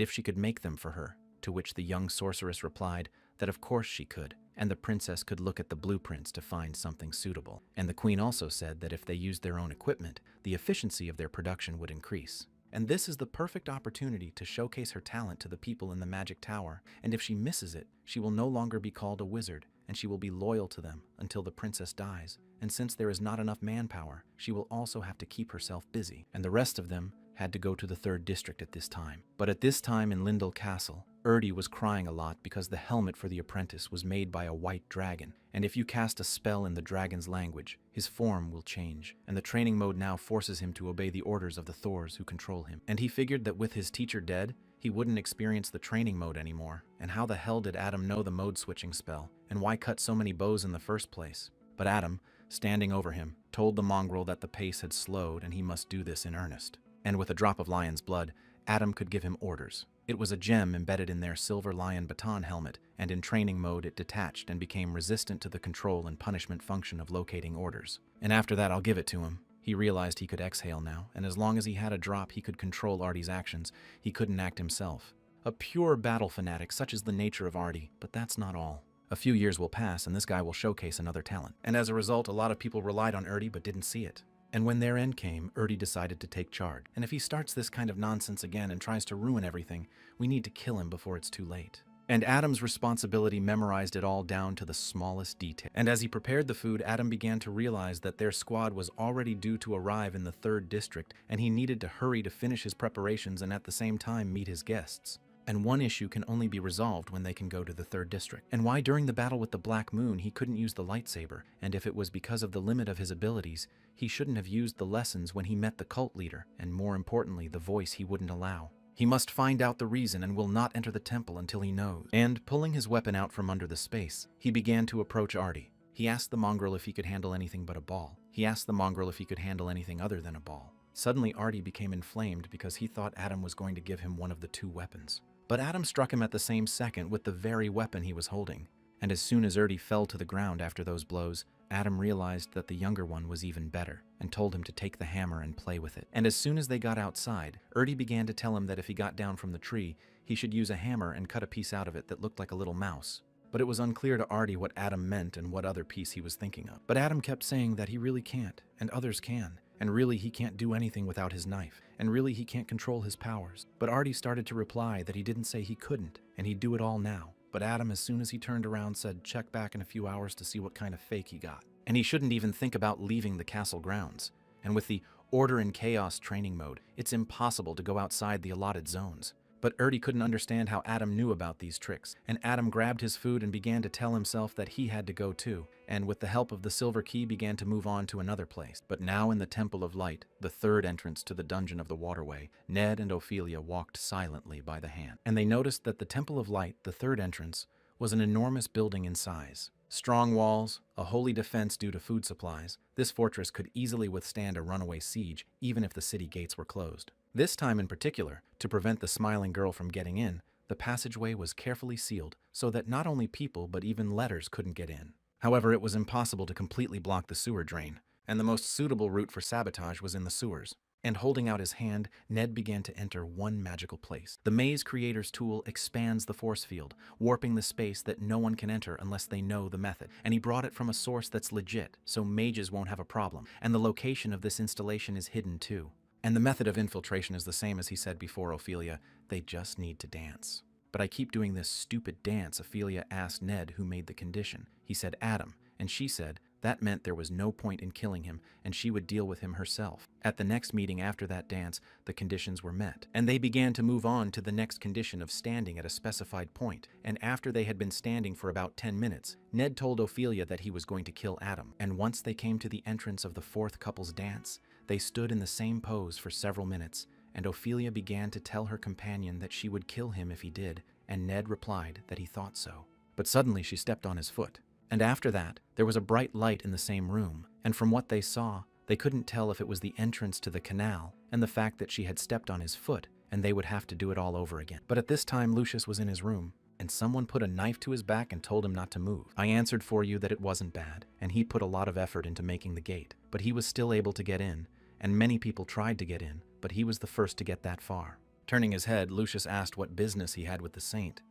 if she could make them for her, to which the young sorceress replied that of course she could, and the princess could look at the blueprints to find something suitable. And the queen also said that if they used their own equipment, the efficiency of their production would increase. And this is the perfect opportunity to showcase her talent to the people in the Magic Tower, and if she misses it, she will no longer be called a wizard, and she will be loyal to them until the princess dies. And since there is not enough manpower, she will also have to keep herself busy, and the rest of them had to go to the 3rd district at this time. But at this time in Lindell Castle, Erdi was crying a lot because the helmet for the apprentice was made by a white dragon, and if you cast a spell in the dragon's language, his form will change, and the training mode now forces him to obey the orders of the Thors who control him. And he figured that with his teacher dead, he wouldn't experience the training mode anymore, and how the hell did Adam know the mode switching spell, and why cut so many bows in the first place? But Adam, standing over him, told the mongrel that the pace had slowed and he must do this in earnest. And with a drop of lion's blood, Adam could give him orders. It was a gem embedded in their silver lion baton helmet, and in training mode it detached and became resistant to the control and punishment function of locating orders. And after that, I'll give it to him. He realized he could exhale now, and as long as he had a drop he could control Artie's actions. He couldn't act himself. A pure battle fanatic, such is the nature of Artie, but that's not all. A few years will pass and this guy will showcase another talent. And as a result, a lot of people relied on Erdi but didn't see it. And when their end came, Erdi decided to take charge. And if he starts this kind of nonsense again and tries to ruin everything, we need to kill him before it's too late. And Adam's responsibility memorized it all down to the smallest detail. And as he prepared the food, Adam began to realize that their squad was already due to arrive in the 3rd district, and he needed to hurry to finish his preparations and at the same time meet his guests. And one issue can only be resolved when they can go to the 3rd district. And why during the battle with the Black Moon he couldn't use the lightsaber, and if it was because of the limit of his abilities, he shouldn't have used the lessons when he met the cult leader, and more importantly, the voice he wouldn't allow. He must find out the reason and will not enter the temple until he knows. And, pulling his weapon out from under the space, he began to approach Artie. He asked the mongrel if he could handle anything but a ball. He asked the mongrel if he could handle anything other than a ball. Suddenly Artie became inflamed because he thought Adam was going to give him one of the 2 weapons. But Adam struck him at the same second with the very weapon he was holding. And as soon as Erdi fell to the ground after those blows, Adam realized that the younger one was even better, and told him to take the hammer and play with it. And as soon as they got outside, Erdi began to tell him that if he got down from the tree, he should use a hammer and cut a piece out of it that looked like a little mouse. But it was unclear to Artie what Adam meant and what other piece he was thinking of. But Adam kept saying that he really can't, and others can. And really he can't do anything without his knife, and really he can't control his powers. But Artie started to reply that he didn't say he couldn't, and he'd do it all now. But Adam, as soon as he turned around, said check back in a few hours to see what kind of fake he got. And he shouldn't even think about leaving the castle grounds. And with the Order and Chaos training mode, it's impossible to go outside the allotted zones. But Erdi couldn't understand how Adam knew about these tricks, and Adam grabbed his food and began to tell himself that he had to go too, and with the help of the silver key began to move on to another place. But now in the Temple of Light, the 3rd entrance to the dungeon of the waterway, Ned and Ophelia walked silently by the hand. And they noticed that the Temple of Light, the 3rd entrance, was an enormous building in size. Strong walls, a holy defense due to food supplies, this fortress could easily withstand a runaway siege, even if the city gates were closed. This time in particular, to prevent the smiling girl from getting in, the passageway was carefully sealed so that not only people but even letters couldn't get in. However, it was impossible to completely block the sewer drain, and the most suitable route for sabotage was in the sewers. And holding out his hand, Ned began to enter one magical place. The Maze Creator's tool expands the force field, warping the space that no one can enter unless they know the method. And he brought it from a source that's legit, so mages won't have a problem. And the location of this installation is hidden too. And the method of infiltration is the same as he said before, Ophelia. They just need to dance. But I keep doing this stupid dance, Ophelia asked Ned who made the condition. He said Adam, and she said, That meant there was no point in killing him, and she would deal with him herself. At the next meeting after that dance, the conditions were met, and they began to move on to the next condition of standing at a specified point. And after they had been standing for about 10 minutes, Ned told Ophelia that he was going to kill Adam. And once they came to the entrance of the fourth couple's dance, they stood in the same pose for several minutes, and Ophelia began to tell her companion that she would kill him if he did, and Ned replied that he thought so. But suddenly she stepped on his foot. And after that, there was a bright light in the same room, and from what they saw, they couldn't tell if it was the entrance to the canal and the fact that she had stepped on his foot, and they would have to do it all over again. But at this time, Lucius was in his room, and someone put a knife to his back and told him not to move. I answered for you that it wasn't bad, and he put a lot of effort into making the gate, but he was still able to get in, and many people tried to get in, but he was the first to get that far. Turning his head, Lucius asked what business he had with the saint,